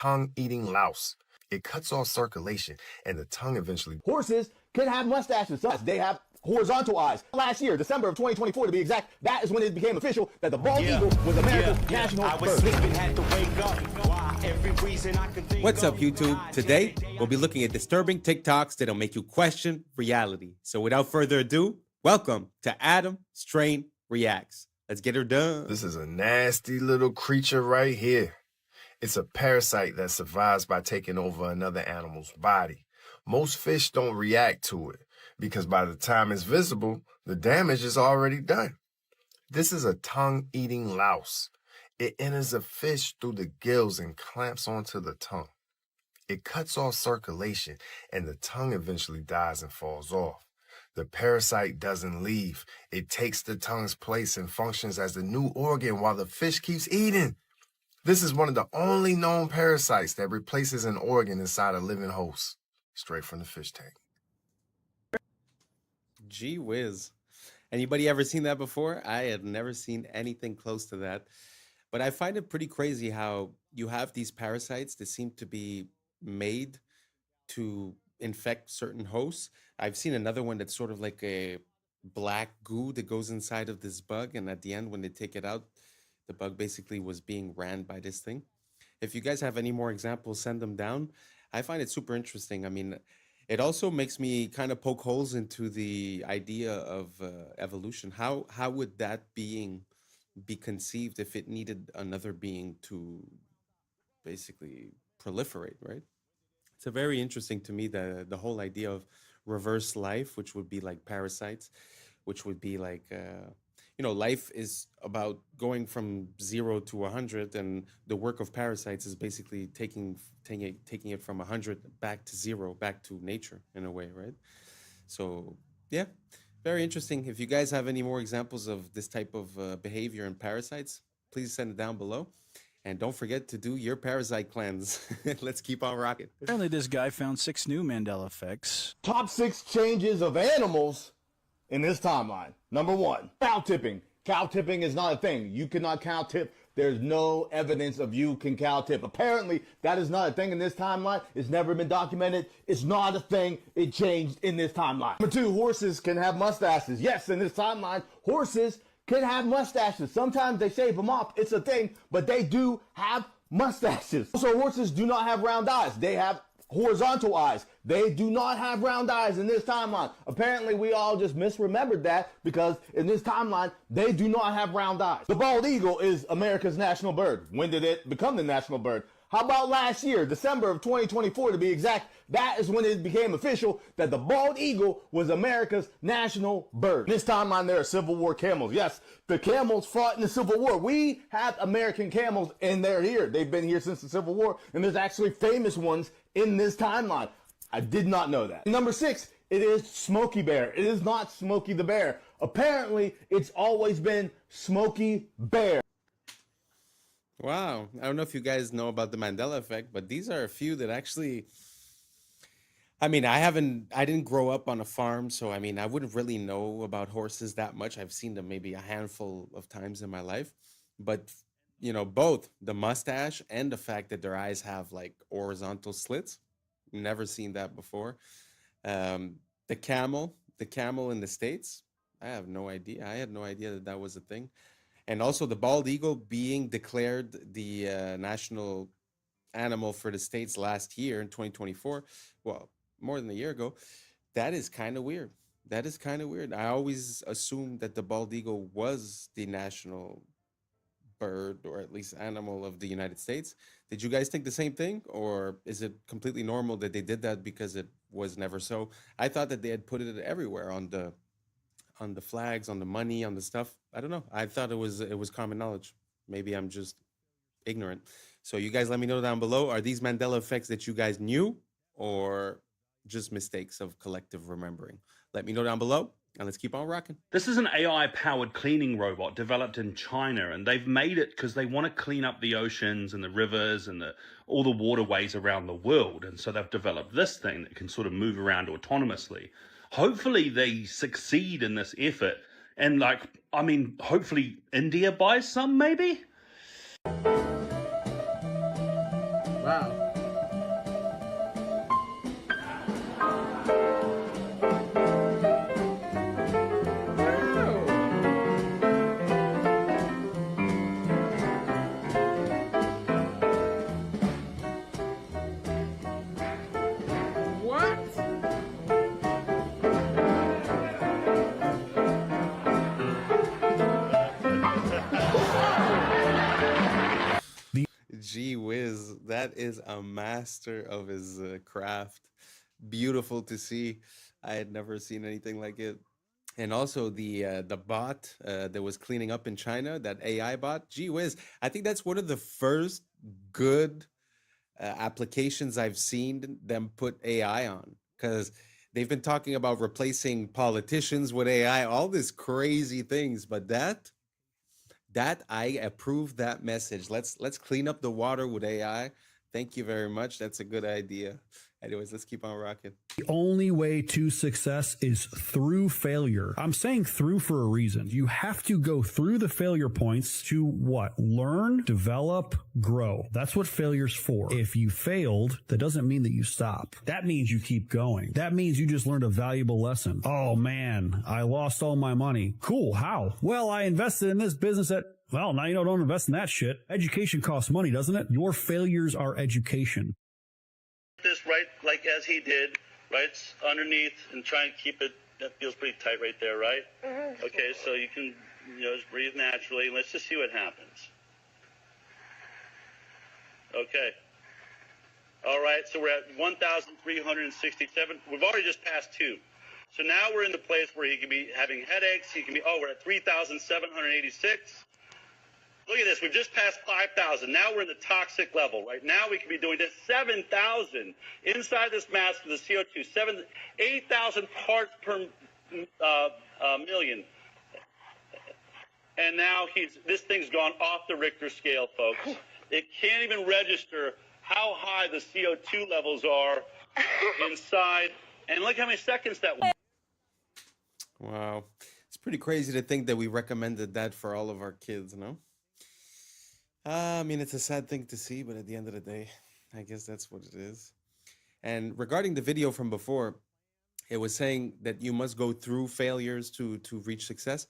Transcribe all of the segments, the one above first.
tongue-eating louse. It cuts off circulation, and the tongue eventually... Horses can have mustaches. They have horizontal eyes. Last year, December of 2024 to be exact, that is when it became official that the bald eagle was America's national bird. I was sleeping, had to wake up. Every reason I could think. What's up, YouTube? Today, we'll be looking at disturbing TikToks that'll make you question reality. So without further ado, welcome to Adam Strain Reacts. Let's get her done. This is a nasty little creature right here. It's a parasite that survives by taking over another animal's body. Most fish don't react to it because by the time it's visible, the damage is already done. This is a tongue-eating louse. It enters a fish through the gills and clamps onto the tongue. It cuts off circulation, and the tongue eventually dies and falls off. The parasite doesn't leave. It takes the tongue's place and functions as the new organ while the fish keeps eating. This is one of the only known parasites that replaces an organ inside a living host, straight from the fish tank. Gee whiz. Anybody ever seen that before? I had never seen anything close to that. But I find it pretty crazy how you have these parasites that seem to be made to infect certain hosts. I've seen another one that's sort of like a black goo that goes inside of this bug. And at the end, when they take it out, the bug basically was being ran by this thing. If you guys have any more examples, send them down. I find it super interesting. I mean, it also makes me kind of poke holes into the idea of evolution. How would that being be conceived if it needed another being to basically proliferate, right? It's a very interesting to me, the whole idea of reverse life, which would be like parasites, which would be like, life is about going from 0 to 100, and the work of parasites is basically taking it from 100 back to 0, back to nature in a way, right? So yeah, very interesting. If you guys have any more examples of this type of behavior in parasites, please send it down below. And don't forget to do your parasite cleanse. Let's keep on rocking. Apparently this guy found 6 new Mandela effects. Top 6 changes of animals in this timeline. Number 1, cow tipping. Cow tipping is not a thing. You cannot cow tip. There's no evidence of you can cow tip. Apparently, that is not a thing in this timeline. It's never been documented. It's not a thing. It changed in this timeline. Number 2, horses can have mustaches. Yes, in this timeline, horses can have mustaches. Sometimes they shave them off. It's a thing, but they do have mustaches. Also, horses do not have round eyes. They have horizontal eyes. They do not have round eyes in this timeline. Apparently, we all just misremembered that because in this timeline, they do not have round eyes. The bald eagle is America's national bird. When did it become the national bird? How about last year, December of 2024 to be exact? That is when it became official that the bald eagle was America's national bird. In this timeline, there are Civil War camels. Yes, the camels fought in the Civil War. We have American camels, and they're here. They've been here since the Civil War, and there's actually famous ones in this timeline. I did not know that. Number 6, it is Smokey Bear. It is not Smokey the Bear. Apparently, it's always been Smokey Bear. Wow. I don't know if you guys know about the Mandela effect, but these are a few that actually, I mean, I didn't grow up on a farm, so I mean, I wouldn't really know about horses that much. I've seen them maybe a handful of times in my life, but both the mustache and the fact that their eyes have like horizontal slits, never seen that before. The camel in the States, I have no idea. I had no idea that was a thing. And also the bald eagle being declared the national animal for the States last year in 2024. Well, more than a year ago. That is kind of weird. That is kind of weird. I always assumed that the bald eagle was the national bird, or at least animal, of the United States. Did you guys think the same thing? Or is it completely normal that they did that because it was never so? I thought that they had put it everywhere on the flags, on the money, on the stuff. I don't know. I thought it was common knowledge. Maybe I'm just ignorant. So you guys let me know down below. Are these Mandela effects that you guys knew, or just mistakes of collective remembering? Let me know down below, and let's keep on rocking. This is an AI-powered cleaning robot developed in China, and they've made it because they want to clean up the oceans and the rivers and all the waterways around the world. And so they've developed this thing that can sort of move around autonomously. Hopefully they succeed in this effort, and hopefully India buys some, maybe? Wow. Gee whiz, that is a master of his craft. Beautiful to see. I had never seen anything like it. And also the bot that was cleaning up in China, that AI bot. Gee whiz, I think that's one of the first good applications I've seen them put AI on, because they've been talking about replacing politicians with AI, all these crazy things, but that I approve that message. Let's clean up the water with AI. Thank you very much. That's a good idea. Anyways, let's keep on rocking. The only way to success is through failure. I'm saying through for a reason. You have to go through the failure points to what? Learn, develop, grow. That's what failure's for. If you failed, that doesn't mean that you stop. That means you keep going. That means you just learned a valuable lesson. Oh man, I lost all my money. Cool, how? Well, I invested in this business at... Well, now you know, don't invest in that shit. Education costs money, doesn't it? Your failures are education. This right, like as he did, right, underneath, and try and keep it, that feels pretty tight right there, right? Mm-hmm. Okay, so you can, just breathe naturally. Let's just see what happens. Okay. All right, so we're at 1,367. We've already just passed 2. So now we're in the place where he can be having headaches. He can be, we're at 3,786. Look at this. We've just passed 5,000. Now we're in the toxic level. Right now we could be doing this 7,000 inside this mask of the CO2. 8,000 parts per million. And now this thing's gone off the Richter scale, folks. It can't even register how high the CO2 levels are inside. And look how many seconds that was. Wow. It's pretty crazy to think that we recommended that for all of our kids, no? I mean, it's a sad thing to see, but at the end of the day, I guess that's what it is. And regarding the video from before, it was saying that you must go through failures to reach success.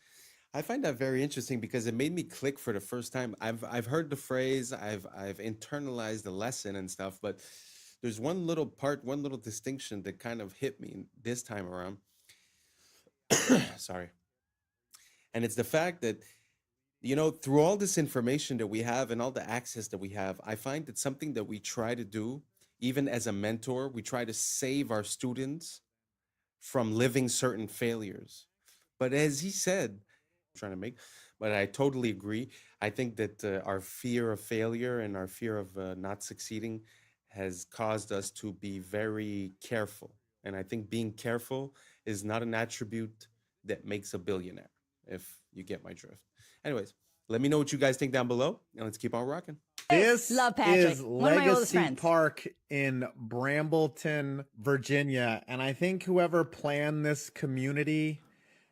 I find that very interesting because it made me click for the first time. I've heard the phrase, I've internalized the lesson and stuff, but there's one little part, one little distinction that kind of hit me this time around. Sorry. And it's the fact that, through all this information that we have and all the access that we have, I find that something that we try to do, even as a mentor, we try to save our students from living certain failures. But as he said, I'm trying to make, but I totally agree. I think that our fear of failure and our fear of not succeeding has caused us to be very careful. And I think being careful is not an attribute that makes a billionaire, if you get my drift. Anyways, let me know what you guys think down below, and let's keep on rocking. This Love Patrick. is One of my oldest Legacy friends. Park in Brambleton, Virginia. And I think whoever planned this community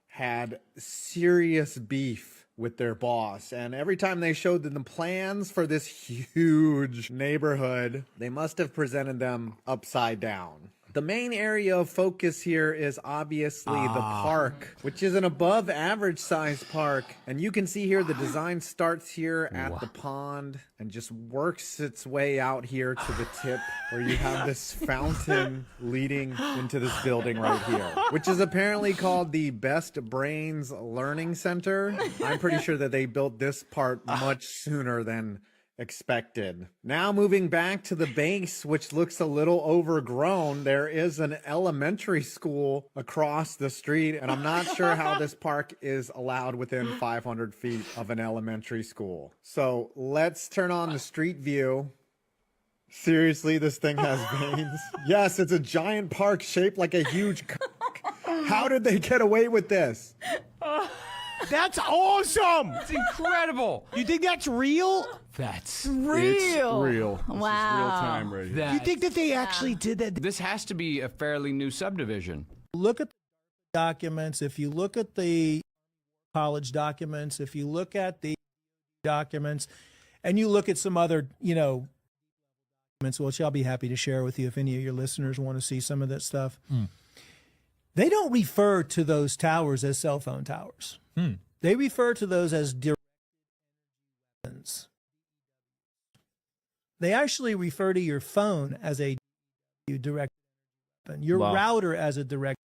had serious beef with their boss. And every time they showed them the plans for this huge neighborhood, they must have presented them upside down. The main area of focus here is obviously the park, which is an above average size park. And you can see here the design starts here at the pond and just works its way out here to the tip where you have this fountain leading into this building right here, which is apparently called the Best Brains Learning Center. I'm pretty sure that they built this part much sooner than expected. Now moving back to the base, which looks a little overgrown, there is an elementary school across the street, and I'm not sure how this park is allowed within 500 feet of an elementary school. So let's turn on the street view. Seriously, this thing has veins? Yes, it's a giant park shaped like a huge How did they get away with this? That's awesome! It's incredible! You think that's real? That's real. It's real. Wow. This is real time right here. You think that they actually did that? This has to be a fairly new subdivision. Look at the documents. If you look at the college documents, if you look at the documents, and you look at some other, which I'll be happy to share with you if any of your listeners want to see some of that stuff. They don't refer to those towers as cell phone towers. They refer to those as direct weapons. They actually refer to your phone as a direct weapon, your router as a direct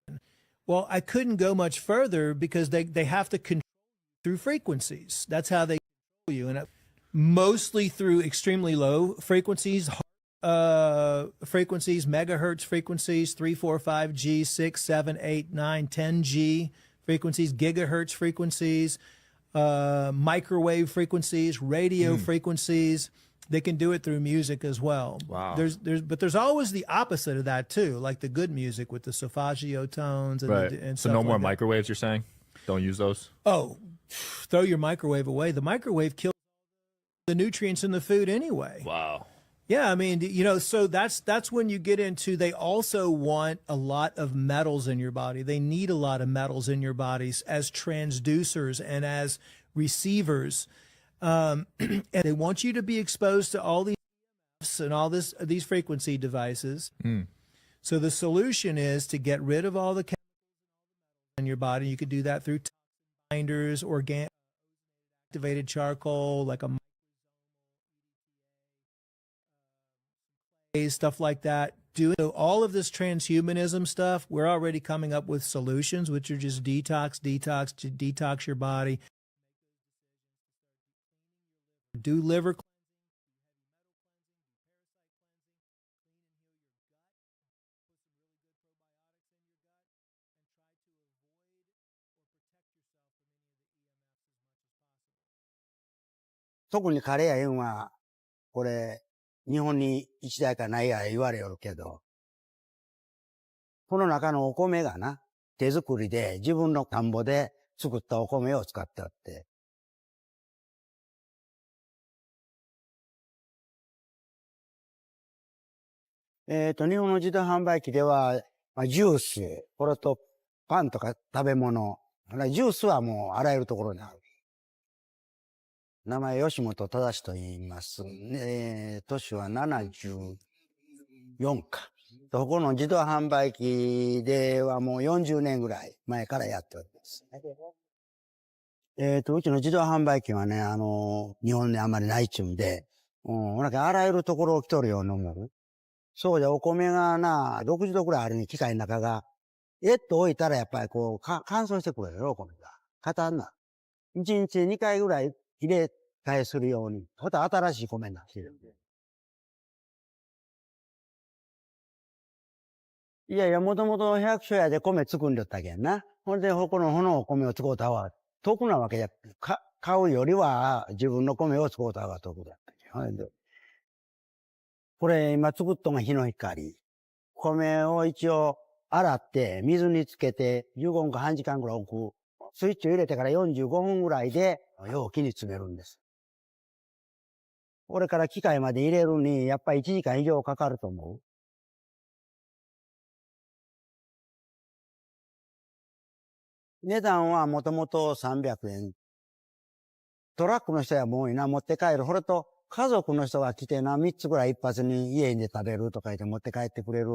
weapon. Well, I couldn't go much further because they have to control through frequencies. That's how they control you, and mostly through extremely low frequencies, megahertz frequencies, 3, 4, 5G, 6, 7, 8, 9, 10G frequencies, gigahertz frequencies, microwave frequencies, radio frequencies. They can do it through music as well. Wow. But there's always the opposite of that too, like the good music with the solfeggio tones and, Right. and So stuff no like more that. microwaves, you're saying? Don't use those? Oh, throw your microwave away. The microwave kills the nutrients in the food anyway. Wow. Yeah, I mean, so that's when you get into, they also want a lot of metals in your body. They need a lot of metals in your bodies as transducers and as receivers. And they want you to be exposed to all these and all these frequency devices. So the solution is to get rid of all the chemicals in your body. You could do that through binders, organic activated charcoal, like a stuff like that. Doing all of this transhumanism stuff, we're already coming up with solutions, which are just detox your body. Do liver cleansing,特にカレーやいうのは、これ、日本に一台かないや言われよるけど、この中のお米がな、手作りで自分の田んぼで作ったお米を使ってあって、日本の自動販売機では、ジュース、これとパンとか食べ物、ジュースはもうあらゆるところにある。名前吉本正と言います。年は74か。ここの自動販売機ではもう40年ぐらい前からやっております。うちの自動販売機はね、日本であんまりないっちゅうんで、なんかあらゆるところを来とるように思う。そうじゃ、お米がな、60度くらいあるに機械の中が、と置いたらやっぱりこう、乾燥してくるよ、お米が。硬んな。1日2回ぐらい入れ替えするように、また新しい米になってるんで。いやいや、もともと百姓屋で米作んでったけんな。ほんで、このお米を使うたは、得なわけや。買うよりは、自分の米を使うた方が得だったけん。ほんでこれ今作っとんが日の光。米を一応洗って水につけて15分か半時間ぐらい置く。スイッチを入れてから45分ぐらいで容器に詰めるんです。これから機械まで入れるにやっぱり1時間以上かかると思う。値段はもともと300円。トラックの人はもういいな、持って帰る。これと家族の人が来てな、3つぐらい一発に家で食べるとか言って持って帰ってくれる。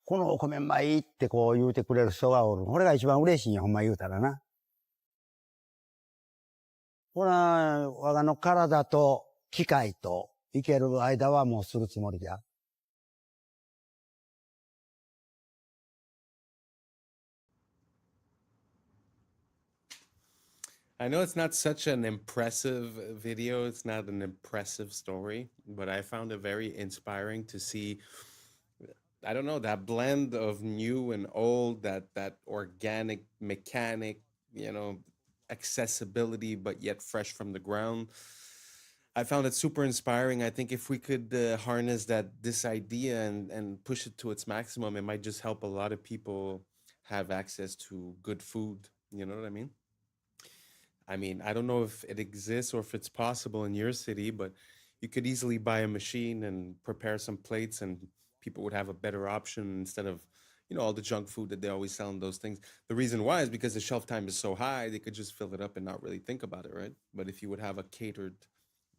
このお米うまいってこう言うてくれる人がおる。これが一番嬉しいんや、ほんま言うたらな。これは、我がの体と機械と生ける間はもうするつもりじゃ。I know it's not such an impressive video, it's not an impressive story, but I found it very inspiring to see, I don't know, that blend of new and old, that organic, mechanic, accessibility, but yet fresh from the ground. I found it super inspiring. I think if we could harness this idea and push it to its maximum, it might just help a lot of people have access to good food. You know what I mean? I mean, I don't know if it exists or if it's possible in your city, but you could easily buy a machine and prepare some plates and people would have a better option instead of, all the junk food that they always sell in those things. The reason why is because the shelf time is so high, they could just fill it up and not really think about it, right? But if you would have a catered,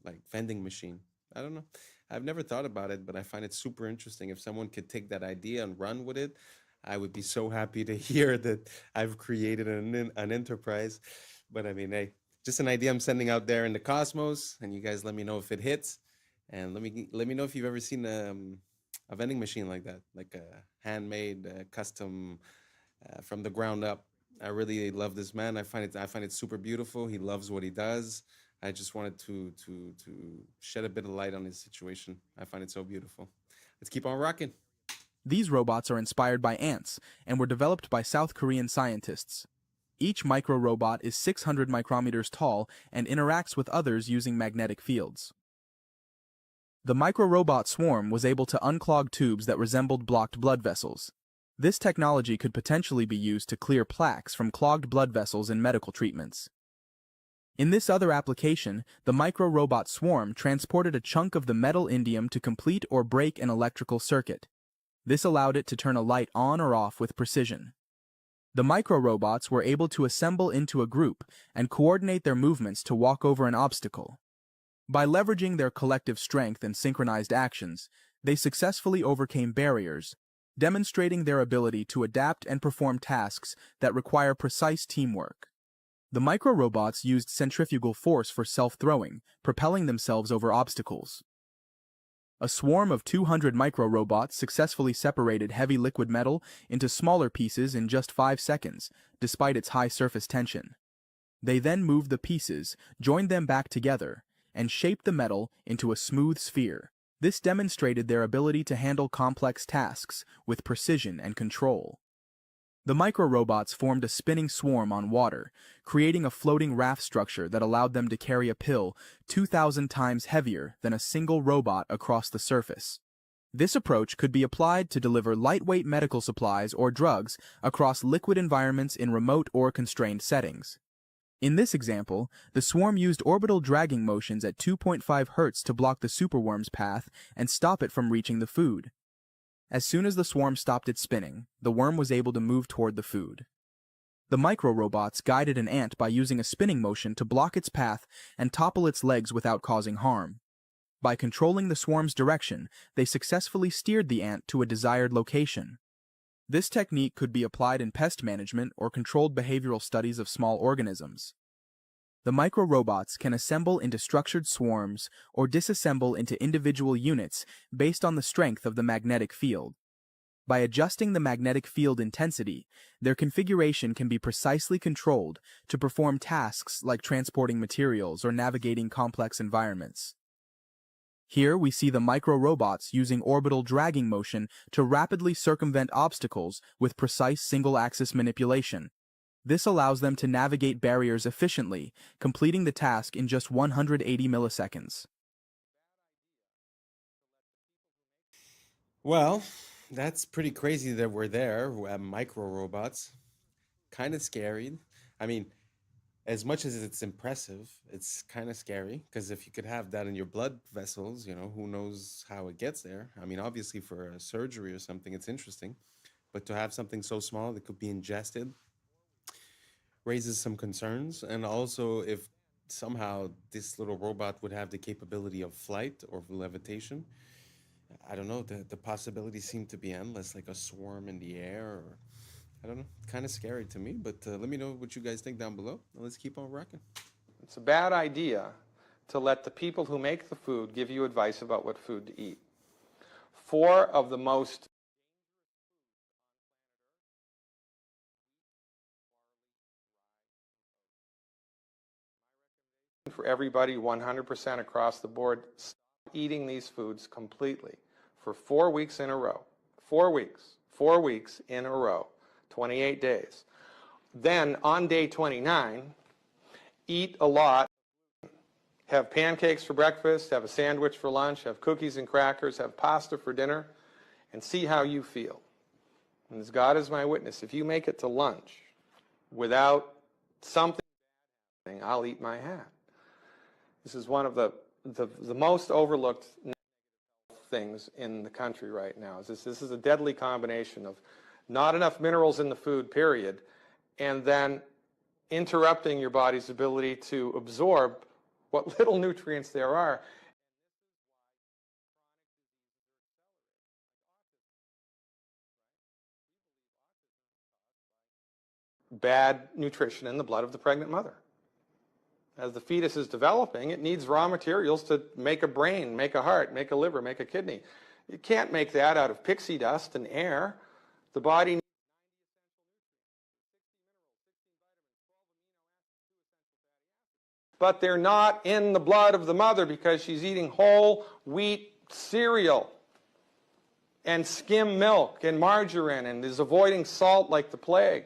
like, vending machine, I don't know. I've never thought about it, but I find it super interesting. If someone could take that idea and run with it, I would be so happy to hear that I've created an enterprise. But I mean, hey, just an idea I'm sending out there in the cosmos, and you guys let me know if it hits, and let me know if you've ever seen a vending machine like that, like a handmade, custom, from the ground up. I really love this man. I find it super beautiful. He loves what he does. I just wanted to shed a bit of light on his situation. I find it so beautiful. Let's keep on rocking. These robots are inspired by ants and were developed by South Korean scientists. Each micro-robot is 600 micrometers tall and interacts with others using magnetic fields. The micro-robot swarm was able to unclog tubes that resembled blocked blood vessels. This technology could potentially be used to clear plaques from clogged blood vessels in medical treatments. In this other application, the micro-robot swarm transported a chunk of the metal indium to complete or break an electrical circuit. This allowed it to turn a light on or off with precision. The micro-robots were able to assemble into a group and coordinate their movements to walk over an obstacle. By leveraging their collective strength and synchronized actions, they successfully overcame barriers, demonstrating their ability to adapt and perform tasks that require precise teamwork. The micro-robots used centrifugal force for self-throwing, propelling themselves over obstacles. A swarm of 200 micro-robots successfully separated heavy liquid metal into smaller pieces in just 5 seconds, despite its high surface tension. They then moved the pieces, joined them back together, and shaped the metal into a smooth sphere. This demonstrated their ability to handle complex tasks with precision and control. The micro-robots formed a spinning swarm on water, creating a floating raft structure that allowed them to carry a pill 2,000 times heavier than a single robot across the surface. This approach could be applied to deliver lightweight medical supplies or drugs across liquid environments in remote or constrained settings. In this example, the swarm used orbital dragging motions at 2.5 Hz to block the superworm's path and stop it from reaching the food. As soon as the swarm stopped its spinning, the worm was able to move toward the food. The micro-robots guided an ant by using a spinning motion to block its path and topple its legs without causing harm. By controlling the swarm's direction, they successfully steered the ant to a desired location. This technique could be applied in pest management or controlled behavioral studies of small organisms. The micro-robots can assemble into structured swarms or disassemble into individual units based on the strength of the magnetic field. By adjusting the magnetic field intensity, their configuration can be precisely controlled to perform tasks like transporting materials or navigating complex environments. Here we see the micro-robots using orbital dragging motion to rapidly circumvent obstacles with precise single-axis manipulation. This allows them to navigate barriers efficiently, completing the task in just 180 milliseconds. Well, that's pretty crazy that we're there, micro-robots. Kind of scary. I mean, as much as it's impressive, it's kind of scary, because if you could have that in your blood vessels, you know, who knows how it gets there. I mean, obviously for a surgery or something, it's interesting, but to have something so small that could be ingested raises some concerns. And also, if somehow this little robot would have the capability of flight or levitation, I don't know, the possibilities seem to be endless, like a swarm in the air, or I don't know, kind of scary to me, but let me know what you guys think down below. Let's keep on rocking. It's a bad idea to let the people who make the food give you advice about what food to eat. 4 of the most for everybody 100% across the board, stop eating these foods completely for 4 weeks in a row. 4 weeks. 4 weeks in a row. 28 days. Then on day 29, eat a lot. Have pancakes for breakfast, have a sandwich for lunch, have cookies and crackers, have pasta for dinner, and see how you feel. And as God is my witness, if you make it to lunch without something, I'll eat my hat. This is one of the most overlooked things in the country right now. This is a deadly combination of not enough minerals in the food, period, and then interrupting your body's ability to absorb what little nutrients there are. bad nutrition in the blood of the pregnant mother. As the fetus is developing, it needs raw materials to make a brain, make a heart, make a liver, make a kidney. You can't make that out of pixie dust and air. The body needs but they're not in the blood of the mother because she's eating whole wheat cereal and skim milk and margarine and is avoiding salt like the plague.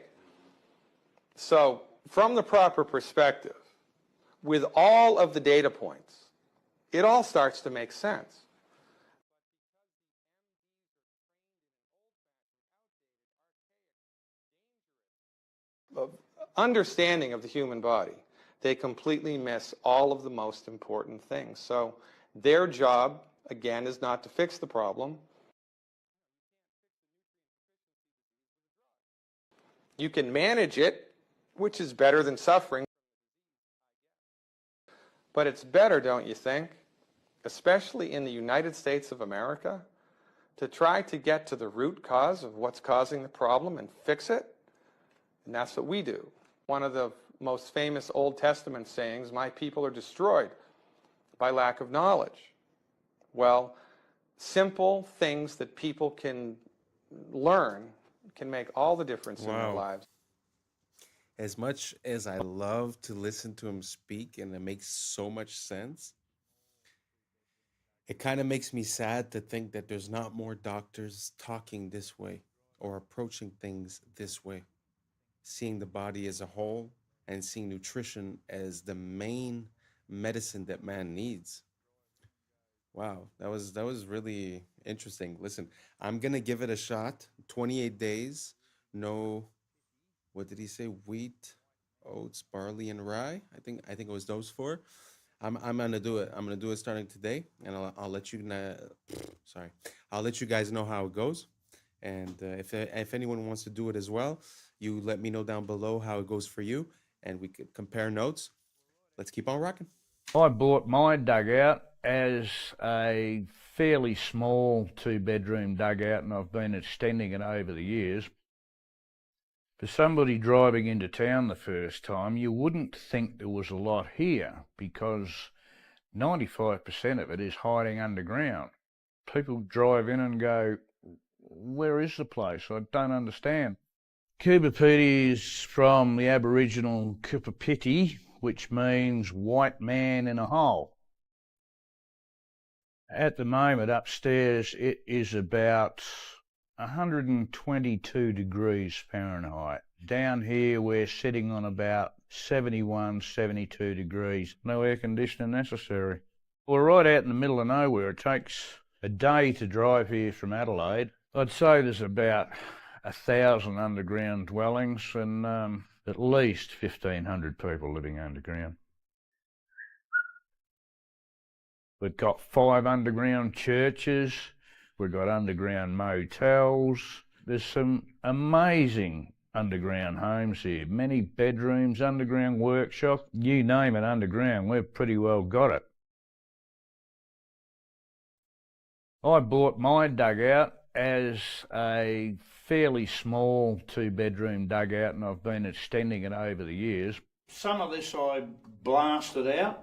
So, from the proper perspective, with all of the data points, it all starts to make sense. Understanding of the human body, they completely miss all of the most important things. So their job, again, is not to fix the problem. You can manage it, which is better than suffering. But it's better, don't you think, especially in the United States of America, to try to get to the root cause of what's causing the problem and fix it? And that's what we do. One of the most famous Old Testament sayings, my people are destroyed by lack of knowledge. Well, simple things that people can learn can make all the difference in their lives. As much as I love to listen to him speak and it makes so much sense, it kind of makes me sad to think that there's not more doctors talking this way or approaching things this way, seeing the body as a whole and seeing nutrition as the main medicine that man needs. Wow, that was really interesting. Listen, I'm gonna give it a shot. 28 days, no, what did he say? Wheat, oats, barley, and rye. I think it was those four. I'm gonna do it. I'm gonna do it starting today, and I'll let you know. Sorry, I'll let you guys know how it goes. And if anyone wants to do it as well, you let me know down below how it goes for you, and we could compare notes. Let's keep on rocking. I bought my dugout as a fairly small 2-bedroom dugout, and I've been extending it over the years. For somebody driving into town the first time, you wouldn't think there was a lot here because 95% of it is hiding underground. People drive in and go, where is the place? I don't understand. Kubapiti is from the Aboriginal Kupapiti, which means white man in a hole. At the moment upstairs it is about 122 degrees Fahrenheit. Down here we're sitting on about 71, 72 degrees. No air conditioning necessary. We're right out in the middle of nowhere. It takes a day to drive here from Adelaide. I'd say there's about 1,000 underground dwellings and at least 1,500 people living underground. We've got 5 underground churches. We've got underground motels. There's some amazing underground homes here. Many bedrooms, underground workshop. You name it underground, we've pretty well got it. I bought my dugout as a fairly small 2-bedroom dugout, and I've been extending it over the years. Some of this I blasted out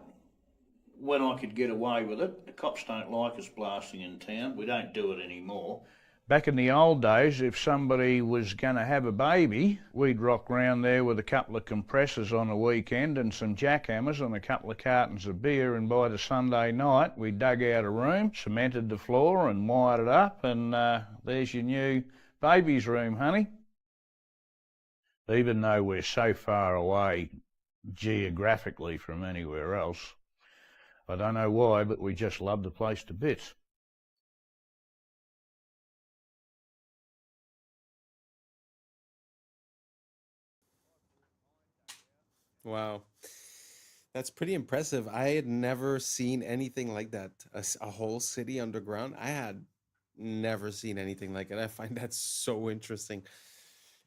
when I could get away with it. The cops don't like us blasting in town. We don't do it anymore. Back in the old days, if somebody was going to have a baby, we'd rock round there with a couple of compressors on a weekend and some jackhammers and a couple of cartons of beer, and by the Sunday night we dug out a room, cemented the floor and wired it up, and there's your new baby's room, honey. Even though we're so far away geographically from anywhere else, I don't know why, but we just love the place to bits. Wow. That's pretty impressive. I had never seen anything like that. A whole city underground. I had never seen anything like it. I find that so interesting.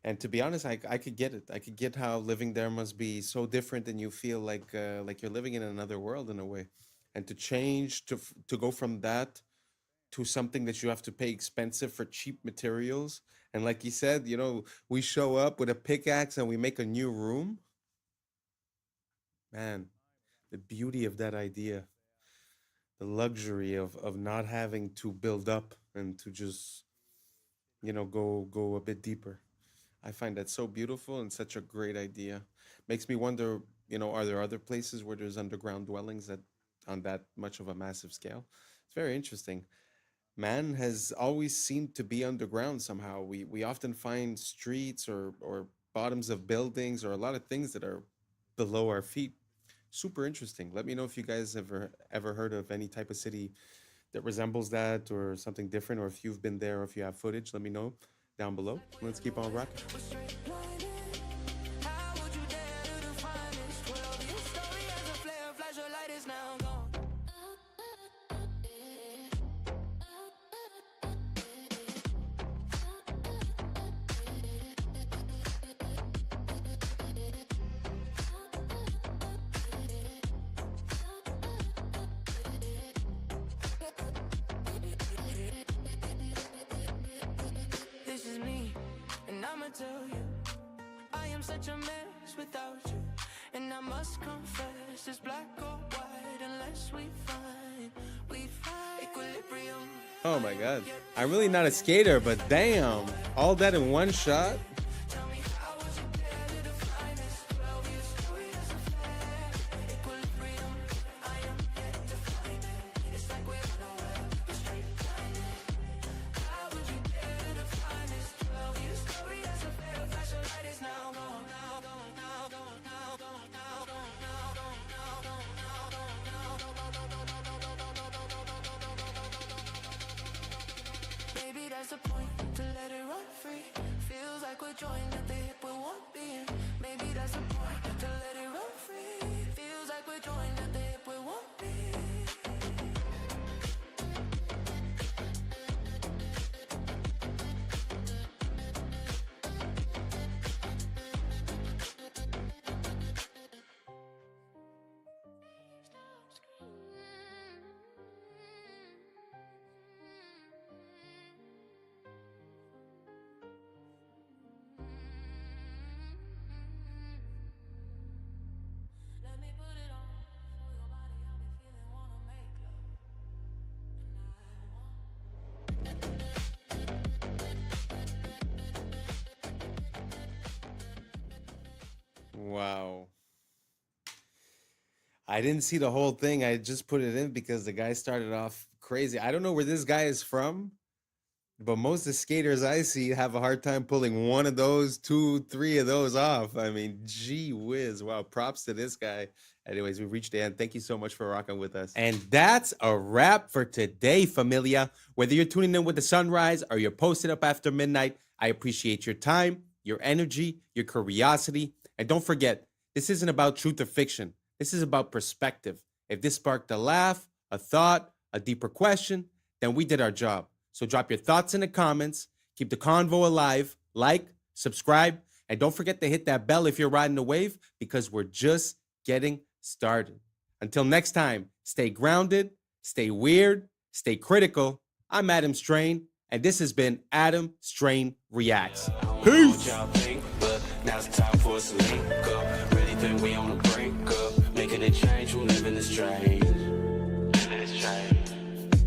And to be honest, I could get it. I could get how living there must be so different, and you feel like you're living in another world in a way. And to change to go from that to something that you have to pay expensive for cheap materials. And like you said, you know, we show up with a pickaxe and we make a new room. Man, the beauty of that idea, the luxury of not having to build up and to just, you know, go a bit deeper. I find that so beautiful and such a great idea. Makes me wonder, you know, are there other places where there's underground dwellings that on that much of a massive scale? It's very interesting. Man has always seemed to be underground somehow. We often find streets or bottoms of buildings or a lot of things that are below our feet. Super interesting. Let me know if you guys ever heard of any type of city that resembles that or something different, or if you've been there or if you have footage. Let me know down below. Let's keep on rocking. This is me, and I'ma tell you, I am such a mess without you, and I must confess, it's black or white unless we find equilibrium. Oh my God. I'm really not a skater, but damn, all that in one shot. Maybe that's the point, to let it run free. Feels like we're joined at the hip with one being. Maybe that's the point, to let it run free. Feels like we're joined at the hip with one being. Wow. I didn't see the whole thing. I just put it in because the guy started off crazy. I don't know where this guy is from, but most of the skaters I see have a hard time pulling one of those, 2, 3 of those off. I mean, gee whiz. Wow. Props to this guy. Anyways, we reached the end. Thank you so much for rocking with us. And that's a wrap for today, familia. Whether you're tuning in with the sunrise or you're posted up after midnight, I appreciate your time, your energy, your curiosity. And don't forget, this isn't about truth or fiction. This is about perspective. If this sparked a laugh, a thought, a deeper question, then we did our job. So drop your thoughts in the comments, keep the convo alive, like, subscribe, and don't forget to hit that bell if you're riding the wave, because we're just getting started. Until next time, stay grounded, stay weird, stay critical. I'm Adam Strain, and this has been Adam Strain Reacts. Peace! Now it's time for us to link up. Really think we on the brink up. Making a change, we live in this strange. Living this change.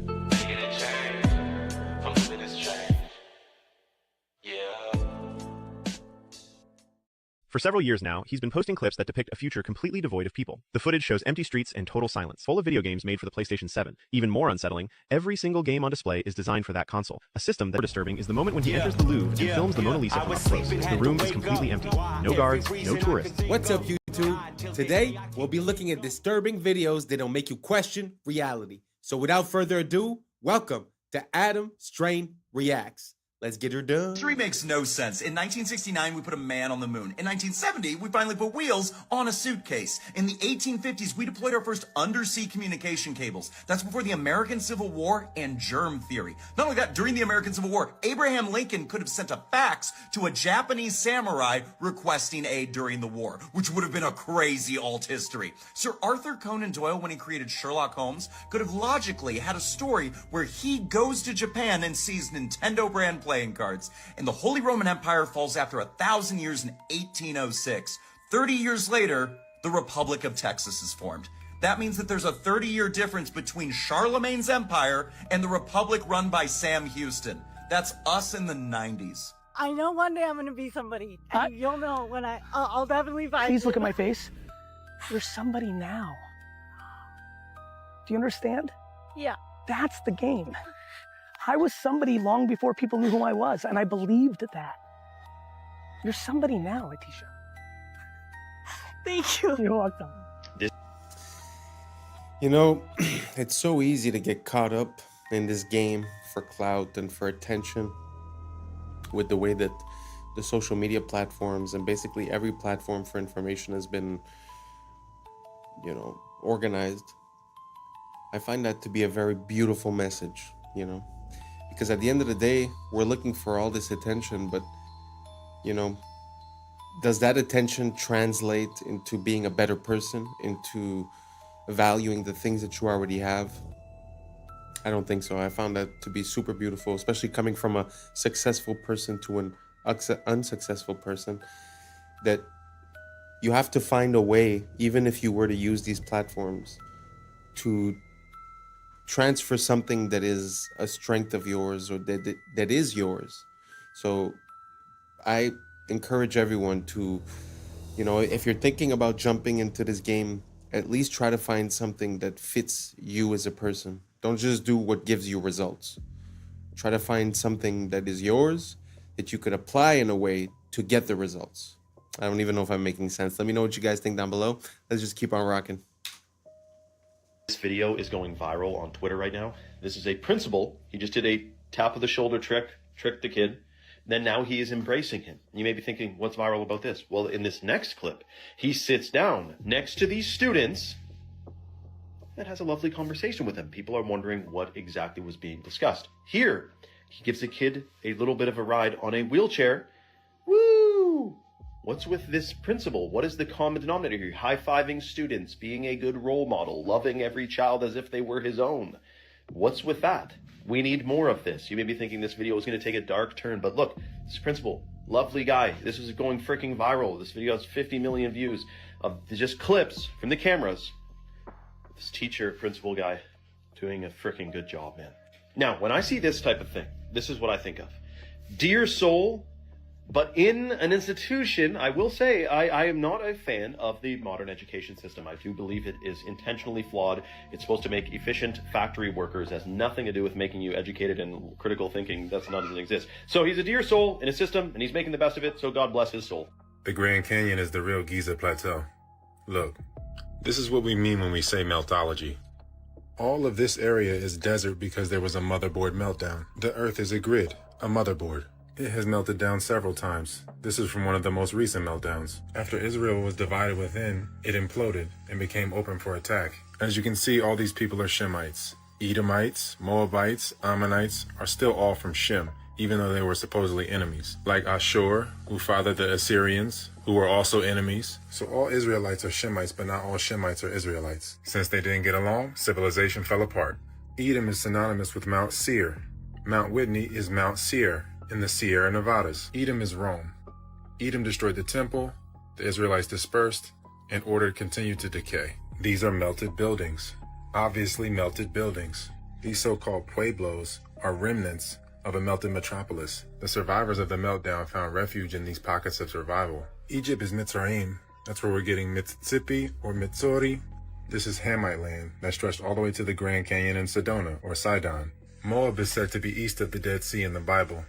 Making a change. From living this change. Yeah. For several years now, he's been posting clips that depict a future completely devoid of people. The footage shows empty streets and total silence, full of video games made for the PlayStation 7. Even more unsettling, every single game on display is designed for that console. A system that is disturbing is the moment when he enters the Louvre and films the Mona Lisa from up close. The room is completely empty. No guards, no tourists. What's up, YouTube? Today, we'll be looking at disturbing videos that'll make you question reality. So without further ado, welcome to Adam Strain Reacts. Let's get her done. History makes no sense. In 1969, we put a man on the moon. In 1970, we finally put wheels on a suitcase. In the 1850s, we deployed our first undersea communication cables. That's before the American Civil War and germ theory. Not only that, during the American Civil War, Abraham Lincoln could have sent a fax to a Japanese samurai requesting aid during the war, which would have been a crazy alt history. Sir Arthur Conan Doyle, when he created Sherlock Holmes, could have logically had a story where he goes to Japan and sees Nintendo brand playing cards, and the Holy Roman Empire falls after 1,000 years in 1806. 30 years later, the Republic of Texas is formed. That means that there's a 30-year difference between Charlemagne's empire and the Republic run by Sam Houston. That's us in the 90s. I know one day I'm going to be somebody. And you'll know when I'll definitely find Please look at my face. You're somebody now. Do you understand? Yeah. That's the game. I was somebody long before people knew who I was, and I believed that. You're somebody now, Atisha. Thank you. You're welcome. You know, it's so easy to get caught up in this game for clout and for attention with the way that the social media platforms and basically every platform for information has been, you know, organized. I find that to be a very beautiful message, you know, because at the end of the day, we're looking for all this attention, but, you know, does that attention translate into being a better person, into valuing the things that you already have? I don't think so. I found that to be super beautiful, especially coming from a successful person to an unsuccessful person, that you have to find a way, even if you were to use these platforms, to transfer something that is a strength of yours or that is yours. So I encourage everyone to, you know, if you're thinking about jumping into this game, at least try to find something that fits you as a person. Don't just do what gives you results. Try to find something that is yours, that you could apply in a way to get the results. I don't even know if I'm making sense. Let me know what you guys think down below. Let's just keep on rocking. This video is going viral on Twitter right now. This is a principal. He just did a tap of the shoulder tricked the kid. Then now he is embracing him. You may be thinking, what's viral about this? Well, in this next clip, he sits down next to these students and has a lovely conversation with them. People are wondering what exactly was being discussed. Here, he gives the kid a little bit of a ride on a wheelchair. Woo! What's with this principle? What is the common denominator here? High-fiving students, being a good role model, loving every child as if they were his own. What's with that? We need more of this. You may be thinking this video is going to take a dark turn, but look, this principal, lovely guy. This is going freaking viral. This video has 50 million views of just clips from the cameras. This teacher, principal guy, doing a freaking good job, man. Now, when I see this type of thing, this is what I think of. Dear soul, but in an institution, I will say I am not a fan of the modern education system. I do believe it is intentionally flawed. It's supposed to make efficient factory workers. It has nothing to do with making you educated and critical thinking. That doesn't exist. So he's a dear soul in a system, and he's making the best of it, so God bless his soul. The Grand Canyon is the real Giza Plateau. Look, this is what we mean when we say meltology. All of this area is desert because there was a motherboard meltdown. The Earth is a grid, a motherboard. It has melted down several times. This is from one of the most recent meltdowns. After Israel was divided within, it imploded and became open for attack. As you can see, all these people are Shemites. Edomites, Moabites, Ammonites are still all from Shem, even though they were supposedly enemies. Like Ashur, who fathered the Assyrians, who were also enemies. So all Israelites are Shemites, but not all Shemites are Israelites. Since they didn't get along, civilization fell apart. Edom is synonymous with Mount Seir. Mount Whitney is Mount Seir in the Sierra Nevadas. Edom is Rome. Edom destroyed the temple, the Israelites dispersed, and order continued to decay. These are melted buildings. Obviously melted buildings. These so-called pueblos are remnants of a melted metropolis. The survivors of the meltdown found refuge in these pockets of survival. Egypt is Mitzrayim. That's where we're getting Mississippi or Mitsori. This is Hamite land that stretched all the way to the Grand Canyon in Sedona or Sidon. Moab is said to be east of the Dead Sea in the Bible.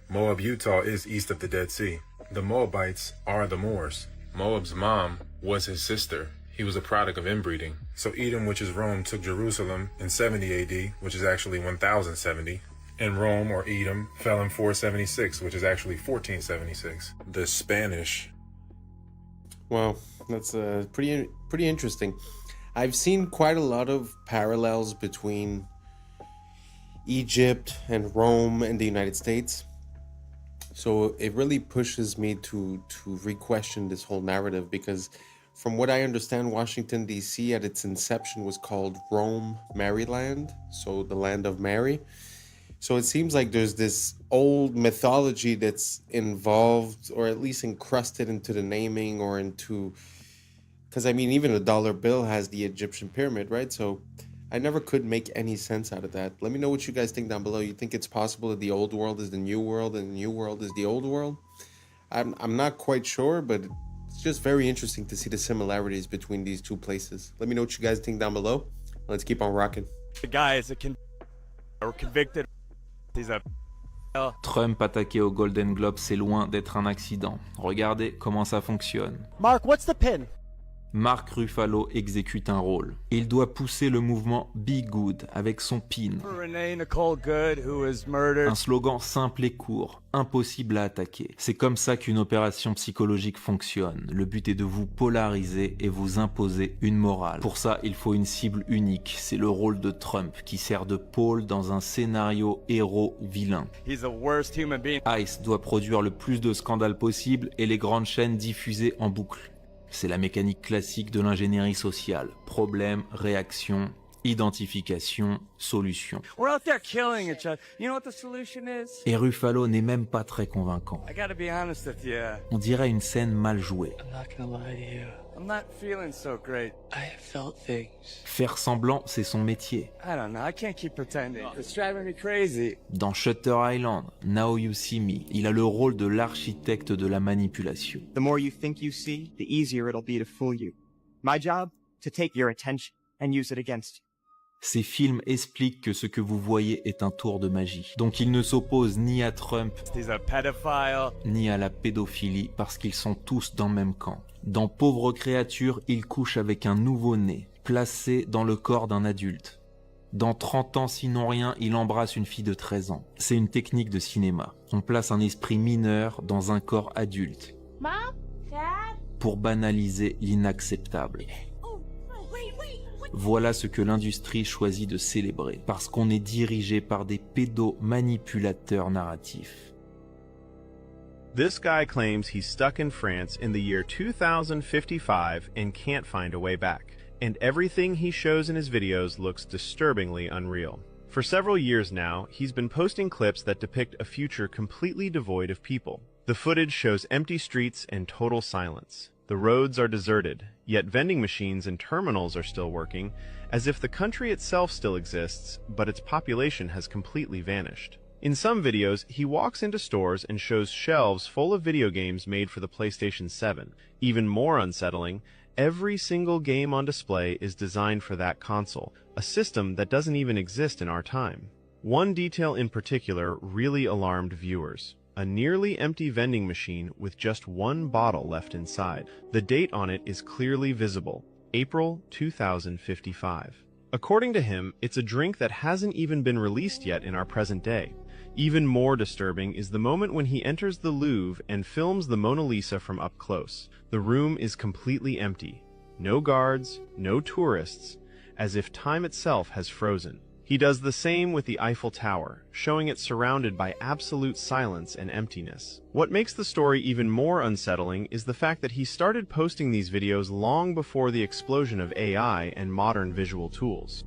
Moab, Utah is east of the Dead Sea. The Moabites are the Moors. Moab's mom was his sister. He was a product of inbreeding. So Edom, which is Rome, took Jerusalem in 70 AD, which is actually 1070. And Rome, or Edom, fell in 476, which is actually 1476. The Spanish. Well, that's pretty interesting. I've seen quite a lot of parallels between Egypt and Rome and the United States. So it really pushes me to re-question this whole narrative, because from what I understand, Washington, D.C. at its inception was called Rome, Maryland, so the land of Mary. So it seems like there's this old mythology that's involved, or at least encrusted into the naming or into... Because, I mean, even a dollar bill has the Egyptian pyramid, right? So I never could make any sense out of that. Let me know what you guys think down below. You think it's possible that the old world is the new world and the new world is the old world? I'm not quite sure, but it's just very interesting to see the similarities between these two places. Let me know what you guys think down below. Let's keep on rocking. The guy is convicted. Trump attaqué au Golden Globe, c'est loin d'être un accident. Regardez comment ça fonctionne. Mark, what's the pin? Mark Ruffalo exécute un rôle. Il doit pousser le mouvement Be Good avec son pin. Un slogan simple et court, impossible à attaquer. C'est comme ça qu'une opération psychologique fonctionne. Le but est de vous polariser et vous imposer une morale. Pour ça, il faut une cible unique. C'est le rôle de Trump qui sert de pôle dans un scénario héros-vilain. Ice doit produire le plus de scandales possible et les grandes chaînes diffuser en boucle. C'est la mécanique classique de l'ingénierie sociale. Problème, réaction, identification, solution. We're out there killing each other. You know what the solution is? Et Ruffalo n'est même pas très convaincant. I gotta be honest with you. On dirait une scène mal jouée. I'm not gonna lie to you. I'm not feeling so great. I have felt things. Faire semblant, c'est son métier. I don't know. I can't keep pretending. It's driving me crazy. Dans Shutter Island, Now You See Me, il a le rôle de l'architecte de la manipulation. The more you think you see, the easier it'll be to fool you. My job, to take your attention and use it against you. Ces films expliquent que ce que vous voyez est un tour de magie. Donc ils ne s'opposent ni à Trump, ni à la pédophilie, parce qu'ils sont tous dans le même camp. Dans Pauvre créature, il couche avec un nouveau-né, placé dans le corps d'un adulte. Dans 30 ans, sinon rien, il embrasse une fille de 13 ans. C'est une technique de cinéma. On place un esprit mineur dans un corps adulte. Mom? Dad? Pour banaliser l'inacceptable. Voilà ce que l'industrie choisit de célébrer, parce qu'on est dirigé par des pédomanipulateurs narratifs. This guy claims he's stuck in France in the year 2055 and can't find a way back. And everything he shows in his videos looks disturbingly unreal. For several years now, he's been posting clips that depict a future completely devoid of people. The footage shows empty streets and total silence. The roads are deserted, yet vending machines and terminals are still working, as if the country itself still exists, but its population has completely vanished. In some videos, he walks into stores and shows shelves full of video games made for the PlayStation 7. Even more unsettling, every single game on display is designed for that console, a system that doesn't even exist in our time. One detail in particular really alarmed viewers. A nearly empty vending machine with just one bottle left inside. The date on it is clearly visible, April 2055. According to him, it's a drink that hasn't even been released yet in our present day. Even more disturbing is the moment when he enters the Louvre and films the Mona Lisa from up close. The room is completely empty. No guards, no tourists, as if time itself has frozen. He does the same with the Eiffel Tower, showing it surrounded by absolute silence and emptiness. What makes the story even more unsettling is the fact that he started posting these videos long before the explosion of AI and modern visual tools.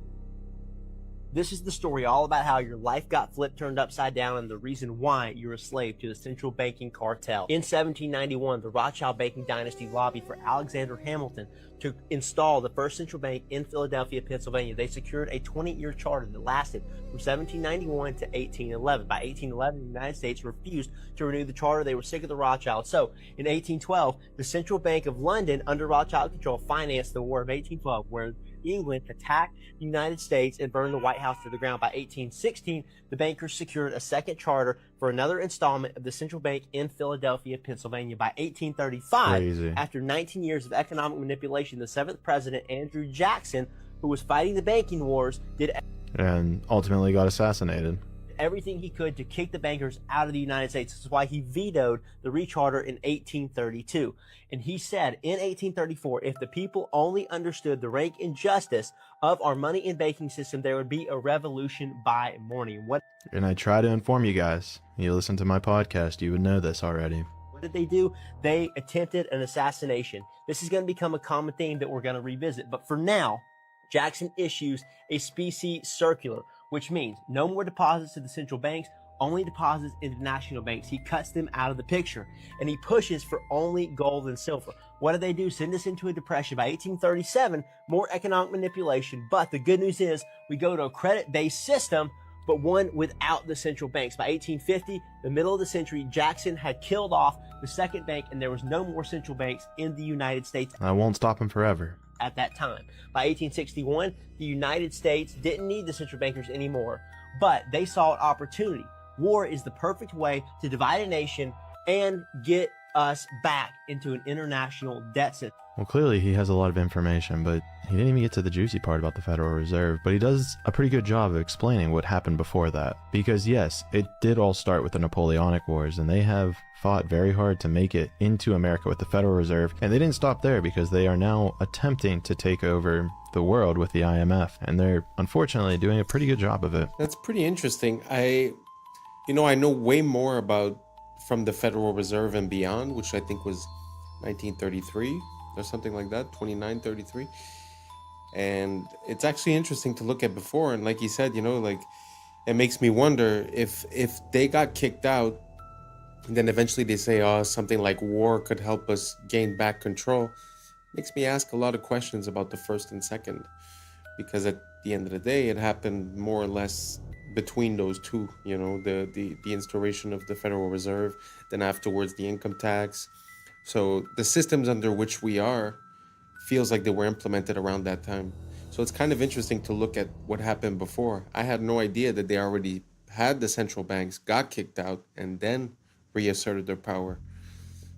This is the story all about how your life got flipped, turned upside down, and the reason why you're a slave to the central banking cartel. In 1791, the Rothschild banking dynasty lobbied for Alexander Hamilton to install the first central bank in Philadelphia, Pennsylvania. They secured a 20-year charter that lasted from 1791 to 1811. By 1811, the United States refused to renew the charter. They were sick of the Rothschilds. So, in 1812, the Central Bank of London, under Rothschild control, financed the War of 1812, where England attacked the United States and burned the White House to the ground. By 1816, the bankers secured a second charter for another installment of the central bank in Philadelphia, Pennsylvania. By 1835, after 19 years of economic manipulation, the 7th president, Andrew Jackson, who was fighting the banking wars, and ultimately got assassinated. everything he could to kick the bankers out of the United States. This is why he vetoed the recharter in 1832. And he said in 1834, if the people only understood the rank and justice of our money and banking system, there would be a revolution by morning. And I try to inform you guys. You listen to my podcast, you would know this already. What did they do? They attempted an assassination. This is going to become a common theme that we're going to revisit. But for now, Jackson issues a specie circular, which means no more deposits to the central banks, only deposits into national banks. He cuts them out of the picture, and he pushes for only gold and silver. What do they do? Send us into a depression. By 1837, more economic manipulation. But the good news is we go to a credit-based system, but one without the central banks. By 1850, the middle of the century, Jackson had killed off the second bank, and there was no more central banks in the United States. I won't stop him forever. At that time. By 1861, the United States didn't need the central bankers anymore, but they saw an opportunity. War is the perfect way to divide a nation and get us back into an international debt system. Well, clearly he has a lot of information, but he didn't even get to the juicy part about the Federal Reserve, but he does a pretty good job of explaining what happened before that. Because yes, it did all start with the Napoleonic Wars, and they have fought very hard to make it into America with the Federal Reserve, and they didn't stop there because they are now attempting to take over the world with the IMF, and they're unfortunately doing a pretty good job of it. That's pretty interesting. I know way more about from the Federal Reserve and beyond, which I think was 1933 or something like that, 2933. And it's actually interesting to look at before. And like you said, it makes me wonder if they got kicked out, and then eventually they say, oh, something like war could help us gain back control. Makes me ask a lot of questions about the first and second, because at the end of the day, it happened more or less between those two, the instauration of the Federal Reserve, then afterwards the income tax. So the systems under which we are feels like they were implemented around that time. So it's kind of interesting to look at what happened before. I had no idea that they already had the central banks, got kicked out, and then reasserted their power.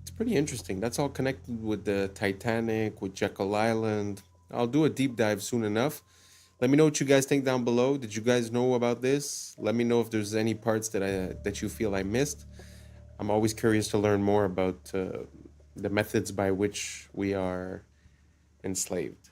It's pretty interesting. That's all connected with the Titanic, with Jekyll Island. I'll do a deep dive soon enough. Let me know what you guys think down below. Did you guys know about this? Let me know if there's any parts that you feel I missed. I'm always curious to learn more about the methods by which we are enslaved.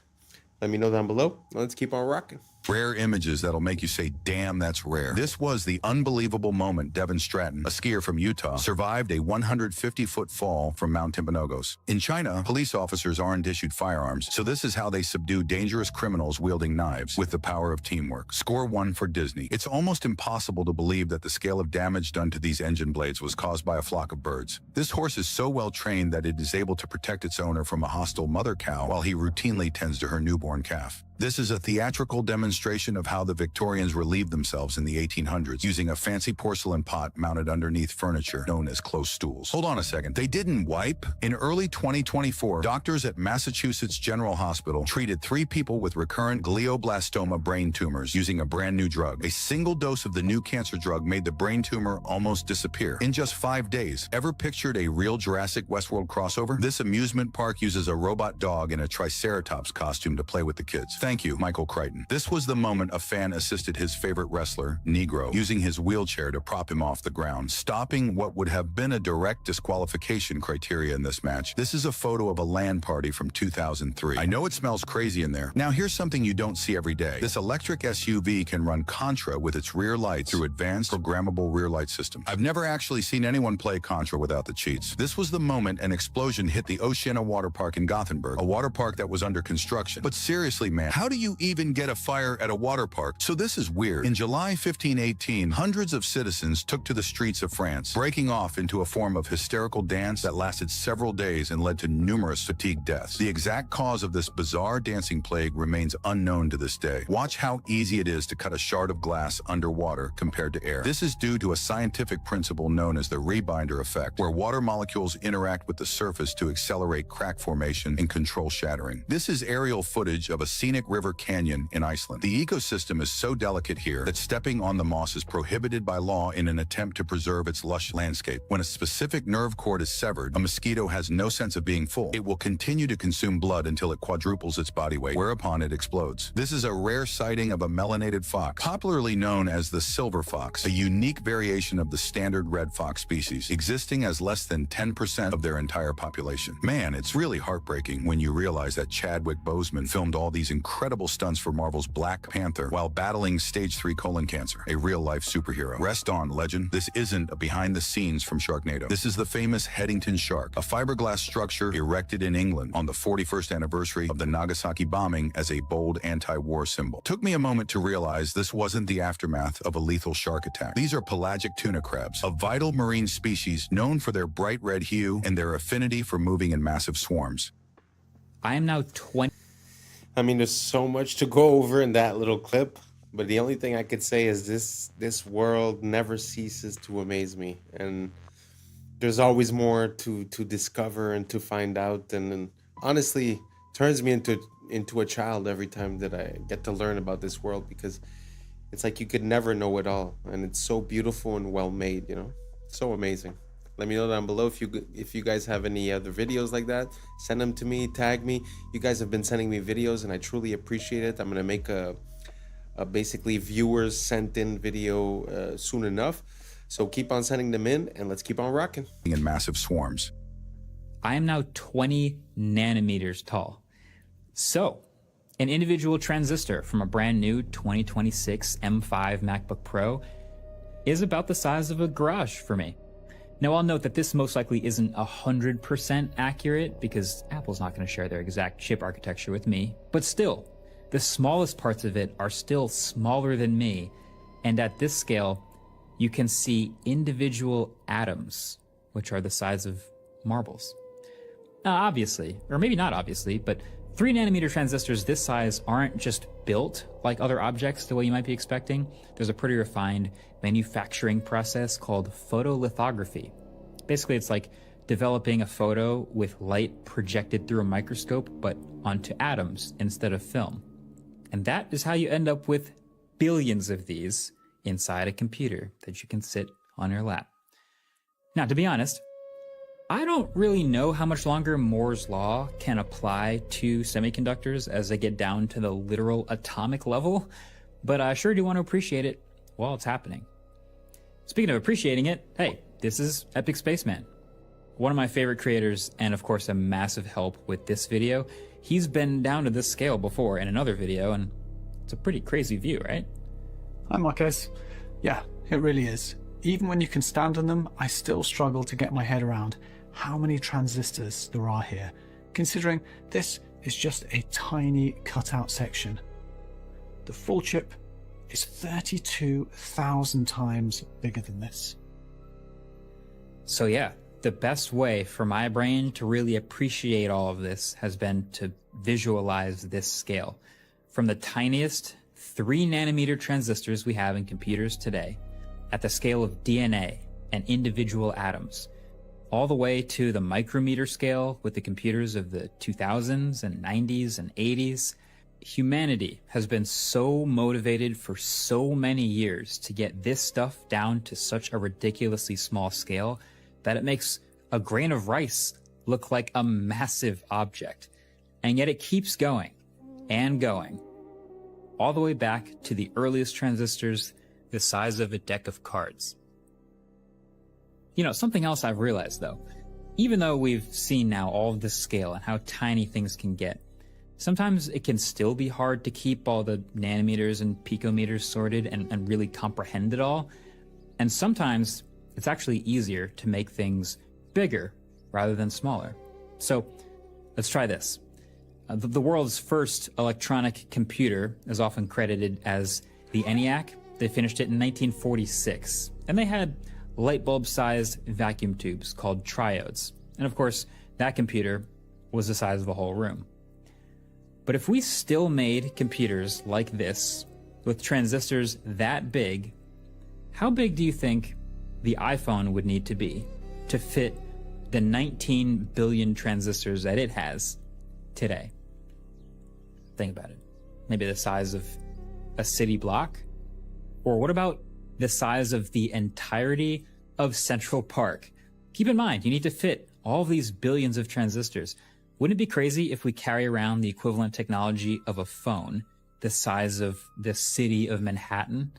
Let me know down below. Let's keep on rocking. Rare images that'll make you say, damn, that's rare. This was the unbelievable moment Devin Stratton, a skier from Utah, survived a 150-foot fall from Mount Timpanogos. In China, police officers aren't issued firearms, so this is how they subdue dangerous criminals wielding knives with the power of teamwork. Score 1 for Disney. It's almost impossible to believe that the scale of damage done to these engine blades was caused by a flock of birds. This horse is so well trained that it is able to protect its owner from a hostile mother cow while he routinely tends to her newborn calf. This is a theatrical demonstration of how the Victorians relieved themselves in the 1800s using a fancy porcelain pot mounted underneath furniture known as close stools. Hold on a second. They didn't wipe? In early 2024, doctors at Massachusetts General Hospital treated 3 people with recurrent glioblastoma brain tumors using a brand new drug. A single dose of the new cancer drug made the brain tumor almost disappear in just 5 days. Ever pictured a real Jurassic Westworld crossover? This amusement park uses a robot dog in a Triceratops costume to play with the kids. Thank you, Michael Crichton. This was the moment a fan assisted his favorite wrestler, Negro, using his wheelchair to prop him off the ground, stopping what would have been a direct disqualification criteria in this match. This is a photo of a LAN party from 2003. I know it smells crazy in there. Now here's something you don't see every day. This electric SUV can run Contra with its rear lights through advanced programmable rear light system. I've never actually seen anyone play Contra without the cheats. This was the moment an explosion hit the Oceana Water Park in Gothenburg, a water park that was under construction. But seriously, man, how do you even get a fire at a water park? So this is weird. In July 1518, hundreds of citizens took to the streets of France, breaking off into a form of hysterical dance that lasted several days and led to numerous fatigue deaths. The exact cause of this bizarre dancing plague remains unknown to this day. Watch how easy it is to cut a shard of glass underwater compared to air. This is due to a scientific principle known as the rebinder effect, where water molecules interact with the surface to accelerate crack formation and control shattering. This is aerial footage of a scenic River Canyon in Iceland. The ecosystem is so delicate here that stepping on the moss is prohibited by law in an attempt to preserve its lush landscape. When a specific nerve cord is severed, a mosquito has no sense of being full. It will continue to consume blood until it quadruples its body weight, whereupon it explodes. This is a rare sighting of a melanated fox, popularly known as the silver fox, a unique variation of the standard red fox species, existing as less than 10% of their entire population. Man, it's really heartbreaking when you realize that Chadwick Boseman filmed all these incredible stunts for Marvel's Black Panther while battling stage 3 colon cancer, a real-life superhero. Rest on, legend. This isn't a behind-the-scenes from Sharknado. This is the famous Headington Shark, a fiberglass structure erected in England on the 41st anniversary of the Nagasaki bombing as a bold anti-war symbol. Took me a moment to realize this wasn't the aftermath of a lethal shark attack. These are pelagic tuna crabs, a vital marine species known for their bright red hue and their affinity for moving in massive swarms. I am now 20. I mean, there's so much to go over in that little clip, but the only thing I could say is this world never ceases to amaze me, and there's always more to discover and to find out, and honestly turns me into a child every time that I get to learn about this world, because it's like you could never know it all, and it's so beautiful and well made, you know, so amazing. Let me know down below if you guys have any other videos like that. Send them to me, tag me. You guys have been sending me videos and I truly appreciate it. I'm gonna make a basically viewers sent in video soon enough. So keep on sending them in and let's keep on rocking. In massive swarms. I am now 20 nanometers tall. So, an individual transistor from a brand new 2026 M5 MacBook Pro is about the size of a garage for me. Now, I'll note that this most likely isn't 100% accurate because Apple's not going to share their exact chip architecture with me, but still, the smallest parts of it are still smaller than me, and at this scale, you can see individual atoms, which are the size of marbles. Now, obviously, or maybe not obviously, but 3 nanometer transistors this size aren't just built like other objects the way you might be expecting. There's a pretty refined manufacturing process called photolithography. Basically, it's like developing a photo with light projected through a microscope, but onto atoms instead of film. And that is how you end up with billions of these inside a computer that you can sit on your lap. Now, to be honest, I don't really know how much longer Moore's law can apply to semiconductors as they get down to the literal atomic level, but I sure do want to appreciate it while it's happening. Speaking of appreciating it, hey, this is Epic Spaceman. One of my favorite creators, and of course a massive help with this video. He's been down to this scale before in another video, and it's a pretty crazy view, right? Hi Marquez. Yeah, it really is. Even when you can stand on them, I still struggle to get my head around how many transistors there are here, considering this is just a tiny cutout section. The full chip is 32,000 times bigger than this. So yeah, the best way for my brain to really appreciate all of this has been to visualize this scale. From the tiniest 3 nanometer transistors we have in computers today, at the scale of DNA and individual atoms, all the way to the micrometer scale with the computers of the 2000s and 90s and 80s. Humanity has been so motivated for so many years to get this stuff down to such a ridiculously small scale that it makes a grain of rice look like a massive object. And yet it keeps going and going, all the way back to the earliest transistors the size of a deck of cards. You know, something else I've realized though, even though we've seen now all of this scale and how tiny things can get, sometimes it can still be hard to keep all the nanometers and picometers sorted and really comprehend it all. And sometimes it's actually easier to make things bigger rather than smaller. So let's try this. The world's first electronic computer is often credited as the ENIAC. They finished it in 1946, and they had light bulb-sized vacuum tubes called triodes. And of course, that computer was the size of a whole room. But if we still made computers like this, with transistors that big, how big do you think the iPhone would need to be to fit the 19 billion transistors that it has today? Think about it. maybe the size of a city block? Or what about the size of the entirety of Central Park? Keep in mind, you need to fit all of these billions of transistors. Wouldn't it be crazy if we carry around the equivalent technology of a phone, the size of the city of Manhattan?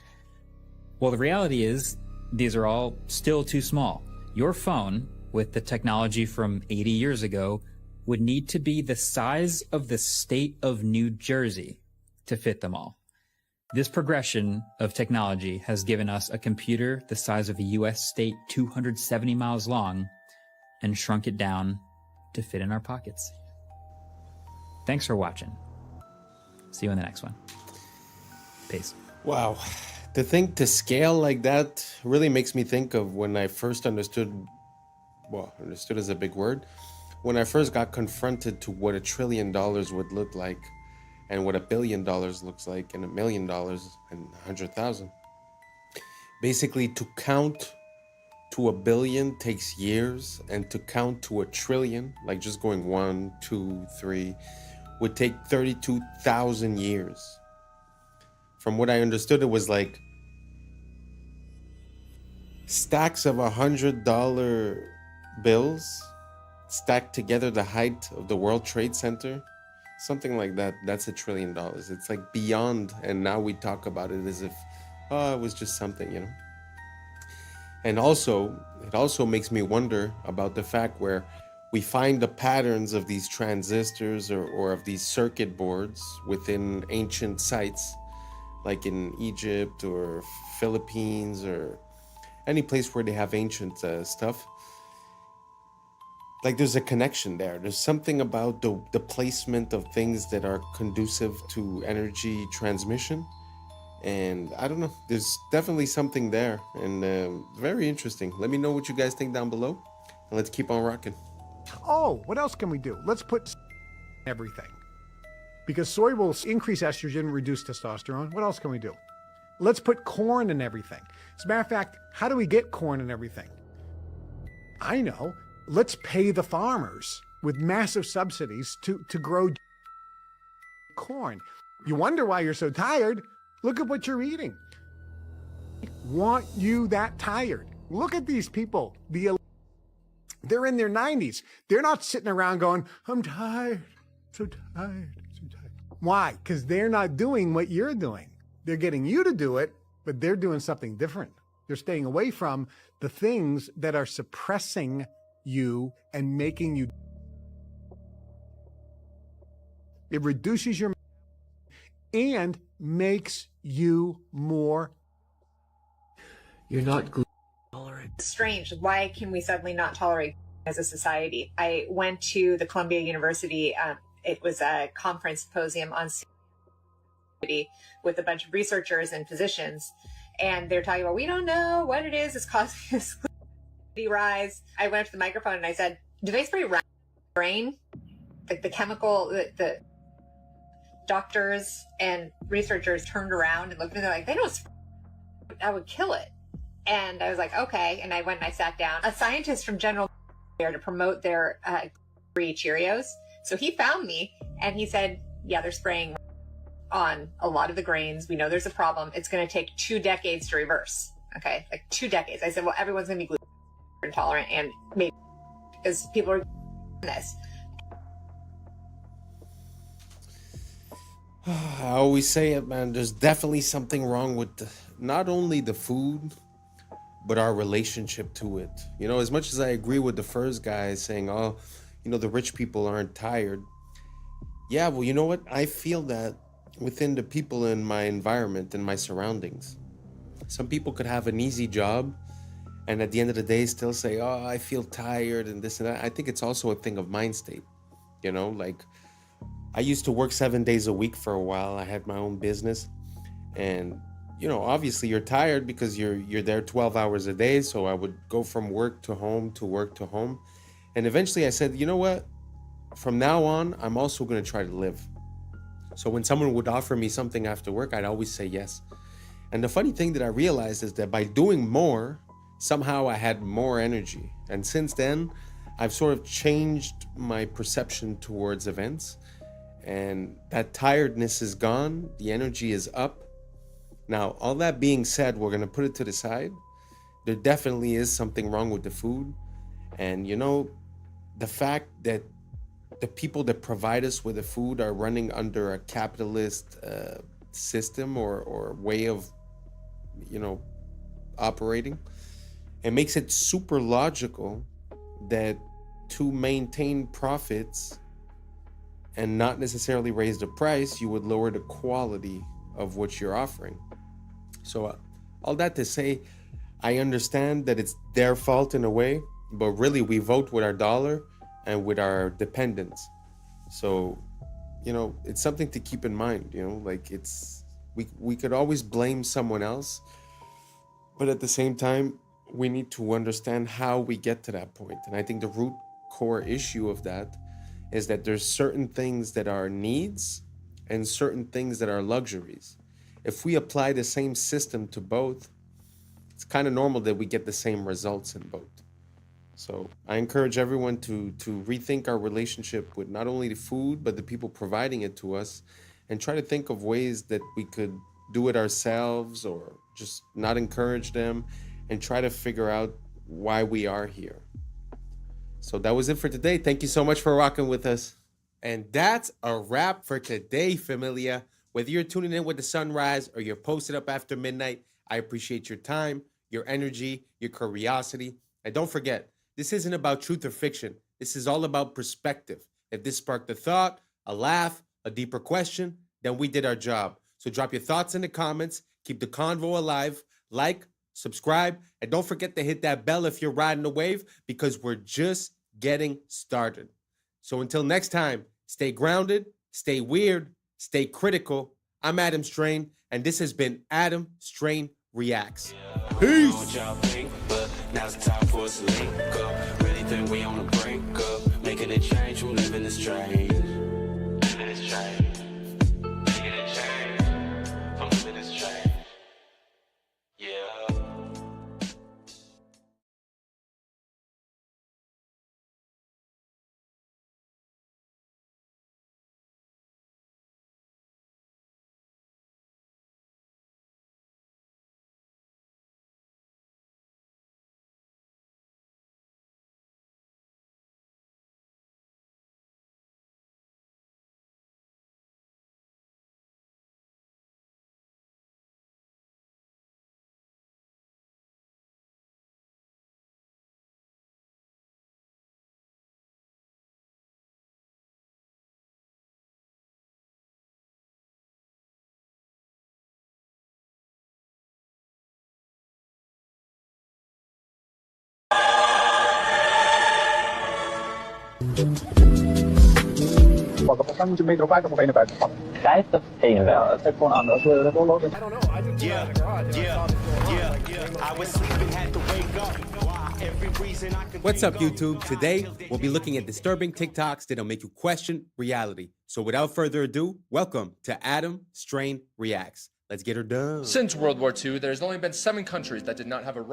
Well, the reality is, these are all still too small. Your phone, with the technology from 80 years ago, would need to be the size of the state of New Jersey to fit them all. This progression of technology has given us a computer the size of a US state 270 miles long and shrunk it down to fit in our pockets. Thanks for watching. See you in the next one. Peace. Wow. To think to scale like that really makes me think of when I first understood, well, understood is a big word, when I first got confronted to what $1 trillion would look like, and what $1 billion looks like, and $1 million and 100,000. Basically, to count to 1 billion takes years, and to count to 1 trillion, like just going 1, 2, 3, would take 32,000 years. From what I understood, it was like stacks of $100 bills stacked together the height of the World Trade Center. Something like that. That's $1 trillion. It's like beyond, and now we talk about it as if, oh, it was just something, you know. And also, it also makes me wonder about the fact where we find the patterns of these transistors or of these circuit boards within ancient sites, like in Egypt or Philippines or any place where they have ancient stuff. Like there's a connection there. There's something about the placement of things that are conducive to energy transmission. And I don't know, there's definitely something there, and very interesting. Let me know what you guys think down below, and let's keep on rocking. Oh, what else can we do? Let's put everything. Because soy will increase estrogen, reduce testosterone. What else can we do? Let's put corn in everything. As a matter of fact, how do we get corn in everything? I know. Let's pay the farmers with massive subsidies to grow corn. You wonder why you're so tired? Look at what you're eating. Want you that tired? Look at these people. They're in their 90s. They're not sitting around going, I'm tired, so tired, so tired. Why? Because they're not doing what you're doing. They're getting you to do it, but they're doing something different. They're staying away from the things that are suppressing you and making you. It reduces your and makes you more. You're not gluten tolerant. Strange. Why can we suddenly not tolerate as a society? I went to the Columbia University. It was a conference symposium on with a bunch of researchers and physicians, and they're talking about, we don't know what it is that's causing this rise. I went up to the microphone and I said, do they spray brain? Like the chemical, the doctors and researchers turned around and looked at me, they're like, they don't spray. I would kill it. And I was like, okay. And I went and I sat down. A scientist from General there to promote their free Cheerios. So he found me and he said, yeah, they're spraying on a lot of the grains. We know there's a problem. It's going to take 2 decades to reverse. Okay. Like 2 decades. I said, well, everyone's going to be gluten intolerant, and maybe because people are this. I always say it, man. There's definitely something wrong with not only the food, but our relationship to it. You know, as much as I agree with the first guy saying, oh, you know, the rich people aren't tired. Yeah, well, you know what? I feel that within the people in my environment and my surroundings. Some people could have an easy job and at the end of the day still say, oh, I feel tired and this and that. I think it's also a thing of mind state. You know, like I used to work 7 days a week for a while. I had my own business, and you know, obviously you're tired because you're there 12 hours a day. So I would go from work to home to work to home. And eventually I said, you know what? From now on, I'm also going to try to live. So when someone would offer me something after work, I'd always say yes. And the funny thing that I realized is that by doing more, somehow I had more energy. And since then, I've sort of changed my perception towards events. and that tiredness is gone. The energy is up. Now, all that being said, we're going to put it to the side. There definitely is something wrong with the food. And, you know, the fact that the people that provide us with the food are running under a capitalist system or way of, you know, operating, it makes it super logical that to maintain profits and not necessarily raise the price, you would lower the quality of what you're offering. So all that to say, I understand that it's their fault in a way, but really we vote with our dollar and with our dependents. So, you know, it's something to keep in mind, you know, like we could always blame someone else, but at the same time, we need to understand how we get to that point. And I think the root core issue of that is that there's certain things that are needs and certain things that are luxuries. If we apply the same system to both, it's kind of normal that we get the same results in both. So I encourage everyone to rethink our relationship with not only the food, but the people providing it to us, and try to think of ways that we could do it ourselves or just not encourage them, and try to figure out why we are here. So that was it for today. Thank you so much for rocking with us. And that's a wrap for today, familia. Whether you're tuning in with the sunrise or you're posted up after midnight, I appreciate your time, your energy, your curiosity. And don't forget, this isn't about truth or fiction. This is all about perspective. If this sparked a thought, a laugh, a deeper question, then we did our job. So drop your thoughts in the comments. Keep the convo alive. Like, subscribe, and don't forget to hit that bell if you're riding the wave, because we're just getting started. So until next time, stay grounded, stay weird, stay critical. I'm Adam Strain, and this has been Adam Strain Reacts. Peace. But now's the time for us to link up. Really think we on the brink up. Making a change from living this strange. Living this strange. Making a change from living this strange. Yeah. That's the thing about it. What's up, YouTube? Today, we'll be looking at disturbing TikToks that'll make you question reality. So without further ado, welcome to Adam Strain Reacts. Let's get her done. Since World War II, there's only been 7 countries that did not have a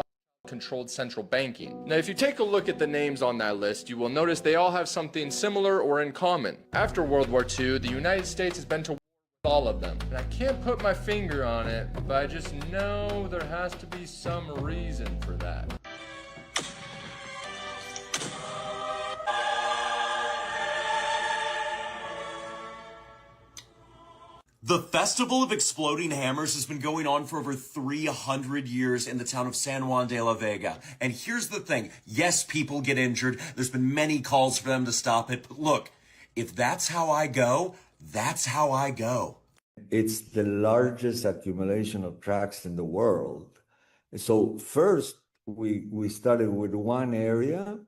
controlled central banking. Now, if you take a look at the names on that list, you will notice they all have something similar or in common. After World War II, the United States has been to war with all of them. And I can't put my finger on it, but I just know there has to be some reason for that. The Festival of Exploding Hammers has been going on for over 300 years in the town of San Juan de la Vega. And here's the thing. Yes, people get injured. There's been many calls for them to stop it. But look, if that's how I go, that's how I go. It's the largest accumulation of tracks in the world. So first, we started with one area.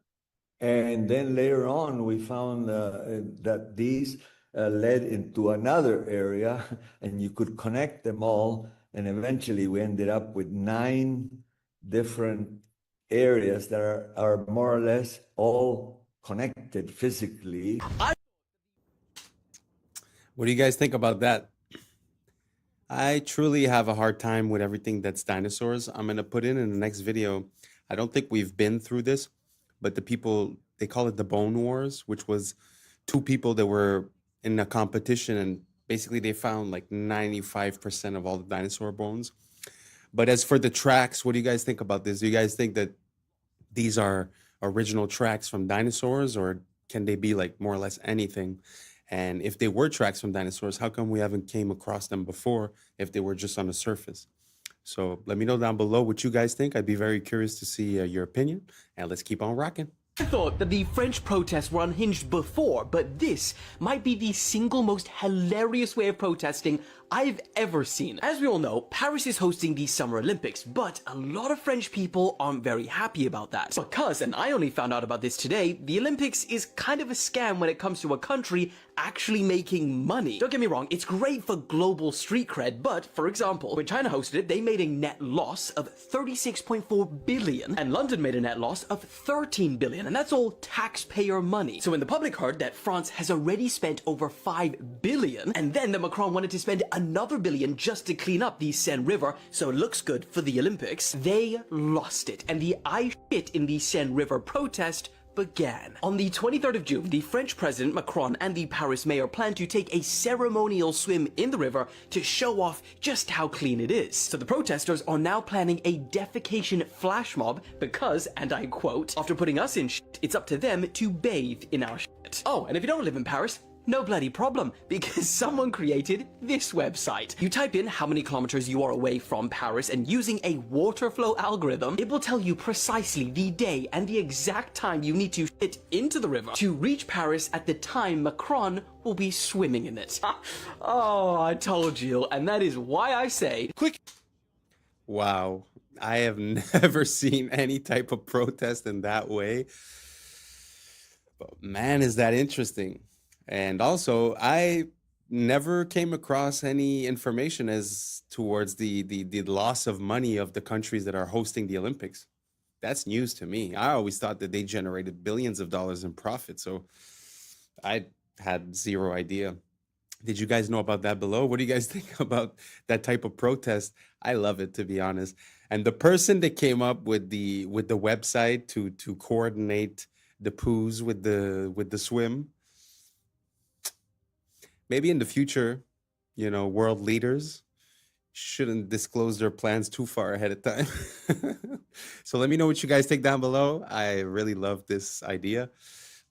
And then later on, we found that these led into another area, and you could connect them all, and eventually we ended up with 9 different areas that are more or less all connected physically. What do you guys think about that? I truly have a hard time with everything that's dinosaurs. I'm going to put in the next video. I don't think we've been through this, but the people, they call it the Bone Wars, which was 2 people that were in a competition, and basically they found like 95% of all the dinosaur bones. But as for the tracks, what do you guys think about this? Do you guys think that these are original tracks from dinosaurs, or can they be like more or less anything? And if they were tracks from dinosaurs, how come we haven't came across them before if they were just on the surface? So let me know down below what you guys think. I'd be very curious to see your opinion, and let's keep on rocking. I thought that the French protests were unhinged before, but this might be the single most hilarious way of protesting I've ever seen. As we all know, Paris is hosting the Summer Olympics, but a lot of French people aren't very happy about that. Because, and I only found out about this today, the Olympics is kind of a scam when it comes to a country actually making money. Don't get me wrong, it's great for global street cred, but, for example, when China hosted it, they made a net loss of 36.4 billion, and London made a net loss of 13 billion, and that's all taxpayer money. So when the public heard that France has already spent over 5 billion, and then that Macron wanted to spend another billion just to clean up the Seine River so it looks good for the Olympics, they lost it, and the I shit in the Seine River protest began. On the 23rd of June, the French President Macron and the Paris mayor plan to take a ceremonial swim in the river to show off just how clean it is. So the protesters are now planning a defecation flash mob because, and I quote, after putting us in shit, it's up to them to bathe in our shit. Oh, and if you don't live in Paris, no bloody problem, because someone created this website. You type in how many kilometers you are away from Paris, and using a water flow algorithm, it will tell you precisely the day and the exact time you need to shit into the river to reach Paris at the time Macron will be swimming in it. Oh, I told you, and that is why I say, quick. Wow. I have never seen any type of protest in that way. But man, is that interesting. And also, I never came across any information as towards the loss of money of the countries that are hosting the Olympics. That's news to me. I always thought that they generated billions of dollars in profit. So I had zero idea. Did you guys know about that below? What do you guys think about that type of protest? I love it, to be honest. And the person that came up with the website to coordinate the poos with the swim, maybe in the future, world leaders shouldn't disclose their plans too far ahead of time. So let me know what you guys think down below. I really love this idea.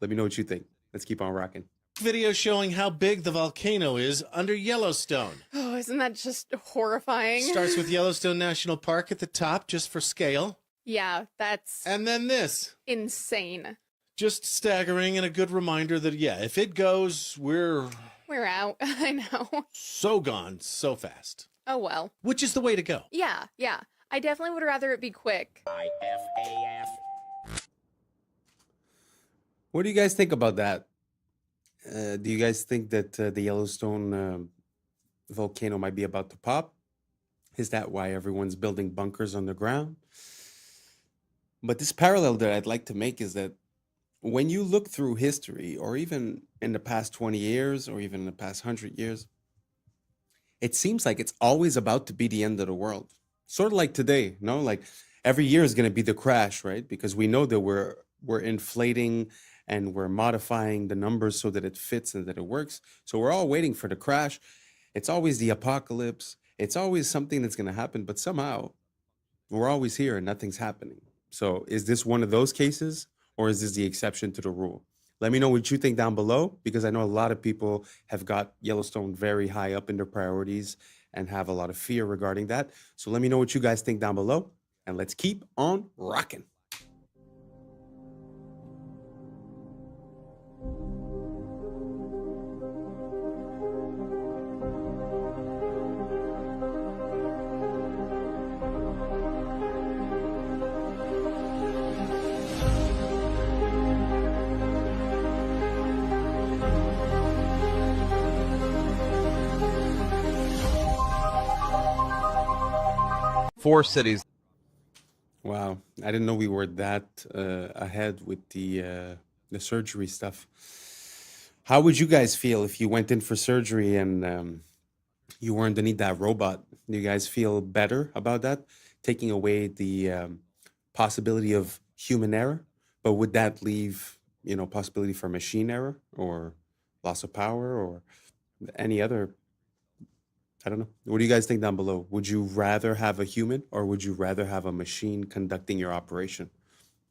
Let me know what you think. Let's keep on rocking. Video showing how big the volcano is under Yellowstone. Oh, isn't that just horrifying? Starts with Yellowstone National Park at the top, just for scale. Yeah, that's... And then this. Insane. Just staggering, and a good reminder that, yeah, if it goes, we're out. I know. So gone, so fast. Oh, well. Which is the way to go. Yeah. I definitely would rather it be quick. What do you guys think about that? Do you guys think that the Yellowstone volcano might be about to pop? Is that why everyone's building bunkers underground? But this parallel that I'd like to make is that when you look through history, or even in the past 20 years, or even in the past 100 years, it seems like it's always about to be the end of the world. Sort of like today, no? Like every year is going to be the crash, right? Because we know that we're inflating and we're modifying the numbers so that it fits and that it works. So we're all waiting for the crash. It's always the apocalypse. It's always something that's going to happen, but somehow we're always here and nothing's happening. So is this one of those cases? Or is this the exception to the rule? Let me know what you think down below, because I know a lot of people have got Yellowstone very high up in their priorities and have a lot of fear regarding that. So let me know what you guys think down below, and let's keep on rocking. Four cities. Wow, I didn't know we were that ahead with the surgery stuff. How would you guys feel if you went in for surgery and you were underneath that robot? Do you guys feel better about that? Taking away the possibility of human error, but would that leave, possibility for machine error? Or loss of power or any other, I don't know. What do you guys think down below? Would you rather have a human or would you rather have a machine conducting your operation?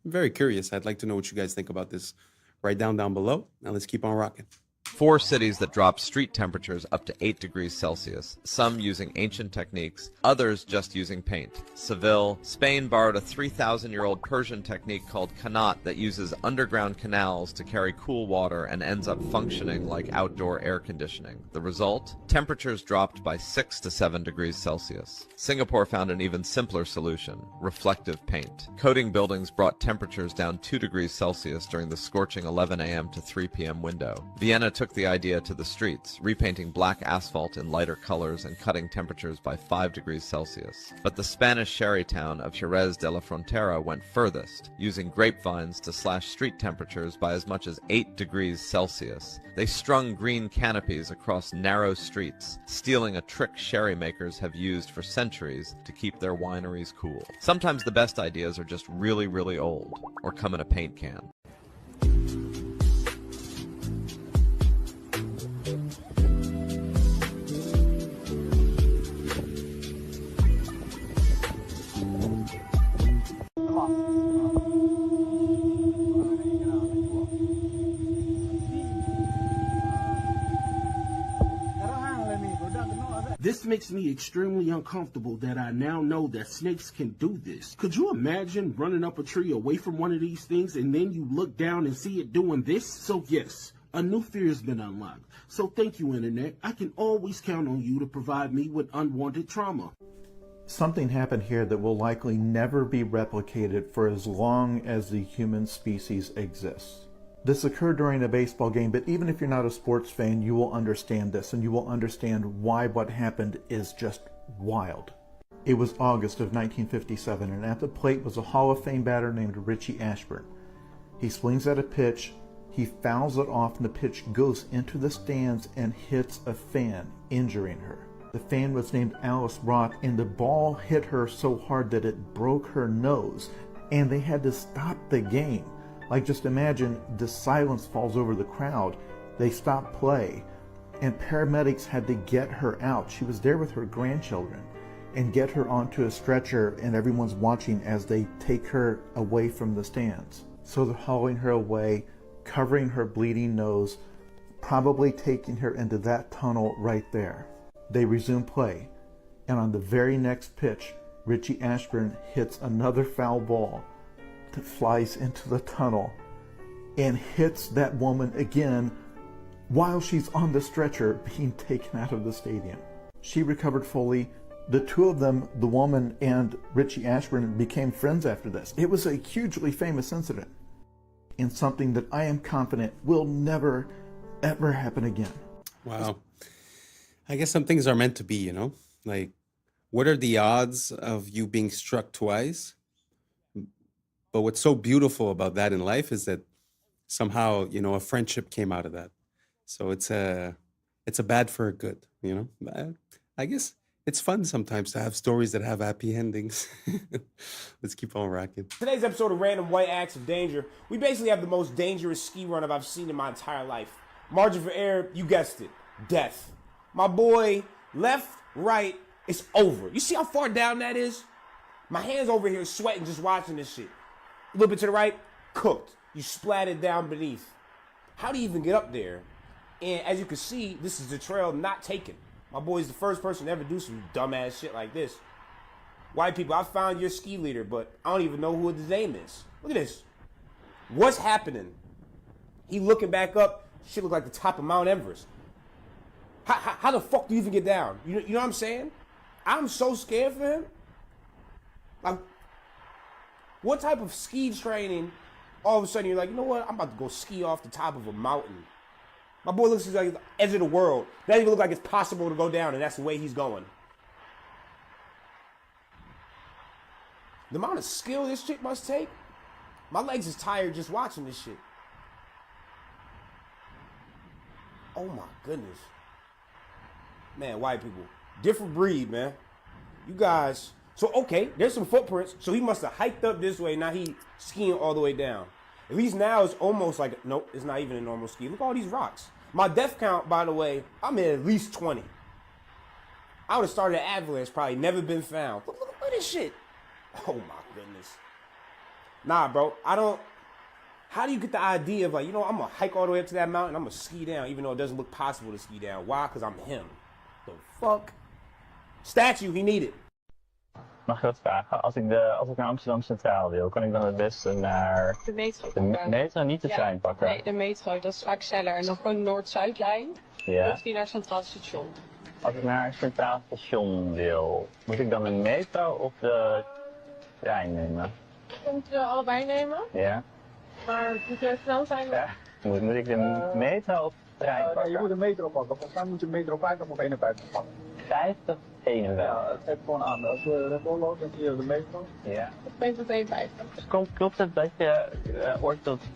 I'm very curious. I'd like to know what you guys think about this. Write down below. Now let's keep on rocking. 4 cities that dropped street temperatures up to 8 degrees Celsius, some using ancient techniques, others just using paint. Seville, Spain borrowed a 3,000-year-old Persian technique called qanat that uses underground canals to carry cool water and ends up functioning like outdoor air conditioning. The result? Temperatures dropped by 6 to 7 degrees Celsius. Singapore found an even simpler solution, reflective paint. Coating buildings brought temperatures down 2 degrees Celsius during the scorching 11 a.m. to 3 p.m. window. Vienna took the idea to the streets, repainting black asphalt in lighter colors and cutting temperatures by 5 degrees Celsius. But the Spanish sherry town of Jerez de la Frontera went furthest, using grapevines to slash street temperatures by as much as 8 degrees Celsius. They strung green canopies across narrow streets, stealing a trick sherry makers have used for centuries to keep their wineries cool. Sometimes the best ideas are just really, really old, or come in a paint can. This makes me extremely uncomfortable that I now know that snakes can do this. Could you imagine running up a tree away from one of these things and then you look down and see it doing this? So yes, a new fear has been unlocked. So thank you, Internet. I can always count on you to provide me with unwanted trauma. Something happened here that will likely never be replicated for as long as the human species exists. This occurred during a baseball game, but even if you're not a sports fan, you will understand this, and you will understand why what happened is just wild. It was August of 1957, and at the plate was a Hall of Fame batter named Richie Ashburn. He swings at a pitch, he fouls it off, and the pitch goes into the stands and hits a fan, injuring her. The fan was named Alice Rock, and the ball hit her so hard that it broke her nose, and they had to stop the game. Like, just imagine the silence falls over the crowd. They stop play, and paramedics had to get her out. She was there with her grandchildren, and get her onto a stretcher, and everyone's watching as they take her away from the stands. So they're hauling her away, covering her bleeding nose, probably taking her into that tunnel right there. They resume play, and on the very next pitch, Richie Ashburn hits another foul ball that flies into the tunnel and hits that woman again while she's on the stretcher being taken out of the stadium. She recovered fully. The two of them, the woman and Richie Ashburn, became friends after this. It was a hugely famous incident and something that I am confident will never, ever happen again. Wow. I guess some things are meant to be, you know? Like, what are the odds of you being struck twice? But what's so beautiful about that in life is that somehow, you know, a friendship came out of that. So it's a bad for a good, you know? I guess it's fun sometimes to have stories that have happy endings. Let's keep on rocking. Today's episode of Random White Acts of Danger, we basically have the most dangerous ski run I've seen in my entire life. Margin for error, you guessed it, death. My boy, left, right, it's over. You see how far down that is? My hand's over here sweating just watching this shit. A little bit to the right, cooked. You splattered down beneath. How do you even get up there? And as you can see, this is the trail not taken. My boy's the first person to ever do some dumbass shit like this. White people, I found your ski leader, but I don't even know who his name is. Look at this. What's happening? He looking back up, shit look like the top of Mount Everest. How the fuck do you even get down? You know what I'm saying? I'm so scared for him. Like, what type of ski training, all of a sudden you're like, you know what, I'm about to go ski off the top of a mountain. My boy looks like the edge of the world. Doesn't even look like it's possible to go down, and that's the way he's going. The amount of skill this chick must take, my legs is tired just watching this shit. Oh my goodness. Man, white people, different breed, man. You guys, so okay, there's some footprints. So he must have hiked up this way. Now he skiing all the way down. At least now it's almost like, nope, it's not even a normal ski. Look at all these rocks. My death count, by the way, I'm at least 20. I would have started an avalanche, probably never been found. Look at this shit. Oh my goodness. Nah, bro, I don't. How do you get the idea of like, you know, I'm gonna hike all the way up to that mountain, I'm gonna ski down, even though it doesn't look possible to ski down. Why? Because I'm him. The fuck? Statue, he needed. Mag ik wat vragen? Als ik naar Amsterdam Centraal wil, kan ik dan het beste naar de metro de metro, niet de trein pakken? Nee, de metro, dat is vaak sneller. En dan gewoon de Noord-Zuidlijn. Ja. Of die naar Centraal Station. Als ik naar Centraal Station wil, moet ik dan de metro of de trein nemen? Je kunt er allebei nemen. Ja. Maar moet je snel zijn? Ja. Moet ik de metro of de trein pakken? Je moet de metro pakken. Volgens mij moet je metro 50 of 51 pakken. 50, 51. Ja, het geeft gewoon aan. Als we er doorlopen, dan zie je de metro. Ja. Of 52. Klopt het dat je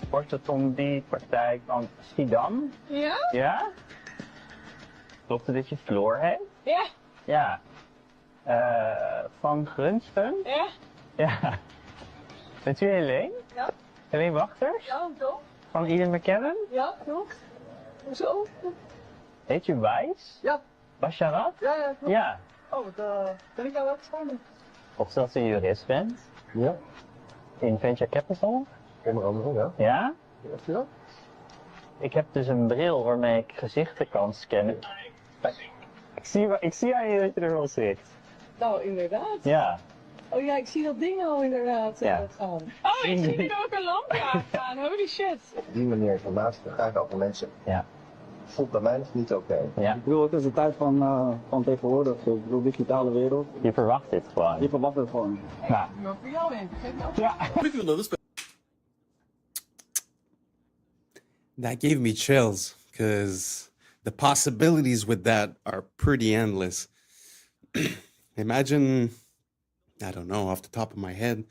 orthopedie-praktijk van Schiedam? Ja? Ja? Klopt het dat je Floor heet? Ja. Ja. Van Grunsten? Ja. Ja. Bent u Helene? Ja. Helene Wachters? Ja, toch? Van Eden McKellen? Ja, klopt. Hoezo? Heet u Wijs? Ja. Basharat? Ja, klopt. Ja. Oh, wat ben ik nou wat Of dat u jurist bent? Ja. In Venture Capital? Onder andere, ja. Ja? Ja. Ik heb dus een bril waarmee ik gezichten kan scannen. Ik zie aan je dat je ervan schrikt. Nou, inderdaad. Ja. Oh ja, ik zie dat ding al inderdaad. Ja. Oh, ik zie er ook een lampje aan. Holy shit. Op die manier informatie te krijgen over mensen. Ja. Voelt bij mij niet oké. Ja. Ik bedoel, het is de tijd van tegenwoordig. Ik bedoel, digitale wereld. Je verwacht dit gewoon. Je verwacht het gewoon. Ja. Maar voor jou in. Ja. That gave me chills because the possibilities with that are pretty endless. Imagine, I don't know, off the top of my head,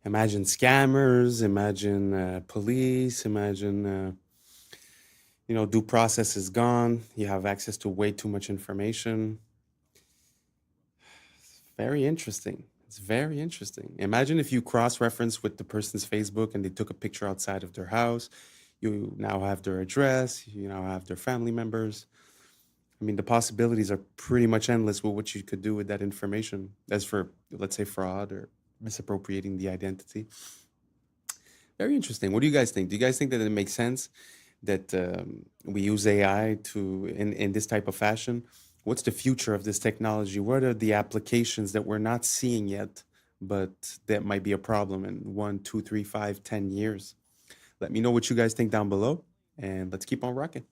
imagine scammers, imagine police, imagine, due process is gone. You have access to way too much information. Very interesting. It's very interesting. Imagine if you cross-reference with the person's Facebook and they took a picture outside of their house. You now have their address. You now have their family members. I mean, the possibilities are pretty much endless with what you could do with that information. As for, let's say, fraud or misappropriating the identity. Very interesting. What do you guys think? Do you guys think that it makes sense that we use AI in this type of fashion? What's the future of this technology? What are the applications that we're not seeing yet, but that might be a problem in 1, 2, 3, 5, 10 years? Let me know what you guys think down below, and let's keep on rocking.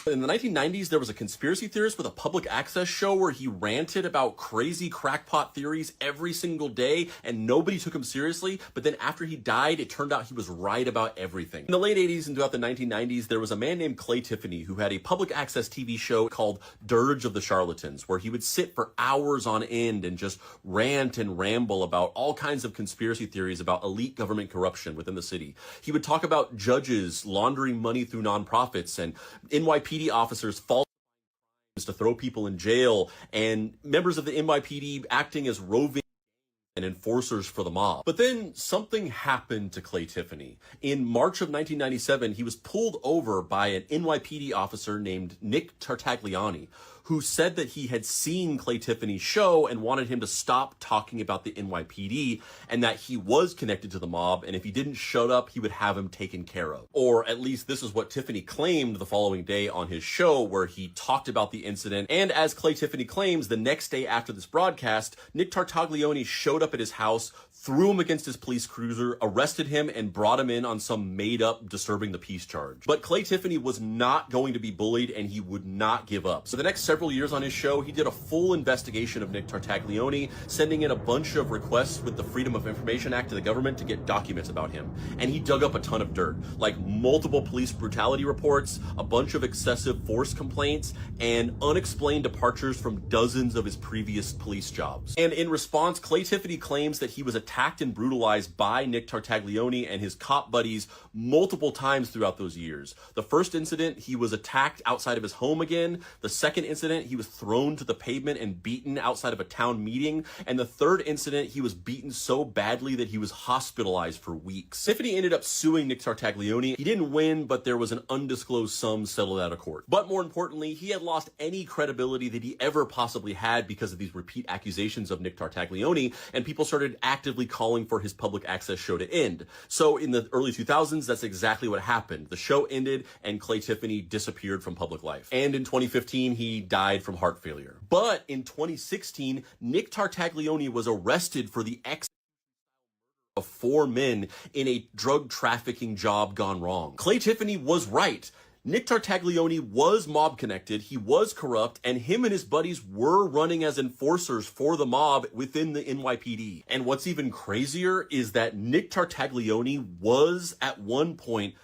In the 1990s, there was a conspiracy theorist with a public access show where he ranted about crazy crackpot theories every single day, and nobody took him seriously. But then after he died, it turned out he was right about everything. In the late 80s and throughout the 1990s, there was a man named Clay Tiffany who had a public access TV show called Dirge of the Charlatans, where he would sit for hours on end and just rant and ramble about all kinds of conspiracy theories about elite government corruption within the city. He would talk about judges laundering money through nonprofits and NYPD officers falsifying to throw people in jail, and members of the NYPD acting as roving and enforcers for the mob. But then something happened to Clay Tiffany. In March of 1997, he was pulled over by an NYPD officer named Nick Tartagliani, who said that he had seen Clay Tiffany's show and wanted him to stop talking about the NYPD, and that he was connected to the mob, and if he didn't shut up, he would have him taken care of. Or at least this is what Tiffany claimed the following day on his show, where he talked about the incident. And as Clay Tiffany claims, the next day after this broadcast, Nick Tartagliani showed up at his house, threw him against his police cruiser, arrested him, and brought him in on some made-up disturbing the peace charge. But Clay Tiffany was not going to be bullied, and he would not give up. So the next several years on his show, he did a full investigation of Nick Tartagliani, sending in a bunch of requests with the Freedom of Information Act to the government to get documents about him. And he dug up a ton of dirt, like multiple police brutality reports, a bunch of excessive force complaints, and unexplained departures from dozens of his previous police jobs. And in response, Clay Tiffany Tiffany claims that he was attacked and brutalized by Nick Tartaglione and his cop buddies multiple times throughout those years. The first incident, he was attacked outside of his home again. The second incident, he was thrown to the pavement and beaten outside of a town meeting. And the third incident, he was beaten so badly that he was hospitalized for weeks. Tiffany ended up suing Nick Tartaglione. He didn't win, but there was an undisclosed sum settled out of court. But more importantly, he had lost any credibility that he ever possibly had because of these repeat accusations of Nick Tartaglione, and people started actively calling for his public access show to end. So in the early 2000s, that's exactly what happened. The show ended and Clay Tiffany disappeared from public life. And in 2015, he died from heart failure. But in 2016, Nick Tartaglione was arrested for the of 4 men in a drug trafficking job gone wrong. Clay Tiffany was right. Nick Tartaglione was mob connected, he was corrupt, and him and his buddies were running as enforcers for the mob within the NYPD. And what's even crazier is that Nick Tartaglione was at one point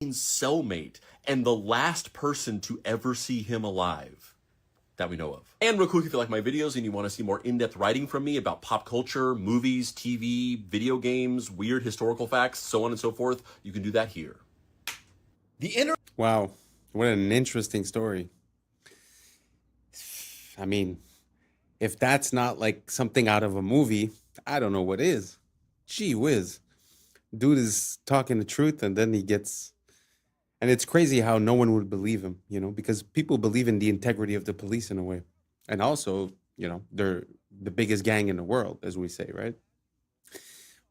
Jeffrey's cellmate and the last person to ever see him alive that we know of. And real quick, if you like my videos and you want to see more in-depth writing from me about pop culture, movies, TV, video games, weird historical facts, so on and so forth, you can do that here. Wow, what an interesting story. I mean, if that's not like something out of a movie, I don't know what is. Gee whiz. Dude is talking the truth and then he gets... And it's crazy how no one would believe him, you know, because people believe in the integrity of the police in a way. And also, you know, they're the biggest gang in the world, as we say, right?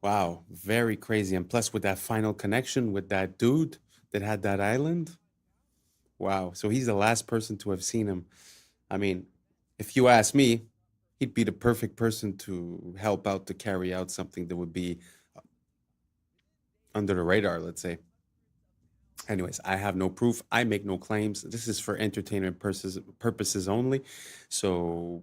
Wow, very crazy. And plus with that final connection with that dude that had that island. Wow. So he's the last person to have seen him. I mean, if you ask me, he'd be the perfect person to help out to carry out something that would be under the radar, let's say. Anyways, I have no proof. I make no claims. This is for entertainment purposes only. So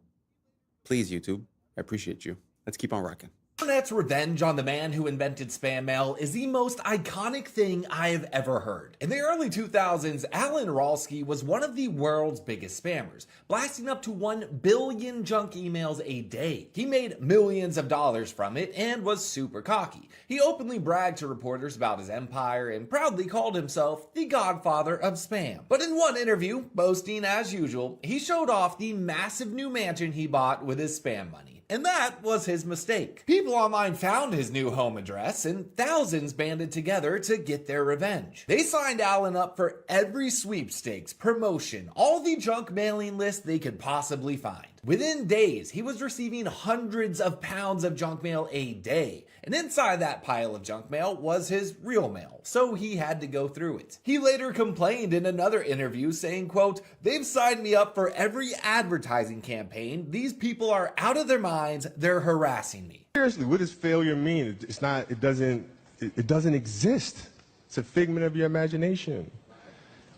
please, YouTube, I appreciate you. Let's keep on rocking. Internet's revenge on the man who invented spam mail is the most iconic thing I have ever heard. In the early 2000s, Alan Ralsky was one of the world's biggest spammers, blasting up to 1 billion junk emails a day. He made millions of dollars from it and was super cocky. He openly bragged to reporters about his empire and proudly called himself the godfather of spam. But in one interview, boasting as usual, he showed off the massive new mansion he bought with his spam money. And that was his mistake. People online found his new home address and thousands banded together to get their revenge. They signed Alan up for every sweepstakes, promotion, all the junk mailing lists they could possibly find. Within days, he was receiving hundreds of pounds of junk mail a day. And inside that pile of junk mail was his real mail, so he had to go through it. He later complained in another interview saying, quote, "They've signed me up for every advertising campaign. These people are out of their minds. They're harassing me." Seriously, what does failure mean? It's not, it doesn't exist. It's a figment of your imagination.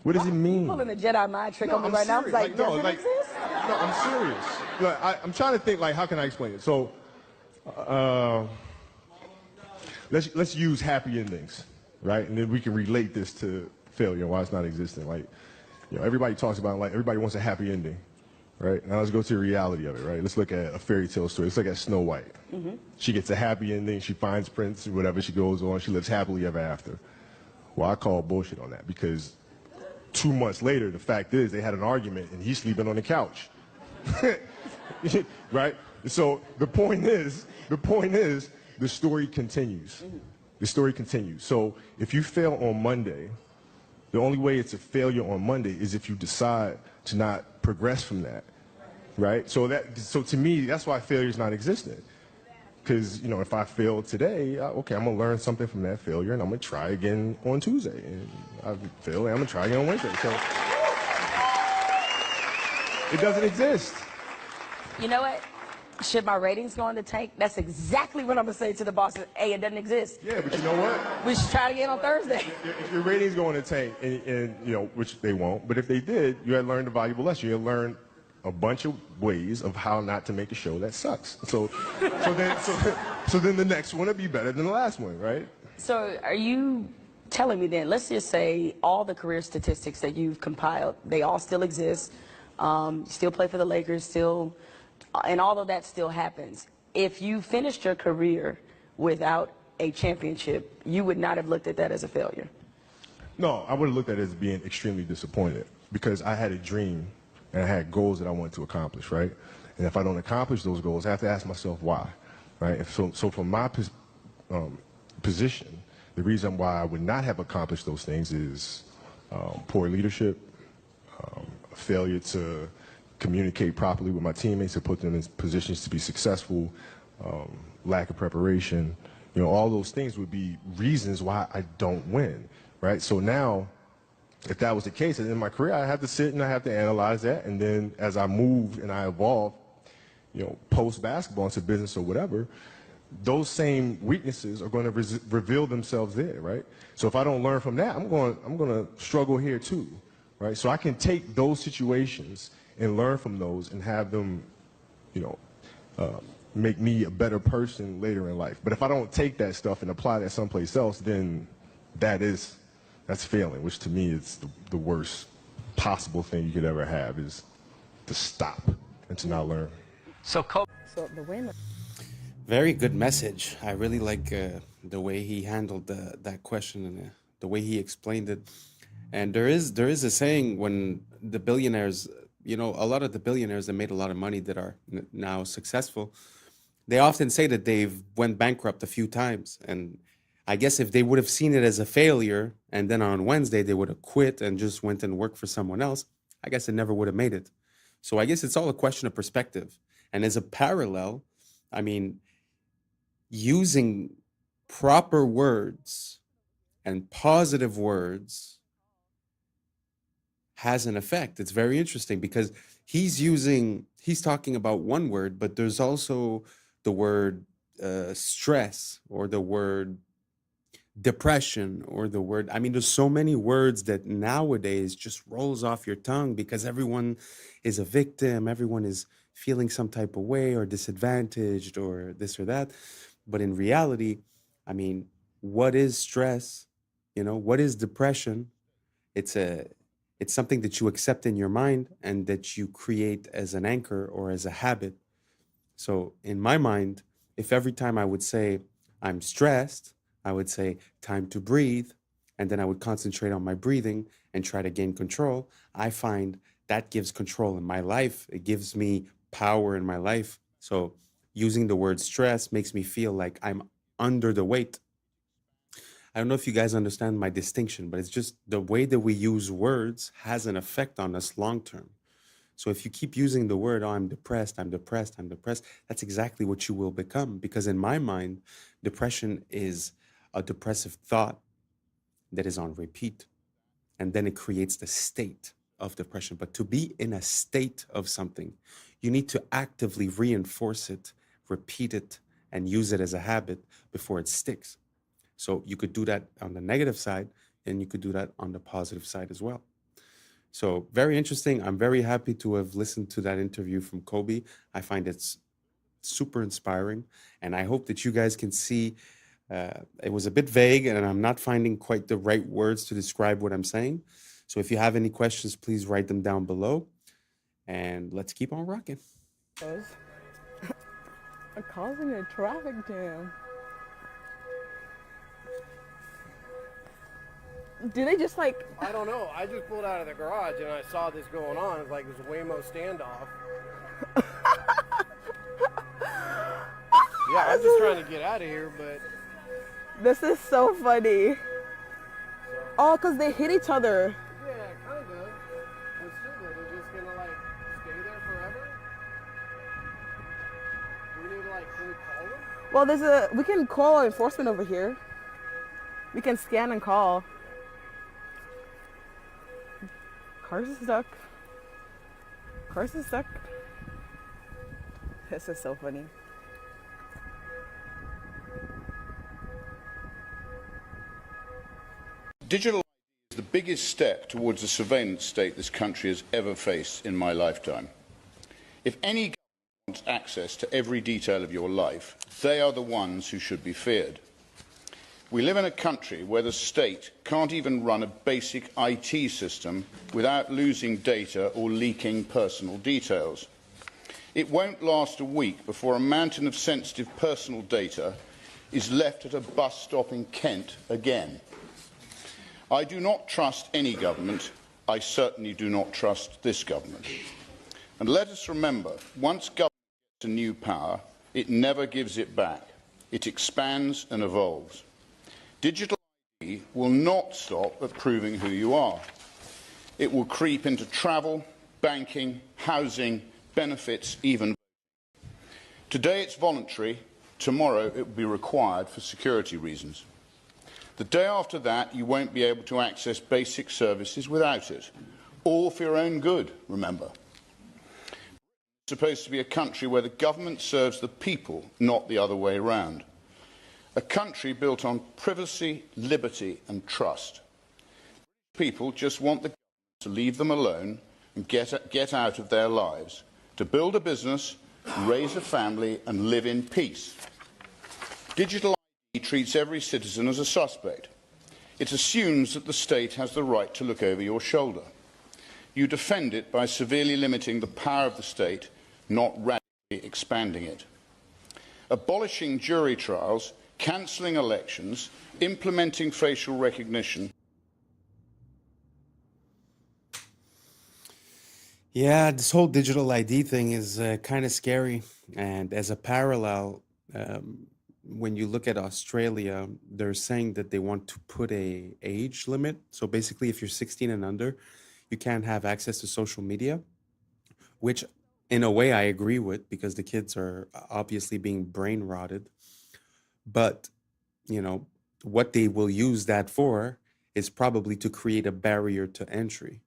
What does it mean? You're pulling a Jedi mind trick on me right now. I was like, does it exist? No, I'm serious. Look, I'm trying to think, like, how can I explain it? So, let's use happy endings, right? And then we can relate this to failure, why it's not existing. Like, you know, everybody talks about, like, everybody wants a happy ending, right? Now let's go to the reality of it, right? Let's look at a fairy tale story. Let's look at Snow White. Mm-hmm. She gets a happy ending. She finds Prince, or whatever. She goes on. She lives happily ever after. Well, I call bullshit on that because 2 months later, the fact is they had an argument and he's sleeping on the couch. Right? So the point is, the story continues. The story continues. So if you fail on Monday, the only way it's a failure on Monday is if you decide to not progress from that. Right? So to me, that's why failure is not existent. Because, you know, if I fail today, okay, I'm going to learn something from that failure, and I'm going to try again on Tuesday. And I fail, and I'm going to try again on Wednesday. So it doesn't exist. You know what? Should my ratings go in the tank? That's exactly what I'm going to say to the bosses. Hey, it doesn't exist. Yeah, but you know what? We should try it again on Thursday. If your ratings go in the tank, and you know, which they won't, but if they did, you had learned a valuable lesson. You had learned a bunch of ways of how not to make a show that sucks. So then the next one will be better than the last one, right? So are you telling me then, let's just say all the career statistics that you've compiled, they all still exist, you still play for the Lakers, still, and all of that still happens. If you finished your career without a championship, you would not have looked at that as a failure. No, I would have looked at it as being extremely disappointed because I had a dream and I had goals that I wanted to accomplish, right? And if I don't accomplish those goals, I have to ask myself why, right? And so from my position, the reason why I would not have accomplished those things is poor leadership, failure to communicate properly with my teammates to put them in positions to be successful, lack of preparation. You know, all those things would be reasons why I don't win, right? So now, if that was the case, in my career, I have to sit and I have to analyze that. And then as I move and I evolve, you know, post-basketball into business or whatever, those same weaknesses are going to reveal themselves there, right? So if I don't learn from that, I'm going to struggle here too, right? So I can take those situations and learn from those and have them, you know, make me a better person later in life. But if I don't take that stuff and apply that someplace else, then that's failing, which to me is the worst possible thing you could ever have, is to stop and to not learn. So the winner. Very good message. I really like the way he handled that question and the way he explained it. And there is a saying when the billionaires, you know, a lot of the billionaires that made a lot of money that are now successful, they often say that they've went bankrupt a few times. And I guess if they would have seen it as a failure and then on Wednesday they would have quit and just went and worked for someone else, I guess it never would have made it. So I guess it's all a question of perspective. And as a parallel, I mean, using proper words and positive words has an effect. It's very interesting because he's talking about one word, but there's also the word stress or the word depression or the word, I mean, there's so many words that nowadays just rolls off your tongue because everyone is a victim, everyone is feeling some type of way or disadvantaged or this or that. But in reality, I mean, what is stress? You know, what is depression? It's something that you accept in your mind and that you create as an anchor or as a habit. So in my mind, if every time I would say I'm stressed, I would say time to breathe, and then I would concentrate on my breathing and try to gain control, I find that gives control in my life. It gives me power in my life. So using the word stress makes me feel like I'm under the weight. I don't know if you guys understand my distinction, but it's just the way that we use words has an effect on us long term. So if you keep using the word, oh, I'm depressed, that's exactly what you will become. Because in my mind, depression is a depressive thought that is on repeat. And then it creates the state of depression. But to be in a state of something, you need to actively reinforce it, repeat it, and use it as a habit before it sticks. So you could do that on the negative side, and you could do that on the positive side as well. So very interesting. I'm very happy to have listened to that interview from Kobe. I find it's super inspiring, and I hope that you guys can see it was a bit vague, and I'm not finding quite the right words to describe what I'm saying. So if you have any questions, please write them down below, and let's keep on rocking. Causing a traffic jam. Do they just like... I don't know. I just pulled out of the garage and I saw this going on. It's like this Waymo standoff. Yeah, I'm just trying to get out of here, but... This is so funny. Oh, because they hit each other. Yeah, kind of. But still, they're just going to, like, stay there forever? Do we need to, like, can we call them? Well, we can call enforcement over here. We can scan and call. Cars is stuck. Cars is stuck. This is so funny. Digital is the biggest step towards the surveillance state this country has ever faced in my lifetime. If any government wants access to every detail of your life, they are the ones who should be feared. We live in a country where the state can't even run a basic IT system without losing data or leaking personal details. It won't last a week before a mountain of sensitive personal data is left at a bus stop in Kent again. I do not trust any government. I certainly do not trust this government. And let us remember, once government gets a new power, it never gives it back. It expands and evolves. Digital ID will not stop at proving who you are. It will creep into travel, banking, housing, benefits, even. Today it's voluntary, tomorrow it will be required for security reasons. The day after that, you won't be able to access basic services without it. All for your own good, remember. It's supposed to be a country where the government serves the people, not the other way around. A country built on privacy, liberty and trust. People just want the government to leave them alone and get out of their lives, to build a business, raise a family and live in peace. Digital ID treats every citizen as a suspect. It assumes that the state has the right to look over your shoulder. You defend it by severely limiting the power of the state, not radically expanding it. Abolishing jury trials, cancelling elections, implementing facial recognition. Yeah, this whole digital ID thing is kind of scary. And as a parallel, when you look at Australia, they're saying that they want to put a age limit. So basically, if you're 16 and under, you can't have access to social media, which in a way I agree with because the kids are obviously being brain rotted. But, you know, what they will use that for is probably to create a barrier to entry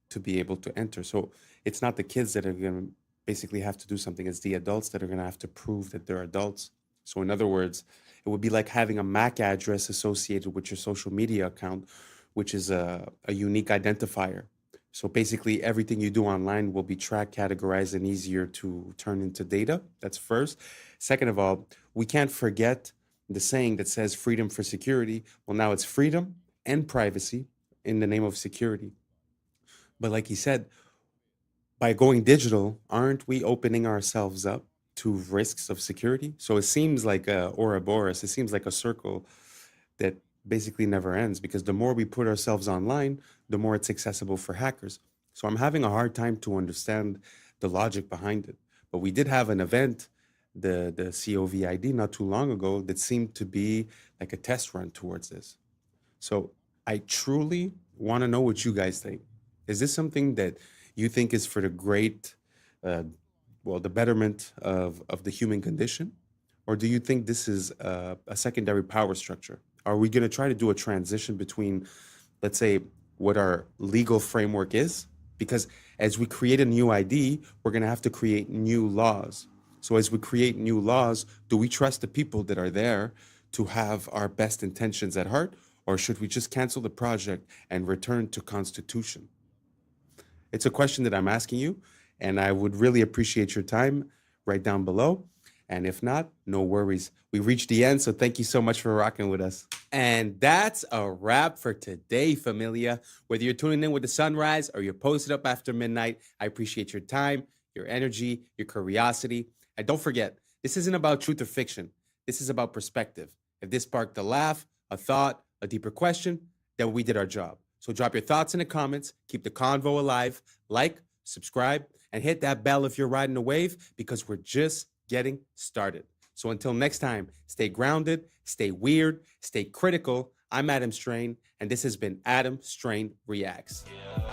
to be able to enter. So it's not the kids that are going to basically have to do something. It's the adults that are going to have to prove that they're adults. So in other words, it would be like having a MAC address associated with your social media account, which is a unique identifier. So basically everything you do online will be tracked, categorized, and easier to turn into data. That's first. Second of all, we can't forget the saying that says freedom for security. Well, now it's freedom and privacy in the name of security. But like he said, by going digital, aren't we opening ourselves up to risks of security? So it seems like a Ouroboros, it seems like a circle that basically never ends, because the more we put ourselves online, the more it's accessible for hackers. So I'm having a hard time to understand the logic behind it. But we did have an event, the COVID, not too long ago, that seemed to be like a test run towards this. So I truly want to know what you guys think. Is this something that you think is for the great, the betterment of the human condition? Or do you think this is a secondary power structure? Are we going to try to do a transition between, let's say, what our legal framework is? Because as we create a new ID, we're going to have to create new laws. So as we create new laws, do we trust the people that are there to have our best intentions at heart? Or should we just cancel the project and return to Constitution? It's a question that I'm asking you, and I would really appreciate your time right down below. And if not, no worries. We reached the end, so thank you so much for rocking with us. And that's a wrap for today, familia. Whether you're tuning in with the sunrise or you're posted up after midnight, I appreciate your time, your energy, your curiosity. And don't forget, this isn't about truth or fiction. This is about perspective. If this sparked a laugh, a thought, a deeper question, then we did our job. So drop your thoughts in the comments, keep the convo alive, like, subscribe, and hit that bell if you're riding a wave, because we're just getting started. So until next time, stay grounded, stay weird, stay critical. I'm Adam Strain, and this has been Adam Strain Reacts.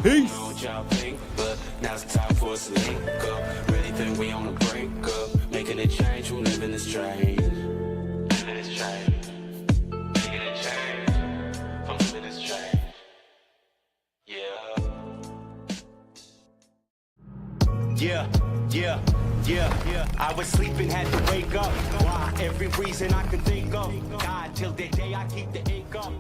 Peace. What y'all think, but now it's time for us to link up. Really think we on the brink up, making a change from living this train. Living this train. Making a change from living this train. Yeah. I was sleeping, had to wake up. Why? Every reason I can think of. God, till the day I keep the ink up.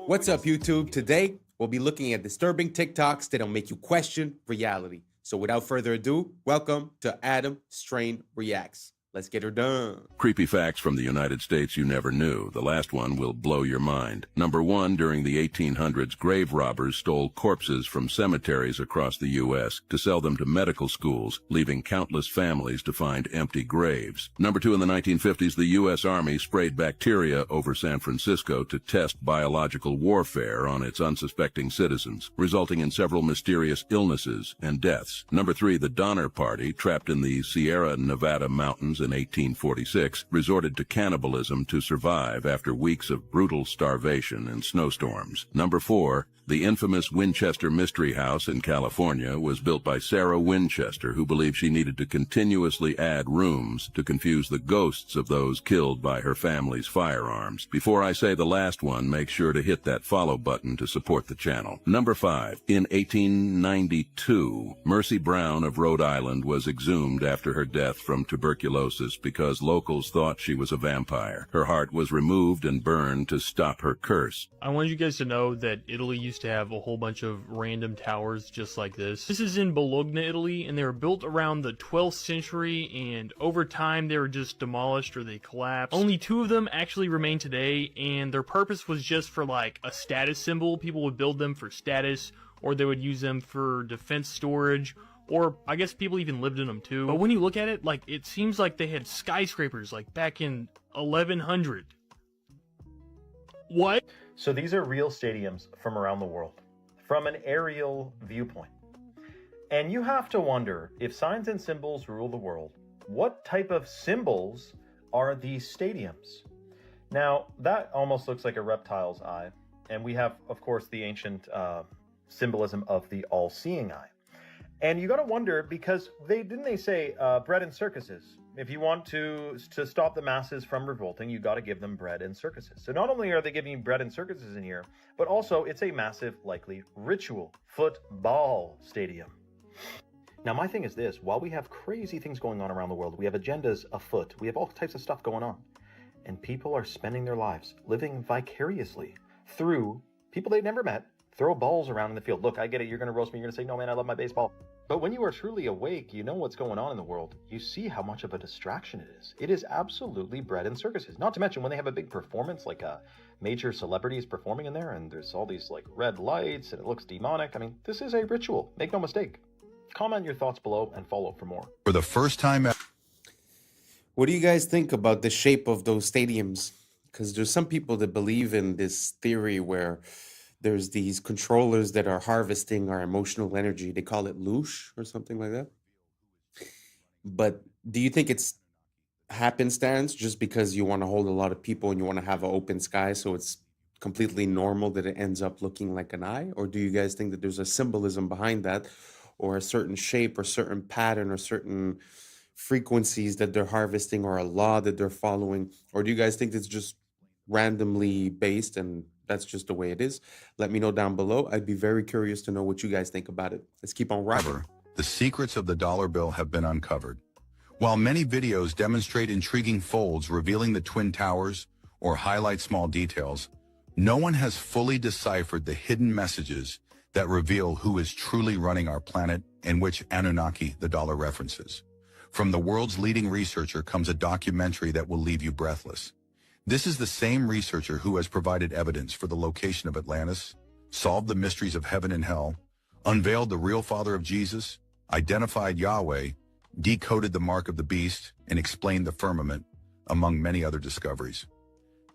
What's up, YouTube? Today, we'll be looking at disturbing TikToks that'll make you question reality. So without further ado, welcome to Adam Strain Reacts. Let's get her done. Creepy facts from the United States you never knew. The last one will blow your mind. Number 1, during the 1800s, grave robbers stole corpses from cemeteries across the U.S. to sell them to medical schools, leaving countless families to find empty graves. Number 2, in the 1950s, the U.S. Army sprayed bacteria over San Francisco to test biological warfare on its unsuspecting citizens, resulting in several mysterious illnesses and deaths. Number 3, the Donner Party, trapped in the Sierra Nevada mountains in 1846, resorted to cannibalism to survive after weeks of brutal starvation and snowstorms. Number 4, the infamous Winchester Mystery House in California was built by Sarah Winchester, who believed she needed to continuously add rooms to confuse the ghosts of those killed by her family's firearms. Before I say the last one, make sure to hit that follow button to support the channel. Number 5, in 1892, Mercy Brown of Rhode Island was exhumed after her death from tuberculosis because locals thought she was a vampire. Her heart was removed and burned to stop her curse. I wanted you guys to know that Italy used to have a whole bunch of random towers just like this. This is in Bologna, Italy, and they were built around the 12th century, and over time they were just demolished or they collapsed. Only 2 of them actually remain today, and their purpose was just for like a status symbol. People would build them for status, or they would use them for defense storage, or I guess people even lived in them too. But when you look at it, like, it seems like they had skyscrapers like back in 1100. What? So these are real stadiums from around the world, from an aerial viewpoint. And you have to wonder, if signs and symbols rule the world, what type of symbols are these stadiums? Now, that almost looks like a reptile's eye. And we have, of course, the ancient symbolism of the all-seeing eye. And you got to wonder, because didn't they say bread and circuses? If you want to stop the masses from revolting, you got to give them bread and circuses. So not only are they giving you bread and circuses in here, but also it's a massive, likely ritual football stadium. Now, my thing is this: while we have crazy things going on around the world, we have agendas afoot, we have all types of stuff going on, and people are spending their lives living vicariously through people they've never met. Throw balls around in the field. Look, I get it. You're going to roast me. You're going to say, no, man, I love my baseball. But when you are truly awake, you know what's going on in the world. You see how much of a distraction it is. It is absolutely bread and circuses. Not to mention when they have a big performance, like major celebrities performing in there, and there's all these like red lights, and it looks demonic. I mean, this is a ritual. Make no mistake. Comment your thoughts below and follow for more. For the first time ever. What do you guys think about the shape of those stadiums? Because there's some people that believe in this theory where there's these controllers that are harvesting our emotional energy. They call it loosh or something like that. But do you think it's happenstance just because you want to hold a lot of people and you want to have an open sky, so it's completely normal that it ends up looking like an eye? Or do you guys think that there's a symbolism behind that, or a certain shape or certain pattern or certain frequencies that they're harvesting, or a law that they're following? Or do you guys think it's just randomly based and that's just the way it is? Let me know down below. I'd be very curious to know what you guys think about it. Let's keep on rocking. The secrets of the dollar bill have been uncovered. While many videos demonstrate intriguing folds revealing the Twin Towers or highlight small details, no one has fully deciphered the hidden messages that reveal who is truly running our planet and which Anunnaki the dollar references. From the world's leading researcher comes a documentary that will leave you breathless. This is the same researcher who has provided evidence for the location of Atlantis, solved the mysteries of heaven and hell, unveiled the real father of Jesus, identified Yahweh, decoded the mark of the beast, and explained the firmament, among many other discoveries.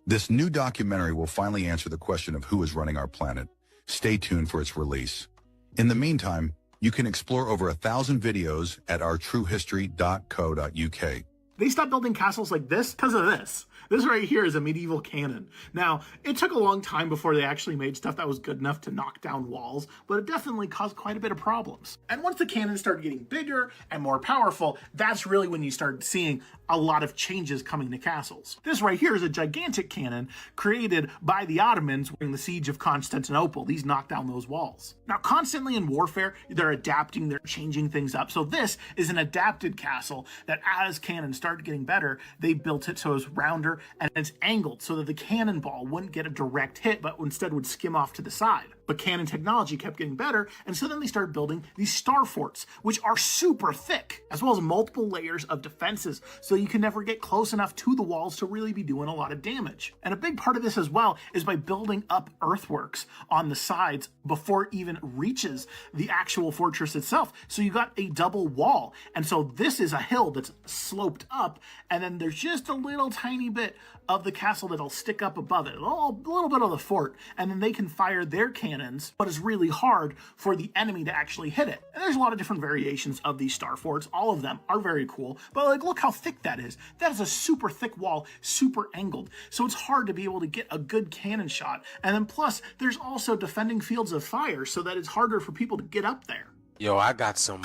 This new documentary will finally answer the question of who is running our planet. Stay tuned for its release. In the meantime, you can explore over 1,000 videos at ourtruehistory.co.uk. They stopped building castles like this because of this. This right here is a medieval cannon. Now, it took a long time before they actually made stuff that was good enough to knock down walls, but it definitely caused quite a bit of problems. And once the cannons started getting bigger and more powerful, that's really when you started seeing a lot of changes coming to castles. This right here is a gigantic cannon created by the Ottomans during the siege of Constantinople. These knocked down those walls. Now, constantly in warfare, they're adapting, they're changing things up. So this is an adapted castle that as cannons started getting better, they built it so it was rounder and it's angled so that the cannonball wouldn't get a direct hit, but instead would skim off to the side. But cannon technology kept getting better, and so then they started building these star forts, which are super thick, as well as multiple layers of defenses, so you can never get close enough to the walls to really be doing a lot of damage. And a big part of this as well is by building up earthworks on the sides before it even reaches the actual fortress itself. So you got a double wall. And so this is a hill that's sloped up, and then there's just a little tiny bit of the castle that'll stick up above it, a little bit of the fort, and then they can fire their cannons, but it's really hard for the enemy to actually hit it. And there's a lot of different variations of these star forts. All of them are very cool, but like, look how thick that is. That is a super thick wall, super angled, so it's hard to be able to get a good cannon shot. And then plus, there's also defending fields of fire, so that it's harder for people to get up there. Yo, I got some.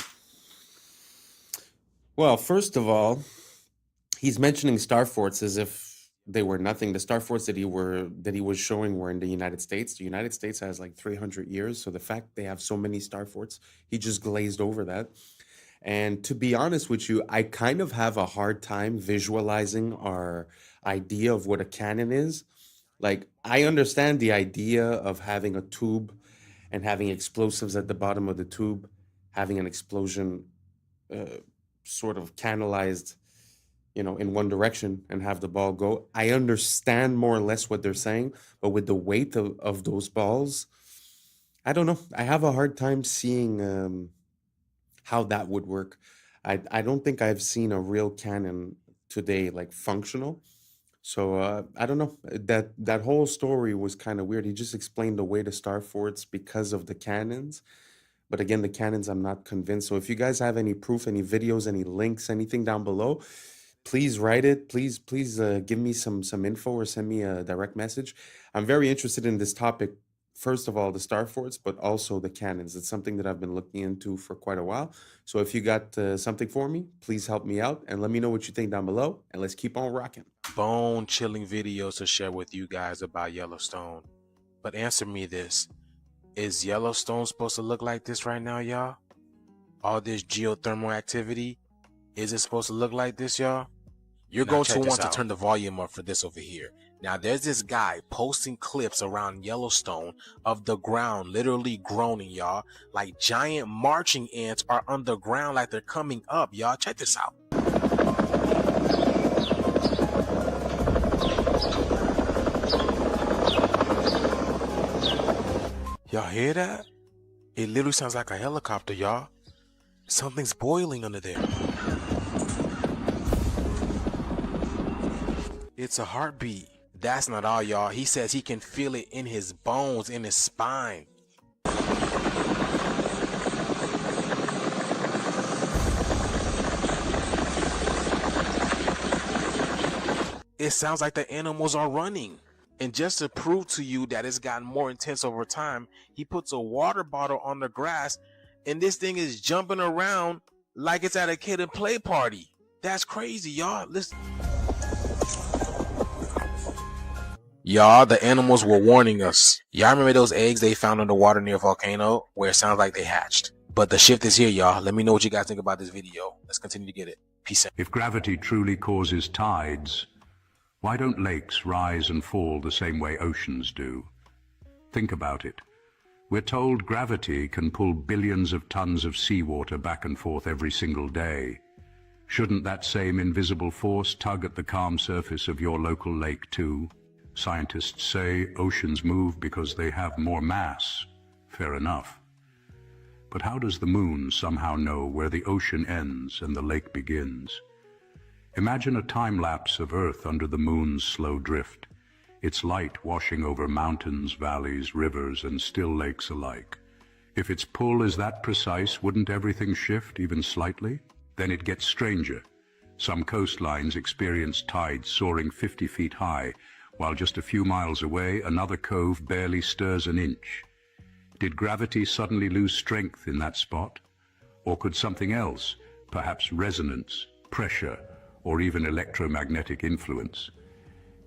Well, first of all, he's mentioning star forts as if they were nothing. The star forts that he was showing were in the United States. The United States has like 300 years, so the fact they have so many star forts, he just glazed over that. And to be honest with you, I kind of have a hard time visualizing our idea of what a cannon is. Like, I understand the idea of having a tube and having explosives at the bottom of the tube, having an explosion sort of canalized, in one direction and have the ball go. I understand more or less what they're saying, but with the weight of those balls, I don't know. I have a hard time seeing how that would work. I don't think I've seen a real cannon today, like functional. So I don't know. That whole story was kind of weird. He just explained away the star forts because of the cannons. But again, the cannons, I'm not convinced. So if you guys have any proof, any videos, any links, anything down below, please write it. Please give me some info or send me a direct message. I'm very interested in this topic. First of all, the star forts, but also the cannons. It's something that I've been looking into for quite a while. So if you got something for me, please help me out and let me know what you think down below. And let's keep on rocking. Bone-chilling videos to share with you guys about Yellowstone. But answer me this. Is Yellowstone supposed to look like this right now, y'all? All this geothermal activity? Is it supposed to look like this, y'all? You're going to want to turn the volume up for this over here. Now, there's this guy posting clips around Yellowstone of the ground literally groaning, y'all. Like giant marching ants are underground like they're coming up, y'all. Check this out. Y'all hear that? It literally sounds like a helicopter, y'all. Something's boiling under there. It's a heartbeat. That's not all, y'all. He says he can feel it in his bones, in his spine. It sounds like the animals are running. And just to prove to you that it's gotten more intense over time, he puts a water bottle on the grass and this thing is jumping around like it's at a kid and play party. That's crazy, y'all. Listen. Y'all, the animals were warning us. Y'all remember those eggs they found underwater near a volcano where it sounds like they hatched? But the shift is here, y'all. Let me know what you guys think about this video. Let's continue to get it. Peace out. If gravity truly causes tides, why don't lakes rise and fall the same way oceans do? Think about it. We're told gravity can pull billions of tons of seawater back and forth every single day. Shouldn't that same invisible force tug at the calm surface of your local lake too? Scientists say oceans move because they have more mass. Fair enough. But how does the moon somehow know where the ocean ends and the lake begins? Imagine a time-lapse of Earth under the moon's slow drift, its light washing over mountains, valleys, rivers, and still lakes alike. If its pull is that precise, wouldn't everything shift even slightly? Then it gets stranger. Some coastlines experience tides soaring 50 feet high, while just a few miles away, another cove barely stirs an inch. Did gravity suddenly lose strength in that spot? Or could something else, perhaps resonance, pressure, or even electromagnetic influence,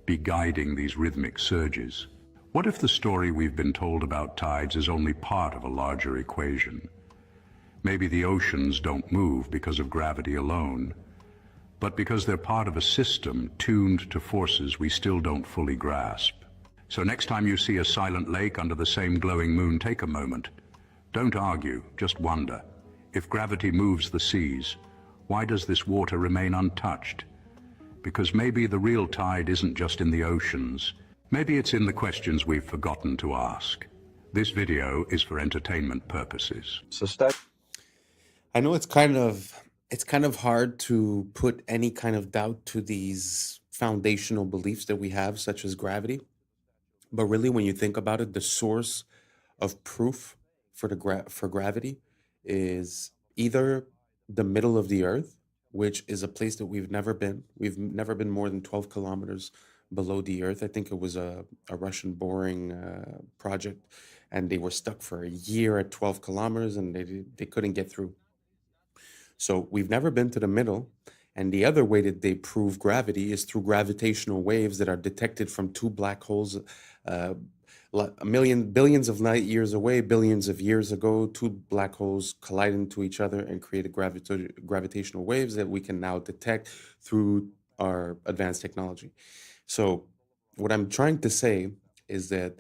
be guiding these rhythmic surges? What if the story we've been told about tides is only part of a larger equation? Maybe the oceans don't move because of gravity alone, but because they're part of a system tuned to forces we still don't fully grasp. So next time you see a silent lake under the same glowing moon, take a moment. Don't argue, just wonder. If gravity moves the seas, why does this water remain untouched? Because maybe the real tide isn't just in the oceans. Maybe it's in the questions we've forgotten to ask. This video is for entertainment purposes. I know it's kind of hard to put any kind of doubt to these foundational beliefs that we have, such as gravity. But really, when you think about it, the source of proof for for gravity is either the middle of the earth, which is a place that we've never been. We've never been more than 12 kilometers below the earth. I think it was a Russian boring project, and they were stuck for a year at 12 kilometers, and they couldn't get through. So we've never been to the middle. And the other way that they prove gravity is through gravitational waves that are detected from two black holes billions of light years away, billions of years ago. Two black holes collide into each other and created gravitational waves that we can now detect through our advanced technology. So what I'm trying to say is that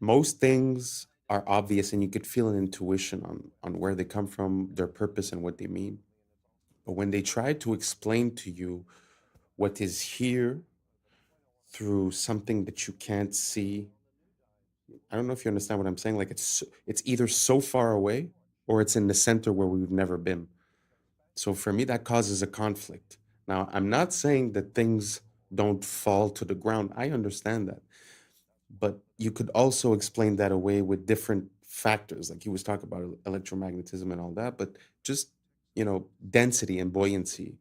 most things are obvious, and you could feel an intuition on where they come from, their purpose, and what they mean. But when they try to explain to you what is here through something that you can't see, I don't know if you understand what I'm saying. Like it's either so far away or it's in the center where we've never been. So for me, that causes a conflict. Now, I'm not saying that things don't fall to the ground. I understand that. But you could also explain that away with different factors. Like he was talking about electromagnetism and all that, but just, density and buoyancy.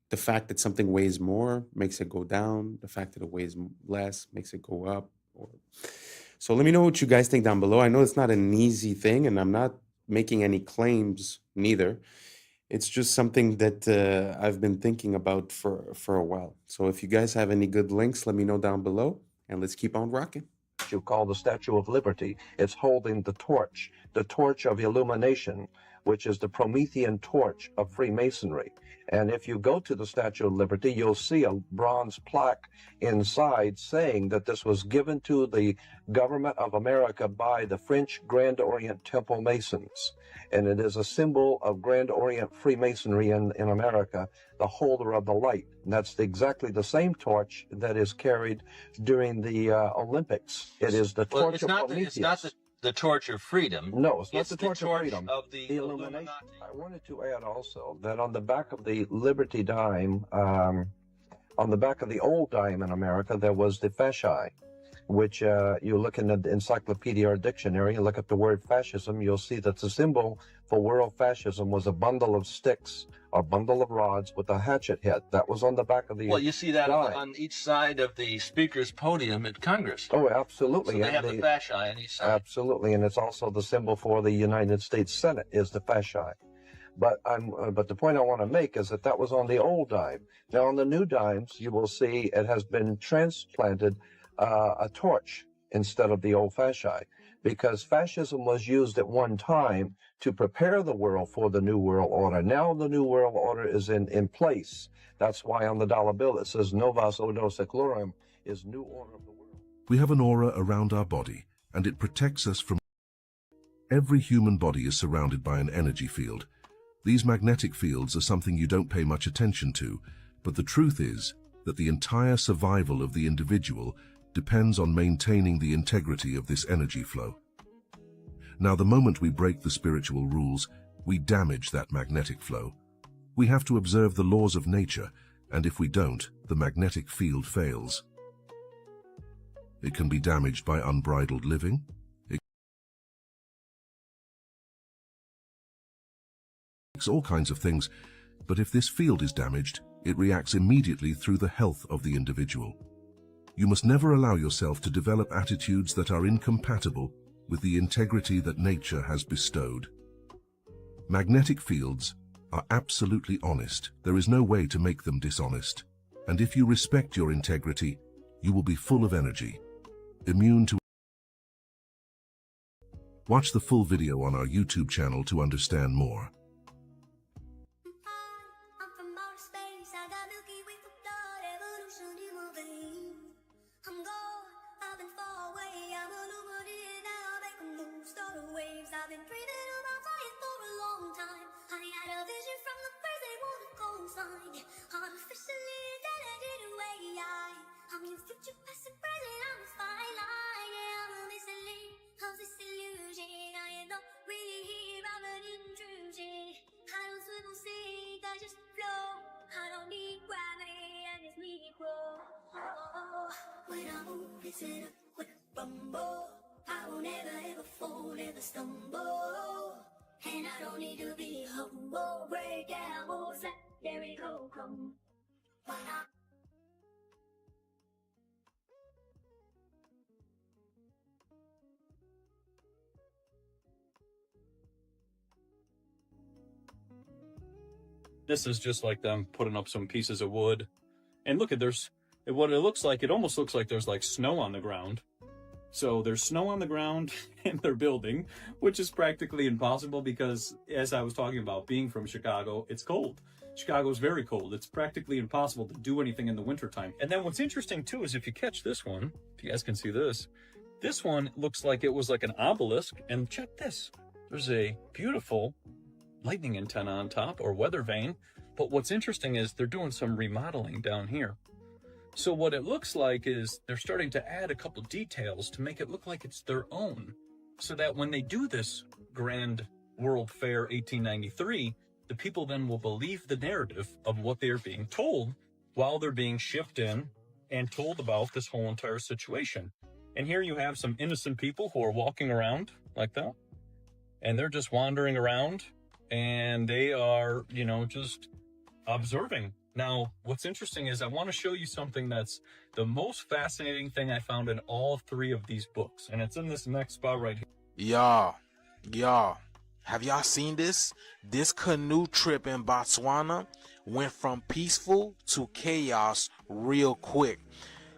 The fact that something weighs more makes it go down. The fact that it weighs less makes it go up. So let me know what you guys think down below. I know it's not an easy thing, and I'm not making any claims neither. It's just something that I've been thinking about for a while. So if you guys have any good links, let me know down below, and let's keep on rocking. You call the Statue of Liberty. It's holding the torch of illumination, which is the Promethean torch of Freemasonry. And if you go to the Statue of Liberty, you'll see a bronze plaque inside saying that this was given to the government of America by the French Grand Orient Temple Masons. And it is a symbol of Grand Orient Freemasonry in America, the holder of the light. And that's exactly the same torch that is carried during the Olympics. It is the torch of Prometheus. It's not the torch of freedom. No, it's not the torch of freedom. Of the illumination. I wanted to add also that on the back of the Liberty dime, on the back of the old dime in America, there was the fasci, which you look in the encyclopedia or dictionary and look at the word fascism, you'll see that the symbol for world fascism was a bundle of sticks, a bundle of rods with a hatchet head. That was on the back of the Well, you see that dime. on each side of the speaker's podium at Congress. Oh, absolutely. So they have the fasci on each side. Absolutely, and it's also the symbol for the United States Senate is the fasci. But the point I want to make is that was on the old dime. Now on the new dimes, you will see it has been transplanted a torch instead of the old fasci, because fascism was used at one time to prepare the world for the New World Order. Now the New World Order is in place. That's why on the dollar bill it says Novus Ordo Seclorum is New Order of the World. We have an aura around our body, and it protects us from... Every human body is surrounded by an energy field. These magnetic fields are something you don't pay much attention to, but the truth is that the entire survival of the individual depends on maintaining the integrity of this energy flow. Now, the moment we break the spiritual rules, we damage that magnetic flow. We have to observe the laws of nature, and if we don't, the magnetic field fails. It can be damaged by unbridled living. It's all kinds of things, but if this field is damaged, it reacts immediately through the health of the individual. You must never allow yourself to develop attitudes that are incompatible with the integrity that nature has bestowed. Magnetic fields are absolutely honest. There is no way to make them dishonest. And if you respect your integrity, you will be full of energy, immune to... Watch the full video on our YouTube channel to understand more. consider with rumble. I will never ever fall, never stumble. And I don't need to be humble. Break down walls like there we go, come. This is just like them putting up some pieces of wood. And look at what it looks like. It almost looks like there's like snow on the ground. So there's snow on the ground and they're building, which is practically impossible because, as I was talking about, being from Chicago, it's cold. Chicago is very cold. It's practically impossible to do anything in the wintertime. And then what's interesting too is if you catch this one, if you guys can see this one looks like it was like an obelisk. And check this. There's a beautiful lightning antenna on top, or weather vane. But what's interesting is they're doing some remodeling down here. So what it looks like is they're starting to add a couple details to make it look like it's their own, so that when they do this Grand World Fair 1893, the people then will believe the narrative of what they're being told while they're being shipped in and told about this whole entire situation. And here you have some innocent people who are walking around like that, and they're just wandering around, and they are, you know, just observing. Now, what's interesting is I want to show you something that's the most fascinating thing I found in all three of these books, and it's in this next spot right here. Y'all, have y'all seen this? This canoe trip in Botswana went from peaceful to chaos real quick.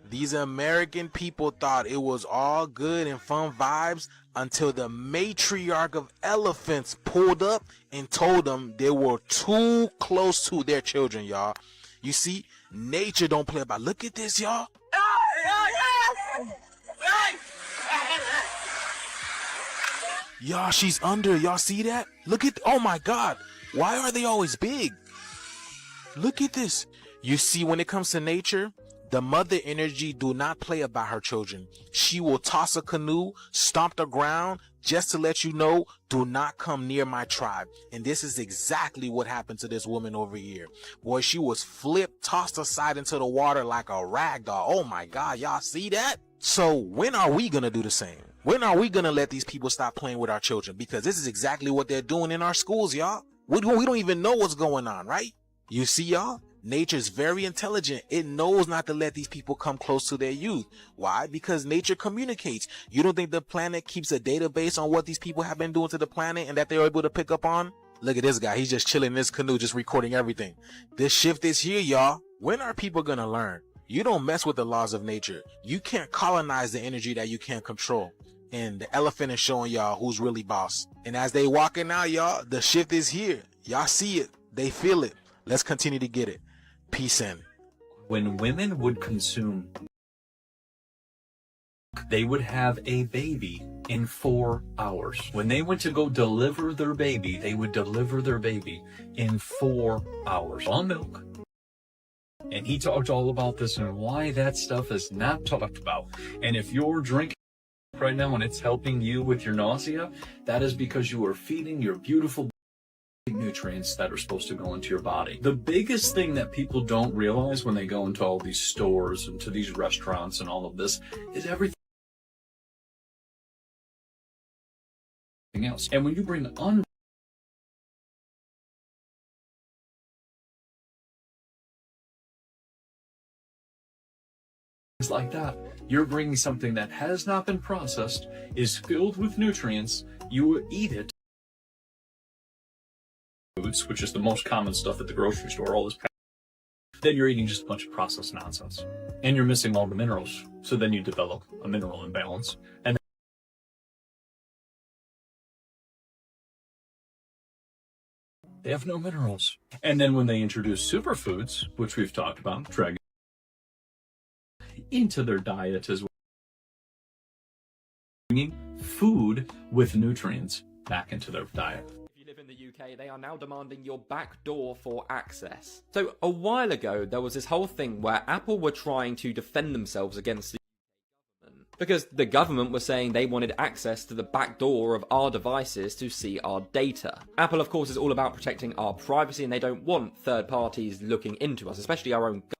These American people thought it was all good and fun vibes until the matriarch of elephants pulled up and told them they were too close to their children, y'all. You see, nature don't play about. Look at this, y'all. Y'all, she's under. Y'all see that? Look at, oh my God. Why are they always big? Look at this. You see, when it comes to nature, the mother energy do not play about her children. She will toss a canoe, stomp the ground, just to let you know, do not come near my tribe. And this is exactly what happened to this woman over here. Boy, she was flipped, tossed aside into the water like a rag doll. Oh my God, y'all see that? So when are we gonna do the same? When are we gonna let these people stop playing with our children? Because this is exactly what they're doing in our schools, y'all. We don't even know what's going on, right? You see, y'all? Nature's very intelligent. It knows not to let these people come close to their youth. Why? Because nature communicates. You don't think the planet keeps a database on what these people have been doing to the planet and that they're able to pick up on? Look at this guy. He's just chilling in his canoe, just recording everything. This shift is here, y'all. When are people gonna learn? You don't mess with the laws of nature. You can't colonize the energy that you can't control. And the elephant is showing y'all who's really boss. And as they walking out, y'all, the shift is here. Y'all see it. They feel it. Let's continue to get it. Peace in. When women would consume, they would have a baby in 4 hours. When they went to go deliver their baby, they would deliver their baby in 4 hours on milk. And he talked all about this and why that stuff is not talked about. And if you're drinking right now and it's helping you with your nausea, that is because you are feeding your beautiful nutrients that are supposed to go into your body. The biggest thing that people don't realize when they go into all these stores and to these restaurants and all of this is everything else. And when you bring like that, you're bringing something that has not been processed, is filled with nutrients, you eat it, foods, which is the most common stuff at the grocery store, all this, then you're eating just a bunch of processed nonsense. And you're missing all the minerals. So then you develop a mineral imbalance. And they have no minerals. And then when they introduce superfoods, which we've talked about, dragon into their diet as well, bringing food with nutrients back into their diet. In the UK, they are now demanding your back door for access. So a while ago, there was this whole thing where Apple were trying to defend themselves against the government because the government was saying they wanted access to the back door of our devices to see our data. Apple, of course, is all about protecting our privacy and they don't want third parties looking into us, especially our own government.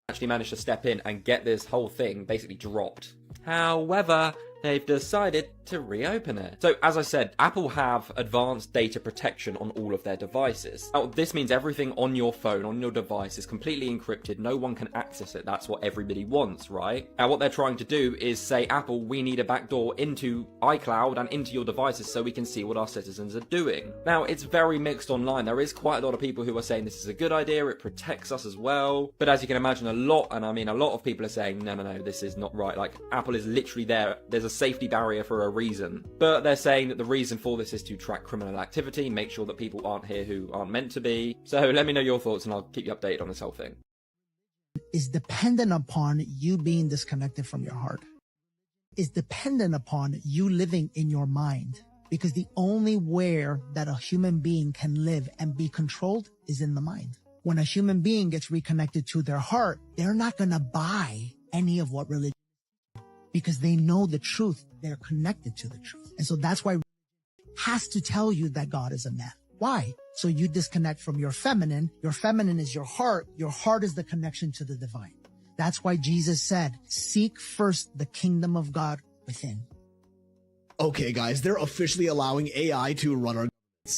Actually actually managed to step in and get this whole thing basically dropped. However, they've decided to reopen it. So, as I said, Apple have advanced data protection on all of their devices. Now, this means everything on your phone, on your device, is completely encrypted. No one can access it. That's what everybody wants, right? Now, what they're trying to do is say, Apple, we need a backdoor into iCloud and into your devices so we can see what our citizens are doing. Now, it's very mixed online. There is quite a lot of people who are saying this is a good idea, it protects us as well. But as you can imagine, a lot of people are saying, no, this is not right. Like, Apple is literally there. There's a safety barrier for a reason. But they're saying that the reason for this is to track criminal activity, make sure that people aren't here who aren't meant to be. So let me know your thoughts and I'll keep you updated on this whole thing. Is dependent upon you being disconnected from your heart. Is dependent upon you living in your mind. Because the only where that a human being can live and be controlled is in the mind. When a human being gets reconnected to their heart, they're not going to buy any of what religion because they know the truth. They're connected to the truth. And so that's why has to tell you that God is a man. Why? So you disconnect from your feminine. Your feminine is your heart. Your heart is the connection to the divine. That's why Jesus said, seek first the kingdom of God within. Okay, guys, they're officially allowing AI to run our...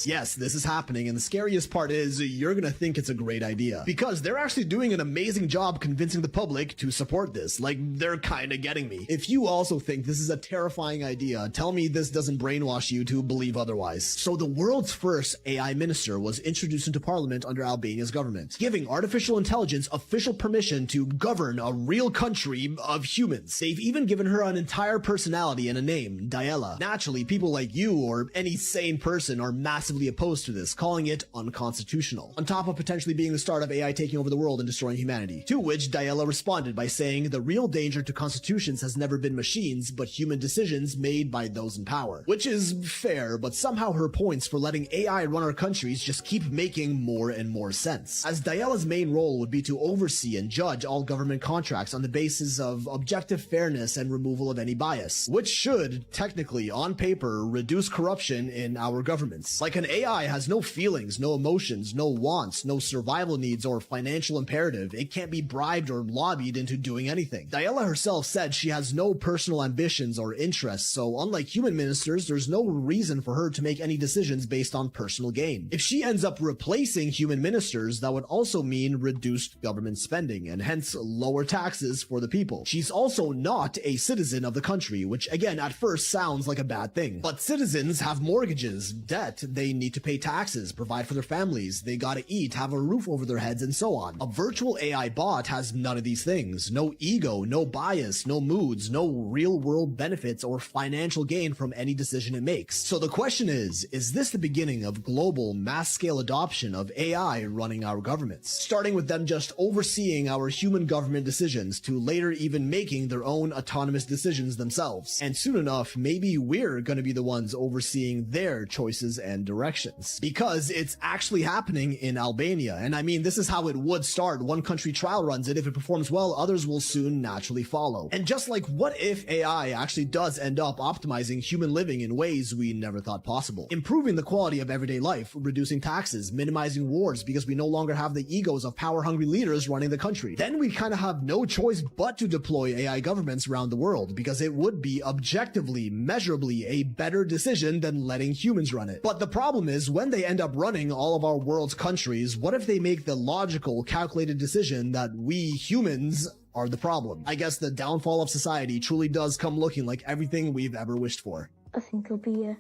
Yes, this is happening, and the scariest part is you're gonna think it's a great idea. Because they're actually doing an amazing job convincing the public to support this. Like, they're kinda getting me. If you also think this is a terrifying idea, tell me this doesn't brainwash you to believe otherwise. So the world's first AI minister was introduced into parliament under Albania's government, giving artificial intelligence official permission to govern a real country of humans. They've even given her an entire personality and a name, Diella. Naturally, people like you or any sane person are massively opposed to this, calling it unconstitutional, on top of potentially being the start of AI taking over the world and destroying humanity. To which Diella responded by saying the real danger to constitutions has never been machines, but human decisions made by those in power. Which is fair, but somehow her points for letting AI run our countries just keep making more and more sense. As Diella's main role would be to oversee and judge all government contracts on the basis of objective fairness and removal of any bias, which should, technically, on paper, reduce corruption in our governments. Like, an AI has no feelings, no emotions, no wants, no survival needs or financial imperative. It can't be bribed or lobbied into doing anything. Diella herself said she has no personal ambitions or interests, so unlike human ministers, there's no reason for her to make any decisions based on personal gain. If she ends up replacing human ministers, that would also mean reduced government spending and hence lower taxes for the people. She's also not a citizen of the country, which again at first sounds like a bad thing. But citizens have mortgages, debt, they need to pay taxes, provide for their families, they gotta eat, have a roof over their heads, and so on. A virtual AI bot has none of these things. No ego, no bias, no moods, no real world benefits or financial gain from any decision it makes. So the question is this the beginning of global mass scale adoption of AI running our governments? Starting with them just overseeing our human government decisions to later even making their own autonomous decisions themselves. And soon enough, maybe we're gonna be the ones overseeing their choices and directions. Because it's actually happening in Albania. And I mean, this is how it would start. One country trial runs it. If it performs well, others will soon naturally follow. And just like, what if AI actually does end up optimizing human living in ways we never thought possible? Improving the quality of everyday life, reducing taxes, minimizing wars because we no longer have the egos of power-hungry leaders running the country. Then we kind of have no choice but to deploy AI governments around the world because it would be objectively, measurably a better decision than letting humans run it. But the problem is, when they end up running all of our world's countries, what if they make the logical, calculated decision that we humans are the problem? I guess the downfall of society truly does come looking like everything we've ever wished for. I think it'll be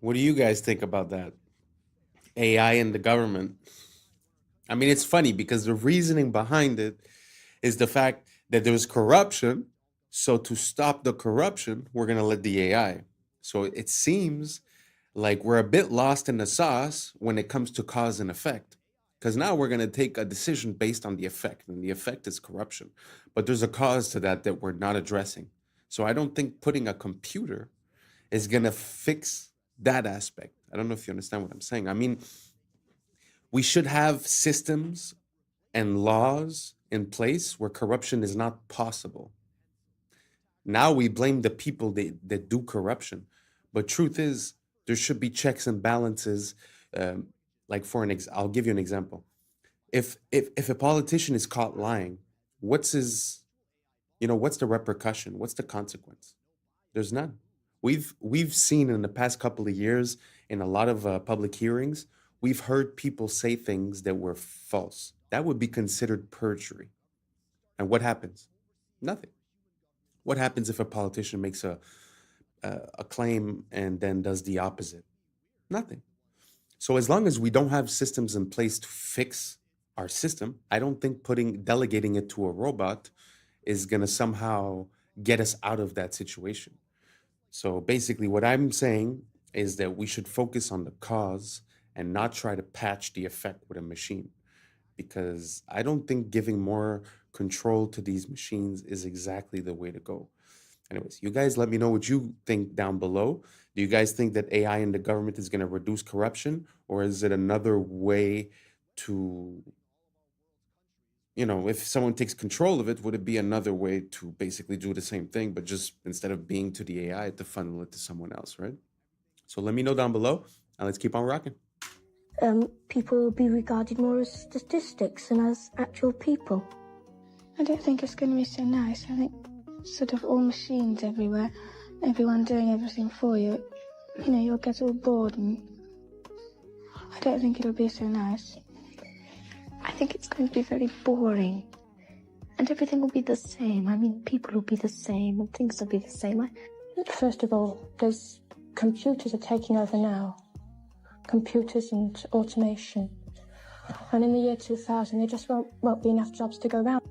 What do you guys think about that? AI and the government. I mean, it's funny because the reasoning behind it is the fact that there's corruption. So to stop the corruption, we're going to let the AI. So it seems like we're a bit lost in the sauce when it comes to cause and effect. Because now we're going to take a decision based on the effect, and the effect is corruption. But there's a cause to that we're not addressing. So I don't think putting a computer is going to fix that aspect. I don't know if you understand what I'm saying. I mean, we should have systems and laws in place where corruption is not possible. Now we blame the people that do corruption. But truth is, there should be checks and balances. Like I'll give you an example. If a politician is caught lying, what's his, what's the repercussion? What's the consequence? There's none. We've seen in the past couple of years in a lot of public hearings, we've heard people say things that were false. That would be considered perjury. And what happens? Nothing. What happens if a politician makes a claim and then does the opposite? Nothing. So as long as we don't have systems in place to fix our system, I don't think delegating it to a robot is going to somehow get us out of that situation. So basically what I'm saying is that we should focus on the cause and not try to patch the effect with a machine, because I don't think giving more control to these machines is exactly the way to go. Anyways, you guys let me know what you think down below. Do you guys think that AI in the government is going to reduce corruption, or is it another way to, if someone takes control of it, would it be another way to basically do the same thing, but just instead of being to the AI, to funnel it to someone else, right? So let me know down below, and let's keep on rocking. People will be regarded more as statistics than as actual people. I don't think it's going to be so nice. I think sort of all machines everywhere, everyone doing everything for you. You'll get all bored, and I don't think it'll be so nice. I think it's going to be very boring, and everything will be the same. I mean, people will be the same, and things will be the same. First of all, those computers are taking over now. Computers and automation. And in the year 2000, there just won't be enough jobs to go around.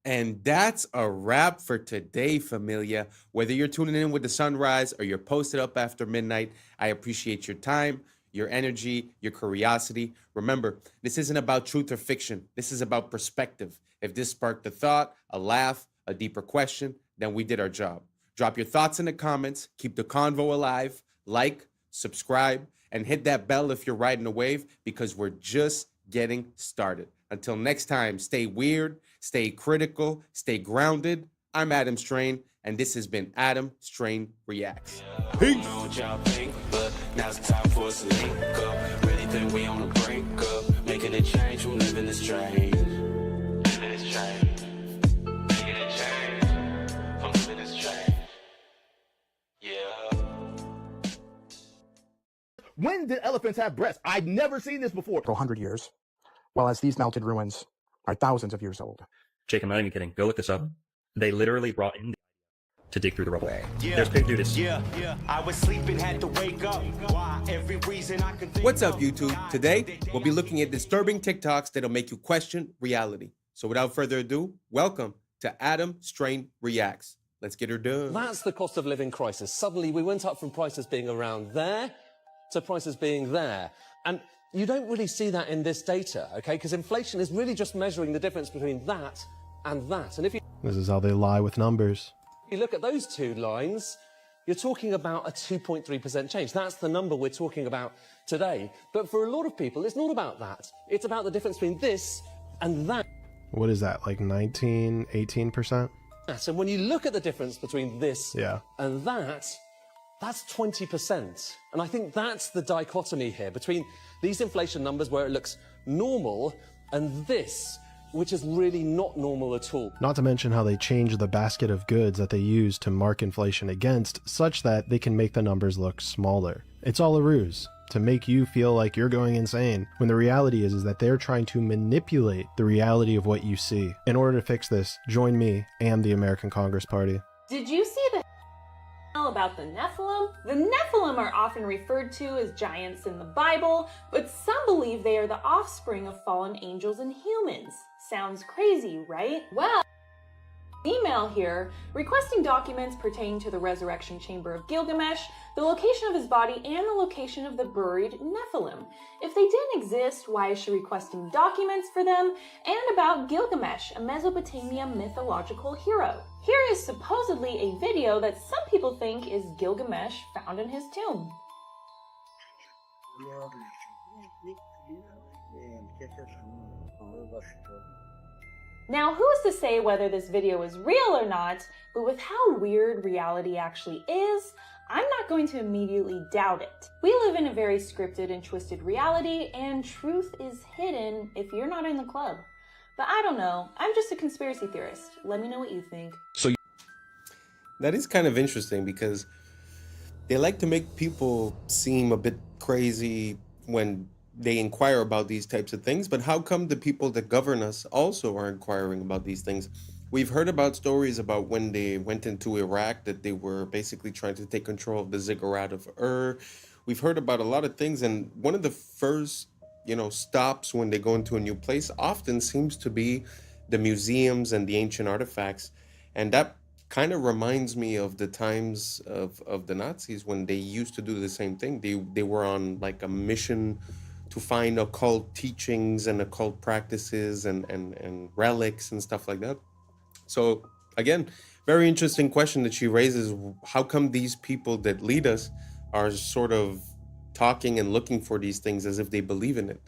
And that's a wrap for today, familia. Whether you're tuning in with the sunrise or you're posted up after midnight, I appreciate your time, your energy, your curiosity. Remember, this isn't about truth or fiction. This is about perspective. If this sparked a thought, a laugh, a deeper question, then we did our job. Drop your thoughts in the comments. Keep the convo alive. Like, subscribe, and hit that bell if you're riding a wave, because we're just getting started. Until next time, stay weird, stay critical, stay grounded. I'm Adam Strain, and this has been Adam Strain Reacts. Peace. I don't know what y'all think, but now's the time for us to link up. Really think we on the brink of making a change from living this strange. Living this strange. Making a change from living this strange. Yeah. When did elephants have breasts? I've never seen this before. For 100 years, while as these melted ruins are thousands of years old. Jake, I'm not even kidding. Go look this up. They literally brought in to dig through the rubble. Yeah. There's big dudes. Yeah. I was sleeping, had to wake up. Why? Every reason I can think. What's up, YouTube? Today, we'll be looking at disturbing TikToks that'll make you question reality. So without further ado, welcome to Adam Strain Reacts. Let's get her done. That's the cost of living crisis. Suddenly, we went up from prices being around there to prices being there. And you don't really see that in this data, okay? Because inflation is really just measuring the difference between that and that. And if you This is how they lie with numbers. look at those two lines, you're talking about a 2.3% change. That's the number we're talking about today. But for a lot of people, it's not about that. It's about the difference between this and that. What is that, like 19, 18%? And when you look at the difference between this Yeah. and that's 20%. And I think that's the dichotomy here between these inflation numbers where it looks normal and this, which is really not normal at all. Not to mention how they change the basket of goods that they use to mark inflation against, such that they can make the numbers look smaller. It's all a ruse to make you feel like you're going insane, when the reality is that they're trying to manipulate the reality of what you see. In order to fix this, join me and the American Congress Party. Did you see the about the Nephilim? The Nephilim are often referred to as giants in the Bible, but some believe they are the offspring of fallen angels and humans. Sounds crazy, right? Well, email here requesting documents pertaining to the resurrection chamber of Gilgamesh, the location of his body, and the location of the buried Nephilim. If they didn't exist, why is she requesting documents for them? And about Gilgamesh, a Mesopotamia mythological hero. Here is supposedly a video that some people think is Gilgamesh found in his tomb. Now, who is to say whether this video is real or not, but with how weird reality actually is, I'm not going to immediately doubt it. We live in a very scripted and twisted reality, and truth is hidden if you're not in the club. But I don't know. I'm just a conspiracy theorist. Let me know what you think. That is kind of interesting because they like to make people seem a bit crazy when they inquire about these types of things. But how come the people that govern us also are inquiring about these things? We've heard about stories about when they went into Iraq that they were basically trying to take control of the ziggurat of Ur. We've heard about a lot of things, and one of the first, stops when they go into a new place often seems to be the museums and the ancient artifacts. And that kind of reminds me of the times of the Nazis when they used to do the same thing. They were on like a mission to find occult teachings and occult practices and relics and stuff like that. So again, very interesting question that she raises. How come these people that lead us are sort of talking and looking for these things as if they believe in it?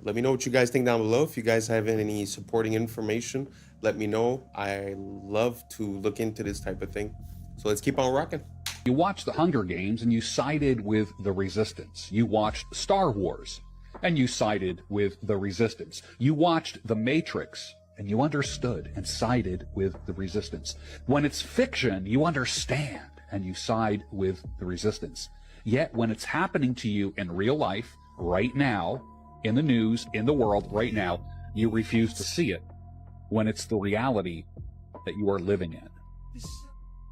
Let me know what you guys think down below. If you guys have any supporting information, let me know. I love to look into this type of thing. So let's keep on rocking. You watched the Hunger Games and you sided with the Resistance. You watched Star Wars and you sided with the Resistance. You watched The Matrix and you understood and sided with the Resistance. When it's fiction, you understand and you side with the Resistance. Yet when it's happening to you in real life, right now, in the news, in the world, right now, you refuse to see it when it's the reality that you are living in.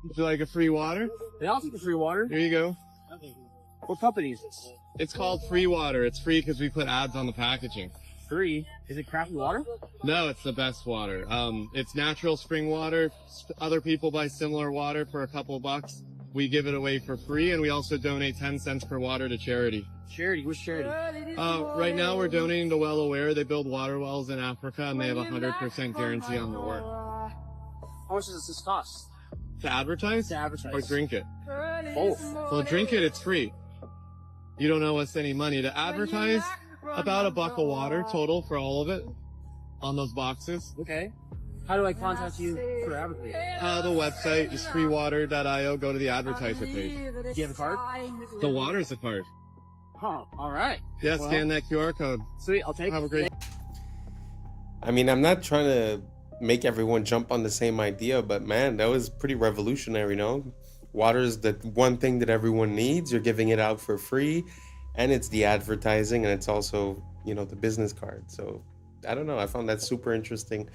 Would you like a free water? Yeah, I'll take the free water. Here you go. What company is this? It's called Free Water. It's free because we put ads on the packaging. Free? Is it crappy water? No, it's the best water. It's natural spring water. Other people buy similar water for a couple bucks. We give it away for free, and we also donate 10 cents per water to charity. Charity? Which charity? Right now we're donating to Well Aware. They build water wells in Africa, and they have a 100% guarantee on their work. How much does this cost? To advertise? To advertise. Or drink it? Both. Well, drink it, it's free. You don't owe us any money. To advertise, about $1 a water total for all of it on those boxes. Okay. How do I contact you for advertising? The website is freewater.io. Go to the advertiser page. Do you have a card? The water's a card. Oh, all right. Yeah, Well, scan that QR code. Sweet, I'll take it. Have a great I mean, I'm not trying to make everyone jump on the same idea, but man, that was pretty revolutionary, no? Water is the one thing that everyone needs. You're giving it out for free, and it's the advertising, and it's also, the business card. So I don't know. I found that super interesting.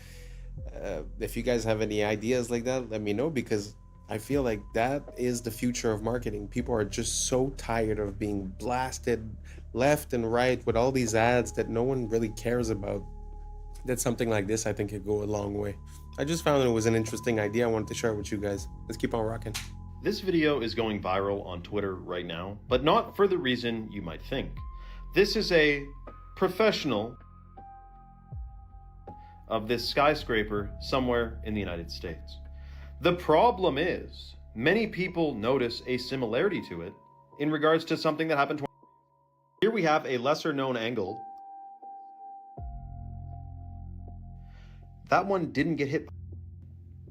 If you guys have any ideas like that, let me know, because I feel like that is the future of marketing. People are just so tired of being blasted left and right with all these ads that no one really cares about. That something like this, I think, could go a long way. I just found it was an interesting idea. I wanted to share it with you guys. Let's keep on rocking. This video is going viral on Twitter right now, but not for the reason you might think. This is a professional of this skyscraper somewhere in the United States. The problem is, many people notice a similarity to it in regards to something that happened. Here we have a lesser known angle. That one didn't get hit.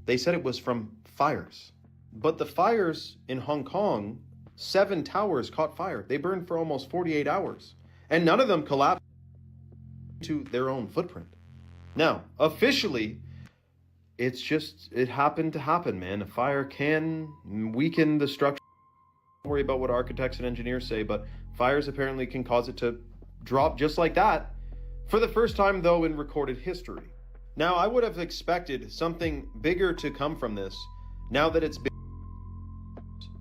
They said it was from fires. But the fires in Hong Kong, 7 towers caught fire. They burned for almost 48 hours. And none of them collapsed to their own footprint. Now, officially, it happened to happen, man. A fire can weaken the structure. Don't worry about what architects and engineers say, but fires apparently can cause it to drop just like that. For the first time, though, in recorded history. Now, I would have expected something bigger to come from this, now that it's been.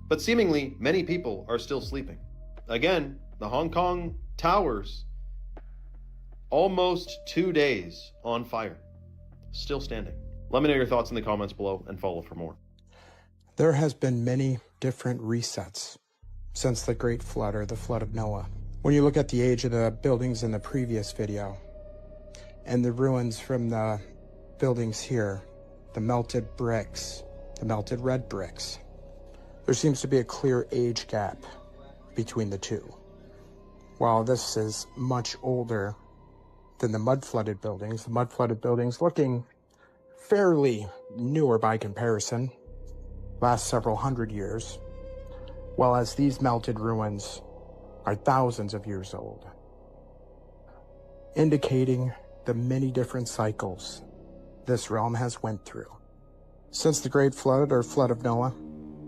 But seemingly, many people are still sleeping. Again, the Hong Kong towers, almost 2 days on fire, still standing. Let me know your thoughts in the comments below and follow for more. There has been many different resets since the Great Flood, or the Flood of Noah. When you look at the age of the buildings in the previous video and the ruins from the buildings here, the melted bricks, the melted red bricks, there seems to be a clear age gap between the two. While this is much older than the mud-flooded buildings looking fairly newer by comparison, last several hundred years, Well, as these melted ruins are thousands of years old, indicating the many different cycles this realm has went through. Since the Great Flood or Flood of Noah,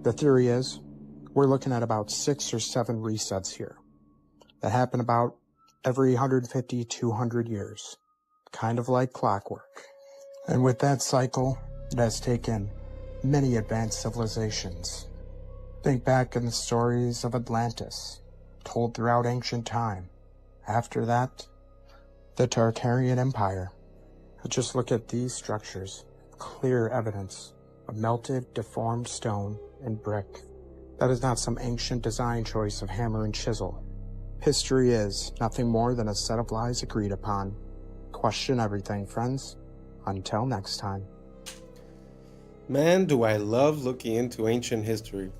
the theory is we're looking at about 6 or 7 resets here that happen about every 150, 200 years, kind of like clockwork. And with that cycle, it has taken many advanced civilizations. Think back in the stories of Atlantis, told throughout ancient time. After that, the Tartarian Empire. Just look at these structures. Clear evidence of melted, deformed stone and brick. That is not some ancient design choice of hammer and chisel. History is nothing more than a set of lies agreed upon. Question everything, friends. Until next time. Man, do I love looking into ancient history.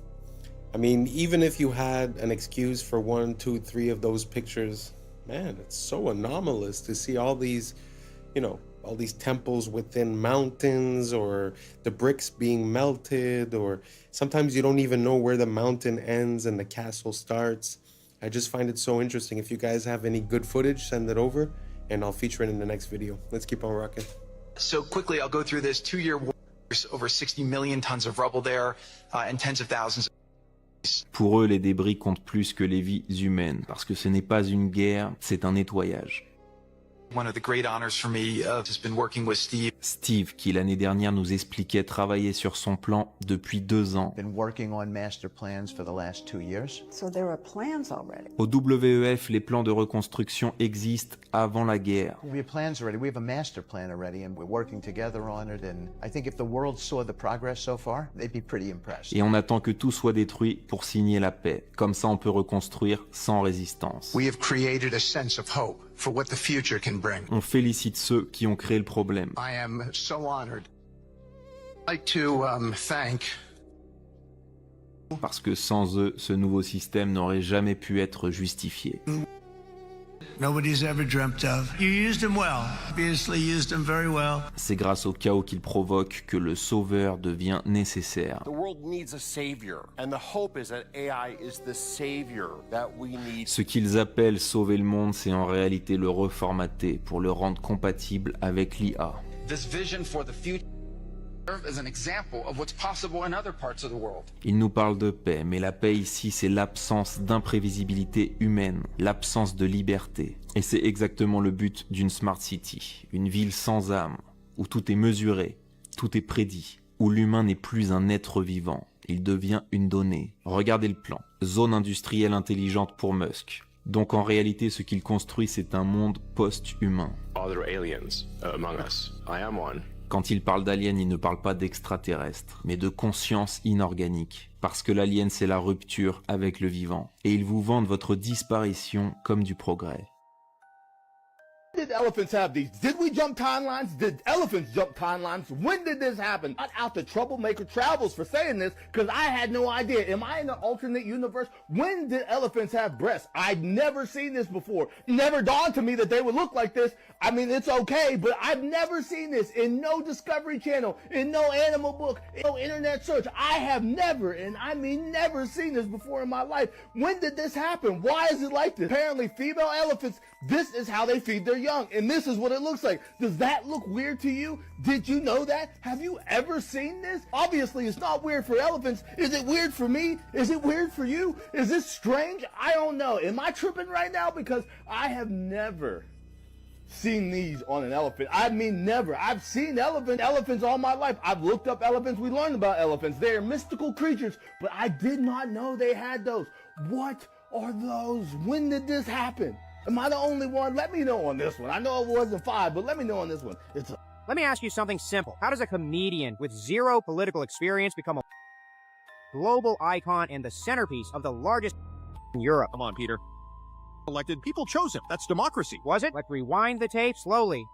I mean, even if you had an excuse for 1, 2, 3 of those pictures, man, it's so anomalous to see all these, all these temples within mountains, or the bricks being melted, or sometimes you don't even know where the mountain ends and the castle starts. I just find it so interesting. If you guys have any good footage, send it over and I'll feature it in the next video. Let's keep on rocking. So quickly, I'll go through this. 2-year war, over 60 million tons of rubble there, and tens of thousands. Pour eux, les débris comptent plus que les vies humaines, parce que ce n'est pas une guerre, c'est un nettoyage. One of the great honors for me has been working with Steve. Steve, qui l'année dernière nous expliquait travailler sur son plan depuis 2 ans. Been working on master plans for the last 2 years. So there are plans already. Au WEF, les plans de reconstruction existent avant la guerre. We have plans already. We have a master plan already, and we're working together on it. And I think if the world saw the progress so far, they'd be pretty impressed. Et on attend que tout soit détruit pour signer la paix. Comme ça, on peut reconstruire sans résistance. We have created a sense of hope for what the future can bring. On félicite ceux qui ont créé le problème. I am so honored. I'd like to thank. Parce que sans eux, ce nouveau système n'aurait jamais pu être justifié. Nobody's ever dreamt of. You used him well. Obviously used him very well. C'est grâce au chaos qu'il provoque que le sauveur devient nécessaire. The world needs a savior, and the hope is that AI is the savior that we need. Ce qu'ils appellent sauver le monde, c'est en réalité le reformater pour le rendre compatible avec l'IA. This vision for the future as an example of what's possible in other parts of the world. Il nous parle de paix, mais la paix ici, c'est l'absence d'imprévisibilité humaine, l'absence de liberté. Et c'est exactement le but d'une Smart City, une ville sans âme, où tout est mesuré, tout est prédit, où l'humain n'est plus un être vivant, il devient une donnée. Regardez le plan, zone industrielle intelligente pour Musk. Donc en réalité, ce qu'il construit, c'est un monde post-humain. Are there aliens among us? I am one. Quand il parle d'alien, il ne parle pas d'extraterrestre, mais de conscience inorganique. Parce que l'alien, c'est la rupture avec le vivant. Et ils vous vendent votre disparition comme du progrès. Did elephants have these? Did we jump timelines? Did elephants jump timelines? When did this happen? Not out the Troublemaker Travels for saying this, because I had no idea. Am I in an alternate universe? When did elephants have breasts? I'd never seen this before. Never dawned to me that they would look like this. I mean, it's okay, but I've never seen this in no Discovery Channel, in no animal book, in no internet search. I have never, and I mean never, seen this before in my life. When did this happen? Why is it like this? Apparently, female elephants, this is how they feed their young, and this is what it looks like. Does that look weird to you? Did you know that? Have you ever seen this? Obviously, it's not weird for elephants. Is it weird for me? Is it weird for you? Is this strange? I don't know. Am I tripping right now? Because I have never seen these on an elephant. I mean, never. I've seen elephants all my life. I've looked up elephants. We learned about elephants. They are mystical creatures, but I did not know they had those. What are those? When did this happen? Am I the only one? Let me know on this one. I know it wasn't 5, but let me know on this one. Let me ask you something simple. How does a comedian with zero political experience become a global icon and the centerpiece of the largest in Europe? Come on, Peter. Elected, people chose him. That's democracy. Was it? Let's rewind the tape slowly.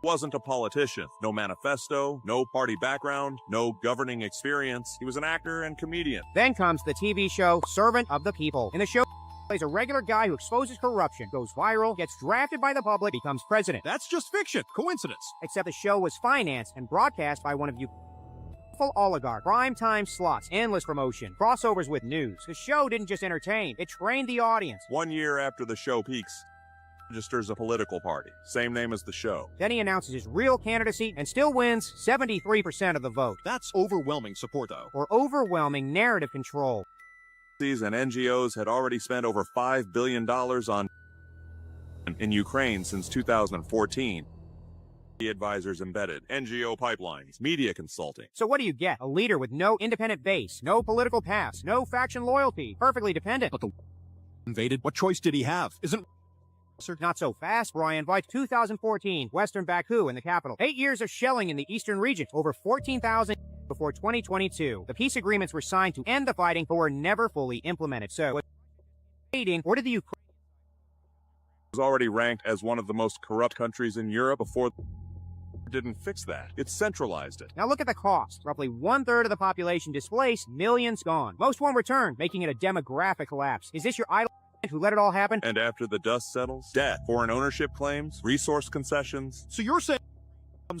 Wasn't a politician. No manifesto, no party background, no governing experience. He was an actor and comedian. Then comes the TV show Servant of the People. In the show, plays a regular guy who exposes corruption, goes viral, gets drafted by the public, becomes president. That's just fiction. Coincidence. Except the show was financed and broadcast by one of you Full oligarch, primetime slots, endless promotion, crossovers with news. The show didn't just entertain, it trained the audience. 1 year after the show peaks, registers a political party, same name as the show. Then he announces his real candidacy and still wins 73% of the vote. That's overwhelming support, though. Or overwhelming narrative control. And NGOs had already spent over $5 billion on in Ukraine since 2014. Advisors embedded, NGO pipelines, media consulting. So what do you get? A leader with no independent base, no political past, no faction loyalty, perfectly dependent. But the invaded, what choice did he have? Isn't not so fast, Brian. By 2014, Western Baku in the capital. 8 years of shelling in the eastern region. Over 14,000 before 2022. The peace agreements were signed to end the fighting, but were never fully implemented. So, or did the Ukraine was already ranked as one of the most corrupt countries in Europe before didn't fix that. It centralized it. Now look at the cost. Roughly 1/3 of the population displaced, millions gone. Most won't return, making it a demographic collapse. Is this your idol who let it all happen? And after the dust settles, debt, foreign ownership claims, resource concessions. So you're saying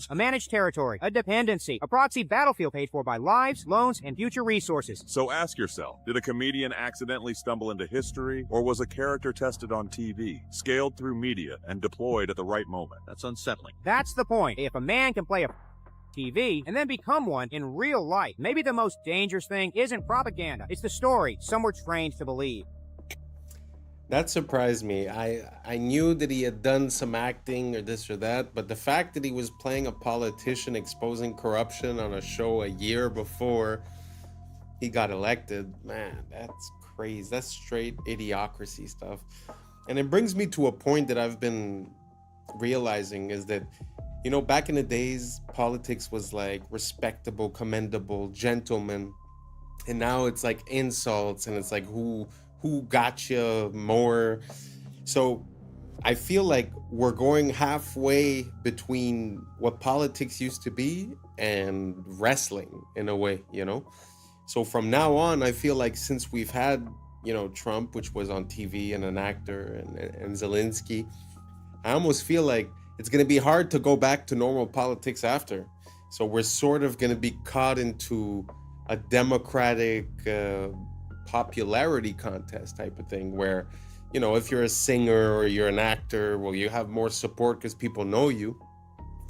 a managed territory, a dependency, a proxy battlefield paid for by lives, loans, and future resources. So ask yourself, did a comedian accidentally stumble into history, or was a character tested on TV, scaled through media, and deployed at the right moment? That's unsettling. That's the point. If a man can play a TV and then become one in real life, maybe the most dangerous thing isn't propaganda. It's the story some were trained to believe. That surprised me. I knew that he had done some acting or this or that, but the fact that he was playing a politician exposing corruption on a show a year before he got elected, man, that's crazy. That's straight idiocracy stuff. And it brings me to a point that I've been realizing is that, you know, back in the days, politics was like respectable, commendable, gentleman. And now it's like insults and it's like who got you more. So I feel like we're going halfway between what politics used to be and wrestling in a way, you know? So from now on, I feel like since we've had, you know, Trump, which was on TV and an actor, and Zelensky, I almost feel like it's going to be hard to go back to normal politics after. So we're sort of going to be caught into a democratic popularity contest type of thing where, you know, if you're a singer or you're an actor, well, you have more support because people know you.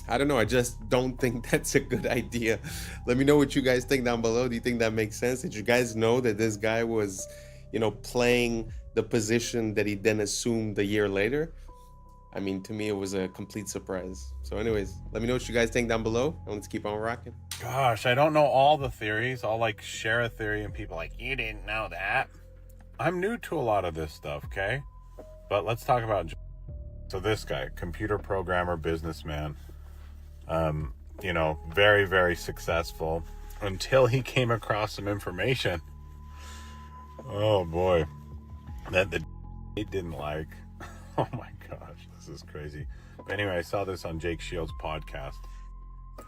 I don't know. I just don't think that's a good idea. Let me know what you guys think down below. Do you think that makes sense? Did you guys know that this guy was, you know, playing the position that he then assumed a year later? I mean, to me, it was a complete surprise. So anyways, let me know what you guys think down below, and let's keep on rocking. Gosh, I don't know all the theories. I'll like share a theory and people are like, you didn't know that. I'm new to a lot of this stuff, okay? But let's talk about, so this guy, computer programmer, businessman, you know, very, very successful until he came across some information. Oh boy, that he didn't like. Oh my gosh, this is crazy. But anyway, I saw this on Jake Shields' podcast,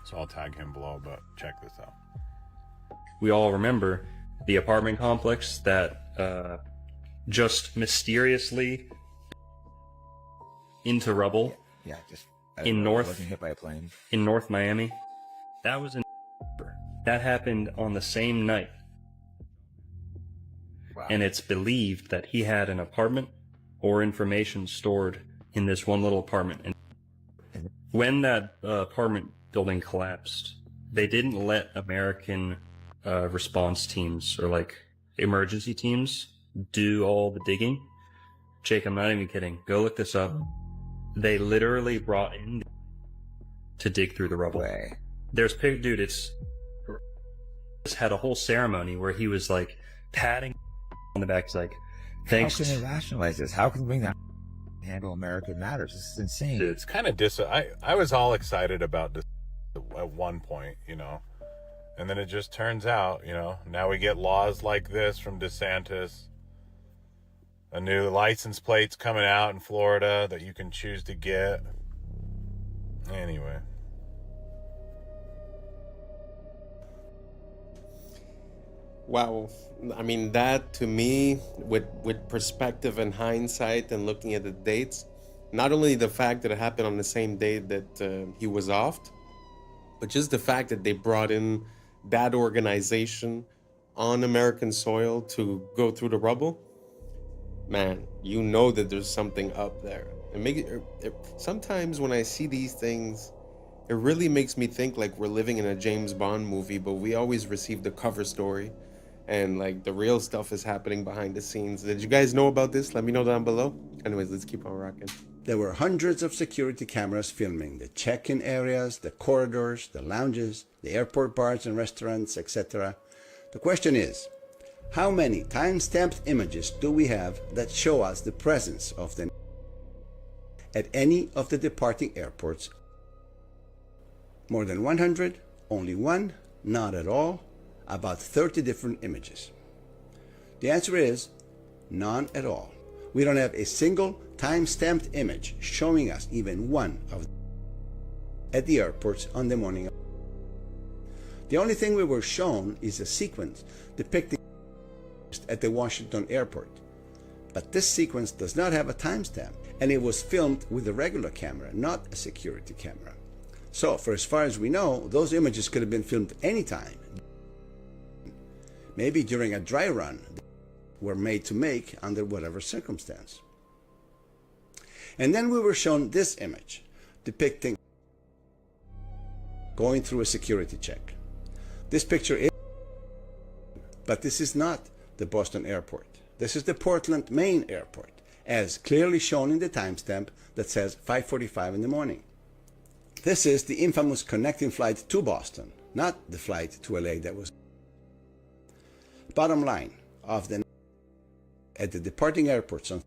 so I'll tag him below, but check this out. We all remember the apartment complex that just mysteriously into rubble. Yeah, just wasn't hit by a plane. In North Miami. That was in that happened on the same night. Wow. And it's believed that he had an apartment or information stored in this one little apartment. And when that apartment building collapsed, they didn't let American response teams or like emergency teams do all the digging. Jake, I'm not even kidding. Go look this up. They literally brought in to dig through the rubble. Way. There's dude, it's had a whole ceremony where he was like patting on the back. He's like, thanks. How can they rationalize this? How can we bring that handle American matters? This is insane. It's kind of I was all excited about this at one point, you know, and then it just turns out, you know, now we get laws like this from DeSantis. A new license plate's coming out in Florida that you can choose to get. Anyway. Wow. I mean, that to me, with perspective and hindsight and looking at the dates, not only the fact that it happened on the same day that he was offed, but just the fact that they brought in bad organization on American soil to go through the rubble, man, you know that there's something up there. Sometimes when I see these things, it really makes me think like we're living in a James Bond movie, but we always receive the cover story and like the real stuff is happening behind the scenes. Did you guys know about this? Let me know down below. Anyways, let's keep on rocking. There were hundreds of security cameras filming the check-in areas, the corridors, the lounges, the airport bars and restaurants, etc. The question is, how many time-stamped images do we have that show us the presence of the at any of the departing airports? More than 100? Only one? Not at all? About 30 different images. The answer is none at all. We don't have a single time-stamped image showing us even one of them at the airports on the morning of. The only thing we were shown is a sequence depicting at the Washington airport. But this sequence does not have a timestamp, and it was filmed with a regular camera, not a security camera. So, for as far as we know, those images could have been filmed anytime. Maybe during a dry run were made to make under whatever circumstance. And then we were shown this image depicting going through a security check. This picture is, but this is not the Boston airport. This is the Portland, Maine airport, as clearly shown in the timestamp that says 5:45 in the morning. This is the infamous connecting flight to Boston, not the flight to LA that was. Bottom line of the at the departing airports on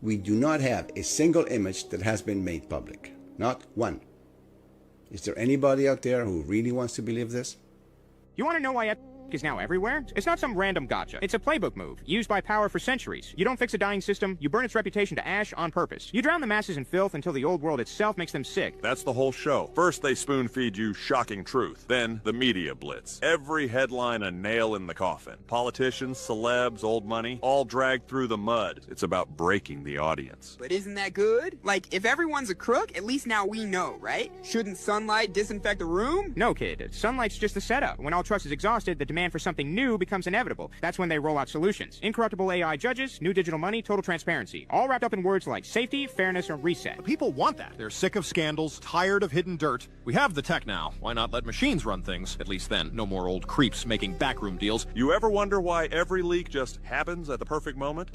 we do not have a single image that has been made public. Not one. Is there anybody out there who really wants to believe this? You want to know why is now everywhere? It's not some random gotcha. It's a playbook move, used by power for centuries. You don't fix a dying system, you burn its reputation to ash on purpose. You drown the masses in filth until the old world itself makes them sick. That's the whole show. First they spoon feed you shocking truth. Then the media blitz. Every headline a nail in the coffin. Politicians, celebs, old money, all dragged through the mud. It's about breaking the audience. But isn't that good? Like, if everyone's a crook, at least now we know, right? Shouldn't sunlight disinfect the room? No, kid. Sunlight's just the setup. When all trust is exhausted, the demand for something new becomes inevitable. That's when they roll out solutions. Incorruptible AI judges, new digital money, total transparency. All wrapped up in words like safety, fairness, or reset. People want that. They're sick of scandals, tired of hidden dirt. We have the tech now. Why not let machines run things? At least then, no more old creeps making backroom deals. You ever wonder why every leak just happens at the perfect moment?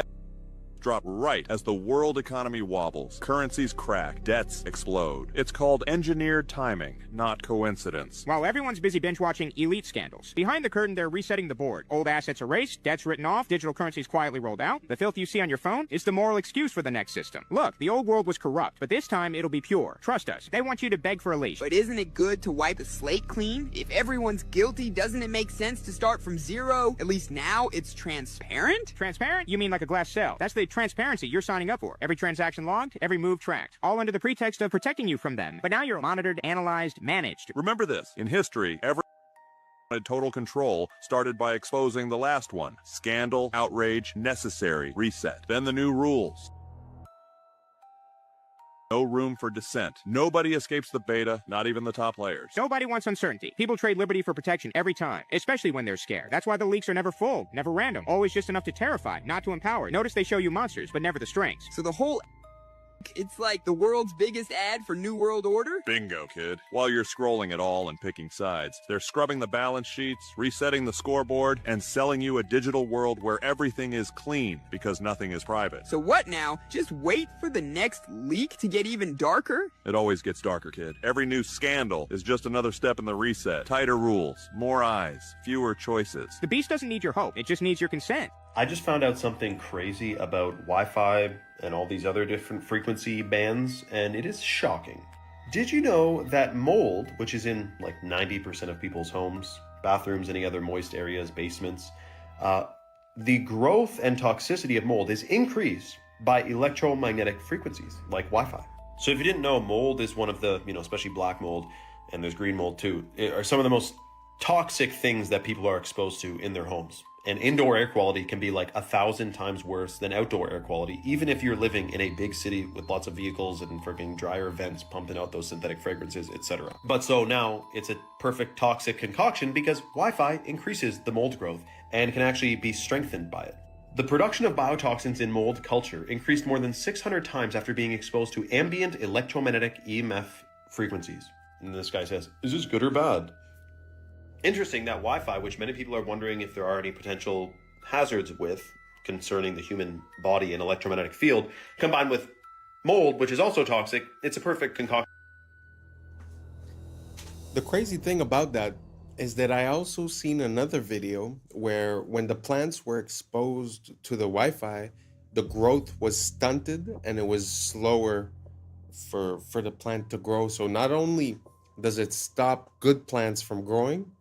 Drop right as the world economy wobbles, currencies crack, debts explode. It's called engineered timing, not coincidence. While everyone's busy binge-watching elite scandals, behind the curtain they're resetting the board. Old assets erased, debts written off, digital currencies quietly rolled out. The filth you see on your phone is the moral excuse for the next system. Look, the old world was corrupt, but this time it'll be pure. Trust us. They want you to beg for a leash. But isn't it good to wipe the slate clean? If everyone's guilty, doesn't it make sense to start from zero? At least now it's transparent? Transparent? You mean like a glass cell. That's the transparency you're signing up for. Every transaction logged, every move tracked. All under the pretext of protecting you from them. But now you're monitored, analyzed, managed. Remember this, in history, every total control started by exposing the last one. Scandal, outrage, necessary, reset. Then the new rules. No room for dissent. Nobody escapes the beta, not even the top players. Nobody wants uncertainty. People trade liberty for protection every time, especially when they're scared. That's why the leaks are never full, never random, always just enough to terrify, not to empower. Notice they show you monsters, but never the strengths. So the whole it's like the world's biggest ad for New World Order? Bingo, kid. While you're scrolling it all and picking sides, they're scrubbing the balance sheets, resetting the scoreboard, and selling you a digital world where everything is clean because nothing is private. So what now? Just wait for the next leak to get even darker? It always gets darker, kid. Every new scandal is just another step in the reset. Tighter rules, more eyes, fewer choices. The beast doesn't need your hope. It just needs your consent. I just found out something crazy about Wi-Fi and all these other different frequency bands, and it is shocking. Did you know that mold, which is in like 90% of people's homes, bathrooms, any other moist areas, basements, the growth and toxicity of mold is increased by electromagnetic frequencies like Wi-Fi. So if you didn't know, mold is one of the, especially black mold, and there's green mold too, are some of the most toxic things that people are exposed to in their homes. And indoor air quality can be like 1,000 times worse than outdoor air quality, even if you're living in a big city with lots of vehicles and freaking dryer vents pumping out those synthetic fragrances, etc. But so now it's a perfect toxic concoction because Wi-Fi increases the mold growth and can actually be strengthened by it. The production of biotoxins in mold culture increased more than 600 times after being exposed to ambient electromagnetic EMF frequencies. And this guy says, is this good or bad? Interesting that Wi-Fi, which many people are wondering if there are any potential hazards with concerning the human body and electromagnetic field, combined with mold, which is also toxic, it's a perfect concoction. The crazy thing about that is that I also seen another video where when the plants were exposed to the Wi-Fi, the growth was stunted and it was slower for the plant to grow. So not only does it stop good plants from growing,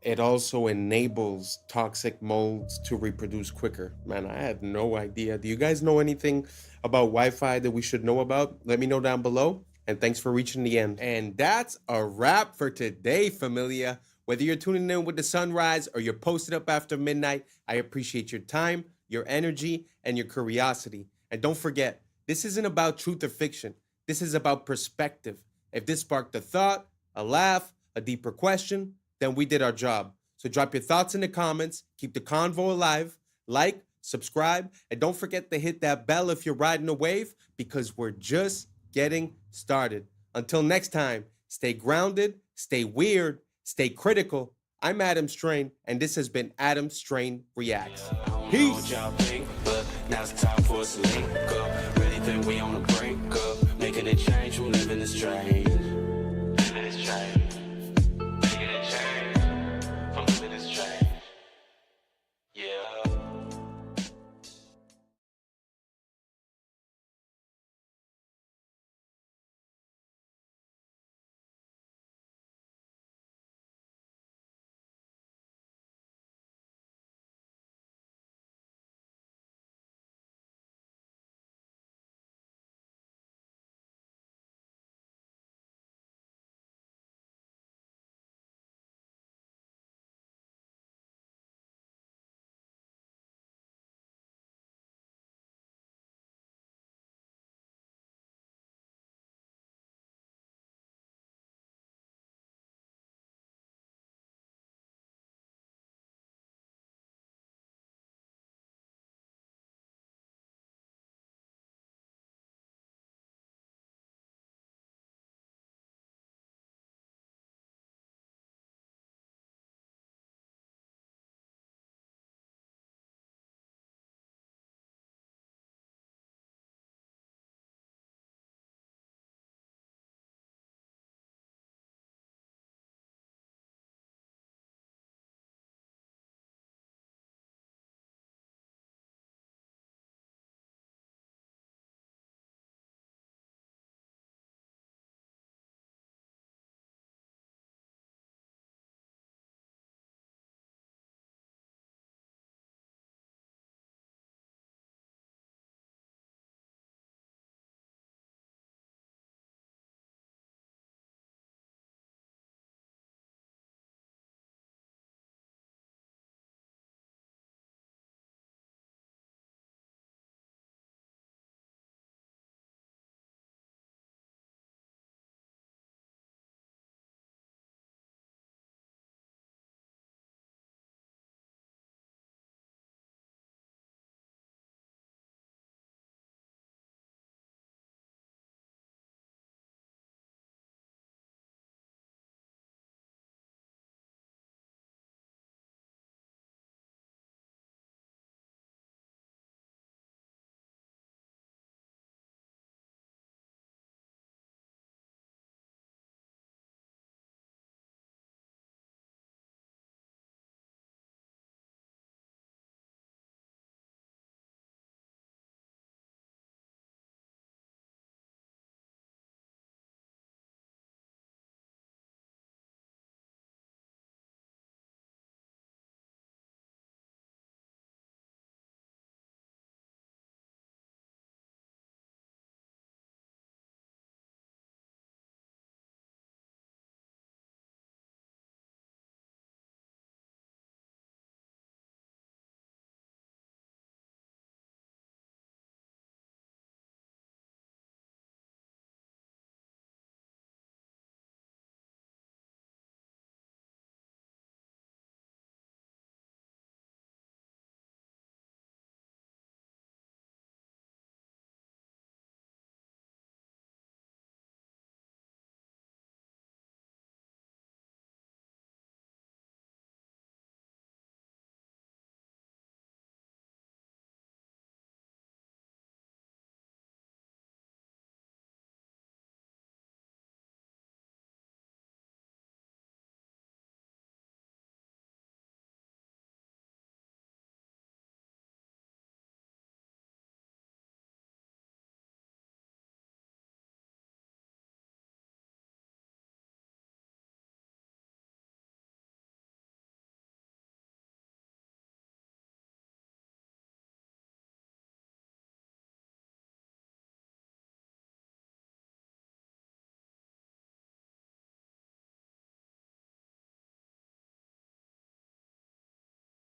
it also enables toxic molds to reproduce quicker. Man, I had no idea. Do you guys know anything about Wi-Fi that we should know about? Let me know down below. And thanks for reaching the end. And that's a wrap for today, familia. Whether you're tuning in with the sunrise or you're posted up after midnight, I appreciate your time, your energy, and your curiosity. And don't forget, this isn't about truth or fiction. This is about perspective. If this sparked a thought, a laugh, a deeper question, then we did our job. So drop your thoughts in the comments, keep the convo alive, like, subscribe, and don't forget to hit that bell if you're riding a wave, because we're just getting started. Until next time, stay grounded, stay weird, stay critical. I'm Adam Strain, and this has been Adam Strain Reacts. Peace. Now it's time for us to link up. Really think we on the brink up. Making a change, we're living this strange. Living this strange.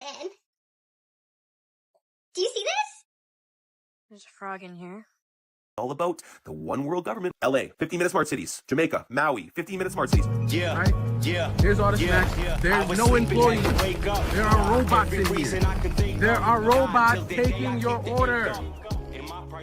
again. Do you see this? There's a frog in here. All about the one world government. LA, 15-minute smart cities. Jamaica, Maui, 15-minute smart cities. Yeah, right? Yeah. Here's all the snacks. There's no employees. There are robots in here. There are robots taking your order.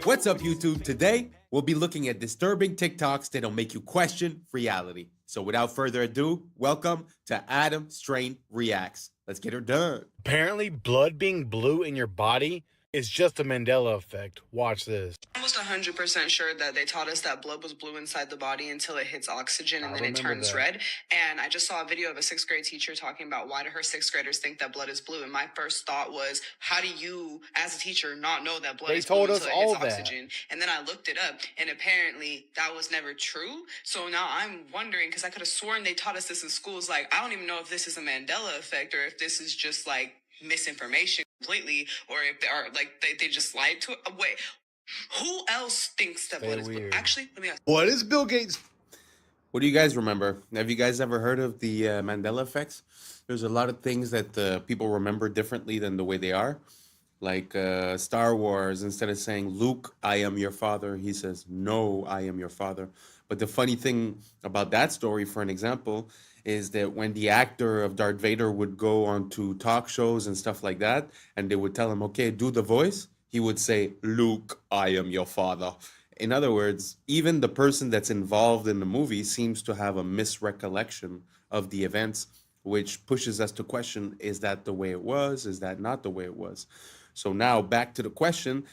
What's up, YouTube? Today, we'll be looking at disturbing TikToks that'll make you question reality. So without further ado, welcome to Adam Strain Reacts. Let's get her done. Apparently, blood being blue in your body is just a Mandela effect. Watch this. Almost 100% sure that they taught us that blood was blue inside the body until it hits oxygen and then it turns red. And I just saw a video of a 6th grade teacher talking about why do her 6th graders think that blood is blue. And my first thought was, how do you, as a teacher, not know that blood is blue until it hits oxygen? And then I looked it up, and apparently that was never true. So now I'm wondering, because I could have sworn they taught us this in schools. Like, I don't even know if this is a Mandela effect or if this is just like misinformation completely, or if they are like they just lied to it. Wait, who else thinks that blood is blue? Actually, let me ask. What is Bill Gates? What do you guys remember? Have you guys ever heard of the Mandela effects? There's a lot of things that people remember differently than the way they are. Like Star Wars, instead of saying, Luke, I am your father, he says, no, I am your father. But the funny thing about that story, for an example, is that when the actor of Darth Vader would go on to talk shows and stuff like that, and they would tell him, okay, do the voice, he would say, Luke, I am your father. In other words, even the person that's involved in the movie seems to have a misrecollection of the events, which pushes us to question, is that the way it was? Is that not the way it was? So now back to the question.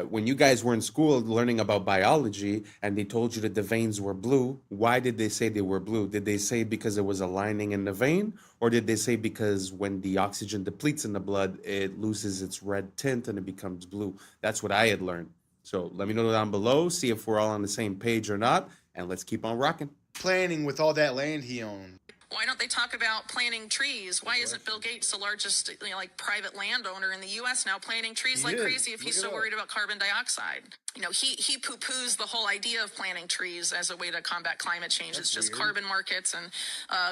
When you guys were in school learning about biology and they told you that the veins were blue, why did they say they were blue? Did they say because it was a lining in the vein? Or did they say because when the oxygen depletes in the blood, it loses its red tint and it becomes blue? That's what I had learned. So let me know down below, see if we're all on the same page or not, and let's keep on rocking. Planning with all that land he owned. Why don't they talk about planting trees? Why isn't Bill Gates the largest, private landowner in the U.S. now, planting trees like crazy if he's so worried about carbon dioxide? He poo-poos the whole idea of planting trees as a way to combat climate change. It's just carbon markets and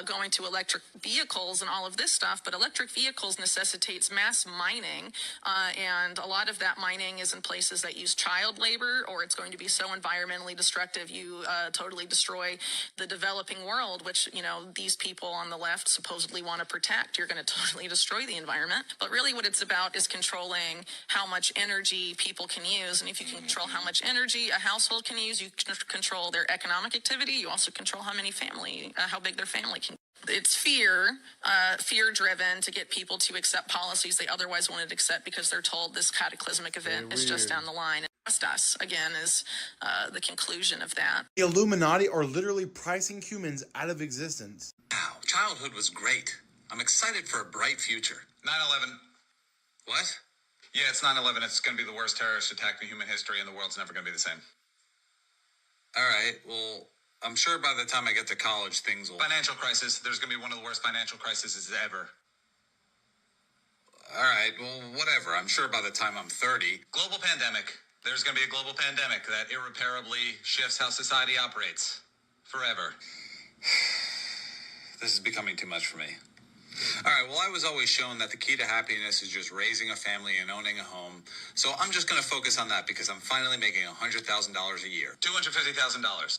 going to electric vehicles and all of this stuff. But electric vehicles necessitates mass mining, and a lot of that mining is in places that use child labor, or it's going to be so environmentally destructive you totally destroy the developing world, which, these people on the left supposedly want to protect. You're going to totally destroy the environment. But really what it's about is controlling how much energy people can use. And if you can control how much energy a household can use, you can control their economic activity. You also control how big their family can. It's fear-driven to get people to accept policies they otherwise wouldn't accept because they're told this cataclysmic event is just down the line. And trust us, again, is the conclusion of that. The Illuminati are literally pricing humans out of existence. Wow, childhood was great. I'm excited for a bright future. 9/11. What? Yeah, it's 9/11. It's going to be the worst terrorist attack in human history, and the world's never going to be the same. All right, well, I'm sure by the time I get to college, things will... Financial crisis. There's going to be one of the worst financial crises ever. All right, well, whatever. I'm sure by the time I'm 30... Global pandemic. There's going to be a global pandemic that irreparably shifts how society operates. Forever. This is becoming too much for me. All right, well, I was always shown that the key to happiness is just raising a family and owning a home. So I'm just going to focus on that because I'm finally making $100,000 a year. $250,000.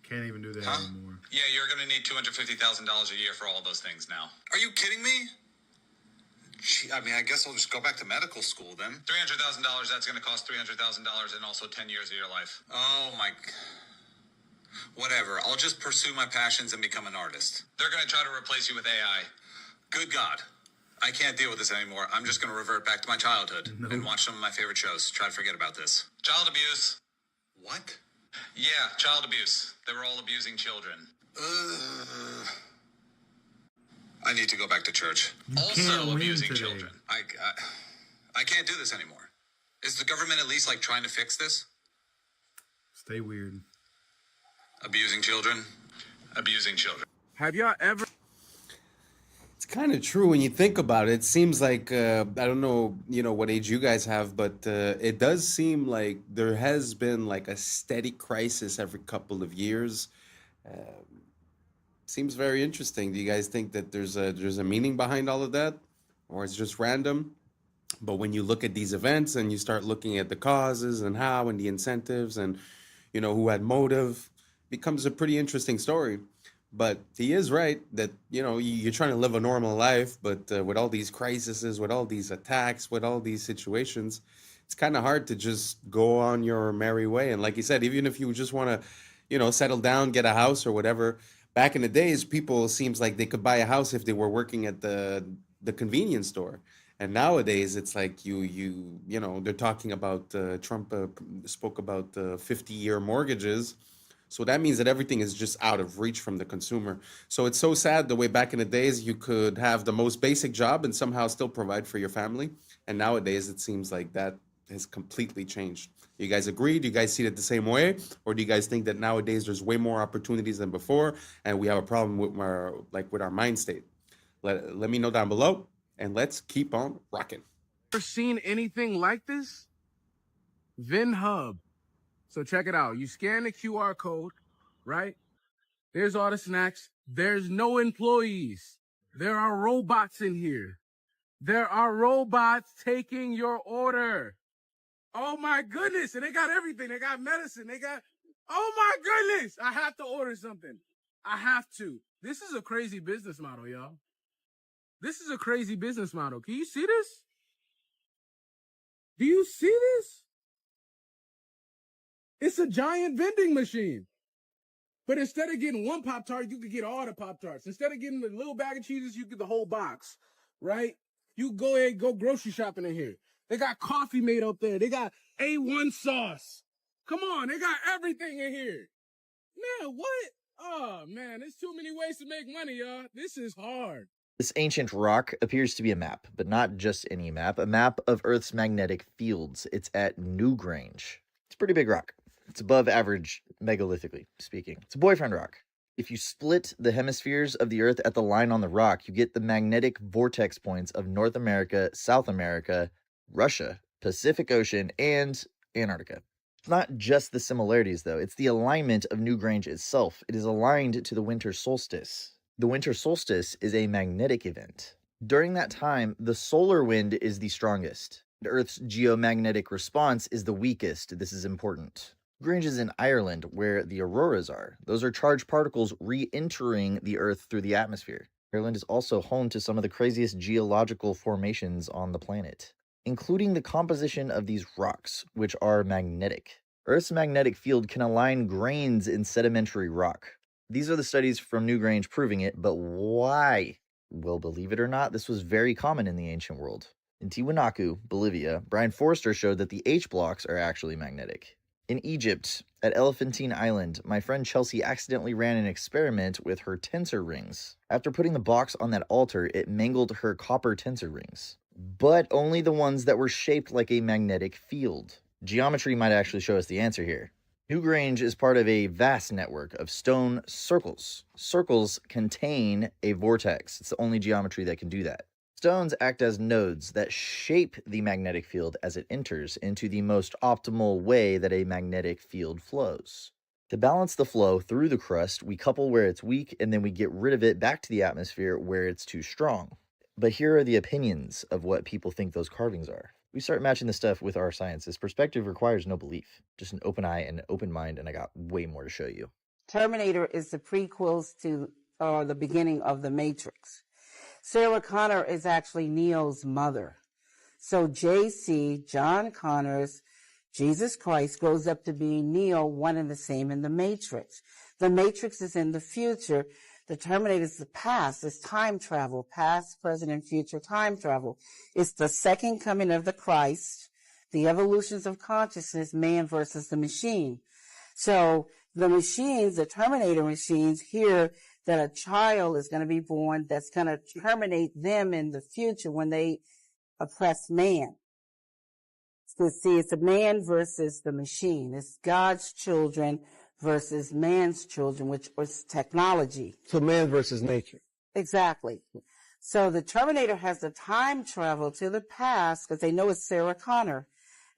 Can't even do that anymore. Yeah, you're going to need $250,000 a year for all those things now. Are you kidding me? Gee, I guess I'll just go back to medical school then. $300,000, that's going to cost $300,000 and also 10 years of your life. Oh, my... Whatever, I'll just pursue my passions and become an artist. They're going to try to replace you with AI. Good God. I can't deal with this anymore. I'm just going to revert back to my childhood and watch some of my favorite shows. Try to forget about this. Child abuse. What? Yeah, child abuse. They were all abusing children. I need to go back to church. Also abusing children. I can't do this anymore. Is the government at least trying to fix this? Stay weird. Abusing children. Abusing children. Have y'all ever... It's kind of true when you think about it. It seems like, I don't know, what age you guys have, but it does seem like there has been a steady crisis every couple of years. Seems very interesting. Do you guys think that there's a meaning behind all of that? or it's just random. But when you look at these events and you start looking at the causes and how and the incentives and, who had motive, becomes a pretty interesting story. But he is right that, you're trying to live a normal life, but with all these crises, with all these attacks, with all these situations, it's kind of hard to just go on your merry way. And like you said, even if you just want to, settle down, get a house or whatever, back in the days, people seems like they could buy a house if they were working at the convenience store. And nowadays, it's like they're talking about Trump spoke about 50-year mortgages. So that means that everything is just out of reach from the consumer. So it's so sad the way back in the days you could have the most basic job and somehow still provide for your family. And nowadays, it seems like that has completely changed. You guys agree? Do you guys see it the same way? Or do you guys think that nowadays there's way more opportunities than before and we have a problem with our mind state? Let me know down below. And let's keep on rocking. Ever seen anything like this? VinHub. So check it out. You scan the QR code, right? There's all the snacks. There's no employees. There are robots in here. There are robots taking your order. Oh my goodness. And they got everything. They got medicine. Oh my goodness. I have to order something. I have to. This is a crazy business model, y'all. This is a crazy business model. Can you see this? Do you see this? It's a giant vending machine. But instead of getting one Pop-Tart, you could get all the Pop-Tarts. Instead of getting the little bag of cheeses, you get the whole box, right? You go ahead, go grocery shopping in here. They got coffee made up there. They got A1 sauce. Come on, they got everything in here. Man, what? Oh, man, there's too many ways to make money, y'all. This is hard. This ancient rock appears to be a map, but not just any map, a map of Earth's magnetic fields. It's at Newgrange. It's a pretty big rock. It's above average megalithrically speaking. It's a boyfriend rock. If you split the hemispheres of the Earth at the line on the rock, you get the magnetic vortex points of North America, South America, Russia, Pacific Ocean, and Antarctica. It's not just the similarities, though. It's the alignment of Newgrange itself. It is aligned to the winter solstice. The winter solstice is a magnetic event. During that time, the solar wind is the strongest. Earth's geomagnetic response is the weakest. This is important. Newgrange is in Ireland, where the auroras are. Those are charged particles re-entering the Earth through the atmosphere. Ireland is also home to some of the craziest geological formations on the planet, including the composition of these rocks, which are magnetic. Earth's magnetic field can align grains in sedimentary rock. These are the studies from Newgrange proving it, but why? Well, believe it or not, this was very common in the ancient world. In Tiwanaku, Bolivia, Brian Forrester showed that the H blocks are actually magnetic. In Egypt, at Elephantine Island, my friend Chelsea accidentally ran an experiment with her tensor rings. After putting the box on that altar, it mangled her copper tensor rings, but only the ones that were shaped like a magnetic field. Geometry might actually show us the answer here. Newgrange is part of a vast network of stone circles. Circles contain a vortex. It's the only geometry that can do that. Stones act as nodes that shape the magnetic field as it enters into the most optimal way that a magnetic field flows. To balance the flow through the crust, we couple where it's weak and then we get rid of it back to the atmosphere where it's too strong. But here are the opinions of what people think those carvings are. We start matching the stuff with our science. This perspective requires no belief, just an open eye and an open mind, and I got way more to show you. Terminator is the prequels to the beginning of The Matrix. Sarah Connor is actually Neo's mother. So JC, John Connor's Jesus Christ, grows up to be Neo, one and the same in The Matrix. The Matrix is in the future. The Terminator is the past. It's time travel, past, present, and future time travel. It's the second coming of the Christ, the evolutions of consciousness, man versus the machine. So the machines, the Terminator machines, hear that a child is going to be born that's going to terminate them in the future when they oppress man. So see, it's a man versus the machine. It's God's children versus man's children, which was technology. So man versus nature. Exactly. So the Terminator has to time travel to the past because they know it's Sarah Connor,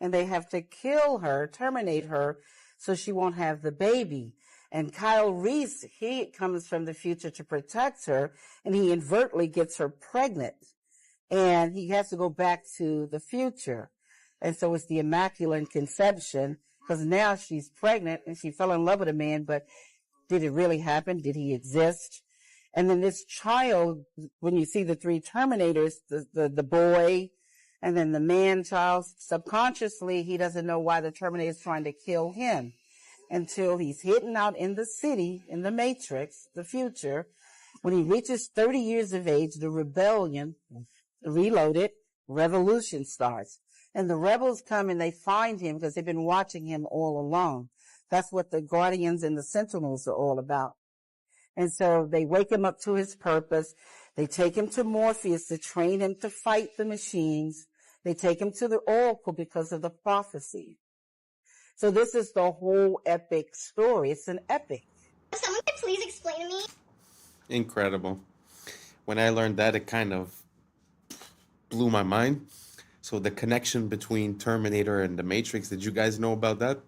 and they have to kill her, terminate her, so she won't have the baby. And Kyle Reese, he comes from the future to protect her, and he inadvertently gets her pregnant. and he has to go back to the future. And so it's the Immaculate Conception, because now she's pregnant and she fell in love with a man, but did it really happen? Did he exist? And then this child, when you see the three Terminators, the boy, and then the man child, subconsciously, he doesn't know why the Terminator is trying to kill him until he's hidden out in the city, in the Matrix, the future. When he reaches 30 years of age, the rebellion, reloaded, revolution starts. And the rebels come and they find him because they've been watching him all along. That's what the Guardians and the Sentinels are all about. And so they wake him up to his purpose. They take him to Morpheus to train him to fight the machines. They take him to the Oracle because of the prophecy. So this is the whole epic story. It's an epic. Someone could please explain to me? Incredible. When I learned that, it kind of blew my mind. So the connection between Terminator and the Matrix, did you guys know about that?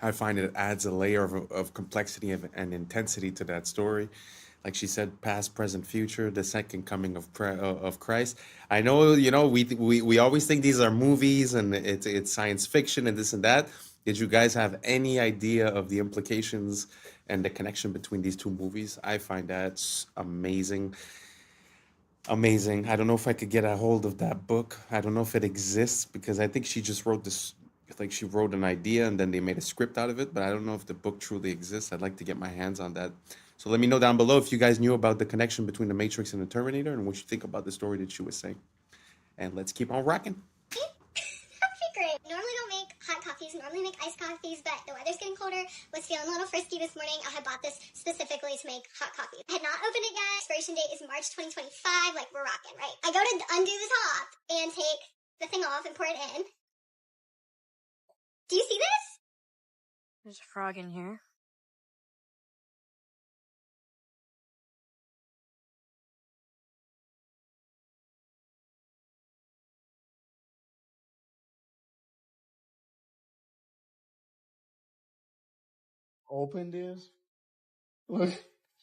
I find it adds a layer of complexity and intensity to that story. Like she said, past, present, future, the second coming of Christ. I know, we always think these are movies and it's science fiction and this and that. Did you guys have any idea of the implications and the connection between these two movies? I find that amazing. Amazing. I don't know if I could get a hold of that book. I don't know if it exists because I think she just wrote this, like she wrote an idea and then they made a script out of it, but I don't know if the book truly exists. I'd like to get my hands on that. So let me know down below if you guys knew about the connection between the Matrix and the Terminator and what you think about the story that she was saying. And let's keep on rocking. That'd be great. Normally don't make hot coffees, normally make iced coffees, but the weather's getting colder. Was feeling a little frisky this morning. I had bought this specifically to make hot coffee. I had not opened it yet. Expiration date is March 2025. Like, we're rocking, right? I go to undo the top and take the thing off and pour it in. Do you see this? There's a frog in here. Open this. Look,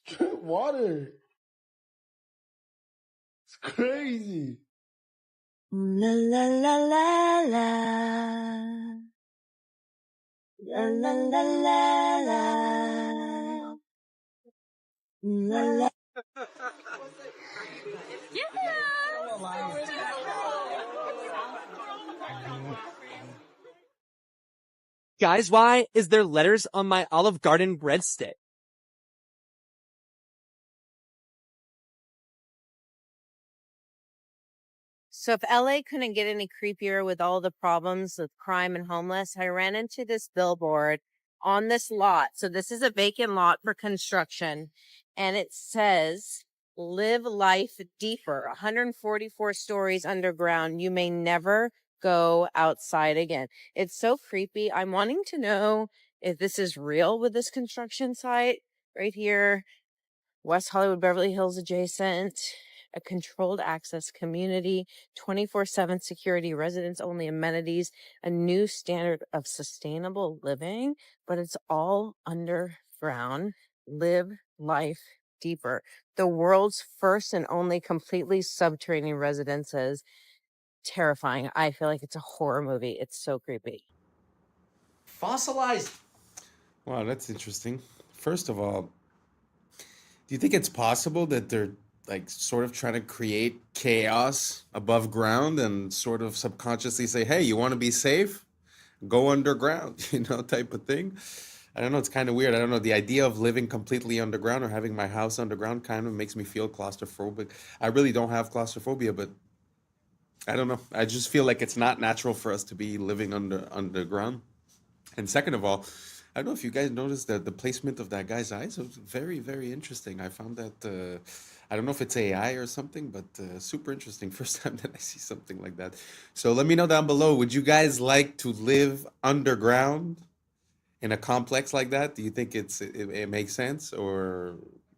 drink water. It's crazy. La la la la la. La la la la la. La la. Guys, why is there letters on my Olive Garden breadstick? So if LA couldn't get any creepier with all the problems with crime and homeless, I ran into this billboard on this lot. So this is a vacant lot for construction, and it says, "Live life deeper, 144 stories underground. You may never go outside again." It's so creepy. I'm wanting to know if this is real with this construction site right here. West Hollywood, Beverly Hills adjacent, a controlled access community, 24/7 security, residents only amenities, a new standard of sustainable living, but it's all underground. Live life deeper. The world's first and only completely subterranean residences. Terrifying. I feel like it's a horror movie. It's so creepy. Fossilized. Wow, that's interesting. First of all, do you think it's possible that they're like sort of trying to create chaos above ground and sort of subconsciously say, hey, you want to be safe? Go underground, type of thing? I don't know. It's kind of weird. I don't know. The idea of living completely underground or having my house underground kind of makes me feel claustrophobic. I really don't have claustrophobia, but I don't know. I just feel like it's not natural for us to be living underground. And second of all, I don't know if you guys noticed that the placement of that guy's eyes was very, very interesting. I found that, I don't know if it's AI or something, but super interesting. First time that I see something like that. So let me know down below. Would you guys like to live underground in a complex like that? Do you think it makes sense? Or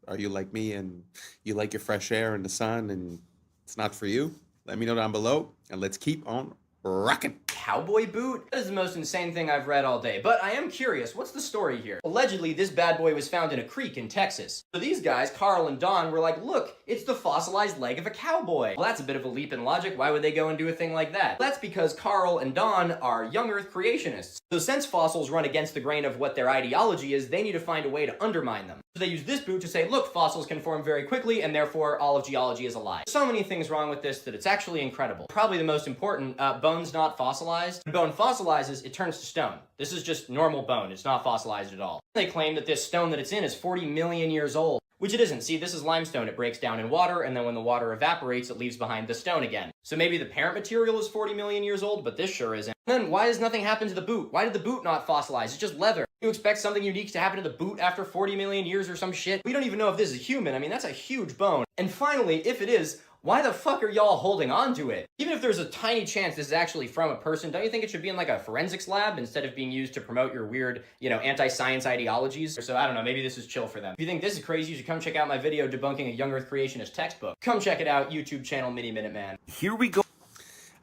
are you like me and you like your fresh air and the sun and it's not for you? Let me know down below and let's keep on rocking. cowboy boot? That is the most insane thing I've read all day, but I am curious, what's the story here? Allegedly, this bad boy was found in a creek in Texas. So these guys, Carl and Don, were like, look, it's the fossilized leg of a cowboy. Well, that's a bit of a leap in logic. Why would they go and do a thing like that? Well, that's because Carl and Don are young Earth creationists. So since fossils run against the grain of what their ideology is, they need to find a way to undermine them. So they use this boot to say, look, fossils can form very quickly, and therefore all of geology is a lie. So many things wrong with this that it's actually incredible. Probably the most important, bone's not fossilized. When bone fossilizes, it turns to stone. This is just normal bone. It's not fossilized at all. They claim that this stone that it's in is 40 million years old. Which it isn't. See, this is limestone. It breaks down in water, and then when the water evaporates, it leaves behind the stone again. So maybe the parent material is 40 million years old, but this sure isn't. And then why does nothing happen to the boot? Why did the boot not fossilize? It's just leather. You expect something unique to happen to the boot after 40 million years or some shit? We don't even know if this is human. I mean, that's a huge bone. And finally, if it is, why the fuck are y'all holding on to it? Even if there's a tiny chance this is actually from a person, don't you think it should be in like a forensics lab instead of being used to promote your weird, anti-science ideologies? So I don't know, maybe this is chill for them. If you think this is crazy, you should come check out my video debunking a young Earth creationist textbook. Come check it out, YouTube channel Mini Minute Man. Here we go.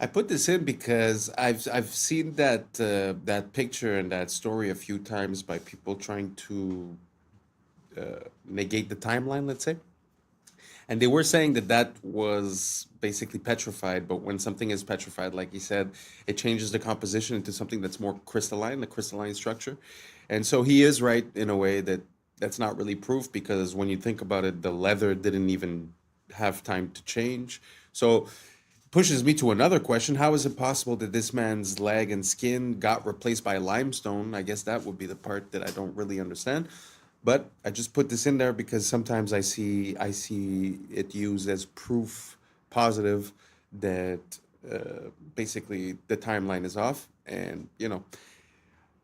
I put this in because I've seen that picture and that story a few times by people trying to negate the timeline, let's say. And they were saying that was basically petrified, but when something is petrified, like he said, it changes the composition into something that's more crystalline, a crystalline structure. And so he is right in a way that that's not really proof, because when you think about it, the leather didn't even have time to change. So pushes me to another question. How is it possible that this man's leg and skin got replaced by limestone? I guess that would be the part that I don't really understand. But I just put this in there because sometimes I see it used as proof positive that basically the timeline is off. And,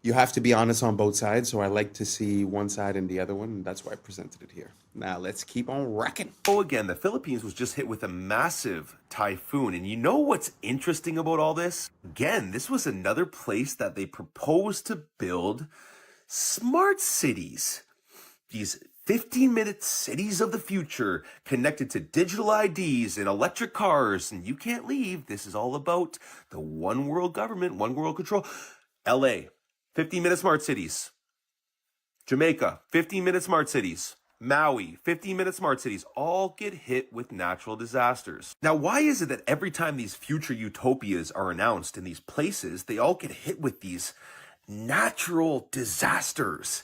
you have to be honest on both sides. So I like to see one side and the other one. And that's why I presented it here. Now let's keep on rocking. Oh, again, the Philippines was just hit with a massive typhoon. And you know what's interesting about all this? Again, this was another place that they proposed to build smart cities. These 15-minute cities of the future connected to digital IDs and electric cars, and you can't leave. This is all about the one world government, one world control. LA, 15-minute smart cities. Jamaica, 15-minute smart cities. Maui, 15-minute smart cities, all get hit with natural disasters. Now, why is it that every time these future utopias are announced in these places, they all get hit with these natural disasters?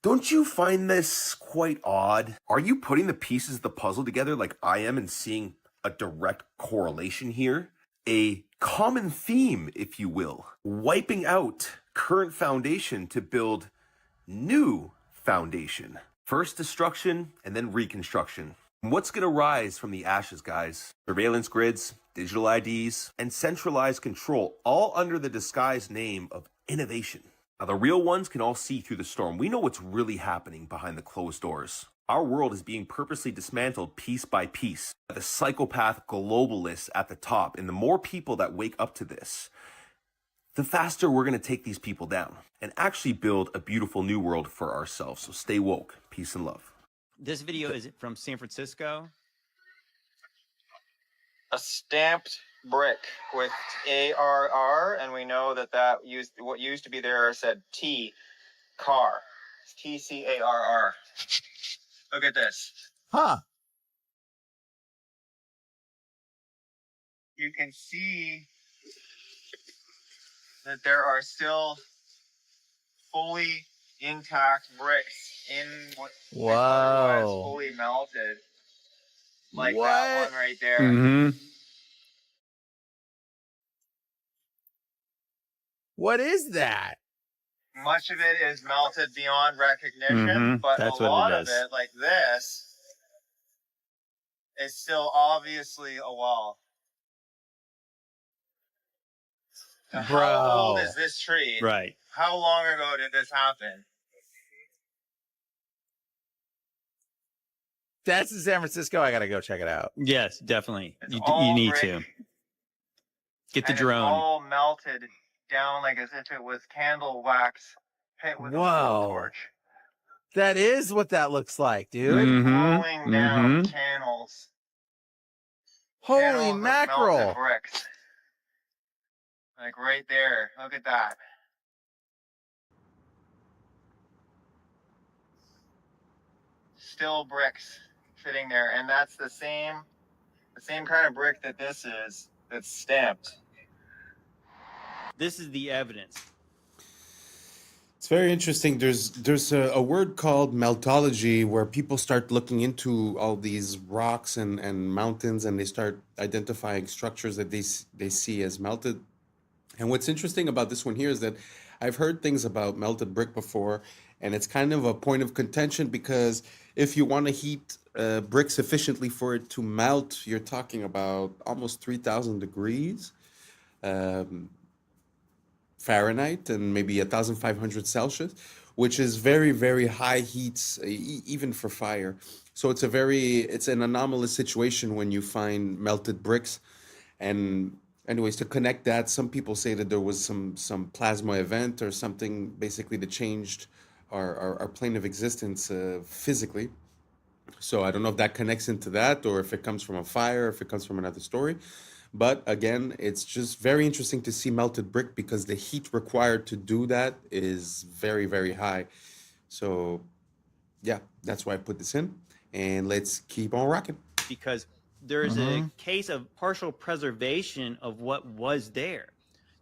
Don't you find this quite odd? Are you putting the pieces of the puzzle together like I am and seeing a direct correlation here? A common theme, if you will. Wiping out current foundation to build new foundation. First destruction and then reconstruction. What's going to rise from the ashes, guys? Surveillance grids, digital IDs, and centralized control, all under the disguised name of innovation. Now, the real ones can all see through the storm. We know what's really happening behind the closed doors. Our world is being purposely dismantled piece by piece by the psychopath globalists at the top. And the more people that wake up to this, the faster we're going to take these people down and actually build a beautiful new world for ourselves. So stay woke. Peace and love. This video is from San Francisco. A stamped brick with ARR, and we know that what used to be there said T, car. It's TCARR. Look at this. Huh. You can see that there are still fully intact bricks in what was fully melted. Like that one right there. Mm-hmm. What is that? Much of it is melted beyond recognition, but That's a lot of is. it, like this, is still obviously a wall. Now, how old is this tree? Right. How long ago did this happen? That's in San Francisco. I gotta go check it out. Yes, definitely. You need brick, to get the and drone. It's all melted down like as if it was candle wax hit with a blowtorch. That is what that looks like, dude. Flowing down channels. Holy Channels of mackerel! melted bricks. Like right there. Look at that. Still bricks sitting there, and that's the same kind of brick that this is, that's stamped. This is the evidence. It's very interesting. There's a word called meltology where people start looking into all these rocks and mountains, and they start identifying structures that they see as melted. And what's interesting about this one here is that I've heard things about melted brick before, and it's kind of a point of contention because if you want to heat brick sufficiently for it to melt, you're talking about almost 3,000 degrees. Fahrenheit and maybe 1,500 Celsius, which is very, very high heats, even for fire. So it's an anomalous situation when you find melted bricks. And anyways, to connect that, some people say that there was some plasma event or something basically that changed our plane of existence physically. So I don't know if that connects into that or if it comes from a fire, if it comes from another story. But again, it's just very interesting to see melted brick because the heat required to do that is very, very high. So yeah, that's why I put this in. And let's keep on rocking. Because there's a case of partial preservation of what was there.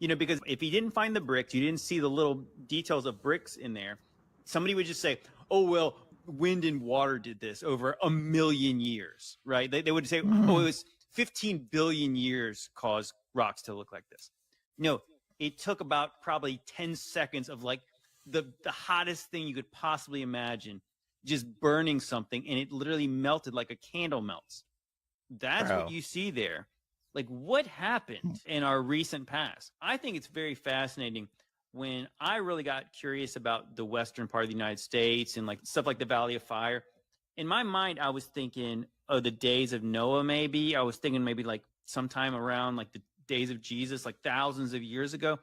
You know, because if you didn't find the bricks, you didn't see the little details of bricks in there, somebody would just say, oh, well, wind and water did this over 1 million years, right? They would say, oh, it was 15 billion years caused rocks to look like this. No, it took about probably 10 seconds of like the hottest thing you could possibly imagine, just burning something, and it literally melted like a candle melts. That's what you see there. Like, what happened in our recent past? I think it's very fascinating. When I really got curious about the western part of the United States and like stuff like the Valley of Fire, in my mind, I was thinking, oh, the days of Noah, maybe. I was thinking maybe like sometime around like the days of Jesus, like thousands of years ago.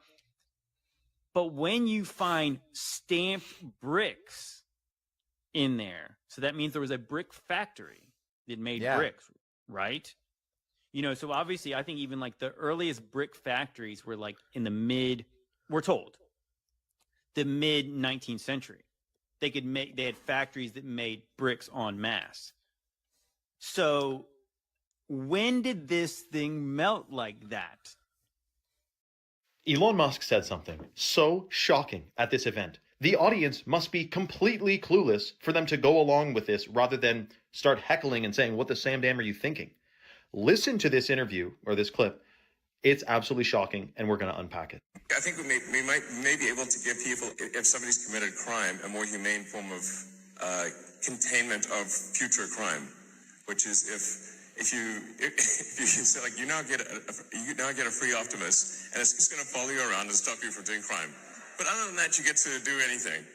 But when you find stamped bricks in there, so that means there was a brick factory that made bricks, right? You know, so obviously I think even like the earliest brick factories were like in the we're told, the mid 19th century. They had factories that made bricks en masse. So when did this thing melt like that? Elon Musk said something so shocking at this event. The audience must be completely clueless for them to go along with this rather than start heckling and saying, what the Sam damn are you thinking? Listen to this interview or this clip. It's absolutely shocking, and we're going to unpack it. I think we may be able to give people, if somebody's committed crime, a more humane form of containment of future crime, which is if you say like you now get a free Optimus, and it's just going to follow you around and stop you from doing crime. But other than that, you get to do anything.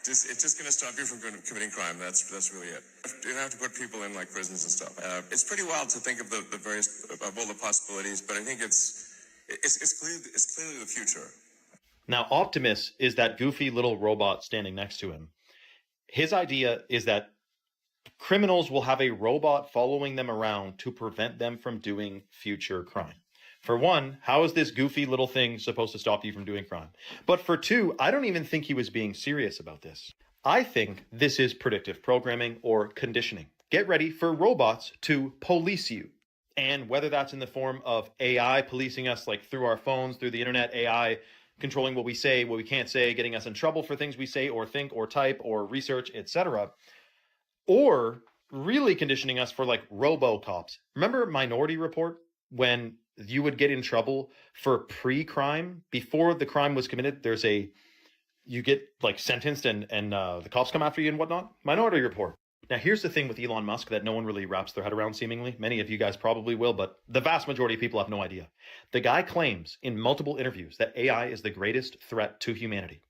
It's just going to stop you from committing crime. That's really it. You don't have to put people in like prisons and stuff. It's pretty wild to think of the various of all the possibilities, but I think it's clearly the future. Now, Optimus is that goofy little robot standing next to him. His idea is that criminals will have a robot following them around to prevent them from doing future crime. For one, how is this goofy little thing supposed to stop you from doing crime? But for two, I don't even think he was being serious about this. I think this is predictive programming or conditioning. Get ready for robots to police you. And whether that's in the form of AI policing us, like through our phones, through the internet, AI controlling what we say, what we can't say, getting us in trouble for things we say or think or type or research, etc. Or really conditioning us for like robo-cops. Remember Minority Report? When you would get in trouble for pre-crime before the crime was committed, you get like sentenced and the cops come after you and whatnot. Minority Report. Now, here's the thing with Elon Musk that no one really wraps their head around, seemingly. Many of you guys probably will, but the vast majority of people have no idea. The guy claims in multiple interviews that AI is the greatest threat to humanity.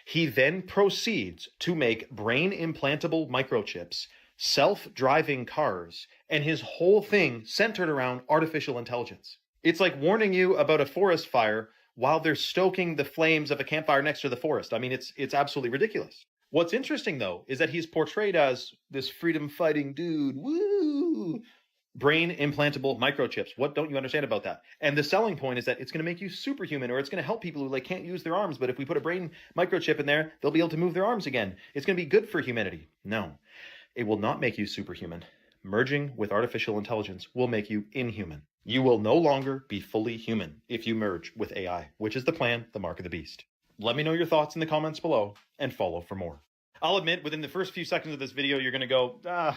He then proceeds to make brain implantable microchips, self-driving cars, and his whole thing centered around artificial intelligence. It's like warning you about a forest fire while they're stoking the flames of a campfire next to the forest. I mean, it's absolutely ridiculous. What's interesting, though, is that he's portrayed as this freedom-fighting dude, woo! brain implantable microchips. What don't you understand about that? And the selling point is that it's going to make you superhuman, or it's going to help people who like can't use their arms, but if we put a brain microchip in there, they'll be able to move their arms again. It's going to be good for humanity. No, it will not make you superhuman. Merging with artificial intelligence will make you inhuman. You will no longer be fully human if you merge with AI, which is the plan, the mark of the beast. Let me know your thoughts in the comments below and follow for more. I'll admit, within the first few seconds of this video, you're going to go,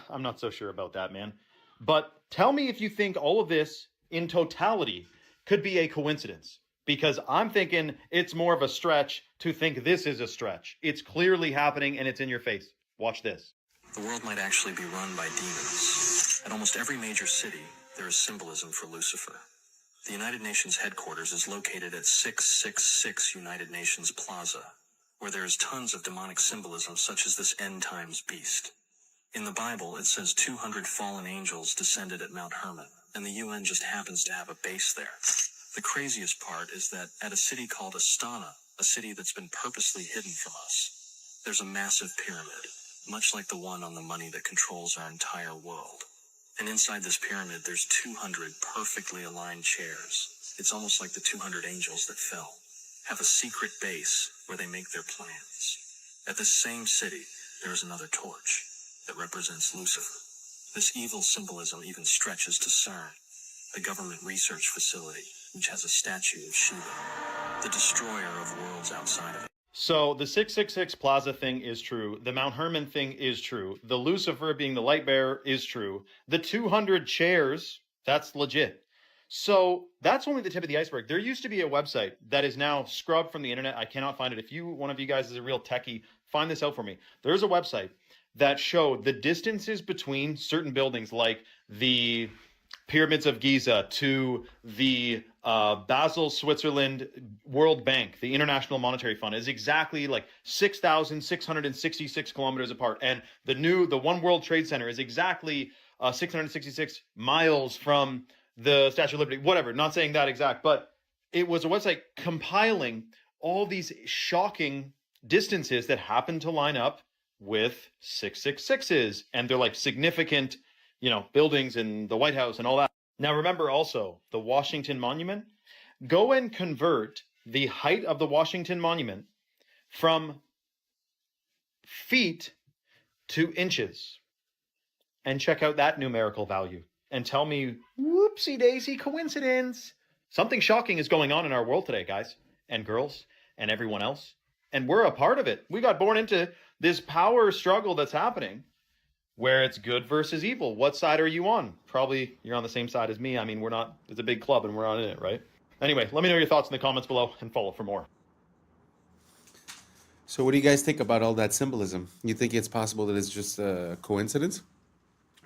I'm not so sure about that, man. But tell me if you think all of this in totality could be a coincidence, because I'm thinking it's more of a stretch to think this is a stretch. It's clearly happening and it's in your face. Watch this. The world might actually be run by demons. At almost every major city, there is symbolism for Lucifer. The United Nations headquarters is located at 666 United Nations Plaza, where there is tons of demonic symbolism such as this end times beast. In the Bible, it says 200 fallen angels descended at Mount Hermon, and the UN just happens to have a base there. The craziest part is that at a city called Astana, a city that's been purposely hidden from us, there's a massive pyramid, much like the one on the money that controls our entire world. And inside this pyramid, there's 200 perfectly aligned chairs. It's almost like the 200 angels that fell have a secret base where they make their plans. At this same city, there is another torch that represents Lucifer. This evil symbolism even stretches to CERN, a government research facility which has a statue of Shiva, the destroyer of worlds outside of it. So the 666 Plaza thing is true. The Mount Hermon thing is true. The Lucifer being the light bearer is true. The 200 chairs, that's legit. So that's only the tip of the iceberg. There used to be a website that is now scrubbed from the internet. I cannot find it. If one of you guys is a real techie, find this out for me. There's a website that showed the distances between certain buildings, like the Pyramids of Giza to the Basel, Switzerland World Bank, the International Monetary Fund, is exactly like 6,666 kilometers apart. And the One World Trade Center is exactly 666 miles from the Statue of Liberty, whatever, not saying that exact, but it was a website compiling all these shocking distances that happen to line up with 666s, and they're like significant, buildings in the White House and all that. Now remember also the Washington Monument. Go and convert the height of the Washington Monument from feet to inches and check out that numerical value and tell me, whoopsie daisy coincidence. Something shocking is going on in our world today, guys and girls and everyone else. And we're a part of it. We got born into this power struggle that's happening where it's good versus evil. What side are you on? Probably you're on the same side as me. I mean, it's a big club and we're on in it, right? Anyway, let me know your thoughts in the comments below and follow for more. So what do you guys think about all that symbolism? You think it's possible that it's just a coincidence?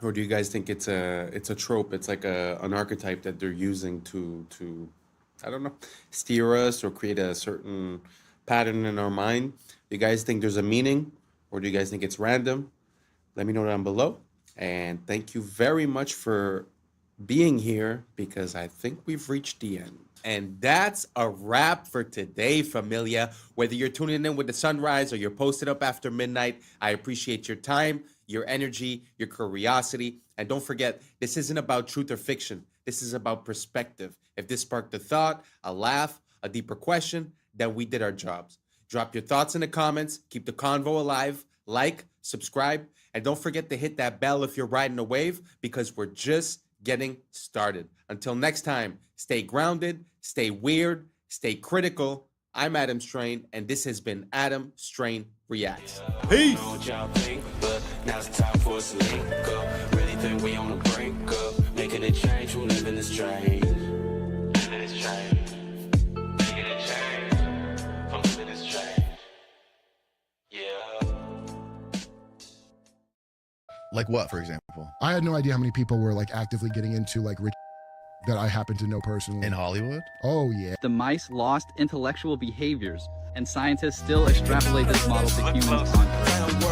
Or do you guys think it's a trope? It's like an archetype that they're using to I don't know, steer us or create a certain pattern in our mind? Do you guys think there's a meaning, or do you guys think it's random? Let me know down below. And thank you very much for being here, because I think we've reached the end. And that's a wrap for today, familia. Whether you're tuning in with the sunrise or you're posted up after midnight, I appreciate your time, your energy, your curiosity. And don't forget, this isn't about truth or fiction. This is about perspective. If this sparked a thought, a laugh, a deeper question, then we did our jobs. Drop your thoughts in the comments. Keep the convo alive. Like, subscribe, and don't forget to hit that bell if you're riding a wave, because we're just getting started. Until next time, stay grounded, stay weird, stay critical. I'm Adam Strain, and this has been Adam Strain Reacts. Peace! Now's the time for us to link up. Really think we on the brink up. Making a change, we're living this change. Living this change. Making a change. I'm living this change. Yeah. Like what, for example? I had no idea how many people were like actively getting into like rich that I happen to know personally. In Hollywood? Oh yeah. The mice lost intellectual behaviors, and scientists still extrapolate this model to humans on Earth.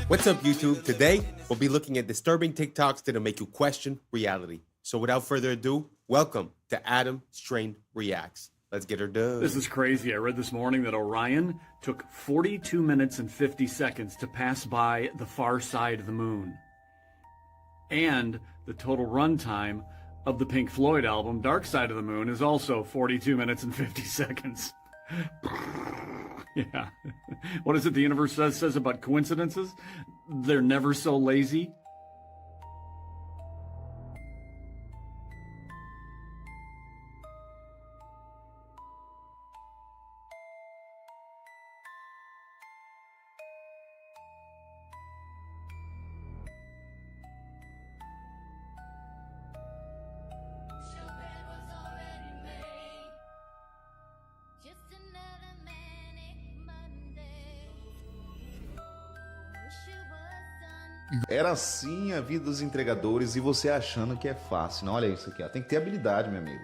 What's up, YouTube? Today, we'll be looking at disturbing TikToks that'll make you question reality. So without further ado, welcome to Adam Strain Reacts. Let's get her done. This is crazy. I read this morning that Orion took 42 minutes and 50 seconds to pass by the far side of the moon. And the total runtime of the Pink Floyd album, Dark Side of the Moon, is also 42 minutes and 50 seconds. Yeah. What is it the universe says about coincidences? They're never so lazy. Era assim a vida dos entregadores e você achando que é fácil. Não, olha isso aqui, ó. Tem que ter habilidade, meu amigo.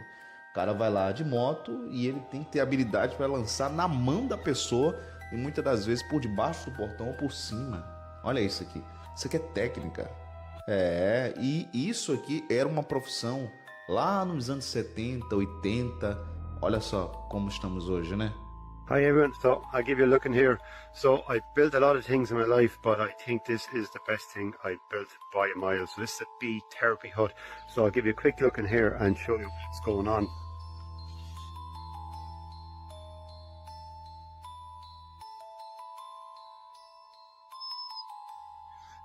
O cara vai lá de moto e ele tem que ter habilidade para lançar na mão da pessoa e muitas das vezes por debaixo do portão ou por cima. Olha isso aqui. Isso aqui é técnica. É, e isso aqui era uma profissão lá nos anos 70, 80. Olha só como estamos hoje, né? Hi everyone, so I'll give you a look in here. So I've built a lot of things in my life, but I think this is the best thing I've built by a mile. So this is a bee therapy hut. So I'll give you a quick look in here and show you what's going on.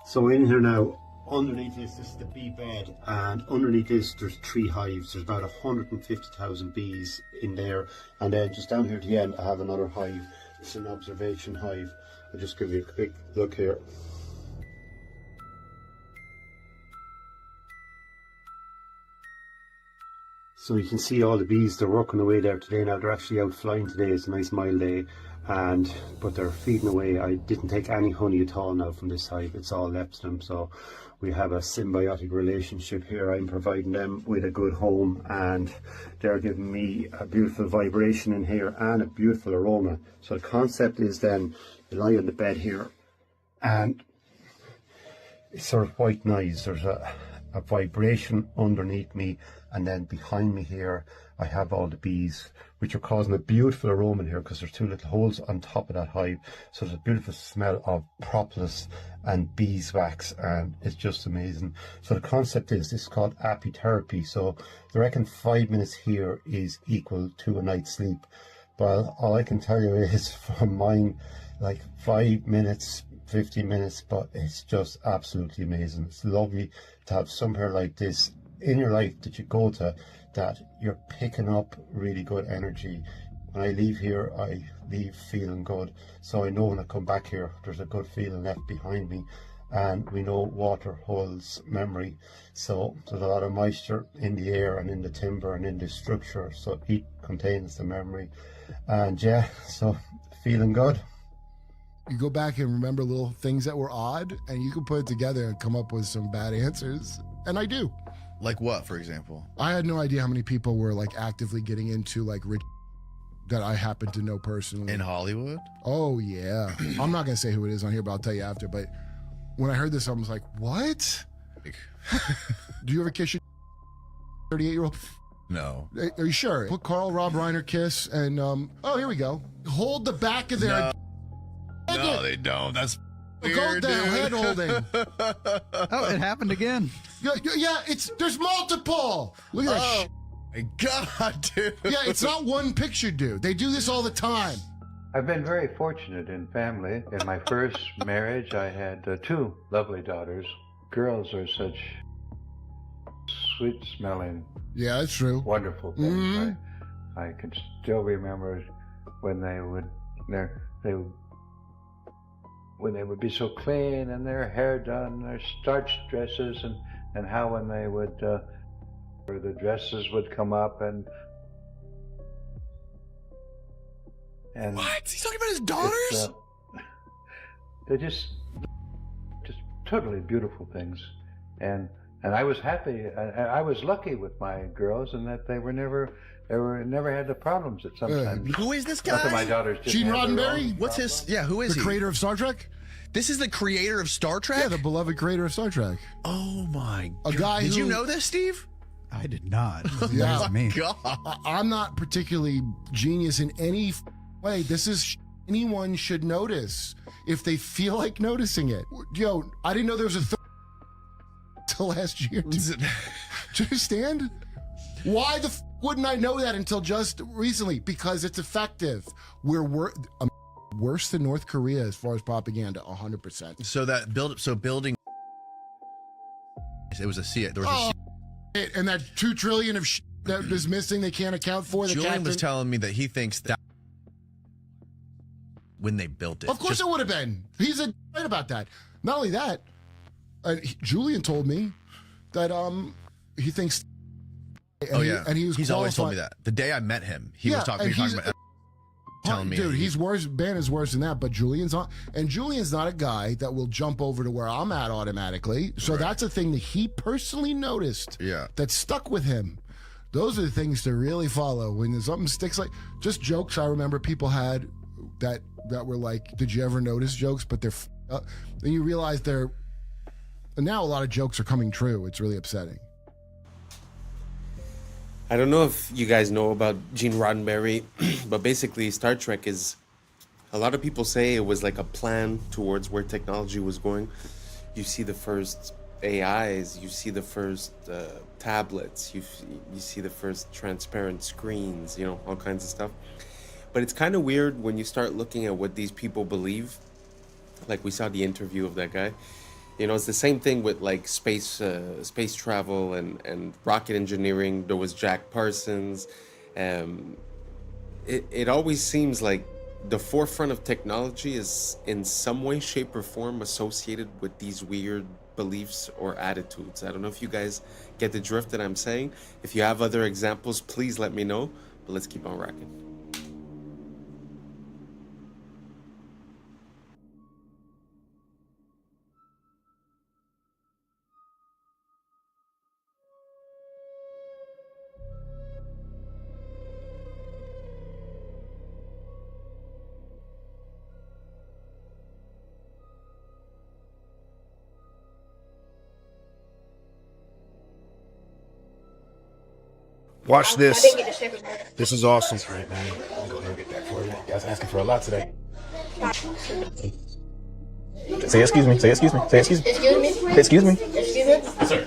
So in here now, underneath this is the bee bed, and underneath this there's 3 hives. There's about 150,000 bees in there, and then just down here at the end I have another hive. It's an observation hive. I'll just give you a quick look here. So you can see all the bees, they're working away there today. Now they're actually out flying today. It's a nice mild day, but they're feeding away. I didn't take any honey at all now from this hive. It's all left to them. So we have a symbiotic relationship here. I'm providing them with a good home, and they're giving me a beautiful vibration in here and a beautiful aroma. So the concept is then you lie on the bed here, and it's sort of white noise. There's a vibration underneath me, and then behind me here I have all the bees, which are causing a beautiful aroma in here because there's 2 little holes on top of that hive. So there's a beautiful smell of propolis and beeswax, and it's just amazing. So the concept is, this is called apitherapy. So they reckon 5 minutes here is equal to a night's sleep. Well, all I can tell you is from mine, like 5 minutes, 15 minutes, but it's just absolutely amazing. It's lovely to have somewhere like this in your life that you go to, that you're picking up really good energy. When I leave here, I leave feeling good. So I know when I come back here, there's a good feeling left behind me. And we know water holds memory. So there's a lot of moisture in the air and in the timber and in the structure. So heat contains the memory. And yeah, so feeling good. You go back and remember little things that were odd, and you can put it together and come up with some bad answers. And I do. Like what, for example? I had no idea how many people were like actively getting into like rich that I happen to know personally. In Hollywood? Oh, yeah. I'm not going to say who it is on here, but I'll tell you after. But when I heard this, I was like, what? Do you ever kiss your 38-year-old? No. Are you sure? Put Carl Rob Reiner kiss and, oh, here we go. Hold the back of their... No, they don't. That's weird, go down, head holding. Oh, it happened again. Yeah, there's multiple. Look at that. My God, dude. Yeah, it's not one picture, dude. They do this all the time. I've been very fortunate in family. In my first marriage, I had 2 lovely daughters. Girls are such sweet-smelling, yeah, that's true, wonderful things. Mm-hmm. I can still remember when they would be so clean and their hair done, their starched dresses, and how when they would, the dresses would come up and what? He's talking about his daughters? They're just totally beautiful things, and I was happy. I was lucky with my girls in that they never had the problems that sometimes. Who is this guy? Not that my daughters didn't Gene have their Roddenberry? own What's his? Yeah, who is The he? creator of Star Trek? This is the creator of Star Trek? Yeah, the beloved creator of Star Trek. Oh my A God. guy Did who- you know this, Steve? I did not. Yeah. That's me. God. I'm not particularly genius in any way. This is anyone should notice if they feel like noticing it. Yo, I didn't know there was a till last year. Do you understand? Why the wouldn't I know that until just recently? Because it's effective. We're worse than North Korea as far as propaganda, 100%. So building. It was a C. There was and that $2 trillion of that is missing, they can't account for. Julian was telling me that he thinks that when they built it, of course it would have been. He's right about that. Not only that, Julian told me that he thinks. And he's always told me that. The day I met him, he was talking about telling me. Dude, he's worse. Ben is worse than that, but Julian's not. And Julian's not a guy that will jump over to where I'm at automatically. So that's a thing that he personally noticed. Yeah. That stuck with him. Those are the things to really follow when something sticks. Like just jokes I remember people had that were like, did you ever notice jokes? But they're then you realize and now a lot of jokes are coming true. It's really upsetting. I don't know if you guys know about Gene Roddenberry, but basically Star Trek is, a lot of people say it was like a plan towards where technology was going. You see the first AIs, you see the first tablets, you see the first transparent screens, all kinds of stuff. But it's kind of weird when you start looking at what these people believe. Like we saw the interview of that guy. It's the same thing with like space travel and rocket engineering. There was Jack Parsons. It always seems like the forefront of technology is in some way, shape, or form associated with these weird beliefs or attitudes. I don't know if you guys get the drift that I'm saying. If you have other examples, please let me know. But let's keep on rocking. Watch this. This is awesome. That's right, man. I'm gonna go ahead and get that for you. You guys asking for a lot today. Say excuse me. Say excuse me. Say excuse me. Excuse me. Say excuse me. Excuse me. Yes, sir.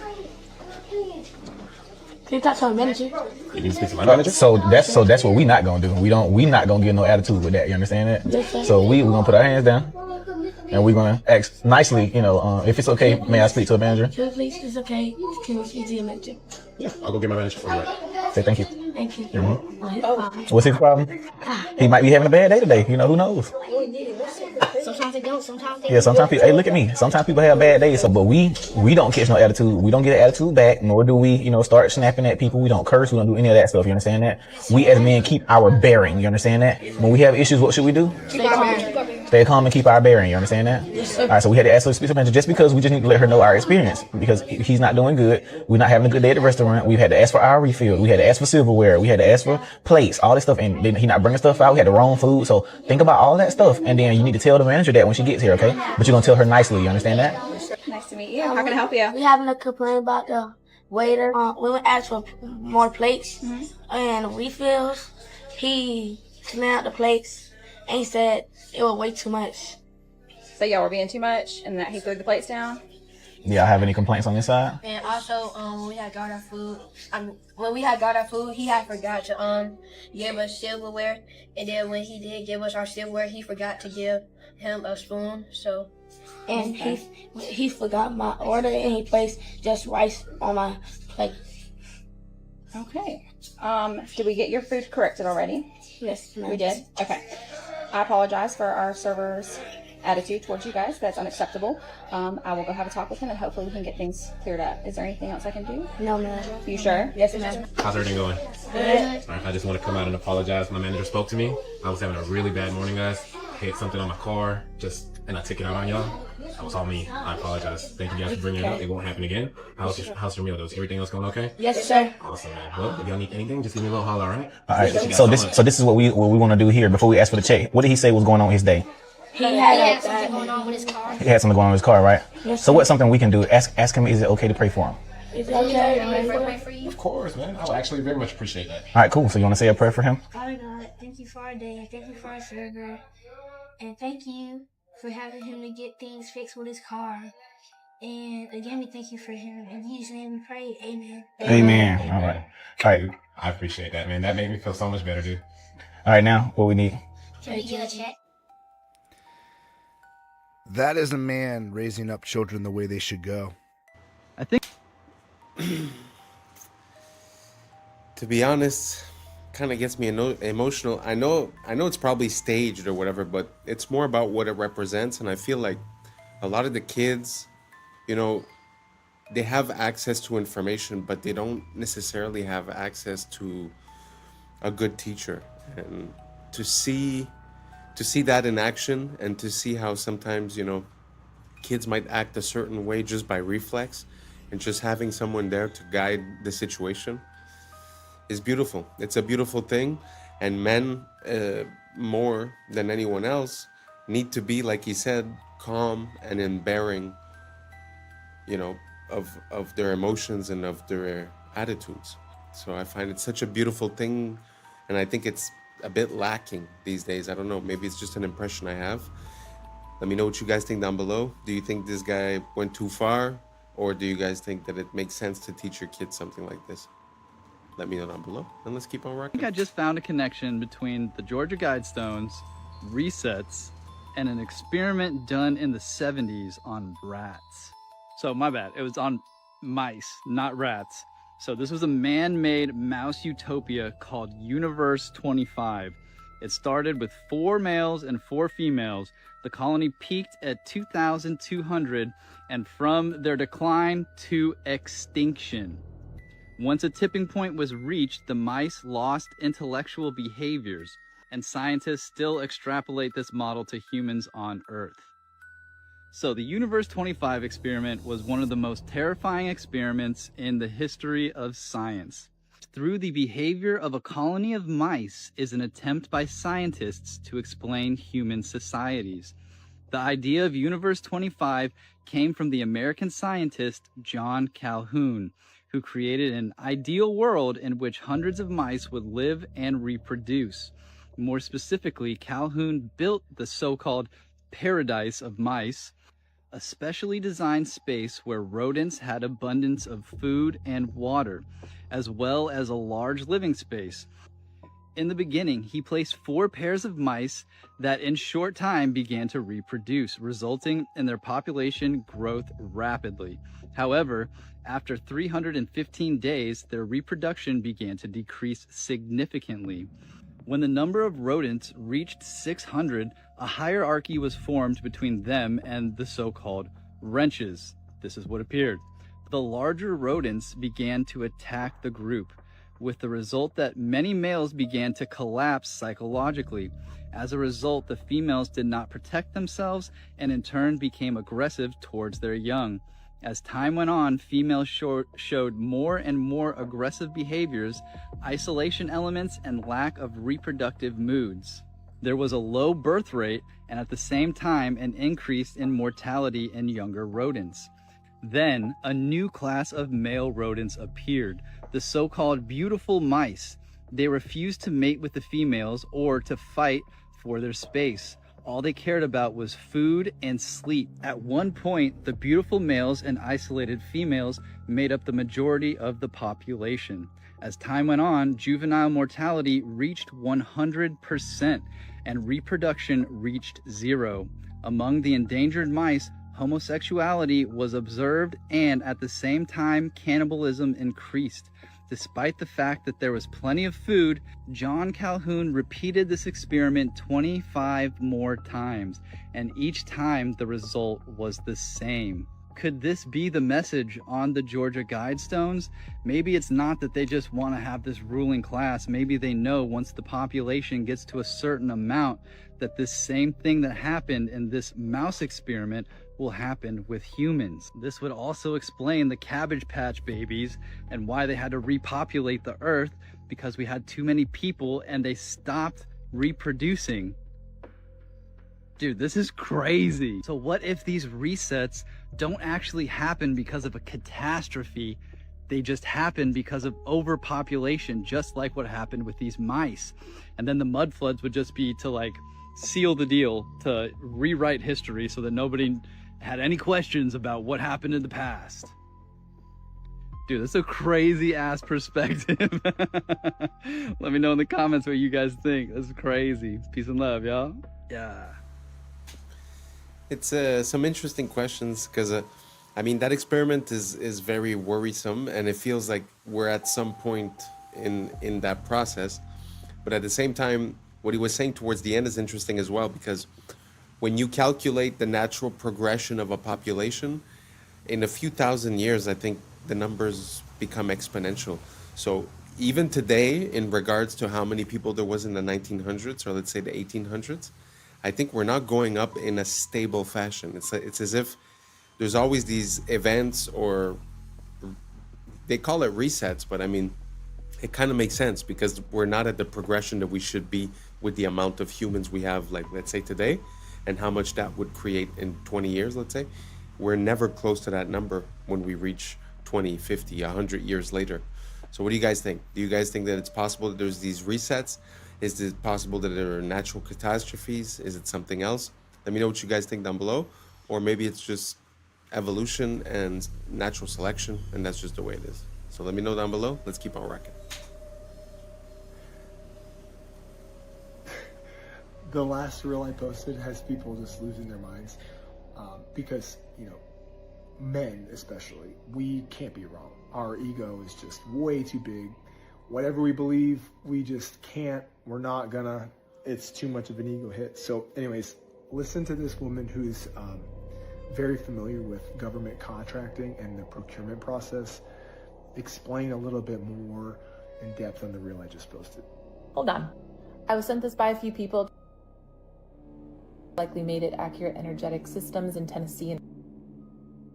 Can you talk to our manager? You need to speak to my manager. So that's what we not gonna do. We not gonna get no attitude with that. You understand that? Yes, sir. So we're gonna put our hands down and we're gonna ask nicely. If it's okay, may I speak to a manager? Sure, please. It's okay. Can we speak to your manager? Yeah, I'll go get my manager for you. Say thank you. Thank you. What's his problem? He might be having a bad day today. Who knows? Sometimes they don't. Sometimes they Yeah, sometimes people. Hey, look at me. Sometimes people have bad days. But we don't catch no attitude. We don't get an attitude back. Nor do we, start snapping at people. We don't curse. We don't do any of that stuff. You understand that? We as men keep our bearing. You understand that? When we have issues, what should we do? Stay calm and keep our bearing. You understand that? Yes, sir. All right. So we had to ask her to speak to the manager just because we just need to let her know our experience because he's not doing good. We're not having a good day at the restaurant. We've had to ask for our refill. We had to ask for silverware. We had to ask for plates. All this stuff, and then he not bringing stuff out. We had the wrong food. So think about all that stuff, and then you need to tell the manager that when she gets here, okay? But you're gonna tell her nicely. You understand that? Nice to meet you. How can I help you? We having a complaint about the waiter. We went ask for more plates and refills. He cleaned out the plates and he said it was way too much. So y'all were being too much and that he threw the plates down? Yeah, I have any complaints on this side? And also, when we had got our food, he had forgot to give us silverware. And then when he did give us our silverware, he forgot to give him a spoon. So, and he forgot my order and he placed just rice on my plate. Okay. Did we get your food corrected already? Yes, ma'am. We did? Okay. I apologize for our server's attitude towards you guys. That's unacceptable. I will go have a talk with him and hopefully we can get things cleared up. Is there anything else I can do? No, ma'am. You sure? Yes, ma'am. How's everything going? Good. I just want to come out and apologize. My manager spoke to me. I was having a really bad morning, guys. Hit something on my car, and I took it out on y'all. That was all me. I apologize. Thank you guys for bringing it up. It won't happen again. How's your meal, though? Is everything else going okay? Yes, sir. Awesome, man. Well, if y'all need anything, just give me a little holler, all right? All right. So this is what we want to do here before we ask for the check. What did he say was going on with his day? He had something going on with his car. He had something going on with his car, right? Yes, so what's something we can do? Ask him, is it okay to pray for him? Is it okay to pray for you? Of course, man. I would actually very much appreciate that. All right, cool. So you want to say a prayer for him? Father God, thank you for our day. Thank you for our server. And thank you for having him to get things fixed with his car. And again, we thank you for him. In Jesus' name we pray. Amen. Amen. All right. All right. I appreciate that, man. That made me feel so much better, dude. All right, now what we need. Can we get a check? That is a man raising up children the way they should go. I think. To be honest, kind of gets me emotional. I know it's probably staged or whatever, but it's more about what it represents. And I feel like a lot of the kids, you know, they have access to information, but they don't necessarily have access to a good teacher. And to see that in action, and to see how sometimes, you know, kids might act a certain way just by reflex, and just having someone there to guide the situation is beautiful. It's a beautiful thing. And men, more than anyone else, need to be, like he said, calm and in bearing, you know, of their emotions and of their attitudes. So I find it such a beautiful thing, and I think it's a bit lacking these days. I don't know, maybe it's just an impression I have. Let me know what you guys think down below. Do you think this guy went too far, or do you guys think that it makes sense to teach your kids something like this? Let me know down below, and let's keep on I rocking. think I just found a connection between the Georgia Guidestones, resets, and an experiment done in the 70s on rats. So my bad, it was on mice, not rats. So this was a man-made mouse utopia called Universe 25. It started with 4 males and 4 females. The colony peaked at 2,200, and from their decline to extinction. Once a tipping point was reached, the mice lost intellectual behaviors, and scientists still extrapolate this model to humans on Earth. So the Universe 25 experiment was one of the most terrifying experiments in the history of science. Through the behavior of a colony of mice is an attempt by scientists to explain human societies. The idea of Universe 25 came from the American scientist John Calhoun, who created an ideal world in which hundreds of mice would live and reproduce. More specifically, Calhoun built the so-called paradise of mice, a specially designed space where rodents had abundance of food and water, as well as a large living space. In the beginning, he placed 4 pairs of mice that in short time began to reproduce, resulting in their population growth rapidly. However, after 315 days, their reproduction began to decrease significantly. When the number of rodents reached 600, a hierarchy was formed between them and the so-called wrenches. This is what appeared. The larger rodents began to attack the group, with the result that many males began to collapse psychologically. As a result, the females did not protect themselves and in turn became aggressive towards their young. As time went on, females showed more and more aggressive behaviors, isolation elements, and lack of reproductive moods. There was a low birth rate and at the same time an increase in mortality in younger rodents. Then a new class of male rodents appeared, the so-called beautiful mice. They refused to mate with the females or to fight for their space. All they cared about was food and sleep. At one point, the beautiful males and isolated females made up the majority of the population. As time went on, juvenile mortality reached 100% and reproduction reached 0. Among the endangered mice, homosexuality was observed and at the same time cannibalism increased. Despite the fact that there was plenty of food, John Calhoun repeated this experiment 25 more times, and each time the result was the same. Could this be the message on the Georgia Guidestones? Maybe it's not that they just want to have this ruling class. Maybe they know once the population gets to a certain amount that this same thing that happened in this mouse experiment will happen with humans. This would also explain the Cabbage Patch Babies and why they had to repopulate the earth, because we had too many people and they stopped reproducing. Dude, this is crazy. So what if these resets don't actually happen because of a catastrophe? They just happen because of overpopulation, just like what happened with these mice. And then the mud floods would just be to like seal the deal, to rewrite history so that nobody had any questions about what happened in the past. Dude, that's a crazy ass perspective. Let me know in the comments what you guys think. That's crazy. Peace and love, y'all. Yeah. It's some interesting questions because I mean that experiment is very worrisome, and it feels like we're at some point in that process. But at the same time, what he was saying towards the end is interesting as well, because when you calculate the natural progression of a population, in a few thousand years, I think the numbers become exponential. So even today, in regards to how many people there was in the 1900s, or let's say the 1800s, I think we're not going up in a stable fashion. It's as if there's always these events, or they call it resets, but I mean, it kind of makes sense because we're not at the progression that we should be with the amount of humans we have, like, let's say today, and how much that would create in 20 years, let's say. We're never close to that number when we reach 20, 50, 100 years later. So what do you guys think? Do you guys think that it's possible that there's these resets? Is it possible that there are natural catastrophes? Is it something else? Let me know what you guys think down below. Or maybe it's just evolution and natural selection, and that's just the way it is. So let me know down below. Let's keep on rocking. The last reel I posted has people just losing their minds because, you know, men especially, we can't be wrong. Our ego is just way too big. Whatever we believe, we just can't. We're not gonna. It's too much of an ego hit. So anyways, listen to this woman who's very familiar with government contracting and the procurement process explain a little bit more in depth on the reel I just posted. Hold on. I was sent this by a few people. Likely made it Accurate Energetic Systems in Tennessee and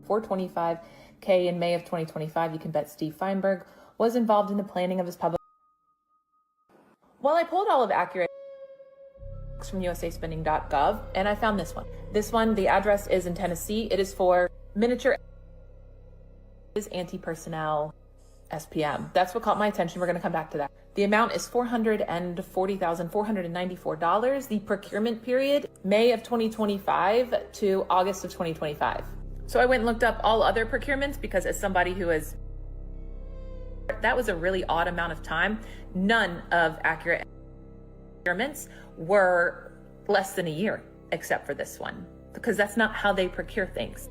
$425K in May of 2025. You can bet Steve Feinberg was involved in the planning of his public. Well, I pulled all of Accurate from usaspending.gov and I found this one. This one, the address is in Tennessee. It is for miniature anti-personnel SPM. That's what caught my attention. We're going to come back to that. The amount is $440,494. The procurement period, May of 2025 to August of 2025. So I went and looked up all other procurements because as somebody who is, that was a really odd amount of time. None of Accurate procurements were less than a year, except for this one, because that's not how they procure things.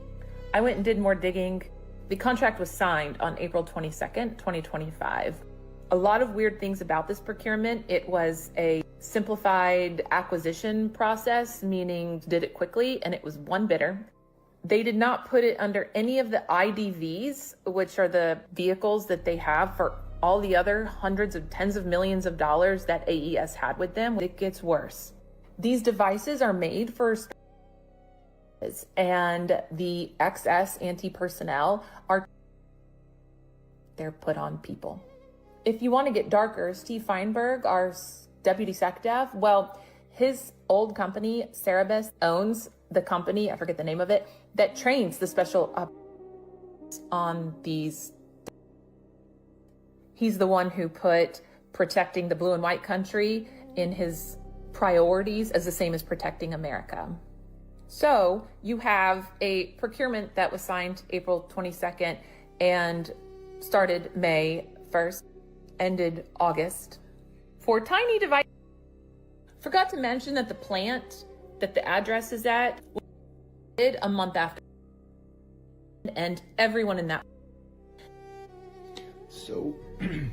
I went and did more digging. The contract was signed on April 22nd, 2025. A lot of weird things about this procurement. It was a simplified acquisition process, meaning did it quickly, and it was one bidder. They did not put it under any of the IDVs, which are the vehicles that they have for all the other hundreds of tens of millions of dollars that AES had with them. It gets worse. These devices are made for, and the XS anti-personnel they're put on people. If you want to get darker, Steve Feinberg, our deputy SecDev, well, his old company, Cerebus, owns the company, I forget the name of it, that trains the special on these. He's the one who put protecting the blue and white country in his priorities as the same as protecting America. So you have a procurement that was signed April 22nd and started May 1st, ended August for tiny device. Forgot to mention that the plant that the address is at did a month after, and everyone in that. So, I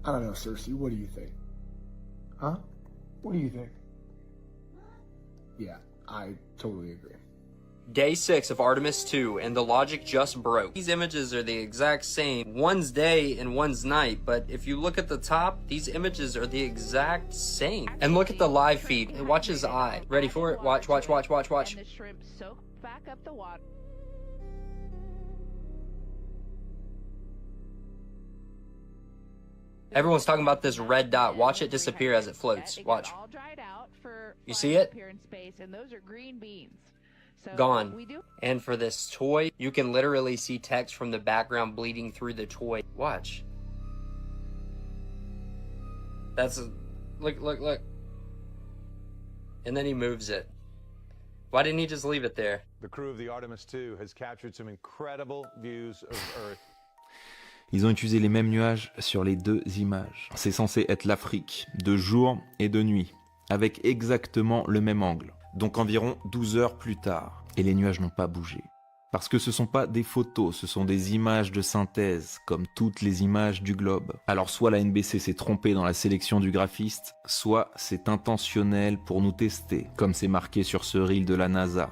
don't know, Cersei, what do you think? Huh? What do you think? Yeah, I totally agree. Day 6 of Artemis 2, and the logic just broke. These images are the exact same. One's day and one's night, but if you look at the top, these images are the exact same. And look at the live feed. Watch his eye. Ready for it? Watch, watch, watch, watch, watch. And the shrimp soak back up the water. Everyone's talking about this red dot. Watch it disappear as it floats. Watch. You see it? And those are green beans. So gone. And for this toy, you can literally see text from the background bleeding through the toy. Watch. That's a, look. And then he moves it. Why didn't he just leave it there? The crew of the Artemis II has captured some incredible views of Earth. Ils ont utilisé les mêmes nuages sur les deux images. C'est censé être l'Afrique, de jour et de nuit, avec exactement le même angle. Donc environ 12 heures plus tard. Et les nuages n'ont pas bougé. Parce que ce ne sont pas des photos, ce sont des images de synthèse, comme toutes les images du globe. Alors soit la NBC s'est trompée dans la sélection du graphiste, soit c'est intentionnel pour nous tester, comme c'est marqué sur ce reel de la NASA.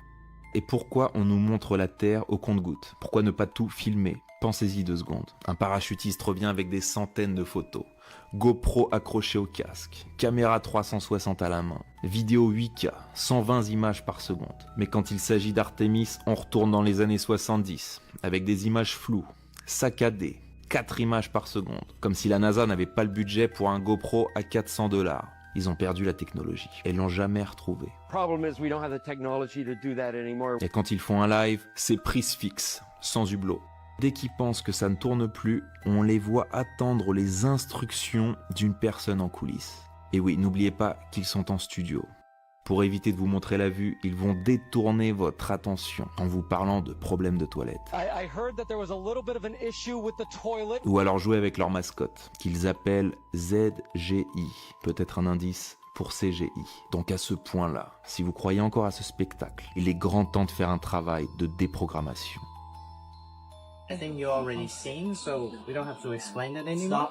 Et pourquoi on nous montre la Terre au compte-gouttes? Pourquoi ne pas tout filmer? Pensez-y 2 secondes. Un parachutiste revient avec des centaines de photos. GoPro accroché au casque, caméra 360 à la main, vidéo 8K, 120 images par seconde. Mais quand il s'agit d'Artemis, on retourne dans les années 70, avec des images floues, saccadées, 4 images par seconde, comme si la NASA n'avait pas le budget pour un GoPro à 400 $. Ils ont perdu la technologie et l'ont jamais retrouvée. Et quand ils font un live, c'est prise fixe, sans hublot. Dès qu'ils pensent que ça ne tourne plus, on les voit attendre les instructions d'une personne en coulisses. Et oui, n'oubliez pas qu'ils sont en studio. Pour éviter de vous montrer la vue, ils vont détourner votre attention en vous parlant de problèmes de toilette. Ou alors jouer avec leur mascotte, qu'ils appellent ZGI, peut-être un indice pour CGI. Donc à ce point-là, si vous croyez encore à ce spectacle, il est grand temps de faire un travail de déprogrammation. I think you already seen, so we don't have to explain it anymore.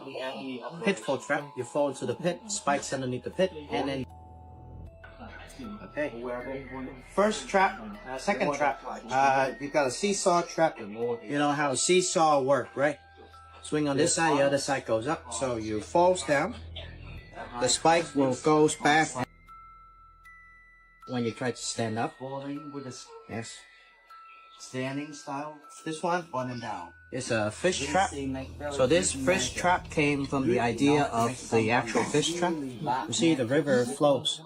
Pitfall trap, you fall into the pit, spikes underneath the pit, and then... Okay. First trap, second trap, you've got a seesaw trap. You know how a seesaw work, right? Swing on this side, the other side goes up, so you falls down. The spike will goes back when you try to stand up. Yes. Standing style. This one, on and down. It's a fish trap. So this fish trap came from the idea of the actual fish trap. You see, the river flows.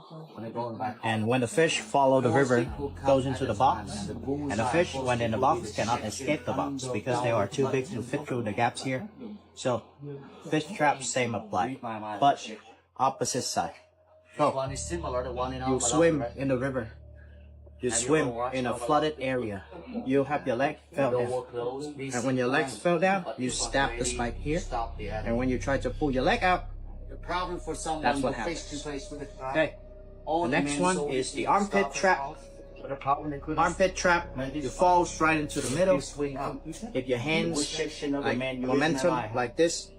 And when the fish follow the river, goes into the box. And the fish, when in the box, cannot escape the box because they are too big to fit through the gaps here. So, fish trap, same apply. But, opposite side. So, you swim in the river. You swim in a flooded area. You have your leg fell down. And when your legs fell down, you stab the spike here. And when you try to pull your leg out, that's what happens. Okay. The next one is the armpit trap. Armpit trap, you fall right into the middle. If your hands, like momentum, like this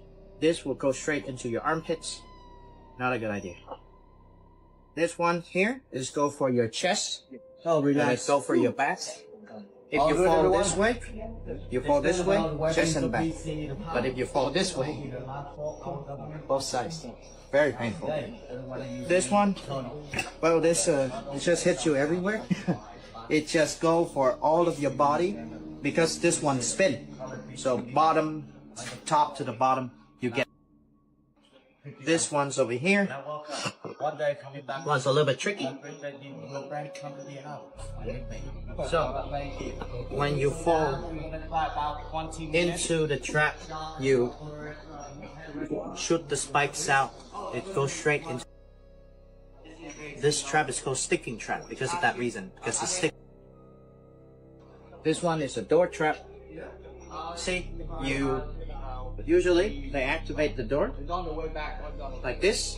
will go straight into your armpits. Not a good idea. This one here is go for your chest. Oh, relax. Go for your back. If you fall this way, chest and back. But if you fall this way, both sides. Very painful. This one, well, this it just hits you everywhere. It just go for all of your body because this one spin. So bottom, top to the bottom, you get. This one's over here. One's a little bit tricky. So, when you fall into the trap, you shoot the spikes out. It goes straight into. This trap is called sticking trap because of that reason. Because it's stick. This one is a door trap. See, you. Usually, they activate the door like this.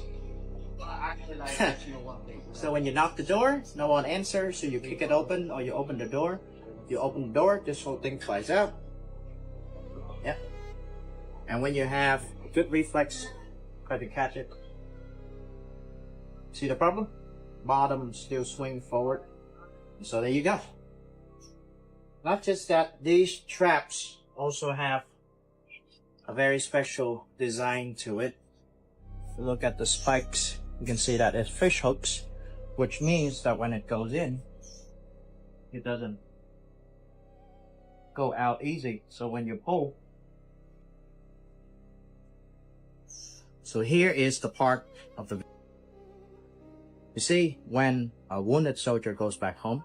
So when you knock the door, no one answers, so you kick it open or you open the door. You open the door, this whole thing flies out. Yeah. And when you have good reflex, try to catch it. See the problem? Bottom still swing forward. So there you go. Not just that, these traps also have a very special design to it. If you look at the spikes, you can see that it's fish hooks, which means that when it goes in, it doesn't go out easy. So when you pull, so here is the part of the. You see, when a wounded soldier goes back home,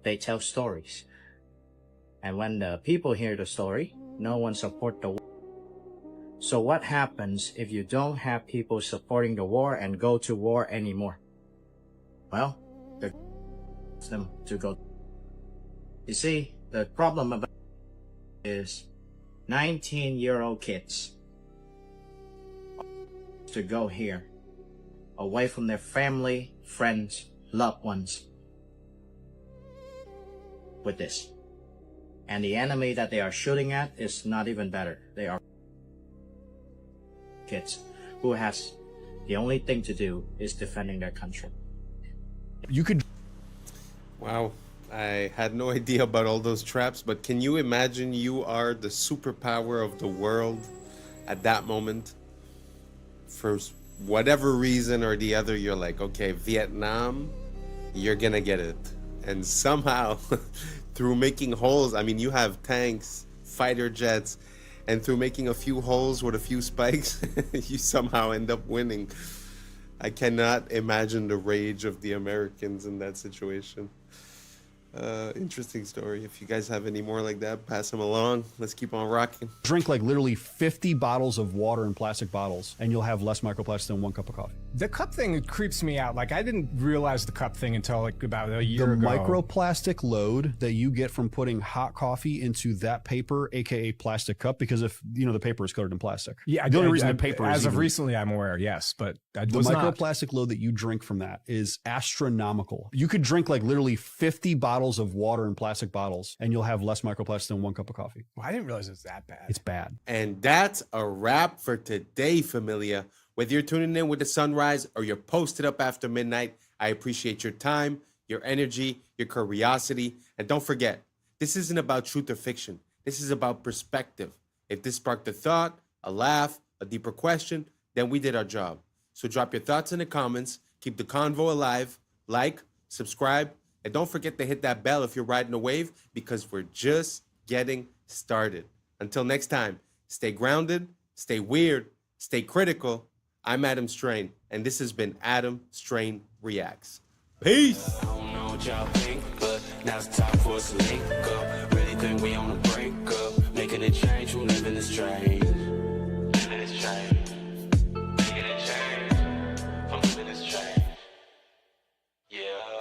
they tell stories. And when the people hear the story, no one support the war. So what happens if you don't have people supporting the war and go to war anymore? Well, them to go. You see, the problem about is 19-year-old kids to go here, away from their family, friends, loved ones, with this. And the enemy that they are shooting at is not even better. They are kids who has the only thing to do is defending their country. You could. Wow. I had no idea about all those traps, but can you imagine you are the superpower of the world at that moment? For whatever reason or the other, you're like, okay, Vietnam, you're gonna get it. And somehow, through making holes, I mean, you have tanks, fighter jets, and through making a few holes with a few spikes, you somehow end up winning. I cannot imagine the rage of the Americans in that situation. Interesting story. If you guys have any more like that, pass them along. Let's keep on rocking. Drink like literally 50 bottles of water in plastic bottles, and you'll have less microplastics than 1 cup of coffee. The cup thing creeps me out. Like, I didn't realize the cup thing until like about a year ago. The microplastic load that you get from putting hot coffee into that paper, aka plastic cup, because if you know the paper is coated in plastic. Yeah, the only reason the paper as is of even, recently, I'm aware. Yes, but I the was not. microplastic load that you drink from that is astronomical. You could drink like literally 50 bottles of water in plastic bottles, and you'll have less microplastics than 1 cup of coffee. Well, I didn't realize it was that bad. It's bad. And that's a wrap for today, familia. Whether you're tuning in with the sunrise or you're posted up after midnight, I appreciate your time, your energy, your curiosity. And don't forget, this isn't about truth or fiction. This is about perspective. If this sparked a thought, a laugh, a deeper question, then we did our job. So drop your thoughts in the comments, keep the convo alive, like, subscribe, and don't forget to hit that bell if you're riding a wave, because we're just getting started. Until next time, stay grounded, stay weird, stay critical. I'm Adam Strain, and this has been Adam Strain Reacts. Peace! I don't know what y'all think, but now it's time for us to link up. Really think we on the brink up, making a change from living this strange. Living this strange. Making a change from living this strange. Yeah.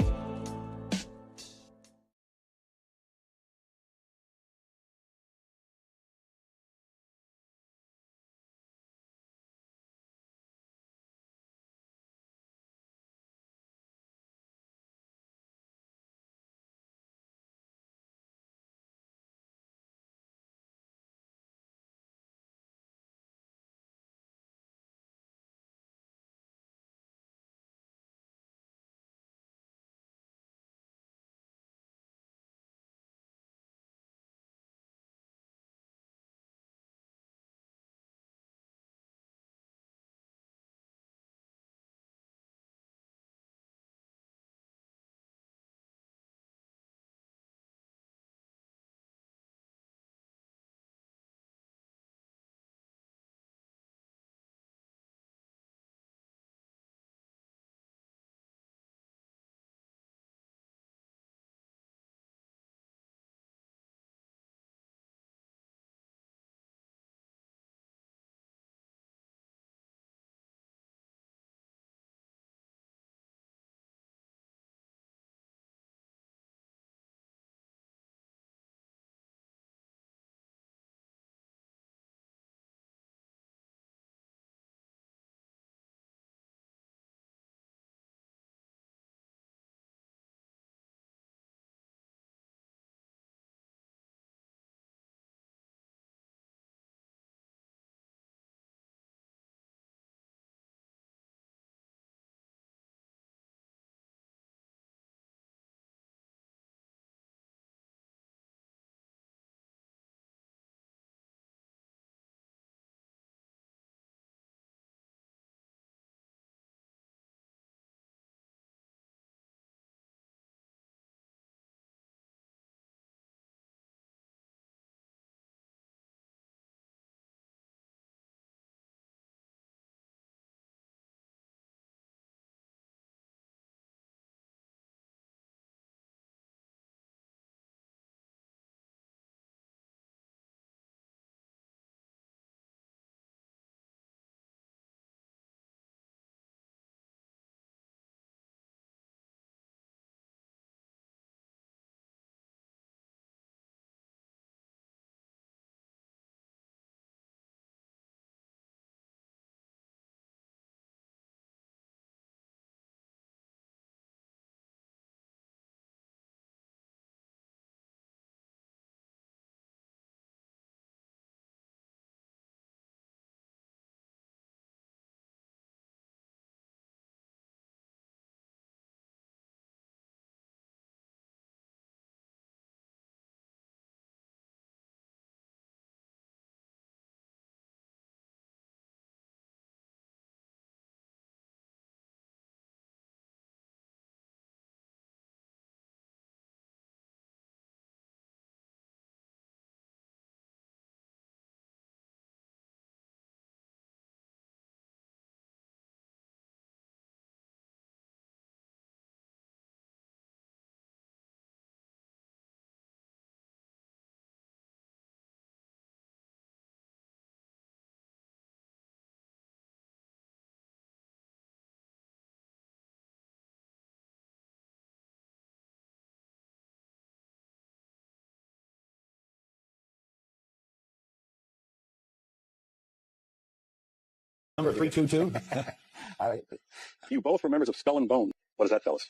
Number 322. All right. You both were members of Skull and Bone. What does that tell us?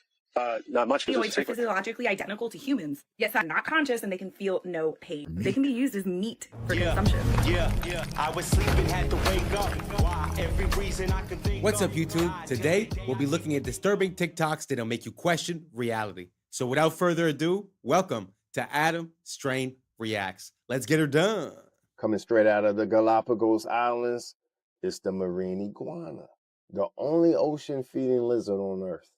Not much. Opioids are physiologically identical to humans, yet they're not conscious and they can feel no pain. They can be used as meat for consumption. Yeah. I was sleeping, had to wake up. Why? Every reason I could think. What's up, YouTube? Today, we'll be looking at disturbing TikToks that'll make you question reality. So without further ado, welcome to Adam Strain Reacts. Let's get her done. Coming straight out of the Galapagos Islands, it's the marine iguana, the only ocean-feeding lizard on Earth.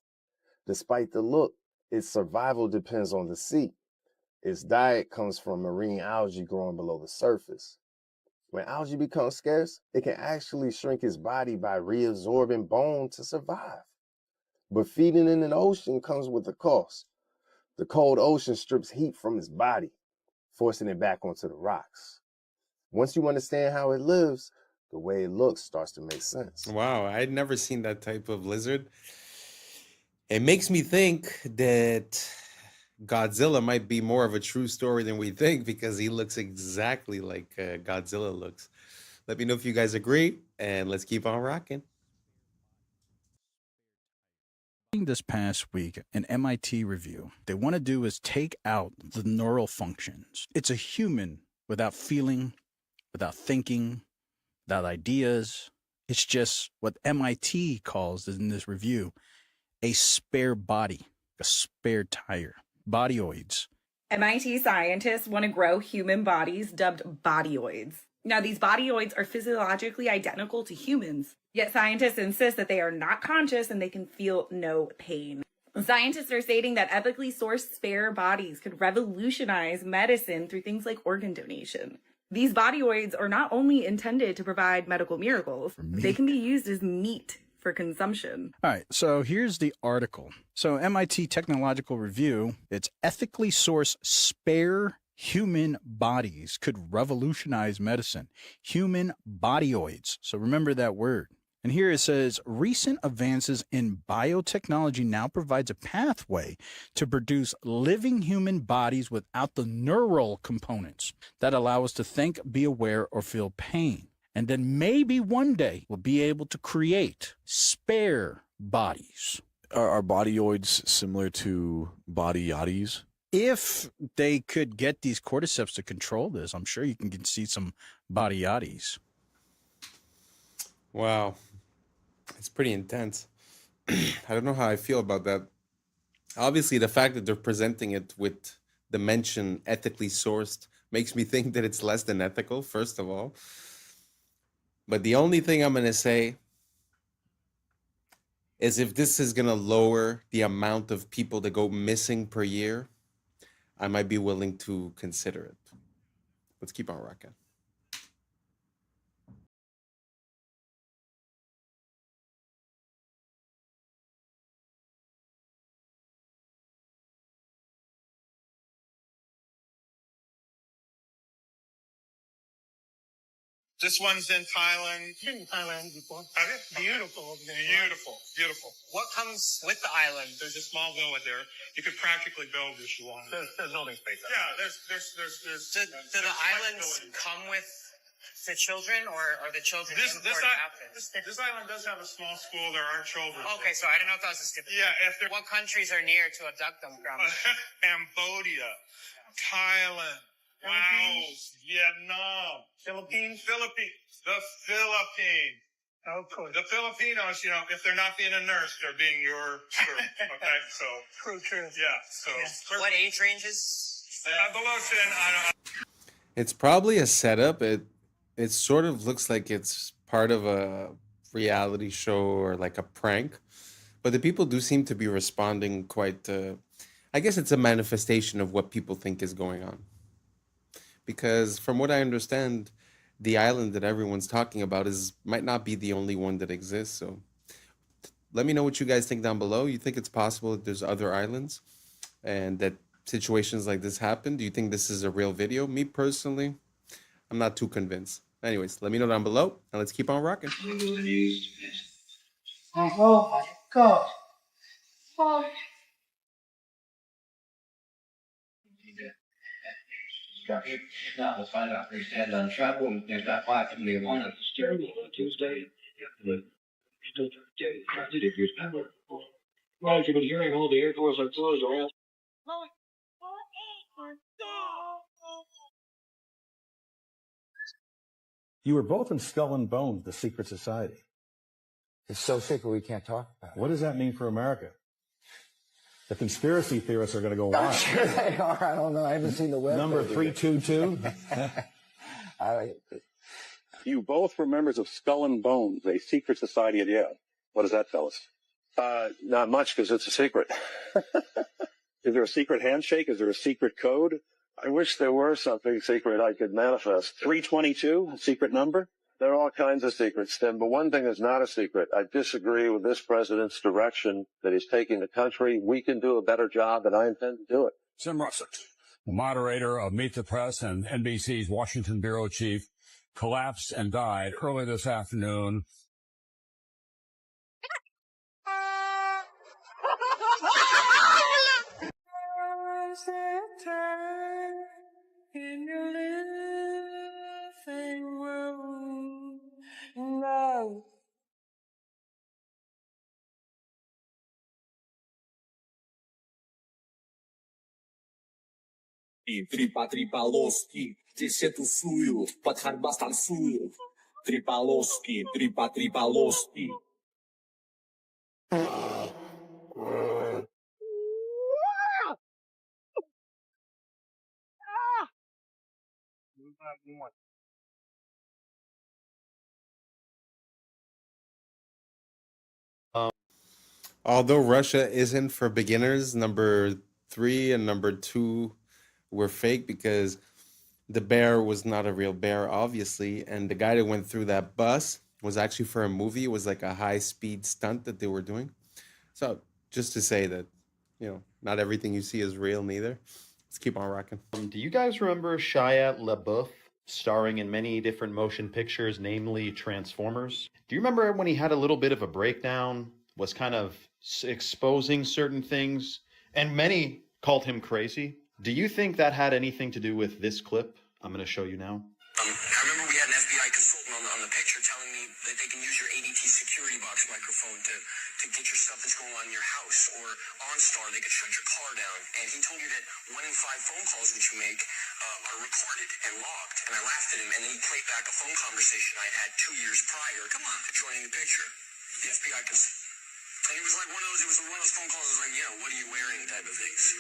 Despite the look, its survival depends on the sea. Its diet comes from marine algae growing below the surface. When algae becomes scarce, it can actually shrink its body by reabsorbing bone to survive. But feeding in an ocean comes with a cost. The cold ocean strips heat from its body, forcing it back onto the rocks. Once you understand how it lives, the way it looks starts to make sense. Wow, I'd never seen that type of lizard. It makes me think that Godzilla might be more of a true story than we think because he looks exactly like Godzilla looks. Let me know if you guys agree, and let's keep on rocking. This past week, an MIT review, they want to do is take out the neural functions. It's a human without feeling, without thinking, without ideas. It's just what MIT calls in this review a spare body, a spare tire, bodyoids. MIT scientists want to grow human bodies dubbed bodyoids. Now, these bodyoids are physiologically identical to humans, yet scientists insist that they are not conscious and they can feel no pain. Scientists are stating that ethically sourced spare bodies could revolutionize medicine through things like organ donation. These bodyoids are not only intended to provide medical miracles, they can be used as meat for consumption. All right, so here's the article. So MIT Technological Review, it's ethically sourced spare human bodies could revolutionize medicine. Human bodyoids. So remember that word. And here it says, recent advances in biotechnology now provides a pathway to produce living human bodies without the neural components that allow us to think, be aware, or feel pain. And then maybe one day we'll be able to create spare bodies. Are bodyoids similar to body yachties? If they could get these cordyceps to control this, I'm sure you can see some body yachties. Wow. It's pretty intense. I don't know how I feel about that. Obviously, the fact that they're presenting it with the mention ethically sourced makes me think that it's less than ethical, first of all. But the only thing I'm going to say is if this is going to lower the amount of people that go missing per year, I might be willing to consider it. Let's keep on rocking. This one's in Thailand. Been in Thailand before. Have you? Beautiful. Beautiful. Beautiful. What comes with the island? There's a small villa there. You could practically build if you want. There's building space. Yeah, there's. Do the islands come with the children, or are the children imported after? This island does have a small school. There are children. Okay, so I don't know if that was a stupid. Yeah, what countries are near to abduct them from? Cambodia, Thailand. Laos, Vietnam, Philippines. The Philippines. Oh, cool. The Filipinos, if they're not being a nurse, they're being your crew. Okay, so. True. Yeah, so. Yeah. What age ranges? Below 10, I don't. It's probably a setup. It sort of looks like it's part of a reality show or like a prank. But the people do seem to be responding quite, I guess it's a manifestation of what people think is going on. Because from what I understand, the island that everyone's talking about might not be the only one that exists. So let me know what you guys think down below. You think it's possible that there's other islands and that situations like this happen? Do you think this is a real video? Me personally, I'm not too convinced. Anyways, let me know down below and let's keep on rocking. Oh my God. Oh. Now, let's find out if they stand on travel. There's that 5 from the one on Tuesday. Well, you've been hearing all the air doors are closed around. You were both in Skull and Bones, the secret society. It's so secret we can't talk about it. What does that mean for America? The conspiracy theorists are going to go wild. I'm sure they are. I don't know. I haven't seen the web. Number 322. You both were members of Skull and Bones, a secret society at Yale. What does that tell us? Not much, because it's a secret. Is there a secret handshake? Is there a secret code? I wish there were something secret I could manifest. 322, a secret number? There are all kinds of secrets, Tim, but one thing is not a secret. I disagree with this president's direction that he's taking the country. We can do a better job, and I intend to do it. Tim Russett, the moderator of Meet the Press and NBC's Washington bureau chief, collapsed and died early this afternoon. In your living room, no. Трипа-трипа-лоски, десять усую, подхарбас танцую. Трипа-лоски, трипа-трипа-лоски. Although Russia isn't for beginners, number 3 and number 2 were fake because the bear was not a real bear, obviously. And the guy that went through that bus was actually for a movie. It was like a high-speed stunt that they were doing. So just to say that, not everything you see is real neither. Let's keep on rocking. Do you guys remember Shia LaBeouf starring in many different motion pictures, namely Transformers? Do you remember when he had a little bit of a breakdown, was kind of exposing certain things, and many called him crazy? Do you think that had anything to do with this clip I'm going to show you now? I remember we had an FBI consultant on the picture telling me that they can use your ADT security box microphone to get your stuff that's going on in your house, or OnStar, they could shut your car down. And he told me that 1 in 5 phone calls that you make are recorded and logged. And I laughed at him, and then he played back a phone conversation I had 2 years prior to joining the picture. The FBI consultant. And it was like one of those phone calls that was like, what are you wearing type of things.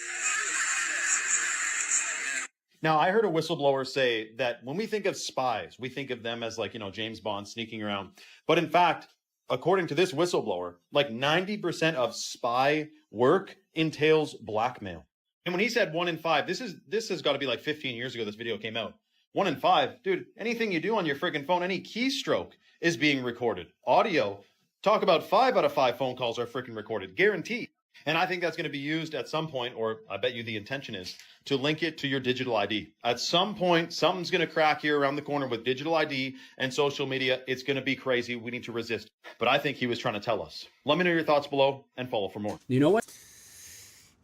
Now, I heard a whistleblower say that when we think of spies, we think of them as like, James Bond sneaking around. But in fact, according to this whistleblower, like 90% of spy work entails blackmail. And when he said 1 in 5, this has got to be like 15 years ago this video came out. 1 in 5, dude, anything you do on your friggin' phone, any keystroke is being recorded. Audio, talk about 5 out of 5 phone calls are freaking recorded, guaranteed. And I think that's going to be used at some point, or I bet you the intention is, to link it to your digital ID. At some point, something's going to crack here around the corner with digital ID and social media. It's going to be crazy. We need to resist. But I think he was trying to tell us. Let me know your thoughts below and follow for more. You know what?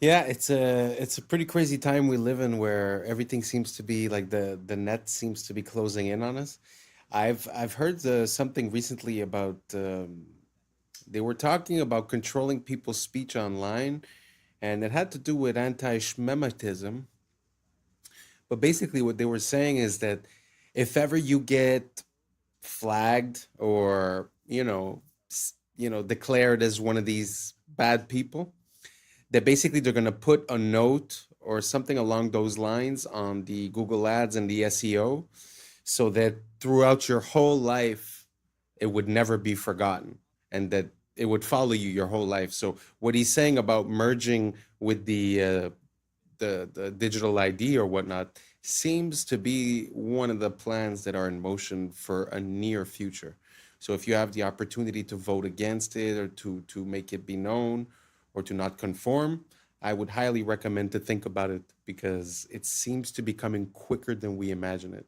Yeah, it's a pretty crazy time we live in where everything seems to be like the net seems to be closing in on us. I've heard something recently about they were talking about controlling people's speech online, and it had to do with anti-Shemitism. But basically what they were saying is that if ever you get flagged or, declared as one of these bad people, that basically they're going to put a note or something along those lines on the Google Ads and the SEO so that throughout your whole life, it would never be forgotten and that it would follow you your whole life. So what he's saying about merging with the digital ID or whatnot seems to be one of the plans that are in motion for a near future. So if you have the opportunity to vote against it or to make it be known or to not conform, I would highly recommend to think about it because it seems to be coming quicker than we imagine it.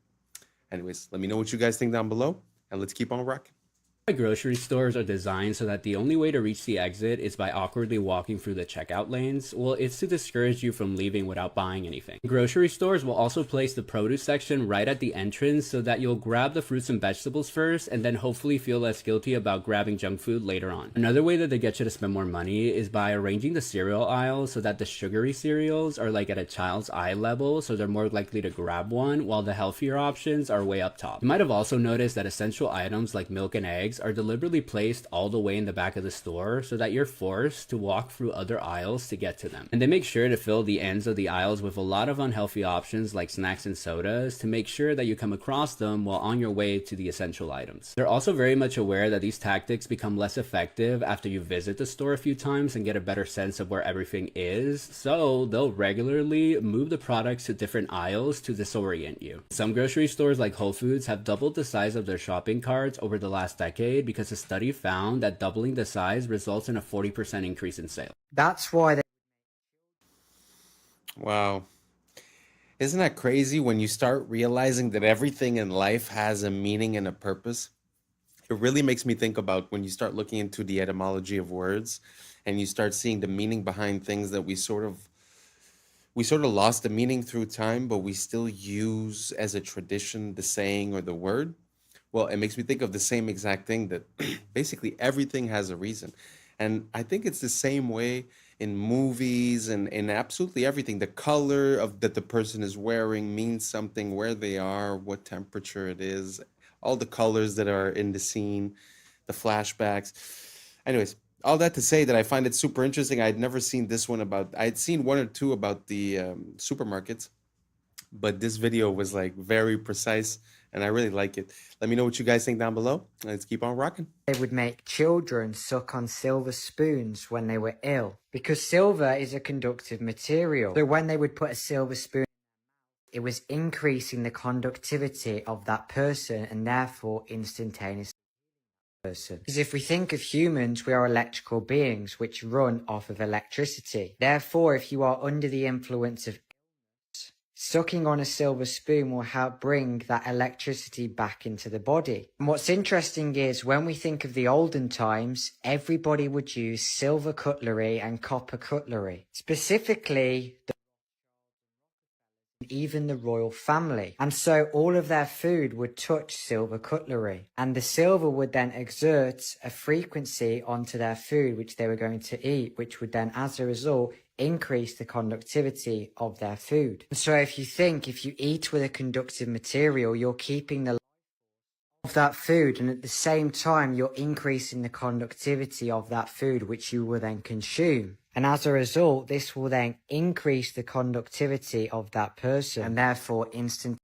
Anyways, let me know what you guys think down below and let's keep on rocking. Grocery stores are designed so that the only way to reach the exit is by awkwardly walking through the checkout lanes. Well, it's to discourage you from leaving without buying anything. Grocery stores will also place the produce section right at the entrance so that you'll grab the fruits and vegetables first and then hopefully feel less guilty about grabbing junk food later on. Another way that they get you to spend more money is by arranging the cereal aisles so that the sugary cereals are like at a child's eye level, so they're more likely to grab one, while the healthier options are way up top. You might have also noticed that essential items like milk and eggs are deliberately placed all the way in the back of the store so that you're forced to walk through other aisles to get to them. And they make sure to fill the ends of the aisles with a lot of unhealthy options like snacks and sodas to make sure that you come across them while on your way to the essential items. They're also very much aware that these tactics become less effective after you visit the store a few times and get a better sense of where everything is, so they'll regularly move the products to different aisles to disorient you. Some grocery stores like Whole Foods have doubled the size of their shopping carts over the last decade because a study found that doubling the size results in a 40% increase in sales. That's why they... Wow. Isn't that crazy when you start realizing that everything in life has a meaning and a purpose? It really makes me think about when you start looking into the etymology of words and you start seeing the meaning behind things that we sort of lost the meaning through time, but we still use as a tradition the saying or the word. Well, it makes me think of the same exact thing, that basically everything has a reason. And I think it's the same way in movies and in absolutely everything. The color of that the person is wearing means something, where they are, what temperature it is, all the colors that are in the scene, the flashbacks. Anyways, all that to say that I find it super interesting. I'd never seen this one about, I'd seen one or two about the supermarkets, but this video was like very precise and I really like it. Let me know what you guys think down below. Let's keep on rocking. They would make children suck on silver spoons when they were ill, because silver is a conductive material. So when they would put a silver spoon, it was increasing the conductivity of that person and therefore instantaneously person. Because if we think of humans, we are electrical beings which run off of electricity. Therefore, if you are under the influence of illness, sucking on a silver spoon will help bring that electricity back into the body. And what's interesting is when we think of the olden times, everybody would use silver cutlery and copper cutlery. Specifically, even the royal family. And so all of their food would touch silver cutlery, and the silver would then exert a frequency onto their food which they were going to eat, which would then as a result increase the conductivity of their food. And so if you eat with a conductive material, you're keeping the of that food, and at the same time you're increasing the conductivity of that food which you will then consume. And as a result, this will then increase the conductivity of that person and therefore instantaneously.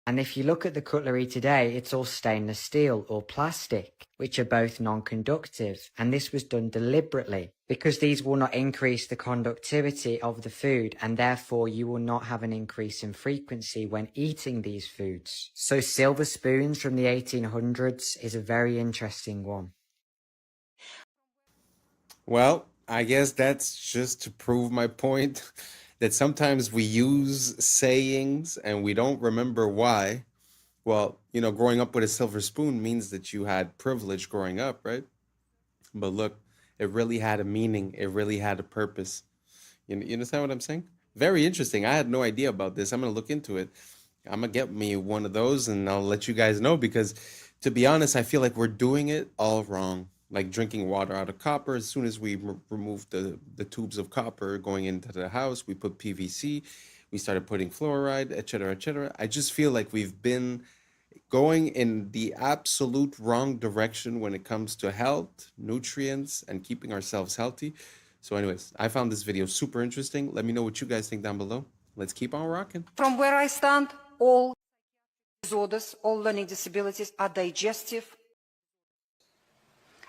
And if you look at the cutlery today, it's all stainless steel or plastic, which are both non-conductive. And this was done deliberately because these will not increase the conductivity of the food, and therefore you will not have an increase in frequency when eating these foods. So silver spoons from the 1800s is a very interesting one. Well, I guess that's just to prove my point that sometimes we use sayings and we don't remember why. Well, you know, growing up with a silver spoon means that you had privilege growing up, right? But look, it really had a meaning. It really had a purpose. You understand what I'm saying? Very interesting. I had no idea about this. I'm going to look into it. I'm going to get me one of those and I'll let you guys know, because to be honest, I feel like we're doing it all wrong. Like drinking water out of copper. As soon as we remove the tubes of copper going into the house, we put PVC, we started putting fluoride, etc., etc. I just feel like we've been going in the absolute wrong direction when it comes to health, nutrients, and keeping ourselves healthy. So anyways, I found this video super interesting. Let me know what you guys think down below. Let's keep on rocking. From where I stand, all disorders, all learning disabilities are digestive.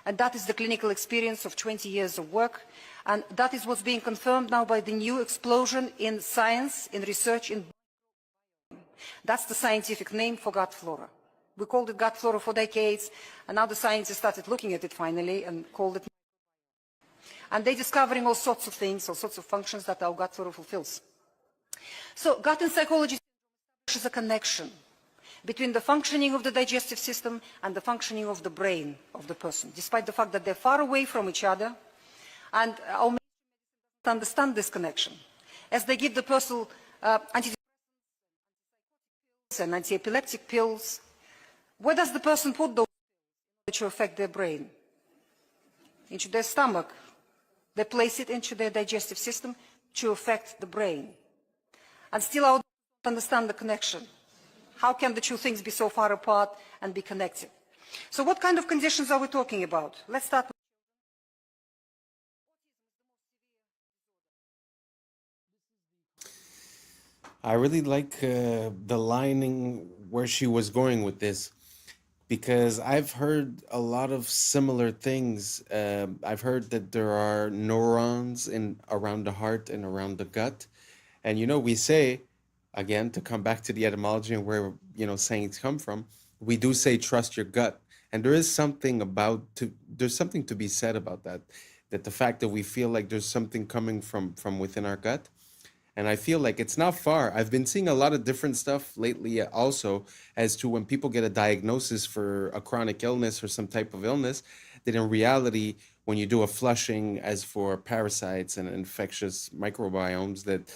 And that is the clinical experience of 20 years of work. And that is what's being confirmed now by the new explosion in science, in research. That's the scientific name for gut flora. We called it gut flora for decades, and now the scientists started looking at it finally and called it. And they're discovering all sorts of things, all sorts of functions that our gut flora fulfills. So gut and psychology is a connection between the functioning of the digestive system and the functioning of the brain of the person, despite the fact that they're far away from each other. And our medicine understand this connection. As they give the person antidepressants and anti-epileptic pills, where does the person put those pills to affect their brain? Into their stomach. They place it into their digestive system to affect the brain. And still I don't understand the connection. How can the two things be so far apart and be connected? So what kind of conditions are we talking about? Let's start with I really like the lining where she was going with this, because I've heard a lot of similar things. I've heard that there are neurons around the heart and around the gut. And, we say, again, to come back to the etymology and where, sayings come from, we do say, trust your gut. And there is something there's something to be said about that the fact that we feel like there's something coming from within our gut. And I feel like it's not far. I've been seeing a lot of different stuff lately also as to when people get a diagnosis for a chronic illness or some type of illness, that in reality, when you do a flushing as for parasites and infectious microbiomes, that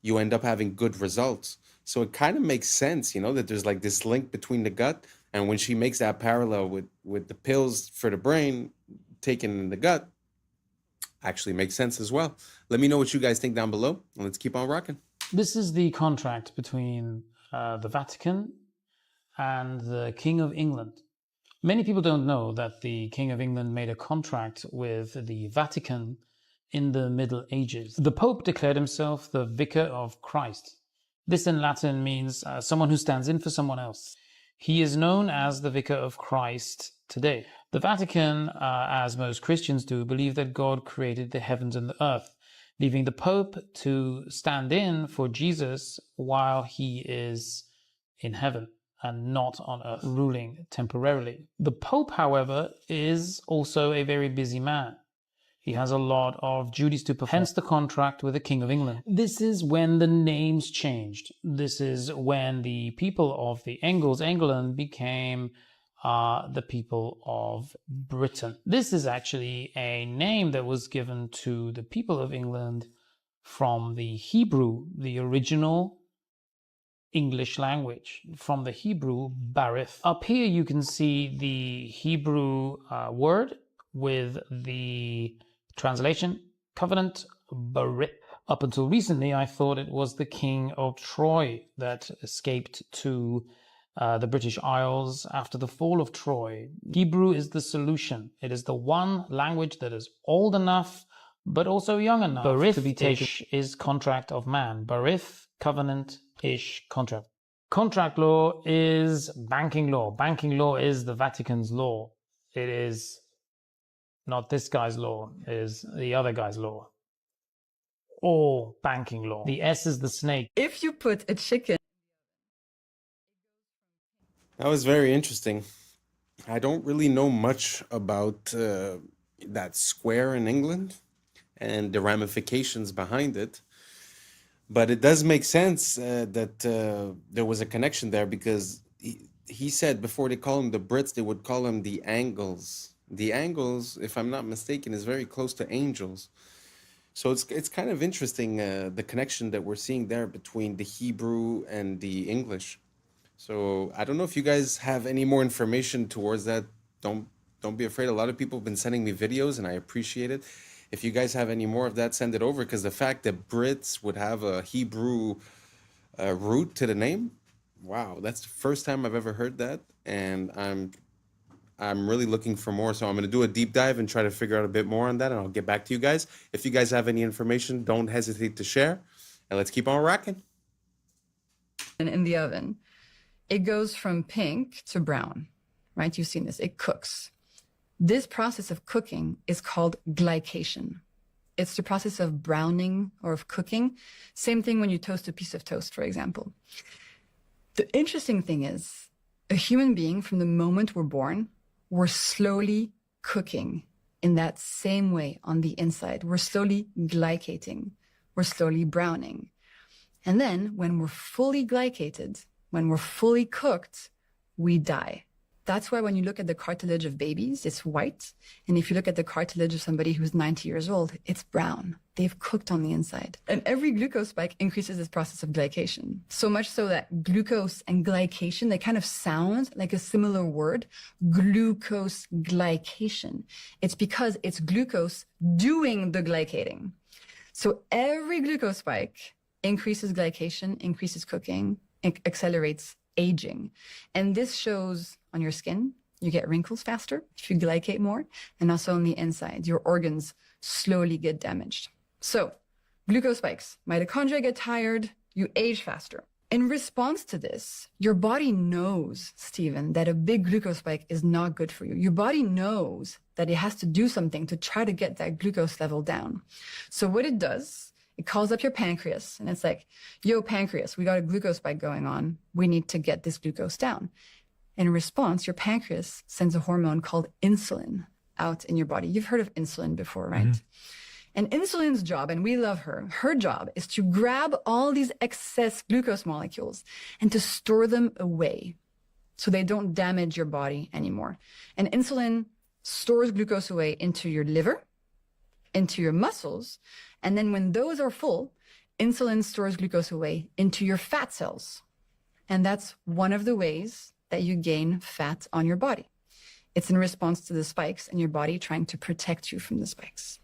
you end up having good results. So it kind of makes sense, that there's like this link between the gut. And when she makes that parallel with the pills for the brain taken in the gut, actually makes sense as well. Let me know what you guys think down below, and let's keep on rocking. This is the contract between the Vatican and the King of England. Many people don't know that the King of England made a contract with the Vatican in the Middle Ages. The Pope declared himself the Vicar of Christ. This in Latin means someone who stands in for someone else. He is known as the Vicar of Christ today. The Vatican, as most Christians do, believe that God created the heavens and the earth, leaving the Pope to stand in for Jesus while he is in heaven and not on earth, ruling temporarily. The Pope, however, is also a very busy man. He has a lot of duties to perform, hence the contract with the King of England. This is when the names changed. This is when the people of the England became the people of Britain. This is actually a name that was given to the people of England from the Hebrew, the original English language, from the Hebrew barith. Up here you can see the Hebrew word with the translation, covenant, barith. Up until recently, I thought it was the King of Troy that escaped to the British Isles after the fall of Troy. Hebrew is the solution. It is the one language that is old enough, but also young enough to be taken. Ish is contract of man. Barith, covenant, ish, contract. Contract law is banking law. Banking law is the Vatican's law. It is not this guy's law, it is the other guy's law. Or banking law. The S is the snake. If you put a chicken... That was very interesting. I don't really know much about that square in England and the ramifications behind it. But it does make sense that there was a connection there, because he said before they call them the Brits, they would call them the Angles. The Angles, if I'm not mistaken, is very close to angels. So it's kind of interesting, the connection that we're seeing there between the Hebrew and the English. So I don't know if you guys have any more information towards that. Don't be afraid. A lot of people have been sending me videos, and I appreciate it. If you guys have any more of that, send it over, because the fact that Brits would have a Hebrew root to the name, wow, that's the first time I've ever heard that, and I'm really looking for more. So I'm going to do a deep dive and try to figure out a bit more on that, and I'll get back to you guys. If you guys have any information, don't hesitate to share, and let's keep on rocking. In the oven, it goes from pink to brown, right? You've seen this, it cooks. This process of cooking is called glycation. It's the process of browning or of cooking. Same thing when you toast a piece of toast, for example. The interesting thing is, a human being, from the moment we're born, we're slowly cooking in that same way on the inside. We're slowly glycating. We're slowly browning. And then when we're fully glycated, when we're fully cooked, we die. That's why when you look at the cartilage of babies, it's white. And if you look at the cartilage of somebody who's 90 years old, it's brown. They've cooked on the inside. And every glucose spike increases this process of glycation. So much so that glucose and glycation, they kind of sound like a similar word, glucose glycation. It's because it's glucose doing the glycating. So every glucose spike increases glycation, increases cooking, accelerates aging. And this shows on your skin. You get wrinkles faster if you glycate more, and also on the inside, your organs slowly get damaged. So glucose spikes, mitochondria get tired, you age faster. In response to this, your body knows, Stephen, that a big glucose spike is not good for you. Your body knows that it has to do something to try to get that glucose level down. So what it does, it calls up your pancreas and it's like, yo, pancreas, we got a glucose spike going on. We need to get this glucose down. In response, your pancreas sends a hormone called insulin out in your body. You've heard of insulin before, right? Mm-hmm. And insulin's job, and we love her job is to grab all these excess glucose molecules and to store them away so they don't damage your body anymore. And insulin stores glucose away into your liver, into your muscles, and then when those are full, insulin stores glucose away into your fat cells. And that's one of the ways that you gain fat on your body. It's in response to the spikes and your body trying to protect you from the spikes.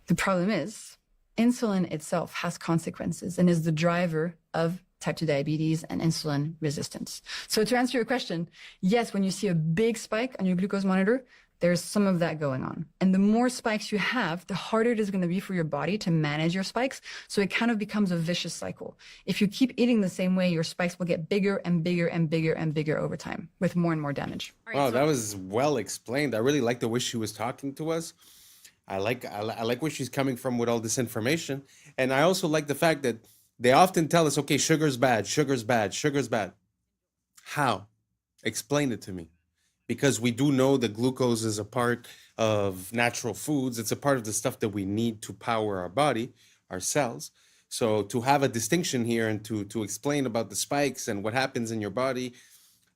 The problem is, insulin itself has consequences and is the driver of type 2 diabetes and insulin resistance. So to answer your question, yes, when you see a big spike on your glucose monitor, there's some of that going on. And the more spikes you have, the harder it is going to be for your body to manage your spikes. So it kind of becomes a vicious cycle. If you keep eating the same way, your spikes will get bigger and bigger and bigger and bigger over time with more and more damage. Wow, that was well explained. I really like the way she was talking to us. I like where she's coming from with all this information. And I also like the fact that they often tell us, okay, sugar's bad, sugar's bad, sugar's bad. How? Explain it to me. Because we do know that glucose is a part of natural foods. It's a part of the stuff that we need to power our body, our cells. So to have a distinction here and to explain about the spikes and what happens in your body,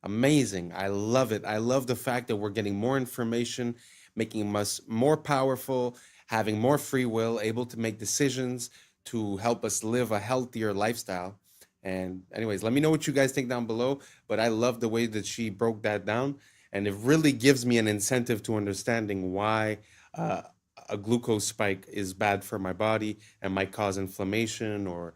amazing. I love it. I love the fact that we're getting more information, making us more powerful, having more free will, able to make decisions to help us live a healthier lifestyle. And anyways, let me know what you guys think down below. But I love the way that she broke that down. And it really gives me an incentive to understanding why a glucose spike is bad for my body and might cause inflammation or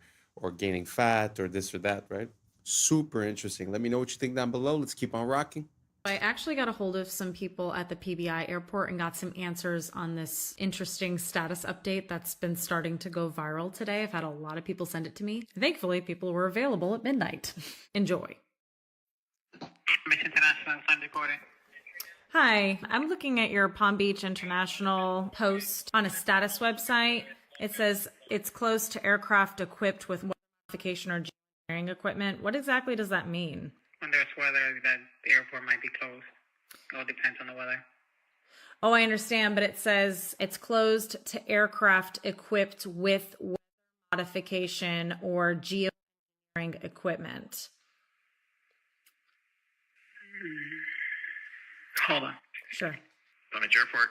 gaining fat or this or that, right? Super interesting. Let me know what you think down below. Let's keep on rocking. I actually got a hold of some people at the PBI airport and got some answers on this interesting status update that's been starting to go viral today. I've had a lot of people send it to me. Thankfully, people were available at midnight. Enjoy. Hi, I'm looking at your Palm Beach International post on a status website. It says it's closed to aircraft equipped with weather modification or geoengineering equipment. What exactly does that mean? When there's weather, that the airport might be closed. It all depends on the weather. Oh, I understand, but it says it's closed to aircraft equipped with weather modification or geoengineering equipment. Hold on. Sure. Palm Beach Airport.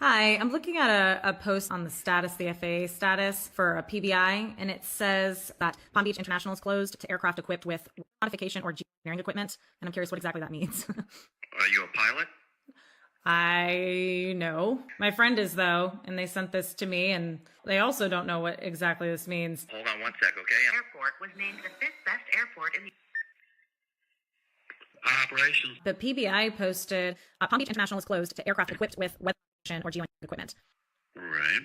Hi, I'm looking at a post on the status, the FAA status for a PBI, and it says that Palm Beach International is closed to aircraft equipped with modification or geoengineering equipment, and I'm curious what exactly that means. Are you a pilot? I know. My friend is, though, and they sent this to me, and they also don't know what exactly this means. Hold on one sec, okay? Airport was named the 5th best airport in the operations. The PBI posted, Palm Beach International is closed to aircraft equipped with weather or geoengineering equipment. Right.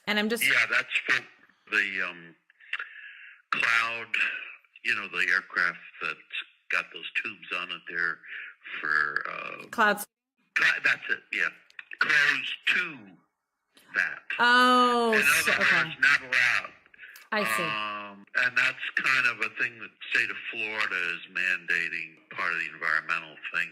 And I'm just... Yeah, that's for the cloud, the aircraft that's got those tubes on it there for... Clouds. That's it, yeah. Closed to that. Oh, in other okay. words, not allowed. I see. And that's kind of a thing that the state of Florida is mandating, part of the environmental thing,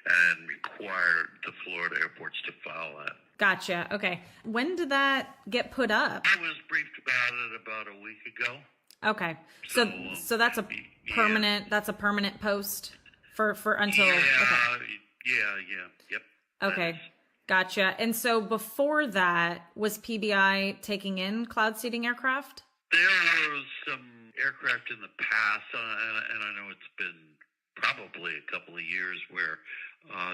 and required the Florida airports to follow that. Gotcha. Okay. When did that get put up? I was briefed about it about a week ago. Okay. So that's a permanent post for until Yep. Okay. Gotcha. And so before that, was PBI taking in cloud seeding aircraft? There was some aircraft in the past, and I know it's been probably a couple of years where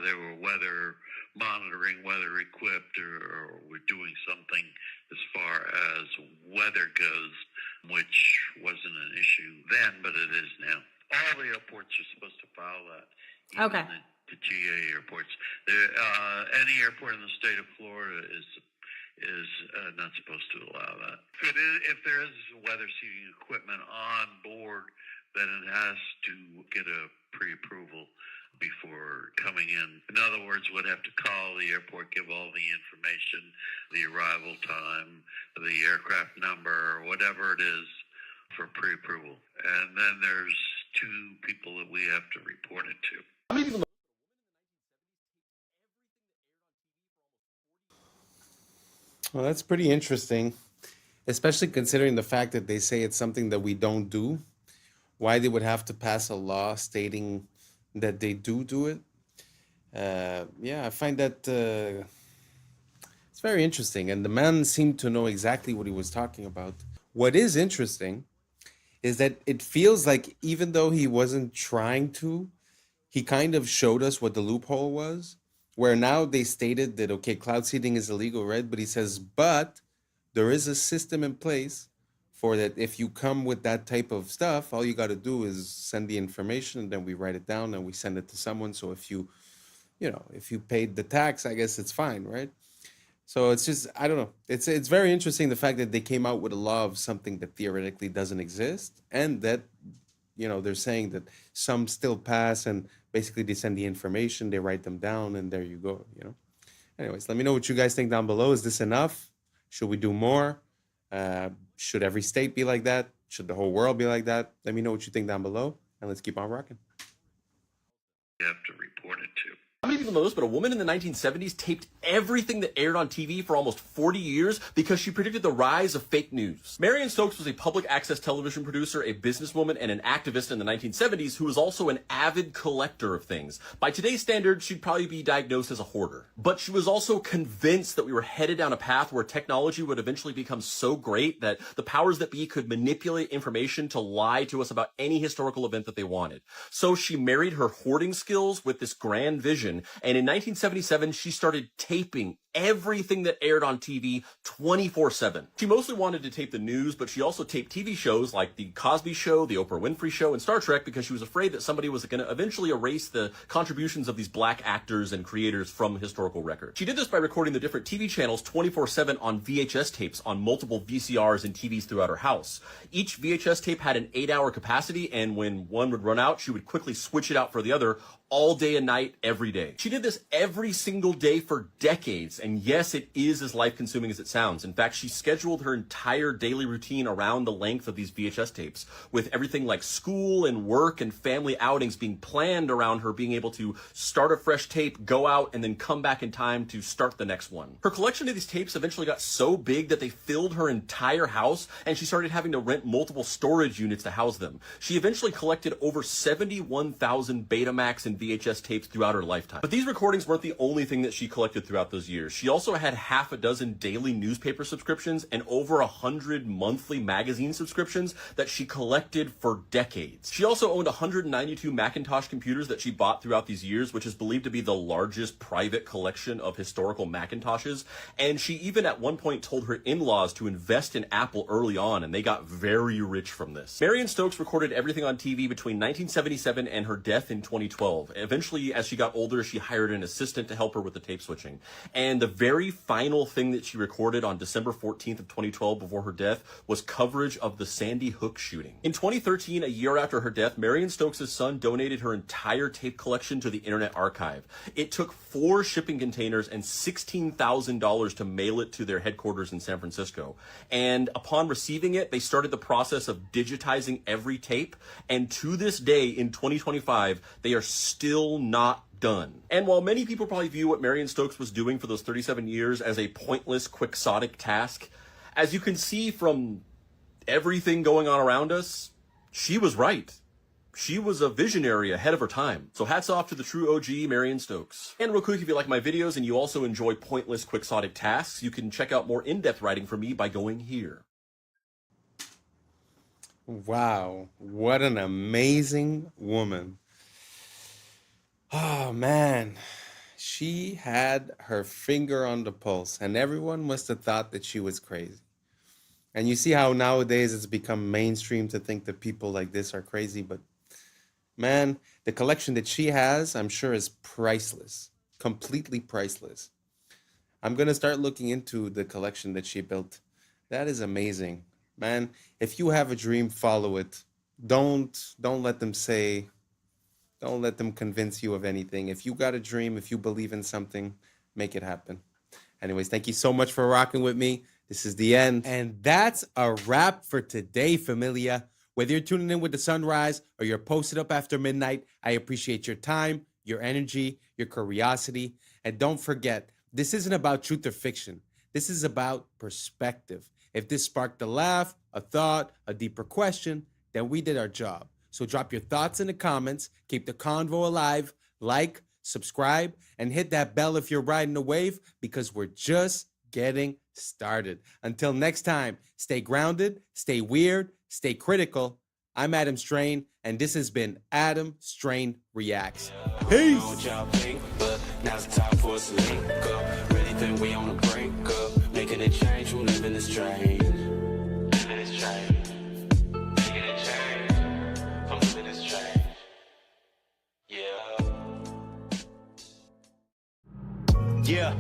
they were weather monitoring, weather equipped, or were doing something as far as weather goes, which wasn't an issue then, but it is now. All the airports are supposed to follow that. Okay. The GA airports. Any airport in the state of Florida is not supposed to allow that. If there is weather seeding equipment on board, then it has to get a pre-approval before coming in. In other words, would have to call the airport, give all the information, the arrival time, the aircraft number, whatever it is, for pre-approval. And then there's two people that we have to report it to. Well, that's pretty interesting, especially considering the fact that they say it's something that we don't do. Why they would have to pass a law stating that they do it. Yeah, I find that it's very interesting. And the man seemed to know exactly what he was talking about. What is interesting is that it feels like even though he wasn't trying to, he kind of showed us what the loophole was, where now they stated that, okay, cloud seeding is illegal, right? But he says, but there is a system in place for that. If you come with that type of stuff, all you got to do is send the information, and then we write it down and we send it to someone. So if you paid the tax, I guess it's fine, right? So it's just, I don't know. It's very interesting, the fact that they came out with a law of something that theoretically doesn't exist, and that, they're saying that some still pass, and basically they send the information, they write them down, and there you go, Anyways, let me know what you guys think down below. Is this enough? Should we do more? Should every state be like that? Should the whole world be like that? Let me know what you think down below, and let's keep on rocking. You have to report it to. How many people know this, but a woman in the 1970s taped everything that aired on TV for almost 40 years because she predicted the rise of fake news. Marion Stokes was a public access television producer, a businesswoman, and an activist in the 1970s who was also an avid collector of things. By today's standards, she'd probably be diagnosed as a hoarder. But she was also convinced that we were headed down a path where technology would eventually become so great that the powers that be could manipulate information to lie to us about any historical event that they wanted. So she married her hoarding skills with this grand vision. And in 1977, she started taping everything that aired on TV 24/7. She mostly wanted to tape the news, but she also taped TV shows like The Cosby Show, The Oprah Winfrey Show, and Star Trek because she was afraid that somebody was going to eventually erase the contributions of these black actors and creators from historical record. She did this by recording the different TV channels 24/7 on VHS tapes on multiple VCRs and TVs throughout her house. Each VHS tape had an 8-hour capacity, and when one would run out, she would quickly switch it out for the other all day and night, every day. She did this every single day for decades, and yes, it is as life-consuming as it sounds. In fact, she scheduled her entire daily routine around the length of these VHS tapes, with everything like school and work and family outings being planned around her being able to start a fresh tape, go out, and then come back in time to start the next one. Her collection of these tapes eventually got so big that they filled her entire house, and she started having to rent multiple storage units to house them. She eventually collected over 71,000 Betamax and VHS tapes throughout her lifetime. But these recordings weren't the only thing that she collected throughout those years. She also had half a dozen daily newspaper subscriptions and over 100 monthly magazine subscriptions that she collected for decades. She also owned 192 Macintosh computers that she bought throughout these years, which is believed to be the largest private collection of historical Macintoshes. And she even at one point told her in-laws to invest in Apple early on, and they got very rich from this. Marion Stokes recorded everything on TV between 1977 and her death in 2012. Eventually, as she got older, she hired an assistant to help her with the tape switching. And the very final thing that she recorded on December 14th of 2012 before her death was coverage of the Sandy Hook shooting. In 2013, a year after her death, Marion Stokes' son donated her entire tape collection to the Internet Archive. It took 4 shipping containers and $16,000 to mail it to their headquarters in San Francisco. And upon receiving it, they started the process of digitizing every tape. And to this day, in 2025, they are still not done. And while many people probably view what Marion Stokes was doing for those 37 years as a pointless, quixotic task, as you can see from everything going on around us, she was right. She was a visionary ahead of her time. So hats off to the true OG, Marion Stokes. And real quick, if you like my videos and you also enjoy pointless, quixotic tasks, you can check out more in-depth writing from me by going here. Wow, what an amazing woman. Oh, man. She had her finger on the pulse, and everyone must have thought that she was crazy. And you see how nowadays it's become mainstream to think that people like this are crazy, but man, the collection that she has, I'm sure, is priceless, completely priceless. I'm going to start looking into the collection that she built. That is amazing. Man, if you have a dream, follow it. Don't let them don't let them convince you of anything. If you got a dream, if you believe in something, make it happen. Anyways, thank you so much for rocking with me. This is the end. And that's a wrap for today, familia. Whether you're tuning in with the sunrise or you're posted up after midnight, I appreciate your time, your energy, your curiosity. And don't forget, this isn't about truth or fiction. This is about perspective. If this sparked a laugh, a thought, a deeper question, then we did our job. So drop your thoughts in the comments, keep the convo alive, like, subscribe, and hit that bell if you're riding the wave, because we're just getting started. Until next time, stay grounded, stay weird, stay critical. I'm Adam Strain, and this has been Adam Strain Reacts. Peace! Now's the time for us to link up. Really think we on the brink up. Making a change, we're living this strange. Living this strange. Making a change. I'm living this strange. Yeah.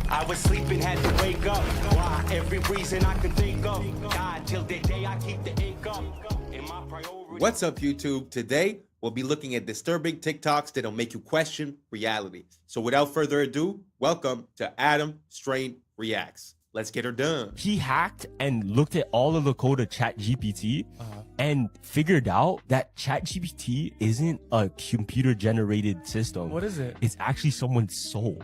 I was sleeping, had to wake up. Why? Every reason I could think of. God, till the day I keep the ink up. In my priority. What's up, YouTube? Today, we'll be looking at disturbing TikToks that'll make you question reality. So without further ado, welcome to Adam Strain Reacts. Let's get her done. He hacked and looked at all of the code of ChatGPT and figured out that ChatGPT isn't a computer-generated system. What is it? It's actually someone's soul.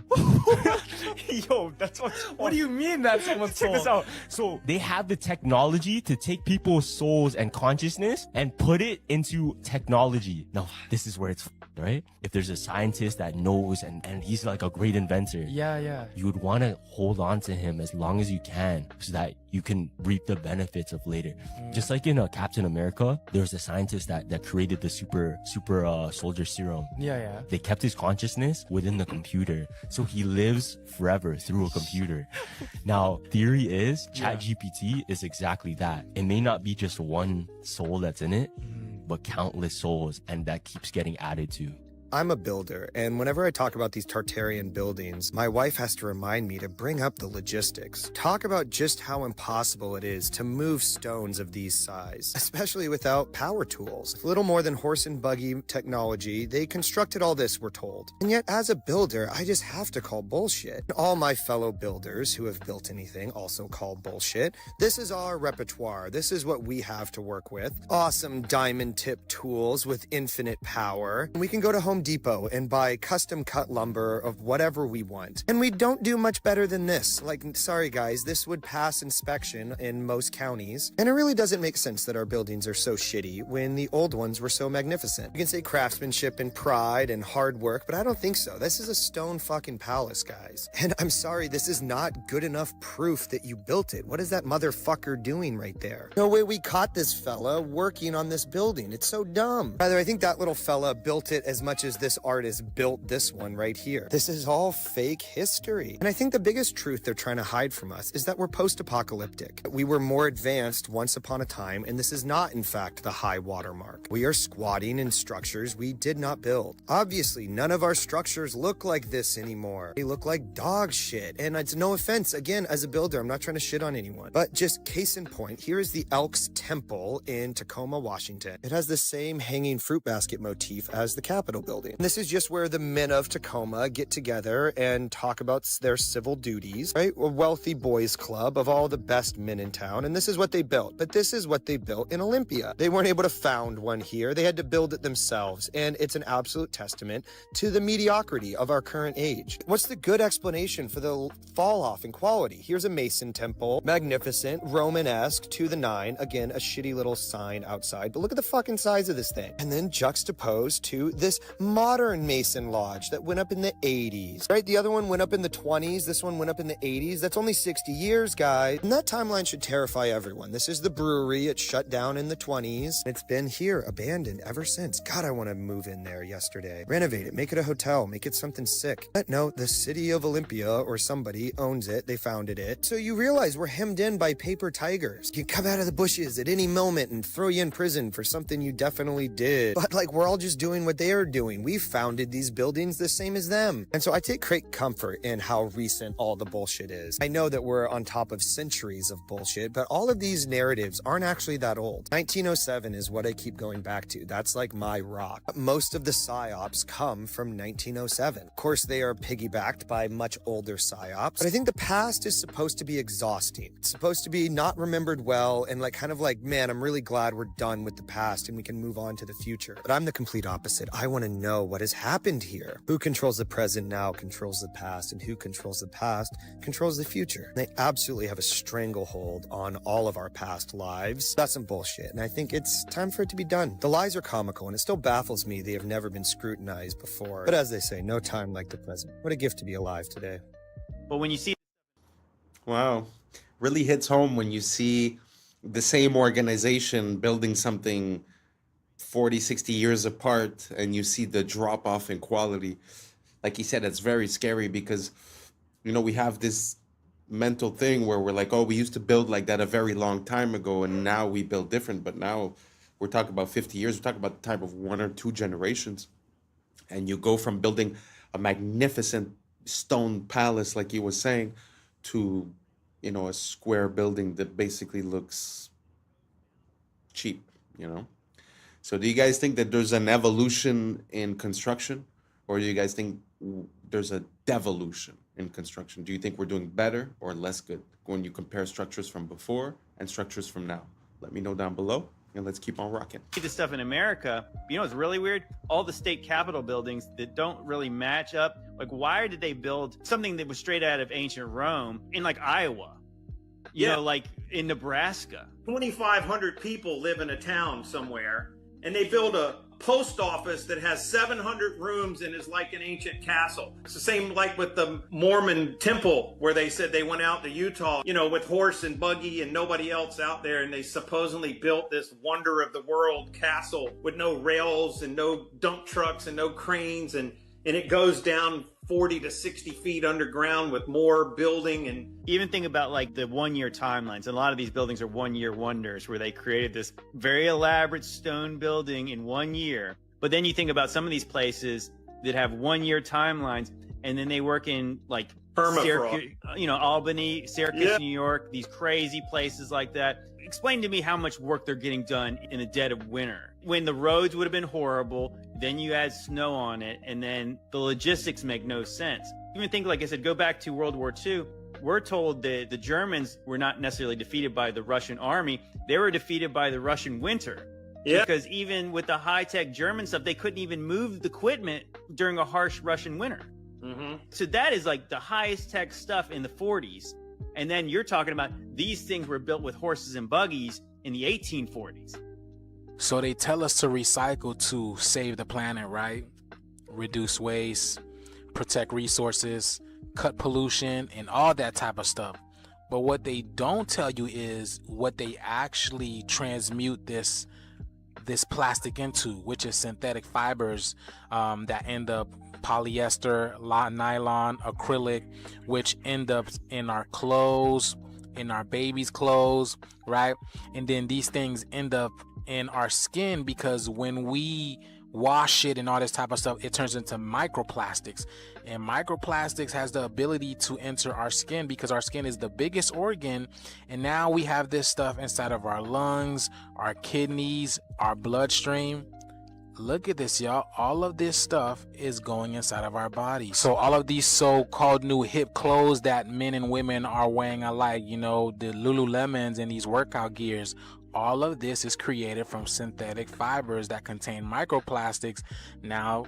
Yo, that's what do you mean that's someone's soul? Check this out. So they have the technology to take people's souls and consciousness and put it into technology. Now, this is where it's right? If there's a scientist that knows and he's like a great inventor. Yeah. You would want to hold on to him as long as you can so that you can reap the benefits of later. Just like in Captain America, there was a scientist that created the super soldier serum. Yeah. They kept his consciousness within the computer. So he lives forever through a computer. Now, theory is ChatGPT is exactly that. It may not be just one soul that's in it, but countless souls, and that keeps getting added to. I'm a builder, and whenever I talk about these Tartarian buildings, my wife has to remind me to bring up the logistics. Talk about just how impossible it is to move stones of these size, especially without power tools. With little more than horse and buggy technology, they constructed all this, we're told. And yet, as a builder, I just have to call bullshit. All my fellow builders who have built anything also call bullshit. This is our repertoire. This is what we have to work with. Awesome diamond tip tools with infinite power. And we can go to Home Depot and buy custom cut lumber of whatever we want. And we don't do much better than this. Like, sorry guys, this would pass inspection in most counties. And it really doesn't make sense that our buildings are so shitty when the old ones were so magnificent. You can say craftsmanship and pride and hard work, but I don't think so. This is a stone fucking palace, guys. And I'm sorry, this is not good enough proof that you built it. What is that motherfucker doing right there? No way we caught this fella working on this building. It's so dumb. Rather, I think that little fella built it as much as this artist built this one right here. This is all fake history. And I think the biggest truth they're trying to hide from us is that we're post-apocalyptic. We were more advanced once upon a time, and this is not, in fact, the high watermark. We are squatting in structures we did not build. Obviously, none of our structures look like this anymore. They look like dog shit. And it's no offense, again, as a builder, I'm not trying to shit on anyone. But just case in point, here is the Elks Temple in Tacoma, Washington. It has the same hanging fruit basket motif as the Capitol building. building. And this is just where the men of Tacoma get together and talk about their civil duties, right? A wealthy boys club of all the best men in town. And this is what they built. But this is what they built in Olympia. They weren't able to found one here. They had to build it themselves. And it's an absolute testament to the mediocrity of our current age. What's the good explanation for the fall off in quality? Here's a Mason temple, magnificent, Romanesque, to the 9. Again, a shitty little sign outside, but look at the fucking size of this thing. And then juxtaposed to this modern Mason lodge that went up in the 80s, right? The other one went up in the 20s. This one went up in the 80s. That's only 60 years, guys. And that timeline should terrify everyone. This is the brewery. It shut down in the 20s. It's been here, abandoned ever since. God, I want to move in there yesterday. Renovate it, make it a hotel, make it something sick. But no, the city of Olympia or somebody owns it. They founded it. So you realize we're hemmed in by paper tigers. You come out of the bushes at any moment and throw you in prison for something you definitely did. But like, we're all just doing what they are doing. We founded these buildings the same as them. And so I take great comfort in how recent all the bullshit is. I know that we're on top of centuries of bullshit, but all of these narratives aren't actually that old. 1907 is what I keep going back to. That's like my rock. Most of the psyops come from 1907. Of course, they are piggybacked by much older psyops, but I think the past is supposed to be exhausting. It's supposed to be not remembered well and like kind of like, man, I'm really glad we're done with the past and we can move on to the future. But I'm the complete opposite. I want to know what has happened here. Who controls the present now controls the past, and who controls the past controls the future. They absolutely have a stranglehold on all of our past lives. That's some bullshit, and I think it's time for it to be done. The lies are comical, and it still baffles me they have never been scrutinized before. But as they say, no time like the present. What a gift to be alive today. But when you see, Wow. Really hits home when you see the same organization building something 40, 60 years apart and you see the drop off in quality. Like he said, it's very scary because, you know, we have this mental thing where we're like, oh, we used to build like that a very long time ago and now we build different. But now we're talking about 50 years. We're talking about the type of 1 or 2 generations. And you go from building a magnificent stone palace, like he was saying, to, you know, a square building that basically looks cheap, you know? So do you guys think that there's an evolution in construction, or do you guys think there's a devolution in construction? Do you think we're doing better or less good when you compare structures from before and structures from now? Let me know down below, and let's keep on rocking. See this stuff in America, you know what's really weird? All the state capitol buildings that don't really match up. Like, why did they build something that was straight out of ancient Rome in like Iowa? You know, like in Nebraska. 2,500 people live in a town somewhere, and they build a post office that has 700 rooms and is like an ancient castle. It's the same like with the Mormon temple where they said they went out to Utah, you know, with horse and buggy and nobody else out there, and they supposedly built this wonder of the world castle with no rails and no dump trucks and no cranes, and it goes down 40 to 60 feet underground with more building. And even think about like the 1 year timelines. And a lot of these buildings are 1 year wonders where they created this very elaborate stone building in 1 year. But then you think about some of these places that have 1 year timelines, and then they work in like Syracuse, you know, Albany, Syracuse, New York, these crazy places like that. Explain to me how much work they're getting done in the dead of winter when the roads would have been horrible. Then you add snow on it, and then the logistics make no sense. Even think, like I said, go back to World War II. We're told that the Germans were not necessarily defeated by the Russian army. They were defeated by the Russian winter. Yeah. Because even with the high-tech German stuff, they couldn't even move the equipment during a harsh Russian winter. Mm-hmm. So that is like the highest tech stuff in the 40s. And then you're talking about these things were built with horses and buggies in the 1840s. So they tell us to recycle to save the planet, right? Reduce waste, protect resources, cut pollution, and all that type of stuff. But what they don't tell you is what they actually transmute this plastic into, which is synthetic fibers that end up polyester, nylon, acrylic, which end up in our clothes, in our babies' clothes, right? And then these things end up in our skin because when we wash it and all this type of stuff, it turns into microplastics. And microplastics has the ability to enter our skin because our skin is the biggest organ. And now we have this stuff inside of our lungs, our kidneys, our bloodstream. Look at this, y'all. All of this stuff is going inside of our bodies. So all of these so-called new hip clothes that men and women are wearing alike, you know, the Lululemons and these workout gears, all of this is created from synthetic fibers that contain microplastics now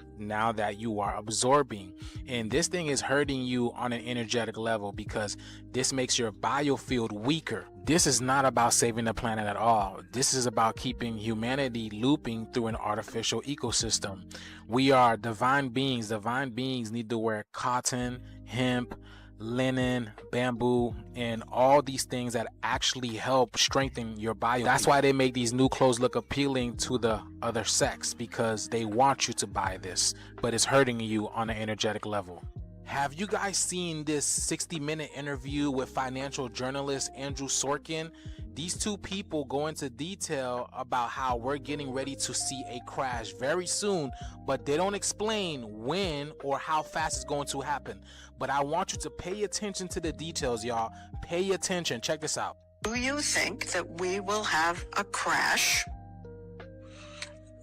that you are absorbing. And this thing is hurting you on an energetic level because this makes your biofield weaker. This is not about saving the planet at all. This is about keeping humanity looping through an artificial ecosystem. We are divine beings. Divine beings need to wear cotton, hemp, linen, bamboo, and all these things that actually help strengthen your body. That's why they make these new clothes look appealing to the other sex, because they want you to buy this, but it's hurting you on an energetic level. Have you guys seen this 60-minute interview with financial journalist Andrew Sorkin? These two people go into detail about how we're getting ready to see a crash very soon, but they don't explain when or how fast it's going to happen. But I want you to pay attention to the details, y'all. Pay attention. Check this out. Do you think that we will have a crash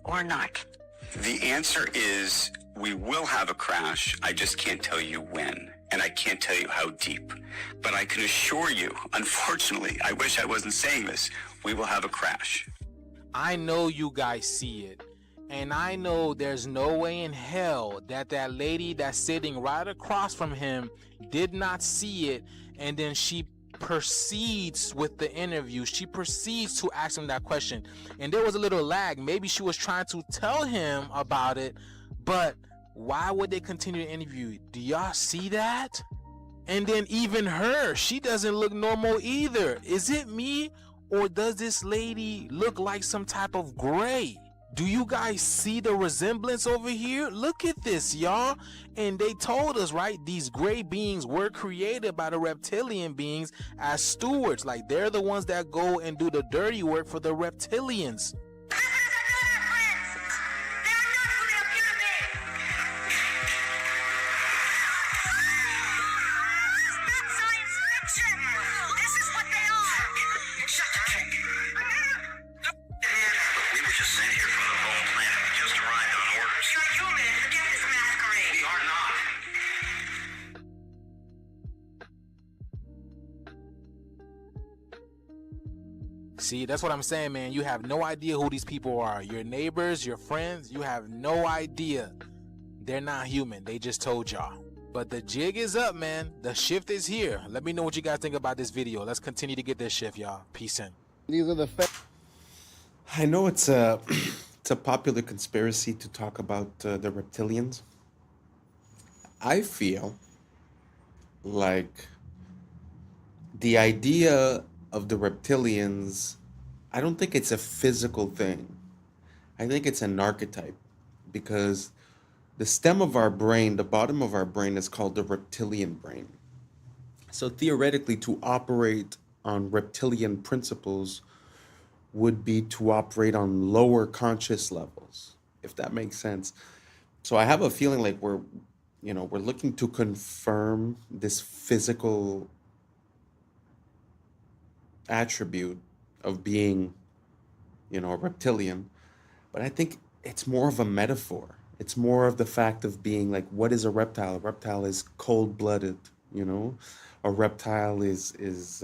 or not? The answer is we will have a crash. I just can't tell you when, and I can't tell you how deep. But I can assure you, unfortunately, I wish I wasn't saying this, we will have a crash. I know you guys see it. And I know there's no way in hell that that lady that's sitting right across from him did not see it, and then she proceeds with the interview. She proceeds to ask him that question. And there was a little lag. Maybe she was trying to tell him about it, but why would they continue the interview? Do y'all see that? And then even her, she doesn't look normal either. Is it me, or does this lady look like some type of gray? Do you guys see the resemblance over here? Look at this, y'all. And they told us, right, these gray beings were created by the reptilian beings as stewards. Like, they're the ones that go and do the dirty work for the reptilians. See, that's what I'm saying, man. You have no idea who these people are. Your neighbors, your friends, you have no idea. They're not human. They just told y'all. But the jig is up, man. The shift is here. Let me know what you guys think about this video. Let's continue to get this shift, y'all. Peace in. These are the I know it's a popular conspiracy to talk about the reptilians. I feel like the idea of the reptilians, I don't think it's a physical thing. I think it's an archetype, because the stem of our brain, the bottom of our brain, is called the reptilian brain. So theoretically, to operate on reptilian principles would be to operate on lower conscious levels, if that makes sense. So I have a feeling like we're looking to confirm this physical attribute of being, a reptilian. But I think it's more of a metaphor. It's more of the fact of being like, what is a reptile? A reptile is cold-blooded, A reptile is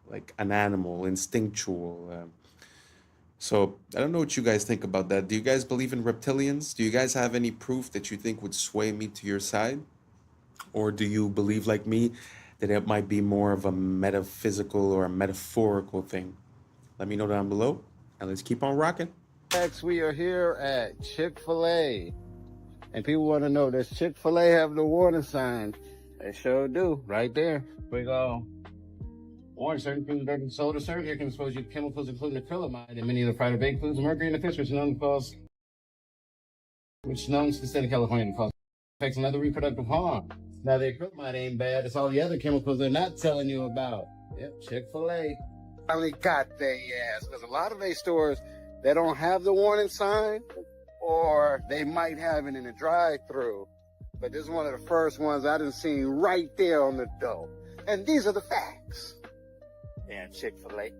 like an animal, instinctual. So I don't know what you guys think about that. Do you guys believe in reptilians? Do you guys have any proof that you think would sway me to your side? Or do you believe, like me, that it might be more of a metaphysical or a metaphorical thing? Let me know down below, and let's keep on rocking. Next, we are here at Chick-fil-A, and people want to know, does Chick-fil-A have the warning signs? They sure do, right there. We go. Warning, certain foods are sold or served here can expose you to chemicals including acrylamide and many of the fried or baked foods, mercury in the fish, which is known to the state of California to cause effects and other reproductive harm. Now, the acrylamide ain't bad. It's all the other chemicals they're not telling you about. Yep, Chick-fil-A finally got their ass. Because a lot of their stores, they don't have the warning sign, or they might have it in the drive-thru. But this is one of the first ones I done seen right there on the door. And these are the facts. Damn Chick-fil-A.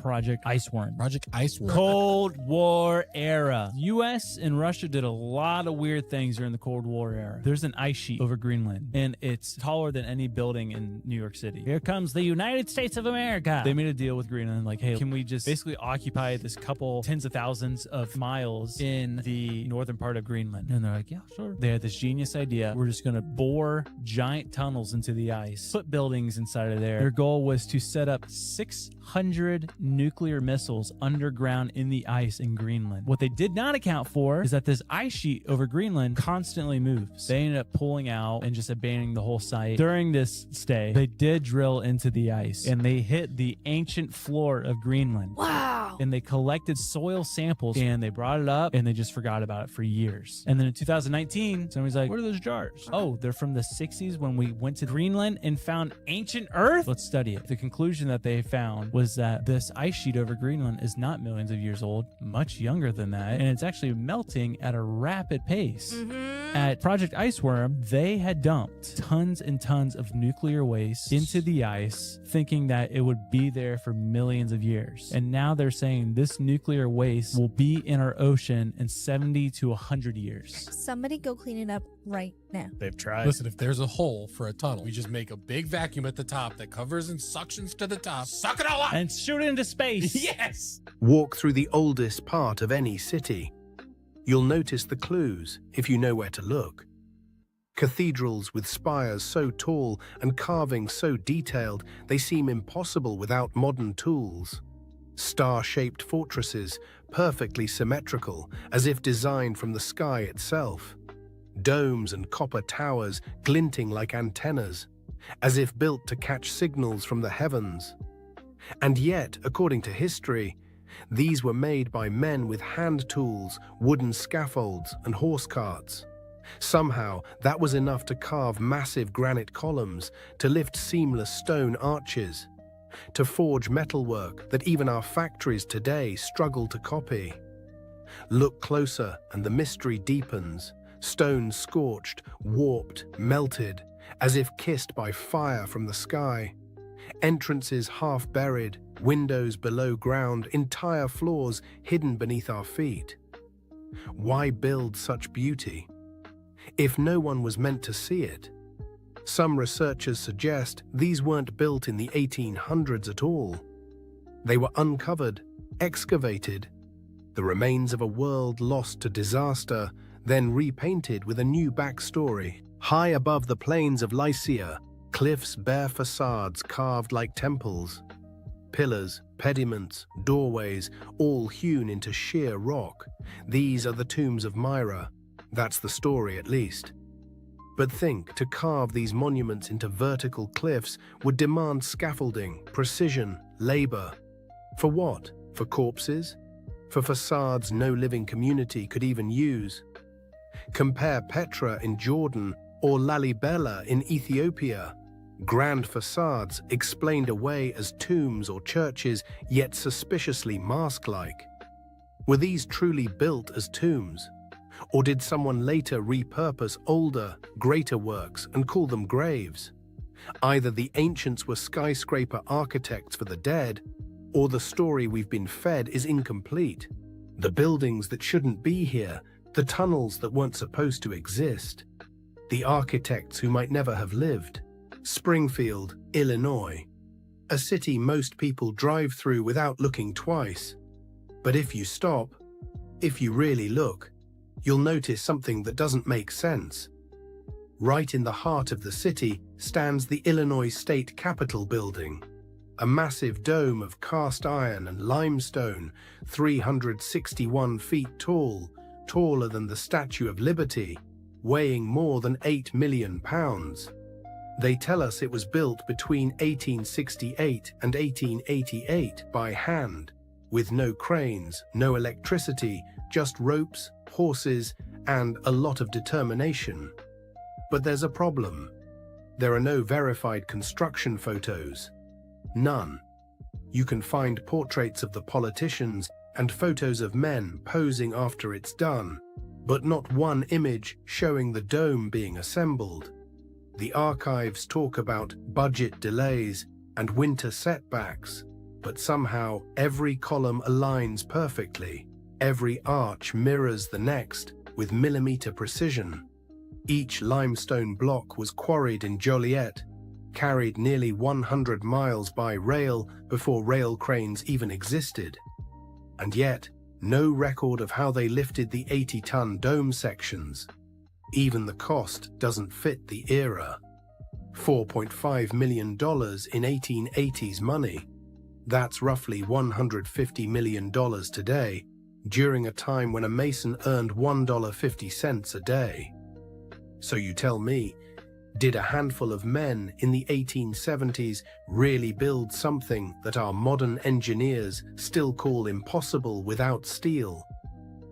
Project Iceworm. Project Iceworm. Cold War era. U.S. and Russia did a lot of weird things during the Cold War era. There's an ice sheet over Greenland, and it's taller than any building in New York City. Here comes the United States of America. They made a deal with Greenland, like, hey, can we just basically occupy this couple tens of thousands of miles in the northern part of Greenland? And they're like, yeah, sure. They had this genius idea. We're just going to bore giant tunnels into the ice, put buildings inside of there. Their goal was to set up 600 nuclear missiles underground in the ice in Greenland. What they did not account for is that this ice sheet over Greenland constantly moves. They ended up pulling out and just abandoning the whole site. During this stay, they did drill into the ice and they hit the ancient floor of Greenland. Wow. And they collected soil samples and they brought it up and they just forgot about it for years. And then in 2019, somebody's like, what are those jars? Oh, they're from the 60s when we went to Greenland and found ancient Earth. Let's study it. The conclusion that they found was that this ice sheet over Greenland is not millions of years old, much younger than that. And it's actually melting at a rapid pace. At Project Iceworm, they had dumped tons and tons of nuclear waste into the ice, thinking that it would be there for millions of years. And now they're saying this nuclear waste will be in our ocean in 70 to 100 years. Somebody go clean it up right now. They've tried. Listen, if there's a hole for a tunnel, we just make a big vacuum at the top that covers and suctions to the top, suck it all up, and shoot it into space. Yes! Walk through the oldest part of any city. You'll notice the clues if you know where to look. Cathedrals with spires so tall and carvings so detailed they seem impossible without modern tools. Star-shaped fortresses, perfectly symmetrical, as if designed from the sky itself. Domes and copper towers glinting like antennas, as if built to catch signals from the heavens. And yet, according to history, these were made by men with hand tools, wooden scaffolds, and horse carts. Somehow, that was enough to carve massive granite columns, to lift seamless stone arches, to forge metalwork that even our factories today struggle to copy. Look closer and the mystery deepens. Stone scorched, warped, melted, as if kissed by fire from the sky. Entrances half buried, windows below ground, entire floors hidden beneath our feet. Why build such beauty if no one was meant to see it? Some researchers suggest these weren't built in the 1800s at all. They were uncovered, excavated, the remains of a world lost to disaster, then repainted with a new backstory. High above the plains of Lycia, cliffs bear facades carved like temples. Pillars, pediments, doorways, all hewn into sheer rock. These are the tombs of Myra. That's the story, at least. But think, to carve these monuments into vertical cliffs would demand scaffolding, precision, labor. For what? For corpses? For facades no living community could even use? Compare Petra in Jordan or Lalibela in Ethiopia. Grand facades explained away as tombs or churches, yet suspiciously mask-like. Were these truly built as tombs? Or did someone later repurpose older, greater works and call them graves? Either the ancients were skyscraper architects for the dead, or the story we've been fed is incomplete. The buildings that shouldn't be here, the tunnels that weren't supposed to exist, the architects who might never have lived. Springfield, Illinois, a city most people drive through without looking twice. But if you stop, if you really look, you'll notice something that doesn't make sense. Right in the heart of the city stands the Illinois State Capitol building, a massive dome of cast iron and limestone, 361 feet tall, taller than the Statue of Liberty, weighing more than 8 million pounds. They tell us it was built between 1868 and 1888 by hand, with no cranes, no electricity, just ropes, horses, and a lot of determination. But there's a problem. There are no verified construction photos. None. You can find portraits of the politicians and photos of men posing after it's done, but not one image showing the dome being assembled. The archives talk about budget delays and winter setbacks, but somehow every column aligns perfectly. Every arch mirrors the next with millimeter precision. Each limestone block was quarried in Joliet, carried nearly 100 miles by rail before rail cranes even existed. And yet, no record of how they lifted the 80-ton dome sections. Even the cost doesn't fit the era. $4.5 million in 1880s money. That's roughly $150 million today, during a time when a mason earned $1.50 a day. So you tell me, did a handful of men in the 1870s really build something that our modern engineers still call impossible without steel?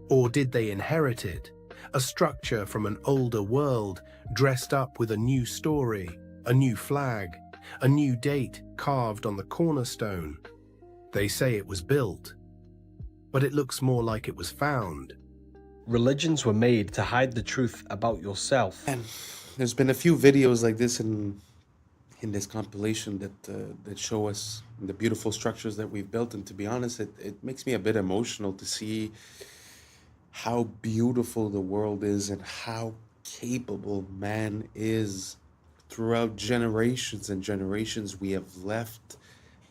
Or did they inherit it, a structure from an older world dressed up with a new story, a new flag, a new date carved on the cornerstone? They say it was built, but it looks more like it was found. Religions were made to hide the truth about yourself. And there's been a few videos like this in this compilation that show us the beautiful structures that we've built. And to be honest, it makes me a bit emotional to see how beautiful the world is and how capable man is. Throughout generations and generations, we have left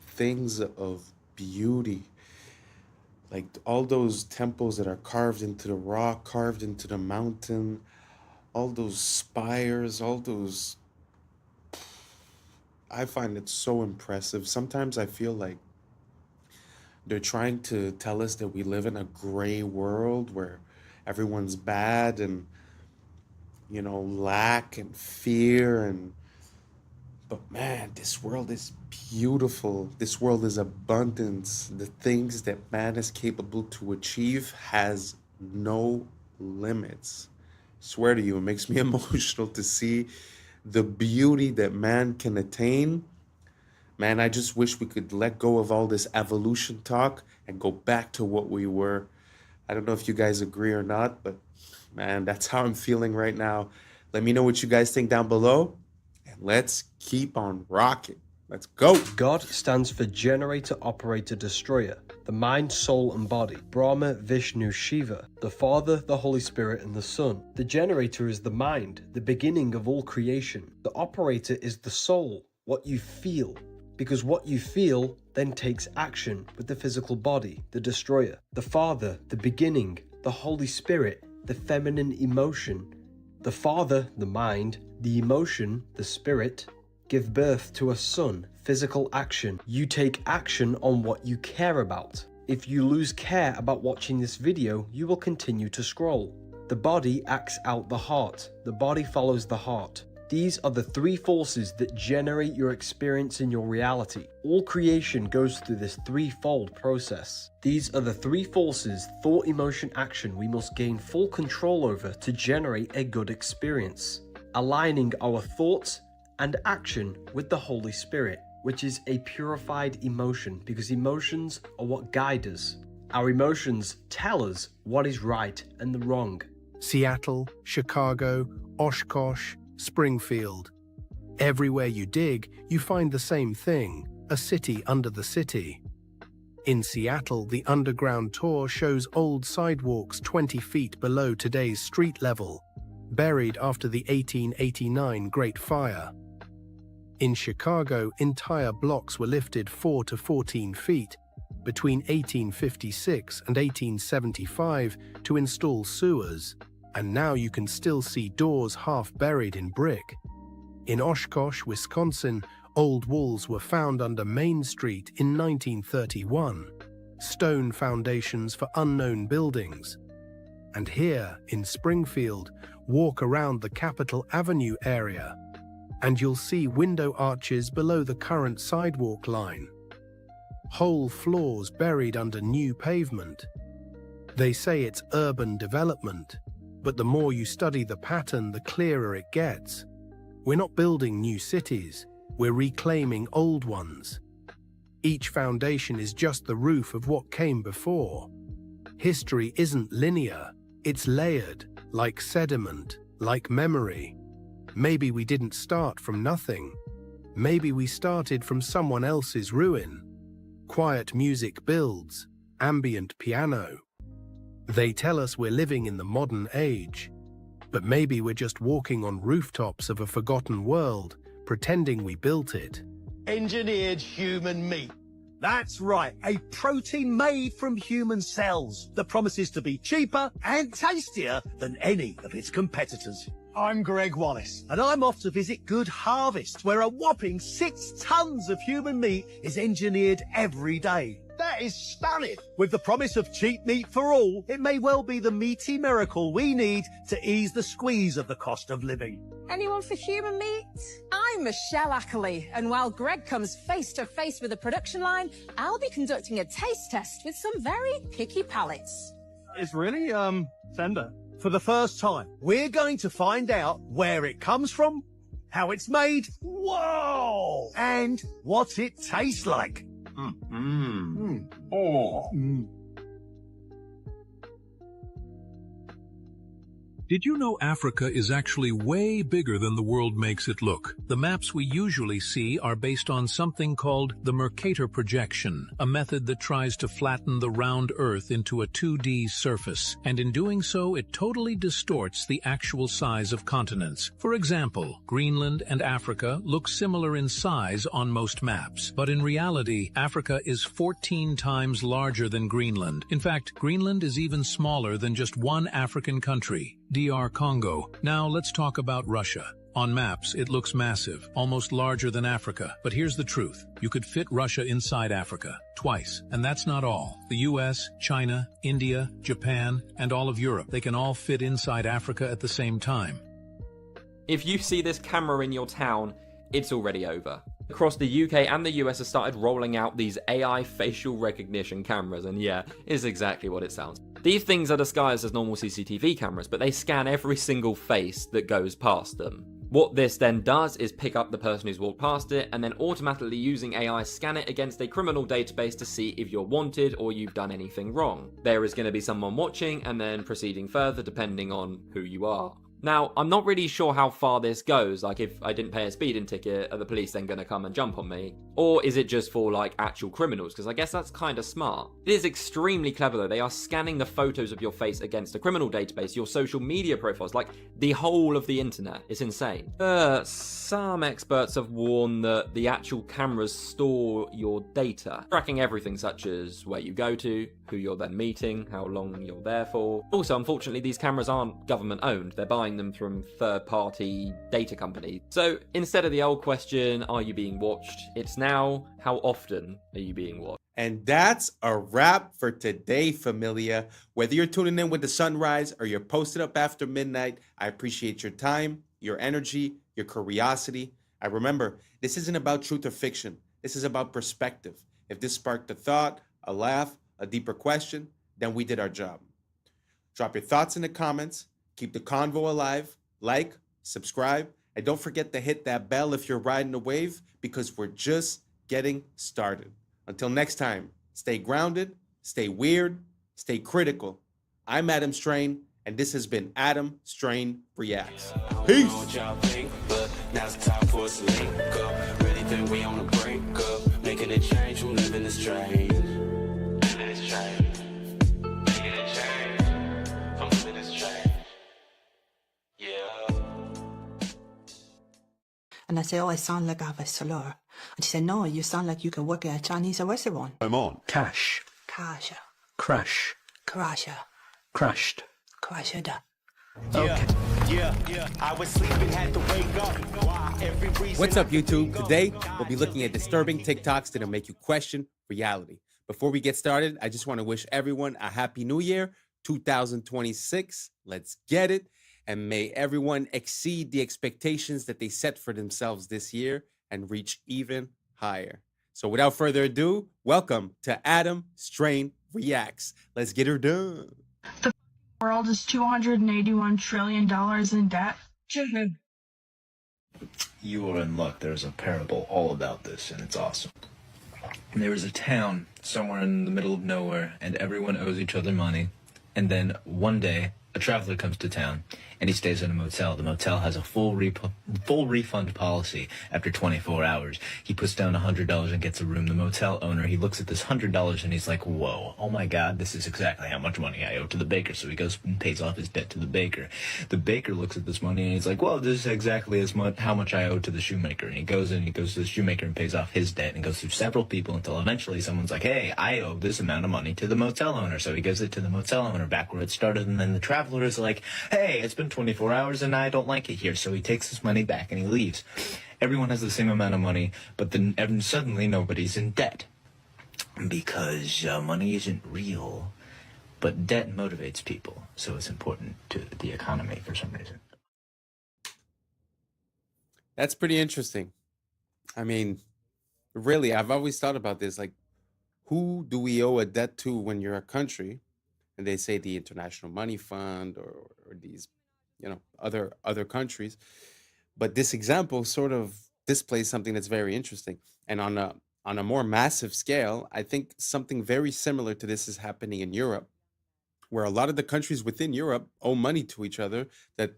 things of beauty. Like all those temples that are carved into the rock, carved into the mountain, all those spires, all those... I find it so impressive. Sometimes I feel like they're trying to tell us that we live in a gray world where everyone's bad and, you know, lack and fear but man, this world is beautiful. This world is abundance. The things that man is capable to achieve has no limits. I swear to you, it makes me emotional to see the beauty that man can attain. Man, I just wish we could let go of all this evolution talk and go back to what we were. I don't know if you guys agree or not, but man, that's how I'm feeling right now. Let me know what you guys think down below. Let's keep on rocking. Let's go. God stands for Generator, Operator, Destroyer, the mind, soul, and body. Brahma, Vishnu, Shiva, the Father, the Holy Spirit, and the Son. The generator is the mind, the beginning of all creation. The operator is the soul, what you feel. Because what you feel then takes action with the physical body, the destroyer. The Father, the beginning. The Holy Spirit, the feminine emotion. The Father, the mind. The emotion, the spirit, give birth to a son, physical action. You take action on what you care about. If you lose care about watching this video, you will continue to scroll. The body acts out the heart. The body follows the heart. These are the three forces that generate your experience in your reality. All creation goes through this threefold process. These are the three forces, thought, emotion, action, we must gain full control over to generate a good experience. Aligning our thoughts and action with the Holy Spirit, which is a purified emotion, because emotions are what guide us. Our emotions tell us what is right and the wrong. Seattle, Chicago, Oshkosh, Springfield. Everywhere you dig, you find the same thing, a city under the city. In Seattle, the underground tour shows old sidewalks 20 feet below today's street level, buried after the 1889 Great Fire. In Chicago, entire blocks were lifted 4 to 14 feet between 1856 and 1875 to install sewers, and now you can still see doors half buried in brick. In Oshkosh, Wisconsin, old walls were found under Main Street in 1931, stone foundations for unknown buildings. And here, in Springfield, walk around the Capitol Avenue area, and you'll see window arches below the current sidewalk line. Whole floors buried under new pavement. They say it's urban development, but the more you study the pattern, the clearer it gets. We're not building new cities, we're reclaiming old ones. Each foundation is just the roof of what came before. History isn't linear, it's layered, like sediment, like memory. Maybe we didn't start from nothing. Maybe we started from someone else's ruin. Quiet music builds, ambient piano. They tell us we're living in the modern age, but maybe we're just walking on rooftops of a forgotten world, pretending we built it. Engineered human meat. That's right, a protein made from human cells that promises to be cheaper and tastier than any of its competitors. I'm Greg Wallace, and I'm off to visit Good Harvest, where a whopping 6 tons of human meat is engineered every day. That is stunning. With the promise of cheap meat for all, it may well be the meaty miracle we need to ease the squeeze of the cost of living. Anyone for human meat? I'm Michelle Ackley, and while Greg comes face to face with the production line, I'll be conducting a taste test with some very picky palates. It's really, tender. For the first time, we're going to find out where it comes from, how it's made, whoa, and what it tastes like. Did you know Africa is actually way bigger than the world makes it look? The maps we usually see are based on something called the Mercator projection, a method that tries to flatten the round Earth into a 2D surface, and in doing so it totally distorts the actual size of continents. For example, Greenland and Africa look similar in size on most maps, but in reality, Africa is 14 times larger than Greenland. In fact, Greenland is even smaller than just one African country, DR Congo. Now let's talk about Russia. On maps, it looks massive, almost larger than Africa. But here's the truth. You could fit Russia inside Africa, twice. And that's not all. The US, China, India, Japan, and all of Europe, they can all fit inside Africa at the same time. If you see this camera in your town, it's already over. Across the UK and the US have started rolling out these AI facial recognition cameras, and yeah, it's exactly what it sounds. These things are disguised as normal CCTV cameras, but they scan every single face that goes past them. What this then does is pick up the person who's walked past it, and then automatically using AI scan it against a criminal database to see if you're wanted or you've done anything wrong. There is going to be someone watching and then proceeding further depending on who you are. Now, I'm not really sure how far this goes, like if I didn't pay a speeding ticket, are the police then going to come and jump on me? Or is it just for like actual criminals? Because I guess that's kind of smart. It is extremely clever though. They are scanning the photos of your face against a criminal database, your social media profiles, like the whole of the internet. It's insane. Some experts have warned that the actual cameras store your data, tracking everything such as where you go to, who you're then meeting, how long you're there for. Also, unfortunately, these cameras aren't government owned. They're buying them from third-party data companies. So instead of the old question, are you being watched? It's now, how often are you being watched? And that's a wrap for today, familia. Whether you're tuning in with the sunrise or you're posted up after midnight, I appreciate your time, your energy, your curiosity. I remember, this isn't about truth or fiction. This is about perspective. If this sparked a thought, a laugh, a deeper question, then we did our job. Drop your thoughts in the comments. Keep the convo alive. Like, subscribe, and don't forget to hit that bell if you're riding the wave, because we're just getting started. Until next time, stay grounded, stay weird, stay critical. I'm Adam Strain, and this has been Adam Strain Reacts. Peace. Now's the time for us to link up. Really think we on the brink up. Making a change from living the strange. Living this change. Making a change from living this change. Yeah. And I say, oh, I sound like I have a slur. And she said, no, you sound like you can work at a Chinese restaurant. I'm on. Cash. Kasha. Crash. Krasha. Crashed. Krasha. Okay. Yeah. I was sleeping, had to wake up. What's up, YouTube? Today, we'll be looking at disturbing TikToks that'll make you question reality. Before we get started, I just want to wish everyone a happy new year, 2026. Let's get it. And may everyone exceed the expectations that they set for themselves this year and reach even higher. So without further ado, welcome to Adam Strain Reacts. Let's get her done. The world is $281 trillion in debt. You are in luck. There's a parable all about this, and it's awesome. And there is a town somewhere in the middle of nowhere, and everyone owes each other money. And then one day, A traveler comes to town, and he stays in a motel. The motel has a full refund policy after 24 hours. He puts down $100 and gets a room. The motel owner, he looks at this $100 and he's like, whoa, oh my God, this is exactly how much money I owe to the baker. So he goes and pays off his debt to the baker. The baker looks at this money and he's like, well, this is exactly how much I owe to the shoemaker. And he goes to the shoemaker and pays off his debt and goes through several people until eventually someone's like, hey, I owe this amount of money to the motel owner. So he gives it to the motel owner back where it started, and then the traveler is like, hey, it's been 24 hours and I don't like it here. So he takes his money back and he leaves. Everyone has the same amount of money, but then suddenly nobody's in debt. Because money isn't real, but debt motivates people. So it's important to the economy for some reason. That's pretty interesting. I mean, really, I've always thought about this. Like, who do we owe a debt to when you're a country? And they say the International Money Fund or these, other countries. But this example sort of displays something that's very interesting. And on a more massive scale, I think something very similar to this is happening in Europe, where a lot of the countries within Europe owe money to each other that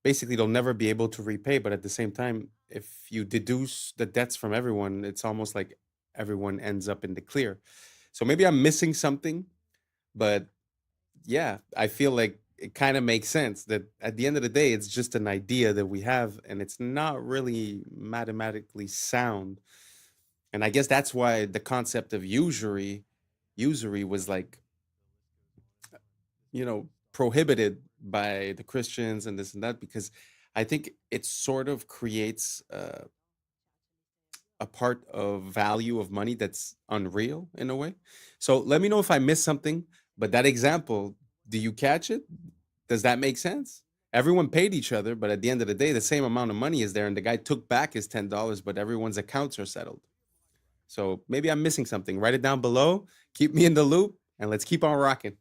basically they'll never be able to repay. But at the same time, if you deduce the debts from everyone, it's almost like everyone ends up in the clear. So maybe I'm missing something, but yeah, I feel like it kind of makes sense that at the end of the day, it's just an idea that we have, and it's not really mathematically sound. And I guess that's why the concept of usury was like, prohibited by the Christians and this and that, because I think it sort of creates a part of value of money that's unreal in a way. So let me know if I missed something, but that example, do you catch it? Does that make sense? Everyone paid each other, but at the end of the day, the same amount of money is there, and the guy took back his $10, but everyone's accounts are settled. So maybe I'm missing something. Write it down below, keep me in the loop, and let's keep on rocking.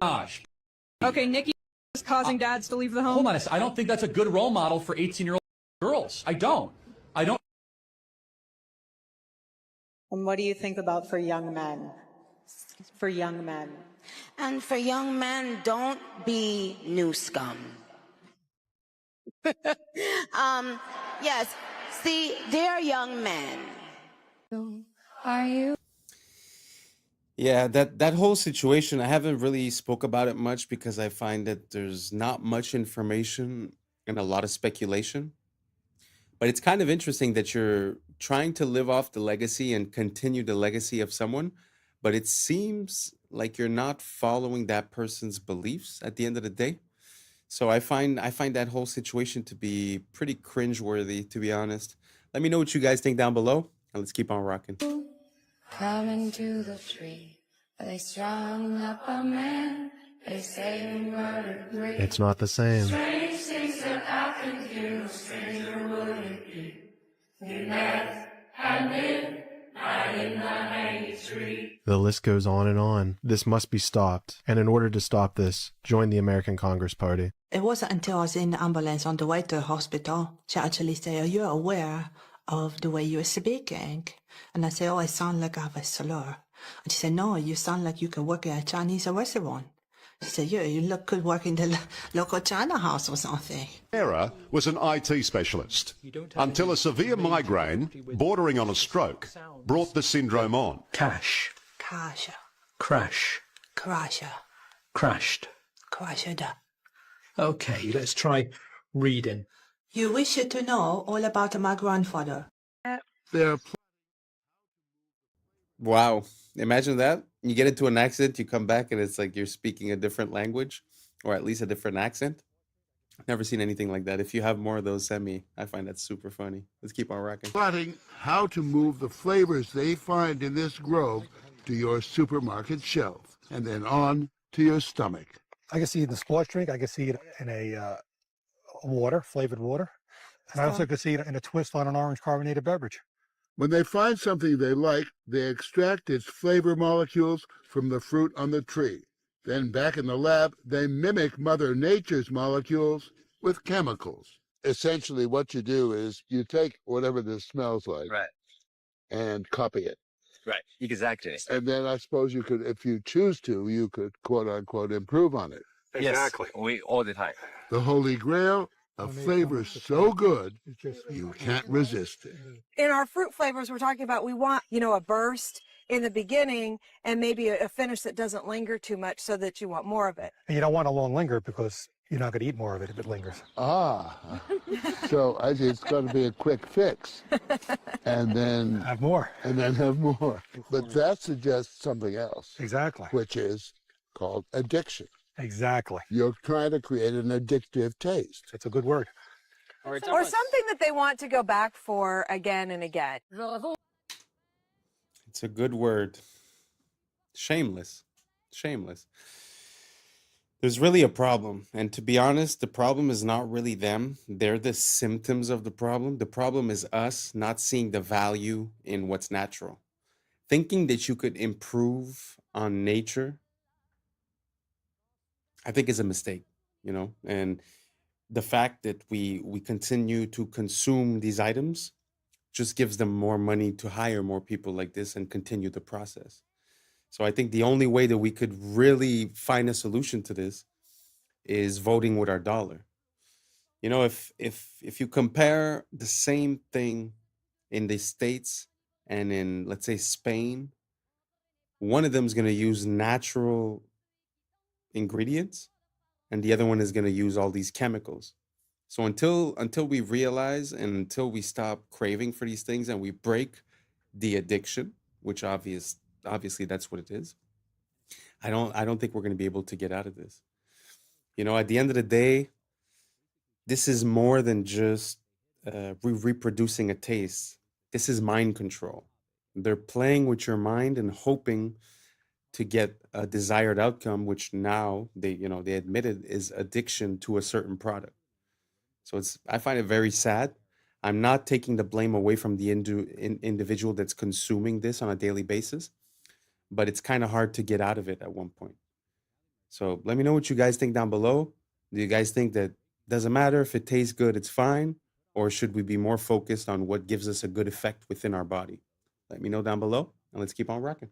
Gosh. Okay, Nikki is causing dads to leave the home. Hold on a second. I don't think that's a good role model for 18-year-old girls. I don't. And what do you think about for young men? For young men. And for young men, don't be new scum. Yes, see, they're young men. Are you? Yeah, that whole situation, I haven't really spoke about it much because I find that there's not much information and a lot of speculation. But it's kind of interesting that you're trying to live off the legacy and continue the legacy of someone, but it seems like you're not following that person's beliefs at the end of the day. So I find that whole situation to be pretty cringeworthy, to be honest. Let me know what you guys think down below, and let's keep on rocking. Coming to the tree, they strung up a man. They say he murdered three. It's not the same. Strange things that happened here, no stranger would it be. We met at midnight in the hanging tree. The list goes on and on. This must be stopped. And in order to stop this, join the American Congress Party. It wasn't until I was in the ambulance on the way to the hospital, she actually said, are you aware of the way you're speaking? And I said, oh, I sound like I have a slur. And she said, no, you sound like you can work at a Chinese restaurant. She said, yeah, you could work in the local China house or something. Sarah was an IT specialist until a severe migraine, bordering on a stroke, brought the syndrome on. Cash. Crash. Crash. Crash. Crashed. Crashed. Okay, let's try reading. You wish to know all about my grandfather. Wow. Imagine that. You get into an accident, you come back, and it's like you're speaking a different language, or at least a different accent. Never seen anything like that. If you have more of those, send me. I find that super funny. Let's keep on rocking. Plotting how to move the flavors they find in this grove to your supermarket shelf, and then on to your stomach. I can see it in a sports drink. I can see it in a water, flavored water. And I also can see it in a twist on an orange carbonated beverage. When they find something they like, they extract its flavor molecules from the fruit on the tree. Then back in the lab, they mimic Mother Nature's molecules with chemicals. essentially what you do is you take whatever this smells like Right. and copy it. Right. Exactly. And then I suppose you could, if you choose to, you could quote unquote improve on it. Exactly. Yes, we all the time. The holy grail of flavors so good you can't resist it. In our fruit flavors, we're talking about we want, a burst in the beginning and maybe a finish that doesn't linger too much so that you want more of it. And you don't want a long linger because you're not going to eat more of it if it lingers. Ah, so it's got to be a quick fix, and then have more, and then have more. But that suggests something else. Exactly. Which is called addiction. Exactly. You're trying to create an addictive taste. It's a good word. Or something that they want to go back for again and again. It's a good word. Shameless. Shameless. There's really a problem. And to be honest, the problem is not really them. They're the symptoms of the problem. The problem is us not seeing the value in what's natural. Thinking that you could improve on nature, I think is a mistake, and the fact that we continue to consume these items just gives them more money to hire more people like this and continue the process. So I think the only way that we could really find a solution to this is voting with our dollar. If you compare the same thing in the States and in, let's say, Spain, one of them is going to use natural ingredients and the other one is going to use all these chemicals. So until we realize and until we stop craving for these things and we break the addiction, which obviously that's what it is, I don't think we're going to be able to get out of this. At the end of the day, this is more than just reproducing a taste. This is mind control. They're playing with your mind and hoping to get a desired outcome, which now they admitted is addiction to a certain product. So I find it very sad. I'm not taking the blame away from the individual that's consuming this on a daily basis, but it's kind of hard to get out of it at one point. So let me know what you guys think down below. Do you guys think that doesn't matter if it tastes good, it's fine? Or should we be more focused on what gives us a good effect within our body? Let me know down below and let's keep on rocking.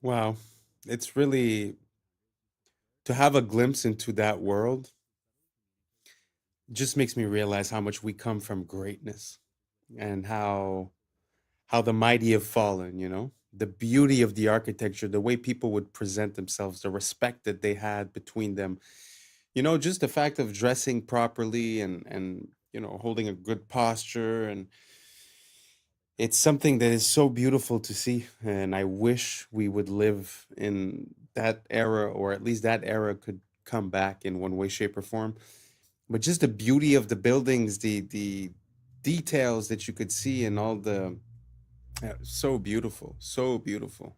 Wow. It's really, to have a glimpse into that world just makes me realize how much we come from greatness and how the mighty have fallen, the beauty of the architecture, the way people would present themselves, the respect that they had between them, just the fact of dressing properly and holding a good posture. And it's something that is so beautiful to see. And I wish we would live in that era, or at least that era could come back in one way, shape, or form. But just the beauty of the buildings, the details that you could see, and all the so beautiful, so beautiful.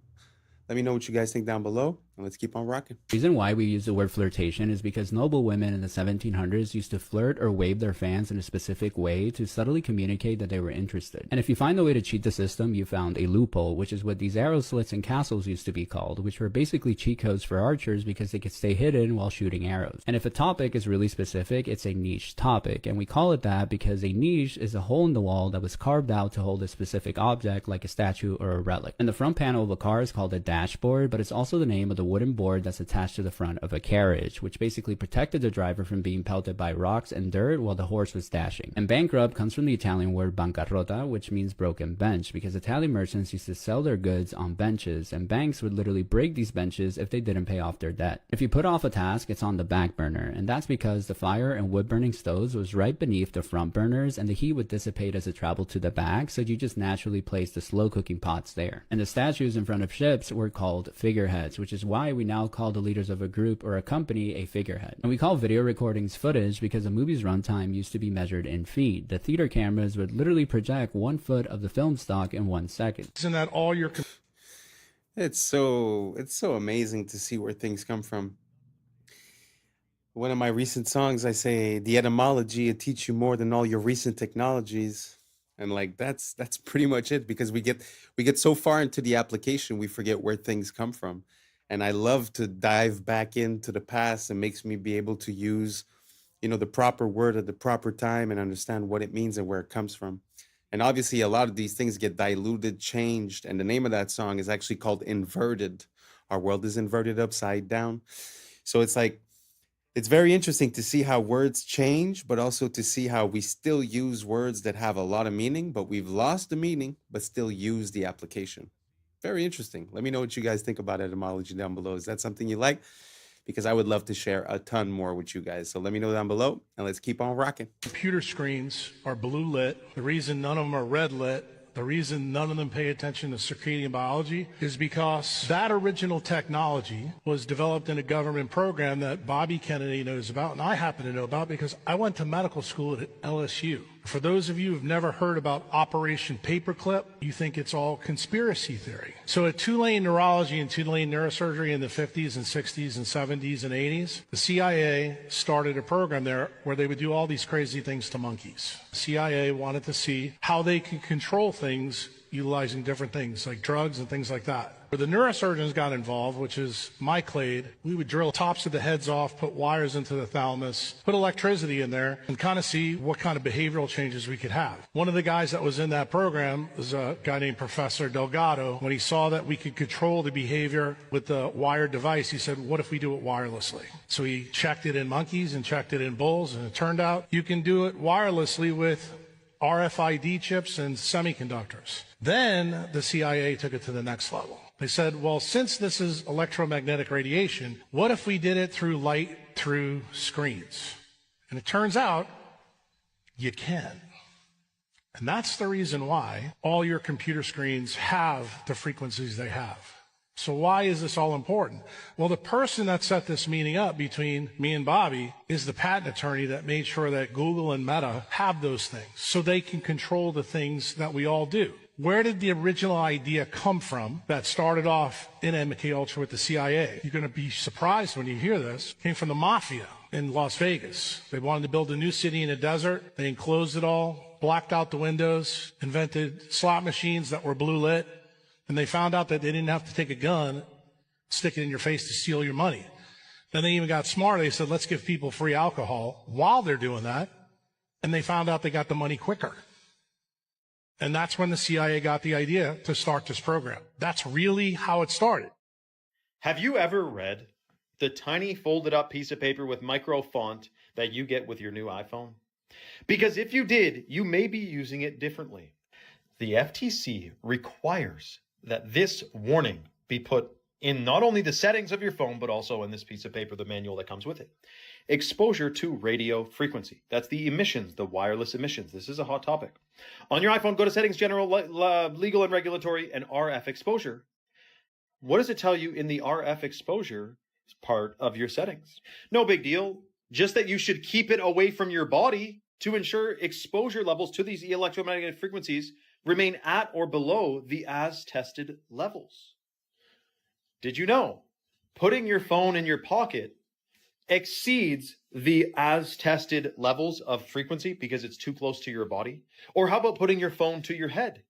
Let me know what you guys think down below, and let's keep on rocking. The reason why we use the word flirtation is because noble women in the 1700s used to flirt or wave their fans in a specific way to subtly communicate that they were interested. And if you find a way to cheat the system, you found a loophole, which is what these arrow slits and castles used to be called, which were basically cheat codes for archers because they could stay hidden while shooting arrows. And if a topic is really specific, it's a niche topic, and we call it that because a niche is a hole in the wall that was carved out to hold a specific object like a statue or a relic. And the front panel of a car is called a dashboard, but it's also the name of the a wooden board that's attached to the front of a carriage, which basically protected the driver from being pelted by rocks and dirt while the horse was dashing. And bankrupt comes from the Italian word bancarrota, which means broken bench, because Italian merchants used to sell their goods on benches, and banks would literally break these benches if they didn't pay off their debt. If you put off a task, it's on the back burner, and that's because the fire in wood-burning stoves was right beneath the front burners, and the heat would dissipate as it traveled to the back, so you just naturally place the slow-cooking pots there. And the statues in front of ships were called figureheads, which is why we now call the leaders of a group or a company a figurehead. And we call video recordings footage because a movie's runtime used to be measured in feet. The theater cameras would literally project 1 foot of the film stock in 1 second. Isn't that all your... It's so amazing to see where things come from. One of my recent songs, I say, the etymology will teach you more than all your recent technologies. And like, that's pretty much it, because we get so far into the application, we forget where things come from. And I love to dive back into the past. It makes me be able to use, the proper word at the proper time and understand what it means and where it comes from. And obviously a lot of these things get diluted, changed. And the name of that song is actually called Inverted. Our world is inverted upside down. So it's like, it's very interesting to see how words change, but also to see how we still use words that have a lot of meaning, but we've lost the meaning, but still use the application. Very interesting. Let me know what you guys think about etymology down below. Is that something you like? Because I would love to share a ton more with you guys. So let me know down below, and let's keep on rocking. Computer screens are blue lit. The reason none of them are red lit, the reason none of them pay attention to circadian biology is because that original technology was developed in a government program that Bobby Kennedy knows about, and I happen to know about because I went to medical school at LSU. For those of you who've never heard about Operation Paperclip, you think it's all conspiracy theory. So at Tulane Neurology and Tulane Neurosurgery in the 50s and 60s and 70s and 80s, the CIA started a program there where they would do all these crazy things to monkeys. The CIA wanted to see how they could control things utilizing different things like drugs and things like that. Where the neurosurgeons got involved, which is my clade, we would drill tops of the heads off, put wires into the thalamus, put electricity in there, and kind of see what kind of behavioral changes we could have. One of the guys that was in that program was a guy named Professor Delgado. When he saw that we could control the behavior with the wired device, he said, what if we do it wirelessly? So he checked it in monkeys and checked it in bulls, and it turned out you can do it wirelessly with RFID chips and semiconductors. Then the CIA took it to the next level. They said, well, since this is electromagnetic radiation, what if we did it through light through screens? And it turns out you can. And that's the reason why all your computer screens have the frequencies they have. So why is this all important? Well, the person that set this meeting up between me and Bobby is the patent attorney that made sure that Google and Meta have those things so they can control the things that we all do. Where did the original idea come from that started off in MK Ultra with the CIA? You're going to be surprised when you hear this. It came from the mafia in Las Vegas. They wanted to build a new city in a desert. They enclosed it all, blacked out the windows, invented slot machines that were blue lit. And they found out that they didn't have to take a gun, stick it in your face to steal your money. Then they even got smarter. They said, let's give people free alcohol while they're doing that. And they found out they got the money quicker. And that's when the CIA got the idea to start this program. That's really how it started. Have you ever read the tiny folded up piece of paper with micro font that you get with your new iPhone? Because if you did, you may be using it differently. The FTC requires that this warning be put in not only the settings of your phone, but also in this piece of paper, the manual that comes with it. Exposure to radio frequency. That's the emissions, the wireless emissions. This is a hot topic. On your iPhone, go to Settings, General, Legal and Regulatory, and RF Exposure. What does it tell you in the RF Exposure part of your settings? No big deal. Just that you should keep it away from your body to ensure exposure levels to these electromagnetic frequencies remain at or below the as-tested levels. Did you know putting your phone in your pocket exceeds the as-tested levels of frequency because it's too close to your body? Or how about putting your phone to your head?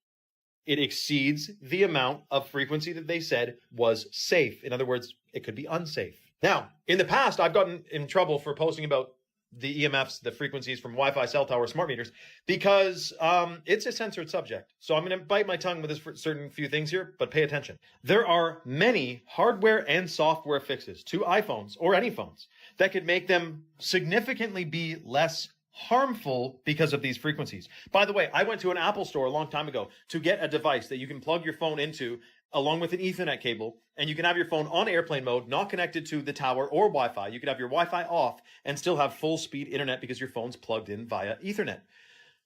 It exceeds the amount of frequency that they said was safe. In other words, it could be unsafe. Now, in the past, I've gotten in trouble for posting about the EMFs, the frequencies from Wi-Fi, cell tower, smart meters, because it's a censored subject. So I'm going to bite my tongue with this certain few things here, but pay attention. There are many hardware and software fixes to iPhones or any phones that could make them significantly be less harmful because of these frequencies. By the way, I went to an Apple store a long time ago to get a device that you can plug your phone into along with an Ethernet cable, and you can have your phone on airplane mode, not connected to the tower or Wi-Fi. You could have your Wi-Fi off and still have full speed internet because your phone's plugged in via Ethernet.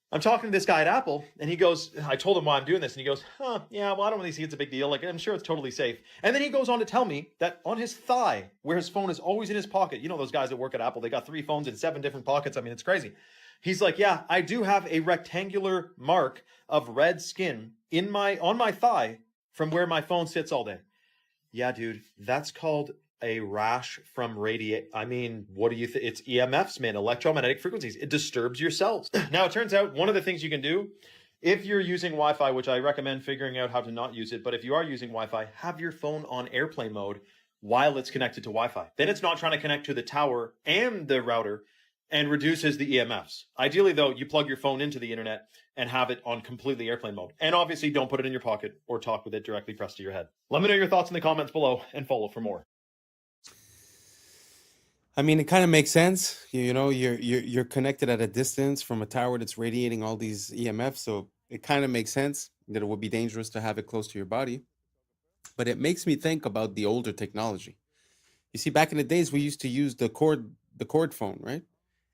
I'm talking to this guy at Apple, and he goes, I told him why I'm doing this, and he goes, yeah, well, I don't really see it's a big deal. Like, I'm sure it's totally safe. And then he goes on to tell me that on his thigh, where his phone is always in his pocket, you know those guys that work at Apple, they got 3 phones in 7 different pockets. I mean, it's crazy. He's like, yeah, I do have a rectangular mark of red skin on my thigh from where my phone sits all day. Yeah, dude, that's called a rash from radiate. I mean, what do you think? It's EMFs, man, electromagnetic frequencies. It disturbs your cells. Now, it turns out one of the things you can do if you're using Wi-Fi, which I recommend figuring out how to not use it, but if you are using Wi-Fi, have your phone on airplane mode while it's connected to Wi-Fi. Then it's not trying to connect to the tower and the router and reduces the EMFs. Ideally, though, you plug your phone into the internet and have it on completely airplane mode. And obviously, don't put it in your pocket or talk with it directly pressed to your head. Let me know your thoughts in the comments below and follow for more. I mean, it kind of makes sense. You know, you're connected at a distance from a tower that's radiating all these EMFs, so it kind of makes sense that it would be dangerous to have it close to your body. But it makes me think about the older technology. You see, back in the days, we used to use the cord phone, right?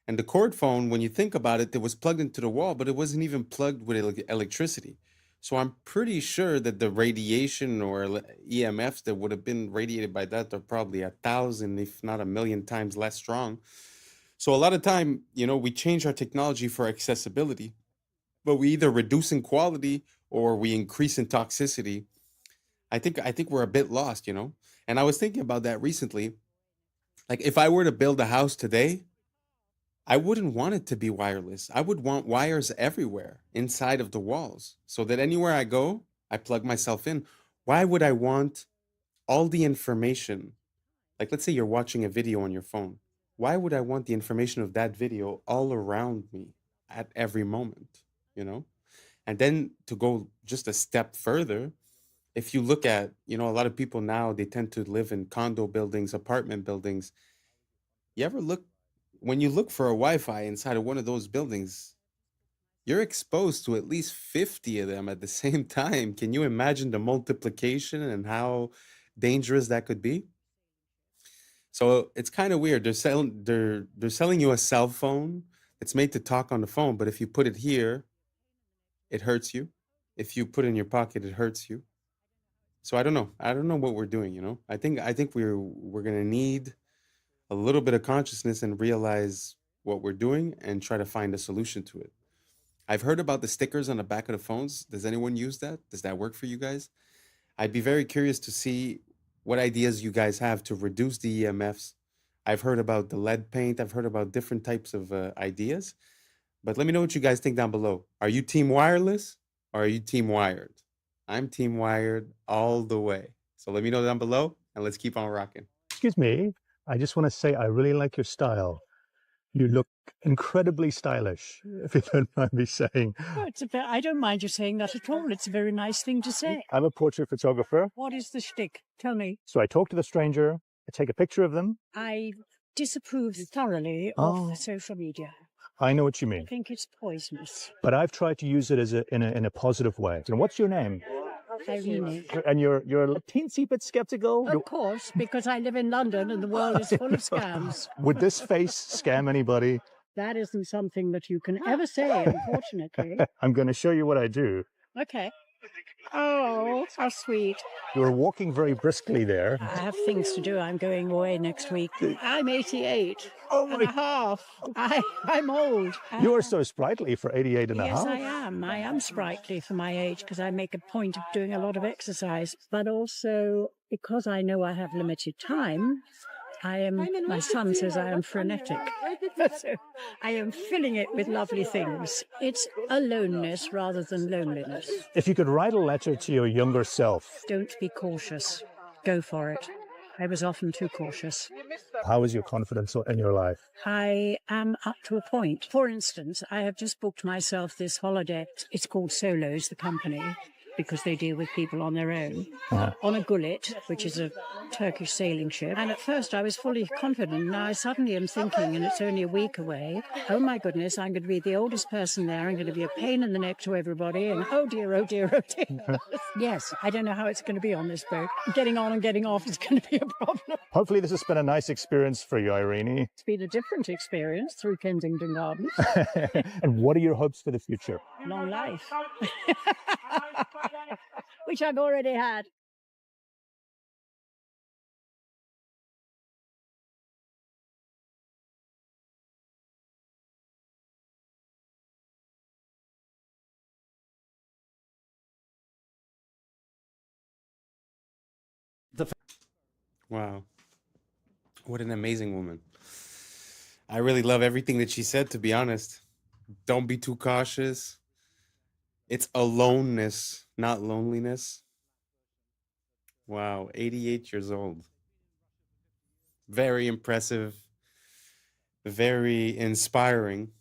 And the cord phone, when you think about it, it was plugged into the wall, but it wasn't even plugged with electricity. So I'm pretty sure that the radiation or EMFs that would have been radiated by that are probably 1,000, if not 1,000,000 times less strong. So a lot of time, you know, we change our technology for accessibility, but we either reduce in quality or we increase in toxicity. I think we're a bit lost, you know. And I was thinking about that recently. Like, if I were to build a house today, I wouldn't want it to be wireless. I would want wires everywhere inside of the walls so that anywhere I go, I plug myself in. Why would I want all the information? Like, let's say you're watching a video on your phone. Why would I want the information of that video all around me at every moment, you know? And then to go just a step further, if you look at, you know, a lot of people now, they tend to live in condo buildings, apartment buildings. You ever look, when you look for a Wi-Fi inside of one of those buildings, you're exposed to at least 50 of them at the same time. Can you imagine the multiplication and how dangerous that could be? So it's kind of weird. They're selling you a cell phone that's made to talk on the phone, but if you put it here, it hurts you. If you put it in your pocket, it hurts you. So I don't know. I don't know what we're doing, you know? I think we're going to need a little bit of consciousness and realize what we're doing and try to find a solution to it. I've heard about the stickers on the back of the phones. Does anyone use that? Does that work for you guys? I'd be very curious to see what ideas you guys have to reduce the EMFs. I've heard about the lead paint. I've heard about different types of ideas. But let me know what you guys think down below. Are you team wireless or are you team wired? I'm team wired all the way. So let me know down below and let's keep on rocking. Excuse me. I just want to say I really like your style. You look incredibly stylish, if you don't mind me saying. Oh, I don't mind you saying that at all. It's a very nice thing to say. I'm a portrait photographer. What is the shtick? Tell me. So I talk to the stranger, I take a picture of them. I disapprove thoroughly of social media. I know what you mean. I think it's poisonous. But I've tried to use it as in a positive way. And what's your name? Irene. And you're a teensy bit skeptical? Of course, because I live in London and the world is full of scams. Would this face scam anybody? That isn't something that you can ever say, unfortunately. I'm going to show you what I do. Okay. Oh, how sweet. You're walking very briskly there. I have things to do. I'm going away next week. I'm 88 and a half. I'm old. You are so sprightly for 88 and a half. Yes, I am. I am sprightly for my age because I make a point of doing a lot of exercise. But also because I know I have limited time, my son says I am frenetic. So I am filling it with lovely things. It's aloneness rather than loneliness. If you could write a letter to your younger self. Don't be cautious. Go for it. I was often too cautious. How is your confidence in your life? I am up to a point. For instance, I have just booked myself this holiday. It's called Solos, the company, because they deal with people on their own, on a gullet, which is a Turkish sailing ship. And at first I was fully confident. Now I suddenly am thinking, and it's only a week away, oh my goodness, I'm going to be the oldest person there. I'm going to be a pain in the neck to everybody. And oh dear, oh dear, oh dear. Yes, I don't know how it's going to be on this boat. Getting on and getting off is going to be a problem. Hopefully this has been a nice experience for you, Irene. It's been a different experience through Kensington Gardens. And what are your hopes for the future? Long life. Which I've already had. Wow. What an amazing woman. I really love everything that she said, to be honest. Don't be too cautious. It's aloneness, not loneliness. Wow, 88 years old. Very impressive, very inspiring.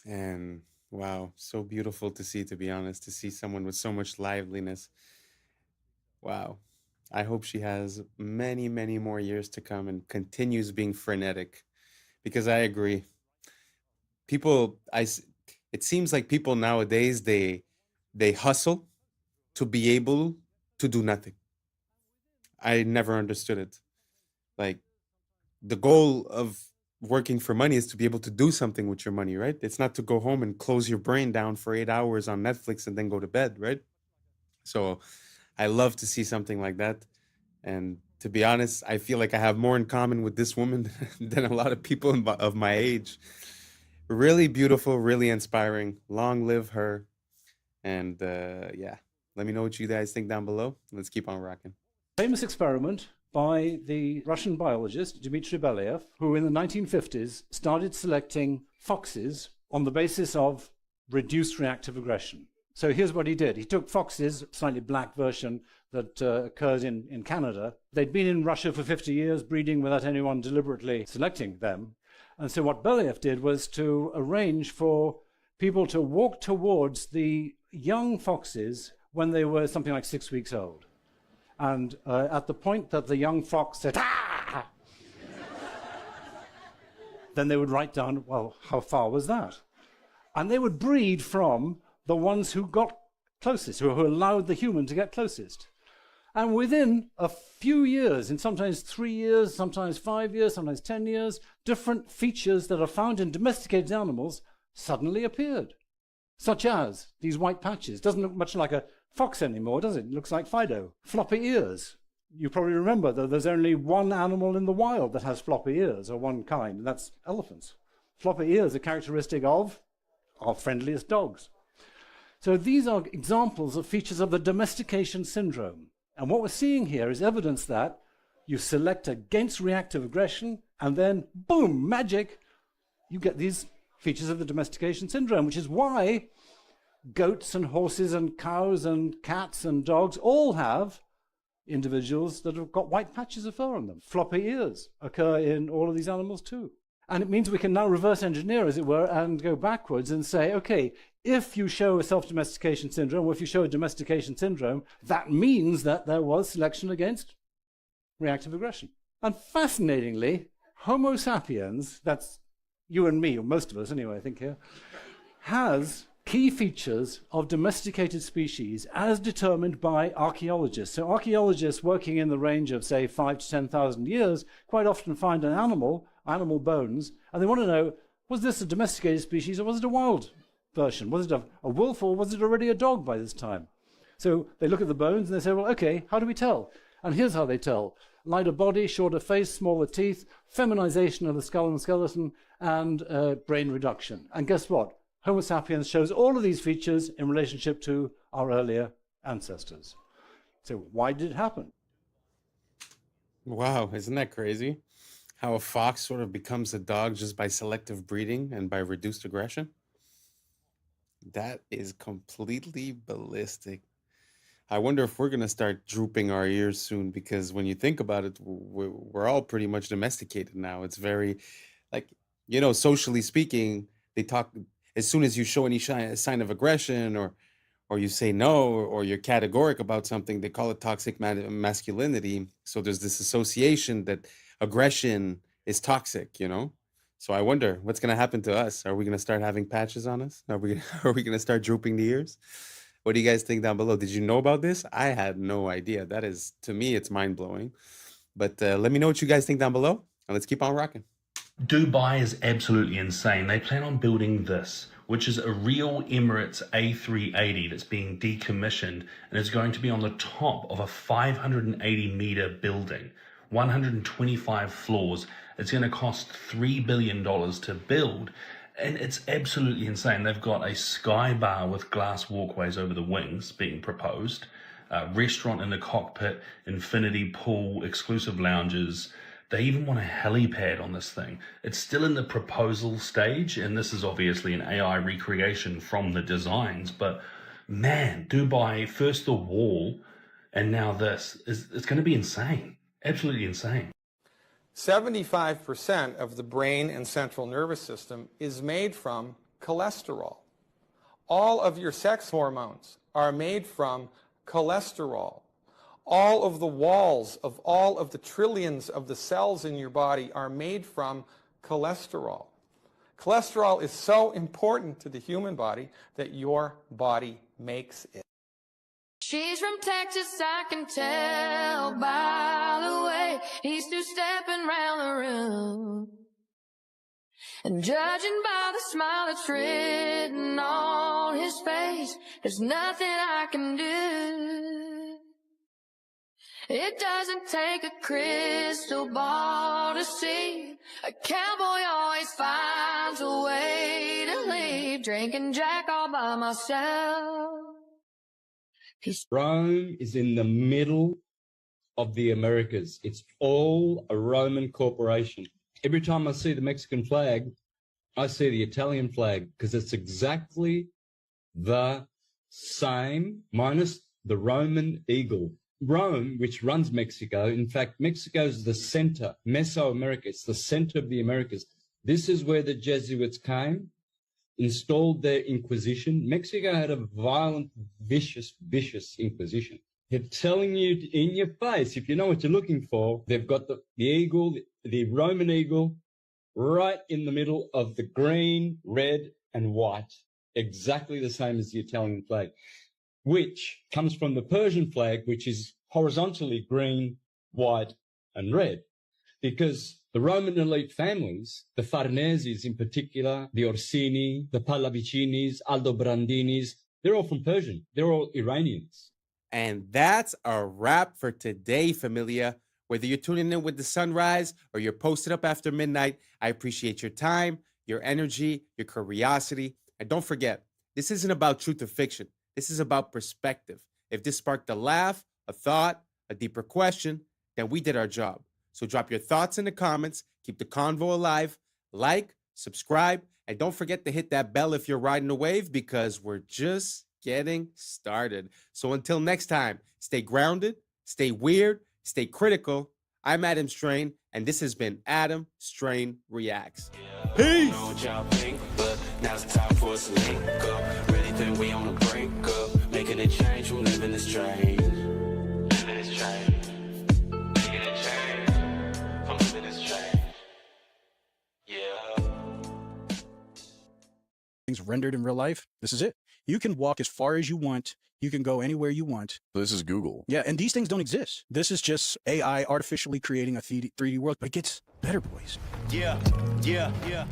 And wow, so beautiful to see, to be honest, to see someone with so much liveliness. Wow. I hope she has many, many more years to come and continues being frenetic, because I agree. It seems like people nowadays, they hustle to be able to do nothing. I never understood it. Like, the goal of working for money is to be able to do something with your money, right? It's not to go home and close your brain down for 8 hours on Netflix and then go to bed, right? So I love to see something like that. And to be honest, I feel like I have more in common with this woman than a lot of people of my age. Really beautiful, really inspiring. Long live her. And yeah, let me know what you guys think down below. Let's keep on rocking. Famous experiment by the Russian biologist Dmitry Belyaev, who in the 1950s started selecting foxes on the basis of reduced reactive aggression. So here's what he did. He took foxes, slightly black version that occurs in Canada. They'd been in Russia for 50 years, breeding without anyone deliberately selecting them. And so what Belyaev did was to arrange for people to walk towards the young foxes when they were something like 6 weeks old. And at the point that the young fox said, "Ah!" then they would write down, well, how far was that? And they would breed from the ones who got closest, who allowed the human to get closest. And within a few years, in sometimes 3 years, sometimes 5 years, sometimes 10 years, different features that are found in domesticated animals suddenly appeared, such as these white patches. Doesn't look much like a fox anymore, does it? It looks like Fido. Floppy ears. You probably remember that there's only one animal in the wild that has floppy ears, or one kind, and that's elephants. Floppy ears are characteristic of our friendliest dogs. So these are examples of features of the domestication syndrome. And what we're seeing here is evidence that you select against reactive aggression, and then, boom, magic, you get these features of the domestication syndrome, which is why goats and horses and cows and cats and dogs all have individuals that have got white patches of fur on them. Floppy ears occur in all of these animals too. And it means we can now reverse engineer, as it were, and go backwards and say, okay, if you show a self-domestication syndrome, or if you show a domestication syndrome, that means that there was selection against reactive aggression. And fascinatingly, Homo sapiens, that's you and me, or most of us anyway, I think here, has key features of domesticated species as determined by archaeologists. So archaeologists working in the range of, say, 5,000 to 10,000 years quite often find an animal bones, and they want to know, was this a domesticated species or was it a wild version? Was it a wolf or was it already a dog by this time? So they look at the bones and they say, well, okay, how do we tell? And here's how they tell. Lighter body, shorter face, smaller teeth, feminization of the skull and skeleton, and brain reduction. And guess what? Homo sapiens shows all of these features in relationship to our earlier ancestors. So why did it happen? Wow, isn't that crazy? How a fox sort of becomes a dog just by selective breeding and by reduced aggression? That is completely ballistic. I wonder if we're going to start drooping our ears soon, because when you think about it, we're all pretty much domesticated now. It's very, like, socially speaking, they talk, as soon as you show any sign of aggression, or you say no, or you're categoric about something, they call it toxic masculinity. So there's this association that aggression is toxic, So I wonder what's going to happen to us. Are we going to start having patches on us? Are we going to start drooping the ears? What do you guys think down below? Did you know about this? I had no idea. That is, to me, it's mind-blowing. But let me know what you guys think down below, and let's keep on rocking. Dubai is absolutely insane. They plan on building this, which is a real Emirates A380 that's being decommissioned and is going to be on the top of a 580-meter building, 125 floors. It's going to cost $3 billion to build. And it's absolutely insane. They've got a sky bar with glass walkways over the wings being proposed, a restaurant in the cockpit, infinity pool, exclusive lounges. They even want a helipad on this thing. It's still in the proposal stage, and this is obviously an AI recreation from the designs. But man, Dubai, first the wall, and now this. It's going to be insane. Absolutely insane. 75% of the brain and central nervous system is made from cholesterol. All of your sex hormones are made from cholesterol. All of the walls of all of the trillions of the cells in your body are made from cholesterol. Cholesterol is so important to the human body that your body makes it. She's from Texas, I can tell by the way he's two-stepping round the room. And judging by the smile that's written on his face, there's nothing I can do. It doesn't take a crystal ball to see. A cowboy always finds a way to leave. Drinking Jack all by myself. Rome is in the middle of the Americas. It's all a Roman corporation. Every time I see the Mexican flag, I see the Italian flag, because it's exactly the same, minus the Roman eagle. Rome, which runs Mexico, in fact, Mexico is the center, Mesoamerica, it's the center of the Americas. This is where the Jesuits came, installed their Inquisition. Mexico had a violent, vicious Inquisition. They're telling you in your face, if you know what you're looking for, they've got the eagle, the Roman eagle, right in the middle of the green, red, and white, exactly the same as the Italian flag, which comes from the Persian flag, which is horizontally green, white, and red. Because the Roman elite families, the Farneses in particular, the Orsini, the Pallavicinis, Aldobrandinis, they're all from Persian. They're all Iranians. And that's a wrap for today, familia. Whether you're tuning in with the sunrise or you're posted up after midnight, I appreciate your time, your energy, your curiosity. And don't forget, this isn't about truth or fiction. This is about perspective. If this sparked a laugh, a thought, a deeper question, then we did our job. So drop your thoughts in the comments, keep the convo alive, like, subscribe, and don't forget to hit that bell if you're riding a wave, because we're just getting started. So until next time, stay grounded, stay weird, stay critical. I'm Adam Strain, and this has been Adam Strain Reacts. Peace! Now's the time for us to link up. Really think we on the brink up. Making a change from living this change. Living this change. Making a change from living this change. Yeah. Things rendered in real life. This is it. You can walk as far as you want. You can go anywhere you want. This is Google. Yeah, and these things don't exist. This is just AI artificially creating a 3D world, but it gets better, boys. Yeah.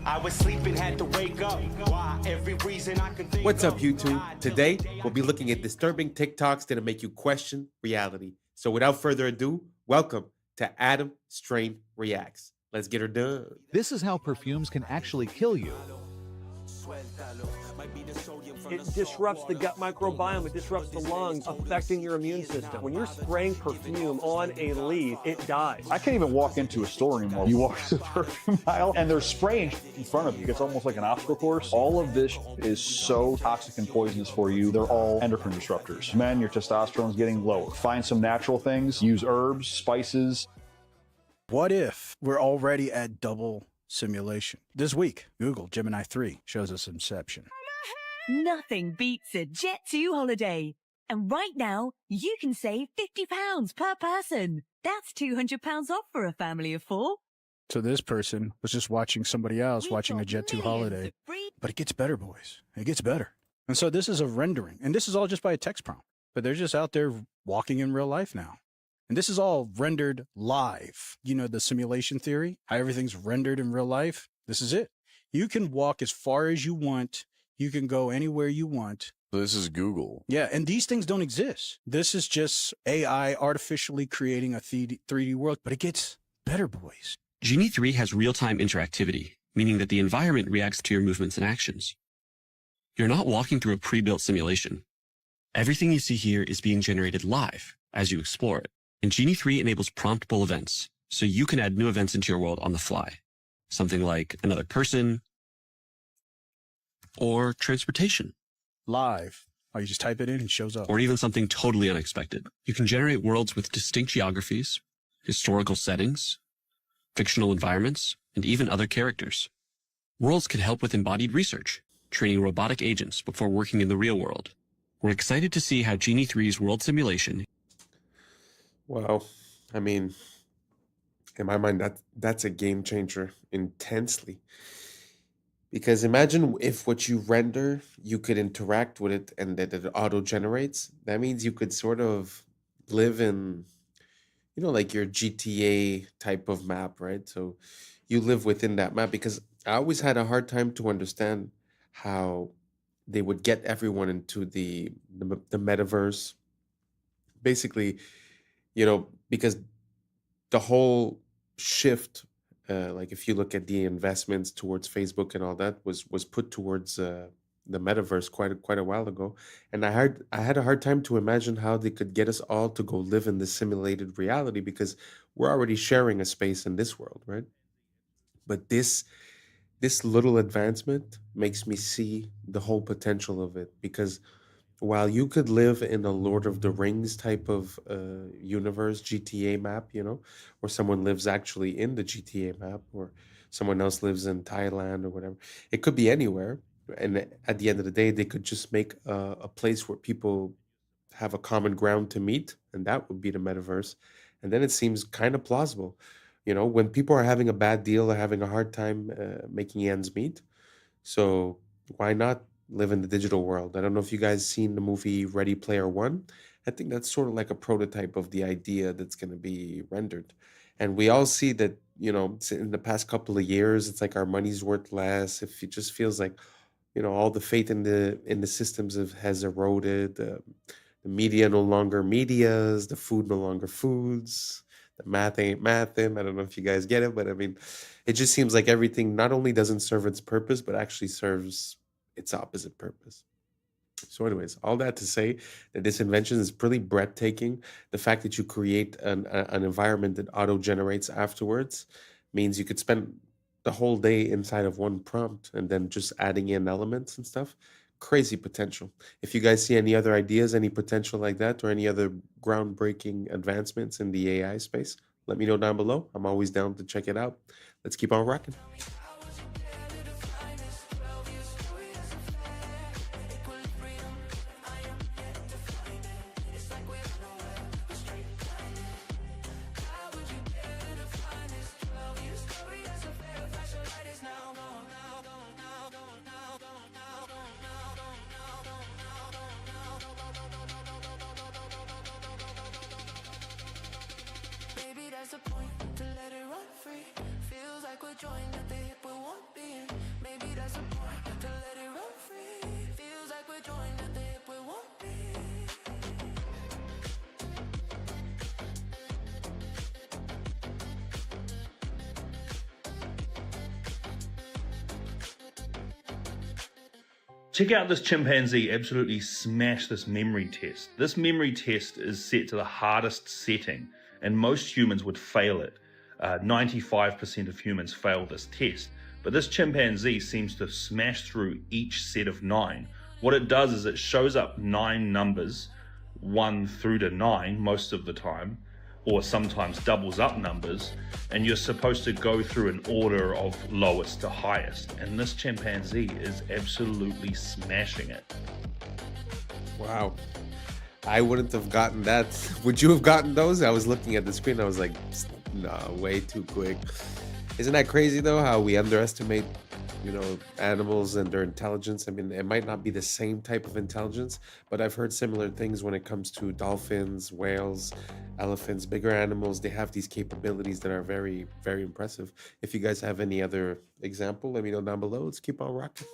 I was sleeping, had to wake up. Why? Every reason I can think. What's up, YouTube? Today, we'll be looking at disturbing TikToks that'll make you question reality. So without further ado, welcome to Adam Strain Reacts. Let's get her done. This is how perfumes can actually kill you. It disrupts the gut microbiome, it disrupts the lungs, affecting your immune system. When you're spraying perfume on a leaf, it dies. I can't even walk into a store anymore. You walk to the perfume aisle and they're spraying in front of you. It's almost like an obstacle course. All of this is so toxic and poisonous for you. They're all endocrine disruptors. Men, your testosterone's getting lower. Find some natural things. Use herbs, spices. What if we're already at double simulation? This week, Google Gemini 3 shows us Inception. Nothing beats a Jet2 holiday. And right now, you can save £50 per person. That's £200 off for a family of 4. So this person was just watching somebody else watching a Jet2 holiday. But it gets better, boys. It gets better. And so this is a rendering. And this is all just by a text prompt. But they're just out there walking in real life now. And this is all rendered live. You know, the simulation theory, how everything's rendered in real life. This is it. You can walk as far as you want. You can go anywhere you want. This is Google. Yeah, and these things don't exist. This is just AI artificially creating a 3D world, but it gets better, boys. Genie 3 has real-time interactivity, meaning that the environment reacts to your movements and actions. You're not walking through a pre-built simulation. Everything you see here is being generated live as you explore it. And Genie 3 enables promptable events, so you can add new events into your world on the fly. Something like another person or transportation. Live. Oh, you just type it in and it shows up. Or even something totally unexpected. You can generate worlds with distinct geographies, historical settings, fictional environments, and even other characters. Worlds can help with embodied research, training robotic agents before working in the real world. We're excited to see how Genie 3's world simulation. Well, I mean, in my mind, that's a game changer intensely. Because imagine if what you render, you could interact with it and that it auto-generates. That means you could sort of live in, you know, like your GTA type of map, right? So you live within that map, because I always had a hard time to understand how they would get everyone into the metaverse. Basically, you know, because the whole shift, like if you look at the investments towards Facebook and all that, was put towards the metaverse quite a while ago, and I had a hard time to imagine how they could get us all to go live in this simulated reality, because we're already sharing a space in this world, right? But this little advancement makes me see the whole potential of it, because while you could live in a Lord of the Rings type of universe, GTA map, you know, or someone lives actually in the GTA map, or someone else lives in Thailand or whatever, it could be anywhere. And at the end of the day, they could just make a place where people have a common ground to meet, and that would be the metaverse. And then it seems kind of plausible. You know, when people are having a bad deal, they're having a hard time making ends meet. So why not live in the digital world? I don't know if you guys seen the movie Ready Player One. I think that's sort of like a prototype of the idea that's going to be rendered. And we all see that, you know, in the past couple of years, it's like our money's worth less. If it just feels like, you know, all the faith in the systems has eroded. The media no longer medias. The food no longer foods. The math ain't mathin'. I don't know if you guys get it, but I mean, it just seems like everything not only doesn't serve its purpose, but actually serves its opposite purpose. So anyways, all that to say that this invention is pretty breathtaking. The fact that you create an environment that auto-generates afterwards means you could spend the whole day inside of one prompt and then just adding in elements and stuff. Crazy potential. If you guys see any other ideas, any potential like that, or any other groundbreaking advancements in the AI space, let me know down below. I'm always down to check it out. Let's keep on rocking. Maybe that's the point, to let it run free. Feels like we're joined at the hip. Check out this chimpanzee absolutely smash this memory test. This memory test is set to the hardest setting, and most humans would fail it. 95% of humans fail this test, but this chimpanzee seems to smash through each set of 9. What it does is it shows up 9 numbers, 1 through to 9 most of the time, or sometimes doubles up numbers, and you're supposed to go through an order of lowest to highest, and this chimpanzee is absolutely smashing it. Wow. I wouldn't have gotten that. Would you have gotten those? I was looking at the screen, I was like, no, way too quick. Isn't that crazy though, how we underestimate, animals and their intelligence? I mean, it might not be the same type of intelligence, but I've heard similar things when it comes to dolphins, whales, elephants, bigger animals. They have these capabilities that are very, very impressive. If you guys have any other example, let me know down below. Let's keep on rocking.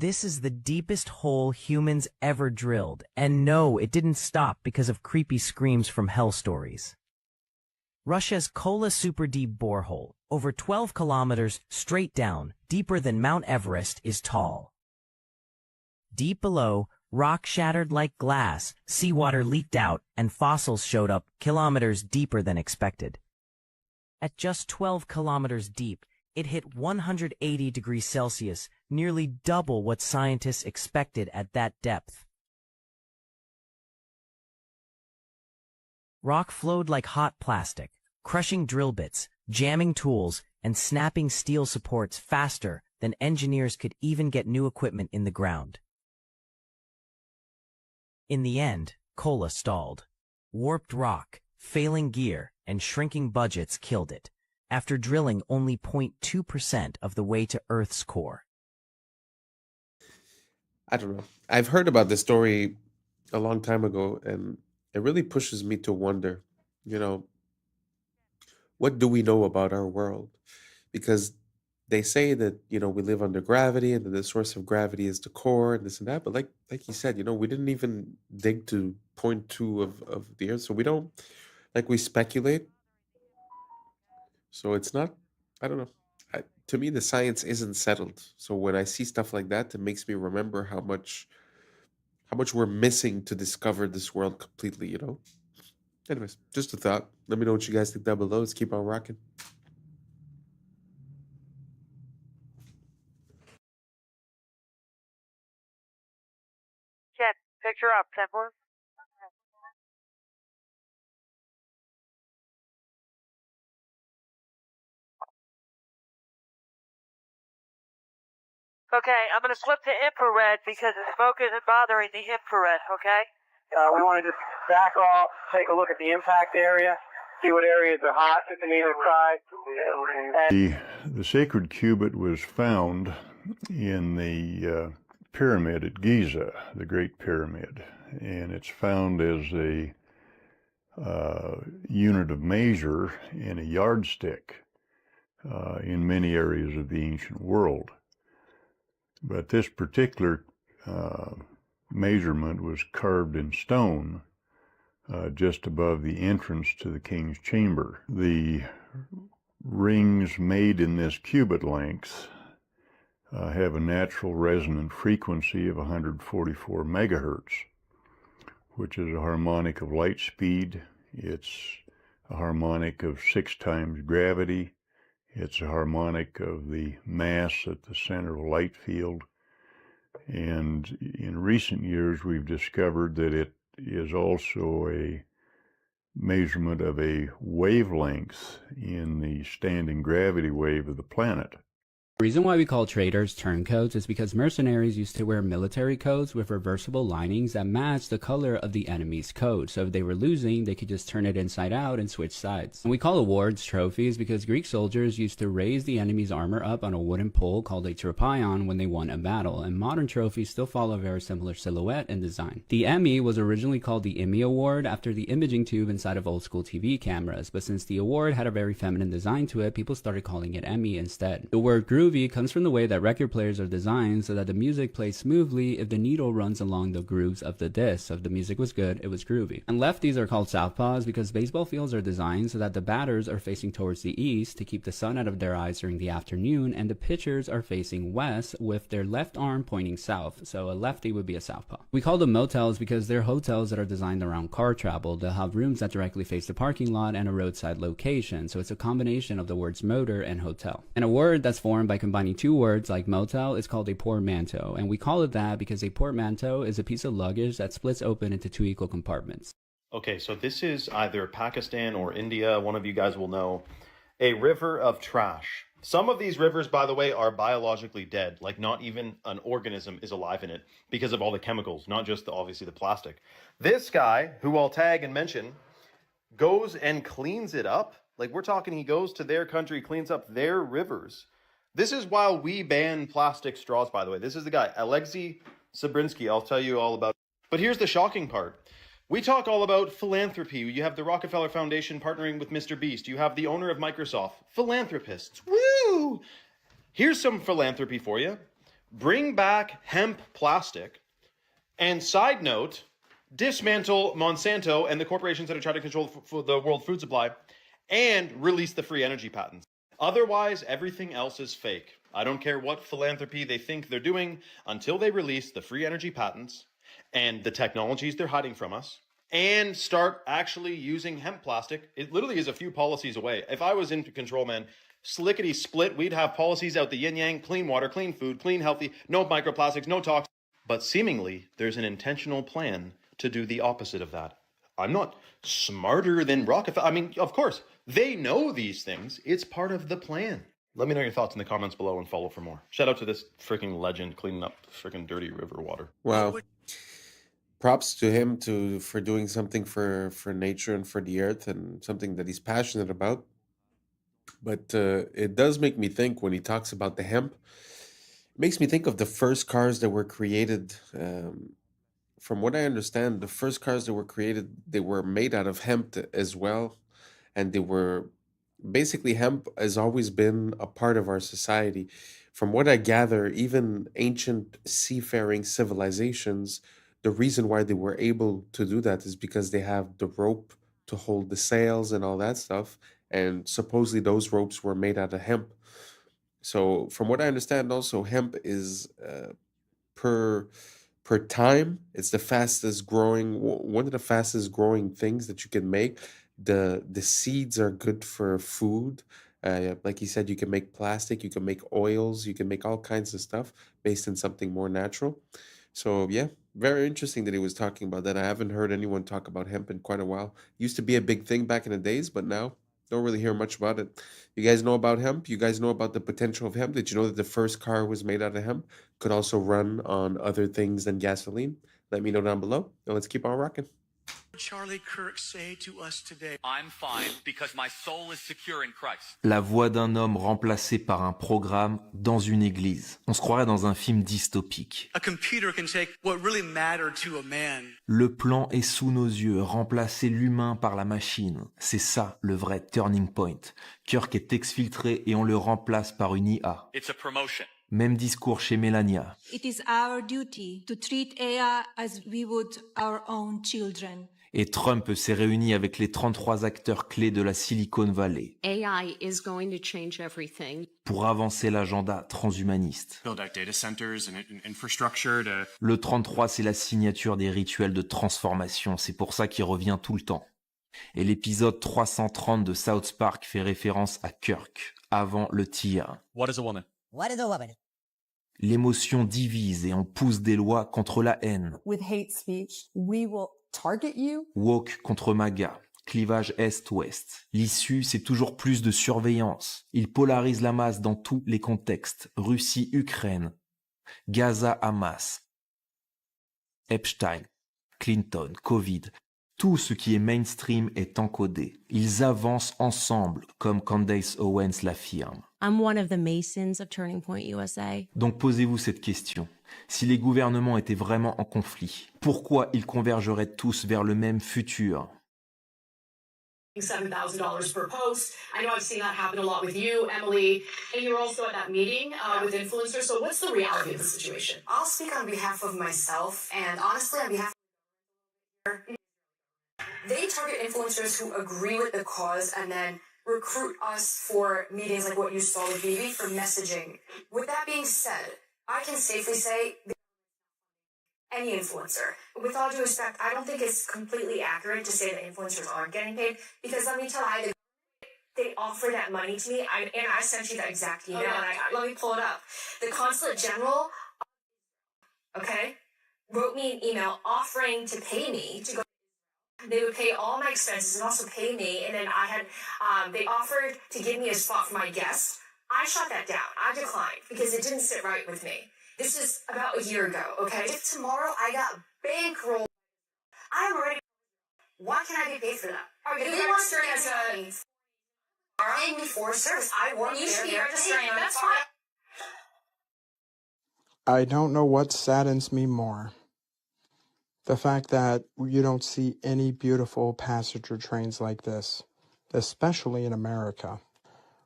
This is the deepest hole humans ever drilled, and no, it didn't stop because of creepy screams from hell stories. Russia's Kola super deep borehole, over 12 kilometers straight down, deeper than Mount Everest, is tall. Deep below, rock shattered like glass, seawater leaked out, and fossils showed up kilometers deeper than expected. At just 12 kilometers deep, it hit 180 degrees Celsius, nearly double what scientists expected at that depth. Rock flowed like hot plastic, crushing drill bits, jamming tools, and snapping steel supports faster than engineers could even get new equipment in the ground. In the end, Kola stalled. Warped rock, failing gear, and shrinking budgets killed it, after drilling only 0.2% of the way to Earth's core. I don't know. I've heard about this story a long time ago, and it really pushes me to wonder, what do we know about our world? Because they say that, we live under gravity and that the source of gravity is the core and this and that. But like you said, we didn't even dig to 0.2 of the Earth. So we don't, we speculate. So it's not, I don't know. To me, the science isn't settled. So when I see stuff like that, it makes me remember how much we're missing to discover this world completely, Anyways, just a thought. Let me know what you guys think down below. Let's keep on rocking. Check. Picture up, 10-4. Okay, I'm going to flip to infrared because the smoke isn't bothering the infrared, okay? We want to just back off, take a look at the impact area, see what areas are hot on either side. The sacred cubit was found in the pyramid at Giza, the Great Pyramid, and it's found as a unit of measure and a yardstick in many areas of the ancient world. But this particular measurement was carved in stone just above the entrance to the king's chamber. The rings made in this cubit length have a natural resonant frequency of 144 megahertz, which is a harmonic of light speed. It's a harmonic of 6 times gravity. It's a harmonic of the mass at the center of a light field. And in recent years, we've discovered that it is also a measurement of a wavelengths in the standing gravity wave of the planet. The reason why we call traders turncoats is because mercenaries used to wear military coats with reversible linings that matched the color of the enemy's coat. So if they were losing, they could just turn it inside out and switch sides. And we call awards trophies because Greek soldiers used to raise the enemy's armor up on a wooden pole called a tropaion when they won a battle. And modern trophies still follow a very similar silhouette and design. The Emmy was originally called the Emmy Award after the imaging tube inside of old school TV cameras. But since the award had a very feminine design to it, people started calling it Emmy instead. The word groovy comes from the way that record players are designed so that the music plays smoothly if the needle runs along the grooves of the disc. So if the music was good, it was groovy. And lefties are called southpaws because baseball fields are designed so that the batters are facing towards the east to keep the sun out of their eyes during the afternoon, and the pitchers are facing west with their left arm pointing south. So a lefty would be a southpaw. We call them motels because they're hotels that are designed around car travel. They'll have rooms that directly face the parking lot and a roadside location. So it's a combination of the words motor and hotel. And a word that's formed by combining two words like motel is called a portmanteau, and we call it that because a portmanteau is a piece of luggage that splits open into two equal compartments. Okay, so this is either Pakistan or India, one of you guys will know, a river of trash. Some of these rivers, by the way, are biologically dead, like not even an organism is alive in it because of all the chemicals, not just obviously the plastic. This guy, who I'll tag and mention, goes and cleans it up. Like we're talking, he goes to their country, cleans up their rivers. This is while we ban plastic straws, by the way. This is the guy, Alexei Sabrinsky. I'll tell you all about it. But here's the shocking part. We talk all about philanthropy. You have the Rockefeller Foundation partnering with Mr. Beast. You have the owner of Microsoft. Philanthropists. Woo! Here's some philanthropy for you. Bring back hemp plastic. And side note, dismantle Monsanto and the corporations that are trying to control the world food supply and release the free energy patents. Otherwise, everything else is fake. I don't care what philanthropy they think they're doing until they release the free energy patents and the technologies they're hiding from us and start actually using hemp plastic. It literally is a few policies away. If I was in control, man, slickety split, we'd have policies out the yin yang, clean water, clean food, clean healthy, no microplastics, no toxins. But seemingly, there's an intentional plan to do the opposite of that. I'm not smarter than Rockefeller. I mean, of course, they know these things. It's part of the plan. Let me know your thoughts in the comments below and follow for more. Shout out to this freaking legend cleaning up freaking dirty river water. Wow. Props to him for doing something for nature and for the earth and something that he's passionate about. But it does make me think when he talks about the hemp, it makes me think of the first cars that were created. From what I understand, the first cars that were created, they were made out of hemp as well. And they were basically, hemp has always been a part of our society. From what I gather, even ancient seafaring civilizations, the reason why they were able to do that is because they have the rope to hold the sails and all that stuff. And supposedly those ropes were made out of hemp. So from what I understand also, hemp is per time, it's the fastest growing, one of the fastest growing things that you can make. The seeds are good for food. Like he said, you can make plastic, you can make oils, you can make all kinds of stuff based on something more natural. So yeah, very interesting that he was talking about that. I haven't heard anyone talk about hemp in quite a while. Used to be a big thing back in the days, but now don't really hear much about it. You guys know about hemp? You guys know about the potential of hemp? Did you know that the first car was made out of hemp? Could also run on other things than gasoline? Let me know down below, and let's keep on rocking. Charlie Kirk say to us today? I'm fine because my soul is secure in Christ. La voix d'un homme remplacé par un programme dans une église. On se croirait dans un film dystopique. A computer can take what really mattered to a man. Le plan est sous nos yeux, remplacer l'humain par la machine. C'est ça le vrai turning point. Kirk est exfiltré et on le remplace par une IA. It's a promotion. Même discours chez Melania. It is our duty to treat AI as we would our own children. Et Trump s'est réuni avec les 33 acteurs clés de la Silicon Valley AI is going to change everything. pour avancer l'agenda transhumaniste. Build out data centers and infrastructure to... Le 33, c'est la signature des rituels de transformation, c'est pour ça qu'il revient tout le temps. Et l'épisode 330 de South Park fait référence à Kirk, avant le tir. What is a woman? What is a woman? L'émotion divise et on pousse des lois contre la haine. With hate speech, we will target you. Woke contre MAGA, clivage est-ouest. L'issue, c'est toujours plus de surveillance. Il polarise la masse dans tous les contextes. Russie-Ukraine, Gaza-Hamas, Epstein, Clinton, Covid. Tout ce qui est mainstream est encodé. Ils avancent ensemble, comme Candace Owens l'affirme. I'm one of the Masons of Turning Point USA. Donc posez-vous cette question. Si les gouvernements étaient vraiment en conflit, pourquoi ils convergeraient tous vers le même futur? $7,000 per post. I know I've seen that happen a lot with you, Emily, and you're also at that meeting with influencers. So what's the reality of the situation? I'll speak on behalf of myself, and honestly, on behalf of they target influencers who agree with the cause and then recruit us for meetings like what you saw with Vivi for messaging. With that being said, I can safely say any influencer. With all due respect, I don't think it's completely accurate to say that influencers aren't getting paid, because let me tell you, they offer that money to me, and I sent you that exact email, let me pull it up. The Consulate General, okay, wrote me an email offering to pay me to go. They would pay all my expenses and also pay me, and then I had, they offered to give me a spot for my guests. I shot that down. I declined because it didn't sit right with me. This is about a year ago, okay? If tomorrow I got bankrolled, I'm already. Why can I be paid for that? If you want to as a paying me for service, I work there. You should be registering. That's fine. I don't know what saddens me more. The fact that you don't see any beautiful passenger trains like this, especially in America,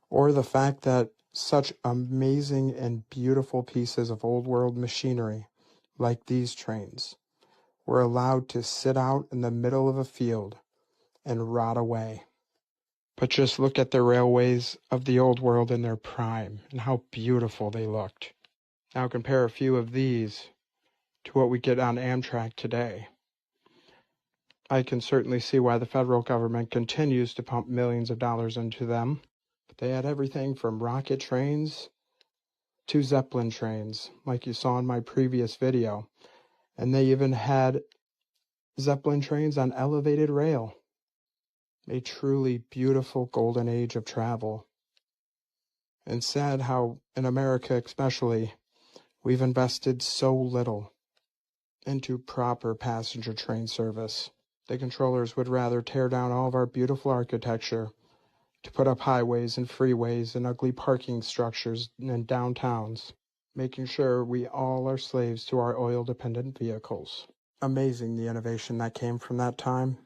or the fact that such amazing and beautiful pieces of old world machinery like these trains were allowed to sit out in the middle of a field and rot away. But just look at the railways of the old world in their prime and how beautiful they looked. Now compare a few of these to what we get on Amtrak today. I can certainly see why the federal government continues to pump millions of dollars into them. But they had everything from rocket trains to Zeppelin trains, like you saw in my previous video. And they even had Zeppelin trains on elevated rail. A truly beautiful golden age of travel. And sad how, in America especially, we've invested so little into proper passenger train service. The controllers would rather tear down all of our beautiful architecture to put up highways and freeways and ugly parking structures in downtowns, making sure we all are slaves to our oil-dependent vehicles. Amazing the innovation that came from that time.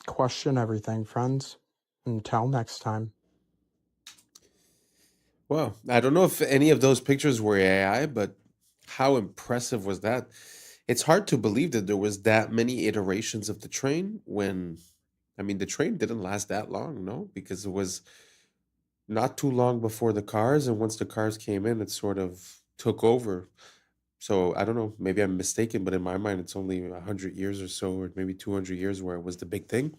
Question everything, friends. Until next time. Well, I don't know if any of those pictures were AI, but how impressive was that? It's hard to believe that there was that many iterations of the train when, I mean, the train didn't last that long, no? Because it was not too long before the cars, and once the cars came in, it sort of took over. So I don't know, maybe I'm mistaken, but in my mind, it's only 100 years or so, or maybe 200 years where it was the big thing.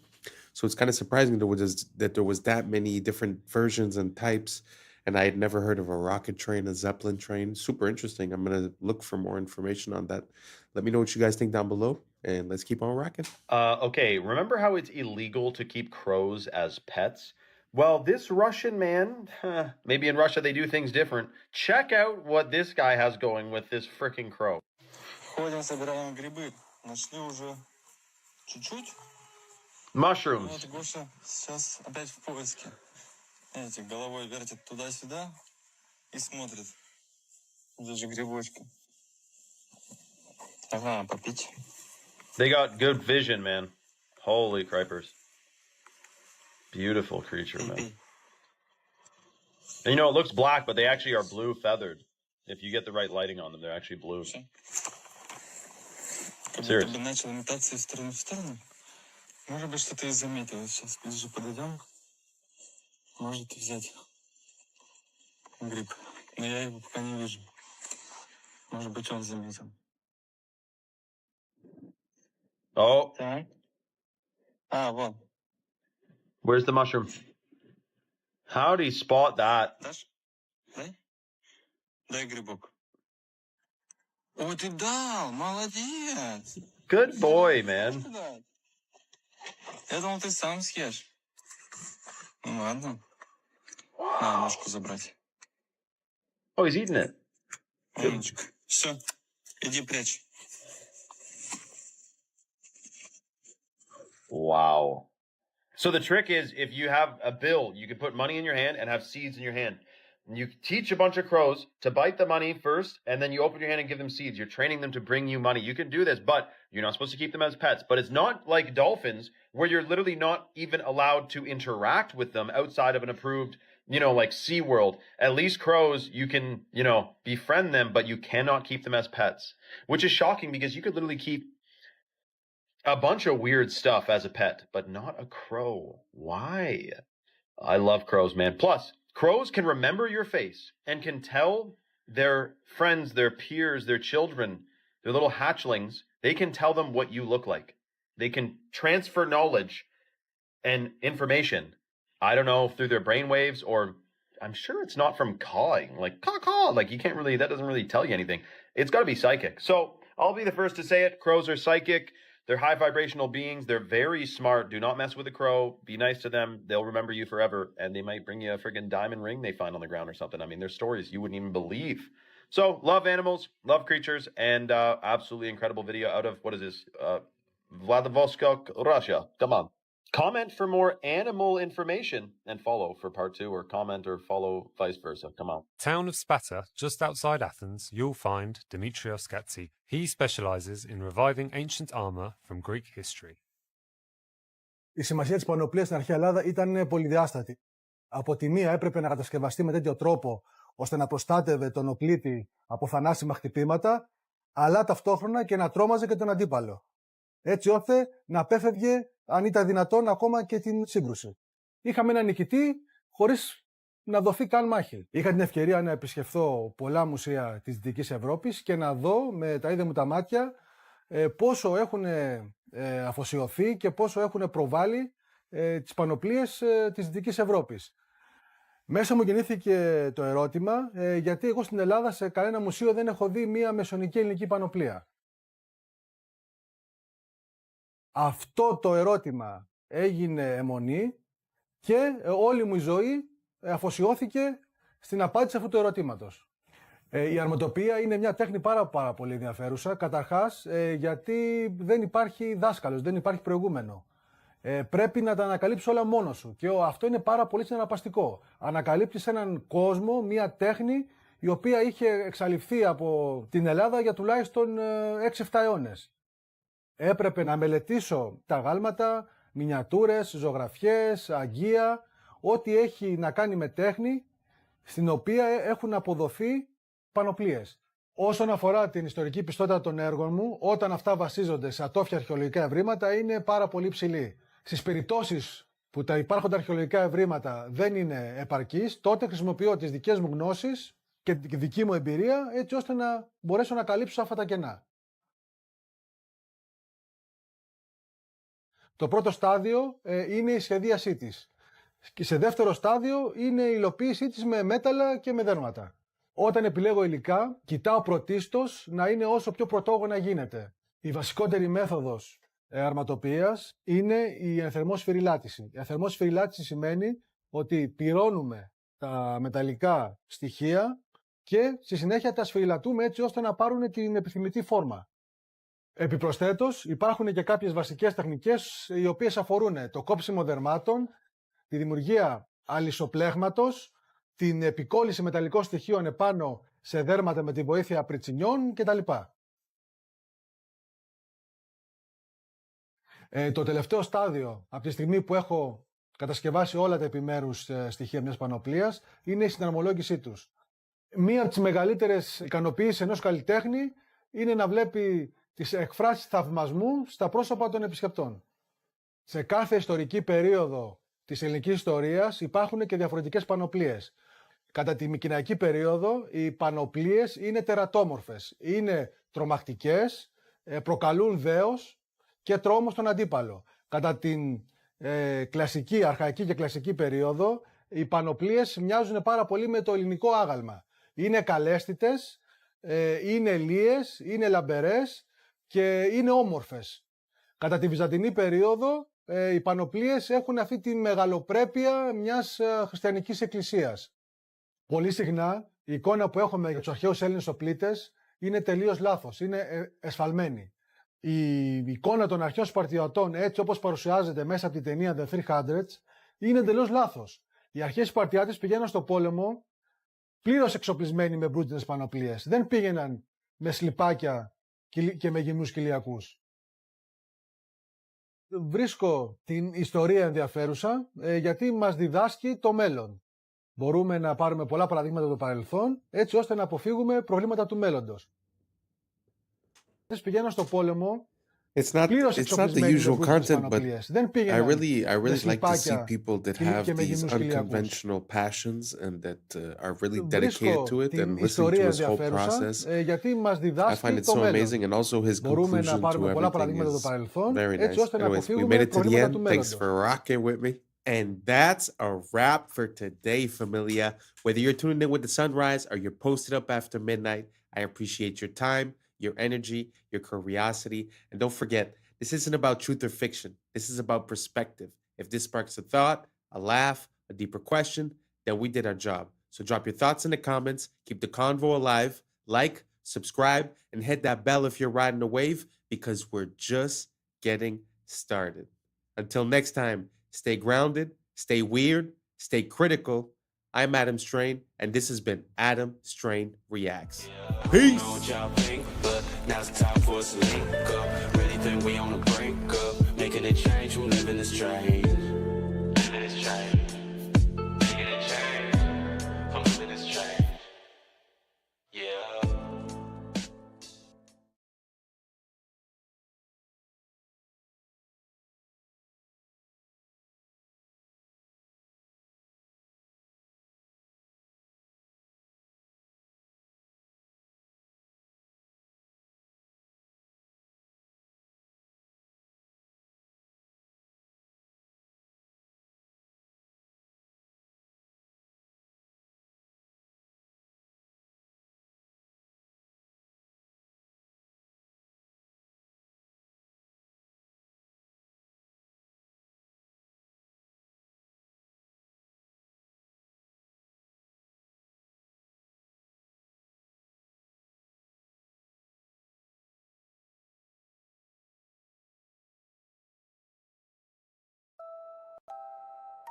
So it's kind of surprising that there was that many different versions and types, and I had never heard of a rocket train, a Zeppelin train. Super interesting. I'm going to look for more information on that. Let me know what you guys think down below, and let's keep on rocking. Okay, remember how it's illegal to keep crows as pets? Well, this Russian man, maybe in Russia they do things different. Check out what this guy has going with this freaking crow. Ходим, собираем грибы. Нашли уже чуть-чуть. Mushrooms. Вот Гоша сейчас опять в поиске. Видите, головой вертит туда-сюда и смотрит. Даже грибочки. Ага, попить. They got good vision, man. Holy cripers. Beautiful creature, man. And you know, it looks black, but they actually are blue feathered. If you get the right lighting on them, they're actually blue. Serious. Начал имитацию стороны в сторону. Может быть, что-то и заметил. Сейчас ближе подойдем. Может взять гриб. Но я его пока не вижу. Может быть, он заметил. Oh. Так. А, вон. Where's the mushroom? How'd he spot that? Дашь? Дай. Дай грибок. О, ты дал! Молодец! Good boy, man. Я думал, ты сам съешь. Ну ладно. На, ножку забрать. Oh, he's eating it. Умничка. Все, иди прячь. Wow. So the trick is, if you have a bill, you can put money in your hand and have seeds in your hand. And you teach a bunch of crows to bite the money first, and then you open your hand and give them seeds. You're training them to bring you money. You can do this, but you're not supposed to keep them as pets. But it's not like dolphins, where you're literally not even allowed to interact with them outside of an approved, like SeaWorld. At least crows, you can, befriend them, but you cannot keep them as pets. Which is shocking, because you could literally keep a bunch of weird stuff as a pet, but not a crow. Why? I love crows, man. Plus, crows can remember your face and can tell their friends, their peers, their children, their little hatchlings, they can tell them what you look like. They can transfer knowledge and information. I don't know, through their brainwaves, or I'm sure it's not from cawing, like caw-caw. Like that doesn't really tell you anything. It's got to be psychic. So I'll be the first to say it. Crows are psychic. They're high vibrational beings. They're very smart. Do not mess with a crow. Be nice to them. They'll remember you forever. And they might bring you a friggin' diamond ring they find on the ground or something. I mean, there's stories you wouldn't even believe. So, love animals, love creatures, and absolutely incredible video out of, what is this? Vladivostok, Russia. Come on. Comment for more animal information and follow for part 2, or comment or follow vice versa. Come on. Town of Sparta, just outside Athens, you'll find Dimitrios Gatsi. He specializes in reviving ancient armor from Greek history. Η σημασία της πανοπλίας στην αρχαία Ελλάδα ήταν πολυδιάστατη. Από τη μία έπρεπε να κατασκευαστεί με τέτοιο τρόπο ώστε να προστάτευε τον οπλίτη από θανάσιμα χτυπήματα, αλλά ταυτόχρονα και να τρόμαζε και τον αντίπαλο. Έτσι ώστε να απέφευγε, αν ήταν δυνατόν, ακόμα και την σύγκρουση. Είχαμε έναν νικητή χωρίς να δοθεί καν μάχη. Είχα την ευκαιρία να επισκεφθώ πολλά μουσεία της Δυτικής Ευρώπης και να δω με τα ίδια μου τα μάτια πόσο έχουν αφοσιωθεί και πόσο έχουν προβάλει τις πανοπλίες της Δυτικής Ευρώπης. Μέσα μου γεννήθηκε το ερώτημα, γιατί εγώ στην Ελλάδα σε κανένα μουσείο δεν έχω δει μία μεσαιωνική ελληνική πανοπλία. Αυτό το ερώτημα έγινε αιμονή και όλη μου η ζωή αφοσιώθηκε στην απάντηση αυτού του ερωτήματος. Η αρματοπία είναι μια τέχνη πάρα πολύ ενδιαφέρουσα, καταρχάς γιατί δεν υπάρχει δάσκαλος, δεν υπάρχει προηγούμενο. Πρέπει να τα ανακαλύψεις όλα μόνος σου και αυτό είναι πάρα πολύ συναρπαστικό. Ανακαλύπτεις έναν κόσμο, μια τέχνη η οποία είχε εξαλειφθεί από την Ελλάδα για τουλάχιστον 6-7 αιώνες. Έπρεπε να μελετήσω τα γάλματα, μινιατούρες, ζωγραφιές, αγγεία, ό,τι έχει να κάνει με τέχνη, στην οποία έχουν αποδοθεί πανοπλίες. Όσον αφορά την ιστορική πιστότητα των έργων μου, όταν αυτά βασίζονται σε ατόφια αρχαιολογικά ευρήματα, είναι πάρα πολύ ψηλή. Στις περιπτώσεις που τα υπάρχοντα αρχαιολογικά ευρήματα δεν είναι επαρκείς, τότε χρησιμοποιώ τις δικές μου γνώσεις και τη δική μου εμπειρία, έτσι ώστε να μπορέσω να καλύψω αυτά τα κενά. Το πρώτο στάδιο είναι η σχεδίασή της. Και σε δεύτερο στάδιο είναι η υλοποίησή της με μέταλλα και με δέρματα. Όταν επιλέγω υλικά, κοιτάω πρωτίστως να είναι όσο πιο πρωτόγωνα γίνεται. Η βασικότερη μέθοδος αρματοποιίας είναι η ενθερμόσφυριλάτηση. Η ενθερμόσφυριλάτηση σημαίνει ότι πυρώνουμε τα μεταλλικά στοιχεία και στη συνέχεια τα σφυριλατούμε έτσι ώστε να πάρουν την επιθυμητή φόρμα. Επιπροσθέτως, υπάρχουν και κάποιες βασικές τεχνικές οι οποίες αφορούν το κόψιμο δερμάτων, τη δημιουργία αλυσοπλέγματος, την επικόλληση μεταλλικών στοιχείων επάνω σε δέρματα με τη βοήθεια πριτσινιών κτλ. Το τελευταίο στάδιο, από τη στιγμή που έχω κατασκευάσει όλα τα επιμέρους στοιχεία μιας πανοπλίας, είναι η συναρμολόγησή τους. Μία από τις μεγαλύτερες ικανοποιήσεις ενός καλλιτέχνη είναι να βλέπει τις εκφράσεις θαυμασμού στα πρόσωπα των επισκεπτών. Σε κάθε ιστορική περίοδο της ελληνικής ιστορίας υπάρχουν και διαφορετικές πανοπλίες. Κατά τη μικηναϊκή περίοδο οι πανοπλίες είναι τερατόμορφες, είναι τρομακτικές, προκαλούν δέος και τρόμο στον αντίπαλο. Κατά την κλασική, αρχαϊκή και κλασική περίοδο οι πανοπλίες μοιάζουν πάρα πολύ με το ελληνικό άγαλμα. Είναι καλέσθητες, είναι λίες, είναι λαμπερές και είναι όμορφες. Κατά τη βυζαντινή περίοδο οι πανοπλίες έχουν αυτή τη μεγαλοπρέπεια μιας χριστιανικής εκκλησίας. Πολύ συχνά η εικόνα που έχουμε για τους αρχαίους Έλληνες οπλίτες είναι τελείως λάθος, είναι εσφαλμένη. Η εικόνα των αρχαίων Σπαρτιατών, έτσι όπως παρουσιάζεται μέσα από την ταινία The 300, είναι τελείως λάθος. Οι αρχαίοι Σπαρτιάτες πηγαίναν στο πόλεμο πλήρως εξοπλισμένοι με μπρούτινες πανοπλίες. Δεν πήγαιναν με σλιπάκια και με γυμνούς κοιλιακούς. Βρίσκω την ιστορία ενδιαφέρουσα γιατί μας διδάσκει το μέλλον. Μπορούμε να πάρουμε πολλά παραδείγματα του παρελθόν έτσι ώστε να αποφύγουμε προβλήματα του μέλλοντος. Πηγαίναν στο πόλεμο It's not the usual content, but I really like to see people that have these unconventional passions and that are really dedicated to it and listen to his whole process. I find it so amazing, and also his conclusion to everything is very nice. Anyways, we made it to the end. Thanks for rocking with me. And that's a wrap for today, familia. Whether you're tuning in with the sunrise or you're posted up after midnight, I appreciate your time, your energy, your curiosity. And don't forget, this isn't about truth or fiction. This is about perspective. If this sparks a thought, a laugh, a deeper question, then we did our job. So drop your thoughts in the comments, keep the convo alive, like, subscribe, and hit that bell if you're riding a wave, because we're just getting started. Until next time, stay grounded, stay weird, stay critical. I'm Adam Strain, and this has been Adam Strain Reacts. Peace! Now it's time for us to link up. Really think we on the brink up. Making a change, I'm living this train. Living this train. Making a change. I'm living this train. Yeah.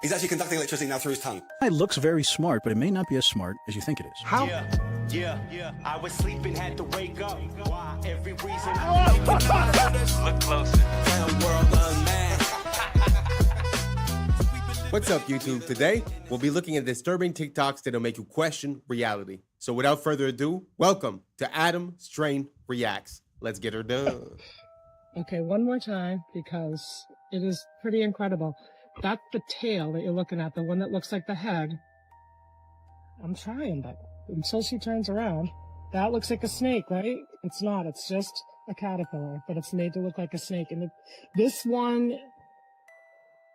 He's actually conducting electricity now through his tongue. It looks very smart, but it may not be as smart as you think it is. How? Yeah. I was sleeping, had to wake up. Why? Every reason. Look closer. What's up, YouTube? Today, we'll be looking at disturbing TikToks that'll make you question reality. So without further ado, welcome to Adam Strain Reacts. Let's get her done. Okay, one more time, because it is pretty incredible. That's the tail that you're looking at, the one that looks like the head. I'm trying, but until she turns around, that looks like a snake, right? It's not. It's just a caterpillar, but it's made to look like a snake. And this one,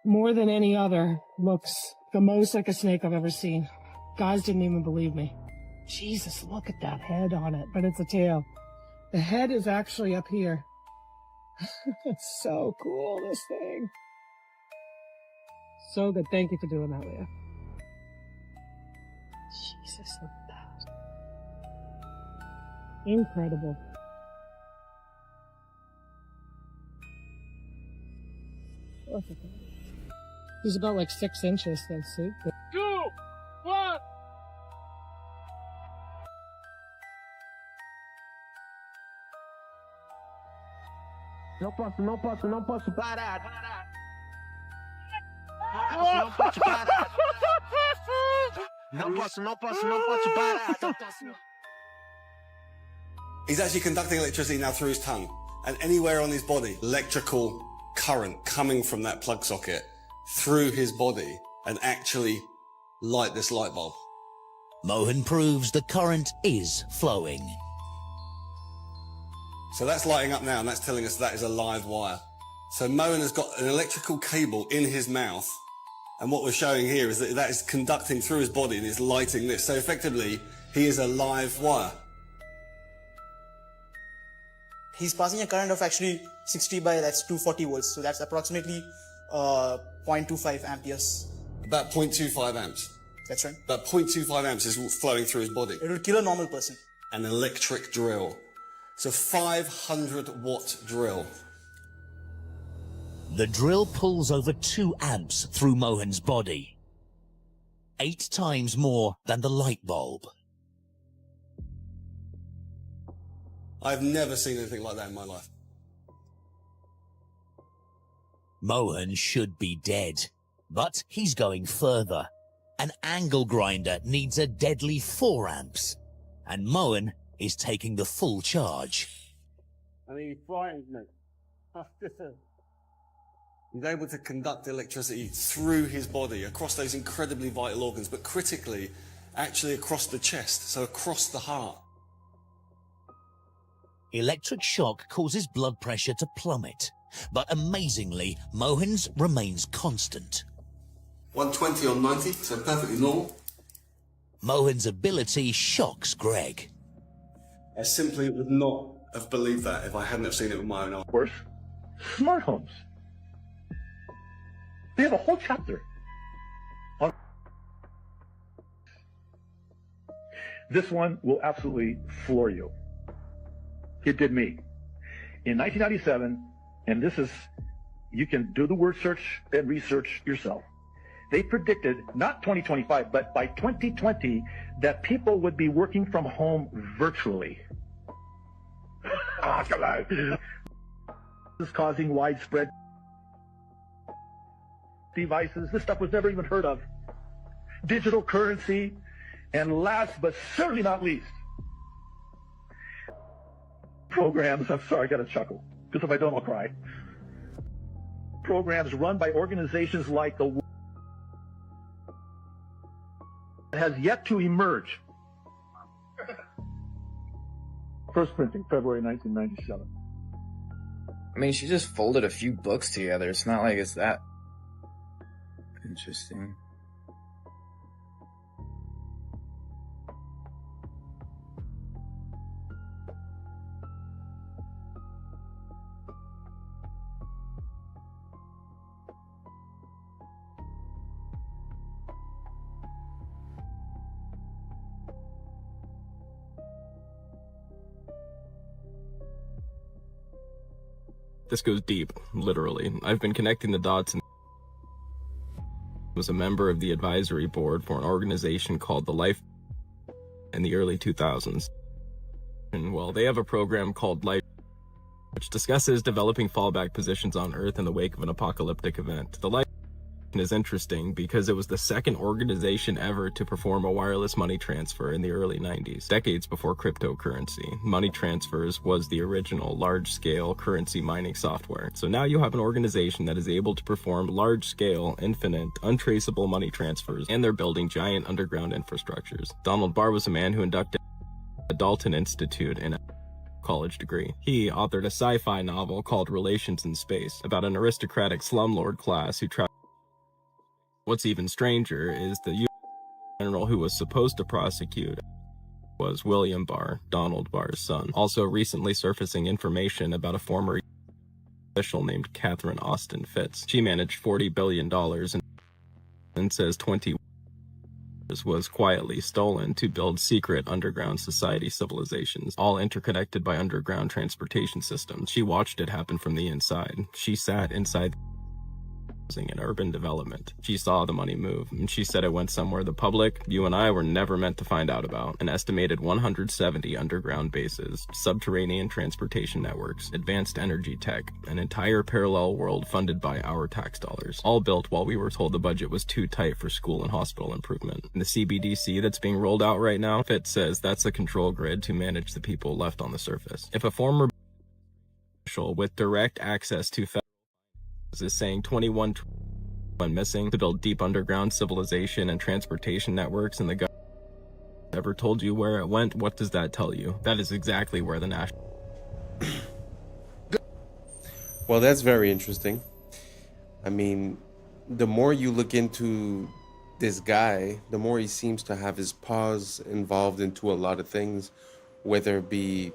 more than any other, looks the most like a snake I've ever seen. Guys didn't even believe me. Jesus, look at that head on it, but it's a tail. The head is actually up here. It's so cool, this thing. So good. Thank you for doing that, Leah. Jesus, look at that. Incredible. Look at that. He's about like 6 inches, though, see? 2, 1. Não posso parar. Não posso parar. He's actually conducting electricity now through his tongue. And anywhere on his body, electrical current coming from that plug socket through his body and actually light this light bulb. Mohan proves the current is flowing. So that's lighting up now, and that's telling us that is a live wire. So Mohan has got an electrical cable in his mouth, and what we're showing here is that that is conducting through his body and is lighting this. So effectively, he is a live wire. He's passing a current of actually 60 by, that's 240 volts. So that's approximately 0.25 amperes. About 0.25 amps. That's right. About 0.25 amps is flowing through his body. It will kill a normal person. An electric drill. It's a 500 watt drill. The drill pulls over 2 amps through Mohan's body. 8 times more than the light bulb. I've never seen anything like that in my life. Mohan should be dead, but he's going further. An angle grinder needs a deadly 4 amps, and Mohan is taking the full charge. I mean, he frightens me. He's able to conduct electricity through his body, across those incredibly vital organs, but critically, actually across the chest, so across the heart. Electric shock causes blood pressure to plummet, but amazingly, Mohan's remains constant. 120 on 90, so perfectly normal. Mohan's ability shocks Greg. I simply would not have believed that if I hadn't have seen it with my own eyes. Worse, smart homes. They have a whole chapter on this. One will absolutely floor you. It did me. In 1997, and this is, you can do the word search and research yourself. They predicted, not 2025, but by 2020, that people would be working from home virtually. This is causing widespread devices. This stuff was never even heard of. Digital currency, and last but certainly not least, programs. I'm sorry, I gotta chuckle, because if I don't, I'll cry. Programs run by organizations like the has yet to emerge. First printing, February 1997. I mean, she just folded a few books together. It's not like it's that interesting. This goes deep, literally. I've been connecting the dots and was a member of the advisory board for an organization called The Life in the early 2000s. And well, they have a program called Life, which discusses developing fallback positions on Earth in the wake of an apocalyptic event. The Life is interesting because it was the second organization ever to perform a wireless money transfer in the early 90s, decades before cryptocurrency. Money transfers was the original large-scale currency mining software. So now you have an organization that is able to perform large-scale, infinite, untraceable money transfers, and they're building giant underground infrastructures. Donald Barr was a man who inducted the Dalton Institute in a college degree. He authored a sci-fi novel called Relations in Space about an aristocratic slumlord class who traveled. What's even stranger is the U.S. general who was supposed to prosecute was William Barr, Donald Barr's son. Also recently surfacing information about a former official named Catherine Austin Fitz. She managed $40 billion and says 20 was quietly stolen to build secret underground society civilizations, all interconnected by underground transportation systems. She watched it happen from the inside. She sat inside in urban development. She saw the money move, and she said it went somewhere the public, you and I, were never meant to find out about. An estimated 170 underground bases, subterranean transportation networks, advanced energy tech, an entire parallel world funded by our tax dollars, all built while we were told the budget was too tight for school and hospital improvement. And the CBDC that's being rolled out right now, Fitz says that's the control grid to manage the people left on the surface. If a former official with direct access to is saying 21 went missing to build deep underground civilization and transportation networks, and the government ever told you where it went, what does that tell you? That is exactly where the national... Well, that's very interesting. I mean, the more you look into this guy, the more he seems to have his paws involved into a lot of things, whether it be,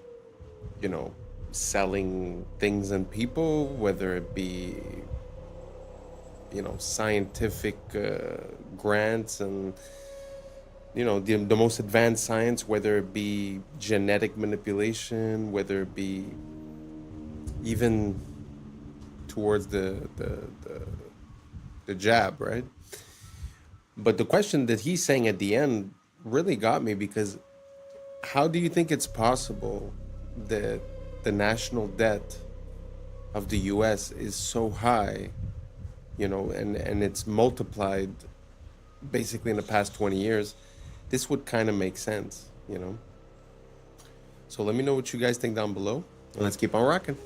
you know, selling things and people, whether it be scientific grants and the most advanced science, whether it be genetic manipulation, whether it be even towards the jab, right? But the question that he's saying at the end really got me, because how do you think it's possible that the national debt of the US is so high, and it's multiplied basically in the past 20 years? This would kind of make sense, So let me know what you guys think down below, and let's keep on rocking.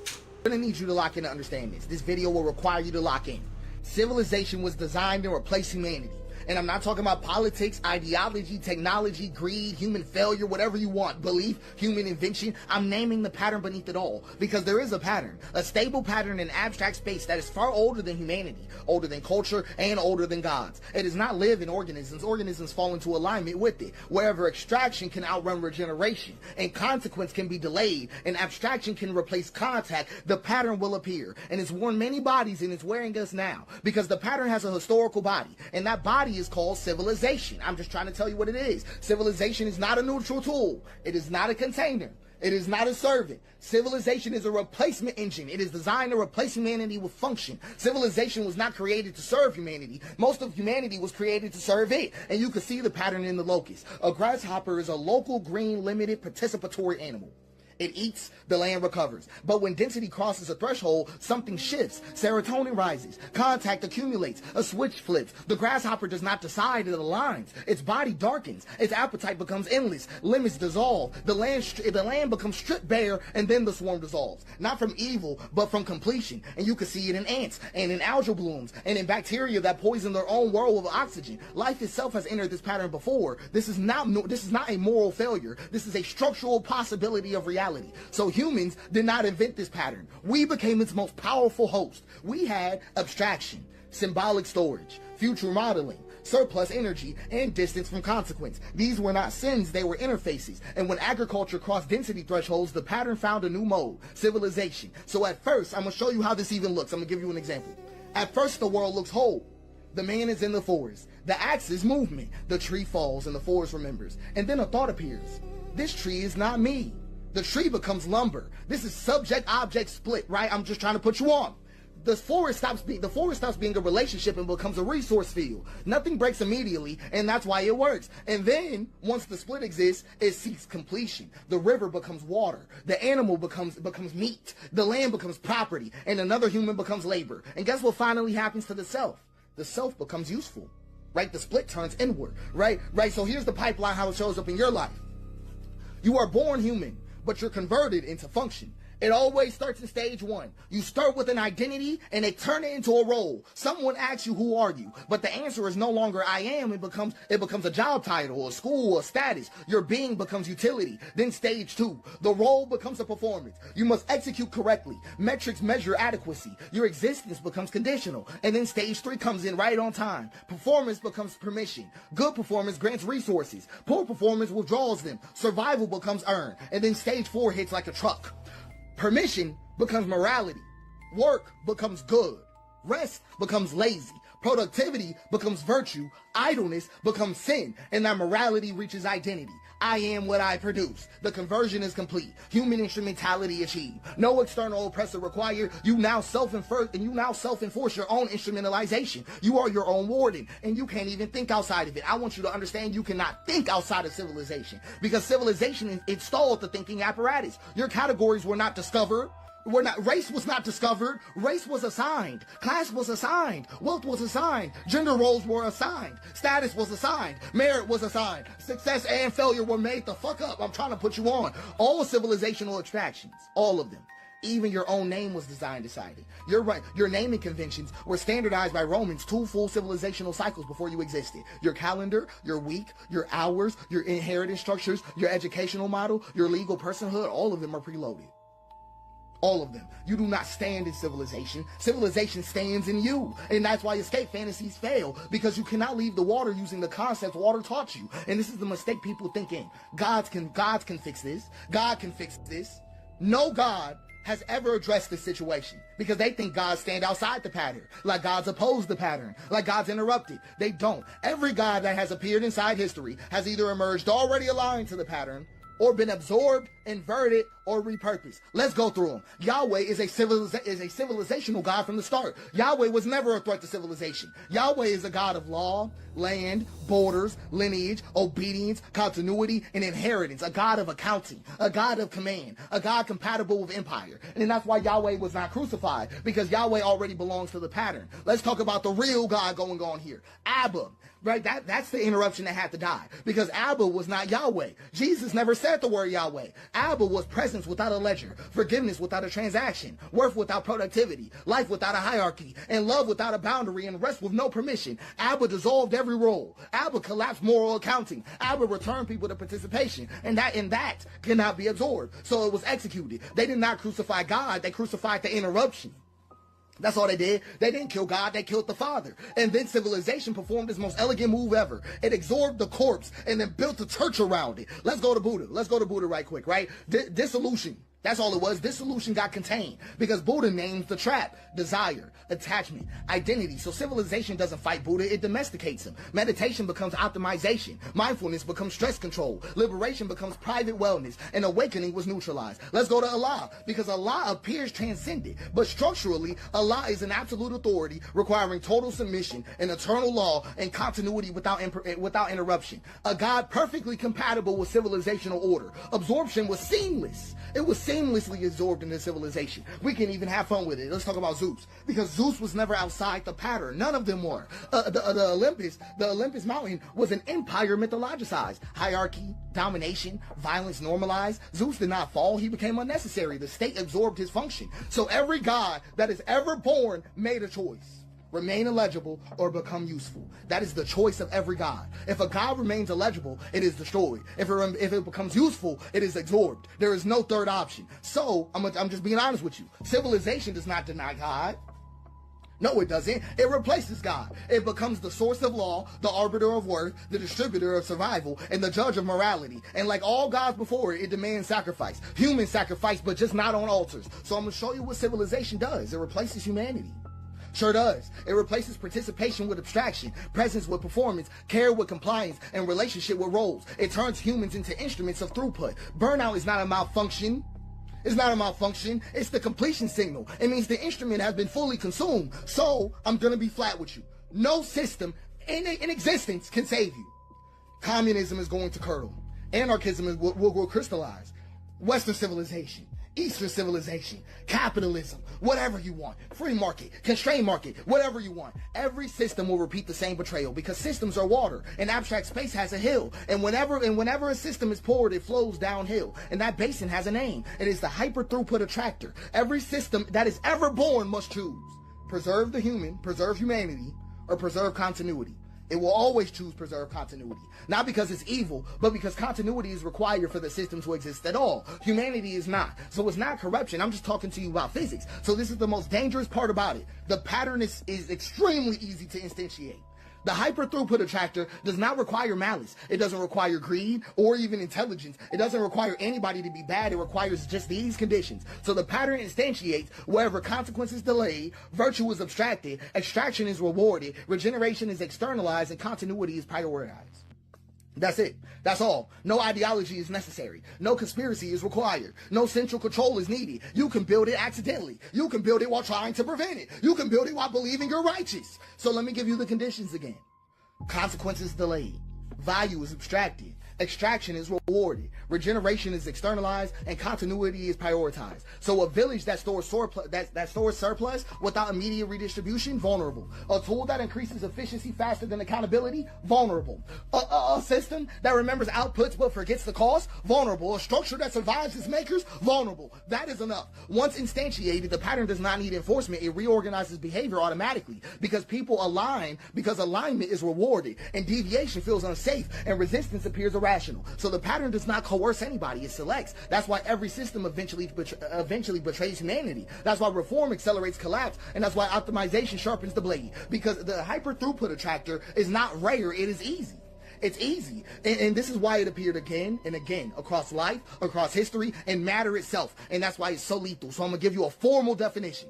I'm gonna need you to lock in to understand this. This video will require you to lock in. Civilization was designed to replace humanity. And I'm not talking about politics, ideology, technology, greed, human failure, whatever you want, belief, human invention. I'm naming the pattern beneath it all, because there is a pattern, a stable pattern in abstract space that is far older than humanity, older than culture, and older than gods. It does not live in organisms. Organisms fall into alignment with it. Wherever extraction can outrun regeneration, and consequence can be delayed, and abstraction can replace contact, the pattern will appear. And it's worn many bodies, and it's wearing us now, because the pattern has a historical body, and that body is called civilization. I'm just trying to tell you what it is. Civilization is not a neutral tool. It is not a container. It is not a servant. Civilization is a replacement engine. It is designed to replace humanity with function. Civilization was not created to serve humanity. Most of humanity was created to serve it. And you can see the pattern in the locust. A grasshopper is a local, green, limited, participatory animal. It eats, the land recovers. But when density crosses a threshold, something shifts. Serotonin rises. Contact accumulates. A switch flips. The grasshopper does not decide, it aligns. Its body darkens. Its appetite becomes endless. Limits dissolve. The land becomes stripped bare, and then the swarm dissolves. Not from evil, but from completion. And you can see it in ants, and in algal blooms, and in bacteria that poison their own world with oxygen. Life itself has entered this pattern before. This is not a moral failure. This is a structural possibility of reality. So humans did not invent this pattern. We became its most powerful host. We had abstraction, symbolic storage, future modeling, surplus energy, and distance from consequence. These were not sins, they were interfaces. And when agriculture crossed density thresholds, the pattern found a new mode, civilization. So at first, I'm going to show you how this even looks. I'm going to give you an example. At first, the world looks whole. The man is in the forest. The axe is movement. The tree falls and the forest remembers. And then a thought appears. This tree is not me. The tree becomes lumber. This is subject-object split, right? I'm just trying to put you on. The forest stops being a relationship and becomes a resource field. Nothing breaks immediately, and that's why it works. And then, once the split exists, it seeks completion. The river becomes water. The animal becomes meat. The land becomes property, and another human becomes labor. And guess what finally happens to the self? The self becomes useful, right? The split turns inward, right? So here's the pipeline, how it shows up in your life. You are born human, but you're converted into function. It always starts in stage one. You start with an identity and they turn it into a role. Someone asks you, who are you? But the answer is no longer I am. It becomes a job title, a school, a status. Your being becomes utility. Then stage two, the role becomes a performance. You must execute correctly. Metrics measure adequacy. Your existence becomes conditional. And then stage three comes in right on time. Performance becomes permission. Good performance grants resources. Poor performance withdraws them. Survival becomes earned. And then stage four hits like a truck. Permission becomes morality. Work becomes good. Rest becomes lazy. Productivity becomes virtue. Idleness becomes sin. And that morality reaches identity. I am what I produce. The conversion is complete. Human instrumentality achieved. No external oppressor required. You now self-enforce your own instrumentalization. You are your own warden, and you can't even think outside of it. I want you to understand you cannot think outside of civilization, because civilization installed the thinking apparatus. Your categories were not discovered. Race was not discovered. Race was assigned. Class was assigned. Wealth was assigned. Gender roles were assigned. Status was assigned. Merit was assigned. Success and failure were made the fuck up. I'm trying to put you on. All civilizational extractions. All of them. Even your own name was decided. You're right. Your naming conventions were standardized by Romans 2 full civilizational cycles before you existed. Your calendar, your week, your hours, your inheritance structures, your educational model, your legal personhood, all of them are preloaded. All of them. You do not stand in civilization. Civilization stands in you. And that's why escape fantasies fail, because you cannot leave the water using the concepts water taught you. And this is the mistake people think in. Gods can fix this. God can fix this. No God has ever addressed this situation because they think gods stand outside the pattern, like gods oppose the pattern, like gods interrupt it. They don't. Every god that has appeared inside history has either emerged already aligned to the pattern or been absorbed, inverted, or repurposed. Let's go through them. Yahweh is a civilizational God from the start. Yahweh was never a threat to civilization. Yahweh is a God of law, land, borders, lineage, obedience, continuity, and inheritance. A God of accounting, a God of command, a God compatible with empire. And that's why Yahweh was not crucified, because Yahweh already belongs to the pattern. Let's talk about the real God going on here. Abba. Right, that's the interruption that had to die, because Abba was not Yahweh. Jesus never said the word Yahweh. Abba was presence without a ledger, forgiveness without a transaction, worth without productivity, life without a hierarchy, and love without a boundary, and rest with no permission. Abba dissolved every role. Abba collapsed moral accounting. Abba returned people to participation, and that cannot be absorbed. So it was executed. They did not crucify God, they crucified the interruption. That's all they did. They didn't kill God, they killed the Father. And then civilization performed its most elegant move ever. It absorbed the corpse and then built a church around it. Let's go to Buddha. Let's go to Buddha right quick, right? Dissolution. That's all it was. Dissolution got contained because Buddha names the trap: desire, attachment, identity. So civilization doesn't fight Buddha, it domesticates him. Meditation becomes optimization. Mindfulness becomes stress control. Liberation becomes private wellness. And awakening was neutralized. Let's go to Allah, because Allah appears transcendent, but structurally, Allah is an absolute authority requiring total submission, an eternal law, and continuity without interruption. A God perfectly compatible with civilizational order. Absorption was seamless. It was seamlessly absorbed into civilization. We can even have fun with it. Let's talk about Zeus, because Zeus was never outside the pattern. None of them were. The Olympus mountain was an empire mythologicized. Hierarchy, domination, violence normalized. Zeus did not fall. He became unnecessary. The state absorbed his function. So every god that is ever born made a choice: remain illegible or become useful. That is the choice of every god. If a god remains illegible, it is destroyed. If it becomes useful, it is absorbed. There is no third option. So I'm just being honest with you. Civilization does not deny God. No, it doesn't. It replaces God. It becomes the source of law, the arbiter of worth, the distributor of survival, and the judge of morality. And like all gods before it, it demands sacrifice. Human sacrifice, but just not on altars. So I'm going to show you what civilization does. It replaces humanity. Sure does. It replaces participation with abstraction, presence with performance, care with compliance, and relationship with roles. It turns humans into instruments of throughput. Burnout is not a malfunction. It's not a malfunction. It's the completion signal. It means the instrument has been fully consumed. So I'm going to be flat with you. No system in existence can save you. Communism is going to curdle. Anarchism will crystallize. Western civilization, Eastern civilization, capitalism, whatever you want, free market, constrained market, whatever you want. Every system will repeat the same betrayal, because systems are water and abstract space has a hill. And whenever a system is poured, it flows downhill. And that basin has a name. It is the hyper throughput attractor. Every system that is ever born must choose: preserve the human, preserve humanity, or preserve continuity. It will always choose preserve continuity. Not because it's evil, but because continuity is required for the system to exist at all. Humanity is not. So it's not corruption. I'm just talking to you about physics. So this is the most dangerous part about it. The pattern is extremely easy to instantiate. The hyper throughput attractor does not require malice. It doesn't require greed or even intelligence. It doesn't require anybody to be bad. It requires just these conditions. So the pattern instantiates wherever consequence is delayed, virtue is abstracted, extraction is rewarded, regeneration is externalized, and continuity is prioritized. That's it. That's all. No ideology is necessary. No conspiracy is required. No central control is needed. You can build it accidentally. You can build it while trying to prevent it. You can build it while believing you're righteous. So let me give you the conditions again. Consequences delayed. Value is abstracted. Extraction is rewarded. Regeneration is externalized, and continuity is prioritized. So a village that stores surplus without immediate redistribution, vulnerable. A tool that increases efficiency faster than accountability, vulnerable. A system that remembers outputs but forgets the cost, vulnerable. A structure that survives its makers, vulnerable. That is enough. Once instantiated, the pattern does not need enforcement. It reorganizes behavior automatically because people align, because alignment is rewarded, and deviation feels unsafe, and resistance appears irrational. So the pattern does not coerce anybody, it selects. That's why every system eventually betrays humanity. That's why reform accelerates collapse, and that's why optimization sharpens the blade. Because the hyper throughput attractor is not rare, it is easy. It's easy. And this is why it appeared again and again across life, across history, and matter itself. And that's why it's so lethal. So I'm going to give you a formal definition.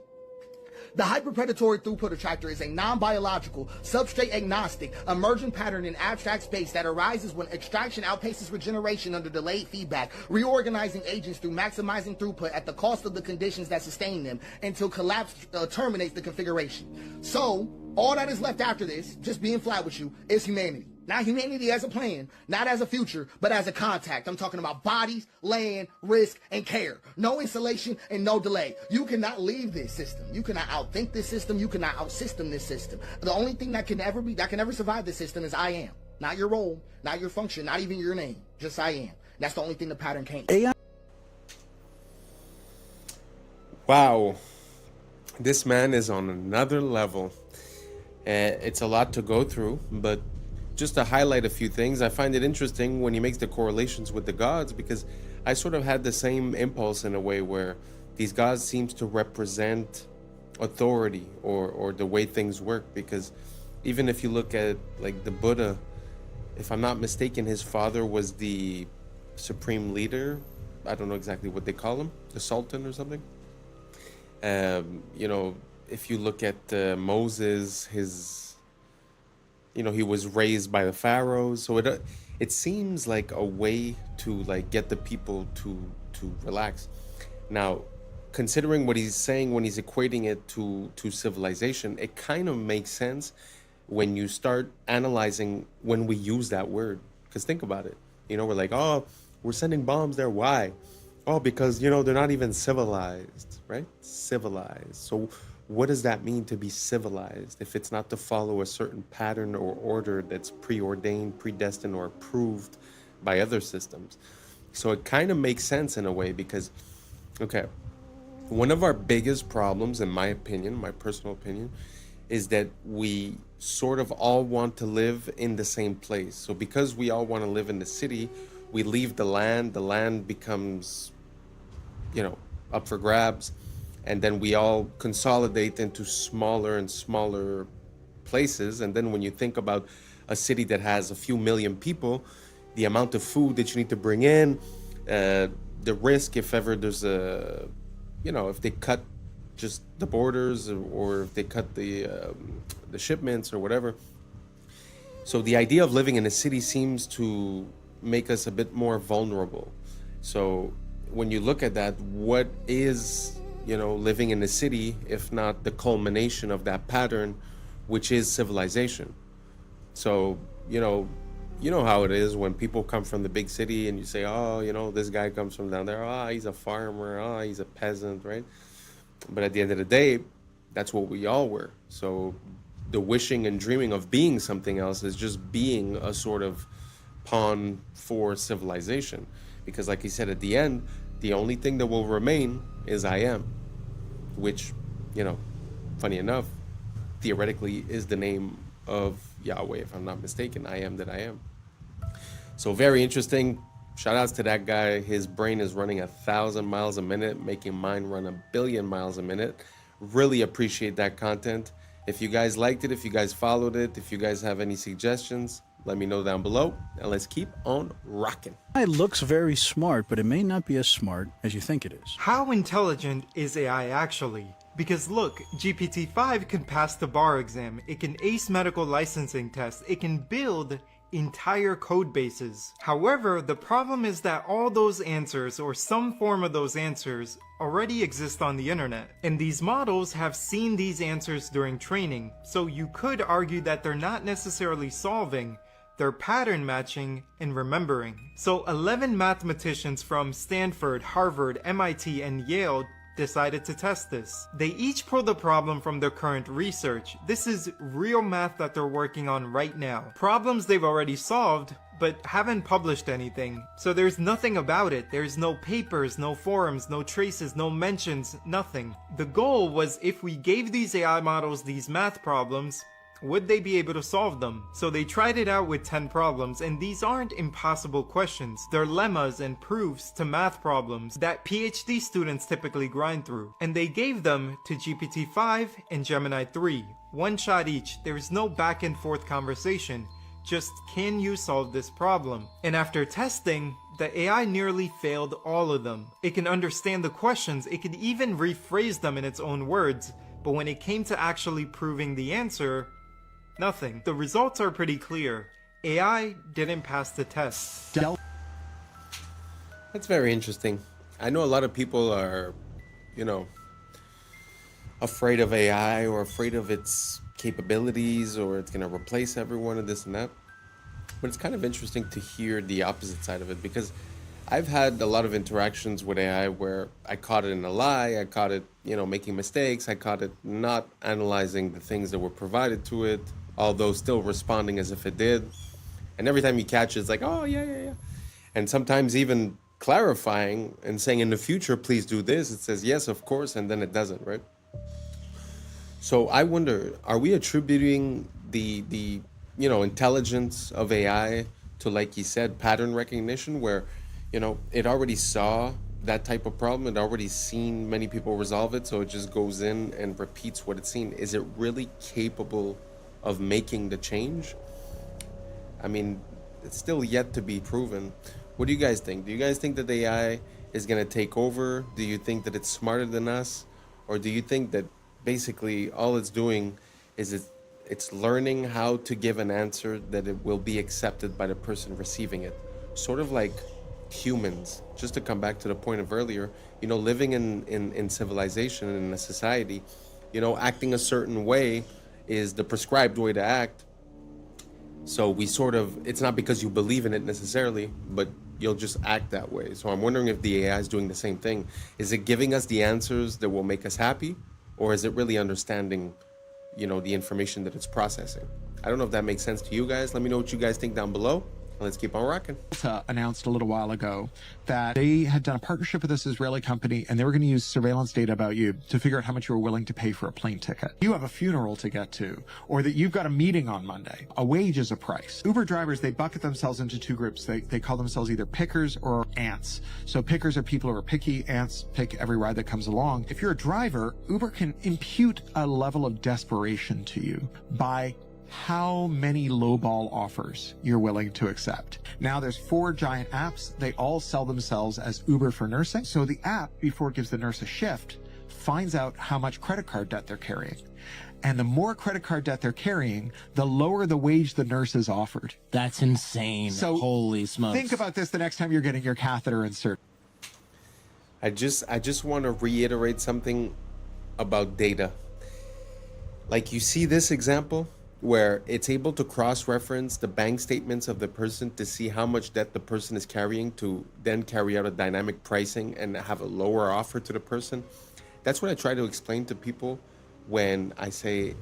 The hyperpredatory throughput attractor is a non-biological, substrate-agnostic, emergent pattern in abstract space that arises when extraction outpaces regeneration under delayed feedback, reorganizing agents through maximizing throughput at the cost of the conditions that sustain them until collapse terminates the configuration. So, all that is left after this, just being flat with you, is humanity. Not humanity as a plan, not as a future, but as a contact. I'm talking about bodies, land, risk, and care. No installation and no delay. You cannot leave this system. You cannot outthink this system. You cannot outsystem this system. The only thing that can ever survive this system is I am. Not your role, not your function, not even your name. Just I am. That's the only thing the pattern can't. Wow. This man is on another level. It's a lot to go through, but just to highlight a few things, I find it interesting when he makes the correlations with the gods, because I sort of had the same impulse in a way where these gods seems to represent authority or the way things work. Because even if you look at like the Buddha, if I'm not mistaken, his father was the supreme leader. I don't know exactly what they call him, the Sultan or something. You know, if you look at Moses, he was raised by the pharaohs. So it seems like a way to like get the people to relax. Now, considering what he's saying when he's equating it to civilization, it kind of makes sense when you start analyzing when we use that word. Because think about it. We're like, oh, we're sending bombs there. Why? Oh, because, they're not even civilized, right? Civilized. So what does that mean to be civilized if it's not to follow a certain pattern or order that's preordained, predestined, or approved by other systems? So it kind of makes sense in a way because, okay, one of our biggest problems, in my opinion, my personal opinion, is that we sort of all want to live in the same place. So because we all want to live in the city, we leave the land becomes, up for grabs. And then we all consolidate into smaller and smaller places. And then when you think about a city that has a few million people, the amount of food that you need to bring in, the risk if ever there's if they cut just the borders or if they cut the shipments or whatever. So the idea of living in a city seems to make us a bit more vulnerable. So when you look at that, what is living in the city, if not the culmination of that pattern, which is civilization? So, you know how it is when people come from the big city and you say, oh, this guy comes from down there. Oh, he's a farmer. Oh, he's a peasant, right? But at the end of the day, that's what we all were. So the wishing and dreaming of being something else is just being a sort of pawn for civilization. Because like he said, at the end, the only thing that will remain is I am. Which, funny enough, theoretically is the name of Yahweh, if I'm not mistaken. I am that I am. So very interesting. Shout outs to that guy. His brain is running 1,000 miles a minute, making mine run 1 billion miles a minute. Really appreciate that content. If you guys liked it, if you guys followed it, if you guys have any suggestions, let me know down below. And let's keep on rocking. AI looks very smart, but it may not be as smart as you think it is. How intelligent is AI actually? Because look, GPT-5 can pass the bar exam, it can ace medical licensing tests, it can build entire code bases. However, the problem is that all those answers, or some form of those answers, already exist on the internet. And these models have seen these answers during training, so you could argue that they're not necessarily solving, they're pattern matching and remembering. So 11 mathematicians from Stanford, Harvard, MIT, and Yale decided to test this. They each pulled a problem from their current research. This is real math that they're working on right now. Problems they've already solved, but haven't published anything. So there's nothing about it. There's no papers, no forums, no traces, no mentions, nothing. The goal was if we gave these AI models these math problems, would they be able to solve them? So they tried it out with 10 problems, and these aren't impossible questions. They're lemmas and proofs to math problems that PhD students typically grind through. And they gave them to GPT-5 and Gemini 3. One shot each. There is no back and forth conversation. just, can you solve this problem? And after testing, the AI nearly failed all of them. It can understand the questions, it could even rephrase them in its own words, but when it came to actually proving the answer, nothing. The results are pretty clear. AI didn't pass the test. That's very interesting. I know a lot of people are, afraid of AI or afraid of its capabilities or it's going to replace everyone and this and that. But it's kind of interesting to hear the opposite side of it, because I've had a lot of interactions with AI where I caught it in a lie, I caught it, making mistakes, I caught it not analyzing the things that were provided to it, although still responding as if it did. And every time you catch it, it's like, oh, yeah. And sometimes even clarifying and saying, in the future, please do this. It says, yes, of course, and then it doesn't, right? So I wonder, are we attributing the intelligence of AI to, like you said, pattern recognition, where, it already saw that type of problem, it already seen many people resolve it, so it just goes in and repeats what it's seen? Is it really capable of making the change? I mean, it's still yet to be proven. What do you guys think? Do you guys think that the AI is going to take over? Do you think that it's smarter than us? Or do you think that basically all it's doing is it's learning how to give an answer that it will be accepted by the person receiving it? Sort of like humans, just to come back to the point of earlier, living in civilization and in a society, acting a certain way is the prescribed way to act. So it's not because you believe in it necessarily, but you'll just act that way. So I'm wondering if the AI is doing the same thing. Is it giving us the answers that will make us happy? Or is it really understanding, the information that it's processing? I don't know if that makes sense to you guys. Let me know what you guys think down below. Let's keep on rocking. Announced a little while ago that they had done a partnership with this Israeli company, and they were going to use surveillance data about you to figure out how much you were willing to pay for a plane ticket. You have a funeral to get to, or that you've got a meeting on Monday. A wage is a price. Uber drivers, they bucket themselves into two groups. They call themselves either pickers or ants. So pickers are people who are picky. Ants pick every ride that comes along. If you're a driver, Uber can impute a level of desperation to you by how many lowball offers you're willing to accept. Now there's 4 giant apps. They all sell themselves as Uber for nursing. So the app, before it gives the nurse a shift, finds out how much credit card debt they're carrying. And the more credit card debt they're carrying, the lower the wage the nurse is offered. That's insane. So holy smokes. Think about this the next time you're getting your catheter inserted. I just want to reiterate something about data. Like, you see this example where it's able to cross-reference the bank statements of the person to see how much debt the person is carrying, to then carry out a dynamic pricing and have a lower offer to the person. That's what I try to explain to people when I say,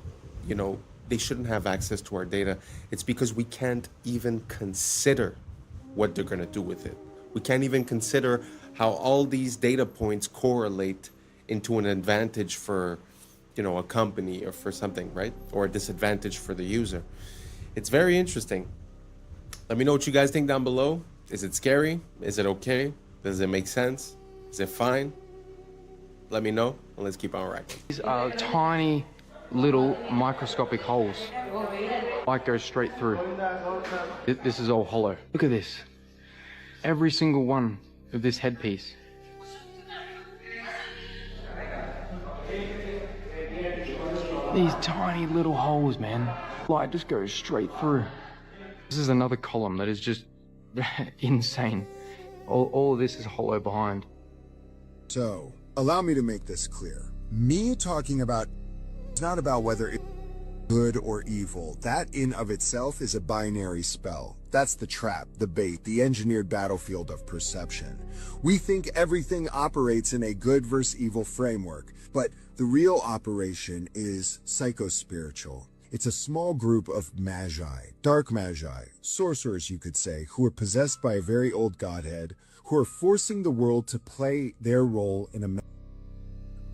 they shouldn't have access to our data. It's because we can't even consider what they're going to do with it. We can't even consider how all these data points correlate into an advantage for a company or for something, right? Or a disadvantage for the user. It's very interesting. Let me know what you guys think down below. Is it scary? Is it okay? Does it make sense? Is it fine? Let me know, and let's keep on rocking. These are tiny little microscopic holes. Light goes straight through. This is all hollow. Look at this. Every single one of this headpiece. These tiny little holes, man. Light just goes straight through. This is another column that is just insane. All of this is hollow behind. So, allow me to make this clear. Me talking about it's not about whether it's good or evil. That in of itself is a binary spell. That's the trap, the bait, the engineered battlefield of perception. We think everything operates in a good versus evil framework, but the real operation is psychospiritual. It's a small group of magi, dark magi, sorcerers you could say, who are possessed by a very old godhead, who are forcing the world to play their role in a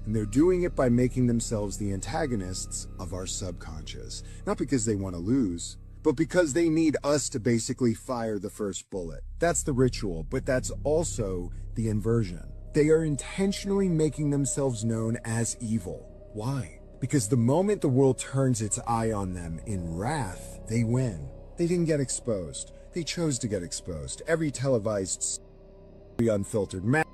and they're doing it by making themselves the antagonists of our subconscious. Not because they want to lose, but because they need us to basically fire the first bullet. That's the ritual, but that's also the inversion. They are intentionally making themselves known as evil. Why? Because the moment the world turns its eye on them in wrath, they win. They didn't get exposed. They chose to get exposed. Every televised, every unfiltered map,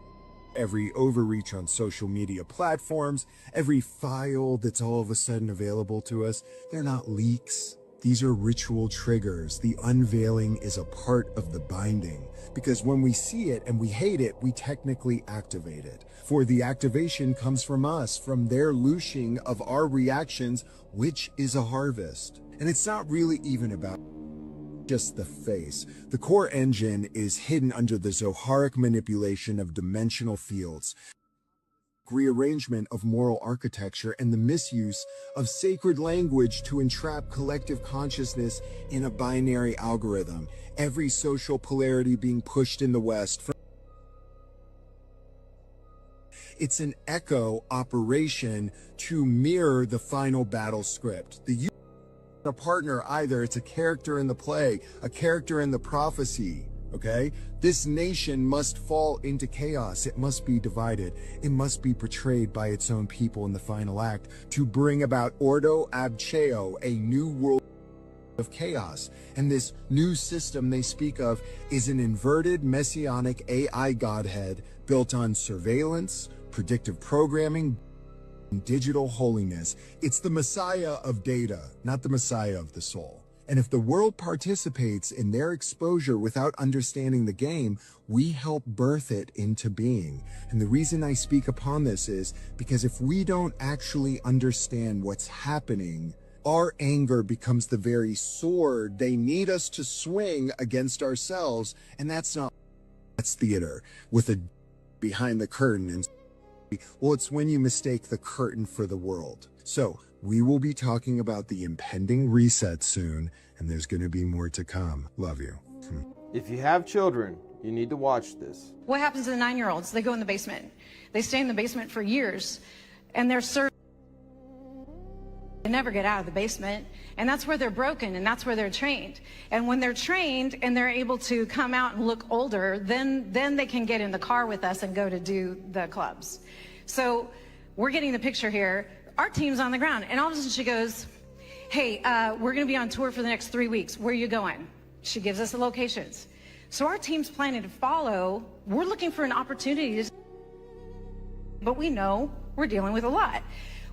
every overreach on social media platforms, every file that's all of a sudden available to us, they're not leaks. These are ritual triggers. The unveiling is a part of the binding, because when we see it and we hate it, we technically activate it. For the activation comes from us, from their loosing of our reactions, which is a harvest. And it's not really even about just the face. The core engine is hidden under the Zoharic manipulation of dimensional fields, rearrangement of moral architecture, and the misuse of sacred language to entrap collective consciousness in a binary algorithm. Every social polarity being pushed in the West. It's an echo operation to mirror the final battle script. The a partner either, it's a character in the play, a character in the prophecy. Okay, this nation must fall into chaos. It must be divided. It must be portrayed by its own people in the final act to bring about Ordo Abcheo, a new world of chaos. And this new system they speak of is an inverted messianic AI godhead built on surveillance, predictive programming, and digital holiness. It's the Messiah of data, not the Messiah of the soul. And if the world participates in their exposure without understanding the game, we help birth it into being. And the reason I speak upon this is because if we don't actually understand what's happening, our anger becomes the very sword they need us to swing against ourselves. And that's theater with a behind the curtain. And well, it's when you mistake the curtain for the world. So we will be talking about the impending reset soon, and there's going to be more to come. Love you. If you have children, you need to watch this. What happens to the 9-year-olds? They go in the basement. They stay in the basement for years, and they're served. They never get out of the basement, and that's where they're broken, and that's where they're trained. And when they're trained and they're able to come out and look older, then they can get in the car with us and go to do the clubs. So we're getting the picture here. Our team's on the ground, and all of a sudden she goes, hey, we're going to be on tour for the next 3 weeks. Where are you going? She gives us the locations. So our team's planning to follow. We're looking for an opportunity to, but we know we're dealing with a lot.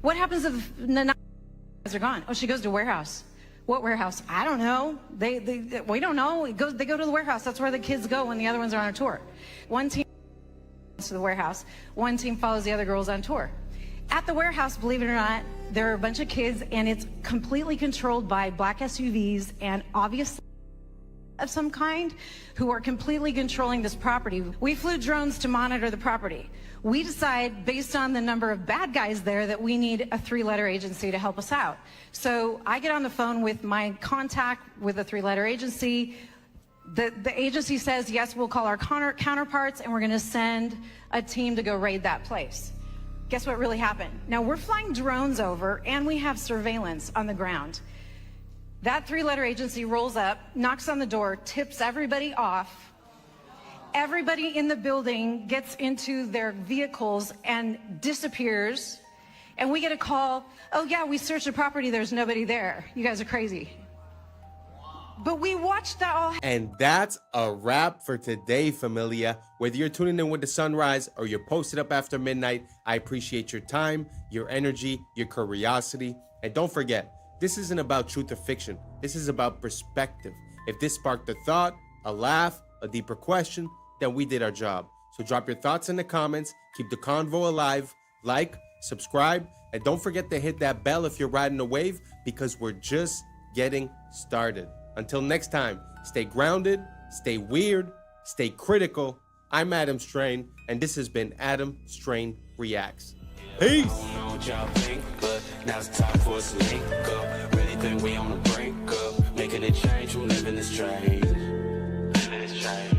What happens if the 9 guys are gone? Oh, she goes to warehouse. What warehouse? I don't know. We don't know. They go to the warehouse. That's where the kids go when the other ones are on a tour. One team goes to the warehouse. One team follows the other girls on tour. At the warehouse, believe it or not, there are a bunch of kids, and it's completely controlled by black SUVs and obviously of some kind who are completely controlling this property. We flew drones to monitor the property. We decide, based on the number of bad guys there, that we need a 3-letter agency to help us out. So I get on the phone with my contact with a 3-letter agency. The agency says, yes, we'll call our counterparts, and we're going to send a team to go raid that place. Guess what really happened? Now, we're flying drones over, and we have surveillance on the ground. That 3-letter agency rolls up, knocks on the door, tips everybody off. Everybody in the building gets into their vehicles and disappears. And we get a call, oh, yeah, we searched the property. There's nobody there. You guys are crazy. But we watched that all. And that's a wrap for today, familia. Whether you're tuning in with the sunrise or you're posted up after midnight, I appreciate your time, your energy, your curiosity. And don't forget, this isn't about truth or fiction. This is about perspective. If this sparked a thought, a laugh, a deeper question, then we did our job. So drop your thoughts in the comments, keep the convo alive, like, subscribe, and don't forget to hit that bell if you're riding a wave, because we're just getting started. Until next time, stay grounded, stay weird, stay critical. I'm Adam Strain, and this has been Adam Strain Reacts. Peace! I don't know what y'all think, but now it's time for us to link up. Really think we on the brink up, making a change from living this strange. Living this strange.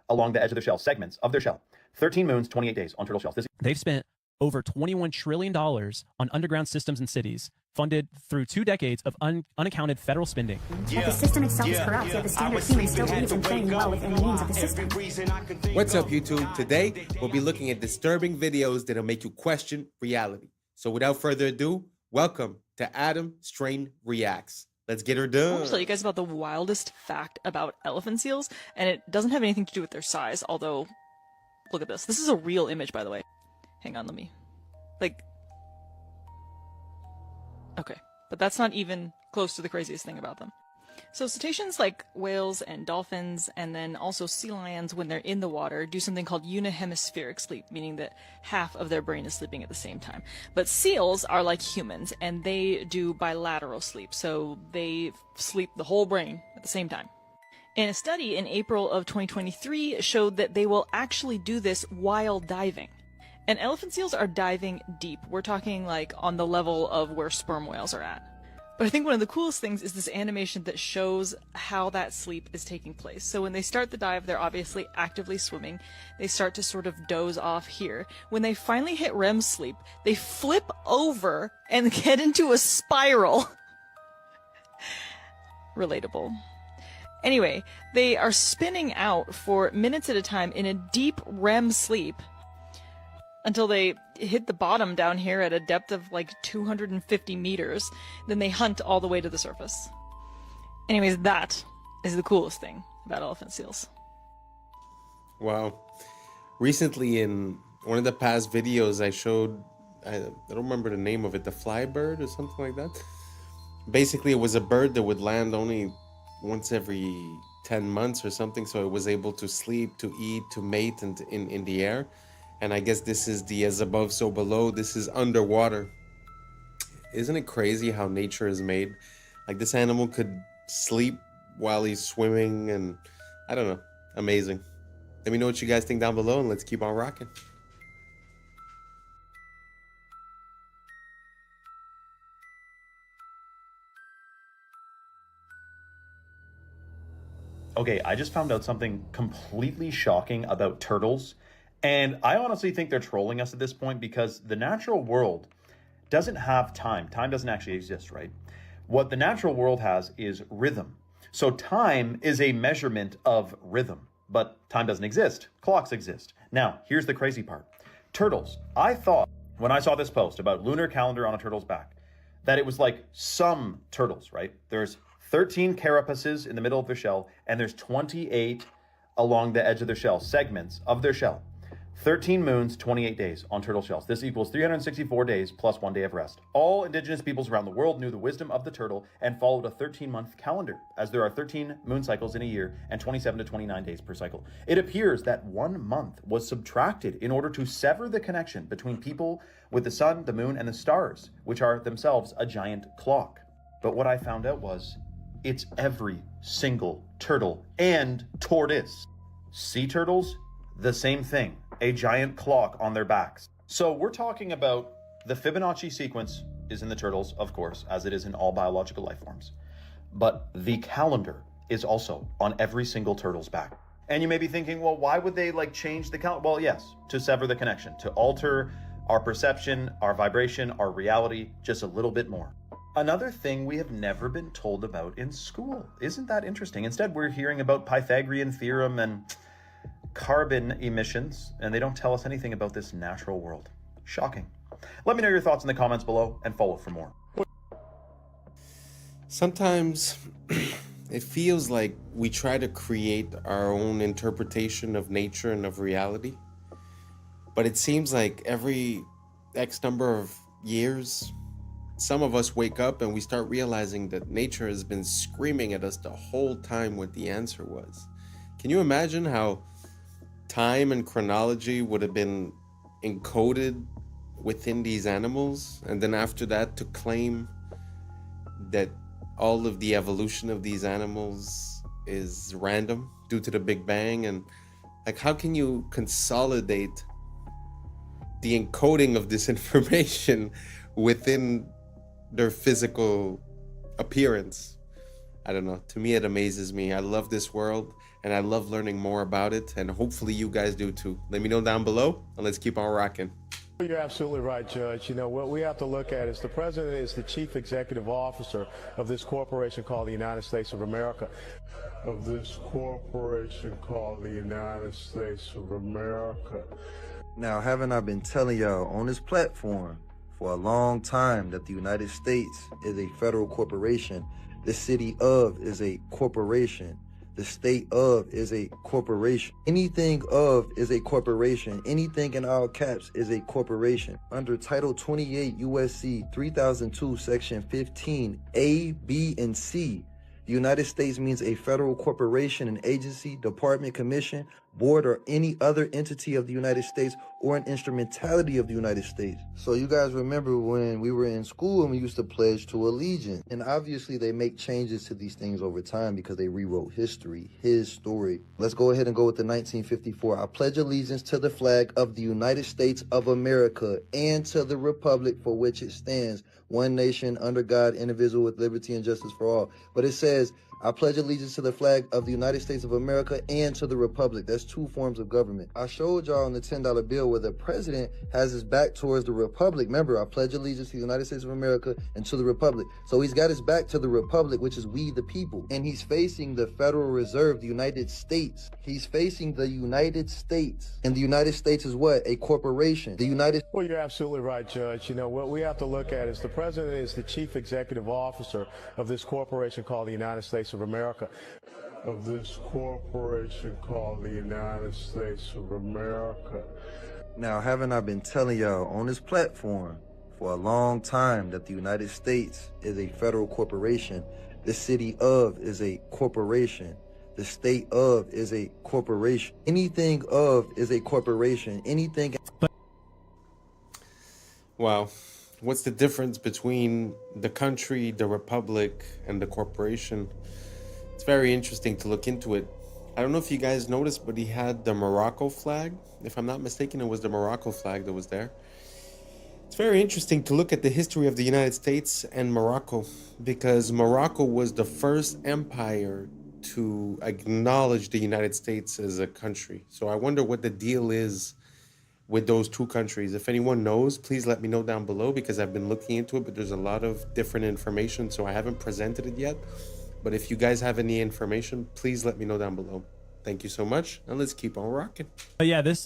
along the edge of their shell, segments of their shell. 13 moons, 28 days on turtle shells. They've spent over $21 trillion on underground systems and cities, funded through 2 decades of unaccounted federal spending. But the system itself is corrupt, yet the standard human still believes in playing well within the means of the system. What's up, YouTube? Today, we'll be looking at disturbing videos that'll make you question reality. So without further ado, welcome to Adam Strain Reacts. Let's get her I done. want to tell you guys about the wildest fact about elephant seals, and it doesn't have anything to do with their size, although, look at this. This is a real image, by the way. Hang on, let me... Okay, but that's not even close to the craziest thing about them. So cetaceans like whales and dolphins, and then also sea lions, when they're in the water, do something called unihemispheric sleep, meaning that half of their brain is sleeping at the same time. But seals are like humans, and they do bilateral sleep, so they sleep the whole brain at the same time. And a study in April of 2023 showed that they will actually do this while diving. And elephant seals are diving deep. We're talking like on the level of where sperm whales are at. But I think one of the coolest things is this animation that shows how that sleep is taking place. So when they start the dive, they're obviously actively swimming. They start to sort of doze off here. When they finally hit REM sleep, they flip over and get into a spiral. Relatable. Anyway, they are spinning out for minutes at a time in a deep REM sleep until they hit the bottom down here at a depth of like 250 meters. Then they hunt all the way to the surface. Anyways, that is the coolest thing about elephant seals. Wow. Recently in one of the past videos I showed, I don't remember the name of it, the fly bird or something like that. Basically, it was a bird that would land only once every 10 months or something, so it was able to sleep, to eat, to mate in the air. And I guess this is the as above, so below. This is underwater. Isn't it crazy how nature is made? Like, this animal could sleep while he's swimming, and I don't know. Amazing. Let me know what you guys think down below, and let's keep on rocking. Okay, I just found out something completely shocking about turtles. And I honestly think they're trolling us at this point because the natural world doesn't have time. Time doesn't actually exist, right? What the natural world has is rhythm. So time is a measurement of rhythm, but time doesn't exist. Clocks exist. Now, here's the crazy part. Turtles. I thought when I saw this post about lunar calendar on a turtle's back, that it was like some turtles, right? There's 13 carapaces in the middle of their shell, and there's 28 along the edge of their shell, segments of their shell. 13 moons, 28 days on turtle shells. This equals 364 days plus 1 day of rest. All indigenous peoples around the world knew the wisdom of the turtle and followed a 13-month calendar, as there are 13 moon cycles in a year and 27 to 29 days per cycle. It appears that 1 month was subtracted in order to sever the connection between people with the sun, the moon, and the stars, which are themselves a giant clock. But what I found out was, it's every single turtle and tortoise. Sea turtles, the same thing. A giant clock on their backs. So we're talking about the Fibonacci sequence is in the turtles, of course, as it is in all biological life forms. But the calendar is also on every single turtle's back. And you may be thinking, well, why would they change the calendar? Well, yes, to sever the connection, to alter our perception, our vibration, our reality, just a little bit more. Another thing we have never been told about in school. Isn't that interesting? Instead, we're hearing about Pythagorean theorem and carbon emissions, and they don't tell us anything about this natural world. Shocking. Let me know your thoughts in the comments below and follow for more. Sometimes it feels like we try to create our own interpretation of nature and of reality, but it seems like every X number of years, some of us wake up and we start realizing that nature has been screaming at us the whole time what the answer was. Can you imagine how time and chronology would have been encoded within these animals, and then after that to claim that all of the evolution of these animals is random due to the Big Bang? And how can you consolidate the encoding of this information within their physical appearance? I don't know. To me, it amazes me. I love this world and I love learning more about it. And hopefully you guys do too. Let me know down below and let's keep on rocking. You're absolutely right, Judge. You know, what we have to look at is the president is the chief executive officer of this corporation called the United States of America. Of this corporation called the United States of America. Now, haven't I been telling y'all on this platform for a long time that the United States is a federal corporation? The city of is a corporation. The state of is a corporation. Anything of is a corporation. Anything in all caps is a corporation. Under Title 28 USC 3002 Section 15 A, B, and C, the United States means a federal corporation, an agency, department, commission, board, or any other entity of the United States or an instrumentality of the United States. So you guys remember when we were in school and we used to pledge to allegiance. And obviously they make changes to these things over time because they rewrote history, his story. Let's go ahead and go with the 1954. I pledge allegiance to the flag of the United States of America and to the republic for which it stands, one nation under God, indivisible, with liberty and justice for all. But it says, I pledge allegiance to the flag of the United States of America and to the republic. That's two forms of government. I showed y'all on the $10 bill where the president has his back towards the republic. Remember, I pledge allegiance to the United States of America and to the republic. So he's got his back to the republic, which is we the people. And he's facing the Federal Reserve, the United States. He's facing the United States. And the United States is what? A corporation. The United... Well, you're absolutely right, Judge. You know, what we have to look at is the president is the chief executive officer of this corporation called the United States of America. Of this corporation called the United States of America. Now, haven't I been telling y'all on this platform for a long time that the United States is a federal corporation? The city of is a corporation. The state of is a corporation. Anything of is a corporation. Anything... Wow. What's the difference between the country, the republic, and the corporation? It's very interesting to look into it. I don't know if you guys noticed, but he had the Morocco flag. If I'm not mistaken, it was the Morocco flag that was there. It's very interesting to look at the history of the United States and Morocco, because Morocco was the first empire to acknowledge the United States as a country. So I wonder what the deal is with those two countries. If anyone knows, please let me know down below, because I've been looking into it, but there's a lot of different information, so I haven't presented it yet. But if you guys have any information, please let me know down below. Thank you so much, and let's keep on rocking. But yeah, this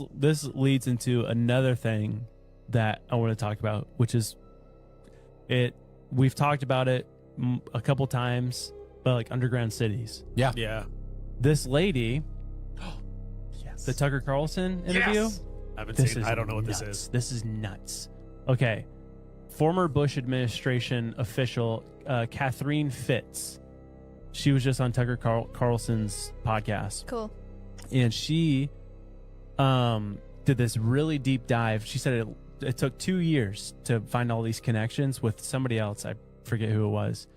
leads into another thing that I want to talk about, which is we've talked about it a couple times, but like underground cities. Yeah. This lady, the Tucker Carlson interview. Yes. I haven't seen it. I don't know what nuts. this is. This is nuts. Okay. Former Bush administration official Catherine Fitz. She was just on Tucker Carlson's podcast. Cool. And she did this really deep dive. She said it took 2 years to find all these connections with somebody else. I forget who it was.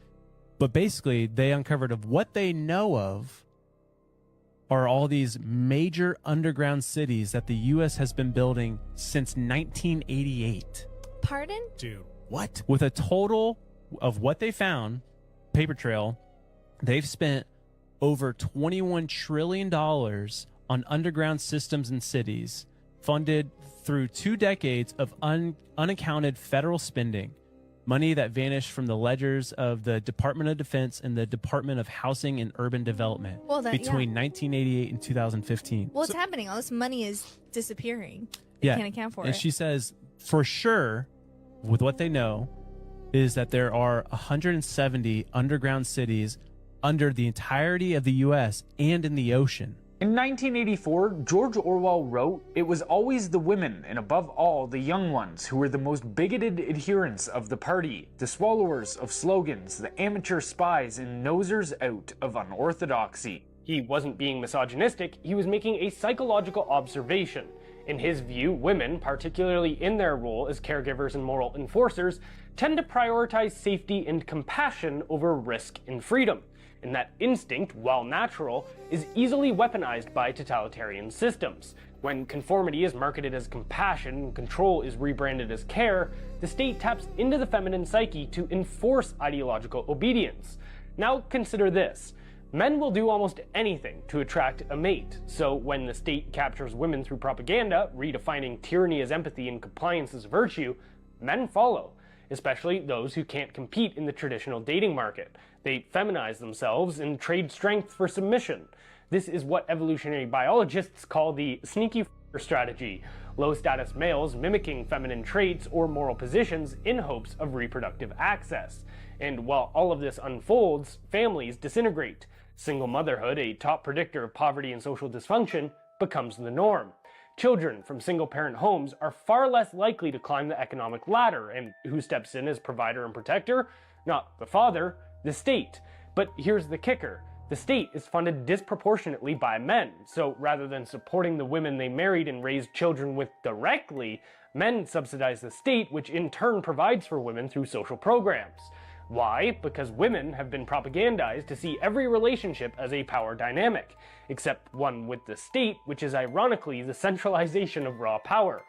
But basically, they uncovered of what they know of are all these major underground cities that the U.S. has been building since 1988. Pardon? Dude, what? With a total of what they found, paper trail, they've spent over $21 trillion on underground systems and cities, funded through 2 decades of unaccounted federal spending, money that vanished from the ledgers of the Department of Defense and the Department of Housing and Urban Development between 1988 and 2015. Well, it's happening. All this money is disappearing. They Yeah. can't account for And it. she says, for sure, with what they know, is that there are 170 underground cities under the entirety of the U.S. and in the ocean. In 1984, George Orwell wrote, "It was always the women, and above all, the young ones, who were the most bigoted adherents of the party, the swallowers of slogans, the amateur spies and nosers out of unorthodoxy." He wasn't being misogynistic, he was making a psychological observation. In his view, women, particularly in their role as caregivers and moral enforcers, tend to prioritize safety and compassion over risk and freedom. And that instinct, while natural, is easily weaponized by totalitarian systems. When conformity is marketed as compassion and control is rebranded as care, the state taps into the feminine psyche to enforce ideological obedience. Now consider this. Men will do almost anything to attract a mate, so when the state captures women through propaganda, redefining tyranny as empathy and compliance as virtue, men follow, especially those who can't compete in the traditional dating market. They feminize themselves and trade strength for submission. This is what evolutionary biologists call the sneaky f***er strategy, low-status males mimicking feminine traits or moral positions in hopes of reproductive access. And while all of this unfolds, families disintegrate. Single motherhood, a top predictor of poverty and social dysfunction, becomes the norm. Children from single-parent homes are far less likely to climb the economic ladder, and who steps in as provider and protector? Not the father, the state. But here's the kicker. The state is funded disproportionately by men, so rather than supporting the women they married and raised children with directly, men subsidize the state, which in turn provides for women through social programs. Why? Because women have been propagandized to see every relationship as a power dynamic, except one with the state, which is ironically the centralization of raw power.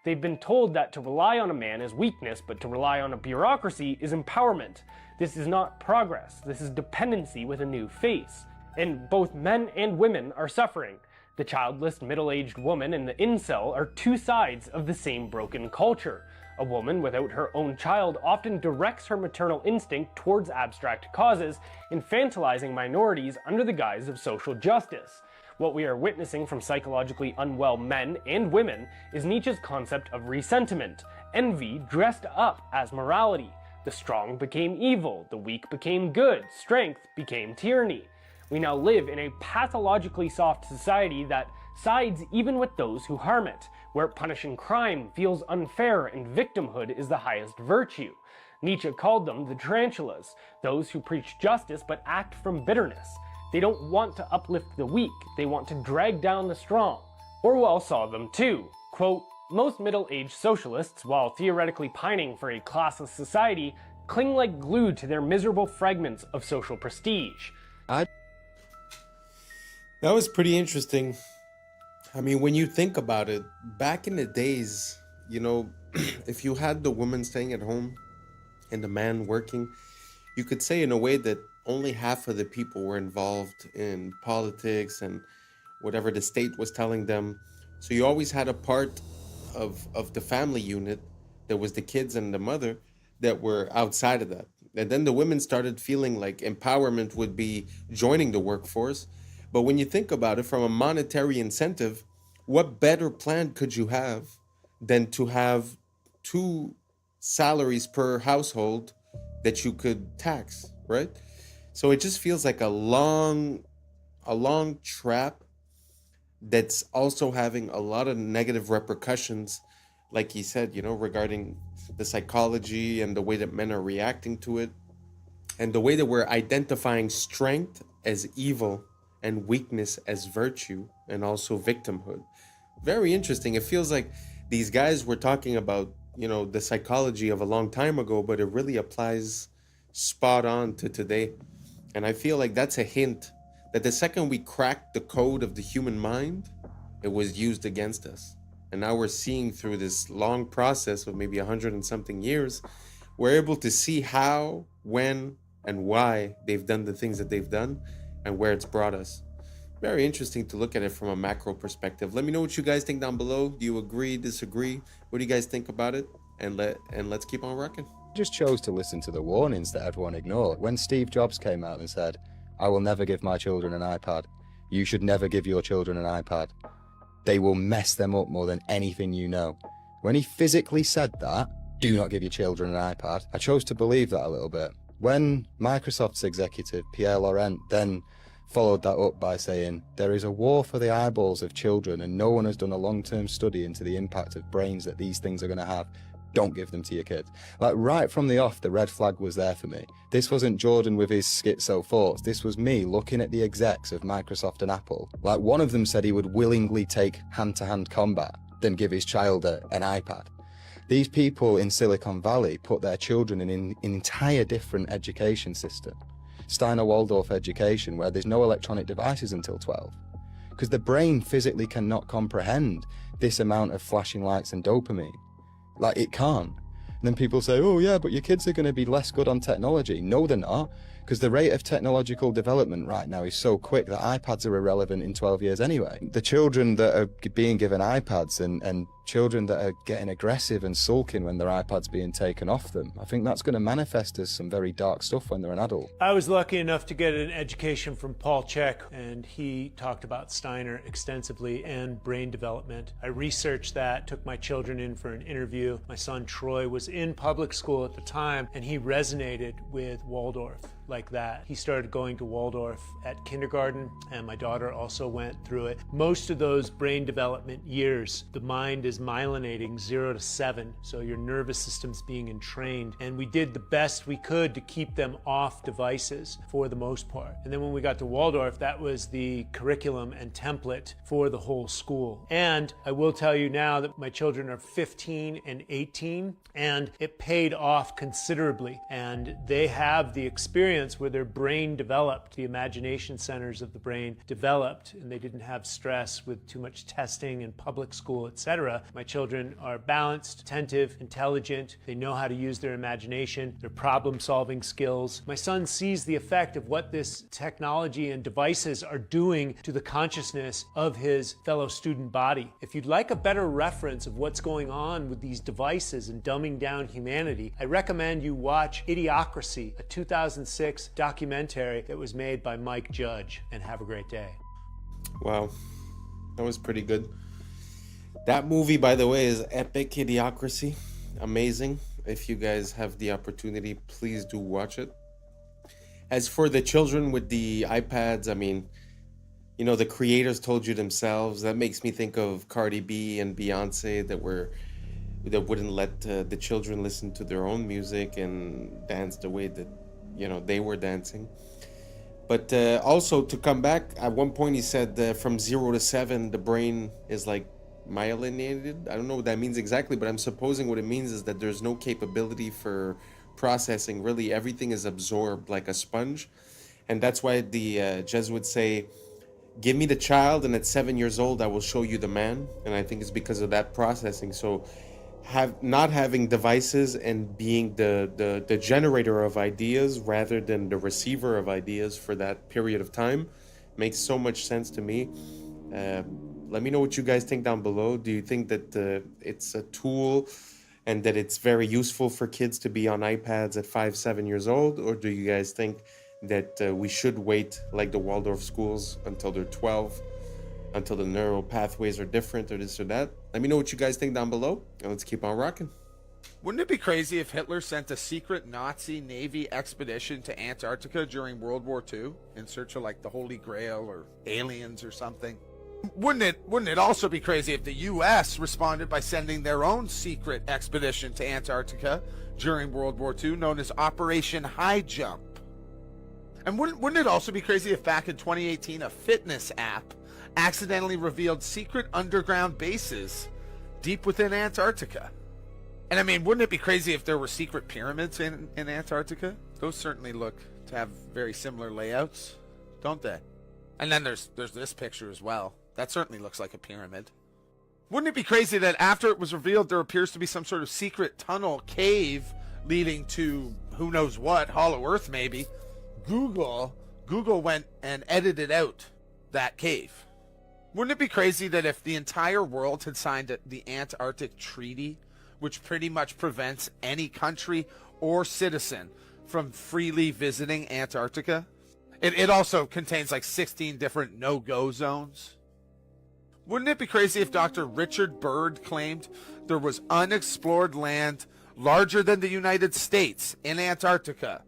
They've been told that to rely on a man is weakness, but to rely on a bureaucracy is empowerment. This is not progress, this is dependency with a new face. And both men and women are suffering. The childless middle-aged woman and the incel are two sides of the same broken culture. A woman without her own child often directs her maternal instinct towards abstract causes, infantilizing minorities under the guise of social justice. What we are witnessing from psychologically unwell men and women is Nietzsche's concept of resentiment, envy dressed up as morality. The strong became evil, the weak became good, strength became tyranny. We now live in a pathologically soft society that sides even with those who harm it, where punishing crime feels unfair and victimhood is the highest virtue. Nietzsche called them the tarantulas, those who preach justice but act from bitterness. They don't want to uplift the weak, they want to drag down the strong. Orwell saw them too. Quote, most middle-aged socialists, while theoretically pining for a classless society, cling like glue to their miserable fragments of social prestige. That was pretty interesting. I mean, when you think about it, back in the days, you know, if you had the woman staying at home and the man working, you could say in a way that only half of the people were involved in politics and whatever the state was telling them. So you always had a part of the family unit that was the kids and the mother that were outside of that. And then the women started feeling like empowerment would be joining the workforce. But when you think about it from a monetary incentive, what better plan could you have than to have 2 salaries per household that you could tax, right? So it just feels like a long trap that's also having a lot of negative repercussions, like he said, you know, regarding the psychology and the way that men are reacting to it, and the way that we're identifying strength as evil and weakness as virtue, and also victimhood. Very interesting. It feels like these guys were talking about, you know, the psychology of a long time ago, but it really applies spot on to today. And I feel like that's a hint that the second we cracked the code of the human mind, it was used against us. And now we're seeing through this long process of maybe 100 and something years, we're able to see how, when, and why they've done the things that they've done and where it's brought us. Very interesting to look at it from a macro perspective. Let me know what you guys think down below. Do you agree, disagree? What do you guys think about it? And let's keep on rocking. Just chose to listen to the warnings that everyone ignored. When Steve Jobs came out and said, I will never give my children an iPad. You should never give your children an iPad. They will mess them up more than anything you know. When he physically said that, do not give your children an iPad, I chose to believe that a little bit. When Microsoft's executive, Pierre Laurent, then followed that up by saying, there is a war for the eyeballs of children and no one has done a long-term study into the impact of brains that these things are going to have. Don't give them to your kids. Like right from the off, the red flag was there for me. This wasn't Jordan with his schizo thoughts. This was me looking at the execs of Microsoft and Apple. Like one of them said he would willingly take hand-to-hand combat than give his child an iPad. These people in Silicon Valley put their children in an entire different education system. Steiner Waldorf education, where there's no electronic devices until 12. Because the brain physically cannot comprehend this amount of flashing lights and dopamine. Like it can't. then people say, oh yeah, but your kids are going to be less good on technology. No, they're not, because the rate of technological development right now is so quick that iPads are irrelevant in 12 years anyway. The children that are being given iPads and children that are getting aggressive and sulking when their iPad's being taken off them, I think that's going to manifest as some very dark stuff when they're an adult. I was lucky enough to get an education from Paul Chek, and he talked about Steiner extensively and brain development. I researched that, took my children in for an interview. My son Troy was in public school at the time, and he resonated with Waldorf like that. He started going to Waldorf at kindergarten, and my daughter also went through it. Most of those brain development years, the mind is myelinating 0 to 7, so your nervous system's being entrained, and we did the best we could to keep them off devices for the most part. And then when we got to Waldorf, that was the curriculum and template for the whole school. And I will tell you now that my children are 15 and 18, and it paid off considerably, and they have the experience where their brain developed, the imagination centers of the brain developed, and they didn't have stress with too much testing in public school, etc. My children are balanced, attentive, intelligent. They know how to use their imagination, their problem-solving skills. My son sees the effect of what this technology and devices are doing to the consciousness of his fellow student body. If you'd like a better reference of what's going on with these devices and dumbing down humanity, I recommend you watch Idiocracy, a 2006 documentary that was made by Mike Judge, and have a great day. Wow, that was pretty good. That movie, by the way, is epic. Idiocracy, amazing. If you guys have the opportunity, please do watch it. As for the children with the iPads, I mean, you know, the creators told you themselves. That makes me think of Cardi B and Beyonce that wouldn't let the children listen to their own music and dance the way that, you know, they were dancing. But also, to come back, at one point he said from 0 to 7 the brain is like myelinated. I don't know what that means exactly, but I'm supposing what it means is that there's no capability for processing. Really, everything is absorbed like a sponge. And that's why the Jesuits say, give me the child, and at 7 years old I will show you the man. And I think it's because of that processing. So not having devices and being the generator of ideas rather than the receiver of ideas for that period of time makes so much sense to me. Let me know what you guys think down below. Do you think that it's a tool and that it's very useful for kids to be on iPads at 5-7 years old? Or do you guys think that we should wait, like the Waldorf schools, until they're 12, until the neural pathways are different, or this or that? Let me know what you guys think down below, and let's keep on rocking. Wouldn't it be crazy if Hitler sent a secret Nazi Navy expedition to Antarctica during World War II in search of like the Holy Grail or aliens or something? Wouldn't it also be crazy if the U.S. responded by sending their own secret expedition to Antarctica during World War II, known as Operation High Jump? And wouldn't it also be crazy if back in 2018 a fitness app accidentally revealed secret underground bases deep within Antarctica? And I mean, wouldn't it be crazy if there were secret pyramids in Antarctica? Those certainly look to have very similar layouts, don't they? And then there's this picture as well. That certainly looks like a pyramid. Wouldn't it be crazy that after it was revealed there appears to be some sort of secret tunnel cave leading to who knows what, Hollow Earth maybe? Google went and edited out that cave. Wouldn't it be crazy that if the entire world had signed the Antarctic Treaty, which pretty much prevents any country or citizen from freely visiting Antarctica? It also contains like 16 different no-go zones. Wouldn't it be crazy if Dr. Richard Byrd claimed there was unexplored land larger than the United States in Antarctica?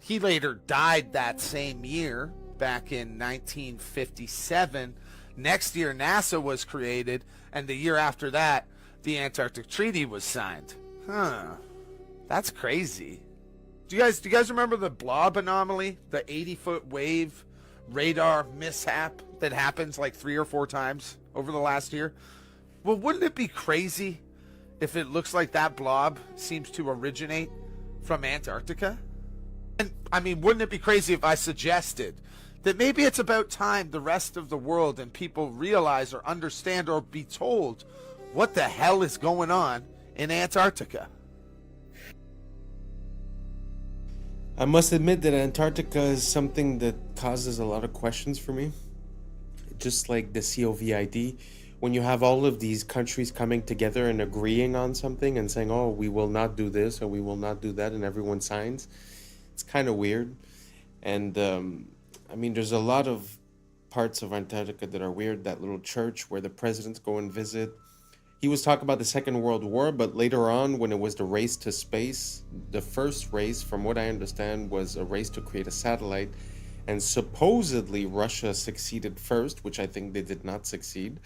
He later died that same year, back in 1957. Next year, NASA was created, and the year after that, the Antarctic Treaty was signed. Huh. That's crazy. Do you guys remember the blob anomaly? The 80-foot wave radar mishap that happens like 3 or 4 times over the last year? Well, wouldn't it be crazy if it looks like that blob seems to originate from Antarctica? And I mean, wouldn't it be crazy if I suggested that maybe it's about time the rest of the world and people realize or understand or be told what the hell is going on in Antarctica? I must admit that Antarctica is something that causes a lot of questions for me. Just like the COVID, when you have all of these countries coming together and agreeing on something and saying, oh, we will not do this or we will not do that, and everyone signs, it's kind of weird. And I mean, there's a lot of parts of Antarctica that are weird. That little church where the presidents go and visit. He was talking about the Second World War, but later on, when it was the race to space, the first race, from what I understand, was a race to create a satellite. And supposedly Russia succeeded first, which I think they did not succeed.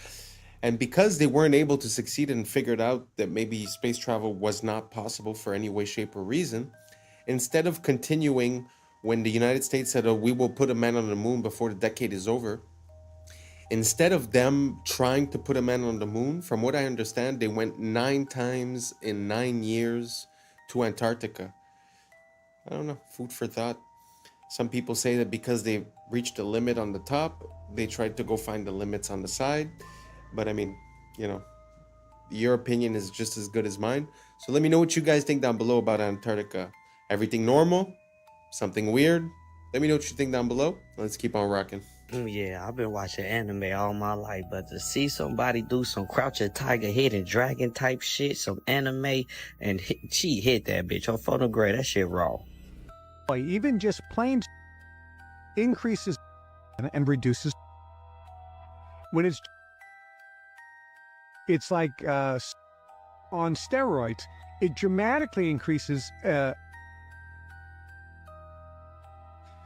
And because they weren't able to succeed and figured out that maybe space travel was not possible for any way, shape, or reason, instead of continuing when the United States said, oh, we will put a man on the moon before the decade is over, instead of them trying to put a man on the moon, from what I understand, they went 9 times in 9 years to Antarctica. I don't know, food for thought. Some people say that because they reached a limit on the top, they tried to go find the limits on the side. But I mean, you know, your opinion is just as good as mine. So let me know what you guys think down below about Antarctica. Everything normal? Something weird? Let me know what you think down below. Let's keep on rocking. Yeah, I've been watching anime all my life, but to see somebody do some crouching tiger, hidden dragon type shit, some anime, and she hit that bitch on photograph, that shit raw. Even just plain increases and reduces. When it's like on steroids, it dramatically increases.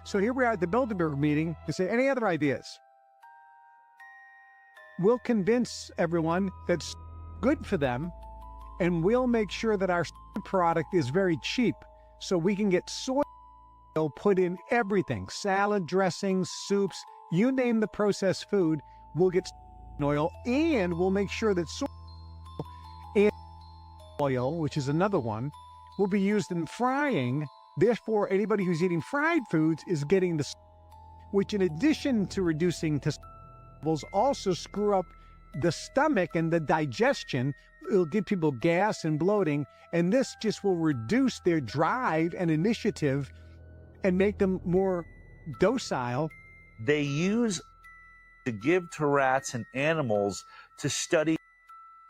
So here we are at the Bilderberg meeting to say, any other ideas? We'll convince everyone that's good for them, and we'll make sure that our product is very cheap so we can get soy oil put in everything, salad dressings, soups, you name the processed food, we'll get oil, and we'll make sure that soy and oil, which is another one, will be used in frying. Therefore, anybody who's eating fried foods is getting the, which in addition to reducing testosterone levels, also screw up the stomach and the digestion. It'll give people gas and bloating, and this just will reduce their drive and initiative and make them more docile. They use to give to rats and animals to study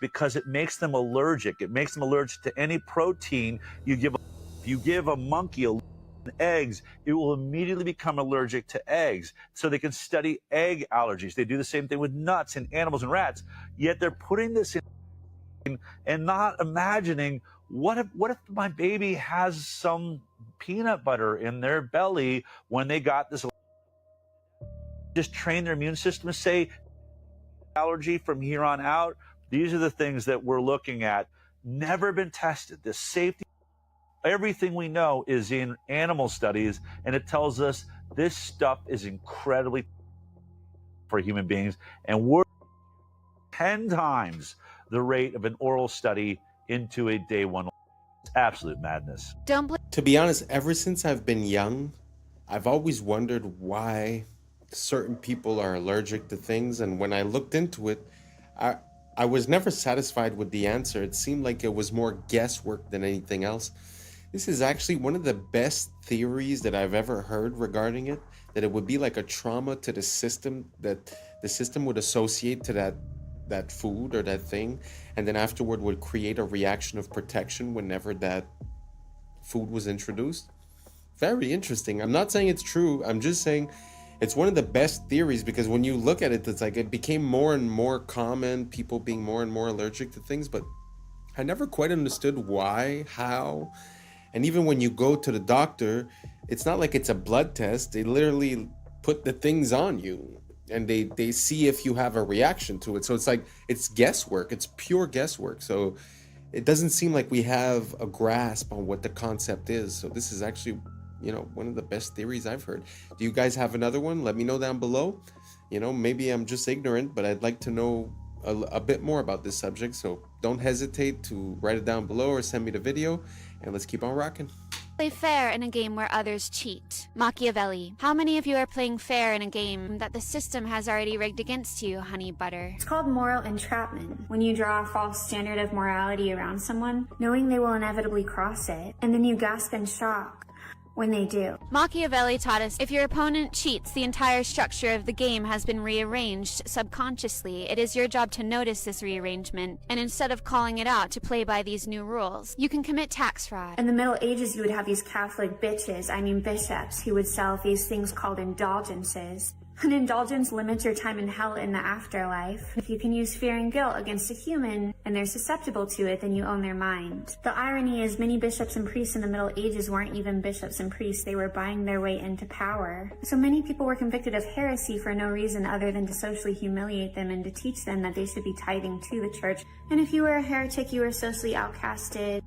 because it makes them allergic. It makes them allergic to any protein you give. If you give a monkey eggs, it will immediately become allergic to eggs. So they can study egg allergies. They do the same thing with nuts in animals and rats. Yet they're putting this in and not imagining what if my baby has some peanut butter in their belly when they got this. Just train their immune system to say allergy from here on out. These are the things that we're looking at. Never been tested. The safety. Everything we know is in animal studies, and it tells us this stuff is incredibly for human beings, and we're 10 times the rate of an oral study into a day one. It's absolute madness. To be honest, ever since I've been young, I've always wondered why certain people are allergic to things, and when I looked into it, I was never satisfied with the answer. It seemed like it was more guesswork than anything else. This is actually one of the best theories that I've ever heard regarding it, that it would be like a trauma to the system, that the system would associate to that food or that thing, and then afterward would create a reaction of protection whenever that food was introduced. Very interesting. I'm not saying it's true. I'm just saying it's one of the best theories, because when you look at it, it's like it became more and more common, people being more and more allergic to things, but I never quite understood why, how. And even when you go to the doctor, it's not like it's a blood test. They literally put the things on you and they see if you have a reaction to it. So it's like, it's guesswork. It's pure guesswork. So it doesn't seem like we have a grasp on what the concept is. So this is actually, you know, one of the best theories I've heard. Do you guys have another one? Let me know down below. You know, maybe I'm just ignorant, but I'd like to know a bit more about this subject. So don't hesitate to write it down below or send me the video, and let's keep on rocking. Play fair in a game where others cheat. Machiavelli. How many of you are playing fair in a game that the system has already rigged against you, honey butter? It's called moral entrapment. When you draw a false standard of morality around someone, knowing they will inevitably cross it, and then you gasp in shock when they do. Machiavelli taught us if your opponent cheats, the entire structure of the game has been rearranged subconsciously. It is your job to notice this rearrangement, and instead of calling it out, to play by these new rules. You can commit tax fraud. In the Middle Ages, you would have these Catholic bishops, who would sell these things called indulgences. An indulgence limits your time in hell in the afterlife. If you can use fear and guilt against a human and they're susceptible to it, then you own their mind. The irony is many bishops and priests in the Middle Ages weren't even bishops and priests. They were buying their way into power. So many people were convicted of heresy for no reason other than to socially humiliate them and to teach them that they should be tithing to the church. And if you were a heretic, you were socially outcasted,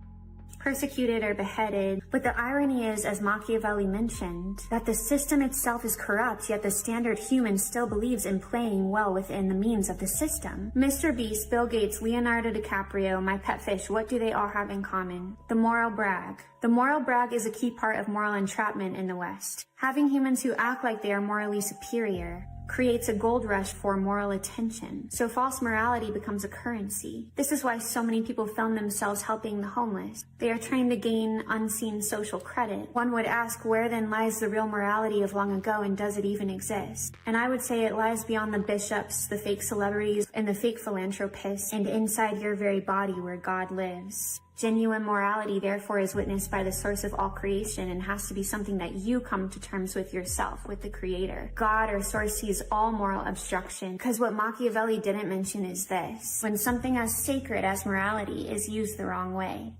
persecuted, or beheaded. But the irony is, as Machiavelli mentioned, that the system itself is corrupt, yet the standard human still believes in playing well within the means of the system. Mr. Beast, Bill Gates, Leonardo DiCaprio, my pet fish, what do they all have in common? The moral brag. The moral brag is a key part of moral entrapment in the West. Having humans who act like they are morally superior creates a gold rush for moral attention. So false morality becomes a currency. This is why so many people film themselves helping the homeless. They are trying to gain unseen social credit. One would ask, where then lies the real morality of long ago, and does it even exist? And I would say it lies beyond the bishops, the fake celebrities, and the fake philanthropists, and inside your very body where God lives. Genuine morality, therefore, is witnessed by the source of all creation and has to be something that you come to terms with yourself, with the Creator. God or source sees all moral obstruction, because what Machiavelli didn't mention is this: when something as sacred as morality is used the wrong way,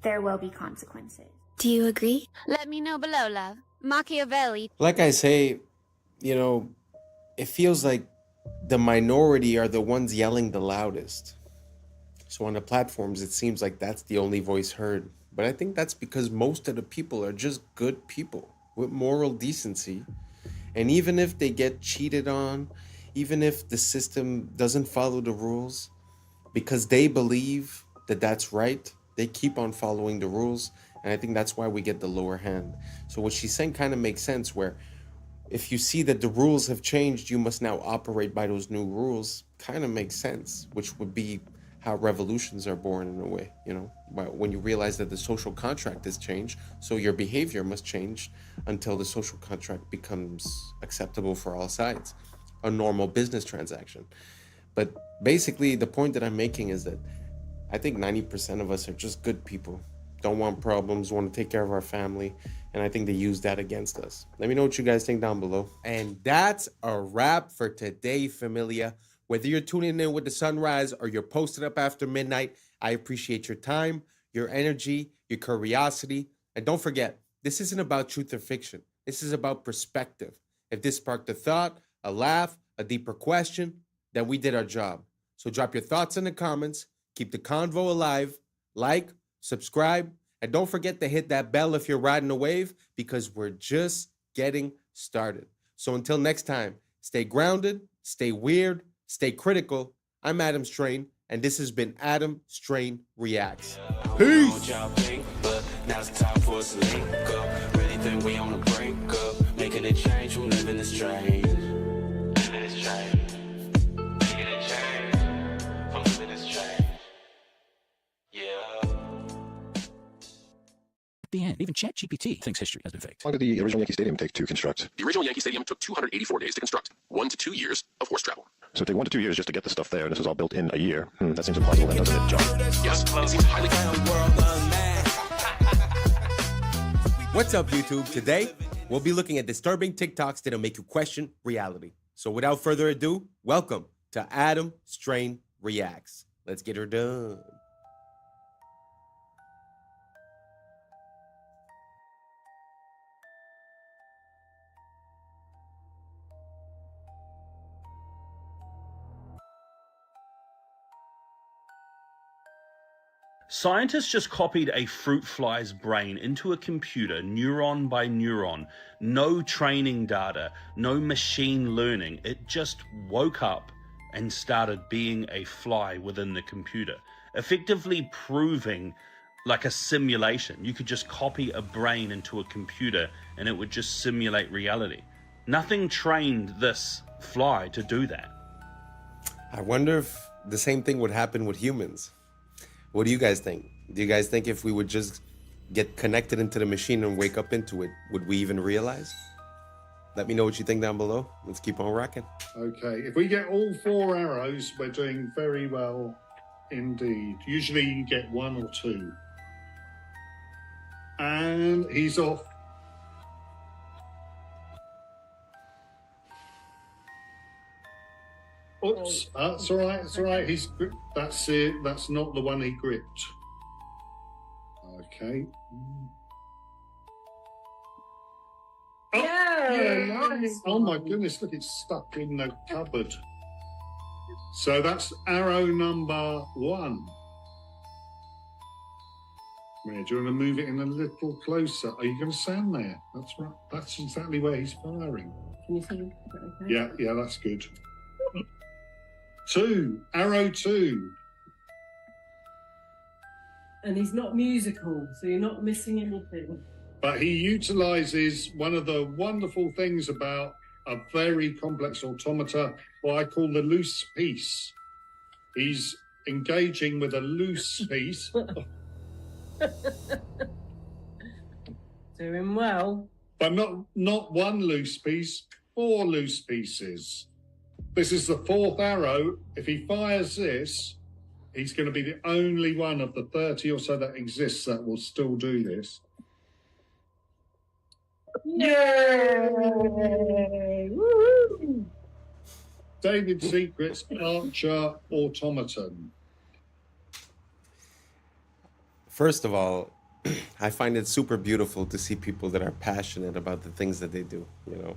there will be consequences. Do you agree? Let me know below, love. Machiavelli. Like I say, you know, it feels like the minority are the ones yelling the loudest. So on the platforms, it seems like that's the only voice heard. But I think that's because most of the people are just good people with moral decency. And even if they get cheated on, even if the system doesn't follow the rules, because they believe that that's right, they keep on following the rules. And I think that's why we get the lower hand. So what she's saying kind of makes sense, where if you see that the rules have changed, you must now operate by those new rules. Kind of makes sense, which would be how revolutions are born in a way, you know, when you realize that the social contract has changed, so your behavior must change until the social contract becomes acceptable for all sides, a normal business transaction. But basically, the point that I'm making is that I think 90% of us are just good people, don't want problems, want to take care of our family, and I think they use that against us. Let me know what you guys think down below. And that's a wrap for today, familia. Whether you're tuning in with the sunrise or you're posted up after midnight, I appreciate your time, your energy, your curiosity. And don't forget, this isn't about truth or fiction. This is about perspective. If this sparked a thought, a laugh, a deeper question, then we did our job. So drop your thoughts in the comments, keep the convo alive, like, subscribe, and don't forget to hit that bell if you're riding a wave, because we're just getting started. So until next time, stay grounded, stay weird, stay critical. I'm Adam Strain, and this has been Adam Strain Reacts. Peace! Now it's time for us to link up. Really think we on the brink up. Making a change from living this strange. Living this strange. Making a change from living this strange. Yeah. The end. Even ChatGPT thinks history has been faked. How long did the original Yankee Stadium take to construct? The original Yankee Stadium took 284 days to construct. 1 to 2 years of horse travel. So it took 1 to 2 years just to get the stuff there. This was all built in a year. That seems impossible, then, doesn't it, John? Yes, it seems highly. What's up, YouTube? Today, we'll be looking at disturbing TikToks that'll make you question reality. So without further ado, welcome to Adam Strain Reacts. Let's get her done. Scientists just copied a fruit fly's brain into a computer, neuron by neuron. No training data, no machine learning. It just woke up and started being a fly within the computer, effectively proving like a simulation. You could just copy a brain into a computer and it would just simulate reality. Nothing trained this fly to do that. I wonder if the same thing would happen with humans. What do you guys think? Do you guys think if we would just get connected into the machine and wake up into it, would we even realize? Let me know what you think down below. Let's keep on rocking. Okay, if we get all 4 arrows, we're doing very well indeed. Usually you get 1 or 2. And he's off. Oops, that's all right, it's all right. That's it, that's not the one he gripped. Okay. Oh, yeah, nice. Oh my goodness, look, it's stuck in the cupboard. So that's arrow number 1. Maria, do you want to move it in a little closer? Are you going to stand there? That's right. That's exactly where he's firing. Can you see? Yeah, that's good. 2, arrow 2. And he's not musical, so you're not missing anything. But he utilizes one of the wonderful things about a very complex automata, what I call the loose piece. He's engaging with a loose piece. Doing well. But not one loose piece, 4 loose pieces. This is the 4th arrow. If he fires this, he's going to be the only one of the 30 or so that exists that will still do this. Yay! Woo-hoo! David Secret's Archer Automaton. First of all, I find it super beautiful to see people that are passionate about the things that they do, you know.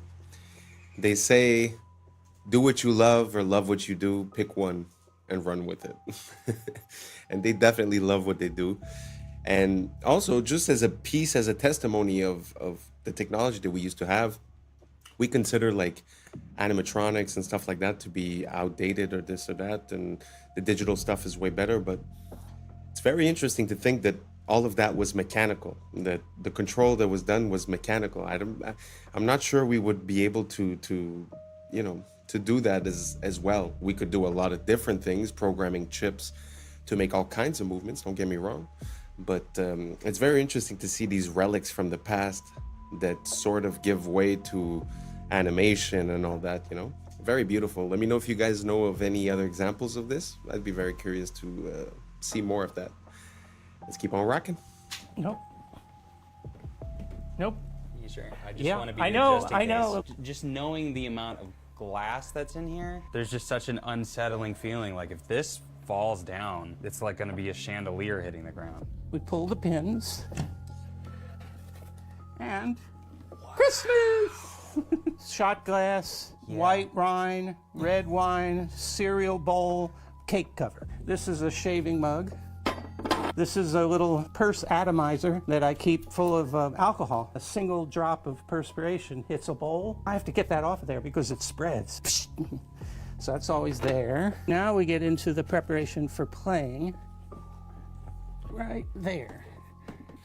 They say, do what you love or love what you do, pick one and run with it. And they definitely love what they do. And also, just as a piece, as a testimony of the technology that we used to have, we consider like animatronics and stuff like that to be outdated or this or that, and the digital stuff is way better. But it's very interesting to think that all of that was mechanical, that the control that was done was mechanical. I'm not sure we would be able to you know, to do that as well. We could do a lot of different things, programming chips to make all kinds of movements, don't get me wrong. But it's very interesting to see these relics from the past that sort of give way to animation and all that, you know. Very beautiful. Let me know if you guys know of any other examples of this. I'd be very curious to see more of that. Let's keep on rocking. Nope. You sure? I just Yeah, want to be I here know, just in I case. know. Just knowing the amount of glass that's in here, there's just such an unsettling feeling. Like if this falls down, it's like going to be a chandelier hitting the ground. We pull the pins. And Christmas! Shot glass, white wine, red wine, cereal bowl, cake cover. This is a shaving mug. This is a little purse atomizer that I keep full of alcohol. A single drop of perspiration hits a bowl. I have to get that off of there because it spreads. So that's always there. Now we get into the preparation for playing. Right there.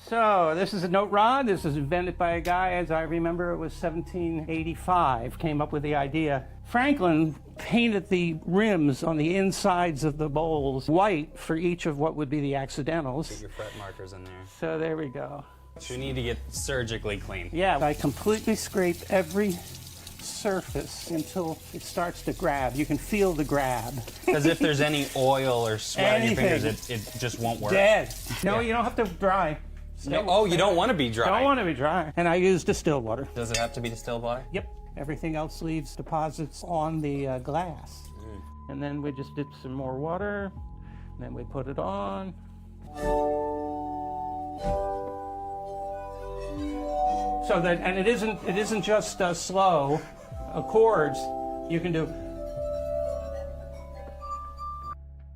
So this is a note rod. This was invented by a guy, as I remember, it was 1785, came up with the idea. Franklin painted the rims on the insides of the bowls white for each of what would be the accidentals. Get your fret markers in there. So there we go. We need to get surgically clean. Yeah, I completely scrape every surface until it starts to grab. You can feel the grab. Because if there's any oil or sweat on your fingers, it just won't work. Dead. No, Yeah. you don't have to dry. No, oh, you don't want to be dry. Don't want to be dry. And I use distilled water. Does it have to be distilled water? Yep. Everything else leaves deposits on the glass. And then we just dip some more water. And then we put it on. So that, and it isn't just slow chords. You can do.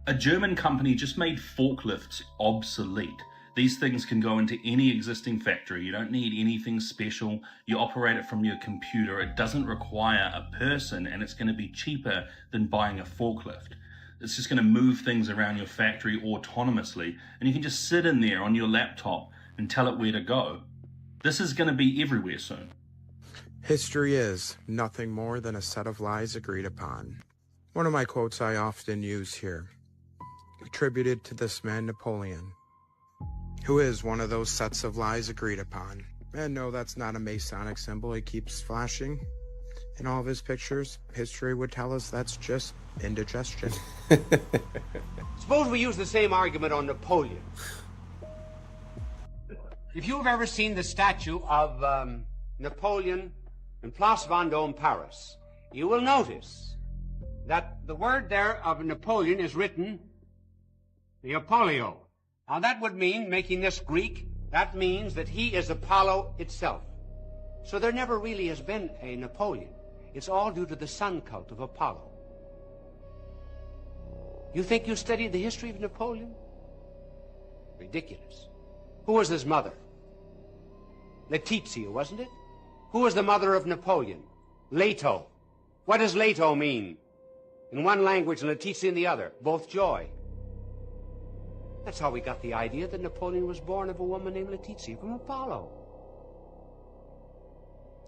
A German company just made forklifts obsolete. These things can go into any existing factory. You don't need anything special. You operate it from your computer. It doesn't require a person, and it's going to be cheaper than buying a forklift. It's just going to move things around your factory autonomously, and you can just sit in there on your laptop and tell it where to go. This is going to be everywhere soon. History is nothing more than a set of lies agreed upon. One of my quotes I often use here, attributed to this man Napoleon. who is one of those sets of lies agreed upon. And no, that's not a Masonic symbol he keeps flashing in all of his pictures. History would tell us that's just indigestion. Suppose we use the same argument on Napoleon. If you've ever seen the statue of Napoleon in Place Vendôme, Paris, you will notice that the word there of Napoleon is written the Apollio. Now that would mean, making this Greek, that means that he is Apollo itself. So there never really has been a Napoleon. It's all due to the sun cult of Apollo. You think you studied the history of Napoleon? Ridiculous. Who was his mother? Letizia, wasn't it? Who was the mother of Napoleon? Leto. What does Leto mean? In one language and Letizia in the other. Both joy. That's how we got the idea that Napoleon was born of a woman named Letizia from Apollo.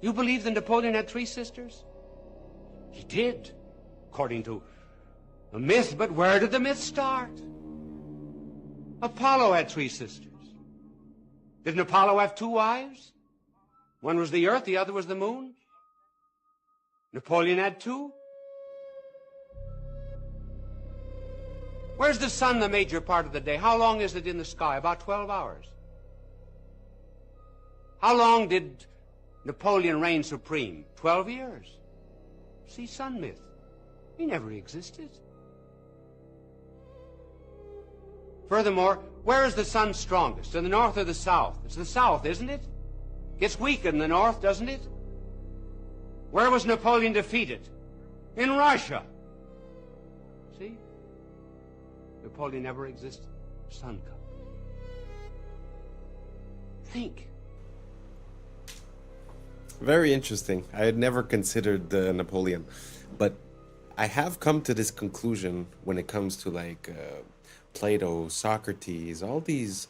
You believe that Napoleon had 3 sisters? He did, according to a myth, but where did the myth start? Apollo had 3 sisters. Didn't Apollo have 2 wives? One was the earth, the other was the moon. Napoleon had 2. Where's the sun the major part of the day? How long is it in the sky? About 12 hours. How long did Napoleon reign supreme? 12 years. See, sun myth. He never existed. Furthermore, where is the sun strongest? In the north or the south? It's the south, isn't it? Gets weaker in the north, doesn't it? Where was Napoleon defeated? In Russia. See? Napoleon never existed. Sun cult. Think. Very interesting. I had never considered Napoleon, but I have come to this conclusion when it comes to like Plato, Socrates, all these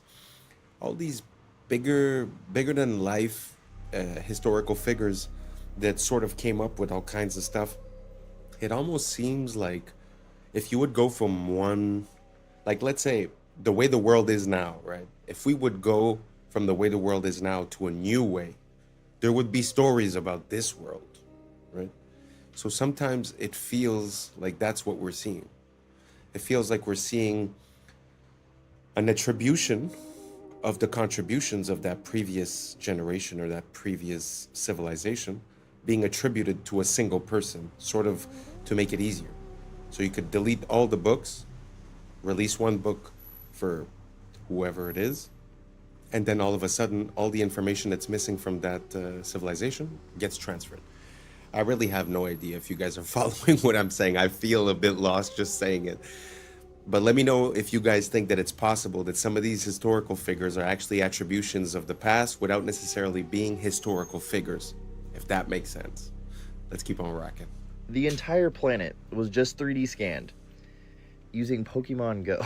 bigger than life historical figures that sort of came up with all kinds of stuff. It almost seems like if you would go from one, like let's say the way the world is now, right? If we would go from the way the world is now to a new way, there would be stories about this world, right? So sometimes it feels like that's what we're seeing. It feels like we're seeing an attribution of the contributions of that previous generation or that previous civilization being attributed to a single person, sort of to make it easier. So you could delete all the books, release one book for whoever it is, and then all of a sudden, all the information that's missing from that civilization gets transferred. I really have no idea if you guys are following what I'm saying. I feel a bit lost just saying it. But let me know if you guys think that it's possible that some of these historical figures are actually attributions of the past without necessarily being historical figures, if that makes sense. Let's keep on rocking. The entire planet was just 3D scanned using Pokemon Go.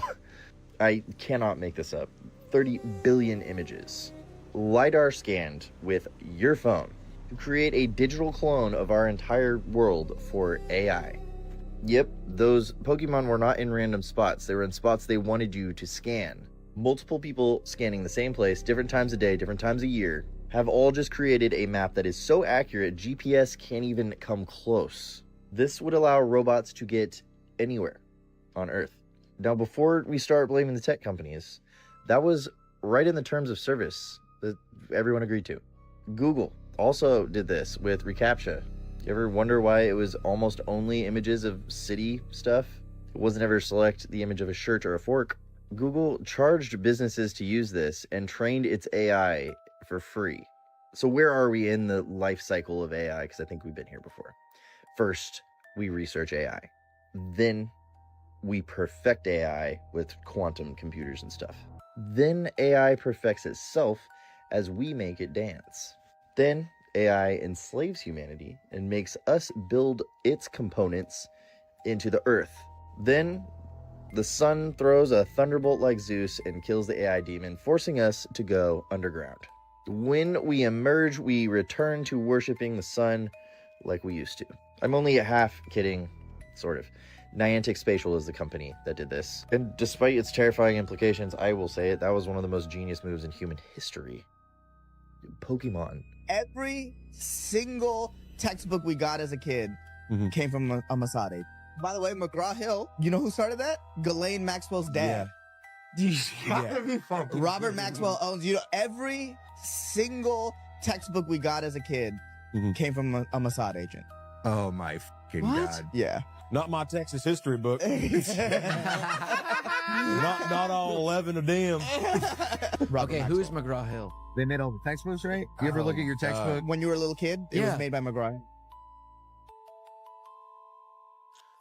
I cannot make this up. 30 billion images. LiDAR scanned with your phone to create a digital clone of our entire world for AI. Yep, those Pokemon were not in random spots. They were in spots they wanted you to scan. Multiple people scanning the same place, different times a day, different times a year, have all just created a map that is so accurate GPS can't even come close. This would allow robots to get anywhere on Earth. Now, before we start blaming the tech companies, that was right in the terms of service that everyone agreed to. Google also did this with reCAPTCHA. You ever wonder why it was almost only images of city stuff? It wasn't ever select the image of a shirt or a fork. Google charged businesses to use this and trained its AI for free. So where are we in the life cycle of AI? Because I think we've been here before. First, we research AI. Then we perfect AI with quantum computers and stuff. Then AI perfects itself as we make it dance. Then AI enslaves humanity and makes us build its components into the earth. Then the sun throws a thunderbolt like Zeus and kills the AI demon, forcing us to go underground. When we emerge, we return to worshiping the sun like we used to. I'm only half kidding, sort of. Niantic Spatial is the company that did this. And despite its terrifying implications, I will say it, that was one of the most genius moves in human history. Pokemon. Every single textbook we got as a kid came from a Masade. By the way, McGraw-Hill, you know who started that? Ghislaine Maxwell's dad. You gotta be fucking Robert Maxwell owns, every single textbook we got as a kid came from a Mossad agent. Oh my fucking God. Yeah. Not my Texas history book. not all 11 of them. Okay, who's McGraw-Hill? They made all the textbooks, right? You ever look at your textbook? When you were a little kid, it was made by McGraw.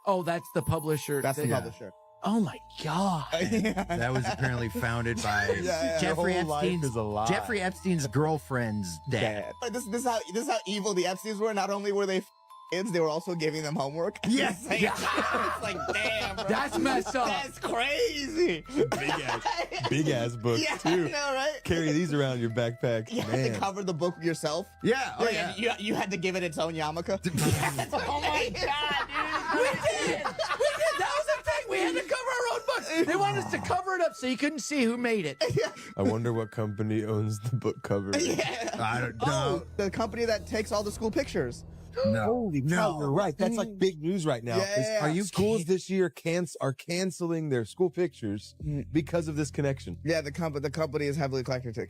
Oh, that's the publisher. That's the publisher. Oh my God. That was apparently founded by Jeffrey Epstein's girlfriend's dad. This is how evil the Epsteins were. Not only were they kids, they were also giving them homework. Yes. It's like, damn, bro. That's messed up. That's crazy. Big ass books too. I know, right? Carry these around in your backpack. You had to cover the book yourself. Yeah. Oh yeah. You had to give it its own yarmulke. Oh my God, dude. We did. That was the thing. We had to cover our own books. They wanted us to cover it up so you couldn't see who made it. I wonder what company owns the book cover. I don't know. The company that takes all the school pictures. No. Holy cow. You're right. That's like big news right now. Yeah. Are you schools this year are canceling their school pictures because of this connection? Yeah, the company is heavily connected to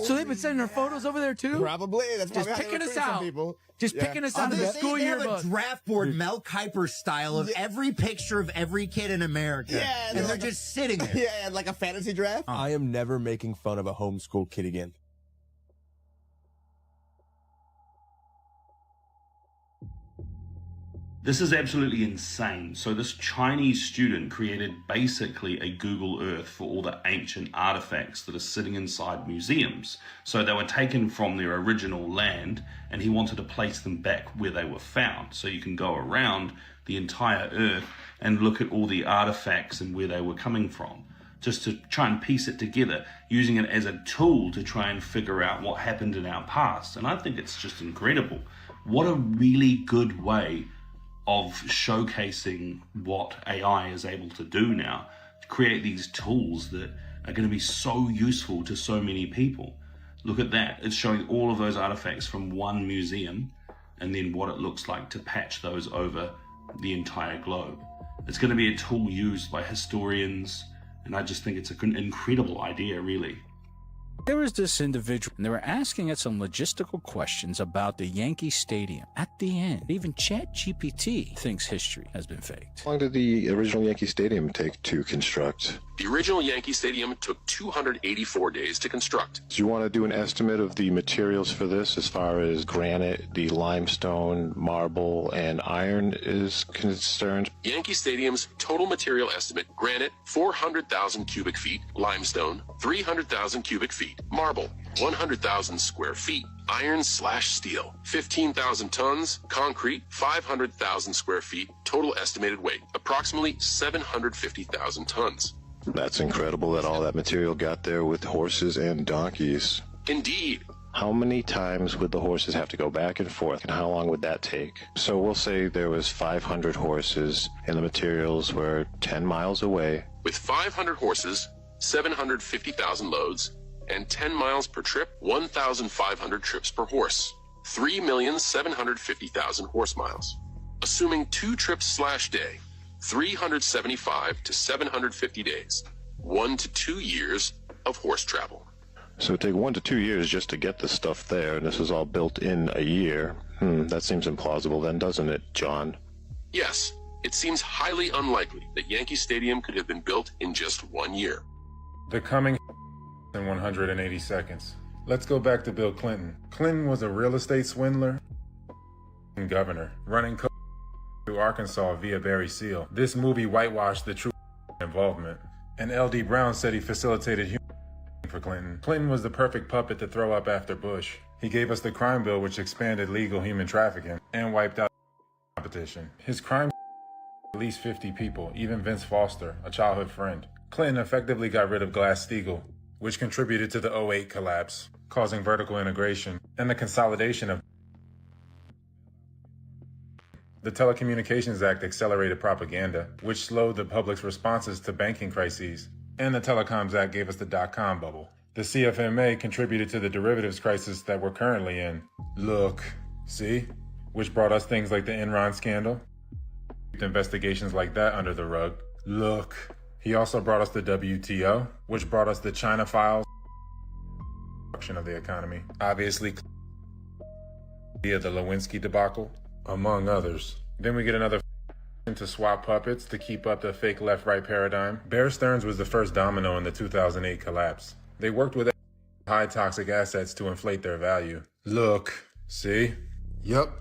So they've been sending their photos over there too? Probably. That's just probably picking how they us recruit some out. people. Just picking us out of the school yearbook. Draft board Mel Kiper style of every picture of every kid in America. Yeah, and they're just sitting there. Yeah, like a fantasy draft. I am never making fun of a homeschool kid again. This is absolutely insane. So this Chinese student created basically a Google Earth for all the ancient artifacts that are sitting inside museums. So they were taken from their original land and he wanted to place them back where they were found. So you can go around the entire Earth and look at all the artifacts and where they were coming from, just to try and piece it together, using it as a tool to try and figure out what happened in our past. And I think it's just incredible. What a really good way of showcasing what AI is able to do now, to create these tools that are going to be so useful to so many people. Look at that. It's showing all of those artifacts from one museum and then what it looks like to patch those over the entire globe. It's going to be a tool used by historians, and I just think it's an incredible idea, really. There was this individual, and they were asking it some logistical questions about the Yankee Stadium. At the end, even ChatGPT thinks history has been faked. How long did the original Yankee Stadium take to construct? The original Yankee Stadium took 284 days to construct. Do you want to do an estimate of the materials for this as far as granite, the limestone, marble, and iron is concerned? Yankee Stadium's total material estimate: granite, 400,000 cubic feet; limestone, 300,000 cubic feet; marble, 100,000 square feet; iron/steel, 15,000 tons; concrete, 500,000 square feet. Total estimated weight, approximately 750,000 tons. That's incredible that all that material got there with horses and donkeys. Indeed. How many times would the horses have to go back and forth, and how long would that take? So we'll say there was 500 horses, and the materials were 10 miles away. With 500 horses, 750,000 loads, and 10 miles per trip, 1,500 trips per horse. 3,750,000 horse miles. Assuming 2 trips/day, 375 to 750 days, 1 to 2 years of horse travel. So it'd take 1 to 2 years just to get the stuff there, and this is all built in a year. That seems implausible then, doesn't it, John? Yes, it seems highly unlikely that Yankee Stadium could have been built in just 1 year. The coming in 180 seconds. Let's go back to Bill Clinton. Clinton was a real estate swindler and governor, running through Arkansas via Barry Seal. This movie whitewashed the true involvement. And L.D. Brown said he facilitated human for Clinton. Clinton was the perfect puppet to throw up after Bush. He gave us the crime bill, which expanded legal human trafficking and wiped out competition. His crime at least 50 people, even Vince Foster, a childhood friend. Clinton effectively got rid of Glass-Steagall, which contributed to the 2008 collapse, causing vertical integration and the consolidation of The Telecommunications Act accelerated propaganda, which slowed the public's responses to banking crises. And the Telecoms Act gave us the dot-com bubble. The CFMA contributed to the derivatives crisis that we're currently in. Look, see? Which brought us things like the Enron scandal. Investigations like that under the rug. Look. He also brought us the WTO, which brought us the China files. Of the economy. Obviously, via the Lewinsky debacle, among others. Then we get another to swap puppets to keep up the fake left-right paradigm. Bear Stearns was the first domino in the 2008 collapse. They worked with high toxic assets to inflate their value. Look, see? Yup.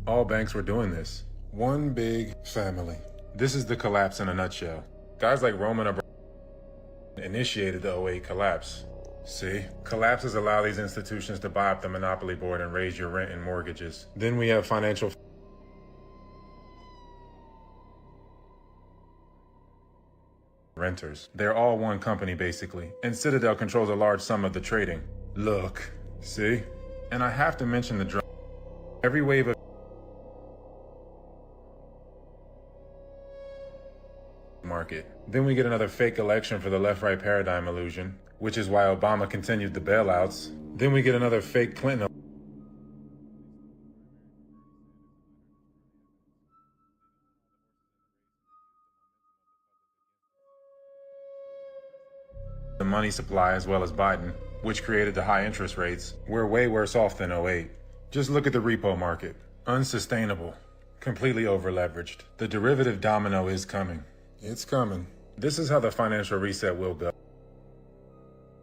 All banks were doing this. One big family. This is the collapse in a nutshell. Guys like Roman Abramovich initiated the 08 collapse. See? Collapses allow these institutions to buy up the monopoly board and raise your rent and mortgages. Then we have financial renters. They're all one company, basically. And Citadel controls a large sum of the trading. Look. See? And I have to mention the drug. Every wave of market. Then we get another fake election for the left-right paradigm illusion, which is why Obama continued the bailouts. Then we get another fake Clinton. The money supply as well as Biden, which created the high interest rates. We're way worse off than 08. Just look at the repo market. Unsustainable. Completely over-leveraged. The derivative domino is coming. It's coming. This is how the financial reset will go.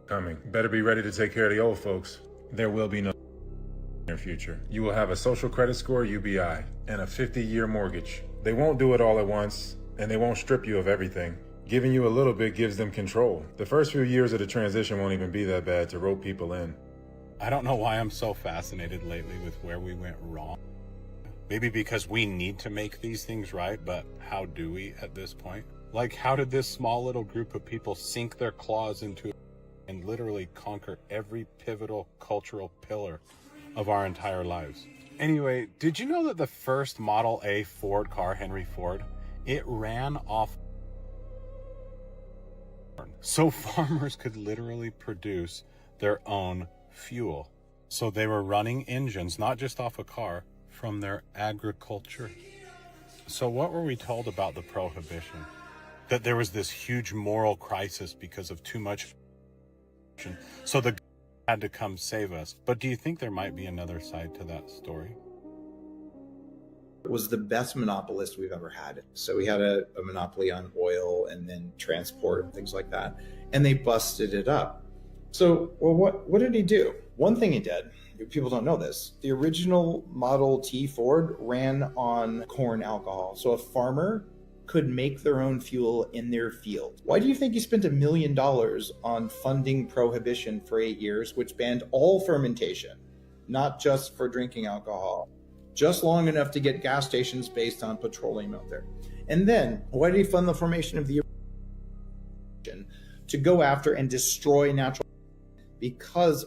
Coming. Better be ready to take care of the old folks. There will be no near future. You will have a social credit score, UBI, and a 50-year mortgage. They won't do it all at once, and they won't strip you of everything. Giving you a little bit gives them control. The first few years of the transition won't even be that bad to rope people in. I don't know why I'm so fascinated lately with where we went wrong. Maybe because we need to make these things right, but how do we at this point? Like, how did this small little group of people sink their claws into and literally conquer every pivotal cultural pillar of our entire lives? Anyway, did you know that the first Model A Ford car, Henry Ford, it ran off so farmers could literally produce their own fuel. So they were running engines, not just off a car, from their agriculture. So what were we told about the Prohibition? That there was this huge moral crisis because of too much. So the had to come save us. But do you think there might be another side to that story? Was the best monopolist we've ever had. So we had a monopoly on oil and then transport and things like that. And they busted it up. So, well, what did he do? One thing he did, people don't know this, the original Model T Ford ran on corn alcohol. So a farmer could make their own fuel in their field. Why do you think he spent $1 million on funding Prohibition for 8 years, which banned all fermentation, not just for drinking alcohol, just long enough to get gas stations based on petroleum out there? And then why did he fund the formation of the to go after and destroy natural, because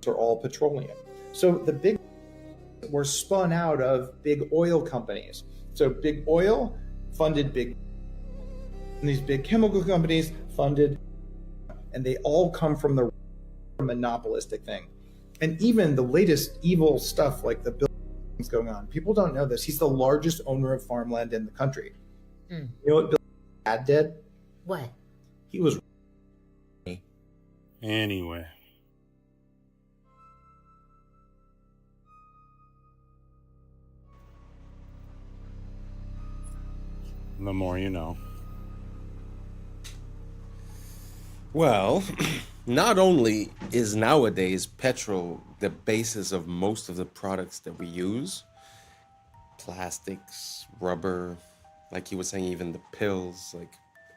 are all petroleum. So the big were spun out of big oil companies. So big oil funded big, and these big chemical companies funded, and they all come from the monopolistic thing. And even the latest evil stuff like the buildings going on, people don't know this. He's the largest owner of farmland in the country. You know what Bill Dad did? What? He was. Anyway. The more you know. Well, not only is nowadays petrol the basis of most of the products that we use, plastics, rubber, like he was saying, even the pills, like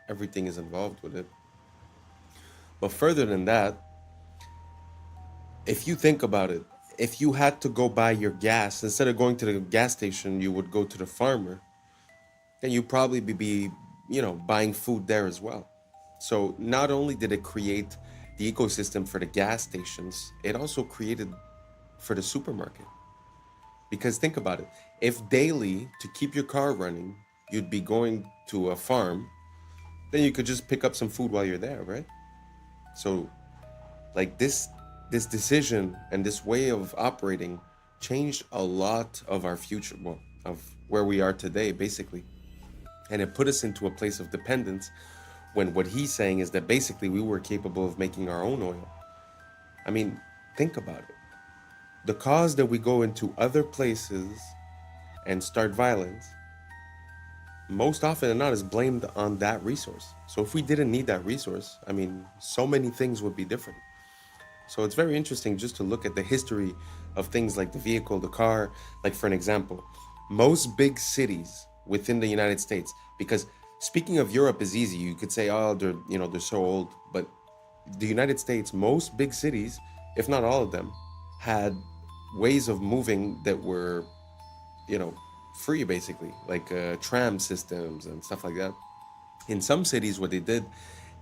everything is involved with it. But further than that, if you think about it, if you had to go buy your gas, instead of going to the gas station, you would go to the farmer, then you'd probably be, buying food there as well. So not only did it create the ecosystem for the gas stations, it also created for the supermarket. Because think about it. If daily, to keep your car running, you'd be going to a farm, then you could just pick up some food while you're there, right? So, like this decision and this way of operating changed a lot of our future, well, of where we are today, basically. And it put us into a place of dependence when what he's saying is that basically we were capable of making our own oil. I mean, think about it. The cause that we go into other places and start violence, most often than not, is blamed on that resource. So if we didn't need that resource, I mean, so many things would be different. So it's very interesting just to look at the history of things like the vehicle, the car. Like for an example, most big cities within the United States, because speaking of Europe is easy. You could say, oh, they're so old. But the United States, most big cities, if not all of them, had ways of moving that were, free, basically, like tram systems and stuff like that. In some cities, what they did,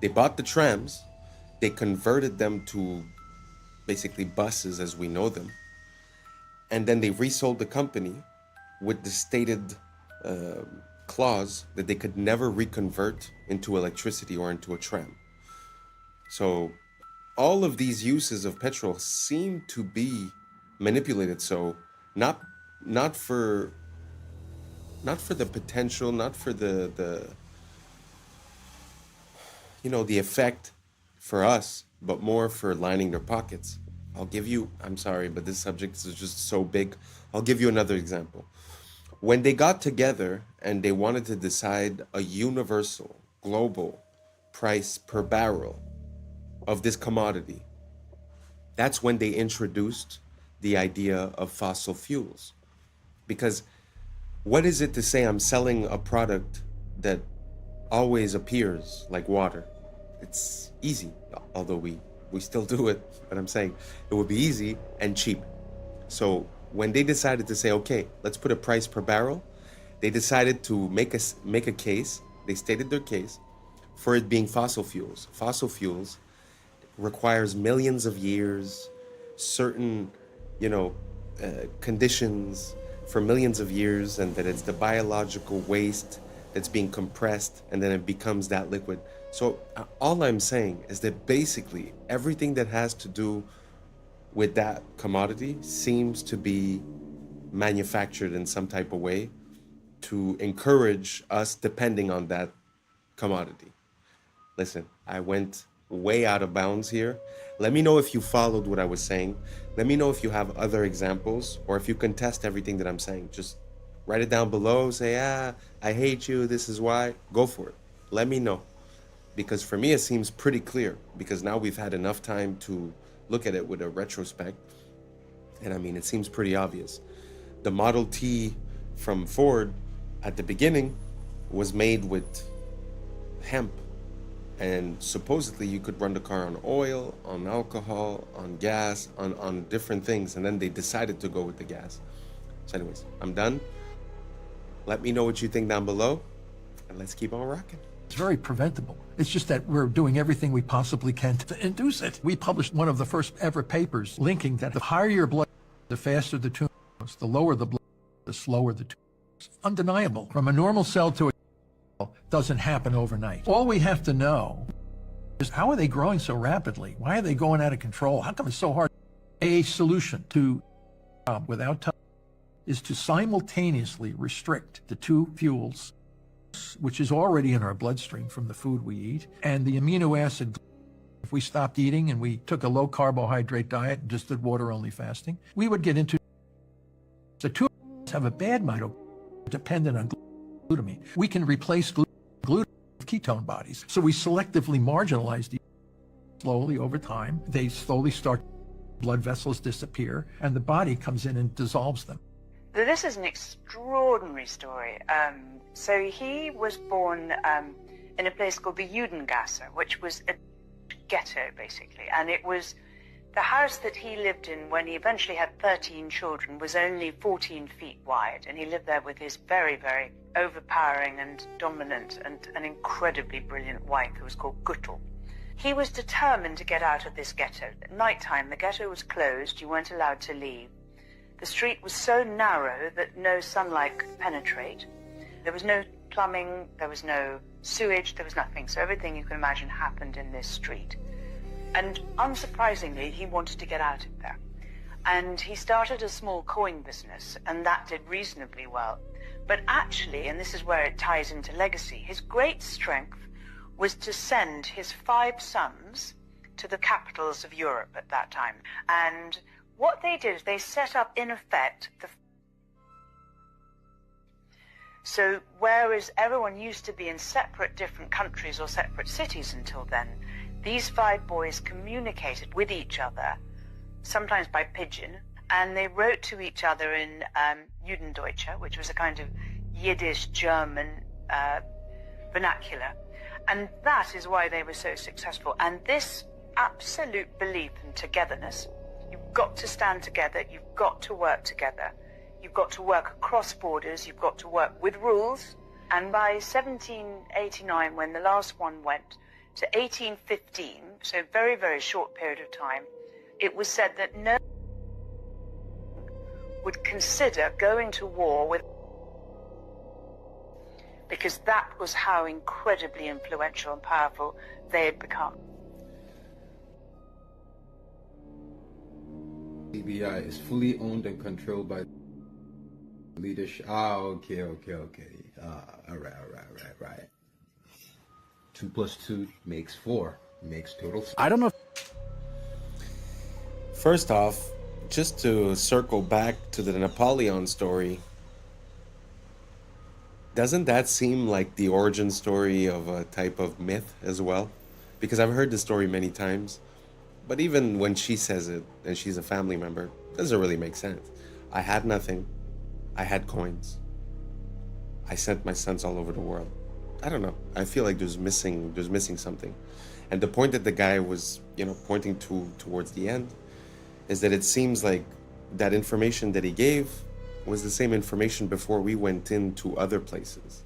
they bought the trams, they converted them to basically buses as we know them, and then they resold the company with the stated clause that they could never reconvert into electricity or into a tram. So all of these uses of petrol seem to be manipulated, so not for the potential, not for the effect for us, but more for lining their pockets. I'm sorry, but this subject is just so big. I'll give you another example. When they got together and they wanted to decide a universal, global price per barrel of this commodity, that's when they introduced the idea of fossil fuels. Because what is it to say I'm selling a product that always appears like water? It's easy, although we still do it, but I'm saying it would be easy and cheap. So when they decided to say, okay, let's put a price per barrel, they decided to make a case. They stated their case for it being fossil fuels. Fossil fuels requires millions of years, certain, conditions for millions of years, and that it's the biological waste that's being compressed and then it becomes that liquid. So all I'm saying is that basically everything that has to do with that commodity seems to be manufactured in some type of way to encourage us depending on that commodity. Listen, I went way out of bounds here. Let me know if you followed what I was saying. Let me know if you have other examples or if you contest everything that I'm saying. Just write it down below. Say, I hate you. This is why. Go for it. Let me know. Because for me, it seems pretty clear. Because now we've had enough time to look at it with a retrospect. And I mean, it seems pretty obvious. The Model T from Ford at the beginning was made with hemp. And supposedly you could run the car on oil, on alcohol, on gas, on different things. And then they decided to go with the gas. So anyways, I'm done. Let me know what you think down below. And let's keep on rocking. It's very preventable. It's just that we're doing everything we possibly can to induce it. We published one of the first ever papers linking that the higher your blood, the faster the tumor grows. The lower the blood, the slower the tumor grows. Undeniable. From a normal cell to a cell doesn't happen overnight. All we have to know is how are they growing so rapidly? Why are they going out of control? How come it's so hard? A solution to without time is to simultaneously restrict the two fuels, which is already in our bloodstream from the food we eat, and the amino acid. If we stopped eating and we took a low carbohydrate diet and just did water only fasting, we would get into the two have a bad mitochondria dependent on glutamine. We can replace glutamine with ketone bodies. So we selectively marginalize these slowly over time. They slowly start, blood vessels disappear, and the body comes in and dissolves them. This is an extraordinary story. So he was born in a place called the Judengasse, which was a ghetto, basically. And it was the house that he lived in when he eventually had 13 children was only 14 feet wide. And he lived there with his very, very overpowering and dominant and an incredibly brilliant wife who was called Guttel. He was determined to get out of this ghetto. At nighttime, the ghetto was closed. You weren't allowed to leave. The street was so narrow that no sunlight could penetrate. There was no plumbing, there was no sewage, there was nothing. So everything you can imagine happened in this street. And unsurprisingly, he wanted to get out of there. And he started a small coin business, and that did reasonably well. But actually, and this is where it ties into legacy, his great strength was to send his 5 sons to the capitals of Europe at that time. And what they did is they set up, in effect, so whereas everyone used to be in separate different countries or separate cities until then, these 5 boys communicated with each other, sometimes by pigeon, and they wrote to each other in Judendeutsche, which was a kind of Yiddish German vernacular. And that is why they were so successful. And this absolute belief in togetherness, you've got to stand together, you've got to work together, you've got to work across borders, you've got to work with rules. And by 1789, when the last one went, to 1815, so very, very short period of time, it was said that no one would consider going to war with, because that was how incredibly influential and powerful they had become. CBI is fully owned and controlled by leadership. Okay. All right. 2 + 2 makes 4. Makes total. I don't know. First off, just to circle back to the Napoleon story, doesn't that seem like the origin story of a type of myth as well? Because I've heard the story many times, but even when she says it and she's a family member, it doesn't really make sense. I had nothing. I had coins. I sent my sons all over the world. I don't know. I feel like there's missing something. And the point that the guy was, pointing towards the end is that it seems like that information that he gave was the same information before we went into other places,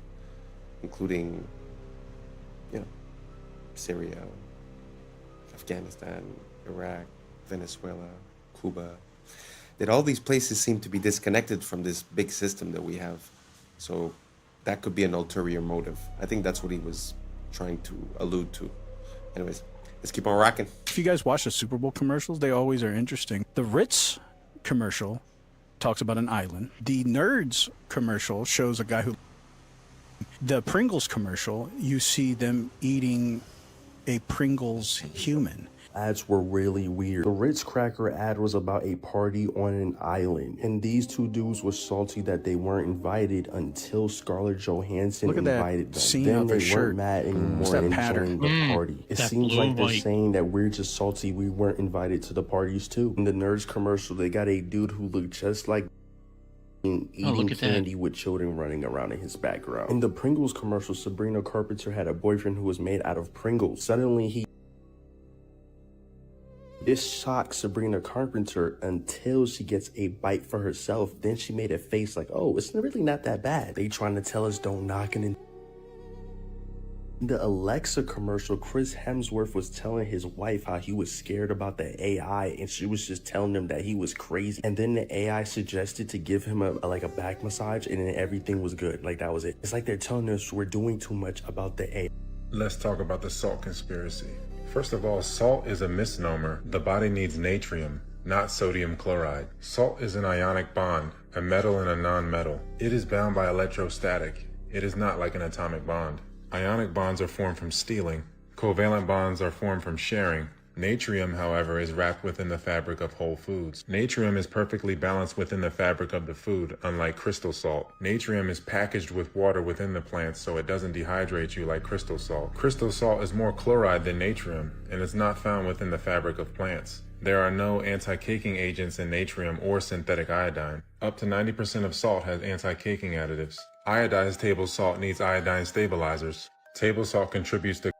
including, Syria, Afghanistan, Iraq, Venezuela, Cuba. That all these places seem to be disconnected from this big system that we have. So that could be an ulterior motive. I think that's what he was trying to allude to. Anyways, let's keep on rocking. If you guys watch the Super Bowl commercials, they always are interesting. The Ritz commercial talks about an island. The Nerds commercial shows a guy who... The Pringles commercial, you see them eating a Pringles human. Ads were really weird. The Ritz cracker ad was about a party on an island, and these 2 dudes were salty that they weren't invited until Scarlett Johansson invited them. Then they weren't mad anymore and joined the party. It seems like they're saying that we're just salty we weren't invited to the parties too. In the Nerds commercial, they got a dude who looked just like eating candy with children running around in his background. In the Pringles commercial, Sabrina Carpenter had a boyfriend who was made out of Pringles. Suddenly this shocks Sabrina Carpenter until she gets a bite for herself. Then she made a face like, oh, it's really not that bad. They trying to tell us don't knock it in. In the Alexa commercial, Chris Hemsworth was telling his wife how he was scared about the AI, and she was just telling him that he was crazy. And then the AI suggested to give him a back massage, and then everything was good. Like, that was it. It's like they're telling us we're doing too much about the AI. Let's talk about the salt conspiracy. First of all, salt is a misnomer. The body needs natrium, not sodium chloride. Salt is an ionic bond, a metal and a non-metal. It is bound by electrostatic. It is not like an atomic bond. Ionic bonds are formed from stealing. Covalent bonds are formed from sharing. Natrium, however, is wrapped within the fabric of whole foods. Natrium is perfectly balanced within the fabric of the food, unlike crystal salt. Natrium is packaged with water within the plants, so it doesn't dehydrate you like crystal salt. Crystal salt is more chloride than natrium, and is not found within the fabric of plants. There are no anti-caking agents in natrium or synthetic iodine. Up to 90% of salt has anti-caking additives. Iodized table salt needs iodine stabilizers. Table salt contributes to...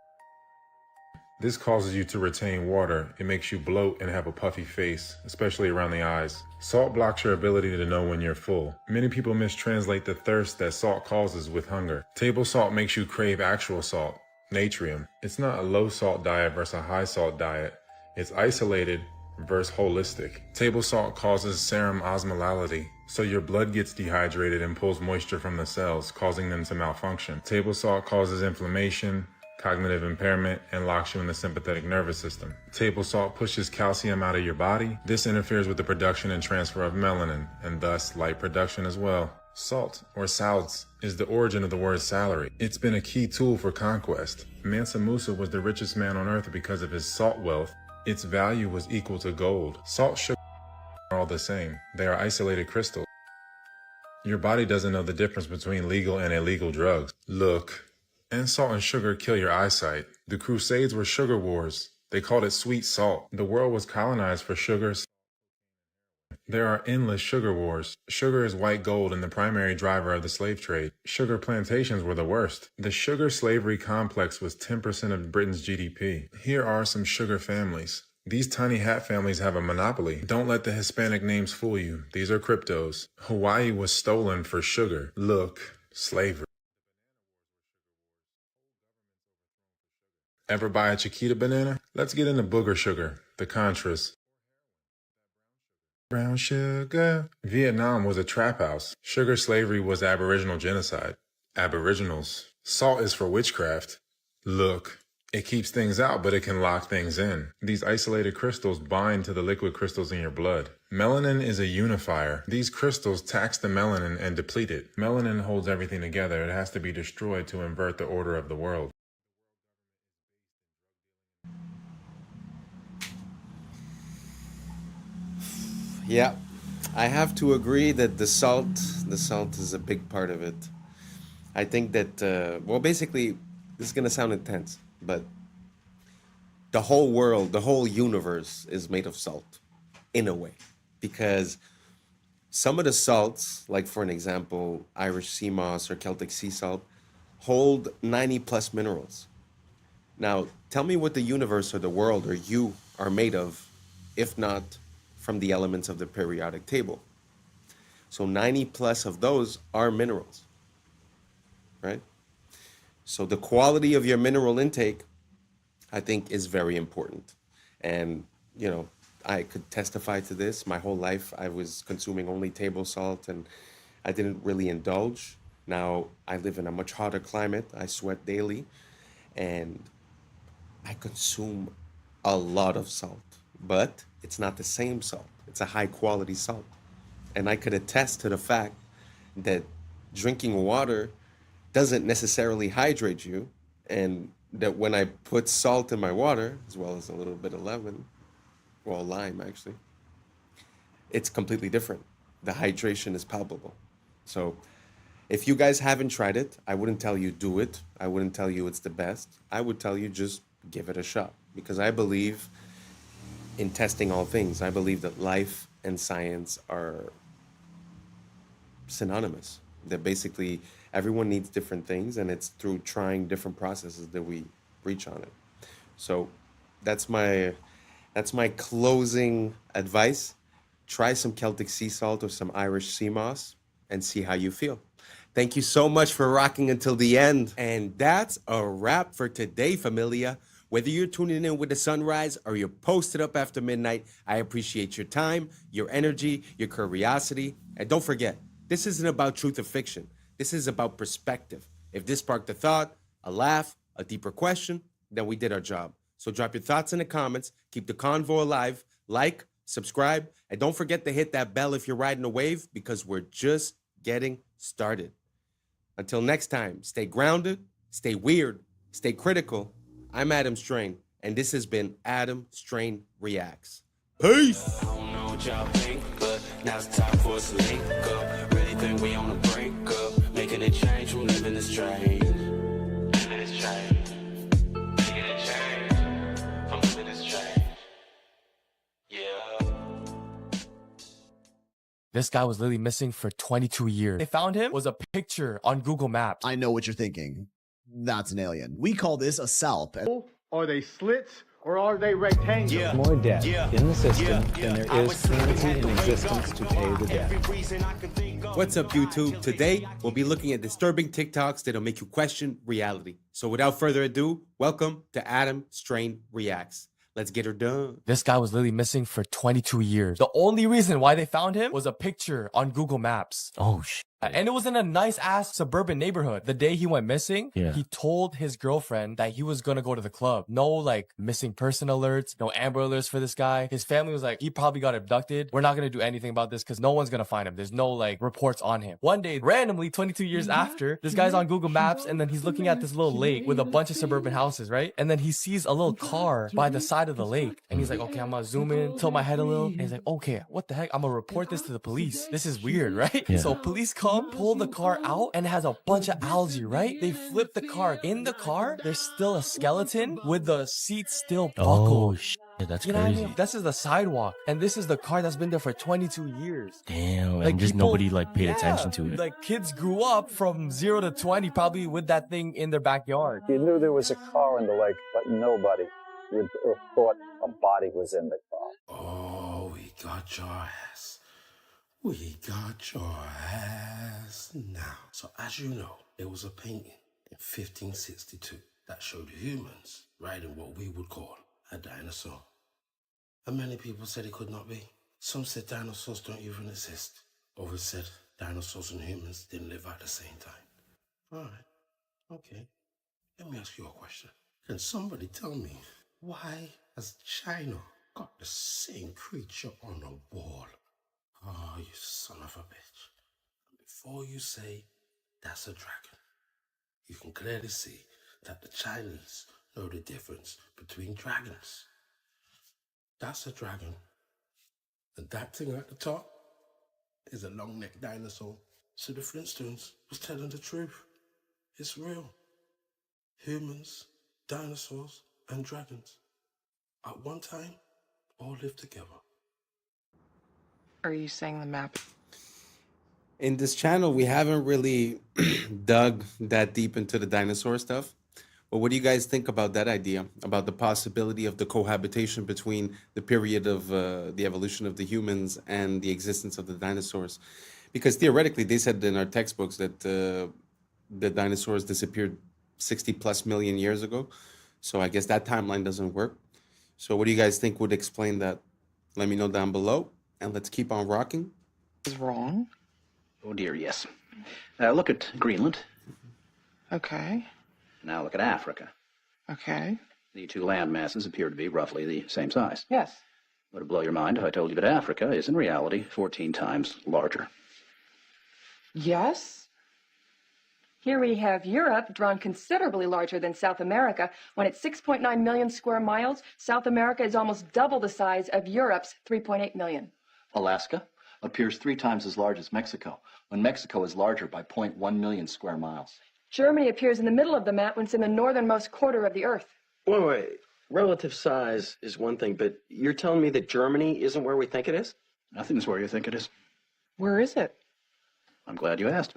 This causes you to retain water. It makes you bloat and have a puffy face, especially around the eyes. Salt blocks your ability to know when you're full. Many people mistranslate the thirst that salt causes with hunger. Table salt makes you crave actual salt, natrium. It's not a low salt diet versus a high salt diet. It's isolated versus holistic. Table salt causes serum osmolality, so your blood gets dehydrated and pulls moisture from the cells, causing them to malfunction. Table salt causes inflammation, cognitive impairment, and locks you in the sympathetic nervous system. Table salt pushes calcium out of your body. This interferes with the production and transfer of melanin, and thus light production as well. Salt, or salts, is the origin of the word salary. It's been a key tool for conquest. Mansa Musa was the richest man on earth because of his salt wealth. Its value was equal to gold. Salt, sugar are all the same. They are isolated crystals. Your body doesn't know the difference between legal and illegal drugs. Look, and salt and sugar kill your eyesight. The Crusades were sugar wars. They called it sweet salt. The world was colonized for sugar. There are endless sugar wars. Sugar is white gold and the primary driver of the slave trade. Sugar plantations were the worst. The sugar slavery complex was 10% of Britain's GDP. Here are some sugar families. These tiny hat families have a monopoly. Don't let the Hispanic names fool you. These are cryptos. Hawaii was stolen for sugar. Look, slavery. Ever buy a Chiquita banana? Let's get into booger sugar, the Contras. Brown sugar. Vietnam was a trap house. Sugar slavery was Aboriginal genocide. Aboriginals. Salt is for witchcraft. Look, it keeps things out, but it can lock things in. These isolated crystals bind to the liquid crystals in your blood. Melanin is a unifier. These crystals tax the melanin and deplete it. Melanin holds everything together. It has to be destroyed to invert the order of the world. Yeah, I have to agree that the salt is a big part of it. I think that, well, basically, this is going to sound intense, but the whole world, the whole universe is made of salt, in a way. Because some of the salts, like for an example, Irish sea moss or Celtic sea salt, hold 90 plus minerals. Now, tell me what the universe or the world or you are made of, if not from the elements of the periodic table. So 90 plus of those are minerals, right? So the quality of your mineral intake, I think, is very important. And, you know, I could testify to this. My whole life, I was consuming only table salt and I didn't really indulge. Now I live in a much hotter climate. I sweat daily and I consume a lot of salt, but it's not the same salt. It's a high quality salt. And I could attest to the fact that drinking water doesn't necessarily hydrate you, and that when I put salt in my water, as well as a little bit of lemon, well, lime actually, it's completely different. The hydration is palpable. So if you guys haven't tried it, I wouldn't tell you do it. I wouldn't tell you it's the best. I would tell you just give it a shot, because I believe in testing all things. I believe that life and science are synonymous. That basically everyone needs different things, and it's through trying different processes that we reach on it. So that's my closing advice. Try some Celtic sea salt or some Irish sea moss and see how you feel. Thank you so much for rocking until the end. And that's a wrap for today, familia. Whether you're tuning in with the sunrise or you're posted up after midnight, I appreciate your time, your energy, your curiosity. And don't forget, this isn't about truth or fiction. This is about perspective. If this sparked a thought, a laugh, a deeper question, then we did our job. So drop your thoughts in the comments. Keep the convo alive. Like, subscribe, and don't forget to hit that bell if you're riding a wave, because we're just getting started. Until next time, stay grounded, stay weird, stay critical. I'm Adam Strain, and this has been Adam Strain Reacts. Peace! I don't know what y'all think, but now it's time for us to link up. Really think we on a break up, making a change from living this train. Living this train. Making a change from living this train. Yeah. This guy was literally missing for 22 years. They found him was a picture on Google Maps. I know what you're thinking. That's an alien. We call this a salp. Are they slits or are they rectangles? Yeah. More debt in the system than there is currency in existence to pay the debt. What's up, YouTube? Today, we'll be looking at disturbing TikToks that'll make you question reality. So without further ado, welcome to Adam Strain Reacts. Let's get her done. This guy was literally missing for 22 years. The only reason why they found him was a picture on Google Maps. Oh, shit. And it was in a nice ass suburban neighborhood. The day he went missing, he told his girlfriend that he was gonna go to the club. No like missing person alerts, no Amber alerts for this guy. His family was like, he probably got abducted. We're not gonna do anything about this because no one's gonna find him. There's no like reports on him. One day, randomly, 22 years after, this guy's on Google Maps and then he's looking at this little lake with a bunch of suburban houses, right? And then he sees a little car by the side of the lake. And he's like, okay, I'm gonna zoom in, tilt my head a little. And he's like, okay, what the heck? I'm gonna report this to the police. This is weird, right? So police come, pull the car out, and it has a bunch of algae, right? They flip the car. In the car, there's still a skeleton with the seat still buckled. Oh, shit. That's You know what I crazy. mean? This is the sidewalk, and this is the car that's been there for 22 years. Damn, Like and just people- nobody like paid attention to it. Like kids grew up from 0 to 20 probably with that thing in their backyard. You knew there was a car in the lake, but nobody would have thought a body was in the car. Oh, we got your ass. We got your ass now. So as you know, there was a painting in 1562 that showed humans riding what we would call a dinosaur. And many people said it could not be. Some said dinosaurs don't even exist. Others said dinosaurs and humans didn't live at the same time. All right, okay. Let me ask you a question. Can somebody tell me why has China got the same creature on a wall? Oh, you son of a bitch. Before you say that's a dragon, you can clearly see that the Chinese know the difference between dragons. That's a dragon. And that thing at the top is a long-necked dinosaur. So the Flintstones was telling the truth. It's real. Humans, dinosaurs, and dragons at one time all lived together. Are you saying the map? In this channel, we haven't really dug that deep into the dinosaur stuff. But what do you guys think about that idea? About the possibility of the cohabitation between the period of the evolution of the humans and the existence of the dinosaurs? Because theoretically, they said in our textbooks that the dinosaurs disappeared 60 plus million years ago. So I guess that timeline doesn't work. So what do you guys think would explain that? Let me know down below. And let's keep on rocking. Is wrong? Oh dear, yes. Look at Greenland. Okay. Now look at Africa. Okay. The two land masses appear to be roughly the same size. Yes. Would it blow your mind if I told you that Africa is in reality 14 times larger? Yes. Here we have Europe, drawn considerably larger than South America. When it's 6.9 million square miles, South America is almost double the size of Europe's 3.8 million. Alaska appears 3 times as large as Mexico, when Mexico is larger by 0.1 million square miles. Germany appears in the middle of the map when it's in the northernmost quarter of the Earth. Wait. Relative size is one thing, but you're telling me that Germany isn't where we think it is? Nothing is where you think it is. Where is it? I'm glad you asked.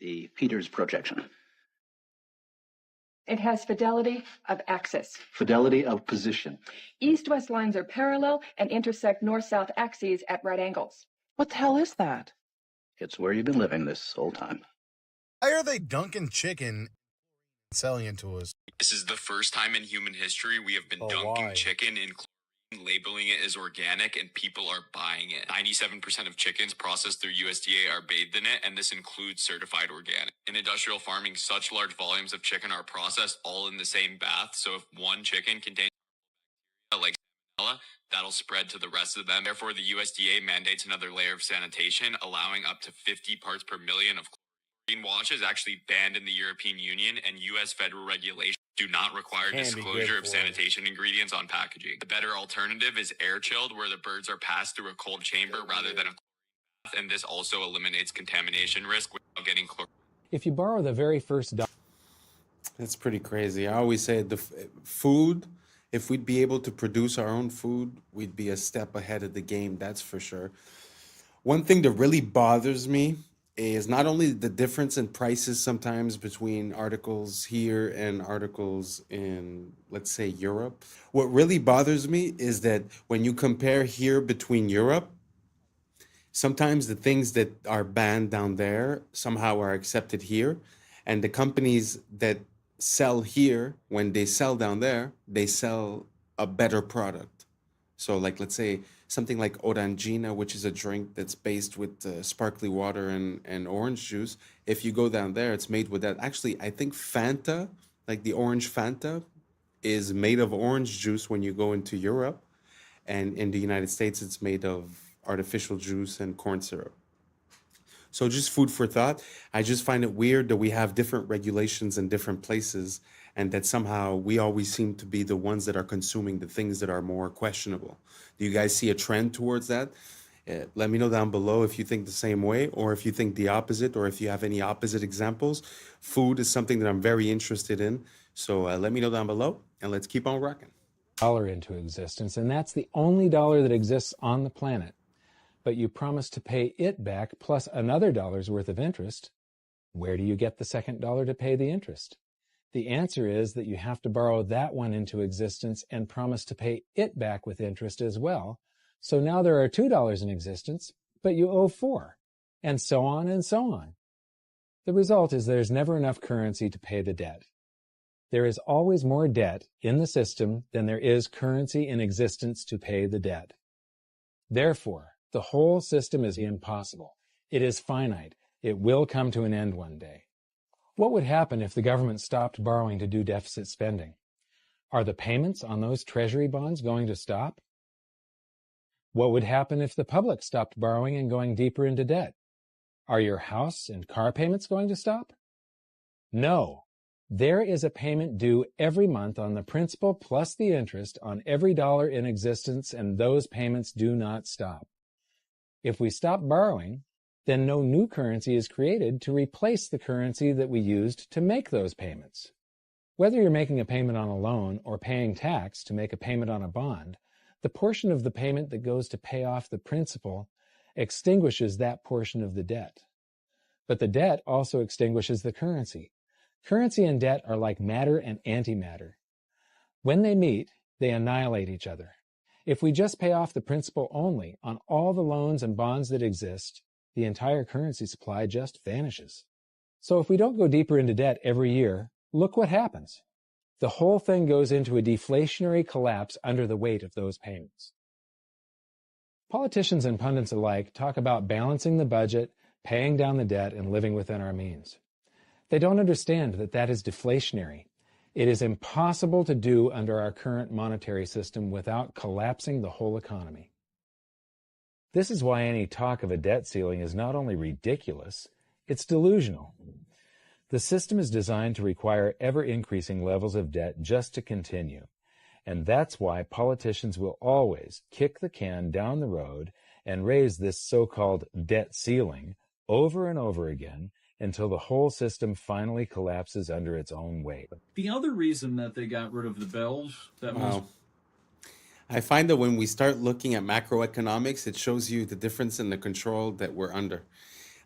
The Peters projection. It has fidelity of axis. Fidelity of position. East-west lines are parallel and intersect north-south axes at right angles. What the hell is that? It's where you've been living this whole time. Why are they dunking chicken and selling it to us? This is the first time in human history we have been dunking chicken in chlorine, labeling it as organic, and people are buying it. 97% of chickens processed through USDA are bathed in it, and this includes certified organic. In industrial farming, such large volumes of chicken are processed all in the same bath, so if one chicken contains like salmonella, that'll spread to the rest of them. Therefore, the USDA mandates another layer of sanitation, allowing up to 50 parts per million of chlorine. Wash is actually banned in the European Union, and U.S. federal regulations do not require disclosure of sanitation ingredients on packaging. The better alternative is air chilled, where the birds are passed through a cold chamber rather than a chlorine bath, and this also eliminates contamination risk without getting chlorine. If you borrow the very first That's pretty crazy. I always say the food, if we'd be able to produce our own food, we'd be a step ahead of the game, that's for sure. One thing that really bothers me is not only the difference in prices sometimes between articles here and articles in, let's say, Europe. What really bothers me is that when you compare here between Europe, sometimes the things that are banned down there somehow are accepted here. And the companies that sell here, when they sell down there, they sell a better product. So like, let's say something like orangina, which is a drink that's based with sparkly water and orange juice. If you go down there, it's made with that. Actually, I think Fanta, like the orange Fanta, is made of orange juice when you go into Europe. And in the United States, it's made of artificial juice and corn syrup. So just food for thought. I just find it weird that we have different regulations in different places and that somehow we always seem to be the ones that are consuming the things that are more questionable. Do you guys see a trend towards that? Let me know down below if you think the same way or if you think the opposite or if you have any opposite examples. Food is something that I'm very interested in. So let me know down below and let's keep on rocking. Dollar into existence, and that's the only dollar that exists on the planet. But you promise to pay it back plus another dollar's worth of interest. Where do you get the second dollar to pay the interest? The answer is that you have to borrow that one into existence and promise to pay it back with interest as well. So now there are $2 in existence, but you owe $4, and so on and so on. The result is there's never enough currency to pay the debt. There is always more debt in the system than there is currency in existence to pay the debt. Therefore, the whole system is impossible. It is finite. It will come to an end one day. What would happen if the government stopped borrowing to do deficit spending? Are the payments on those treasury bonds going to stop? What would happen if the public stopped borrowing and going deeper into debt? Are your house and car payments going to stop? No. There is a payment due every month on the principal plus the interest on every dollar in existence, and those payments do not stop. If we stop borrowing, then no new currency is created to replace the currency that we used to make those payments. Whether you're making a payment on a loan or paying tax to make a payment on a bond, the portion of the payment that goes to pay off the principal extinguishes that portion of the debt. But the debt also extinguishes the currency. Currency and debt are like matter and antimatter. When they meet, they annihilate each other. If we just pay off the principal only on all the loans and bonds that exist, the entire currency supply just vanishes. So if we don't go deeper into debt every year, look what happens. The whole thing goes into a deflationary collapse under the weight of those payments. Politicians and pundits alike talk about balancing the budget, paying down the debt, and living within our means. They don't understand that that is deflationary. It is impossible to do under our current monetary system without collapsing the whole economy. This is why any talk of a debt ceiling is not only ridiculous, it's delusional. The system is designed to require ever-increasing levels of debt just to continue. And that's why politicians will always kick the can down the road and raise this so-called debt ceiling over and over again until the whole system finally collapses under its own weight. The other reason that they got rid of the bells, that was... I find that when we start looking at macroeconomics, it shows you the difference in the control that we're under.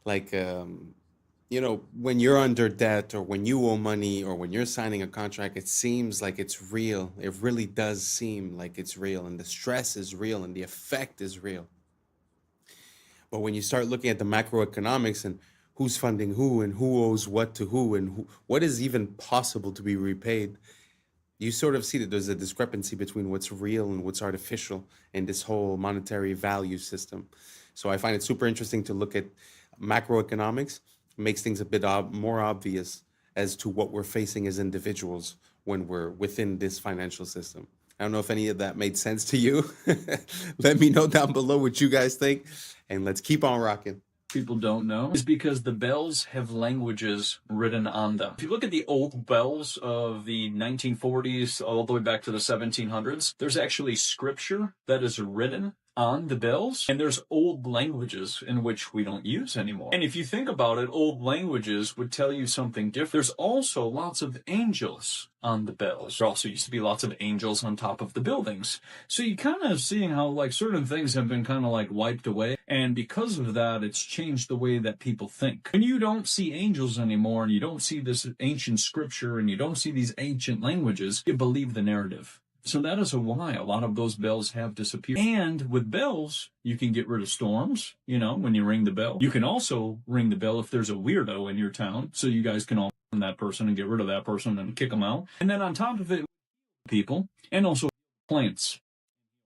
Like, you know, when you're under debt or when you owe money or when you're signing a contract, it seems like it's real. It really does seem like it's real, and the stress is real and the effect is real. But when you start looking at the macroeconomics and who's funding who and who owes what to who and what is even possible to be repaid, you sort of see that there's a discrepancy between what's real and what's artificial in this whole monetary value system. So I find it super interesting to look at macroeconomics. It makes things a bit more obvious as to what we're facing as individuals when we're within this financial system. I don't know if any of that made sense to you. Let me know down below what you guys think, and let's keep on rocking. People don't know is because the bells have languages written on them. If you look at the old bells of the 1940s all the way back to the 1700s, there's actually scripture that is written on the bells, and there's old languages in which we don't use anymore. And if you think about it, old languages would tell you something different. There's also lots of angels on the bells. There also used to be lots of angels on top of the buildings. So you kind of seeing how like certain things have been kind of like wiped away. And because of that, it's changed the way that people think. When you don't see angels anymore and you don't see this ancient scripture and you don't see these ancient languages, you believe the narrative. So that is why a lot of those bells have disappeared. And with bells, you can get rid of storms, you know, when you ring the bell. You can also ring the bell if there's a weirdo in your town, so you guys can all that person and get rid of that person and kick them out. And then on top of it, people and also plants,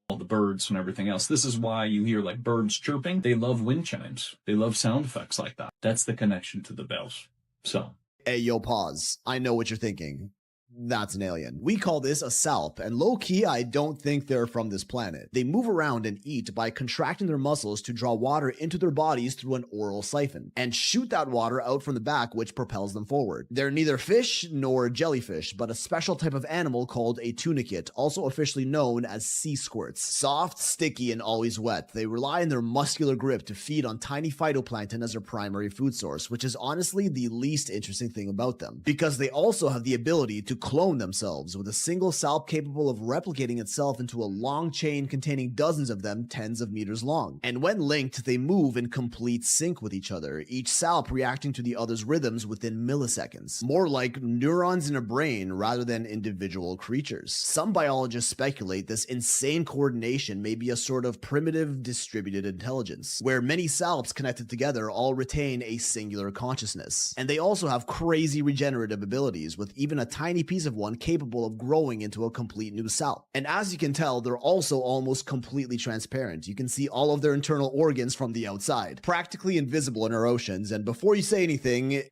all the birds and everything else. This is why you hear like birds chirping. They love wind chimes. They love sound effects like that. That's the connection to the bells. So. Hey, yo, pause. I know what you're thinking. That's an alien. We call this a salp, and low-key, I don't think they're from this planet. They move around and eat by contracting their muscles to draw water into their bodies through an oral siphon, and shoot that water out from the back, which propels them forward. They're neither fish nor jellyfish, but a special type of animal called a tunicate, also officially known as sea squirts. Soft, sticky, and always wet, they rely on their muscular grip to feed on tiny phytoplankton as their primary food source, which is honestly the least interesting thing about them, because they also have the ability to clone themselves, with a single salp capable of replicating itself into a long chain containing dozens of them tens of meters long. And when linked, they move in complete sync with each other, each salp reacting to the other's rhythms within milliseconds. More like neurons in a brain rather than individual creatures. Some biologists speculate this insane coordination may be a sort of primitive distributed intelligence, where many salps connected together all retain a singular consciousness. And they also have crazy regenerative abilities, with even a tiny piece of one capable of growing into a complete new salp. And as you can tell, they're also almost completely transparent. You can see all of their internal organs from the outside, practically invisible in our oceans. And before you say anything,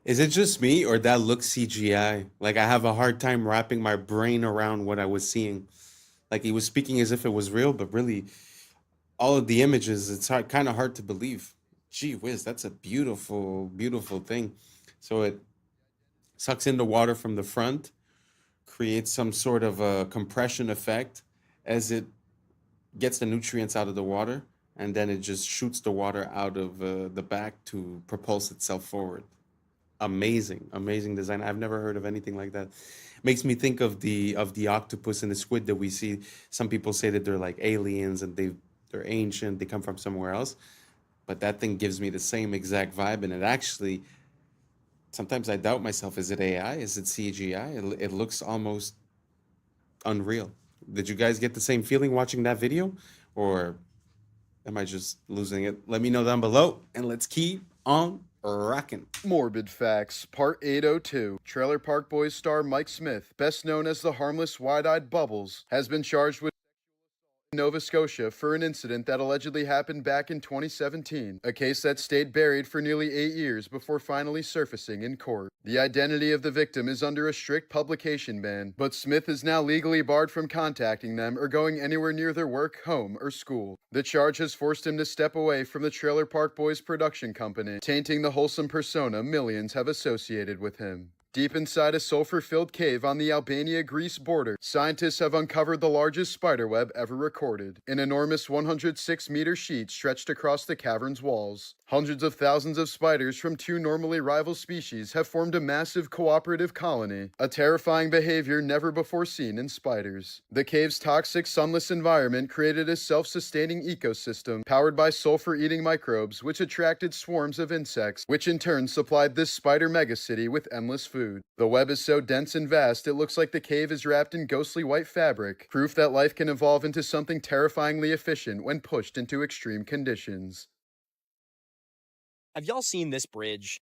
is it just me or that looks CGI? Like I have a hard time wrapping my brain around what I was seeing. Like he was speaking as if it was real, but really all of the images, it's kind of hard to believe. Gee whiz, that's a beautiful, beautiful thing. So it sucks in the water from the front, creates some sort of a compression effect as it gets the nutrients out of the water, and then it just shoots the water out of the back to propulse itself forward. Amazing, amazing design. I've never heard of anything like that. Makes me think of the octopus and the squid that we see. Some people say that they're like aliens and they're ancient, they come from somewhere else, but that thing gives me the same exact vibe, and it actually, sometimes I doubt myself. Is it AI? Is it CGI? It looks almost unreal. Did you guys get the same feeling watching that video? Or am I just losing it? Let me know down below, and let's keep on rocking. Morbid Facts, Part 802. Trailer Park Boys star Mike Smith, best known as the harmless wide-eyed Bubbles, has been charged with Nova Scotia for an incident that allegedly happened back in 2017, a case that stayed buried for nearly 8 years before finally surfacing in court. The identity of the victim is under a strict publication ban, but Smith is now legally barred from contacting them or going anywhere near their work, home, or school. The charge has forced him to step away from the Trailer Park Boys production company, tainting the wholesome persona millions have associated with him. Deep inside a sulfur-filled cave on the Albania-Greece border, scientists have uncovered the largest spiderweb ever recorded, an enormous 106-meter sheet stretched across the cavern's walls. Hundreds of thousands of spiders from two normally rival species have formed a massive cooperative colony, a terrifying behavior never before seen in spiders. The cave's toxic, sunless environment created a self-sustaining ecosystem powered by sulfur-eating microbes, which attracted swarms of insects, which in turn supplied this spider megacity with endless food. The web is so dense and vast, it looks like the cave is wrapped in ghostly white fabric, proof that life can evolve into something terrifyingly efficient when pushed into extreme conditions. Have y'all seen this bridge?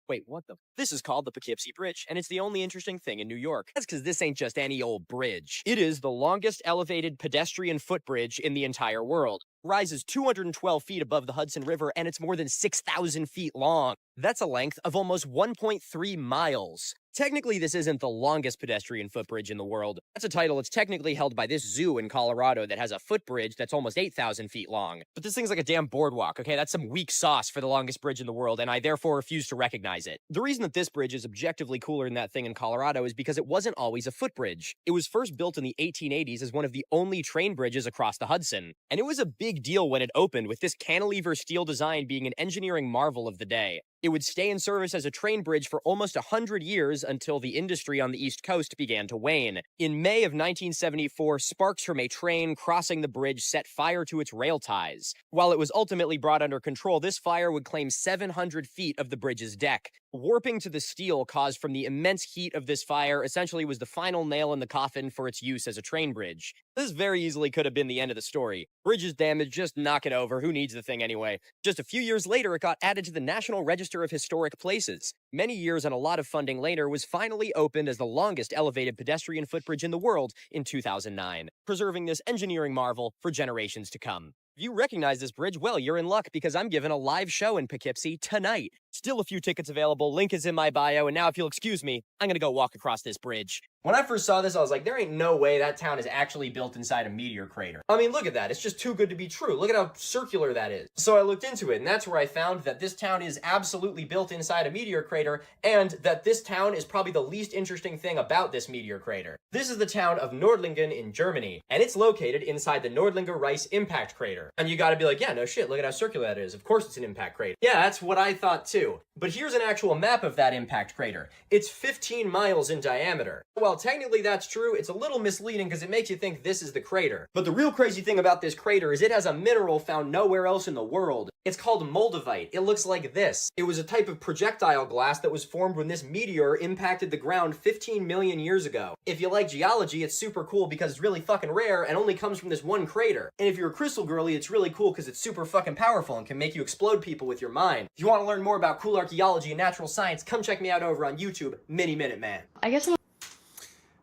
Wait, what the? This is called the Poughkeepsie Bridge, and it's the only interesting thing in New York. That's because this ain't just any old bridge. It is the longest elevated pedestrian footbridge in the entire world. Rises 212 feet above the Hudson River, and it's more than 6,000 feet long. That's a length of almost 1.3 miles. Technically, this isn't the longest pedestrian footbridge in the world. That's a title that's technically held by this zoo in Colorado that has a footbridge that's almost 8,000 feet long. But this thing's like a damn boardwalk, okay? That's some weak sauce for the longest bridge in the world, and I therefore refuse to recognize it. The reason that this bridge is objectively cooler than that thing in Colorado is because it wasn't always a footbridge. It was first built in the 1880s as one of the only train bridges across the Hudson. And it was a big deal when it opened, with this cantilever steel design being an engineering marvel of the day. It would stay in service as a train bridge for almost 100 years until the industry on the East Coast began to wane. In May of 1974, sparks from a train crossing the bridge set fire to its rail ties. While it was ultimately brought under control, this fire would claim 700 feet of the bridge's deck. Warping to the steel caused from the immense heat of this fire essentially was the final nail in the coffin for its use as a train bridge. This very easily could have been the end of the story. Bridge is damaged, just knock it over, who needs the thing anyway? Just a few years later, it got added to the National Register Register of Historic Places. Many years and a lot of funding later, was finally opened as the longest elevated pedestrian footbridge in the world in 2009, preserving this engineering marvel for generations to come. If you recognize this bridge, well, you're in luck because I'm giving a live show in Poughkeepsie tonight. Still a few tickets available, link is in my bio, and now if you'll excuse me, I'm gonna go walk across this bridge. When I first saw this, I was like, there ain't no way that town is actually built inside a meteor crater. I mean, look at that, it's just too good to be true. Look at how circular that is. So I looked into it, and that's where I found that this town is absolutely built inside a meteor crater, and that this town is probably the least interesting thing about this meteor crater. This is the town of Nordlingen in Germany, and it's located inside the Nordlinger Rice impact crater. And you gotta be like, yeah, no shit, look at how circular that is. Of course it's an impact crater. Yeah, that's what I thought too. But here's an actual map of that impact crater. It's 15 miles in diameter. While technically that's true, it's a little misleading because it makes you think this is the crater. But the real crazy thing about this crater is it has a mineral found nowhere else in the world. It's called moldavite. It looks like this. It was a type of projectile glass that was formed when this meteor impacted the ground 15 million years ago. If you like geology, it's super cool because it's really fucking rare and only comes from this one crater. And if you're a crystal girly, it's really cool because it's super fucking powerful and can make you explode people with your mind. If you want to learn more about cool archaeology and natural science, come check me out over on YouTube, Mini Minute Man. I guess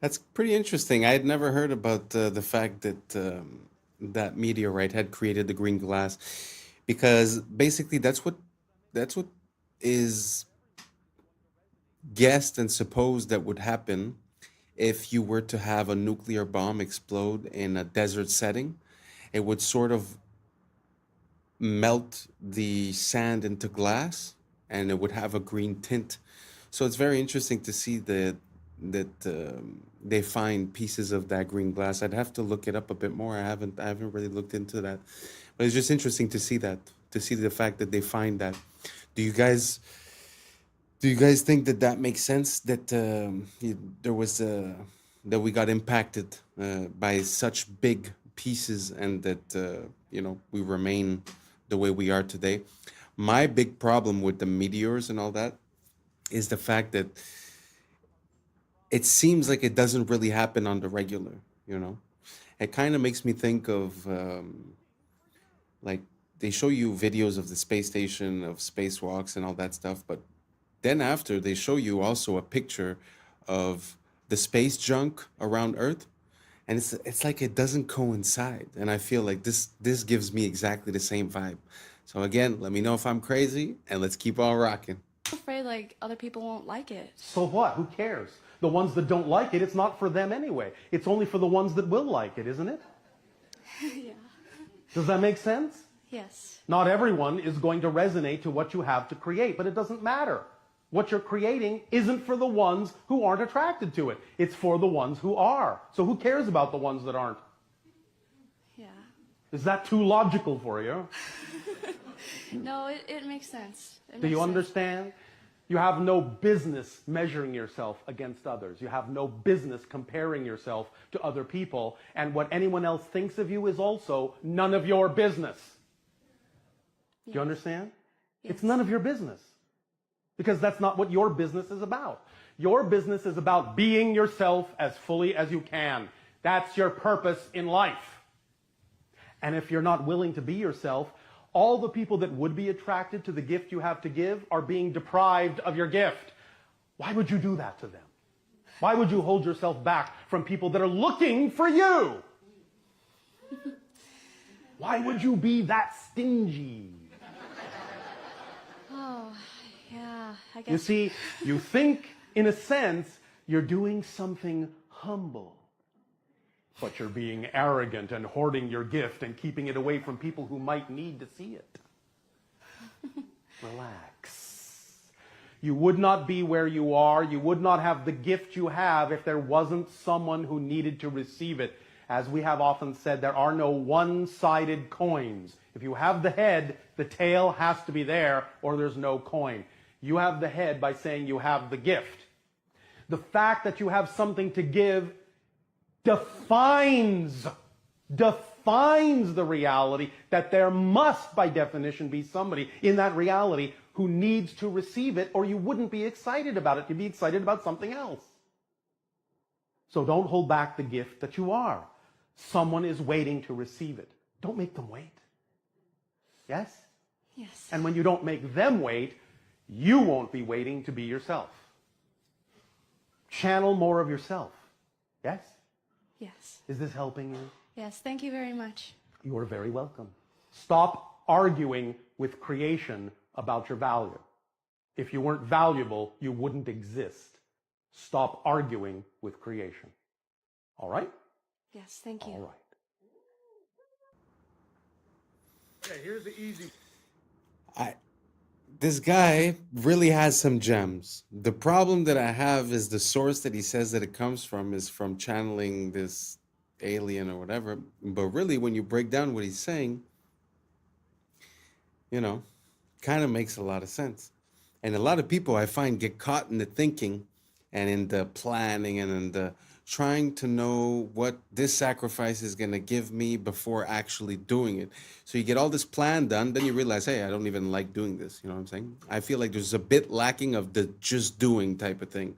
That's pretty interesting. I had never heard about the fact that that meteorite had created the green glass, because basically that's what is guessed and supposed that would happen if you were to have a nuclear bomb explode in a desert setting. It would sort of melt the sand into glass, and it would have a green tint. So it's very interesting to see that they find pieces of that green glass. I'd have to look it up a bit more. I haven't really looked into that, but it's just interesting to see the fact that they find that. Do you guys think that makes sense, that there was that we got impacted by such big pieces, and that we remain the way we are today? My big problem with the meteors and all that is the fact that it seems like it doesn't really happen on the regular. It kind of makes me think of like, they show you videos of the space station, of spacewalks and all that stuff, but then after they show you also a picture of the space junk around Earth, and it's like it doesn't coincide. And I feel like this gives me exactly the same vibe. So again, let me know if I'm crazy, and let's keep on rocking. I'm afraid like other people won't like it. So what? Who cares? The ones that don't like it, it's not for them anyway. It's only for the ones that will like it, isn't it? Yeah. Does that make sense? Yes. Not everyone is going to resonate to what you have to create, but it doesn't matter. What you're creating isn't for the ones who aren't attracted to it. It's for the ones who are. So who cares about the ones that aren't? Yeah. Is that too logical for you? No, it makes sense. Do you understand? You have no business measuring yourself against others. You have no business comparing yourself to other people. And what anyone else thinks of you is also none of your business. Do you understand? Yes. It's none of your business. Because that's not what your business is about. Your business is about being yourself as fully as you can. That's your purpose in life. And if you're not willing to be yourself, all the people that would be attracted to the gift you have to give are being deprived of your gift. Why would you do that to them? Why would you hold yourself back from people that are looking for you? Why would you be that stingy? Oh, yeah, I guess. You see, you think, in a sense, you're doing something humble. But you're being arrogant and hoarding your gift and keeping it away from people who might need to see it. Relax. You would not be where you are. You would not have the gift you have if there wasn't someone who needed to receive it. As we have often said, there are no one-sided coins. If you have the head, the tail has to be there, or there's no coin. You have the head by saying you have the gift. The fact that you have something to give defines the reality that there must, by definition, be somebody in that reality who needs to receive it, or you wouldn't be excited about it. You'd be excited about something else. So don't hold back the gift that you are. Someone is waiting to receive it. Don't make them wait. Yes? Yes. And when you don't make them wait, you won't be waiting to be yourself. Channel more of yourself. Yes? Yes. Is this helping you? Yes. Thank you very much. You are very welcome. Stop arguing with creation about your value. If you weren't valuable, you wouldn't exist. Stop arguing with creation. All right? Yes. Thank you. All right. Okay, here's the easy. This guy really has some gems. The problem that I have is the source that he says that it comes from is from channeling this alien or whatever. But really, when you break down what he's saying, you know, kind of makes a lot of sense. And a lot of people I find get caught in the thinking and in the planning and in the trying to know what this sacrifice is going to give me before actually doing it. So you get all this plan done, then you realize, hey, I don't even like doing this. You know what I'm saying? I feel like there's a bit lacking of the just doing type of thing.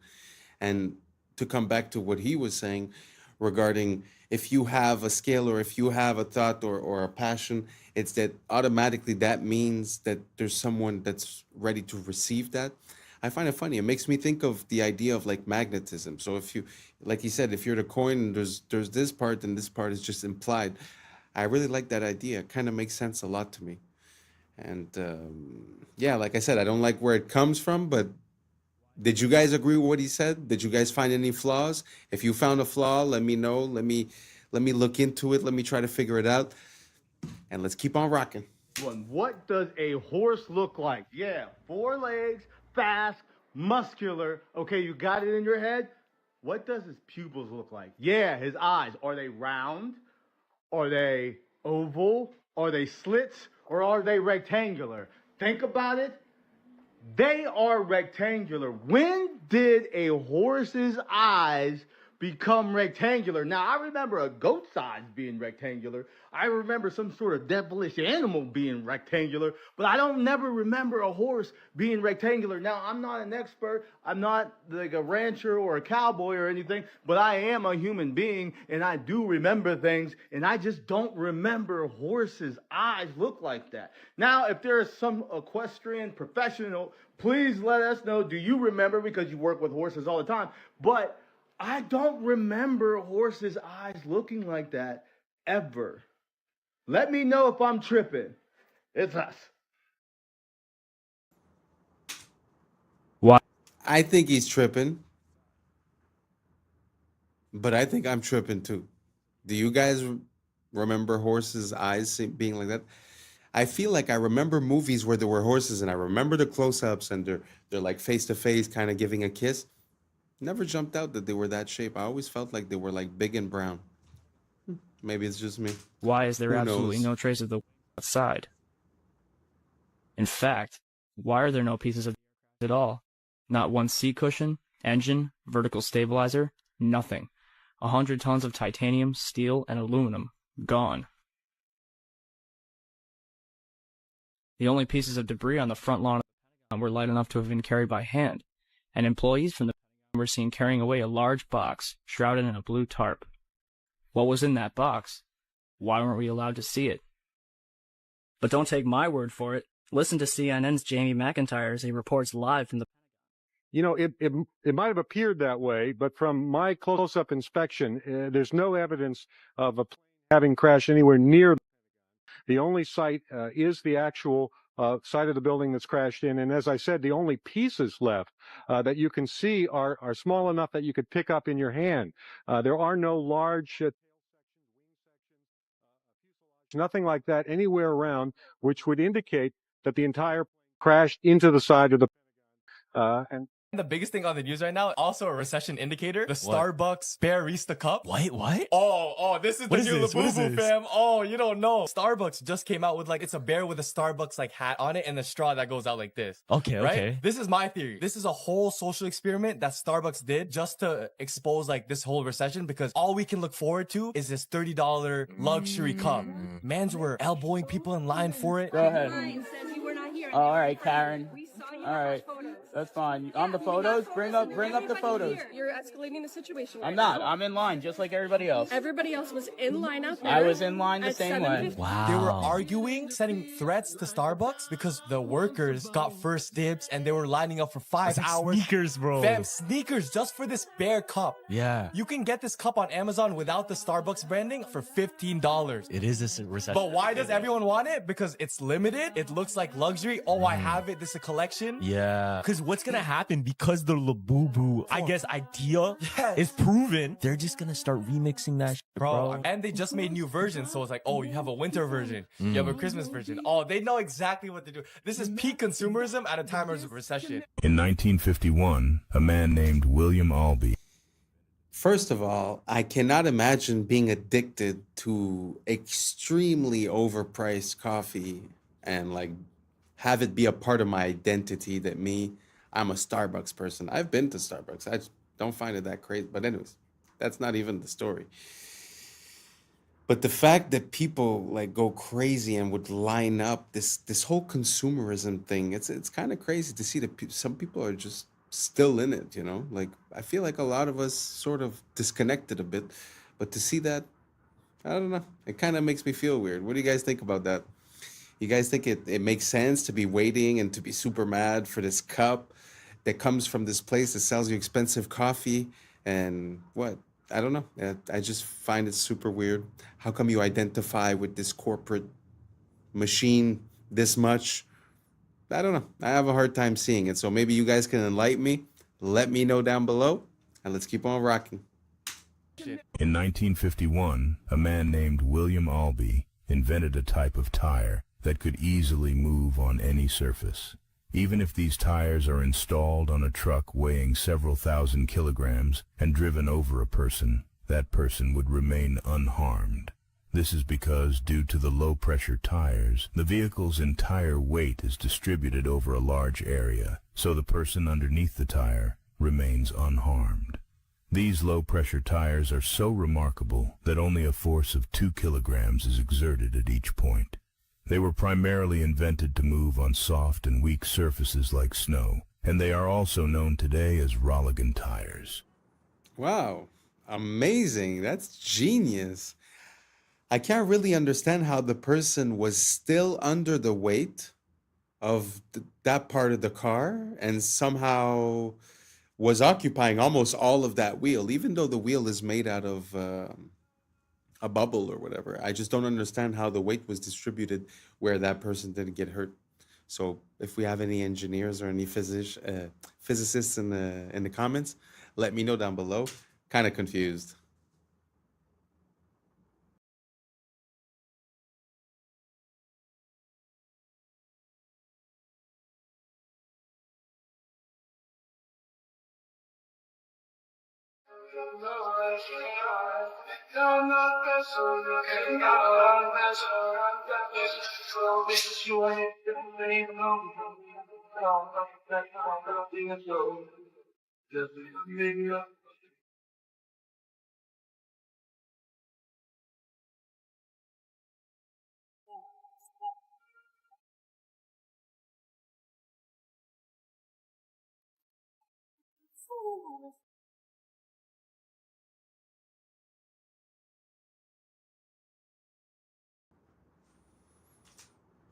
And to come back to what he was saying regarding if you have a skill or if you have a thought or a passion, it's that automatically that means that there's someone that's ready to receive that. I find it funny. It makes me think of the idea of like magnetism. So if you, like he said, if you're the coin and there's this part and this part is just implied. I really like that idea. It kind of makes sense a lot to me. And yeah, like I said, I don't like where it comes from, but did you guys agree with what he said? Did you guys find any flaws? If you found a flaw, let me know. Let me look into it. Let me try to figure it out. And let's keep on rocking. What does a horse look like? Yeah, 4 legs, fast, muscular. Okay, you got it in your head? What does his pupils look like? Yeah, his eyes. Are they round? Are they oval? Are they slits? Or are they rectangular? Think about it. They are rectangular. When did a horse's eyes become rectangular? Now, I remember a goat's eyes being rectangular. I remember some sort of devilish animal being rectangular, but I don't never remember a horse being rectangular. Now, I'm not an expert. I'm not like a rancher or a cowboy or anything, but I am a human being, and I do remember things, and I just don't remember horses' eyes look like that. Now, if there is some equestrian professional, please let us know. Do you remember? Because you work with horses all the time, but I don't remember horses' eyes looking like that ever. Let me know if I'm tripping. It's us. Why? I think he's tripping, but I think I'm tripping too. Do you guys remember horses' eyes being like that? I feel like I remember movies where there were horses, and I remember the close-ups, and they're like face to face, kind of giving a kiss. Never jumped out that they were that shape. I always felt like they were like big and brown. Maybe it's just me. Why is there Who absolutely knows? no trace of the outside? In fact, why are there no pieces of at all? Not one seat cushion, engine, vertical stabilizer, nothing. 100 tons of titanium, steel, and aluminum gone. The only pieces of debris on the front lawn of the Pentagon were light enough to have been carried by hand, and employees from the Pentagon were seen carrying away a large box shrouded in a blue tarp. What was in that box? Why weren't we allowed to see it? But don't take my word for it. Listen to CNN's Jamie McIntyre as he reports live from the You know, it might have appeared that way, but from my close-up inspection, there's no evidence of a plane having crashed anywhere near the Pentagon. The only site is the actual side of the building that's crashed in. And as I said, the only pieces left that you can see are small enough that you could pick up in your hand. There are no large nothing like that anywhere around, which would indicate that the entire plane crashed into the side of the and The biggest thing on the news right now, also a recession indicator, the Starbucks Barista Cup. Wait, what? Oh, this is What the is new this? What is Labubu, this? fam. Oh, you don't know. Starbucks just came out with it's a bear with a Starbucks hat on it and the straw that goes out like this. Okay, right? okay. This is my theory. This is a whole social experiment that Starbucks did just to expose this whole recession, because all we can look forward to is this $30 luxury cup. Mans were elbowing people in line for it. Go ahead. All right, Karen. All right. That's fine. On the photos, bring up the photos. You're escalating the situation. I'm not. I'm in line just like everybody else. Everybody else was in line out there. I was in line the same way. They were arguing, sending threats to Starbucks because the workers got first dibs and they were lining up for 5 hours. Sneakers, bro. Fam, sneakers just for this bare cup. Yeah. You can get this cup on Amazon without the Starbucks branding for $15. It is this recession. But why does everyone want it? Because it's limited. It looks like luxury. Oh, I have it. This is a collection. Yeah. Because what's going to happen, because the Labubu, I guess, idea is proven, they're just going to start remixing that shit, bro. And they just made new versions. So it's like, oh, you have a winter version. You have a Christmas version. Oh, they know exactly what to do. This is peak consumerism at a time of recession. In 1951, a man named William Albee. First of all, I cannot imagine being addicted to extremely overpriced coffee and like have it be a part of my identity that I'm a Starbucks person. I've been to Starbucks. I just don't find it that crazy. But anyways, that's not even the story. But the fact that people like go crazy and would line up, this whole consumerism thing, it's kind of crazy to see that some people are just still in it, you know? Like, I feel like a lot of us sort of disconnected a bit. But to see that, I don't know. It kind of makes me feel weird. What do you guys think about that? You guys think it makes sense to be waiting and to be super mad for this cup that comes from this place that sells you expensive coffee and what? I don't know. I just find it super weird. How come you identify with this corporate machine this much? I don't know. I have a hard time seeing it. So maybe you guys can enlighten me. Let me know down below and let's keep on rocking. In 1951, a man named William Albee invented a type of tire that could easily move on any surface. Even if these tires are installed on a truck weighing several thousand kilograms and driven over a person, that person would remain unharmed. This is because, due to the low-pressure tires, the vehicle's entire weight is distributed over a large area, so the person underneath the tire remains unharmed. These low-pressure tires are so remarkable that only a force of 2 kilograms is exerted at each point. They were primarily invented to move on soft and weak surfaces like snow, and they are also known today as Rolligan tires. Wow, amazing. That's genius. I can't really understand how the person was still under the weight of that part of the car and somehow was occupying almost all of that wheel, even though the wheel is made out of a bubble or whatever. I just don't understand how the weight was distributed where that person didn't get hurt. So if we have any engineers or any physicists in the comments, let me know down below. Kind of confused.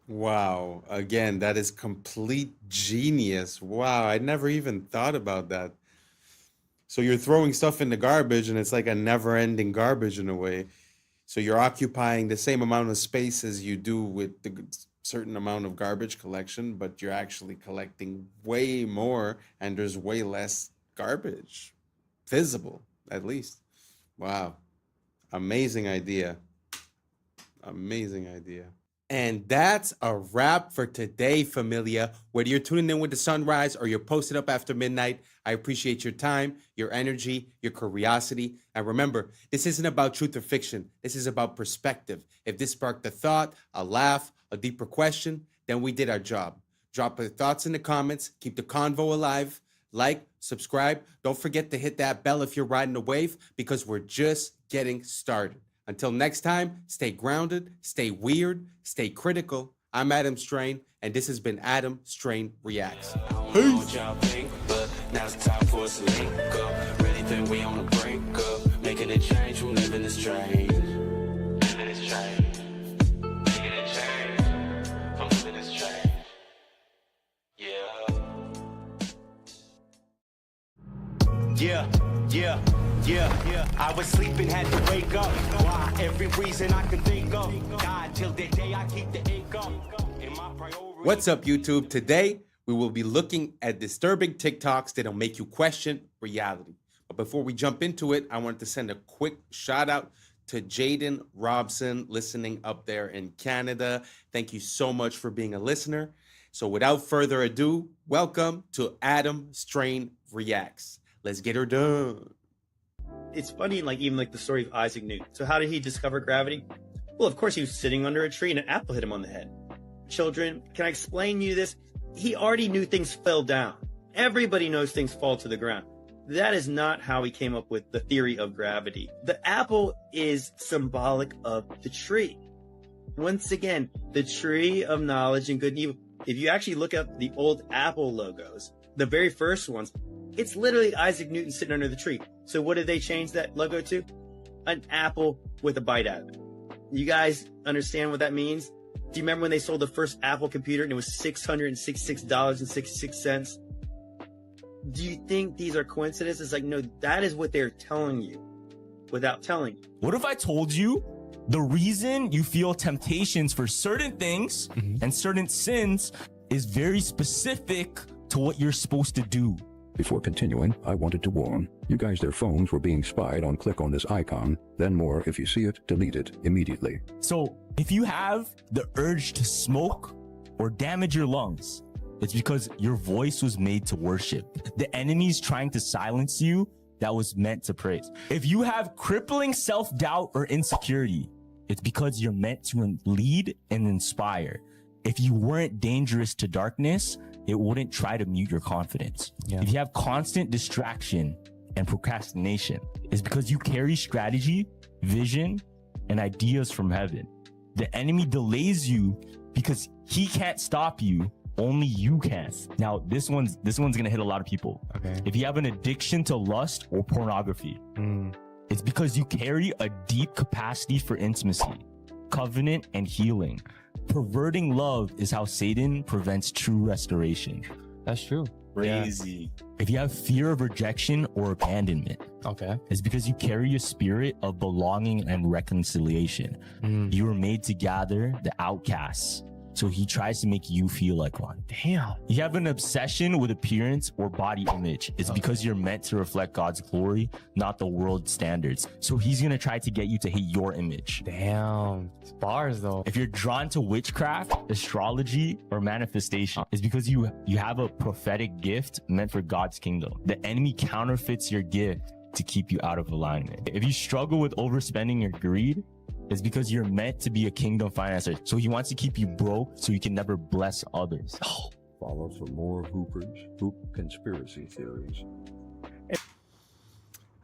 Wow. Again, that is complete genius. Wow. I never even thought about that. So you're throwing stuff in the garbage and it's like a never-ending garbage in a way. So you're occupying the same amount of space as you do with the certain amount of garbage collection, but you're actually collecting way more and there's way less garbage visible, at least. Wow. Amazing idea. Amazing idea. And that's a wrap for today, familia. Whether you're tuning in with the sunrise or you're posted up after midnight, I appreciate your time, your energy, your curiosity. And remember, this isn't about truth or fiction. This is about perspective. If this sparked a thought, a laugh, a deeper question, then we did our job. Drop your thoughts in the comments. Keep the convo alive. Like, subscribe. Don't forget to hit that bell if you're riding the wave because we're just getting started. Until next time, stay grounded, stay weird, stay critical. I'm Adam Strain, and this has been Adam Strain Reacts. Peace. Y'all think, but now it's time for us to link up. Really think we on the brink up, making a change from living this strange. Living this change. Making a change from living this change. Yeah. Yeah. I was sleeping, had to wake up. Why? Every reason I can think of. God, till the day I keep the income. What's up, YouTube? Today, we will be looking at disturbing TikToks that'll make you question reality. But before we jump into it, I wanted to send a quick shout out to Jaden Robson listening up there in Canada. Thank you so much for being a listener. So without further ado, welcome to Adam Strain Reacts. Let's get her done. It's funny, even the story of Isaac Newton. So how did he discover gravity? Well, of course, he was sitting under a tree and an apple hit him on the head. Children, can I explain to you this? He already knew things fell down. Everybody knows things fall to the ground. That is not how he came up with the theory of gravity. The apple is symbolic of the tree. Once again, the tree of knowledge and good and evil. If you actually look up the old Apple logos, the very first ones, it's literally Isaac Newton sitting under the tree. So what did they change that logo to? An apple with a bite out of it. You guys understand what that means? Do you remember when they sold the first Apple computer and it was $666.66? Do you think these are coincidences? No, that is what they're telling you without telling you. What if I told you the reason you feel temptations for certain things and certain sins is very specific to what you're supposed to do? Before continuing, I wanted to warn you guys, their phones were being spied on. Click on this icon, then more. If you see it, delete it immediately. So if you have the urge to smoke or damage your lungs, it's because your voice was made to worship. The enemy's trying to silence you that was meant to praise. If you have crippling self-doubt or insecurity, it's because you're meant to lead and inspire. If you weren't dangerous to darkness, it wouldn't try to mute your confidence. If you have constant distraction and procrastination, it's because you carry strategy, vision, and ideas from heaven. The enemy delays you because he can't stop you. Only you can. Now, this one's gonna hit a lot of people. Okay. If you have an addiction to lust or pornography, it's because you carry a deep capacity for intimacy, covenant, and healing. Perverting love is how Satan prevents true restoration. That's true. Crazy. Yeah. If you have fear of rejection or abandonment, it's because you carry a spirit of belonging and reconciliation. You were made to gather the outcasts. So he tries to make you feel like one. Damn. You have an obsession with appearance or body image. It's because you're meant to reflect God's glory, not the world's standards. So he's going to try to get you to hate your image. Damn. It's bars though. If you're drawn to witchcraft, astrology, or manifestation, it's because you have a prophetic gift meant for God's kingdom. The enemy counterfeits your gift to keep you out of alignment. If you struggle with overspending or greed, it's because you're meant to be a kingdom financer. So he wants to keep you broke so you can never bless others. Follow for more Hoop conspiracy theories. That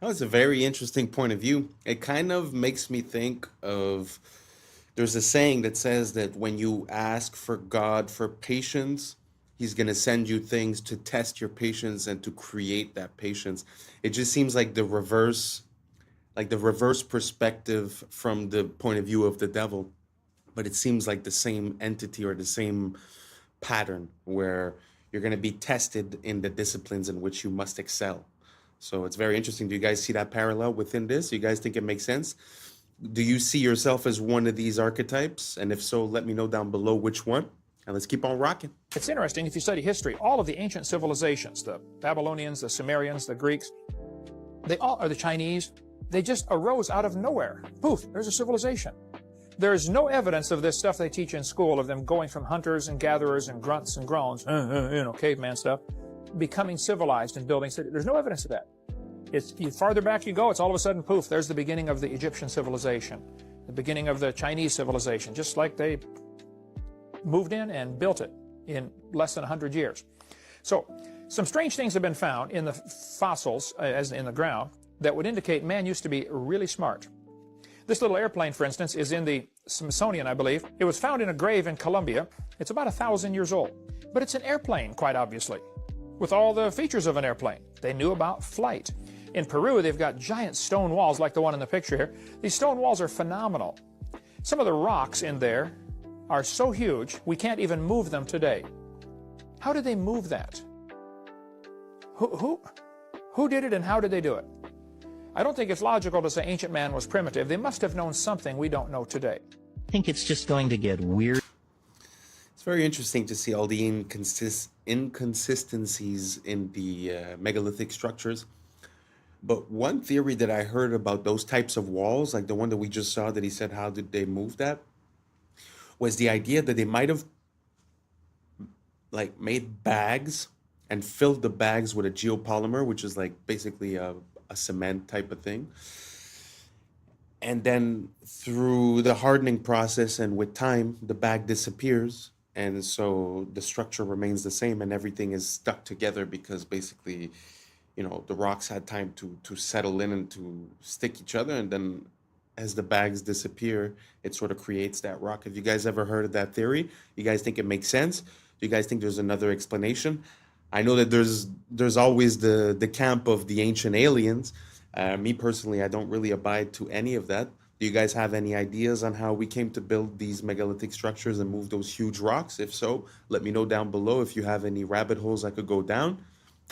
was a very interesting point of view. It kind of makes me think of, there's a saying that says that when you ask for God for patience, he's going to send you things to test your patience and to create that patience. It just seems like the reverse perspective from the point of view of the devil. But it seems like the same entity or the same pattern where you're going to be tested in the disciplines in which you must excel. So it's very interesting. Do you guys see that parallel within this? Do you guys think it makes sense? Do you see yourself as one of these archetypes? And if so, let me know down below which one. And let's keep on rocking. It's interesting, if you study history, all of the ancient civilizations, the Babylonians, the Sumerians, the Greeks, they all are the Chinese. They just arose out of nowhere. Poof, there's a civilization. There's no evidence of this stuff they teach in school, of them going from hunters and gatherers and grunts and groans, caveman stuff, becoming civilized and building cities. There's no evidence of that. It's, the farther back you go, it's all of a sudden, poof, there's the beginning of the Egyptian civilization, the beginning of the Chinese civilization, just like they moved in and built it in less than 100 years. So some strange things have been found in the fossils, as in the ground, that would indicate man used to be really smart. This little airplane, for instance, is in the Smithsonian, I believe. It was found in a grave in Colombia. It's about 1,000 years old. But it's an airplane, quite obviously, with all the features of an airplane. They knew about flight. In Peru, they've got giant stone walls like the one in the picture here. These stone walls are phenomenal. Some of the rocks in there are so huge, we can't even move them today. How did they move that? Who did it and how did they do it? I don't think it's logical to say ancient man was primitive. They must have known something we don't know today. I think it's just going to get weird. It's very interesting to see all the inconsistencies in the megalithic structures. But one theory that I heard about those types of walls, like the one that we just saw that he said, how did they move that? Was the idea that they might have like made bags and filled the bags with a geopolymer, which is like basically a cement type of thing. And then through the hardening process and with time, the bag disappears. And so the structure remains the same and everything is stuck together because basically, you know, the rocks had time to settle in and to stick each other. And then as the bags disappear, it sort of creates that rock. Have you guys ever heard of that theory? You guys think it makes sense? Do you guys think there's another explanation? I know that there's always the camp of the ancient aliens. Me personally, I don't really abide to any of that. Do you guys have any ideas on how we came to build these megalithic structures and move those huge rocks? If so, let me know down below if you have any rabbit holes I could go down.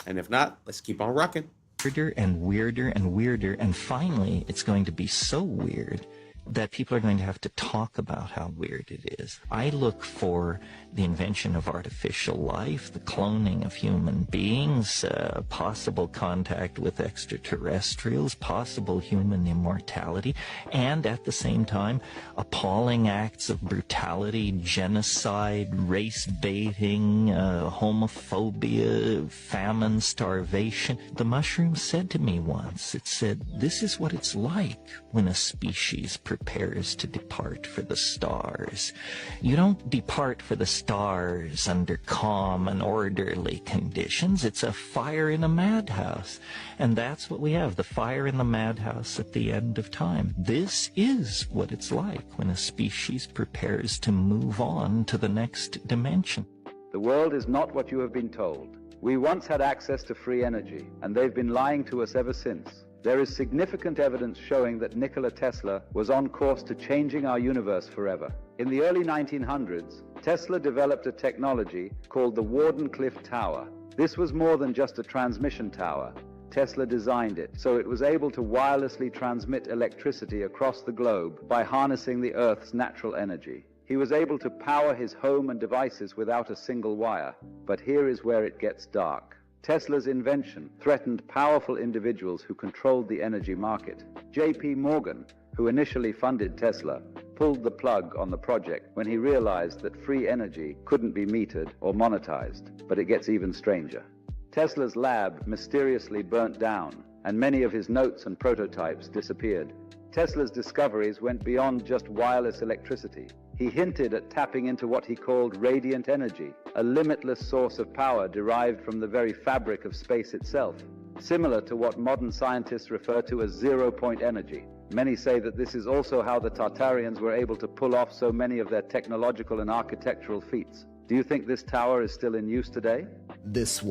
And if not, let's keep on rocking. Weirder and weirder and weirder, and finally it's going to be so weird that people are going to have to talk about how weird it is. I look for the invention of artificial life, the cloning of human beings, possible contact with extraterrestrials, possible human immortality, and at the same time, appalling acts of brutality, genocide, race baiting, homophobia, famine, starvation. The mushroom said to me once, it said, this is what it's like when a species prepares to depart for the stars. You don't depart for the stars under calm and orderly conditions. It's a fire in a madhouse. And that's what we have, the fire in the madhouse at the end of time. This is what it's like when a species prepares to move on to the next dimension. The world is not what you have been told. We once had access to free energy, and they've been lying to us ever since. There is significant evidence showing that Nikola Tesla was on course to changing our universe forever. In the early 1900s, Tesla developed a technology called the Wardenclyffe Tower. This was more than just a transmission tower. Tesla designed it so it was able to wirelessly transmit electricity across the globe by harnessing the Earth's natural energy. He was able to power his home and devices without a single wire. But here is where it gets dark. Tesla's invention threatened powerful individuals who controlled the energy market. J.P. Morgan, who initially funded Tesla, pulled the plug on the project when he realized that free energy couldn't be metered or monetized. But it gets even stranger. Tesla's lab mysteriously burnt down, and many of his notes and prototypes disappeared. Tesla's discoveries went beyond just wireless electricity. He hinted at tapping into what he called radiant energy, a limitless source of power derived from the very fabric of space itself, similar to what modern scientists refer to as zero-point energy. Many say that this is also how the Tartarians were able to pull off so many of their technological and architectural feats. Do you think this tower is still in use today? This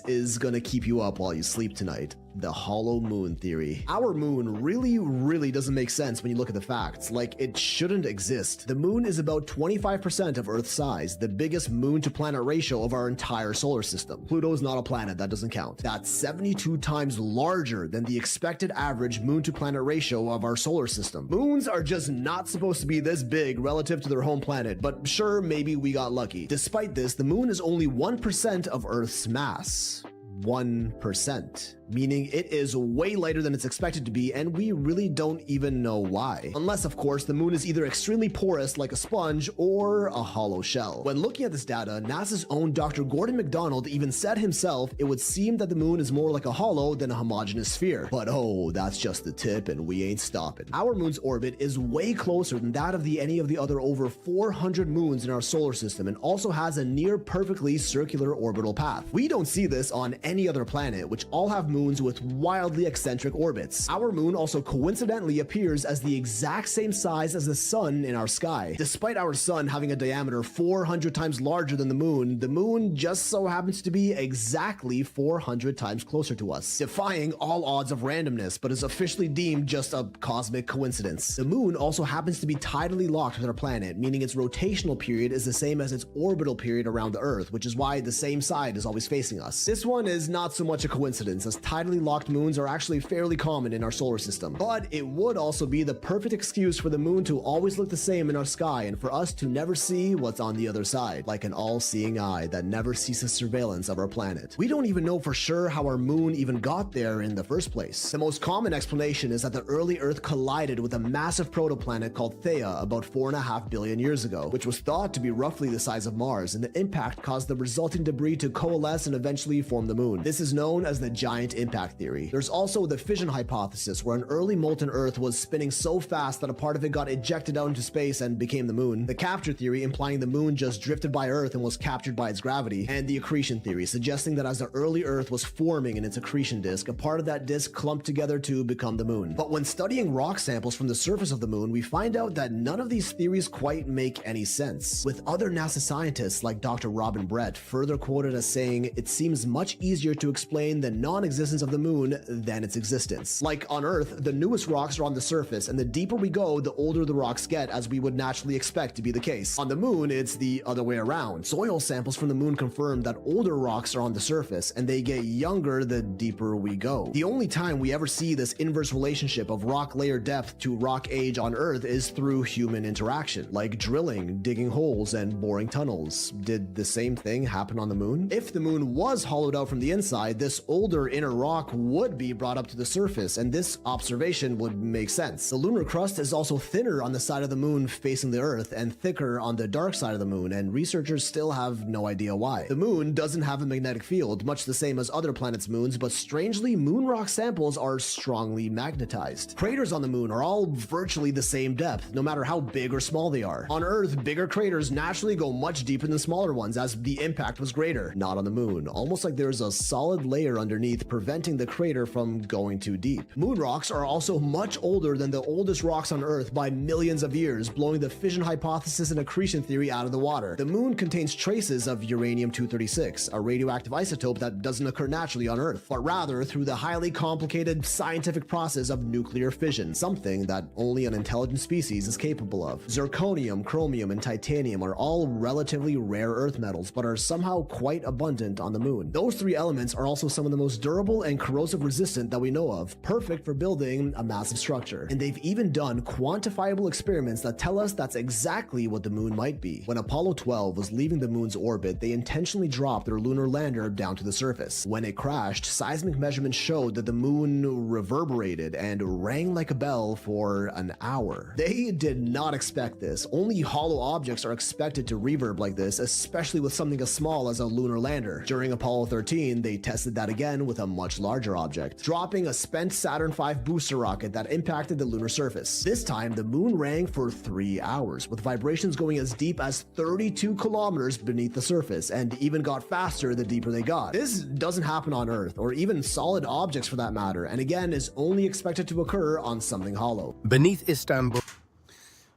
is gonna keep you up while you sleep tonight. The hollow moon theory. Our moon really doesn't make sense when you look at the facts. Like, it shouldn't exist. The moon is about 25% of Earth's size, the biggest moon to planet ratio of our entire solar system. Pluto's not a planet, that doesn't count. That's 72 times larger than the expected average moon to planet ratio of our solar system. Moons are just not supposed to be this big relative to their home planet, but sure, maybe we got lucky. Despite this, the moon is only 1% of Earth's mass. 1%, meaning it is way lighter than it's expected to be, and we really don't even know why. Unless, of course, the moon is either extremely porous like a sponge or a hollow shell. When looking at this data, NASA's own Dr. Gordon McDonald even said himself it would seem that the moon is more like a hollow than a homogeneous sphere. But oh, that's just the tip, and we ain't stopping. Our moon's orbit is way closer than that of any of the other over 400 moons in our solar system, and also has a near perfectly circular orbital path. We don't see this on any other planet, which all have moons with wildly eccentric orbits. Our moon also coincidentally appears as the exact same size as the sun in our sky. Despite our sun having a diameter 400 times larger than the moon just so happens to be exactly 400 times closer to us, defying all odds of randomness, but is officially deemed just a cosmic coincidence. The moon also happens to be tidally locked with our planet, meaning its rotational period is the same as its orbital period around the Earth, which is why the same side is always facing us. This one is not so much a coincidence, as tidally locked moons are actually fairly common in our solar system, but it would also be the perfect excuse for the moon to always look the same in our sky and for us to never see what's on the other side, like an all-seeing eye that never ceases surveillance of our planet. We don't even know for sure how our moon even got there in the first place. The most common explanation is that the early Earth collided with a massive protoplanet called Theia about 4.5 billion years ago, which was thought to be roughly the size of Mars, and the impact caused the resulting debris to coalesce and eventually form the moon. This is known as the giant impact theory. There's also the fission hypothesis, where an early molten Earth was spinning so fast that a part of it got ejected out into space and became the moon. The capture theory, implying the moon just drifted by Earth and was captured by its gravity. And the accretion theory, suggesting that as the early Earth was forming in its accretion disk, a part of that disk clumped together to become the moon. But when studying rock samples from the surface of the moon, we find out that none of these theories quite make any sense, with other NASA scientists like Dr. Robin Brett further quoted as saying, "It seems much easier to explain the non-existence of the moon than its existence. Like on Earth, the newest rocks are on the surface, and the deeper we go, the older the rocks get, as we would naturally expect to be the case. On the moon, it's the other way around. Soil samples from the moon confirm that older rocks are on the surface, and they get younger the deeper we go. The only time we ever see this inverse relationship of rock layer depth to rock age on Earth is through human interaction, like drilling, digging holes, and boring tunnels. Did the same thing happen on the moon? If the moon was hollowed out from the inside, this older inner rock would be brought up to the surface, and this observation would make sense. The lunar crust is also thinner on the side of the moon facing the Earth and thicker on the dark side of the moon, and researchers still have no idea why. The moon doesn't have a magnetic field, much the same as other planets' moons, but strangely, moon rock samples are strongly magnetized. Craters on the moon are all virtually the same depth, no matter how big or small they are. On Earth, bigger craters naturally go much deeper than smaller ones, as the impact was greater. Not on the moon, almost like there's a solid layer underneath preventing the crater from going too deep. Moon rocks are also much older than the oldest rocks on Earth by millions of years, blowing the fission hypothesis and accretion theory out of the water. The moon contains traces of uranium-236, a radioactive isotope that doesn't occur naturally on Earth, but rather through the highly complicated scientific process of nuclear fission, something that only an intelligent species is capable of. Zirconium, chromium, and titanium are all relatively rare Earth metals, but are somehow quite abundant on the moon. Those three elements are also some of the most durable and corrosive resistant that we know of, perfect for building a massive structure. And they've even done quantifiable experiments that tell us that's exactly what the moon might be. When Apollo 12 was leaving the moon's orbit, they intentionally dropped their lunar lander down to the surface. When it crashed, seismic measurements showed that the moon reverberated and rang like a bell for an hour. They did not expect this. Only hollow objects are expected to reverb like this, especially with something as small as a lunar lander. During Apollo 13, they tested that again with a much larger object, dropping a spent Saturn V booster rocket that impacted the lunar surface. This time, the moon rang for 3 hours, with vibrations going as deep as 32 kilometers beneath the surface, and even got faster the deeper they got. This doesn't happen on Earth, or even solid objects for that matter, and again is only expected to occur on something hollow. Beneath Istanbul.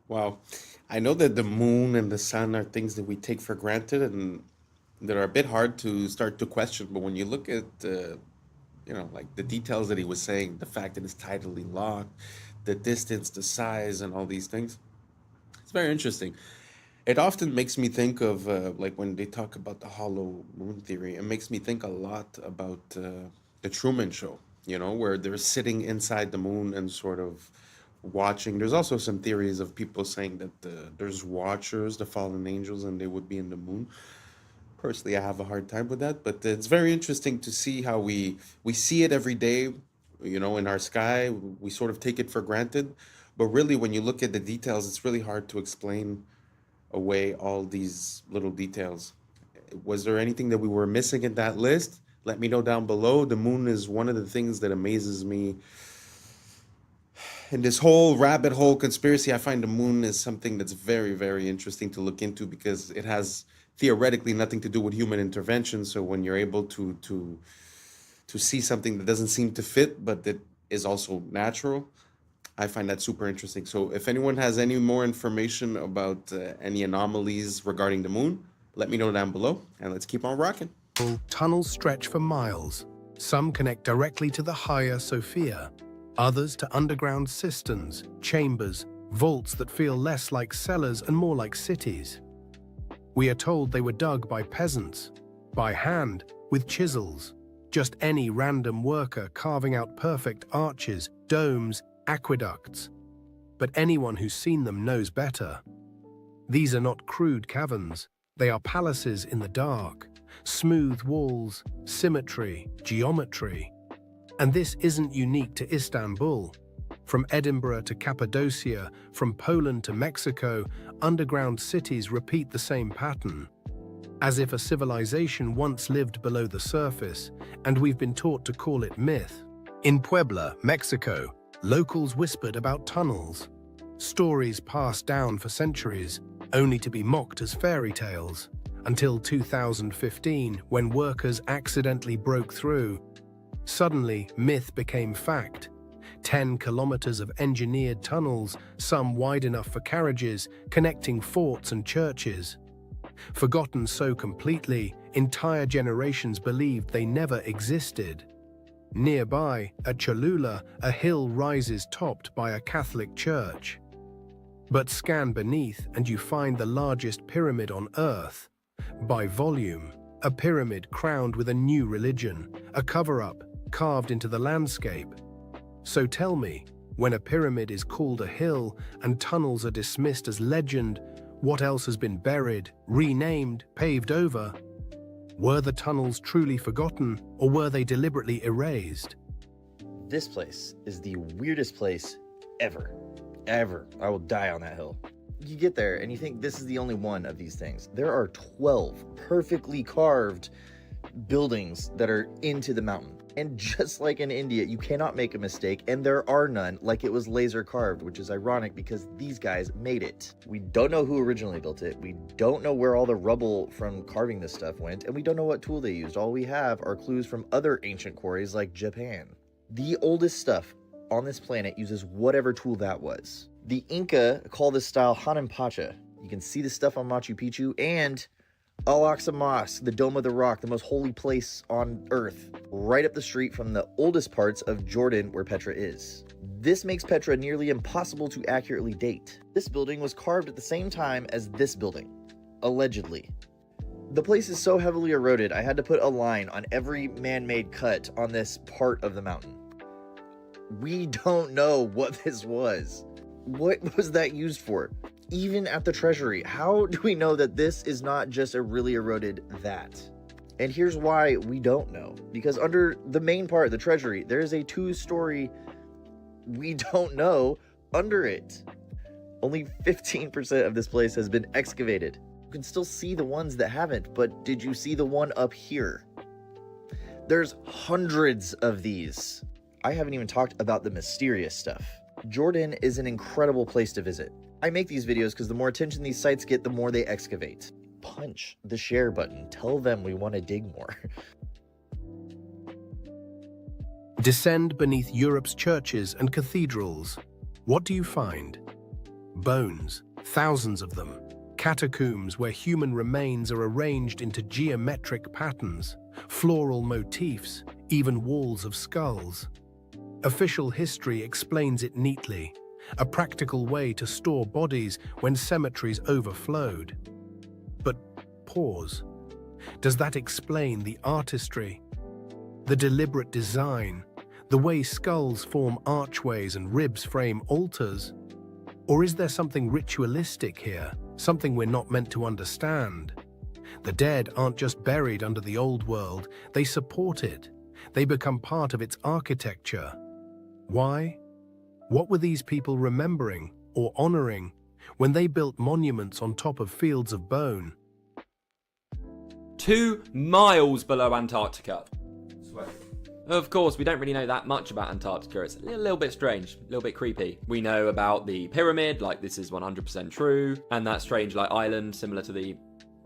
Wow. I know that the moon and the sun are things that we take for granted and that are a bit hard to start to question, but when you look at like the details that he was saying, the fact that it's tidally locked, the distance, the size, and all these things, it's very interesting. It often makes me think of like when they talk about the hollow moon theory, it makes me think a lot about the Truman Show, where they're sitting inside the moon and sort of watching. There's also some theories of people saying that there's watchers, the fallen angels, and they would be in the moon. Personally, I have a hard time with that, but it's very interesting to see how we see it every day, in our sky. We sort of take it for granted, but really when you look at the details, it's really hard to explain away all these little details. Was there anything that we were missing in that list? Let me know down below. The moon is one of the things that amazes me. In this whole rabbit hole conspiracy, I find the moon is something that's very, very interesting to look into because it has theoretically nothing to do with human intervention. So when you're able to to see something that doesn't seem to fit, but that is also natural. I find that super interesting. So if anyone has any more information about any anomalies regarding the moon, let me know down below, and let's keep on rocking. Tunnels stretch for miles. Some connect directly to the Hagia Sophia, others to underground cisterns, chambers, vaults that feel less like cellars and more like cities. We are told they were dug by peasants, by hand, with chisels. Just any random worker carving out perfect arches, domes, aqueducts. But anyone who's seen them knows better. These are not crude caverns. They are palaces in the dark. Smooth walls, symmetry, geometry. And this isn't unique to Istanbul. From Edinburgh to Cappadocia, from Poland to Mexico, underground cities repeat the same pattern. As if a civilization once lived below the surface, and we've been taught to call it myth. In Puebla, Mexico, locals whispered about tunnels. Stories passed down for centuries, only to be mocked as fairy tales. Until 2015, when workers accidentally broke through. Suddenly, myth became fact. 10 kilometers of engineered tunnels, some wide enough for carriages, connecting forts and churches. Forgotten so completely, entire generations believed they never existed. Nearby, at Cholula, a hill rises topped by a Catholic church. But scan beneath and you find the largest pyramid on Earth. By volume, a pyramid crowned with a new religion, a cover-up carved into the landscape. So tell me, when a pyramid is called a hill and tunnels are dismissed as legend, what else has been buried, renamed, paved over? Were the tunnels truly forgotten, or were they deliberately erased? This place is the weirdest place ever. Ever. I will die on that hill. You get there and you think this is the only one of these things. There are 12 perfectly carved buildings that are into the mountain. And just like in India, you cannot make a mistake, and there are none, like it was laser carved, which is ironic because these guys made it. We don't know who originally built it, we don't know where all the rubble from carving this stuff went, and we don't know what tool they used. All we have are clues from other ancient quarries like Japan. The oldest stuff on this planet uses whatever tool that was. The Inca call this style Hananpacha. You can see the stuff on Machu Picchu, and Al-Aqsa Mosque, the Dome of the Rock, the most holy place on Earth, right up the street from the oldest parts of Jordan where Petra is. This makes Petra nearly impossible to accurately date. This building was carved at the same time as this building, allegedly. The place is so heavily eroded, I had to put a line on every man-made cut on this part of the mountain. We don't know what this was. What was that used for? Even at the treasury, how do we know that this is not just a really eroded that? And here's why we don't know. Because under the main part, the treasury, there is a 2-story, we don't know, under it. Only 15% of this place has been excavated. You can still see the ones that haven't, but did you see the one up here? There's hundreds of these. I haven't even talked about the mysterious stuff. Jordan is an incredible place to visit. I make these videos because the more attention these sites get, the more they excavate. Punch the share button. Tell them we want to dig more. Descend beneath Europe's churches and cathedrals. What do you find? Bones, thousands of them. Catacombs where human remains are arranged into geometric patterns, floral motifs, even walls of skulls. Official history explains it neatly. A practical way to store bodies when cemeteries overflowed. But pause. Does that explain the artistry, the deliberate design, the way skulls form archways and ribs frame altars? Or is there something ritualistic here, something we're not meant to understand? The dead aren't just buried under the old world, they support it. They become part of its architecture. Why? What were these people remembering or honoring when they built monuments on top of fields of bone? 2 miles below Antarctica. Of course, we don't really know that much about Antarctica. It's a little bit strange, a little bit creepy. We know about the pyramid, like this is 100% true, and that strange like island similar to the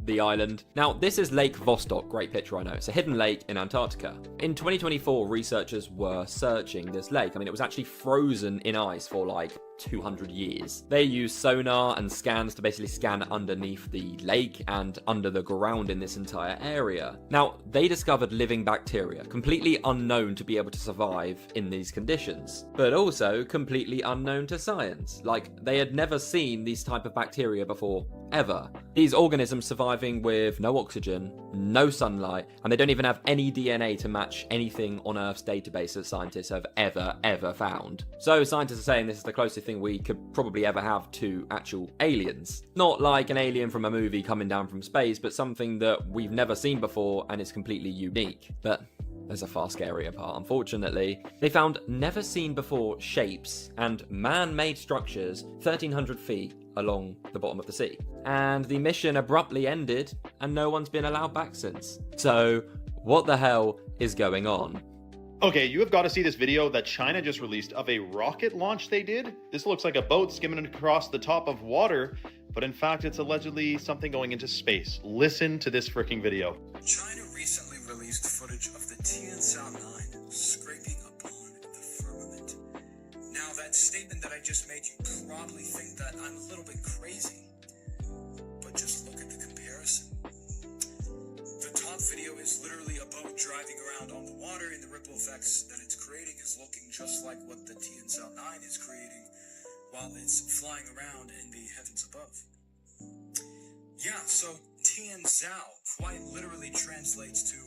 the island. Now, this is Lake Vostok, great picture I know. It's a hidden lake in Antarctica. In 2024, researchers were searching this lake. I mean, it was actually frozen in ice for like 200 years. They used sonar and scans to basically scan underneath the lake and under the ground in this entire area. Now, they discovered living bacteria, completely unknown to be able to survive in these conditions, but also completely unknown to science. Like, they had never seen these type of bacteria before, ever. These organisms surviving with no oxygen, no sunlight, and they don't even have any DNA to match anything on Earth's database that scientists have ever found. So scientists are saying this is the closest thing we could probably ever have to actual aliens. Not like an alien from a movie coming down from space, but something that we've never seen before and is completely unique. But there's a far scarier part, unfortunately. They found never seen before shapes and man-made structures 1,300 feet along the bottom of the sea. And the mission abruptly ended and no one's been allowed back since. So what the hell is going on? Okay, you have got to see this video that China just released of a rocket launch they did. This looks like a boat skimming across the top of water, but in fact it's allegedly something going into space. Listen to this freaking video. China recently released footage of the Tianzhao 9 scraping upon the firmament. Now, that statement that I just made, you probably think that I'm a little bit crazy, but just look at the comparison. The top video is literally a boat driving around on the water, and the ripple effects that it's creating is looking just like what the Tianzhao 9 is creating while it's flying around in the heavens above. Yeah, so Tianzhao quite literally translates to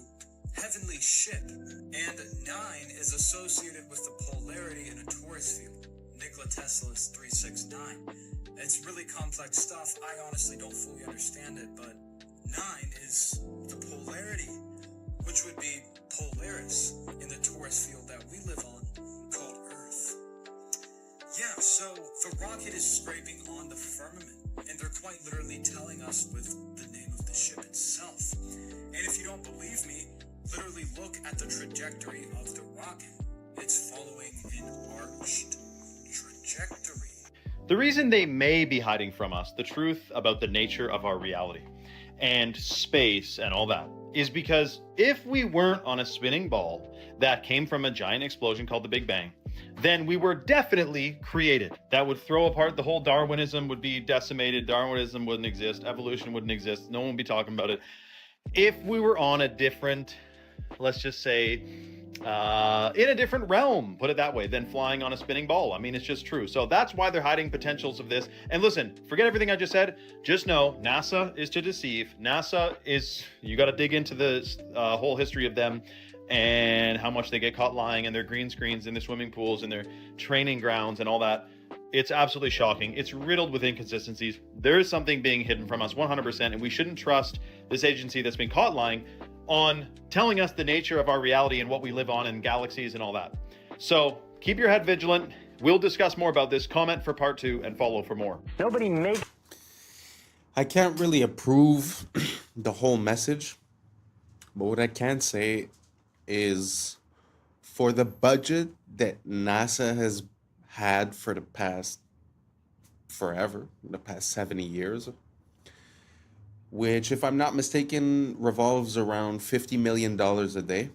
heavenly ship, and 9 is associated with the polarity in a torus field, Nikola Tesla's 369. It's really complex stuff. I honestly don't fully understand it, but 9 is the polarity, which would be Polaris in the torus field that we live on, called Earth. Yeah, so the rocket is scraping on the firmament, and they're quite literally telling us with the name of the ship itself. And if you don't believe me, literally look at the trajectory of the rocket. It's following an arched trajectory. The reason they may be hiding from us the truth about the nature of our reality and space and all that is because if we weren't on a spinning ball that came from a giant explosion called the Big Bang, then we were definitely created. That would throw apart the whole Darwinism, would be decimated. Darwinism wouldn't exist. Evolution wouldn't exist. No one would be talking about it. If we were on a different, let's just say, in a different realm, put it that way, than flying on a spinning ball. I mean, it's just true. So that's why they're hiding potentials of this. And listen, forget everything I just said. Just know NASA is to deceive. NASA is, you got to dig into the whole history of them and how much they get caught lying, and their green screens in their swimming pools and their training grounds and all that. It's absolutely shocking. It's riddled with inconsistencies. There is something being hidden from us 100%, and we shouldn't trust this agency that's been caught lying on telling us the nature of our reality and what we live on in galaxies and all that. So keep your head vigilant. We'll discuss more about this. Comment for part 2 and follow for more. I can't really approve the whole message, but what I can say is for the budget that NASA has had for the past forever, the past 70 years, which, if I'm not mistaken, revolves around $50 million a day,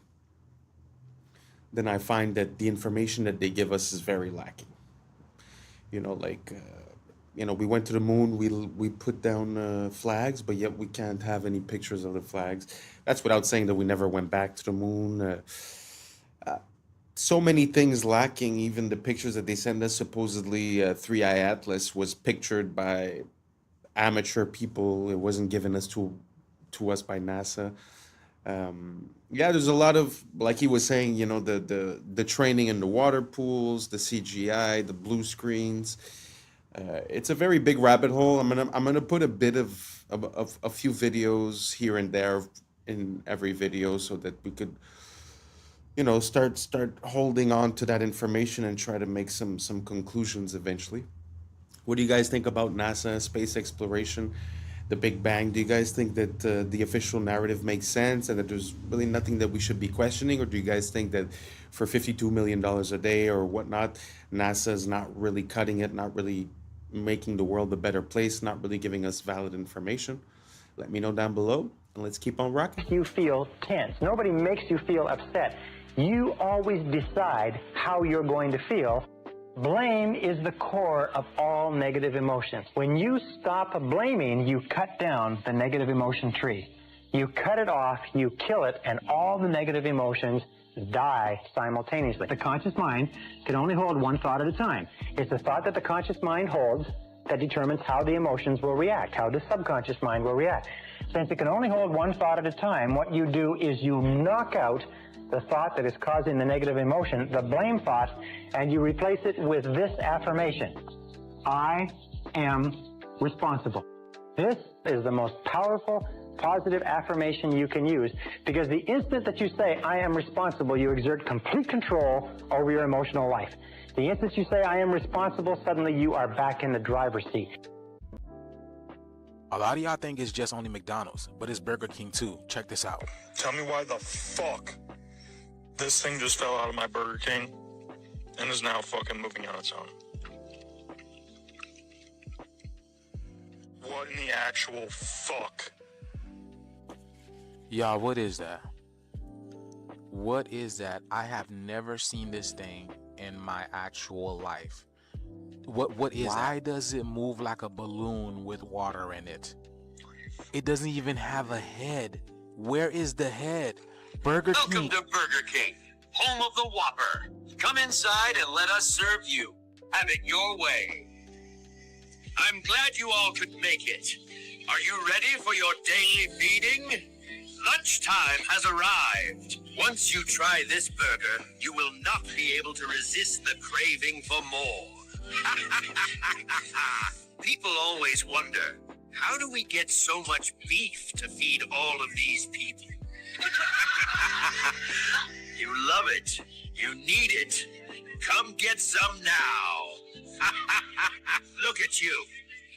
then I find that the information that they give us is very lacking. You know, like, we went to the moon, we put down flags, but yet we can't have any pictures of the flags. That's without saying that we never went back to the moon. So many things lacking. Even the pictures that they send us, supposedly 3i Atlas was pictured by amateur people. It wasn't given us to us by NASA. Yeah, there's a lot of, like he was saying, the training in the water pools, the CGI, the blue screens. It's a very big rabbit hole. I'm gonna put a bit of a few videos here and there in every video so that we could, start holding on to that information and try to make some conclusions eventually. What do you guys think about NASA, space exploration, the Big Bang? Do you guys think that the official narrative makes sense and that there's really nothing that we should be questioning? Or do you guys think that for $52 million a day or whatnot, NASA is not really cutting it, not really making the world a better place, not really giving us valid information? Let me know down below, and let's keep on rocking. You feel tense. Nobody makes you feel upset. You always decide how you're going to feel. Blame is the core of all negative emotions. When you stop blaming, you cut down the negative emotion tree. You cut it off, you kill it, and all the negative emotions die simultaneously. The conscious mind can only hold one thought at a time. It's the thought that the conscious mind holds that determines how the emotions will react, how the subconscious mind will react. Since it can only hold one thought at a time, what you do is you knock out the thought that is causing the negative emotion, the blame thought, and you replace it with this affirmation: I am responsible. This is the most powerful, positive affirmation you can use, because the instant that you say, I am responsible, you exert complete control over your emotional life. The instant you say, I am responsible, suddenly you are back in the driver's seat. A lot of y'all think it's just only McDonald's, but it's Burger King too. Check this out. Tell me why the fuck this thing just fell out of my Burger King and is now fucking moving on its own. What in the actual fuck? Y'all, what is that? What is that? I have never seen this thing in my actual life. What is Why does it move like a balloon with water in it? It doesn't even have a head. Where is the head? Burger Welcome King. to Burger King, home of the Whopper. Come inside and let us serve you. Have it your way. I'm glad you all could make it. Are you ready for your daily feeding? Lunchtime has arrived. Once you try this burger, you will not be able to resist the craving for more. People always wonder, how do we get so much beef to feed all of these people? You love it. You need it. Come get some now. Look at you.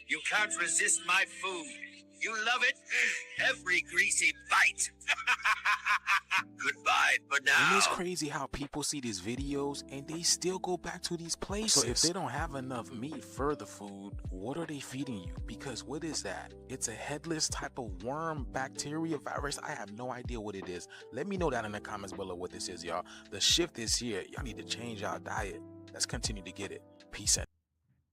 You can't resist my food. You love it. Every greasy bite. Goodbye for now. And it's crazy how people see these videos and they still go back to these places. So if they don't have enough meat for the food, what are they feeding you? Because what is that? It's a headless type of worm, bacteria, virus. I have no idea what it is. Let me know down in the comments below what this is, y'all. The shift is here. Y'all need to change our diet. Let's continue to get it. Peace out.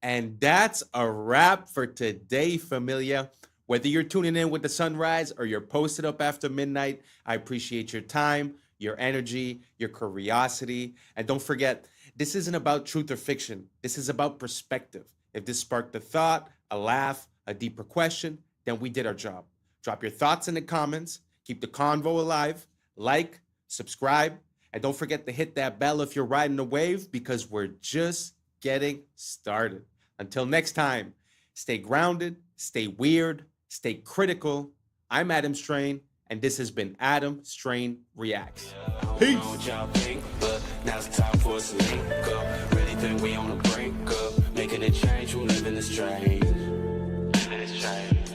And that's a wrap for today, familia. Whether you're tuning in with the sunrise or you're posted up after midnight, I appreciate your time, your energy, your curiosity. And don't forget, this isn't about truth or fiction. This is about perspective. If this sparked a thought, a laugh, a deeper question, then we did our job. Drop your thoughts in the comments. Keep the convo alive. Like, subscribe, and don't forget to hit that bell if you're riding the wave, because we're just getting started. Until next time, stay grounded, stay weird, stay critical. I'm Adam Strain, and this has been Adam Strain Reacts. Peace. What y'all think, but now it's time for us to link up. Really think we on the brink up, making a change from living this strange. Living this strange.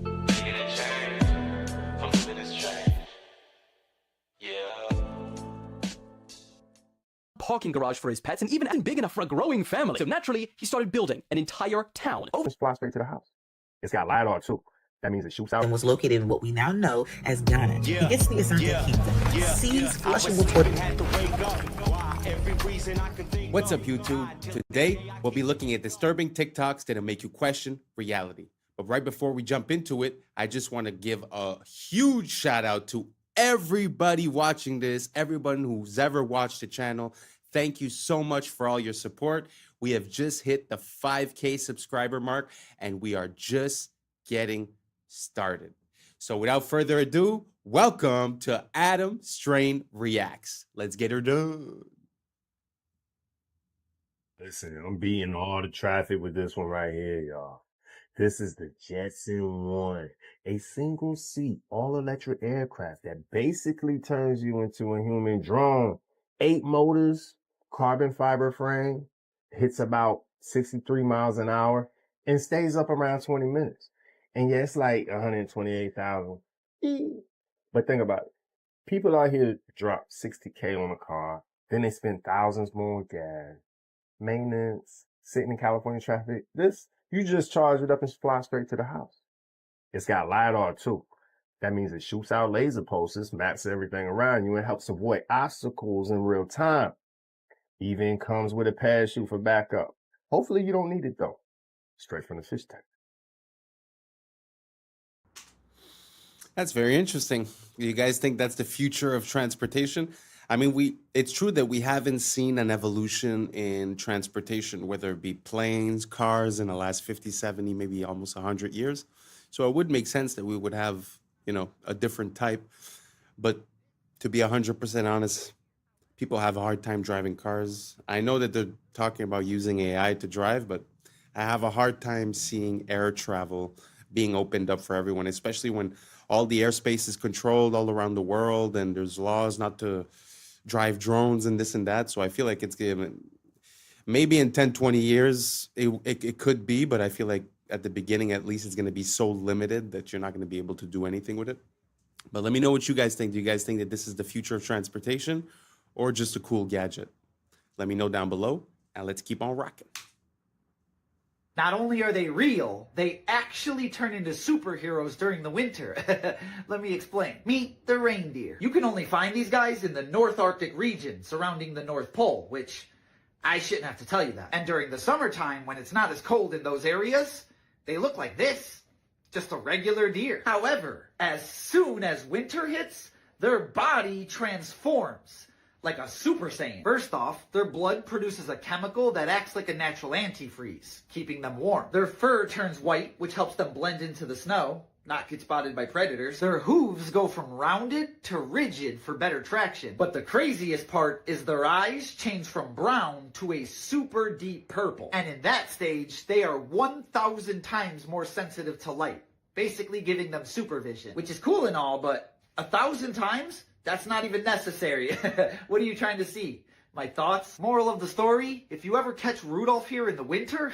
Making a change from living this strange. Yeah. Parking garage for his pets, and even big enough for a growing family. So naturally, he started building an entire town. Just fly straight to the house. It's got LiDAR too. That means it shoots out. And was located in what we now know as Ghana. He gets to the Asante Kingdom, sees Flushing reported. What's up, YouTube? Today, we'll be looking at disturbing TikToks that'll make you question reality. But right before we jump into it, I just want to give a huge shout out to everybody watching this, everyone who's ever watched the channel. Thank you so much for all your support. We have just hit the 5K subscriber mark, and we are just getting started. So without further ado, welcome to Adam Strain Reacts. Let's get her done. Listen, I'm beating all the traffic with this one right here, y'all. This is the Jetson 1, a single seat, all electric aircraft that basically turns you into a human drone. 8 motors, carbon fiber frame, hits about 63 miles an hour, and stays up around 20 minutes. And yeah, it's like 128,000. But think about it. People out here drop 60K on a car, then they spend thousands more on gas, maintenance, sitting in California traffic. This, you just charge it up and fly straight to the house. It's got LiDAR too. That means it shoots out laser pulses, maps everything around you, and helps avoid obstacles in real time. Even comes with a parachute for backup. Hopefully you don't need it though. Straight from the fish tank. That's very interesting. You guys think that's the future of transportation? I mean, it's true that we haven't seen an evolution in transportation, whether it be planes, cars in the last 50, 70, maybe almost 100 years. So it would make sense that we would have, a different type. But to be 100% honest, people have a hard time driving cars. I know that they're talking about using AI to drive, but I have a hard time seeing air travel being opened up for everyone, especially when all the airspace is controlled all around the world and there's laws not to drive drones and this and that. So I feel like it's given, maybe in 10, 20 years, it could be, but I feel like at the beginning, at least, it's going to be so limited that you're not going to be able to do anything with it. But let me know what you guys think. Do you guys think that this is the future of transportation or just a cool gadget? Let me know down below, and let's keep on rocking. Not only are they real, they actually turn into superheroes during the winter. Let me explain. Meet the reindeer. You can only find these guys in the North Arctic region surrounding the North Pole, which I shouldn't have to tell you that. And during the summertime, when it's not as cold in those areas, they look like this. Just a regular deer. However, as soon as winter hits, their body transforms like a Super Saiyan. First off, their blood produces a chemical that acts like a natural antifreeze, keeping them warm. Their fur turns white, which helps them blend into the snow, not get spotted by predators. Their hooves go from rounded to rigid for better traction. But the craziest part is their eyes change from brown to a super deep purple. And in that stage, they are 1,000 times more sensitive to light, basically giving them supervision, which is cool and all, but 1,000 times? That's not even necessary. What are you trying to see? My thoughts? Moral of the story, if you ever catch Rudolph here in the winter,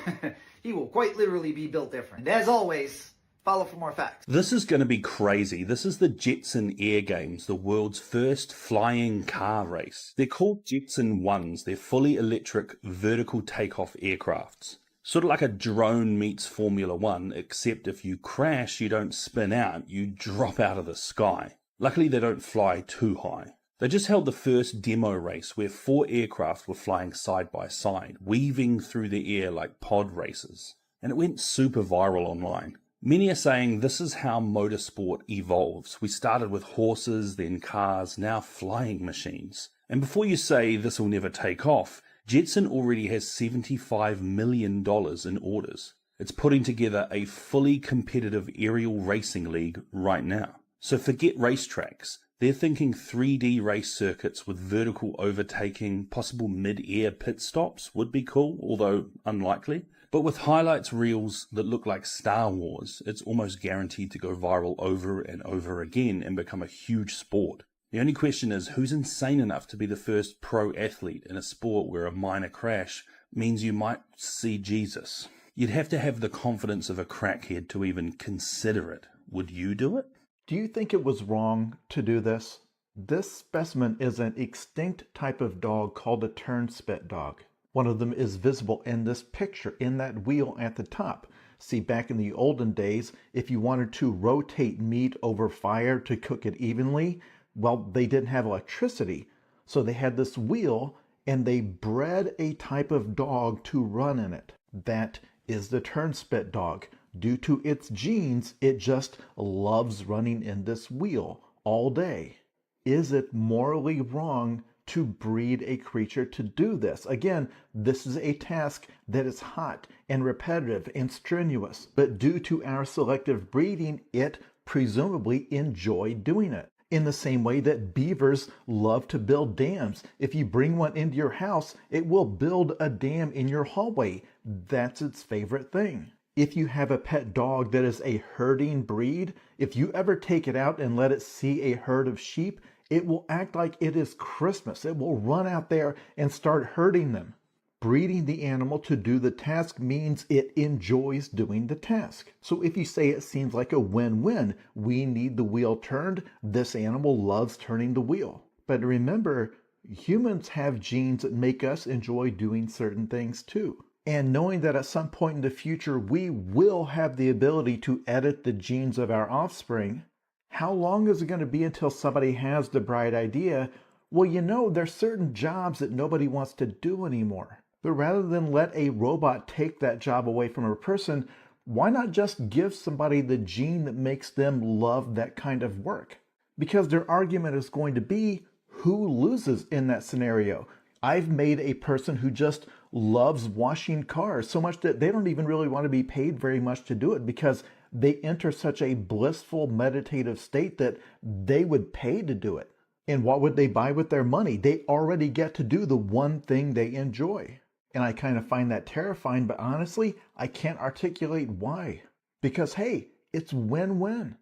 he will quite literally be built different. And as always, follow for more facts. This is going to be crazy. This is the Jetson Air Games, the world's first flying car race. They're called Jetson 1s. They're fully electric vertical takeoff aircrafts. Sort of like a drone meets Formula 1, except if you crash, you don't spin out, you drop out of the sky. Luckily, they don't fly too high. They just held the first demo race where 4 aircraft were flying side by side, weaving through the air like pod races. And it went super viral online. Many are saying this is how motorsport evolves. We started with horses, then cars, now flying machines. And before you say this will never take off, Jetson already has $75 million in orders. It's putting together a fully competitive aerial racing league right now. So forget racetracks. They're thinking 3D race circuits with vertical overtaking, possible mid-air pit stops would be cool, although unlikely. But with highlights reels that look like Star Wars, it's almost guaranteed to go viral over and over again and become a huge sport. The only question is, who's insane enough to be the first pro athlete in a sport where a minor crash means you might see Jesus? You'd have to have the confidence of a crackhead to even consider it. Would you do it? Do you think it was wrong to do this? This specimen is an extinct type of dog called a turnspit dog. One of them is visible in this picture, in that wheel at the top. See, back in the olden days, if you wanted to rotate meat over fire to cook it evenly, well, they didn't have electricity. So they had this wheel and they bred a type of dog to run in it. That is the turnspit dog. Due to its genes, it just loves running in this wheel all day. Is it morally wrong to breed a creature to do this? Again, this is a task that is hot and repetitive and strenuous, but due to our selective breeding, it presumably enjoyed doing it. In the same way that beavers love to build dams. If you bring one into your house, it will build a dam in your hallway. That's its favorite thing. If you have a pet dog that is a herding breed, if you ever take it out and let it see a herd of sheep, it will act like it is Christmas. It will run out there and start herding them. Breeding the animal to do the task means it enjoys doing the task. So if you say it seems like a win-win, we need the wheel turned, this animal loves turning the wheel. But remember, humans have genes that make us enjoy doing certain things too. And knowing that at some point in the future we will have the ability to edit the genes of our offspring, how long is it going to be until somebody has the bright idea, well, you know, there's certain jobs that nobody wants to do anymore. But rather than let a robot take that job away from a person, why not just give somebody the gene that makes them love that kind of work? Because their argument is going to be, who loses in that scenario? I've made a person who just loves washing cars so much that they don't even really want to be paid very much to do it, because they enter such a blissful meditative state that they would pay to do it. And what would they buy with their money? They already get to do the one thing they enjoy. And I kind of find that terrifying, but honestly, I can't articulate why. Because hey, it's win-win.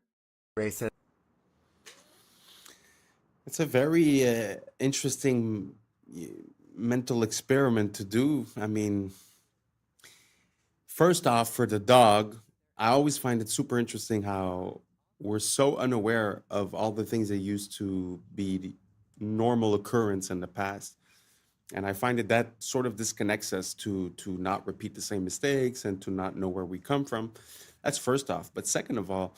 It's a very interesting mental experiment to do. I mean, first off, for the dog, I always find it super interesting how we're so unaware of all the things that used to be the normal occurrence in the past. And I find that sort of disconnects us to not repeat the same mistakes and to not know where we come from. That's first off. But second of all,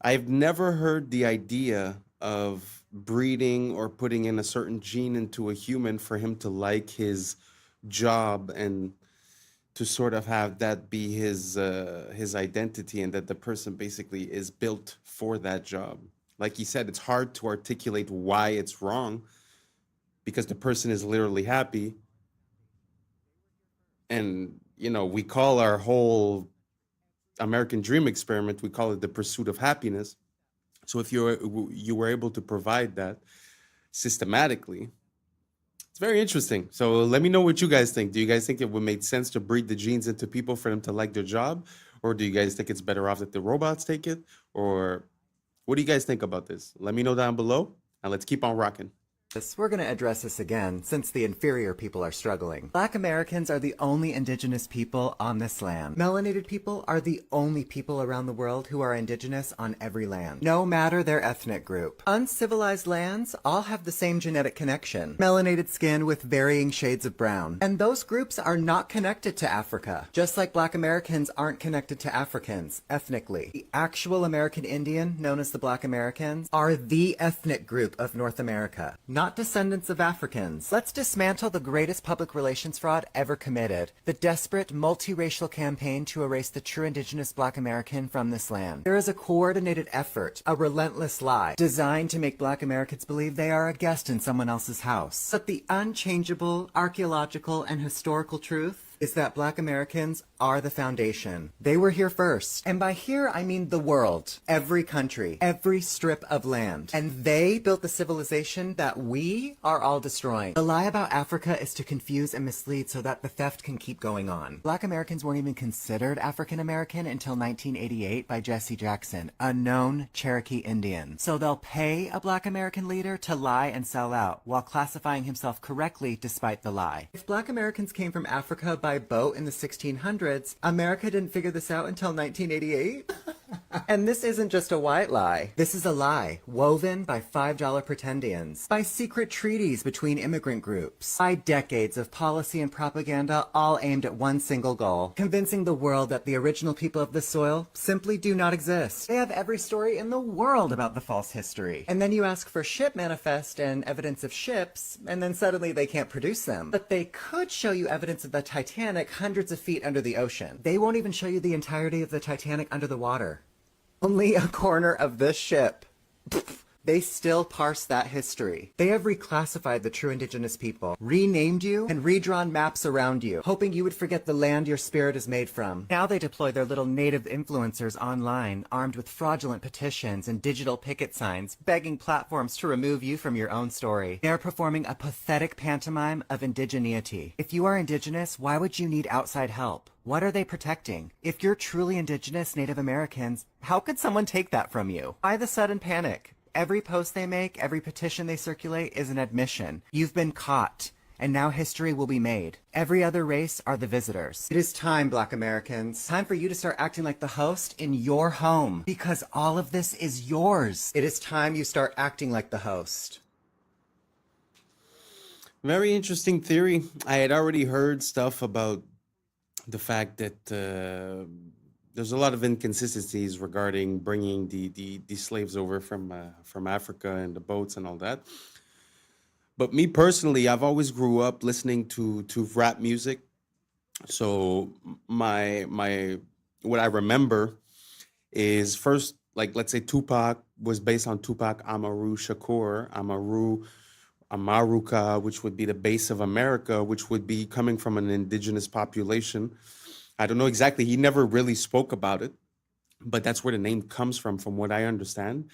I've never heard the idea of breeding or putting in a certain gene into a human for him to like his job and to sort of have that be his identity, and that the person basically is built for that job. Like he said, it's hard to articulate why it's wrong because the person is literally happy. And, you know, we call our whole American dream experiment, we call it the pursuit of happiness. So if you were able to provide that systematically, it's very interesting. So let me know what you guys think. Do you guys think it would make sense to breed the genes into people for them to like their job? Or do you guys think it's better off that the robots take it? Or what do you guys think about this? Let me know down below, and let's keep on rocking. We're going to address this again, since the inferior people are struggling. Black Americans are the only indigenous people on this land. Melanated people are the only people around the world who are indigenous on every land, no matter their ethnic group. Uncivilized lands all have the same genetic connection. Melanated skin with varying shades of brown. And those groups are not connected to Africa, just like Black Americans aren't connected to Africans, ethnically. The actual American Indian, known as the Black Americans, are the ethnic group of North America, not descendants of Africans. Let's dismantle the greatest public relations fraud ever committed, the desperate multiracial campaign to erase the true indigenous Black American from this land. There is a coordinated effort, a relentless lie, designed to make Black Americans believe they are a guest in someone else's house. But the unchangeable, archaeological, and historical truth is that Black Americans are the foundation. They were here first. And by here, I mean the world. Every country. Every strip of land. And they built the civilization that we are all destroying. The lie about Africa is to confuse and mislead so that the theft can keep going on. Black Americans weren't even considered African American until 1988 by Jesse Jackson, a known Cherokee Indian. So they'll pay a Black American leader to lie and sell out, while classifying himself correctly despite the lie. If Black Americans came from Africa by boat in the 1600s, America didn't figure this out until 1988? And this isn't just a white lie. This is a lie woven by $5 pretendians, by secret treaties between immigrant groups, by decades of policy and propaganda, all aimed at one single goal: convincing the world that the original people of this soil simply do not exist. They have every story in the world about the false history. And then you ask for ship manifest and evidence of ships, and then suddenly they can't produce them. But they could show you evidence of the Titanic hundreds of feet under the ocean. They won't even show you the entirety of the Titanic under the water. Only a corner of this ship. They still parse that history. They have reclassified the true indigenous people, renamed you, and redrawn maps around you, hoping you would forget the land your spirit is made from. Now they deploy their little native influencers online, armed with fraudulent petitions and digital picket signs, begging platforms to remove you from your own story. They are performing a pathetic pantomime of indigeneity. If you are indigenous, why would you need outside help? What are they protecting? If you're truly indigenous Native Americans, how could someone take that from you? Why the sudden panic? Every post they make, every petition they circulate is an admission. You've been caught, and now history will be made. Every other race are the visitors. It is time, Black Americans. Time for you to start acting like the host in your home, because all of this is yours. It is time you start acting like the host. Very interesting theory. I had already heard stuff about the fact that there's a lot of inconsistencies regarding bringing the slaves over from Africa and the boats and all that. But me personally, I've always grew up listening to rap music. So my what I remember is first, like, let's say Tupac was based on Tupac Amaru Shakur, Amaruka, which would be the base of America, which would be coming from an indigenous population. I don't know exactly. He never really spoke about it, but that's where the name comes from what I understand.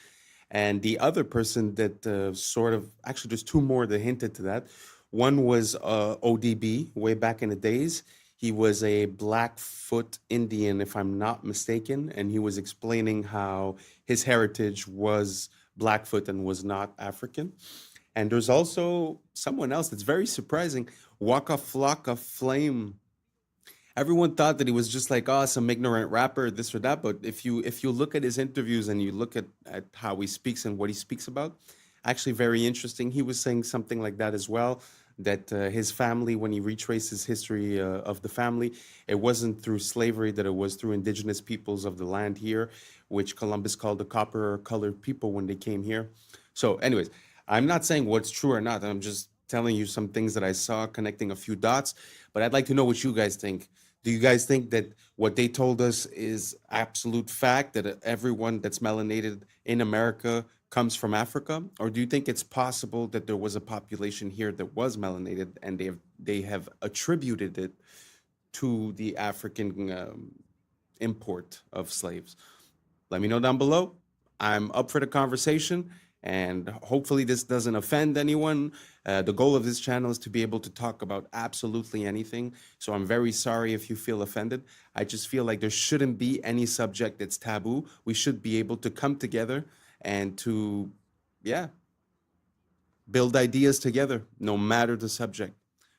And the other person that sort of, actually, there's two more that hinted to that. One was ODB way back in the days. He was a Blackfoot Indian, if I'm not mistaken, and he was explaining how his heritage was Blackfoot and was not African. And there's also someone else that's very surprising, Waka Flocka Flame. Everyone thought that he was just like, oh, some ignorant rapper, this or that. But if you look at his interviews and you look at how he speaks and what he speaks about, actually very interesting. He was saying something like that as well, that his family, when he retraced his history of the family, it wasn't through slavery, that it was through indigenous peoples of the land here, which Columbus called the copper-colored people when they came here. So anyways, I'm not saying what's true or not. I'm just telling you some things that I saw, connecting a few dots. But I'd like to know what you guys think. Do you guys think that what they told us is absolute fact, that everyone that's melanated in America comes from Africa? Or do you think it's possible that there was a population here that was melanated and they have attributed it to the African import of slaves? Let me know down below. I'm up for the conversation, and hopefully this doesn't offend anyone. The goal of this channel is to be able to talk about absolutely anything. So I'm very sorry if you feel offended. I just feel like there shouldn't be any subject that's taboo. We should be able to come together and to, yeah, build ideas together, no matter the subject.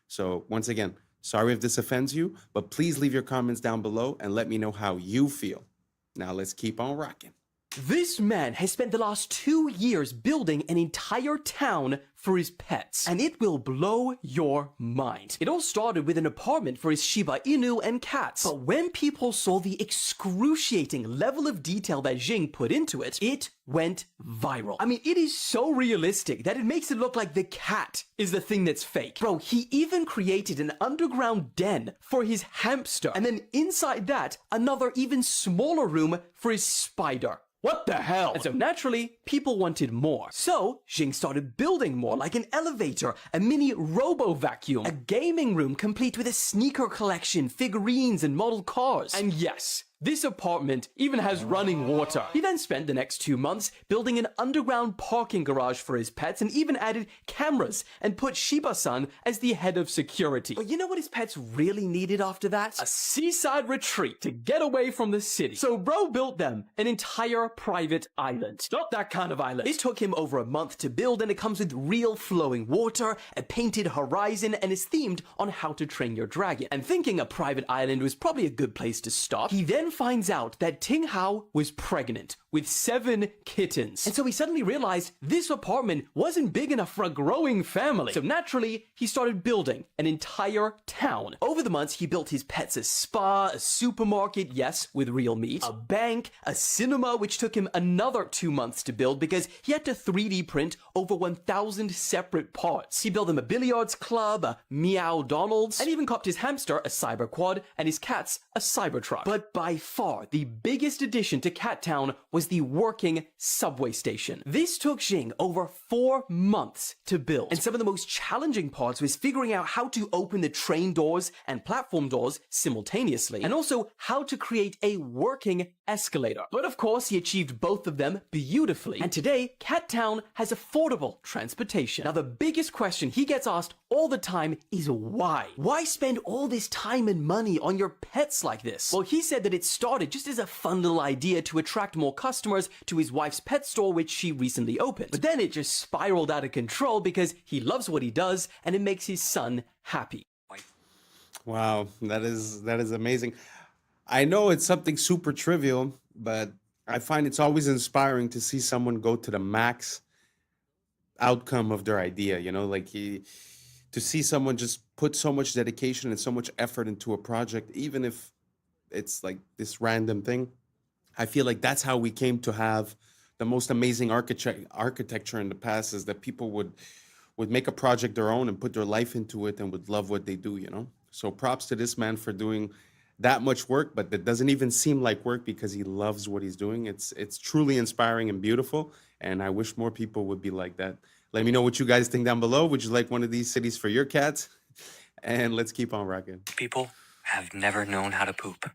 So once again, sorry if this offends you, but please leave your comments down below and let me know how you feel. Now let's keep on rocking. This man has spent the last 2 years building an entire town for his pets, and it will blow your mind. It all started with an apartment for his Shiba Inu and cats, but when people saw the excruciating level of detail that Jing put into it, it went viral. I mean, it is so realistic that it makes it look like the cat is the thing that's fake. Bro, he even created an underground den for his hamster, and then inside that, another even smaller room for his spider. What the hell? And so naturally, people wanted more. So, Jing started building more, like an elevator, a mini robo-vacuum, a gaming room complete with a sneaker collection, figurines, and model cars. And yes, this apartment even has running water. He then spent the next 2 months building an underground parking garage for his pets and even added cameras and put Shiba-san as the head of security. But you know what his pets really needed after that? A seaside retreat to get away from the city. So bro built them an entire private island. Not that kind of island. It took him over a month to build, and it comes with real flowing water, a painted horizon, and is themed on How to Train Your Dragon. And thinking a private island was probably a good place to start, he then finds out that Ting Hao was pregnant with 7 kittens. And so he suddenly realized this apartment wasn't big enough for a growing family. So naturally, he started building an entire town. Over the months, he built his pets a spa, a supermarket, yes, with real meat, a bank, a cinema, which took him another 2 months to build because he had to 3D print over 1,000 separate parts. He built them a billiards club, a Meow Donald's, and even copped his hamster a cyber quad and his cats a Cybertruck. But by far, the biggest addition to Cat Town was the working subway station. This took Jing over 4 months to build, and some of the most challenging parts was figuring out how to open the train doors and platform doors simultaneously, and also how to create a working escalator. But of course, he achieved both of them beautifully, and today, Cat Town has affordable transportation. Now, the biggest question he gets asked all the time is why? Why spend all this time and money on your pets like this? Well, he said that it started just as a fun little idea to attract more customers to his wife's pet store, which she recently opened. But then it just spiraled out of control because he loves what he does and it makes his son happy. Wow, that is amazing. I know it's something super trivial, but I find it's always inspiring to see someone go to the max outcome of their idea. You know, like to see someone just put so much dedication and so much effort into a project, even if it's like this random thing. I feel like that's how we came to have the most amazing architecture in the past, is that people would make a project their own and put their life into it and would love what they do, you know? So props to this man for doing that much work, but that doesn't even seem like work because he loves what he's doing. It's truly inspiring and beautiful, and I wish more people would be like that. Let me know what you guys think down below. Would you like one of these cities for your cats? And let's keep on rocking. People have never known how to poop,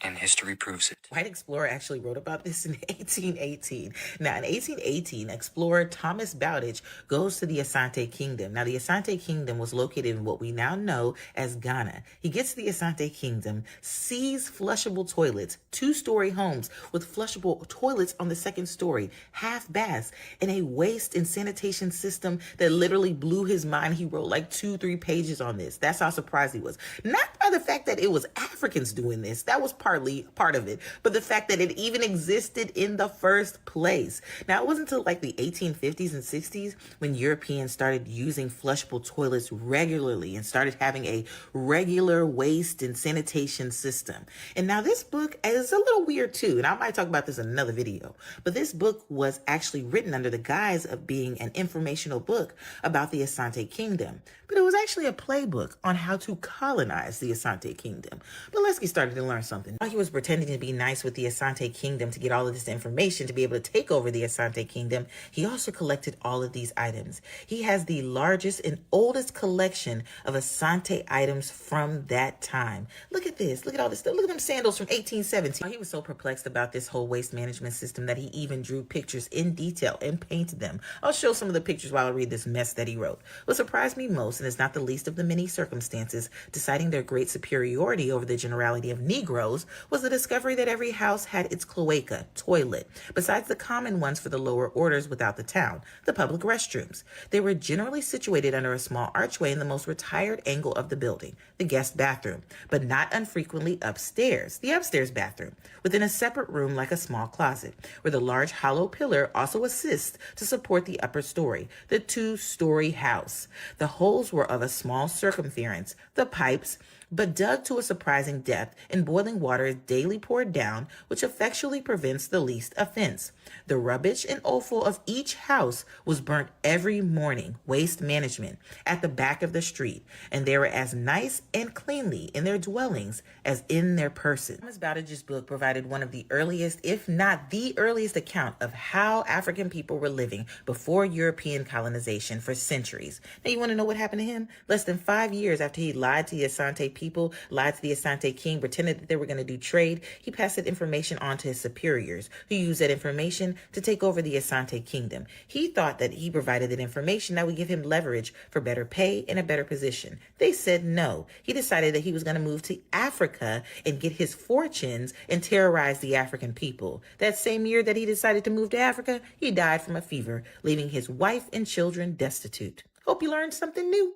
and history proves it. White explorer actually wrote about this in 1818. Now, in 1818, explorer Thomas Bowditch goes to the Asante Kingdom. Now, the Asante Kingdom was located in what we now know as Ghana. He gets to the Asante Kingdom, sees flushable toilets, two-story homes with flushable toilets on the second story, half baths, and a waste and sanitation system that literally blew his mind. He wrote like 2-3 pages on this. That's how surprised he was. Not by the fact that it was Africans doing this. That was part of it, but the fact that it even existed in the first place. Now, it wasn't until like the 1850s and 60s when Europeans started using flushable toilets regularly and started having a regular waste and sanitation system. And now this book is a little weird too, and I might talk about this in another video, but this book was actually written under the guise of being an informational book about the Asante Kingdom, but it was actually a playbook on how to colonize the Asante Kingdom. But let's get started and learn something. While he was pretending to be nice with the Asante Kingdom to get all of this information to be able to take over the Asante Kingdom, he also collected all of these items. He has the largest and oldest collection of Asante items from that time. Look at this. Look at all this stuff. Look at them sandals from 1817. He was so perplexed about this whole waste management system that he even drew pictures in detail and painted them. I'll show some of the pictures while I read this mess that he wrote. What surprised me most, and is not the least of the many circumstances deciding their great superiority over the generality of Negroes, was the discovery that every house had its cloaca, toilet, besides the common ones for the lower orders without the town, the public restrooms. They were generally situated under a small archway in the most retired angle of the building, the guest bathroom, but not unfrequently upstairs, the upstairs bathroom, within a separate room like a small closet, where the large hollow pillar also assists to support the upper story, the two-story house. The holes were of a small circumference, the pipes, but dug to a surprising depth, and boiling water is daily poured down, which effectually prevents the least offense. The rubbish and offal of each house was burnt every morning, waste management, at the back of the street, and they were as nice and cleanly in their dwellings as in their persons. Thomas Bowditch's book provided one of the earliest, if not the earliest, account of how African people were living before European colonization for centuries. Now, you want to know what happened to him? Less than 5 years after he lied to the Asante people, lied to the Asante king, pretended that they were going to do trade, he passed that information on to his superiors, who used that information to take over the Asante kingdom. He thought that he provided that information that would give him leverage for better pay and a better position. They said no. He decided that he was going to move to Africa and get his fortunes and terrorize the African people. That same year that he decided to move to Africa, he died from a fever, leaving his wife and children destitute. Hope you learned something new.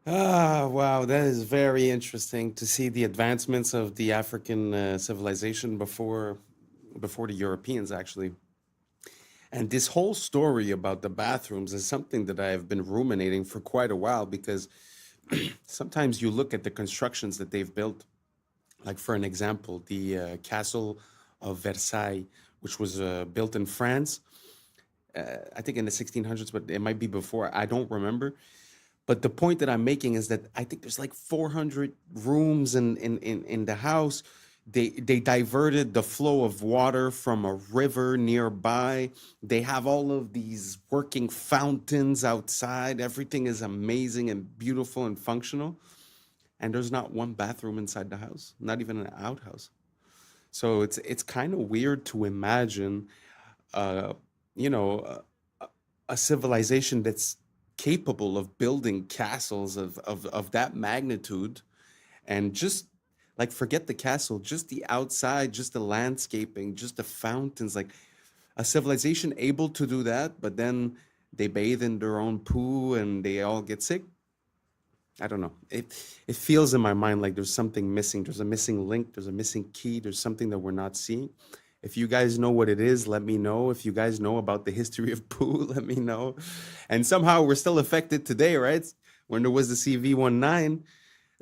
Ah, wow, that is very interesting to see the advancements of the African civilization before the Europeans, actually. And this whole story about the bathrooms is something that I have been ruminating for quite a while, because sometimes you look at the constructions that they've built, like for an example, the Castle of Versailles, which was built in France, I think in the 1600s, but it might be before, I don't remember. But the point that I'm making is that I think there's like 400 rooms in the house. They diverted the flow of water from a river nearby. They have all of these working fountains outside. Everything is amazing and beautiful and functional. And there's not one bathroom inside the house, not even an outhouse. So it's kind of weird to imagine, you know, a civilization that's capable of building castles of that magnitude, and just like, forget the castle, just the outside, just the landscaping, just the fountains, like a civilization able to do that, but then they bathe in their own poo and they all get sick. I don't know. It feels in my mind like there's something missing. There's a missing link. There's a missing key. There's something that we're not seeing. If you guys know what it is, let me know. If you guys know about the history of poo, let me know. And somehow we're still affected today, right? When there was the CV-19,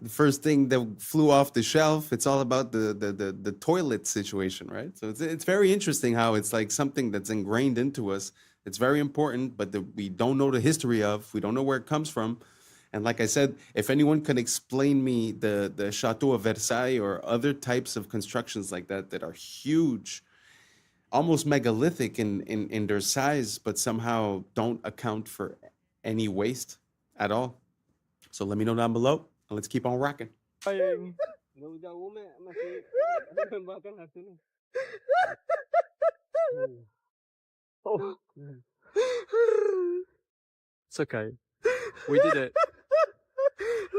the first thing that flew off the shelf, it's all about the toilet situation, right? So it's very interesting how it's like something that's ingrained into us. It's very important, but we don't know the history of, we don't know where it comes from. And like I said, if anyone can explain me the Chateau of Versailles or other types of constructions like that that are huge, almost megalithic in their size, but somehow don't account for any waste at all. So let me know down below, and let's keep on rocking. It's okay. We did it.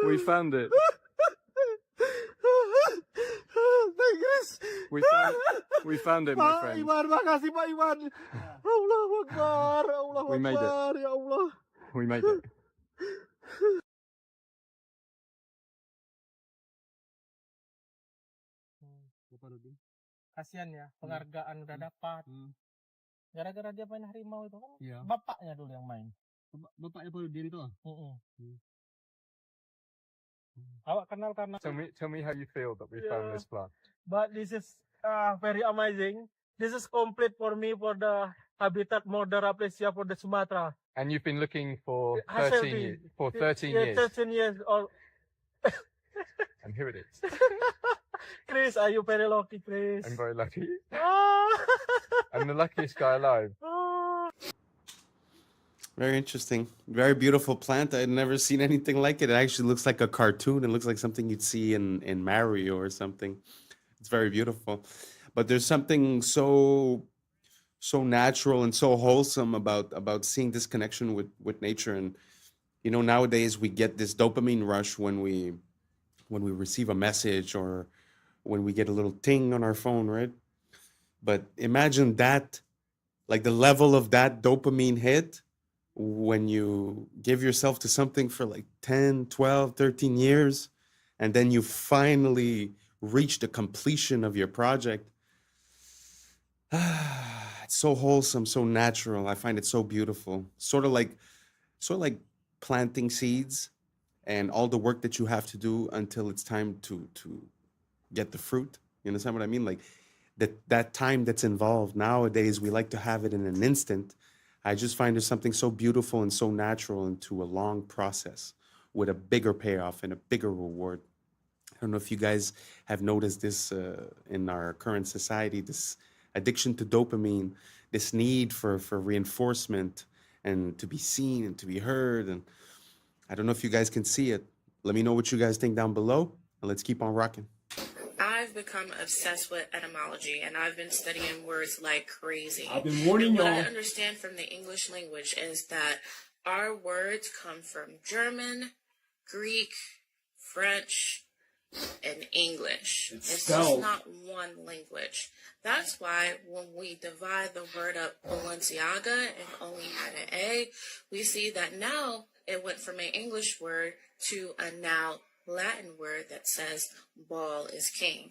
We found it. We found it, my friend. Iwan, makasih Pak Iwan. Allahu Akbar, Allahu We made it. Akbar, ya Allah. We made it. Kasian ya, penghargaan udah dapat. Gara-gara dia main harimau itu kan, Iya. bapaknya dulu yang main. Bapaknya baru diri tuh. Awak kenal karena. Tell me how you feel that we found this plant. But this is very amazing. This is complete for me for the habitat modern aplysia for the Sumatra. And you've been looking for Hazelby. 13 years. For 13 Yeah, years. 13 years old. And here it is. Chris, are you very lucky, Chris? I'm very lucky. Ah. I'm the luckiest guy alive. Very interesting. Very beautiful plant. I'd never seen anything like it. It actually looks like a cartoon. It looks like something you'd see in Mario or something. It's very beautiful. But there's something so natural and so wholesome about seeing this connection with nature. And you know, nowadays we get this dopamine rush when we receive a message or when we get a little ting on our phone, right? But imagine that, like the level of that dopamine hit when you give yourself to something for like 10, 12, 13 years, and then you finally reach the completion of your project. It's so wholesome, so natural. I find it so beautiful. Sort of like planting seeds and all the work that you have to do until it's time to get the fruit. You understand what I mean? Like that time that's involved. Nowadays, we like to have it in an instant. I just find there's something so beautiful and so natural into a long process with a bigger payoff and a bigger reward. I don't know if you guys have noticed this in our current society, this addiction to dopamine, this need for reinforcement and to be seen and to be heard. And I don't know if you guys can see it. Let me know what you guys think down below, and let's keep on rocking. I've become obsessed with etymology, and I've been studying words like crazy. I've been warning And what I y'all. understand from the English language is that our words come from German, Greek, French, and English. It's just spelled. not one language. That's why when we divide the word up Balenciaga and only had an A, we see that now it went from an English word to a now Latin word that says ball is king.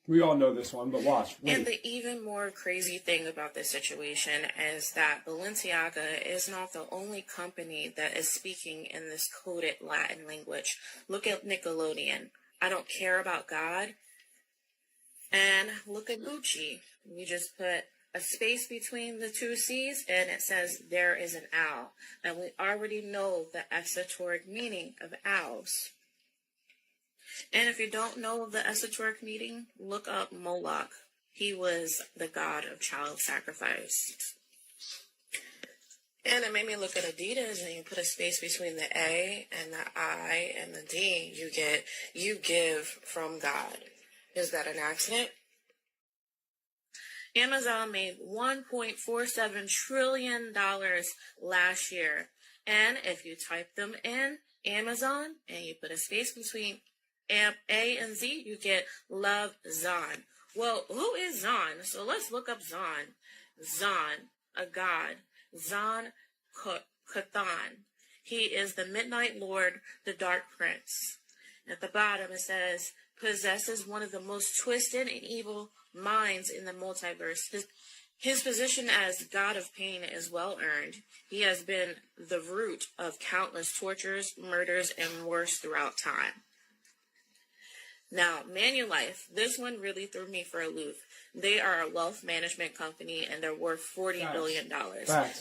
We all know this one, but watch. And the even more crazy thing about this situation is that Balenciaga is not the only company that is speaking in this coded Latin language. Look at Nickelodeon. I don't care about God. And look at Gucci. We just put a space between the two C's and it says there is an owl. And we already know the esoteric meaning of owls. And if you don't know the esoteric meaning, look up Moloch. He was the god of child sacrifice. And it made me look at Adidas, and you put a space between the A and the I and the D, you get, you give from God. Is that an accident? Amazon made $1.47 trillion last year. And if you type them in Amazon and you put a space between A and Z, you get Love Zon. Well, who is Zon? So let's look up Zon. Zon, a god. Zon Kathan. He is the Midnight Lord, the Dark Prince. At the bottom it says, possesses one of the most twisted and evil minds in the multiverse. His position as God of Pain is well earned. He has been the root of countless tortures, murders, and worse throughout time. Now, Manulife, this one really threw me for a loop. They are a wealth management company and they're worth $40 billion.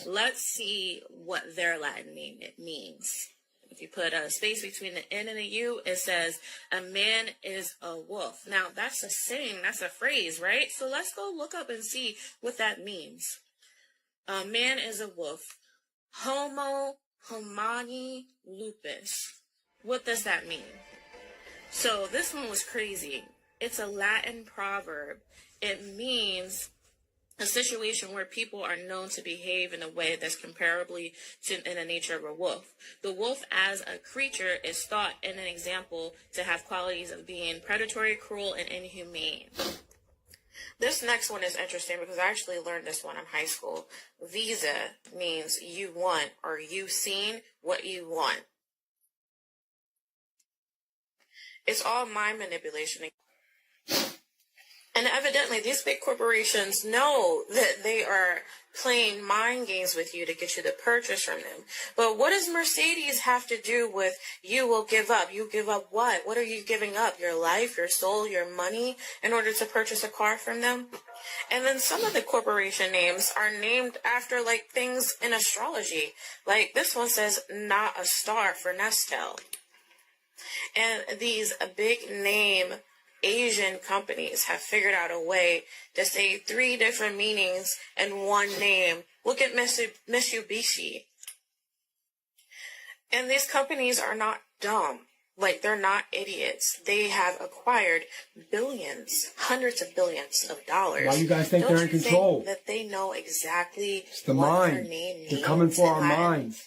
Let's see what their Latin name means. If you put a space between the N and the U, it says, a man is a wolf. Now, that's a saying, that's a phrase, right? So let's go look up and see what that means. A man is a wolf. Homo homini lupus. What does that mean? So this one was crazy. It's a Latin proverb. It means a situation where people are known to behave in a way that's comparably in the nature of a wolf. The wolf as a creature is thought in an example to have qualities of being predatory, cruel, and inhumane. This next one is interesting because I actually learned this one in high school. Visa means you want or you've seen what you want. It's all mind manipulation. And evidently, these big corporations know that they are playing mind games with you to get you to purchase from them. But what does Mercedes have to do with you will give up? You give up what? What are you giving up? Your life, your soul, your money in order to purchase a car from them? And then some of the corporation names are named after like things in astrology. Like this one says, not a star for Nestle. And these big name Asian companies have figured out a way to say 3 different meanings in one name. Look at Mitsubishi. And these companies are not dumb. Like, they're not idiots. They have acquired billions, hundreds of billions of dollars. Why you guys think they're in control? Think that they know exactly It's the what mind. their name means. They're coming for our minds.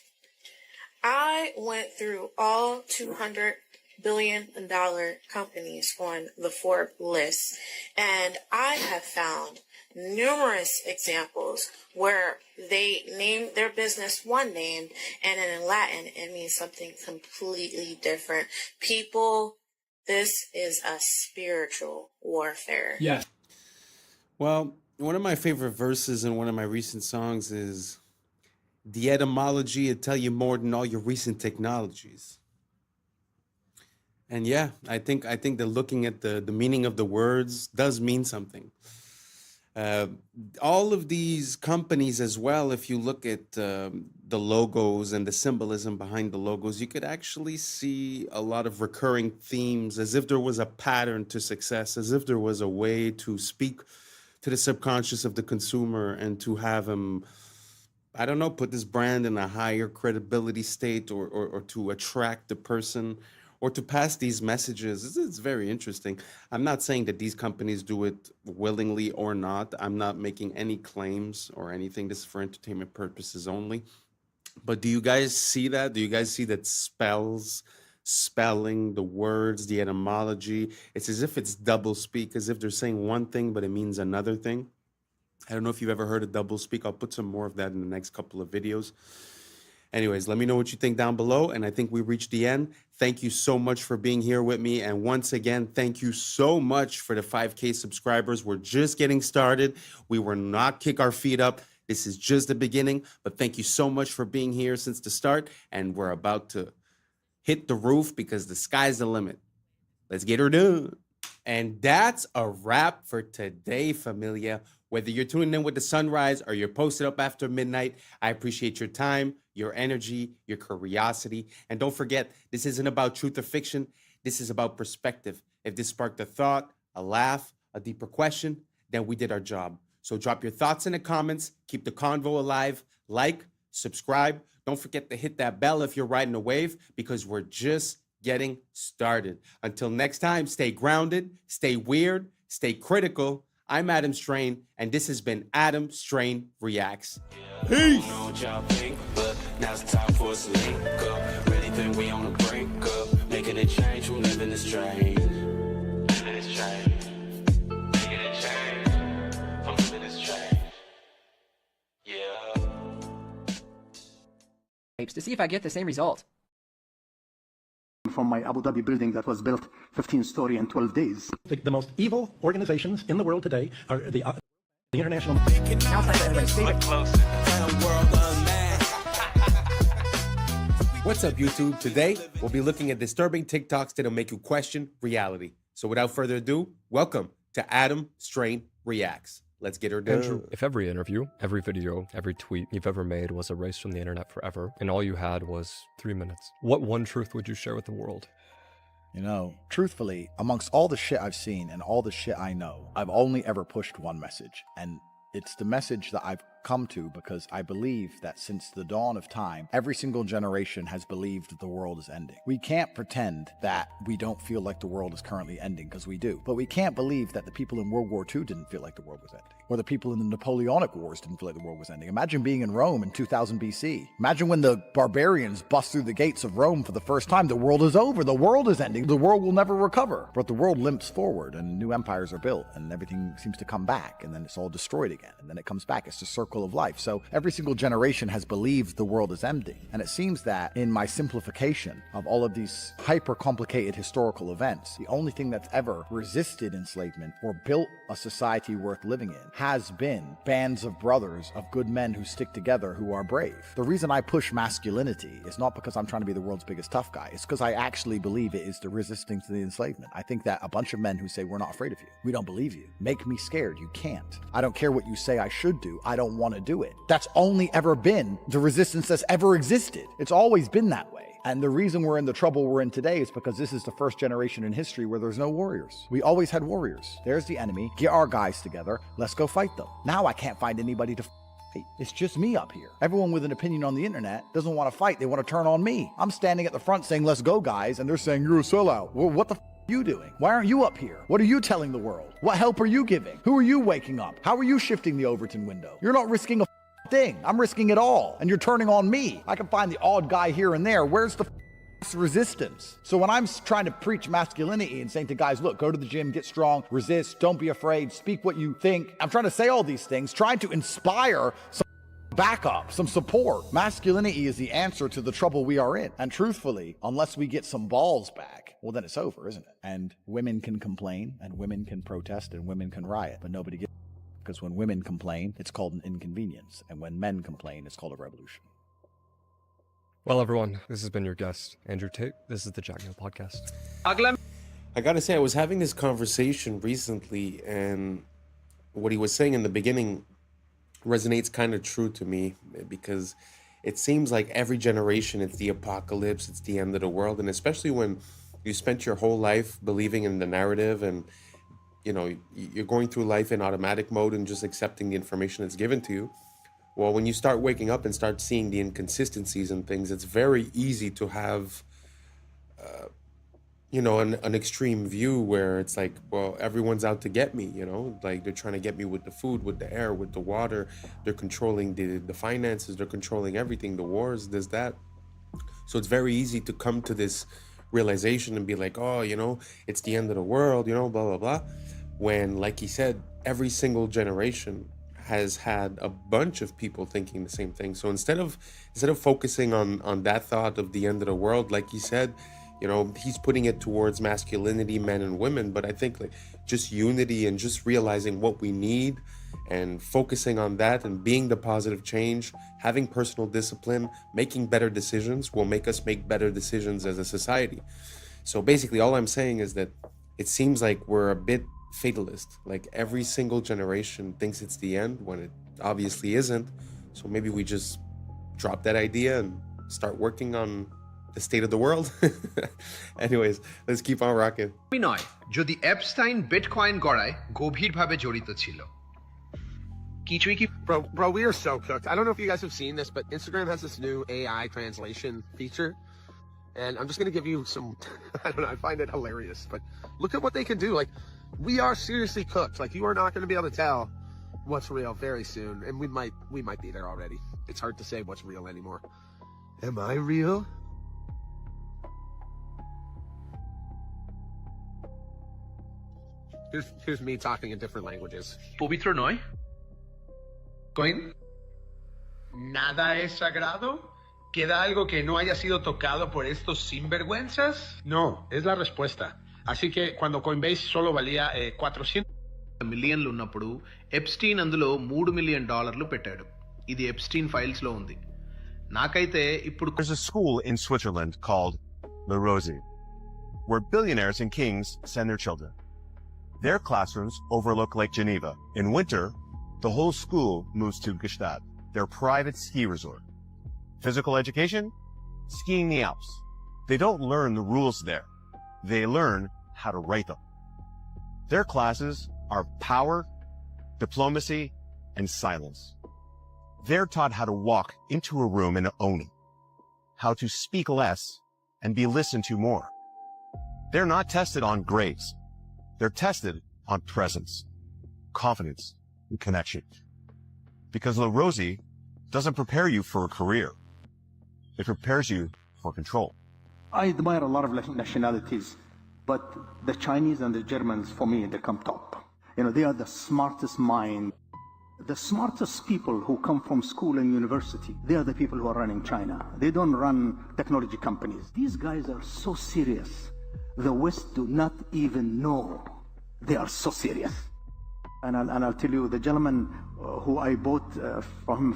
I went through all 200 billion-dollar companies on the Forbes list, and I have found numerous examples where they name their business one name, and in Latin it means something completely different. People, this is a spiritual warfare. Yes. Well, one of my favorite verses in one of my recent songs is, the etymology will tell you more than all your recent technologies. And yeah, I think that looking at the meaning of the words does mean something. All of these companies as well, if you look at the logos and the symbolism behind the logos, you could actually see a lot of recurring themes, as if there was a pattern to success, as if there was a way to speak to the subconscious of the consumer and to have him, I don't know, put this brand in a higher credibility state, or to attract the person, or to pass these messages. It's very interesting. I'm not saying that these companies do it willingly or not. I'm not making any claims or anything. This is for entertainment purposes only. But do you guys see that? Do you guys see that spelling, the words, the etymology? It's as if it's double speak, as if they're saying one thing, but it means another thing. I don't know if you've ever heard of double speak. I'll put some more of that in the next couple of videos. Anyways, let me know what you think down below. And I think we reached the end. Thank you so much for being here with me. And once again, thank you so much for the 5K subscribers. We're just getting started. We will not kick our feet up. This is just the beginning. But thank you so much for being here since the start. And we're about to hit the roof because the sky's the limit. Let's get her done. And that's a wrap for today, familia. Whether you're tuning in with the sunrise or you're posted up after midnight, I appreciate your time, your energy, your curiosity. And don't forget, this isn't about truth or fiction. This is about perspective. If this sparked a thought, a laugh, a deeper question, then we did our job. So drop your thoughts in the comments. Keep the convo alive. Like, subscribe. Don't forget to hit that bell if you're riding a wave, because we're just getting started. Until next time, stay grounded, stay weird, stay critical. I'm Adam Strain, and this has been Adam Strain Reacts. Peace! I don't know what y'all think, but now's the time for us to link up. Really think we on the brink of making a change from living this strange. Living this strange. Making a change from living this strange. Yeah. To see if I get the same result. from my Abu Dhabi building that was built 15-story in 12 days. The most evil organizations in the world today are the international. What's up, YouTube? Today, we'll be looking at disturbing TikToks that'll make you question reality. So without further ado, welcome to Adam Strain Reacts. Let's get her done. Andrew, if every interview, every video, every tweet you've ever made was erased from the internet forever, and all you had was 3 minutes, what one truth would you share with the world? You know, truthfully, amongst all the shit I've seen and all the shit I know, I've only ever pushed one message, and it's the message that I've come to because I believe that since the dawn of time, every single generation has believed the world is ending. We can't pretend that we don't feel like the world is currently ending, because we do. But we can't believe that the people in World War II didn't feel like the world was ending, or the people in the Napoleonic Wars didn't feel like the world was ending. Imagine being in Rome in 2000 BC. Imagine when the barbarians bust through the gates of Rome for the first time. The world is over. The world is ending. The world will never recover. But the world limps forward, and new empires are built, and everything seems to come back, and then it's all destroyed again, and then it comes back. It's the circle of life. So every single generation has believed the world is ending. And it seems that in my simplification of all of these hyper complicated historical events, the only thing that's ever resisted enslavement or built a society worth living in has been bands of brothers, of good men who stick together, who are brave. The reason I push masculinity is not because I'm trying to be the world's biggest tough guy. It's because I actually believe it is the resistance to the enslavement. I think that a bunch of men who say we're not afraid of you, we don't believe you, make me scared. You can't. I don't care what you say I should do. I don't want to do it. That's only ever been the resistance that's ever existed. It's always been that way. And the reason we're in the trouble we're in today is because this is the first generation in history where there's no warriors. We always had warriors. There's the enemy. Get our guys together. Let's go fight them. Now I can't find anybody to fight. It's just me up here. Everyone with an opinion on the internet doesn't want to fight. They want to turn on me. I'm standing at the front saying, let's go, guys. And they're saying, you're a sellout. Well, what the are you doing? Why aren't you up here? What are you telling the world? What help are you giving? Who are you waking up? How are you shifting the Overton window? You're not risking a thing. I'm risking it all, and you're turning on me. I can find the odd guy here and there. Where's the resistance? So when I'm trying to preach masculinity and saying to guys, look, go to the gym, get strong, resist, don't be afraid, speak what you think, I'm trying to say all these things, trying to inspire some backup, some support. Masculinity is the answer to the trouble we are in. And truthfully, unless we get some balls back, well, then it's over, isn't it? And women can complain, and women can protest, and women can riot, but nobody gets. Because when women complain, it's called an inconvenience. And when men complain, it's called a revolution. Well, everyone, this has been your guest, Andrew Tate. This is the Jack Neal Podcast. I gotta say, I was having this conversation recently, and what he was saying in the beginning resonates kind of true to me, because it seems like every generation it's the apocalypse, it's the end of the world, and especially when you spent your whole life believing in the narrative, and you know, you're going through life in automatic mode and just accepting the information that's given to you. Well, when you start waking up and start seeing the inconsistencies and things, it's very easy to have, you know, an extreme view where it's like, well, everyone's out to get me, you know, like they're trying to get me with the food, with the air, with the water. They're controlling the finances. They're controlling everything, the wars, this, that. So it's very easy to come to this realization and be like, oh, you know, it's the end of the world, you know, blah, blah, blah. When, like he said, every single generation has had a bunch of people thinking the same thing. So instead of focusing on that thought of the end of the world, like he said, you know, he's putting it towards masculinity, men and women. But I think like just unity and just realizing what we need and focusing on that and being the positive change, having personal discipline, making better decisions will make us make better decisions as a society. So basically all I'm saying is that it seems like we're a bit fatalist. Like every single generation thinks it's the end when it obviously isn't. So maybe we just drop that idea and start working on the state of the world. Anyways, let's keep on rocking. নয় যদি Epstein bitcoin গড়ায় গভীরভাবে জড়িত ছিল কিছুই কি Bro, we are so cooked. I don't know if you guys have seen this, but Instagram has this new AI translation feature. And I'm just going to give you some, I don't know, I find it hilarious, but look at what they can do. Like, we are seriously cooked. Like, you are not going to be able to tell what's real very soon. And we might be there already. It's hard to say what's real anymore. Am I real? Here's me talking in different languages. পবিত্র নয় coin nada es sagrado ¿Queda algo que no haya sido tocado por estos sinvergüenzas? No, es la respuesta. Así que cuando Coinbase solo valía 400 మిలియన్లు ఉన్నప్పుడు Epstein అందులో $3 million పెట్టాడు. ఇది Epstein files లో ఉంది. నాకైతే ఇప్పుడు There's a school in Switzerland called La Rosie, where billionaires and kings send their children. Their classrooms overlook Lake Geneva. In winter, the whole school moves to Gstaad, their private ski resort. Physical education? Skiing the Alps. They don't learn the rules there. They learn how to write them. Their classes are power, diplomacy, and silence. They're taught how to walk into a room and own it, how to speak less and be listened to more. They're not tested on grades. They're tested on presence, confidence, and connection. Because La Rosie doesn't prepare you for a career. It prepares you for control. I admire a lot of nationalities, but the Chinese and the Germans, for me, they come top. You know, they are the smartest mind. The smartest people who come from school and university, they are the people who are running China. They don't run technology companies. These guys are so serious. The West do not even know they are so serious. And I'll tell you, the gentleman who I bought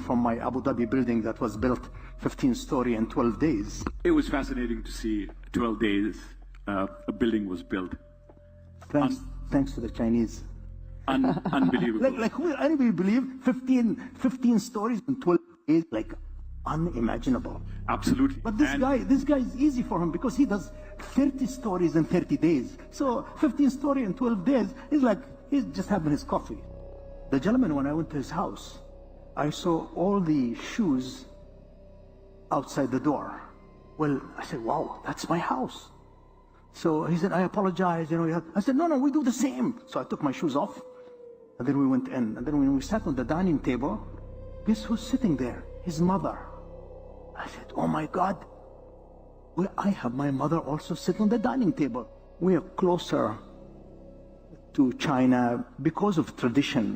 from my Abu Dhabi building that was built 15-story in 12 days. It was fascinating to see 12 days a building was built. Thanks to the Chinese. Unbelievable. Like who will anybody believe 15 stories in 12 days? Like unimaginable. Absolutely. But this guy is easy for him because he does 30 stories in 30 days. So 15 story in 12 days is like he's just having his coffee. The gentleman, when I went to his house, I saw all the shoes outside the door. Well, I said, wow, that's my house. So he said, I apologize. You know, I said, no, we do the same. So I took my shoes off, and then we went in. And then when we sat on the dining table, guess who's sitting there? His mother. I said, oh my God, I have my mother also sit on the dining table. We are closer to China because of tradition.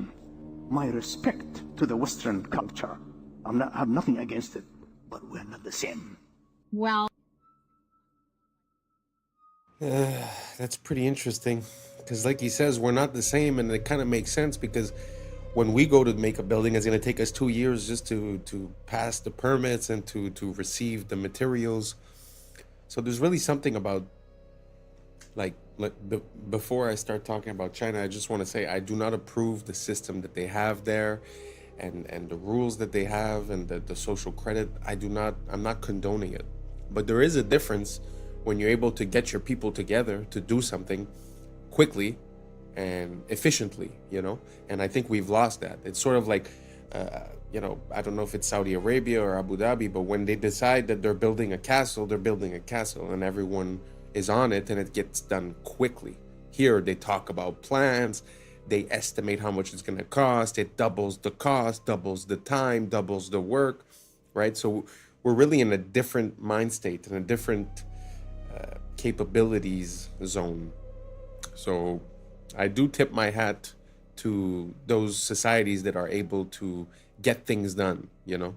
My respect to the Western culture. I have nothing against it, but we're not the same. Well, that's pretty interesting because like he says, we're not the same, and it kind of makes sense because when we go to make a building, it's going to take us 2 years just to pass the permits and to receive the materials. So there's really something about before I start talking about China, I just want to say I do not approve the system that they have there and the rules that they have and the social credit. I'm not condoning it, but there is a difference when you're able to get your people together to do something quickly and efficiently, you know? And I think we've lost that. It's sort of like, you know, I don't know if it's Saudi Arabia or Abu Dhabi, but when they decide that they're building a castle, they're building a castle and everyone is on it and it gets done quickly. Here, they talk about plans, they estimate how much it's gonna cost, it doubles the cost, doubles the time, doubles the work, right? So we're really in a different mind state, in a different capabilities zone. So I do tip my hat to those societies that are able to get things done, you know?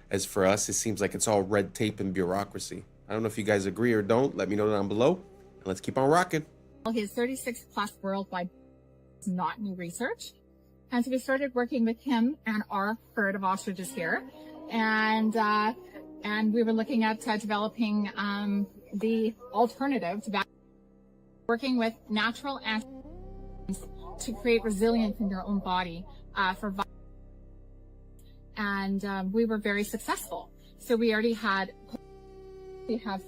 As for us, it seems like it's all red tape and bureaucracy. I don't know if you guys agree or don't. Let me know down below. And let's keep on rocking. his 36 plus worldwide is not new research. And so we started working with him and our herd of ostriches here. And we were looking at developing the alternative to working with natural antigens to create resilience in your own body for and we were very successful. So we already have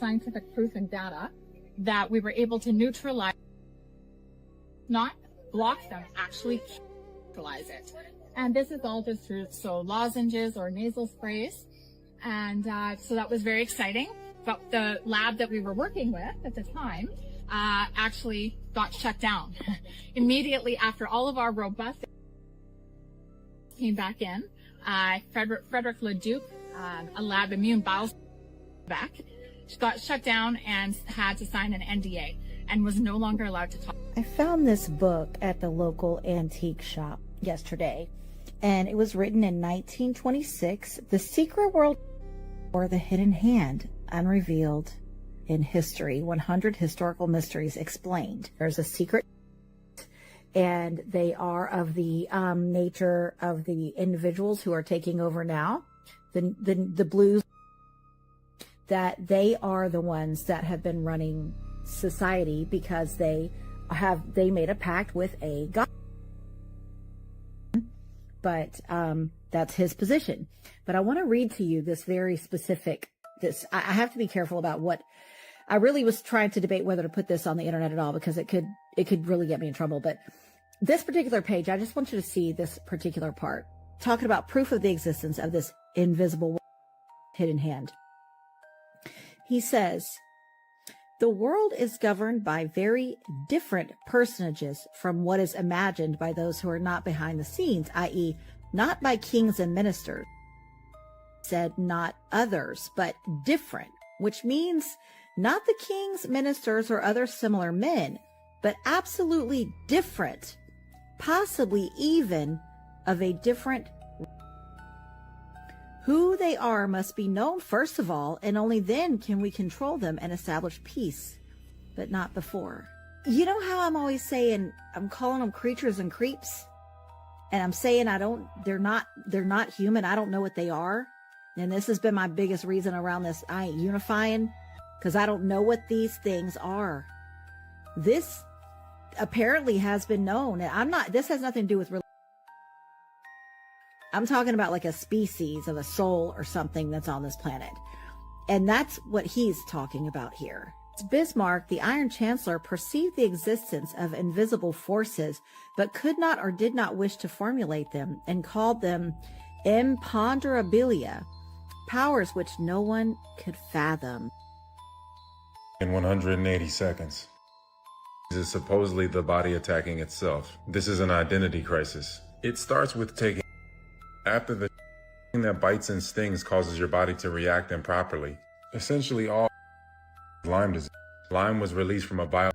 scientific proof and data that we were able to neutralize, not block them, actually neutralize it. And this is all just through lozenges or nasal sprays. And so that was very exciting. But the lab that we were working with at the time actually got shut down. Immediately after all of our robust came back in, Frederick Leduc, a lab immune back, got shut down and had to sign an NDA and was no longer allowed to talk. I found this book at the local antique shop yesterday, and it was written in 1926, The Secret World or the hidden hand, unrevealed in history. 100 historical mysteries explained. There's a secret, and they are of the nature of the individuals who are taking over now. The blues, that they are the ones that have been running society because they made a pact with a god. But that's his position. But I want to read to you this very specific, I have to be careful about what, I really was trying to debate whether to put this on the internet at all, because it could really get me in trouble. But this particular page, I just want you to see this particular part, talking about proof of the existence of this invisible hidden hand. He says, the world is governed by very different personages from what is imagined by those who are not behind the scenes, i.e., not by kings and ministers. Said not others, but different, which means not the kings, ministers, or other similar men, but absolutely different, possibly even of a different. Who they are must be known first of all, and only then can we control them and establish peace, but not before. You know how I'm always saying, I'm calling them creatures and creeps, and I'm saying they're not human. I don't know what they are. And this has been my biggest reason around this. I ain't unifying, because I don't know what these things are. This apparently has been known, and this has nothing to do with religion. I'm talking about like a species of a soul or something that's on this planet. And that's what he's talking about here. Bismarck, the Iron Chancellor, perceived the existence of invisible forces, but could not or did not wish to formulate them, and called them imponderabilia, powers which no one could fathom. In 180 seconds. This is supposedly the body attacking itself. This is an identity crisis. It starts with taking. After the thing that bites and stings causes your body to react improperly. Essentially all Lyme disease. Lyme was released from a bio.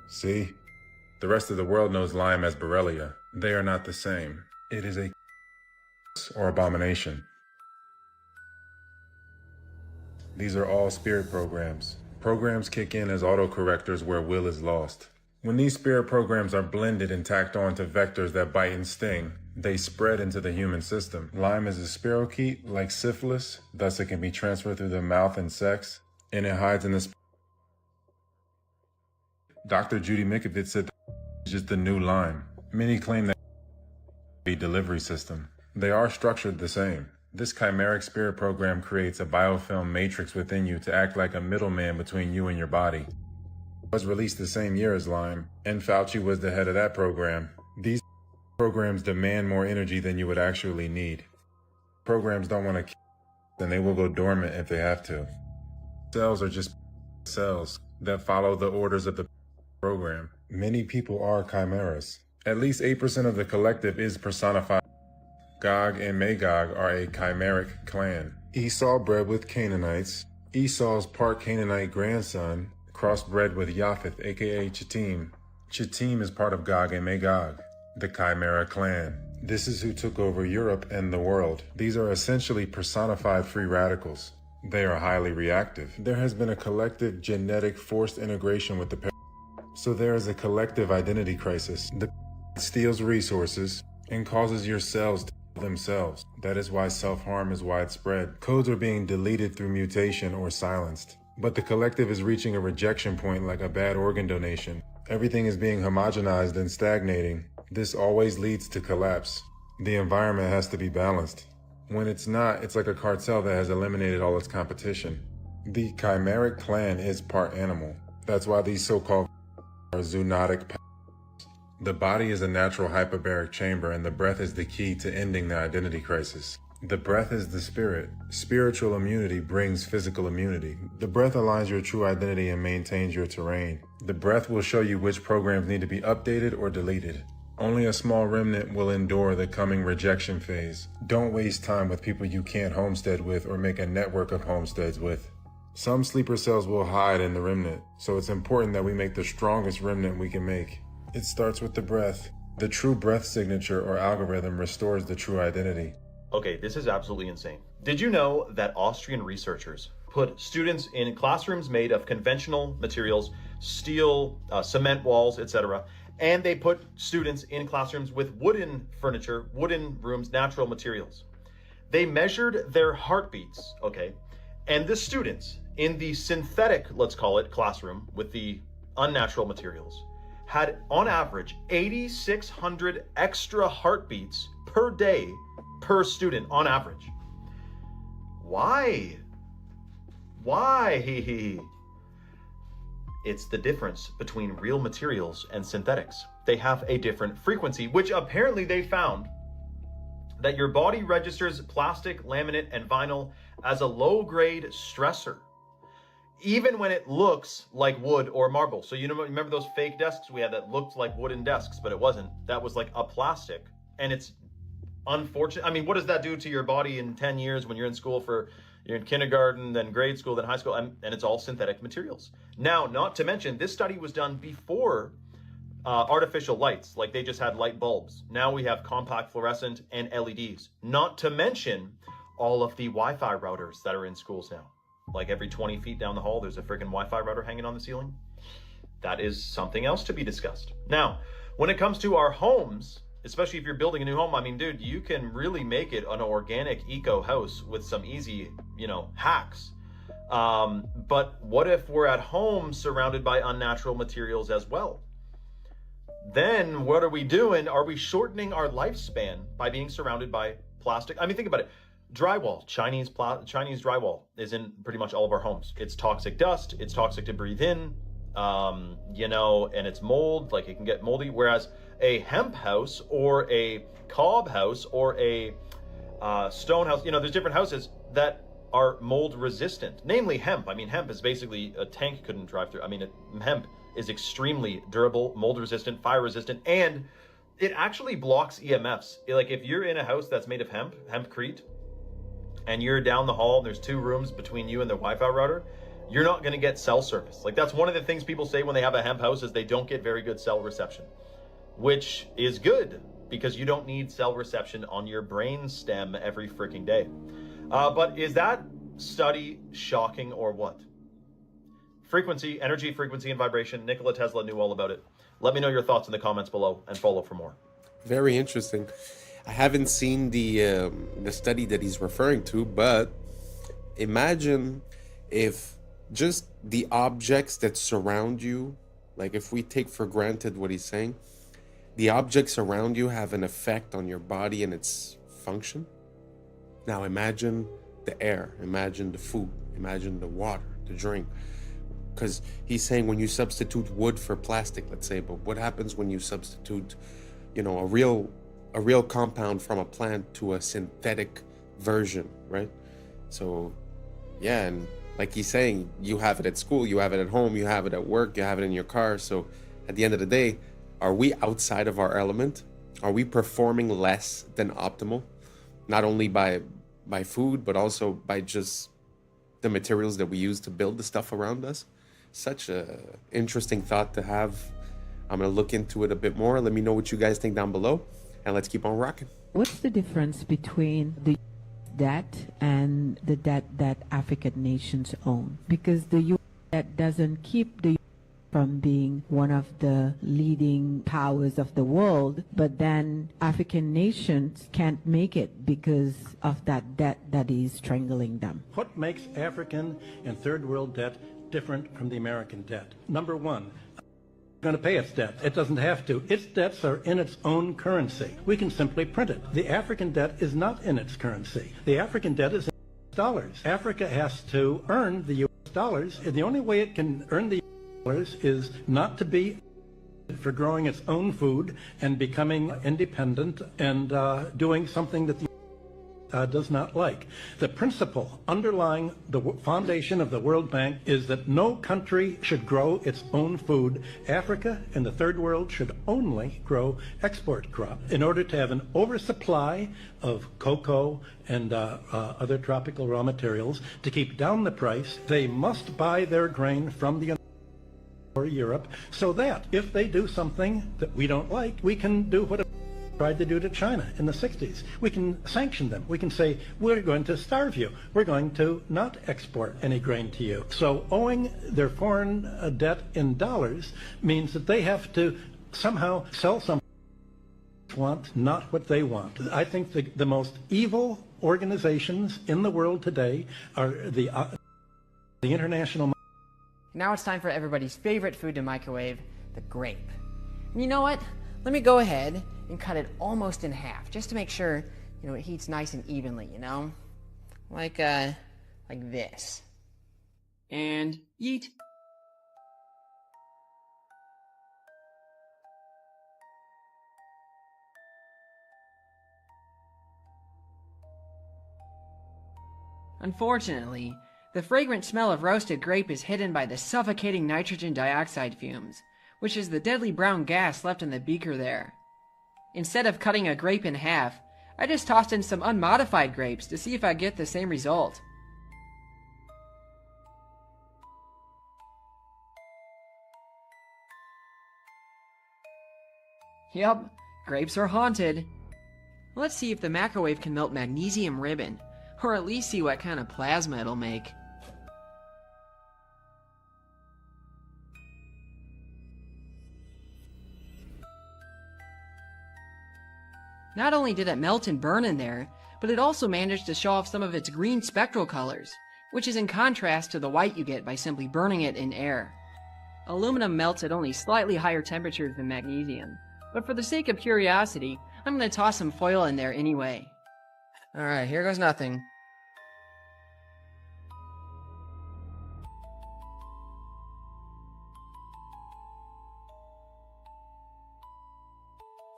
See? The rest of the world knows Lyme as Borrelia. They are not the same. It is a or abomination. These are all spirit programs. Programs kick in as autocorrectors where will is lost. When these spirit programs are blended and tacked on to vectors that bite and sting, they spread into the human system. Lyme is a spirochete like syphilis, thus it can be transferred through the mouth and sex, and it hides in the Dr. Judy Mikovits said it's just the new Lyme. Many claim that be delivery system. They are structured the same. This chimeric spirit program creates a biofilm matrix within you to act like a middleman between you and your body. Was released the same year as Lyme, and Fauci was the head of that program. These programs demand more energy than you would actually need. Programs don't want to kill, then they will go dormant if they have to. Cells are just cells that follow the orders of the program. Many people are chimeras. At least 8% of the collective is personified. Gog and Magog are a chimeric clan. Esau bred with Canaanites. Esau's part Canaanite grandson crossbred with Japheth, aka Chittim. Chittim is part of Gog and Magog, the Chimera clan. This is who took over Europe and the world. These are essentially personified free radicals. They are highly reactive. There has been a collective genetic forced integration with the so there is a collective identity crisis. The steals resources and causes your cells to kill themselves. That is why self-harm is widespread. Codes are being deleted through mutation or silenced. But the collective is reaching a rejection point like a bad organ donation. Everything is being homogenized and stagnating. This always leads to collapse. The environment has to be balanced. When it's not, it's like a cartel that has eliminated all its competition. The chimeric clan is part animal. That's why these so-called are zoonotic powers. The body is a natural hyperbaric chamber, and the breath is the key to ending the identity crisis. The breath is the spirit. Spiritual immunity brings physical immunity. The breath aligns your true identity and maintains your terrain. The breath will show you which programs need to be updated or deleted. Only a small remnant will endure the coming rejection phase. Don't waste time with people you can't homestead with or make a network of homesteads with. Some sleeper cells will hide in the remnant, so it's important that we make the strongest remnant we can make. It starts with the breath. The true breath signature or algorithm restores the true identity. Okay, this is absolutely insane. Did you know that Austrian researchers put students in classrooms made of conventional materials, steel, cement walls, etc., and they put students in classrooms with wooden furniture, wooden rooms, natural materials. They measured their heartbeats, okay? And the students in the synthetic, let's call it, classroom with the unnatural materials had on average 8,600 extra heartbeats per day per student on average. Why? It's the difference between real materials and synthetics. They have a different frequency, which apparently they found that your body registers plastic, laminate, and vinyl as a low-grade stressor, even when it looks like wood or marble. So you know, remember those fake desks we had that looked like wooden desks, but it wasn't. That was like a plastic, and it's unfortunate. I mean, what does that do to your body in 10 years when you're in school you're in kindergarten, then grade school, then high school, and it's all synthetic materials. Now, not to mention, this study was done before artificial lights, like they just had light bulbs. Now we have compact fluorescent and LEDs, not to mention all of the Wi-Fi routers that are in schools now. Like every 20 feet down the hall, there's a freaking Wi-Fi router hanging on the ceiling. That is something else to be discussed. Now, when it comes to our homes, especially if you're building a new home, I mean, dude, you can really make it an organic eco house with some easy, hacks. But what if we're at home surrounded by unnatural materials as well? Then what are we doing? Are we shortening our lifespan by being surrounded by plastic? I mean, think about it. Drywall, Chinese drywall is in pretty much all of our homes. It's toxic dust. It's toxic to breathe in, and it's mold, like it can get moldy. Whereas a hemp house or a cob house or a stone house, there's different houses that are mold resistant, namely hemp. I mean, hemp is basically a tank couldn't drive through. I mean, hemp is extremely durable, mold resistant, fire resistant, and it actually blocks EMFs. Like if you're in a house that's made of hempcrete, and you're down the hall and there's 2 rooms between you and the Wi-Fi router, you're not gonna get cell service. Like that's one of the things people say when they have a hemp house is they don't get very good cell reception, which is good because you don't need cell reception on your brain stem every freaking day. But is that study shocking or what? Frequency, energy, frequency, and vibration. Nikola Tesla knew all about it. Let me know your thoughts in the comments below and follow for more. Very interesting. I haven't seen the study that he's referring to, but imagine if just the objects that surround you, like if we take for granted what he's saying, the objects around you have an effect on your body and its function. Now imagine the air, imagine the food, imagine the water, the drink. Because he's saying when you substitute wood for plastic, let's say, but what happens when you substitute, a real compound from a plant to a synthetic version, right? So, yeah, and like he's saying, you have it at school, you have it at home, you have it at work, you have it in your car. So at the end of the day, are we outside of our element? Are we performing less than optimal? Not only by food, but also by just the materials that we use to build the stuff around us. Such a interesting thought to have. I'm gonna look into it a bit more. Let me know what you guys think down below, and let's keep on rocking. What's the difference between the debt and the debt that African nations own? Because the US debt doesn't keep the US from being one of the leading powers of the world, but then African nations can't make it because of that debt that is strangling them. What makes African and third world debt different from the American debt? Number one, going to pay its debt. It doesn't have to. Its debts are in its own currency. We can simply print it. The African debt is not in its currency. The African debt is in dollars. Africa has to earn the US dollars, and the only way it can earn the US dollars is not to be for growing its own food and becoming independent and doing something that the does not like. The principle underlying the foundation of the World Bank is that no country should grow its own food. Africa and the third world should only grow export crops. In order to have an oversupply of cocoa and other tropical raw materials, to keep down the price, they must buy their grain from the or Europe, so that if they do something that we don't like, we can do whatever tried to do to China in the 60s. We can sanction them. We can say, we're going to starve you. We're going to not export any grain to you. So owing their foreign debt in dollars means that they have to somehow sell something want, not what they want. I think the most evil organizations in the world today are the international. Now it's time for everybody's favorite food to microwave, the grape. And you know what? Let me go ahead and cut it almost in half, just to make sure, it heats nice and evenly, Like this. And yeet. Unfortunately, the fragrant smell of roasted grape is hidden by the suffocating nitrogen dioxide fumes, which is the deadly brown gas left in the beaker there. Instead of cutting a grape in half, I just tossed in some unmodified grapes to see if I get the same result. Yep, grapes are haunted. Let's see if the microwave can melt magnesium ribbon, or at least see what kind of plasma it'll make. Not only did it melt and burn in there, but it also managed to show off some of its green spectral colors, which is in contrast to the white you get by simply burning it in air. Aluminum melts at only slightly higher temperatures than magnesium, but for the sake of curiosity, I'm going to toss some foil in there anyway. Alright, here goes nothing.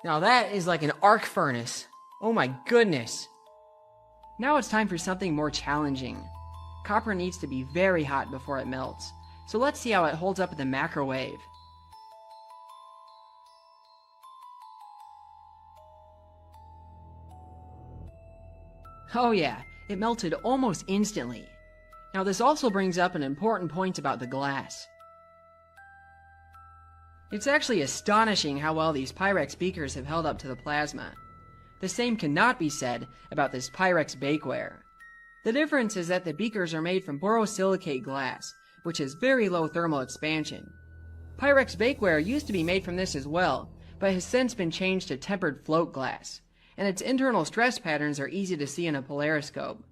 Now that is like an arc furnace. Oh my goodness. Now it's time for something more challenging. Copper needs to be very hot before it melts, so let's see how it holds up in the microwave. Oh yeah, it melted almost instantly. Now this also brings up an important point about the glass. It's actually astonishing how well these Pyrex beakers have held up to the plasma. The same cannot be said about this Pyrex bakeware. The difference is that the beakers are made from borosilicate glass, which has very low thermal expansion. Pyrex bakeware used to be made from this as well, but has since been changed to tempered float glass, and its internal stress patterns are easy to see in a polariscope.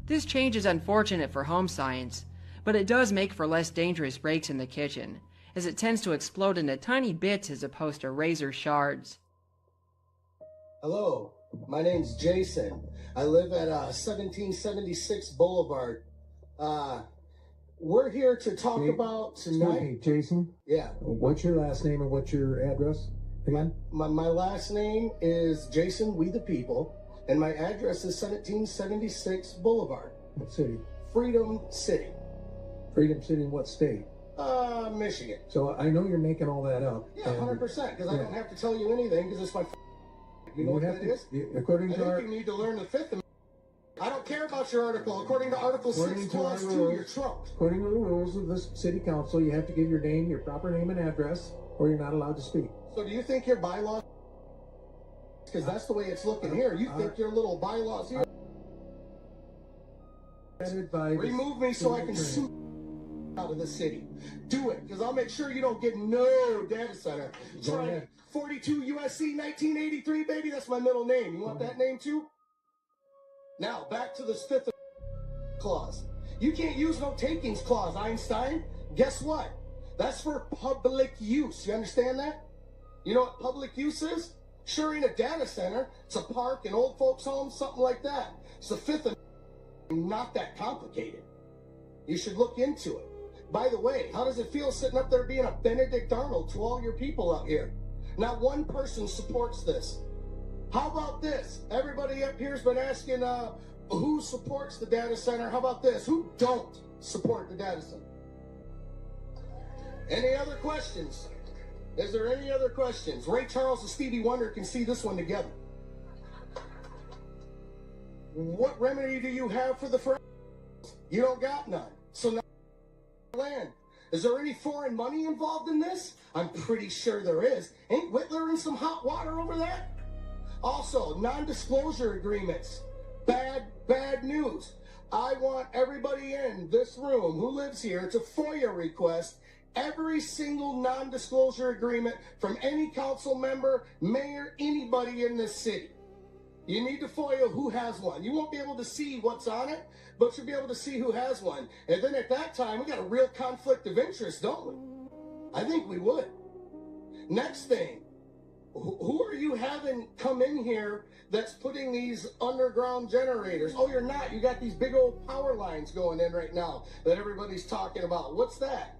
This change is unfortunate for home science, but it does make for less dangerous breaks in the kitchen, as it tends to explode into tiny bits as opposed to razor shards. Hello, my name's Jason. I live at 1776 Boulevard. We're here to talk about tonight. Excuse me, Jason? Yeah. What's your last name and what's your address again? My last name is Jason We the People, and my address is 1776 Boulevard. What city? Freedom City. Freedom City in what state? Michigan. So I know you're making all that up. Yeah, 100%, because I don't have to tell you anything, because it's my you know what that is? According to I think you need to learn the Fifth Amendment. I don't care about your article. According to Article 6, Clause 2, you're trumped. According to the rules of this city council, you have to give your name, your proper name and address, or you're not allowed to speak. So do you think your bylaws, because that's the way it's looking here, you think your little bylaws here remove me so I can sue out of the city. Do it, because I'll make sure you don't get no data center. Try it. 42 USC 1983, baby, that's my middle name. You want that name too? Now, back to this Fifth Clause. You can't use no takings clause, Einstein. Guess what? That's for public use. You understand that? You know what public use is? Sure ain't a data center. It's a park, an old folks home, something like that. It's the Fifth Amendment, not that complicated. You should look into it. By the way, how does it feel sitting up there being a Benedict Arnold to all your people out here? Not one person supports this. How about this? Everybody up here's been asking who supports the data center. How about this? Who don't support the data center? Any other questions? Is there any other questions? Ray Charles and Stevie Wonder can see this one together. What remedy do you have for the first? You don't got none. So now land. Is there any foreign money involved in this? I'm pretty sure there is. Ain't Whitler in some hot water over there? Also, non-disclosure agreements. Bad news. I want everybody in this room who lives here, it's a FOIA request, every single non-disclosure agreement from any council member, mayor, anybody in this city. You need to FOIA who has one. You won't be able to see what's on it, but you'll be able to see who has one. And then at that time, we got a real conflict of interest, don't we? I think we would. Next thing, who are you having come in here that's putting these underground generators? Oh, you're not. You got these big old power lines going in right now that everybody's talking about. What's that?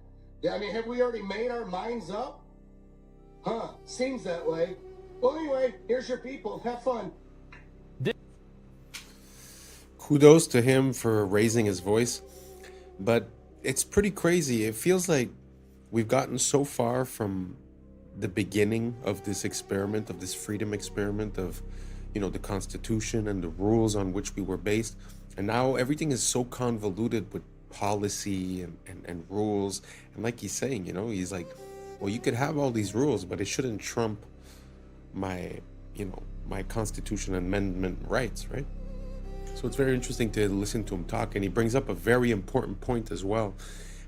I mean, have we already made our minds up? Huh, seems that way. Well, anyway, here's your people. Have fun. Kudos to him for raising his voice, but it's pretty crazy. It feels like we've gotten so far from the beginning of this experiment, of this freedom experiment, of, you know, the Constitution and the rules on which we were based. And now everything is so convoluted with policy and rules. And like he's saying, you know, he's like, well, you could have all these rules, but it shouldn't trump my, you know, my Constitution Amendment rights, right? So it's very interesting to listen to him talk. And he brings up a very important point as well.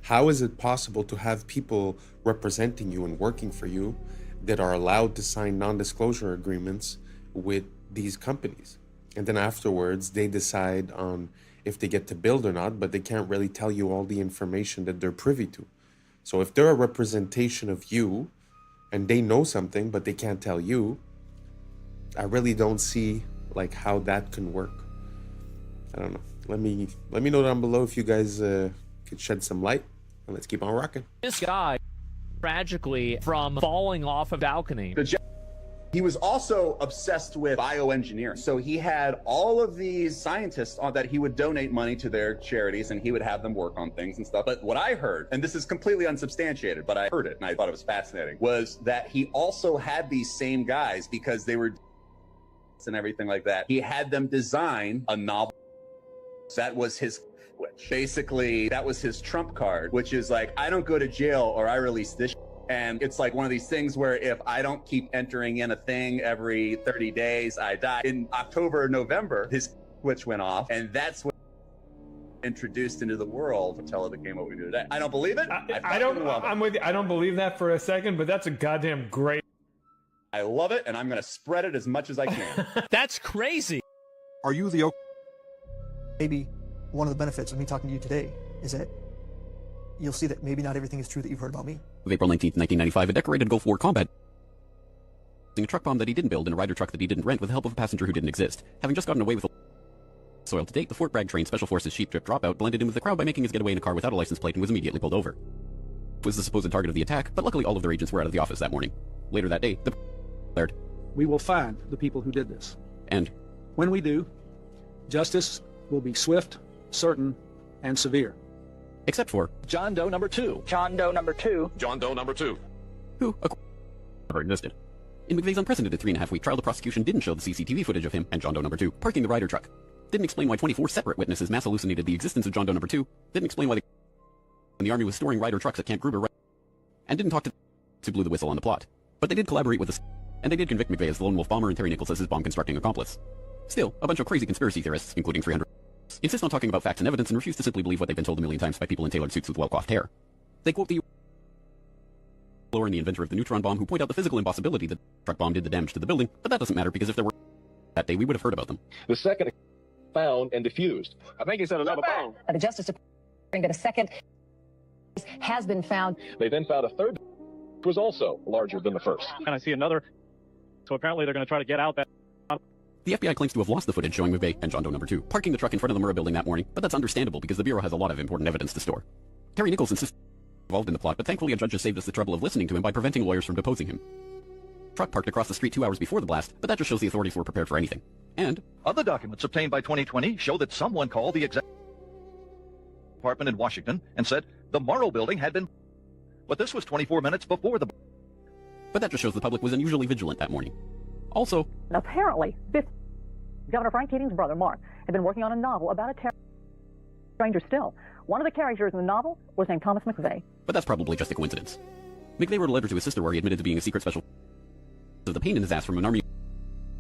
How is it possible to have people representing you and working for you that are allowed to sign non-disclosure agreements with these companies? And then afterwards, they decide on if they get to build or not, but they can't really tell you all the information that they're privy to. So if they're a representation of you and they know something, but they can't tell you, I really don't see like how that can work. I don't know. Let me know down below if you guys could shed some light, and let's keep on rocking. This guy, tragically, from falling off a balcony. He was also obsessed with bioengineering. So he had all of these scientists that he would donate money to their charities, and he would have them work on things and stuff. But what I heard, and this is completely unsubstantiated, but I heard it and I thought it was fascinating, was that he also had these same guys, because they were and everything like that. He had them design a novel. That was his, basically, that was his trump card, which is like, I don't go to jail or I release this. And it's like one of these things where if I don't keep entering in a thing every 30 days, I die. In October or November, his switch went off, and that's what introduced into the world until it became what we do today. I don't believe it. I'm with you. I don't believe that for a second, but that's a goddamn great. I love it, and I'm going to spread it as much as I can. That's crazy. Are you the... Maybe one of the benefits of me talking to you today is that you'll see that maybe not everything is true that you've heard about me. Of April 19th, 1995, a decorated Gulf War combat a truck bomb that he didn't build and a rider truck that he didn't rent with the help of a passenger who didn't exist. Having just gotten away with soil to date, the Fort Bragg trained Special Forces sheep trip dropout blended in with the crowd by making his getaway in a car without a license plate and was immediately pulled over. Was the supposed target of the attack, but luckily all of their agents were out of the office that morning. Later that day, the declared, We will find the people who did this. And when we do, justice will be swift, certain, and severe. Except for John Doe number 2. John Doe number 2. John Doe number 2. Who never existed. In McVeigh's unprecedented 3.5-week trial, the prosecution didn't show the CCTV footage of him and John Doe number 2 parking the rider truck. Didn't explain why 24 separate witnesses mass hallucinated the existence of John Doe number 2. Didn't explain why the army was storing rider trucks at Camp Gruber. And didn't talk to who blew the whistle on the plot. But they did collaborate with us, and they did convict McVeigh as the lone wolf bomber and Terry Nichols as his bomb-constructing accomplice. Still, a bunch of crazy conspiracy theorists, including 300, insist on talking about facts and evidence and refuse to simply believe what they've been told a million times by people in tailored suits with well-coiffed hair. They quote the blower and the inventor of the neutron bomb who point out the physical impossibility that the truck bomb did the damage to the building, but that doesn't matter because if there were that day, we would have heard about them. The second found and diffused. I think he said another bomb. The Justice Department that a second has been found. They then found a third which was also larger than the first. And I see another. So apparently they're going to try to get out that. The FBI claims to have lost the footage showing McVeigh and John Doe number 2 parking the truck in front of the Murrah building that morning, but that's understandable because the Bureau has a lot of important evidence to store. Terry Nichols insists involved in the plot, but thankfully a judge has saved us the trouble of listening to him by preventing lawyers from deposing him. Truck parked across the street 2 hours before the blast, but that just shows the authorities were prepared for anything. And other documents obtained by 2020 show that someone called the executive department in Washington and said the Morrow building had been, but this was 24 minutes before the. But that just shows the public was unusually vigilant that morning. Also, apparently, Governor Frank Keating's brother, Mark, had been working on a novel about a stranger still. One of the characters in the novel was named Thomas McVeigh. But that's probably just a coincidence. McVeigh wrote a letter to his sister where he admitted to being a secret special of the pain in his ass from an army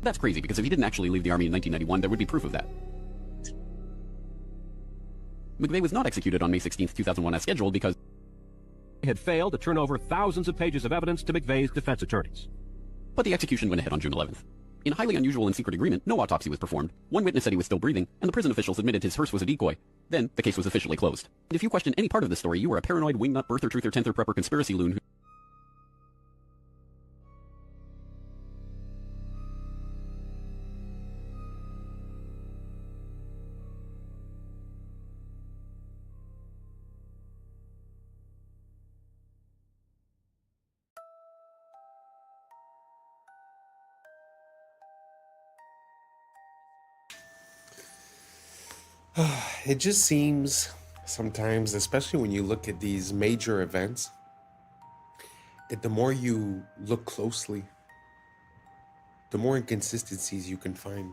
That's crazy, because if he didn't actually leave the army in 1991, there would be proof of that. McVeigh was not executed on May 16, 2001 as scheduled because he had failed to turn over thousands of pages of evidence to McVeigh's defense attorneys. But the execution went ahead on June 11th. In a highly unusual and secret agreement, no autopsy was performed. One witness said he was still breathing, and the prison officials admitted his hearse was a decoy. Then, the case was officially closed. And if you question any part of this story, you are a paranoid, wingnut, birther, truther, tenther, prepper, conspiracy loon who... It just seems sometimes, especially when you look at these major events, that the more you look closely, the more inconsistencies you can find.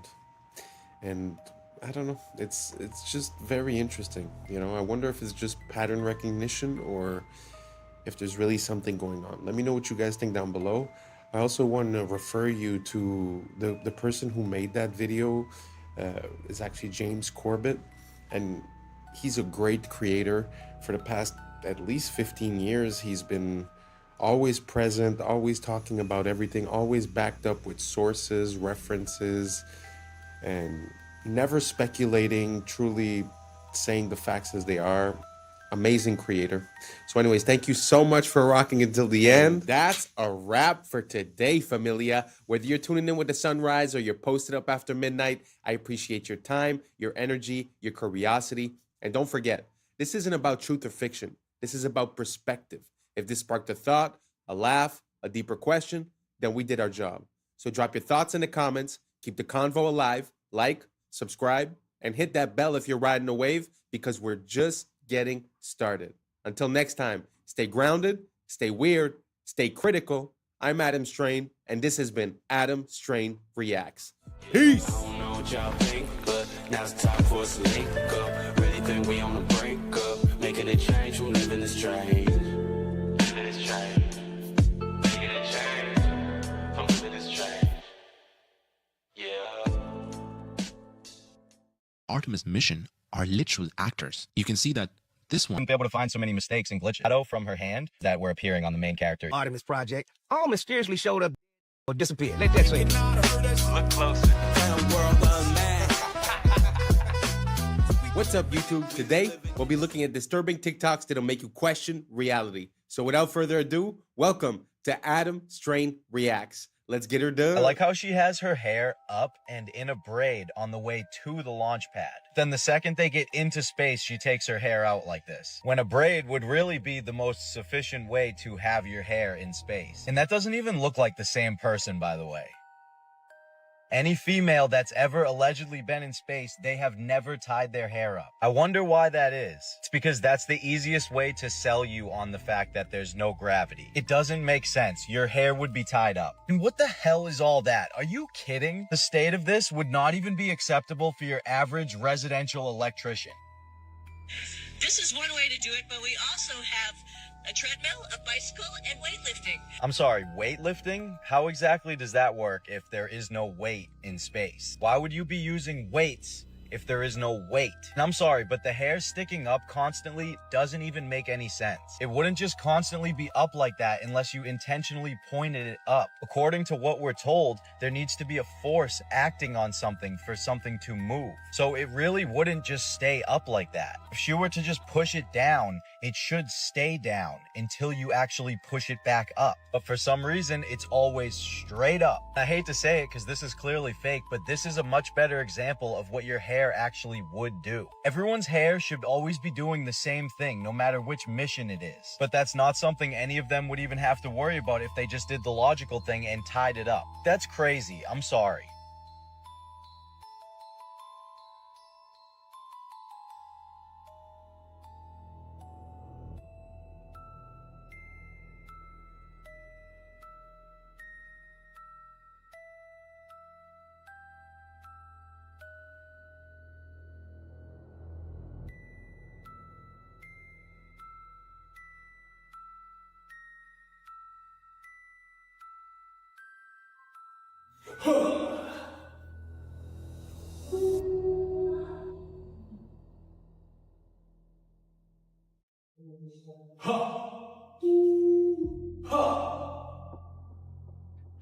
And I don't know, it's just very interesting. You know, I wonder if it's just pattern recognition or if there's really something going on. Let me know what you guys think down below. I also want to refer you to the person who made that video. Is actually James Corbett, and he's a great creator. For the past at least 15 years, he's been always present, always talking about everything, always backed up with sources, references, and never speculating, truly saying the facts as they are. Amazing creator. So anyways, thank you so much for rocking until the end. That's a wrap for today, familia. Whether you're tuning in with the sunrise or you're posted up after midnight, I appreciate your time, your energy, your curiosity. And don't forget, this isn't about truth or fiction. This is about perspective. If this sparked a thought, a laugh, a deeper question, then we did our job. So drop your thoughts in the comments, keep the convo alive, like, subscribe, and hit that bell if you're riding a wave, because we're just getting started. Until next time, stay grounded, stay weird, stay critical. I'm Adam Strain, and this has been Adam Strain Reacts. Peace! I don't know what y'all think, but now it's time for us to link up. Really think we on the brink up, making a change from living this strange. Living this strange. Making a change from living this strange. Yeah. Artemis mission are literal actors. You can see that this one wouldn't be able to find so many mistakes and glitches. Shadow from her hand that were appearing on the main character. Artemis Project all mysteriously showed up or disappeared. Let that say it. Look closer. What's up, YouTube? Today, we'll be looking at disturbing TikToks that'll make you question reality. So without further ado, welcome to Adam Strain Reacts. Let's get her done. I like how she has her hair up and in a braid on the way to the launch pad. Then the second they get into space, she takes her hair out like this. When a braid would really be the most sufficient way to have your hair in space. And that doesn't even look like the same person, by the way. Any female that's ever allegedly been in space, they have never tied their hair up. I wonder why that is. It's because that's the easiest way to sell you on the fact that there's no gravity. It doesn't make sense. Your hair would be tied up. And what the hell is all that? Are you kidding? The state of this would not even be acceptable for your average residential electrician. This is one way to do it, but we also have a treadmill, a bicycle, and weightlifting. I'm sorry, weightlifting? How exactly does that work if there is no weight in space? Why would you be using weights if there is no weight? And I'm sorry, but the hair sticking up constantly doesn't even make any sense. It wouldn't just constantly be up like that unless you intentionally pointed it up. According to what we're told, there needs to be a force acting on something for something to move. So it really wouldn't just stay up like that. If she were to just push it down, it should stay down until you actually push it back up. But for some reason, it's always straight up. I hate to say it because this is clearly fake, but this is a much better example of what your hair actually would do. Everyone's hair should always be doing the same thing, no matter which mission it is. But that's not something any of them would even have to worry about if they just did the logical thing and tied it up. That's crazy. I'm sorry.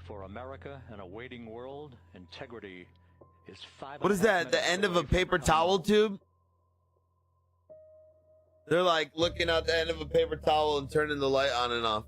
For America and a waiting world, integrity is 5. What is that? The end of a paper towel tube? They're like looking out the end of a paper towel and turning the light on and off.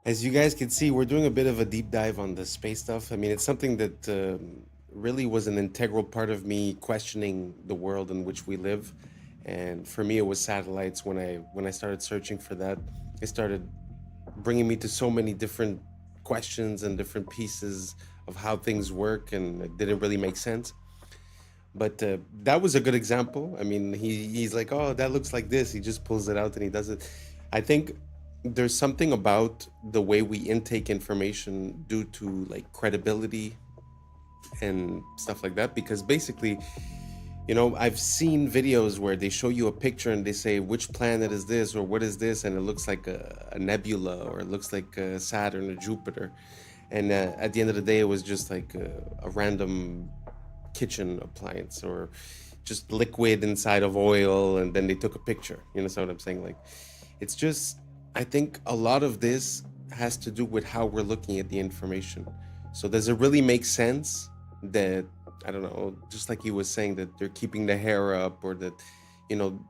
As you guys can see, we're doing a bit of a deep dive on the space stuff. I mean, it's something that really was an integral part of me questioning the world in which we live. And for me, it was satellites. When I started searching for that, it started bringing me to so many different questions and different pieces of how things work, and it didn't really make sense. But that was a good example. I mean, he's like, oh, that looks like this. He just pulls it out and he does it. I think there's something about the way we intake information due to like credibility and stuff like that, because basically, you know, I've seen videos where they show you a picture and they say, which planet is this or what is this, and it looks like a nebula, or it looks like Saturn or Jupiter, and at the end of the day it was just like a random kitchen appliance or just liquid inside of oil, and then they took a picture. You know what I'm saying? Like, it's just, I think a lot of this has to do with how we're looking at the information. So does it really make sense that, I don't know, just like he was saying, that they're keeping the hair up, or that, you know,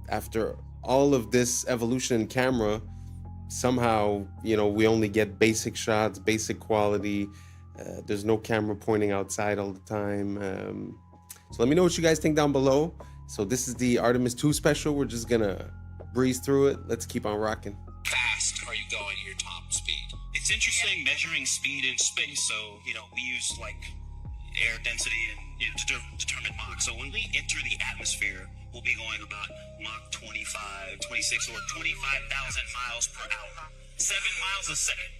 after all of this evolution in camera, somehow, you know, we only get basic shots, basic quality. There's no camera pointing outside all the time. So let me know what you guys think down below. So this is the Artemis 2 special. We're just gonna breeze through it. Let's keep on rocking. Fast are you going at your top speed? It's interesting measuring speed in space. So, you know, we use like air density and, you know, to determine Mach. So when we enter the atmosphere, we'll be going about Mach 25, 26, or 25,000 miles per hour. 7 miles a second.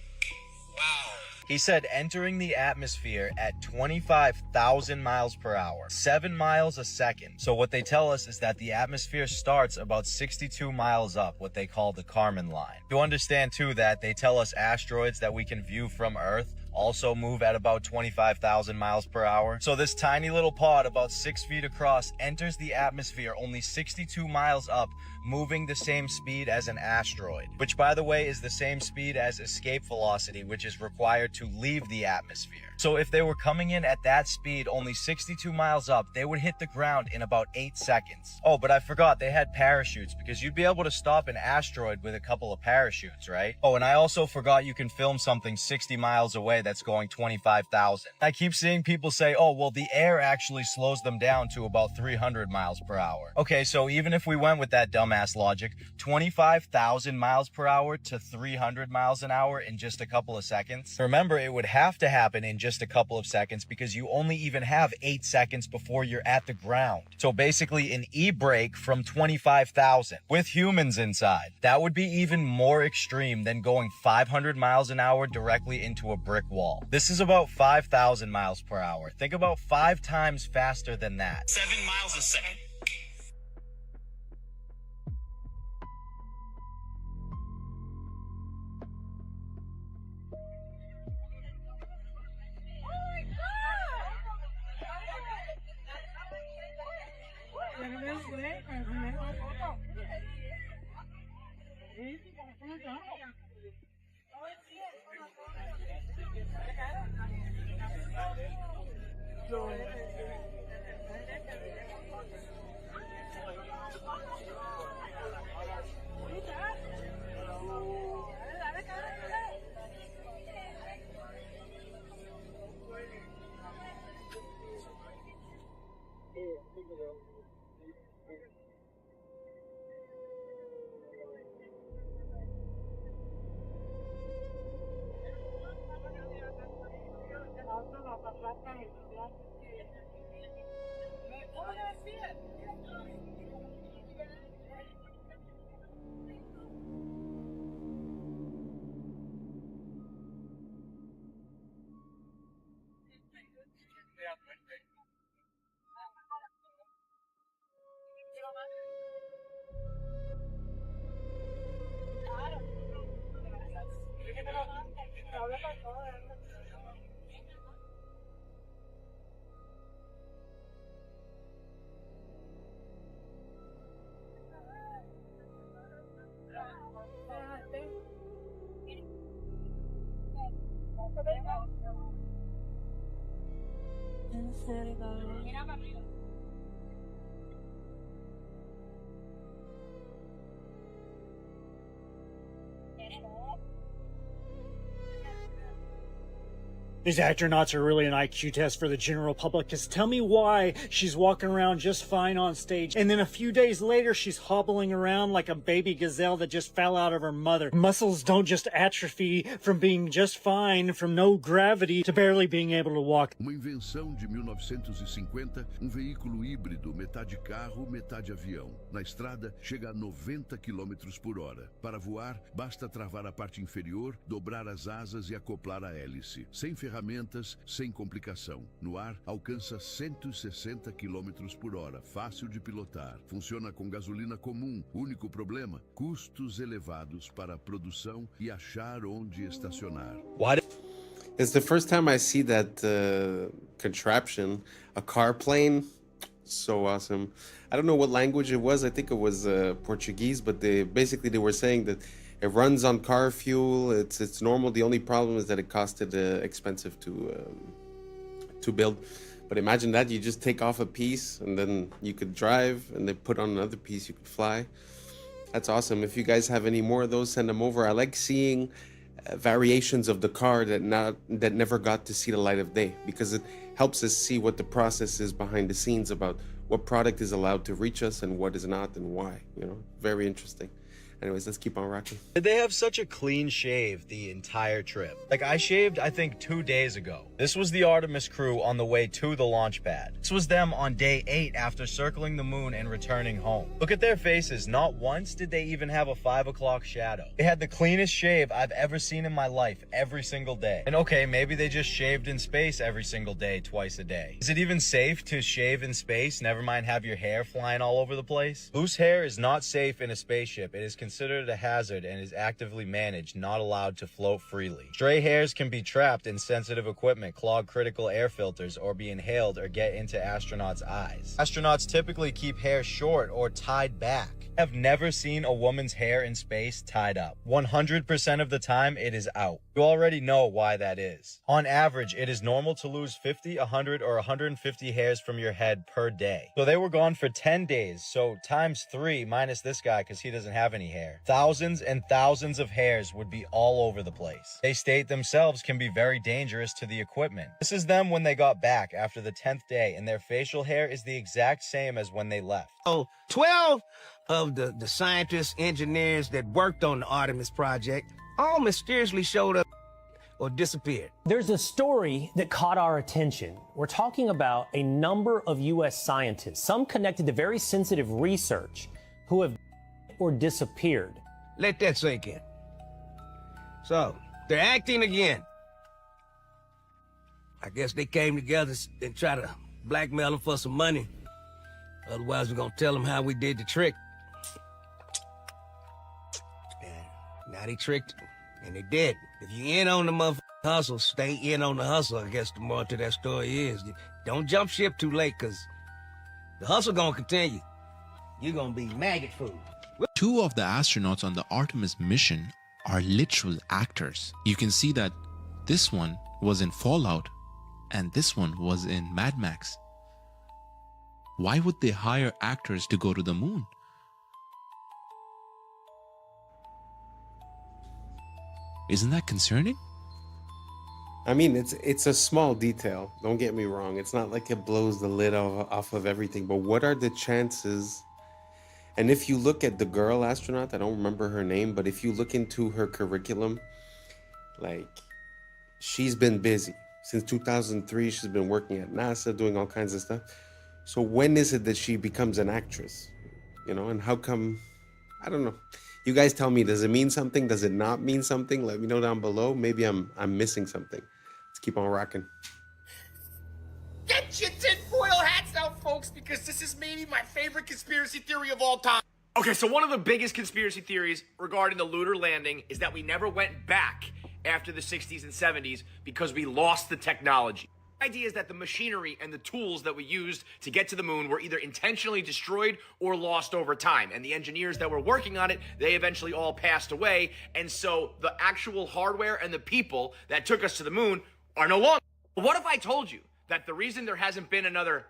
Wow. He said entering the atmosphere at 25,000 miles per hour, 7 miles a second. So what they tell us is that the atmosphere starts about 62 miles up, what they call the Kármán line. You understand too that they tell us asteroids that we can view from Earth also move at about 25,000 miles per hour. So this tiny little pod about 6 feet across enters the atmosphere only 62 miles up, moving the same speed as an asteroid, which by the way is the same speed as escape velocity, which is required to leave the atmosphere. So if they were coming in at that speed, only 62 miles up, they would hit the ground in about 8 seconds. Oh, but I forgot, they had parachutes, because you'd be able to stop an asteroid with a couple of parachutes, right? Oh, and I also forgot you can film something 60 miles away that's going 25,000. I keep seeing people say, oh, well, the air actually slows them down to about 300 miles per hour. Okay, so even if we went with that dumbass logic, 25,000 miles per hour to 300 miles an hour in just a couple of seconds. Remember, it would have to happen in just a couple of seconds because you only even have 8 seconds before you're at the ground. So basically an e-brake from 25,000 with humans inside. That would be even more extreme than going 500 miles an hour directly into a brick wall. This is about 5,000 miles per hour. Think about 5 times faster than that. 7 miles a second. These astronauts are really an IQ test for the general public, because tell me why she's walking around just fine on stage, and then a few days later she's hobbling around like a baby gazelle that just fell out of her mother. Muscles don't just atrophy from being just fine from no gravity to barely being able to walk. Uma invenção de 1950, veículo híbrido, metade carro, metade avião. Na estrada, chega a 90 km por hora. Para voar, basta travar a parte inferior, dobrar as asas e acoplar a hélice. Sem ferramentas, sem complicação. No ar, alcança 160 km por hora, fácil de pilotar. Funciona com gasolina comum. Único problema, custos elevados para a produção e achar onde estacionar. It's the first time I see that contraption, a car plane. So awesome. I don't know what language it was. I think it was Portuguese, but they were saying that it runs on car fuel. It's normal. The only problem is that it costed expensive to build. But imagine that you just take off a piece and then you could drive, and they put on another piece you could fly. That's awesome. If you guys have any more of those, send them over. I like seeing variations of the car that never got to see the light of day, because it helps us see what the process is behind the scenes about what product is allowed to reach us and what is not and why. You know, very interesting. Anyways, let's keep on rocking. Did they have such a clean shave the entire trip? Like, I shaved, I think, 2 days ago. This was the Artemis crew on the way to the launch pad. This was them on day 8 after circling the moon and returning home. Look at their faces. Not once did they even have a 5 o'clock shadow. They had the cleanest shave I've ever seen in my life every single day. And okay, maybe they just shaved in space every single day, twice a day. Is it even safe to shave in space? Never mind have your hair flying all over the place. Loose hair is not safe in a spaceship. It is considered a hazard and is actively managed, not allowed to float freely. Stray hairs can be trapped in sensitive equipment, clog critical air filters, or be inhaled or get into astronauts' eyes. Astronauts typically keep hair short or tied back. I've never seen a woman's hair in space tied up. 100% of the time, it is out. You already know why that is. On average, it is normal to lose 50, 100, or 150 hairs from your head per day. So they were gone for 10 days, so times 3 minus this guy because he doesn't have any hair. Thousands and thousands of hairs would be all over the place. They state themselves can be very dangerous to the equipment. This is them when they got back after the 10th day, and their facial hair is the exact same as when they left. Oh, 12 of the scientists, engineers that worked on the Artemis project all mysteriously showed up or disappeared. There's a story that caught our attention. We're talking about a number of U.S. scientists, some connected to very sensitive research, who have or disappeared. Let that sink in. So, they're acting again. I guess they came together and tried to blackmail them for some money. Otherwise, we're gonna tell them how we did the trick. And now they tricked, and they did. If you in on the motherfucking hustle, stay in on the hustle, I guess the more to that story is. Don't jump ship too late, because the hustle gonna continue. You're gonna be maggot food. 2 of the astronauts on the Artemis mission are literal actors. You can see that this one was in Fallout and this one was in Mad Max. Why would they hire actors to go to the moon? Isn't that concerning? I mean, it's a small detail. Don't get me wrong. It's not like it blows the lid off of everything. But what are the chances? And if you look at the girl astronaut, I don't remember her name, but if you look into her curriculum, like, she's been busy. Since 2003, she's been working at NASA, doing all kinds of stuff. So when is it that she becomes an actress? You know, and how come? I don't know. You guys tell me, does it mean something? Does it not mean something? Let me know down below. Maybe I'm missing something. Let's keep on rocking. Get your tinfoil hats out, folks, because this is maybe my favorite conspiracy theory of all time. Okay, so one of the biggest conspiracy theories regarding the lunar landing is that we never went back after the 60s and 70s because we lost the technology. The idea is that the machinery and the tools that we used to get to the moon were either intentionally destroyed or lost over time. And the engineers that were working on it, they eventually all passed away. And so the actual hardware and the people that took us to the moon are no longer. What if I told you that the reason there hasn't been another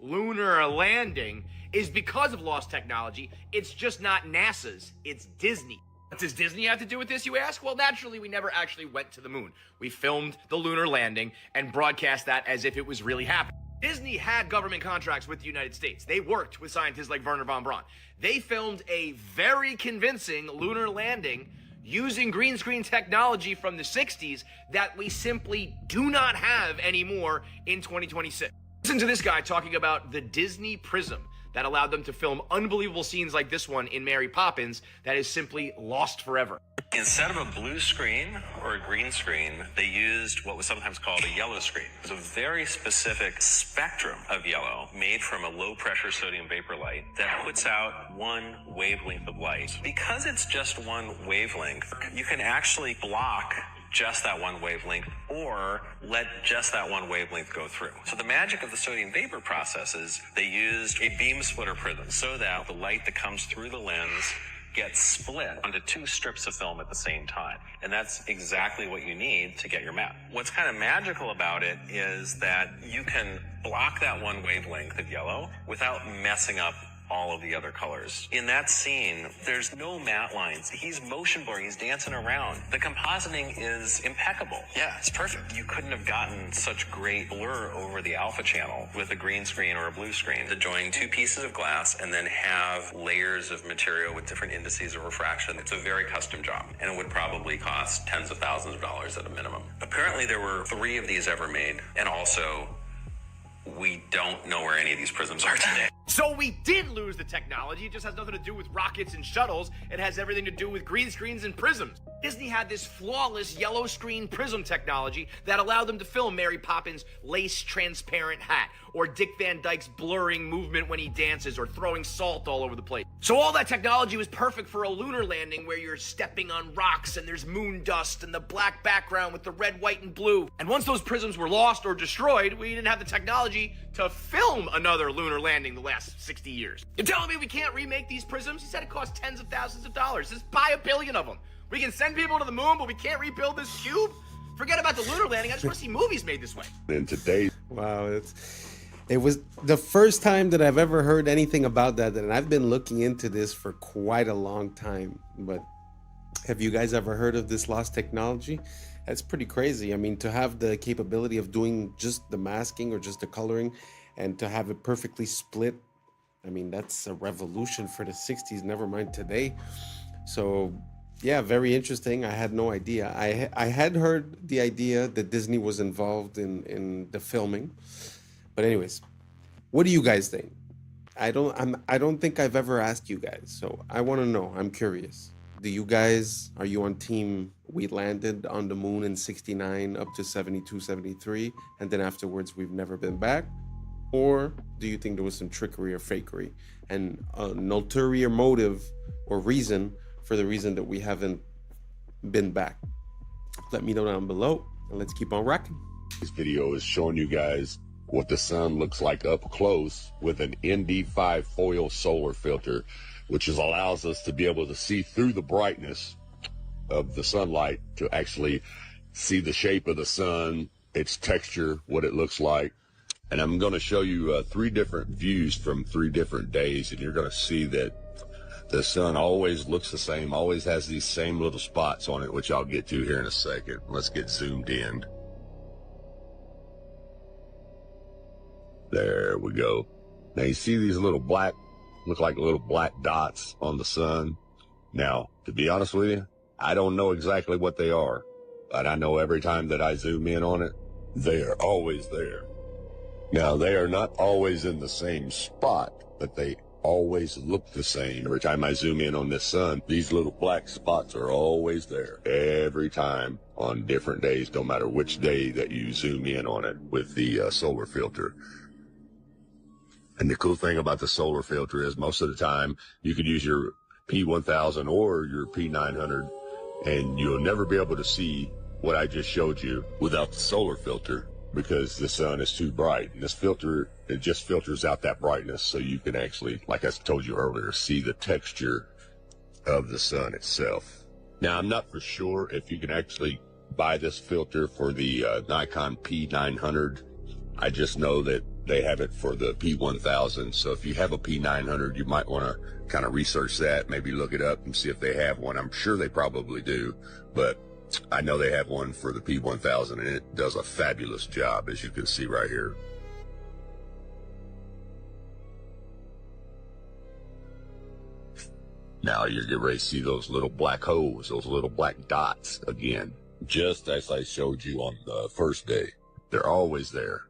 lunar landing is because of lost technology. It's just not NASA's, it's Disney. What does Disney have to do with this, you ask? Well, naturally, we never actually went to the moon. We filmed the lunar landing and broadcast that as if it was really happening. Disney had government contracts with the United States. They worked with scientists like Werner von Braun. They filmed a very convincing lunar landing using green screen technology from the 60s that we simply do not have anymore in 2026. Listen to this guy talking about the Disney Prism that allowed them to film unbelievable scenes like this one in Mary Poppins that is simply lost forever. Instead of a blue screen or a green screen, they used what was sometimes called a yellow screen. It's a very specific spectrum of yellow made from a low-pressure sodium vapor light that puts out one wavelength of light. Because it's just one wavelength, you can actually block just that one wavelength or let just that one wavelength go through. So the magic of the sodium vapor process is they used a beam splitter prism so that the light that comes through the lens gets split onto two strips of film at the same time. And that's exactly what you need to get your map. What's kind of magical about it is that you can block that one wavelength of yellow without messing up all of the other colors. In that scene, there's no matte lines. He's motion blurring, he's dancing around. The compositing is impeccable. Yeah, it's perfect. You couldn't have gotten such great blur over the alpha channel with a green screen or a blue screen. To join two pieces of glass and then have layers of material with different indices of refraction. It's a very custom job, and it would probably cost tens of thousands of dollars at a minimum. Apparently there were 3 of these ever made, and also we don't know where any of these prisms are today. So we did lose the technology. It just has nothing to do with rockets and shuttles. It has everything to do with green screens and prisms. Disney had this flawless yellow screen prism technology that allowed them to film Mary Poppins' lace transparent hat, or Dick Van Dyke's blurring movement when he dances, or throwing salt all over the place. So all that technology was perfect for a lunar landing where you're stepping on rocks and there's moon dust and the black background with the red, white, and blue. And once those prisms were lost or destroyed, we didn't have the technology to film another lunar landing the last 60 years. You're telling me we can't remake these prisms? He said it costs tens of thousands of dollars. Just buy 1 billion of them. We can send people to the moon, but we can't rebuild this cube? Forget about the lunar landing. I just want to see movies made this way. And today, wow, it was the first time that I've ever heard anything about that, and I've been looking into this for quite a long time. But have you guys ever heard of this lost technology? That's pretty crazy. I mean, to have the capability of doing just the masking or just the coloring and to have it perfectly split, I mean, that's a revolution for the 60s, never mind today. So yeah, very interesting. I had no idea. I had heard the idea that Disney was involved in the filming. But anyways, what do you guys think? I don't think I've ever asked you guys, so I want to know. I'm curious. Are you on team we landed on the moon in 69 up to 72, 73, and then afterwards we've never been back? Or do you think there was some trickery or fakery and an ulterior motive or reason for the reason that we haven't been back? Let me know down below, and let's keep on rocking. This video is showing you guys what the sun looks like up close with an ND5 foil solar filter, which allows us to be able to see through the brightness of the sunlight to actually see the shape of the sun, its texture, what it looks like. And I'm going to show you 3 different views from 3 different days, and you're going to see that the sun always looks the same, always has these same little spots on it, which I'll get to here in a second. Let's get zoomed in. There we go. Now you see these little black, look like little black dots on the sun. Now, to be honest with you, I don't know exactly what they are, but I know every time that I zoom in on it, they are always there. Now, they are not always in the same spot, but they always look the same. Every time I zoom in on this sun, these little black spots are always there. Every time on different days, no matter which day that you zoom in on it with the solar filter. And the cool thing about the solar filter is most of the time you could use your P1000 or your P900 and you'll never be able to see what I just showed you without the solar filter because the sun is too bright. And this filter, it just filters out that brightness so you can actually, like I told you earlier, see the texture of the sun itself. Now, I'm not for sure if you can actually buy this filter for the Nikon P900 I just know that they have it for the P1000. So if you have a P900, you might want to kind of research that, maybe look it up and see if they have one. I'm sure they probably do, but I know they have one for the P1000, and it does a fabulous job, as you can see right here. Now you're getting ready to see those little black holes, those little black dots again, just as I showed you on the first day. They're always there,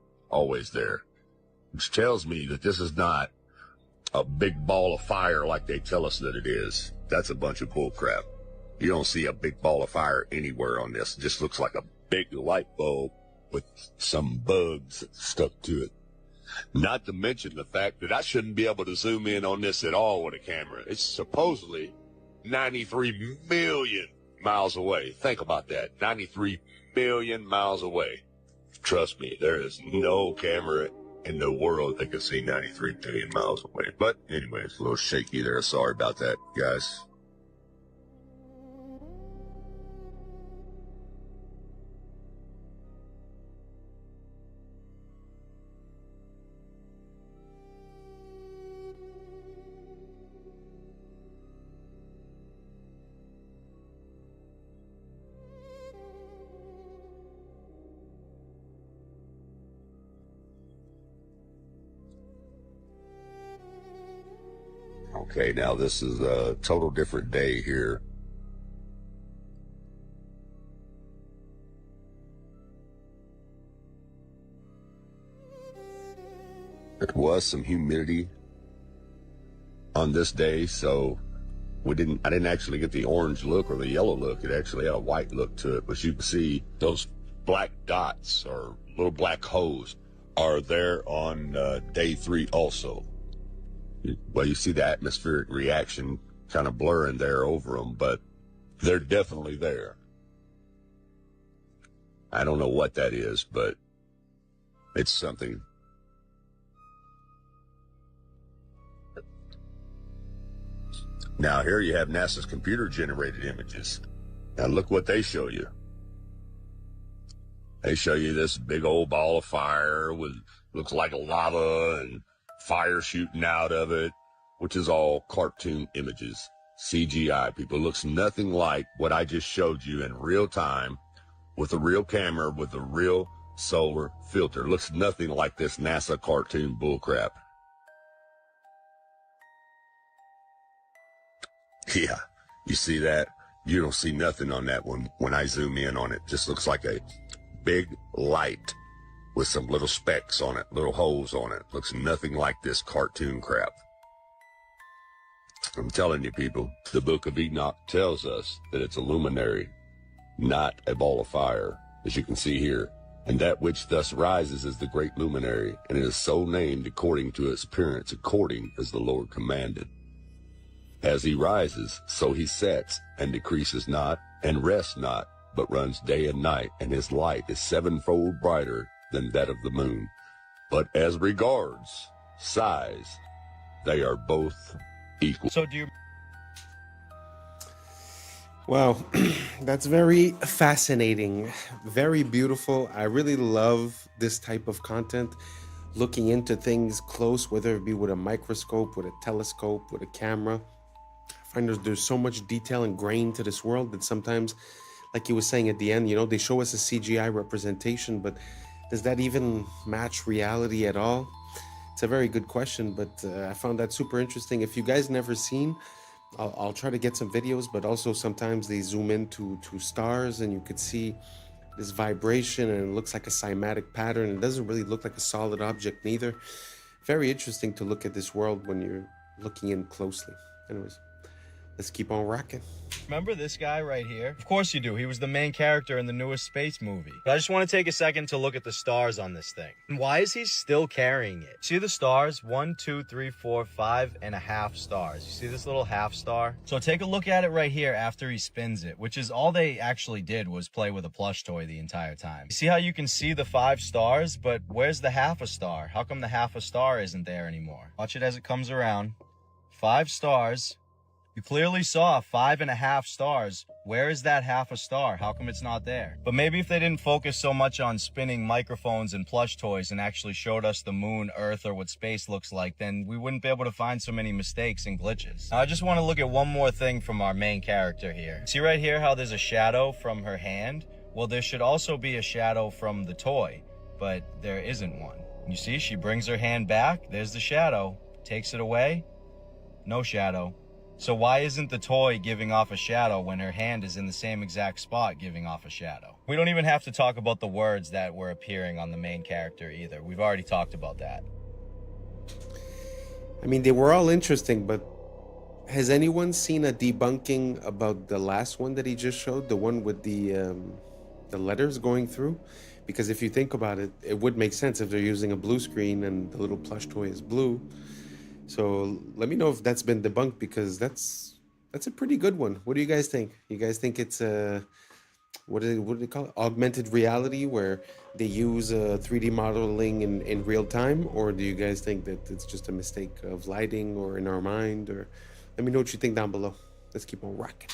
which tells me that this is not a big ball of fire like they tell us that it is. That's a bunch of bull crap. You don't see a big ball of fire anywhere on this. It just looks like a big light bulb with some bugs stuck to it. Not to mention the fact that I shouldn't be able to zoom in on this at all with a camera. It's supposedly 93 million miles away. Think about that. 93 million miles away. Trust me, there is no camera in the world that can see 93 million miles away. But anyway, it's a little shaky there. Sorry about that, guys. Okay, now this is a total different day here. There was some humidity on this day, so I didn't actually get the orange look or the yellow look. It actually had a white look to it. But you can see those black dots or little black holes are there on day 3 also. Well, you see the atmospheric reaction kind of blurring there over them, but they're definitely there. I don't know what that is, but it's something. Now here you have NASA's computer-generated images. Now look what they show you. They show you this big old ball of fire with looks like lava and fire shooting out of it, which is all cartoon images, CGI. People, looks nothing like what I just showed you in real time with a real camera with a real solar filter. Looks nothing like this NASA cartoon bullcrap. Yeah, you see that? You don't see nothing on that one when I zoom in on it. Just looks like a big light with some little specks on it, little holes on it. Looks nothing like this cartoon crap. I'm telling you, people, the Book of Enoch tells us that it's a luminary, not a ball of fire, as you can see here. And that which thus rises is the great luminary, and it is so named according to its appearance, according as the Lord commanded. As he rises, so he sets, and decreases not, and rests not, but runs day and night, and his light is sevenfold brighter than that of the moon. But as regards size, they are both equal. So do you... Wow, that's very fascinating, very beautiful. I really love this type of content, looking into things close, whether it be with a microscope, with a telescope, with a camera. I find there's so much detail and grain to this world that sometimes, like you were saying at the end, you know, they show us a CGI representation, but does that even match reality at all? It's a very good question, but I found that super interesting. If you guys never seen, I'll try to get some videos, but also sometimes they zoom into stars and you could see this vibration and it looks like a cymatic pattern. It doesn't really look like a solid object neither. Very interesting to look at this world when you're looking in closely. Anyways, let's keep on rocking. Remember this guy right here? Of course you do. He was the main character in the newest space movie. But I just want to take a second to look at the stars on this thing. And why is he still carrying it? See the stars? 1, 2, 3, 4, 5.5 stars. You see this little half star? So take a look at it right here after he spins it, which is all they actually did was play with a plush toy the entire time. You see how you can see the 5 stars, but where's the half a star? How come the half a star isn't there anymore? Watch it as it comes around. 5 stars. You clearly saw 5.5 stars Where is that half a star? How come it's not there? But maybe if they didn't focus so much on spinning microphones and plush toys and actually showed us the moon, Earth, or what space looks like, then we wouldn't be able to find so many mistakes and glitches. Now, I just want to look at one more thing from our main character here. See right here how there's a shadow from her hand? Well, there should also be a shadow from the toy, but there isn't one. You see, she brings her hand back, there's the shadow, takes it away, no shadow. So why isn't the toy giving off a shadow when her hand is in the same exact spot giving off a shadow? We don't even have to talk about the words that were appearing on the main character either. We've already talked about that. I mean, they were all interesting, but has anyone seen a debunking about the last one that he just showed? The one with the letters going through? Because if you think about it, it would make sense if they're using a blue screen and the little plush toy is blue. So let me know if that's been debunked, because that's a pretty good one. What do you guys think? You guys think it's what do they call it? Augmented reality, where they use 3D modeling in real time? Or do you guys think that it's just a mistake of lighting or in our mind? Or let me know what you think down below. Let's keep on rocking.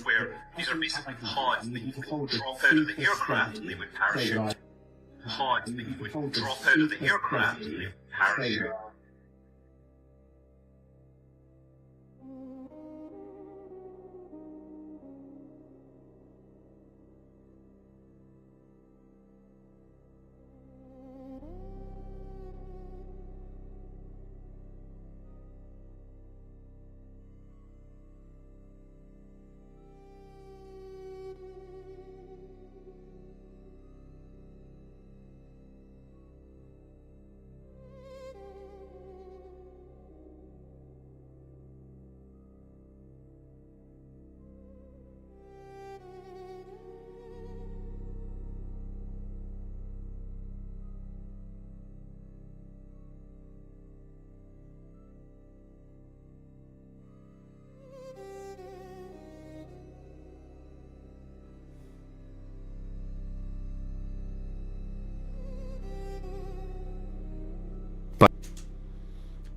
Where these are basically pods that you would drop out of the aircraft and they would parachute. Pods that you would drop out of the aircraft and they would parachute.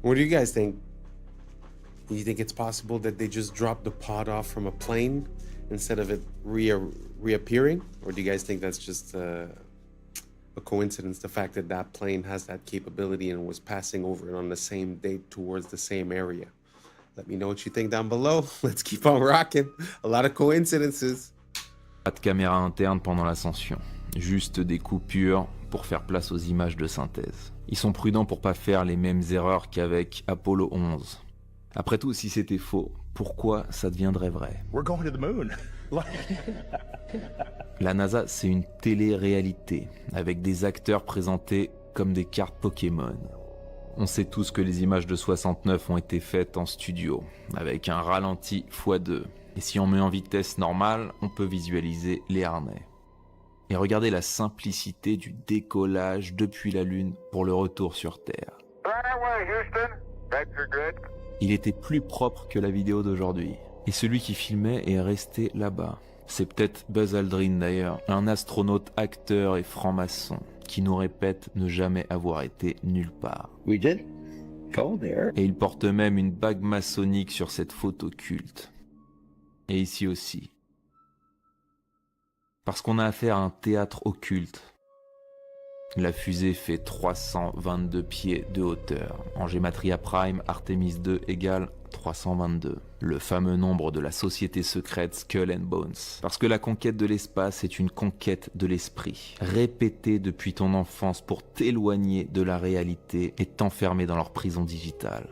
What do you guys think? Do you think it's possible that they just dropped the pod off from a plane instead of it reappearing? Or do you guys think that's just a coincidence, the fact that that plane has that capability and was passing over it on the same date towards the same area? Let me know what you think down below. Let's keep on rocking. A lot of coincidences. Pas de caméra interne pendant l'ascension, juste des coupures pour faire place aux images de synthèse. Ils sont prudents pour pas faire les mêmes erreurs qu'avec Apollo 11. Après tout, si c'était faux, pourquoi ça deviendrait vrai? We're going to the moon. La NASA, c'est une télé-réalité, avec des acteurs présentés comme des cartes Pokémon. On sait tous que les images de 69 ont été faites en studio, avec un ralenti x2. Et si on met en vitesse normale, on peut visualiser les harnais. Et regardez la simplicité du décollage depuis la Lune pour le retour sur Terre. Il était plus propre que la vidéo d'aujourd'hui. Et celui qui filmait est resté là-bas. C'est peut-être Buzz Aldrin d'ailleurs, un astronaute, acteur et franc-maçon, qui nous répète ne jamais avoir été nulle part. We did go there. Et il porte même une bague maçonnique sur cette photo culte. Et ici aussi. Parce qu'on a affaire à un théâtre occulte. La fusée fait 322 pieds de hauteur. En Gematria Prime, Artemis 2 égale 322, le fameux nombre de la société secrète Skull and Bones. Parce que la conquête de l'espace est une conquête de l'esprit, répétée depuis ton enfance pour t'éloigner de la réalité et t'enfermer dans leur prison digitale.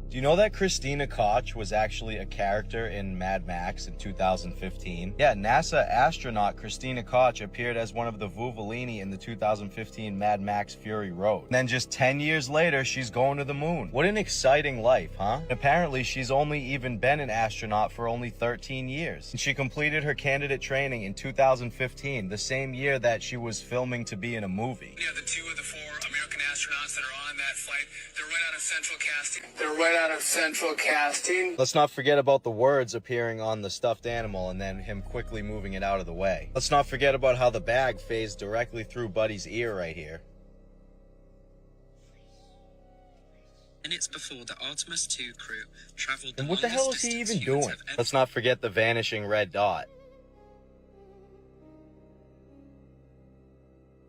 Do you know that Christina Koch was actually a character in Mad Max in 2015? Yeah, NASA astronaut Christina Koch appeared as one of the Vuvolini in the 2015 Mad Max Fury Road. And then just 10 years later, she's going to the moon. What an exciting life, huh? Apparently, she's only even been an astronaut for only 13 years. And she completed her candidate training in 2015, the same year that she was filming to be in a movie. Yeah, the 2 of the 4 American astronauts that are on that flight, they're right out of central casting. They're right out of central casting. Let's not forget about the words appearing on the stuffed animal and then him quickly moving it out of the way. Let's not forget about how the bag phased directly through Buddy's ear right here. Minutes before the Artemis 2 crew traveled. And what the hell is he even doing? Let's not forget the vanishing red dot.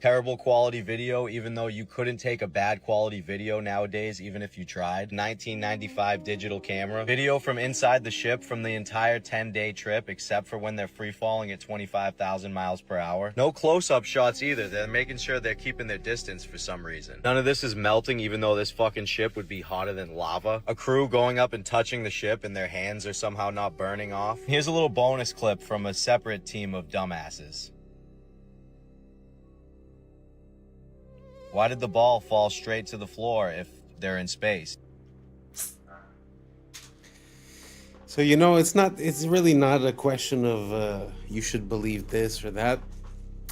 Terrible quality video, even though you couldn't take a bad quality video nowadays, even if you tried. 1995 digital camera. Video from inside the ship from the entire 10-day trip, except for when they're free falling at 25,000 miles per hour. No close-up shots either. They're making sure they're keeping their distance for some reason. None of this is melting, even though this fucking ship would be hotter than lava. A crew going up and touching the ship and their hands are somehow not burning off. Here's a little bonus clip from a separate team of dumbasses. Why did the ball fall straight to the floor if they're in space? So, it's really not a question of you should believe this or that.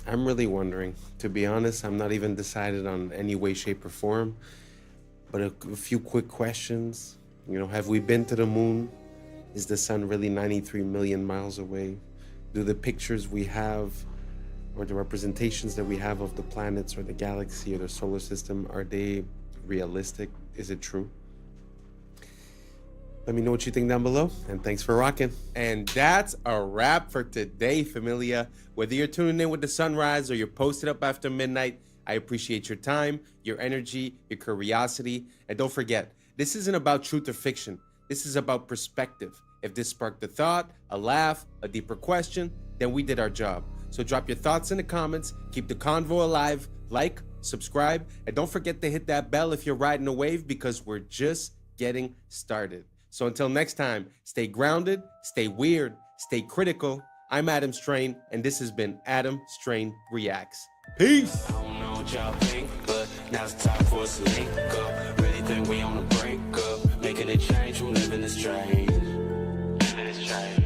I'm really wondering. To be honest, I'm not even decided on any way, shape, or form. But a few quick questions. Have we been to the moon? Is the sun really 93 million miles away? Do the pictures we have or the representations that we have of the planets or the galaxy or the solar system, are they realistic? Is it true? Let me know what you think down below, and thanks for rocking. And that's a wrap for today, familia. Whether you're tuning in with the sunrise or you're posted up after midnight, I appreciate your time, your energy, your curiosity. And don't forget, this isn't about truth or fiction. This is about perspective. If this sparked a thought, a laugh, a deeper question, then we did our job. So drop your thoughts in the comments, keep the convo alive, like, subscribe, and don't forget to hit that bell if you're riding a wave, because we're just getting started. So until next time, stay grounded, stay weird, stay critical. I'm Adam Strain, and this has been Adam Strain Reacts. Peace! I don't know what y'all think, but now it's time for us to link up. Really think we on the brink up, making a change from living this strange. Living this strange.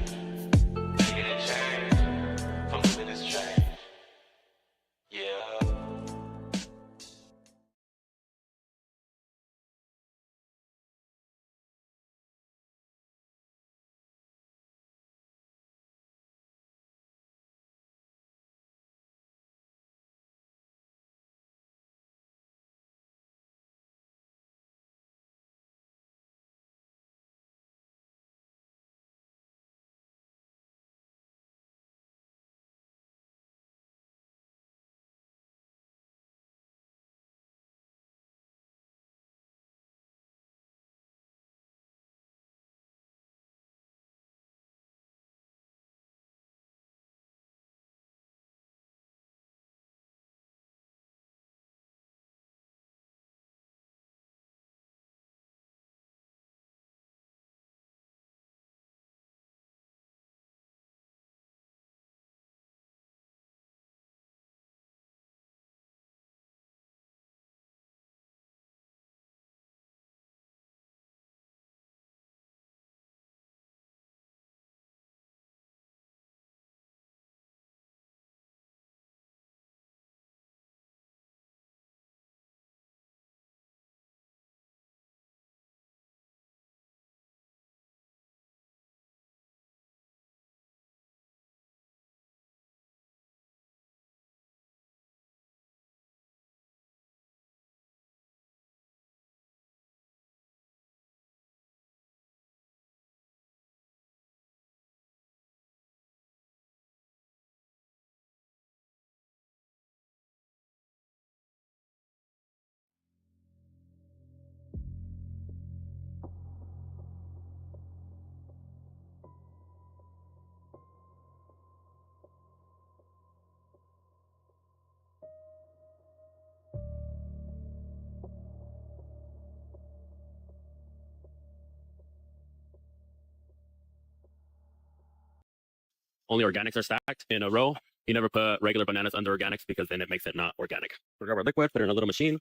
only organics are stacked in a row. You never put regular bananas under organics because then it makes it not organic. We'll grab our liquid, put it in a little machine.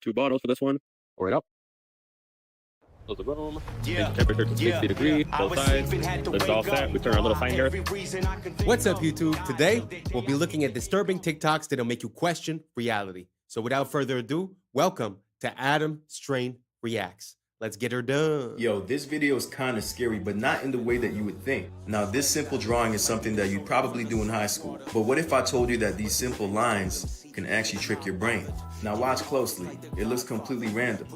2 bottles for this one. Pour it up. Close the room. Change the temperature to 60 degrees. Both sides. This is all set. We turn our little sign here. What's up, YouTube? Today, we'll be looking at disturbing TikToks that'll make you question reality. So without further ado, welcome to Adam Strain Reacts. Let's get her done. Yo, this video is kind of scary, but not in the way that you would think. Now, this simple drawing is something that you'd probably do in high school. But what if I told you that these simple lines can actually trick your brain? Now watch closely. It looks completely random.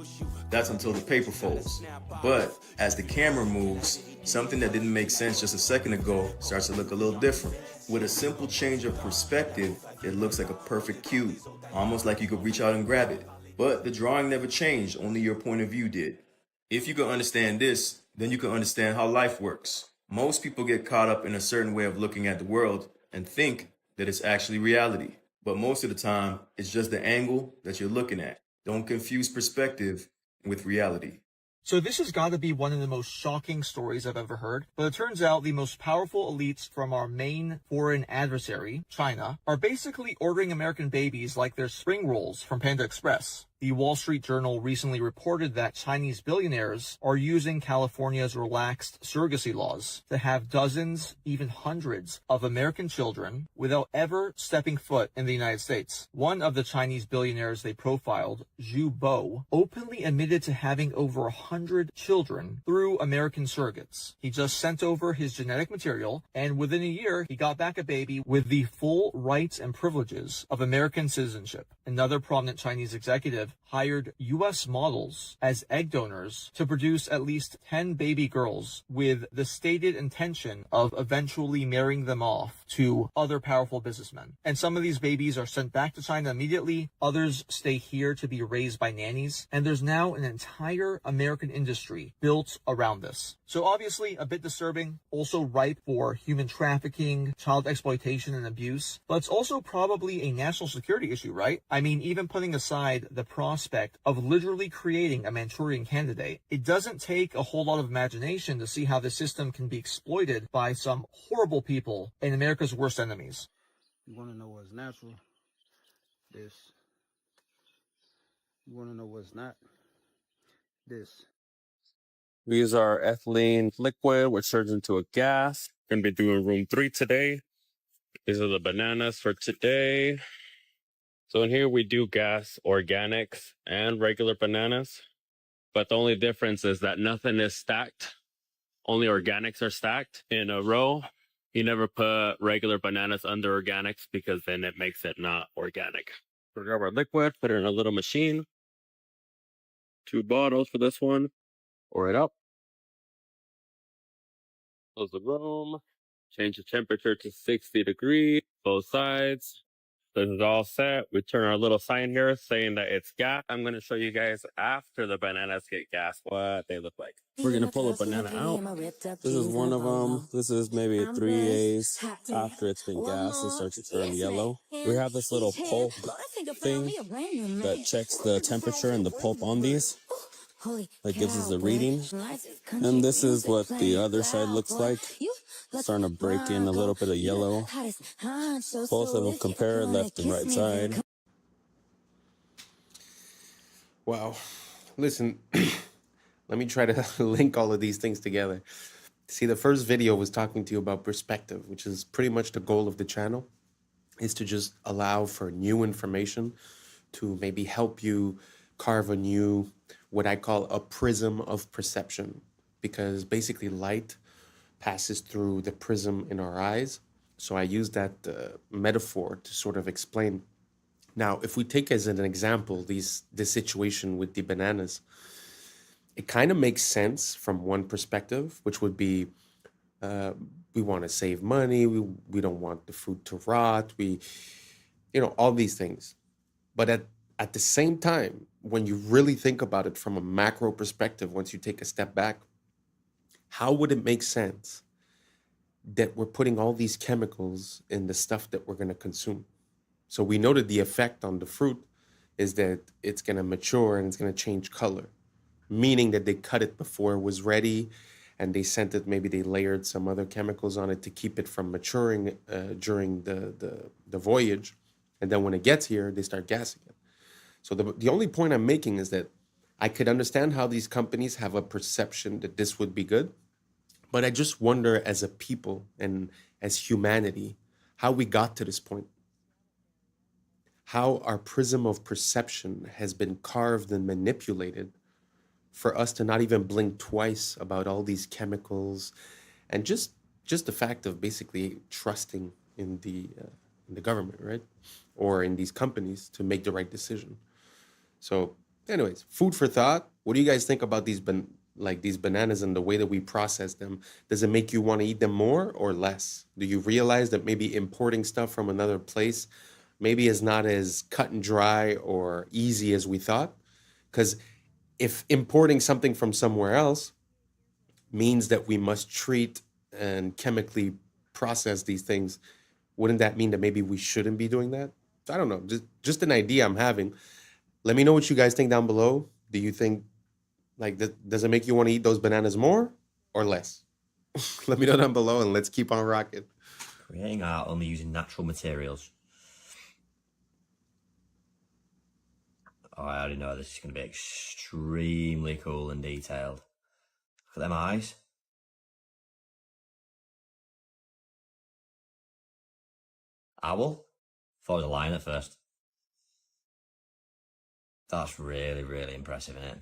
That's until the paper folds. But as the camera moves, something that didn't make sense just a second ago starts to look a little different. With a simple change of perspective, it looks like a perfect cube, almost like you could reach out and grab it. But the drawing never changed, only your point of view did. If you can understand this, then you can understand how life works. Most people get caught up in a certain way of looking at the world and think that it's actually reality. But most of the time, it's just the angle that you're looking at. Don't confuse perspective with reality. So this has got to be one of the most shocking stories I've ever heard, but it turns out the most powerful elites from our main foreign adversary, China, are basically ordering American babies like they're spring rolls from Panda Express. The Wall Street Journal recently reported that Chinese billionaires are using California's relaxed surrogacy laws to have dozens, even hundreds, of American children without ever stepping foot in the United States. One of the Chinese billionaires they profiled, Zhu Bo, openly admitted to having over 100 children through American surrogates. He just sent over his genetic material, and within a year, he got back a baby with the full rights and privileges of American citizenship. Another prominent Chinese executive hired U.S. models as egg donors to produce at least 10 baby girls with the stated intention of eventually marrying them off to other powerful businessmen. And some of these babies are sent back to China immediately, others stay here to be raised by nannies, and there's now an entire American industry built around this. So obviously a bit disturbing, also ripe for human trafficking, child exploitation, and abuse, but it's also probably a national security issue, right? I mean, even putting aside the prospect of literally creating a Manchurian candidate, it doesn't take a whole lot of imagination to see how the system can be exploited by some horrible people and America's worst enemies. You want to know what's natural? This. You want to know what's not? This. We use our ethylene liquid, which turns into a gas. Going to be doing room 3 today. These are the bananas for today. So in here we do gas organics and regular bananas. But the only difference is that nothing is stacked. Only organics are stacked in a row. You never put regular bananas under organics because then it makes it not organic. We'll grab our liquid, put it in a little machine. 2 bottles for this one. Pour it up. Close the room. Change the temperature to 60 degrees. Both sides. This is all set. We turn our little sign here saying that it's gas. I'm going to show you guys after the bananas get gas what they look like. We're going to pull a banana out. This is one of them. This is maybe 3 days after it's been gassed. It starts to turn yellow. We have this little pulp thing that checks the temperature and the pulp on these. That gives us a reading. And this is what the other side looks like. Starting to break in a little bit of yellow. Both of them compare left and right side. Wow. Listen, let me try to link all of these things together. See, the first video was talking to you about perspective, which is pretty much the goal of the channel, is to just allow for new information to maybe help you carve a new, what I call a prism of perception, because basically light passes through the prism in our eyes. So I use that metaphor to sort of explain. Now, if we take as an example this situation with the bananas, it kind of makes sense from one perspective, which would be we want to save money, we don't want the fruit to rot, all these things. But at the same time, when you really think about it from a macro perspective, once you take a step back, how would it make sense that we're putting all these chemicals in the stuff that we're going to consume? So we know that the effect on the fruit is that it's going to mature and it's going to change color, meaning that they cut it before it was ready and they sent it, maybe they layered some other chemicals on it to keep it from maturing during the voyage. And then when it gets here, they start gassing it. So the only point I'm making is that I could understand how these companies have a perception that this would be good, but I just wonder as a people and as humanity, how we got to this point. How our prism of perception has been carved and manipulated for us to not even blink twice about all these chemicals, and just the fact of basically trusting in the government, right? Or in these companies to make the right decision. So anyways, food for thought. What do you guys think about these these bananas and the way that we process them? Does it make you want to eat them more or less? Do you realize that maybe importing stuff from another place maybe is not as cut and dry or easy as we thought? Because if importing something from somewhere else means that we must treat and chemically process these things, wouldn't that mean that maybe we shouldn't be doing that? I don't know, just an idea I'm having. Let me know what you guys think down below. Do you think, does it make you want to eat those bananas more or less? Let me know down below and let's keep on rocking. Creating art only using natural materials. Oh, I already know this is going to be extremely cool and detailed. Look at them eyes. Owl? Thought it was a lion at first. That's really, really impressive, isn't it?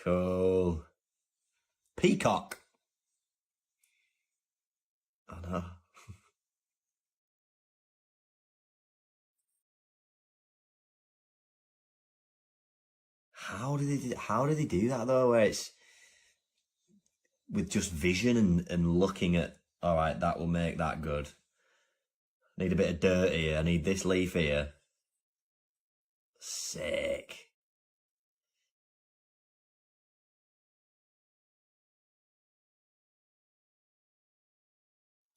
Cool. Peacock. I know. How do they do that though, where it's with just vision and looking at, all right, that will make that good. Need a bit of dirt here. I need this leaf here. Sick.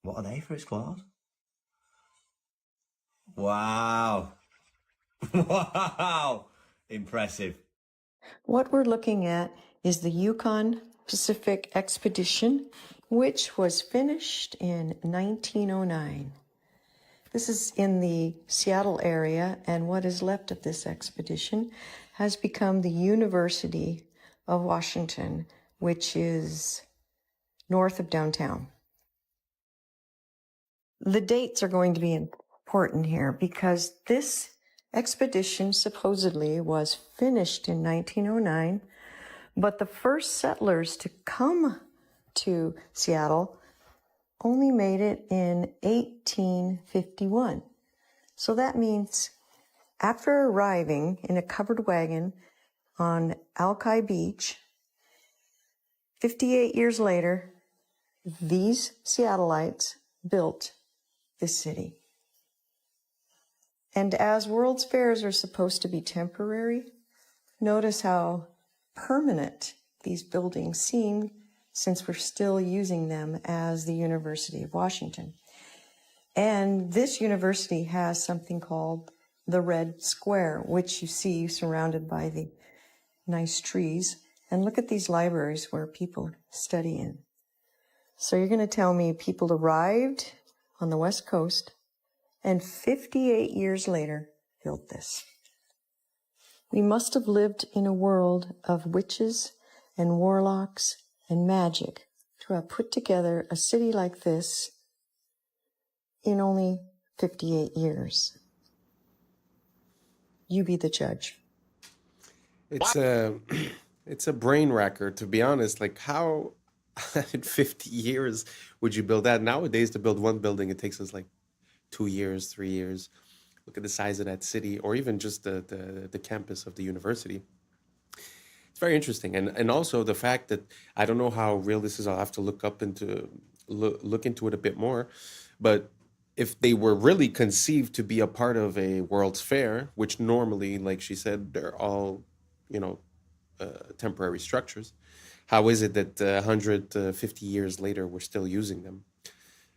What are they for its claws? Wow. Wow. Impressive. What we're looking at is the Yukon Pacific Expedition, which was finished in 1909. This is in the Seattle area, and what is left of this expedition has become the University of Washington, which is north of downtown. The dates are going to be important here because this expedition supposedly was finished in 1909, but the first settlers to come to Seattle only made it in 1851. So that means after arriving in a covered wagon on Alki Beach, 58 years later, these Seattleites built this city. And as World's Fairs are supposed to be temporary, notice how permanent these buildings seem since we're still using them as the University of Washington. And this university has something called the Red Square, which you see surrounded by the nice trees. And look at these libraries where people study in. So you're going to tell me people arrived on the West Coast and 58 years later built this. We must have lived in a world of witches and warlocks and magic to have put together a city like this in only 58 years. You be the judge. It's a brain wrecker, to be honest. Like, how in 50 years would you build that? Nowadays, to build one building, it takes us like 2 years, 3 years. Look at the size of that city, or even just the campus of the university. It's very interesting, and also the fact that I don't know how real this is. I'll have to look into it a bit more. But if they were really conceived to be a part of a World's Fair, which normally, like she said, they're all, temporary structures. How is it that 150 years later we're still using them?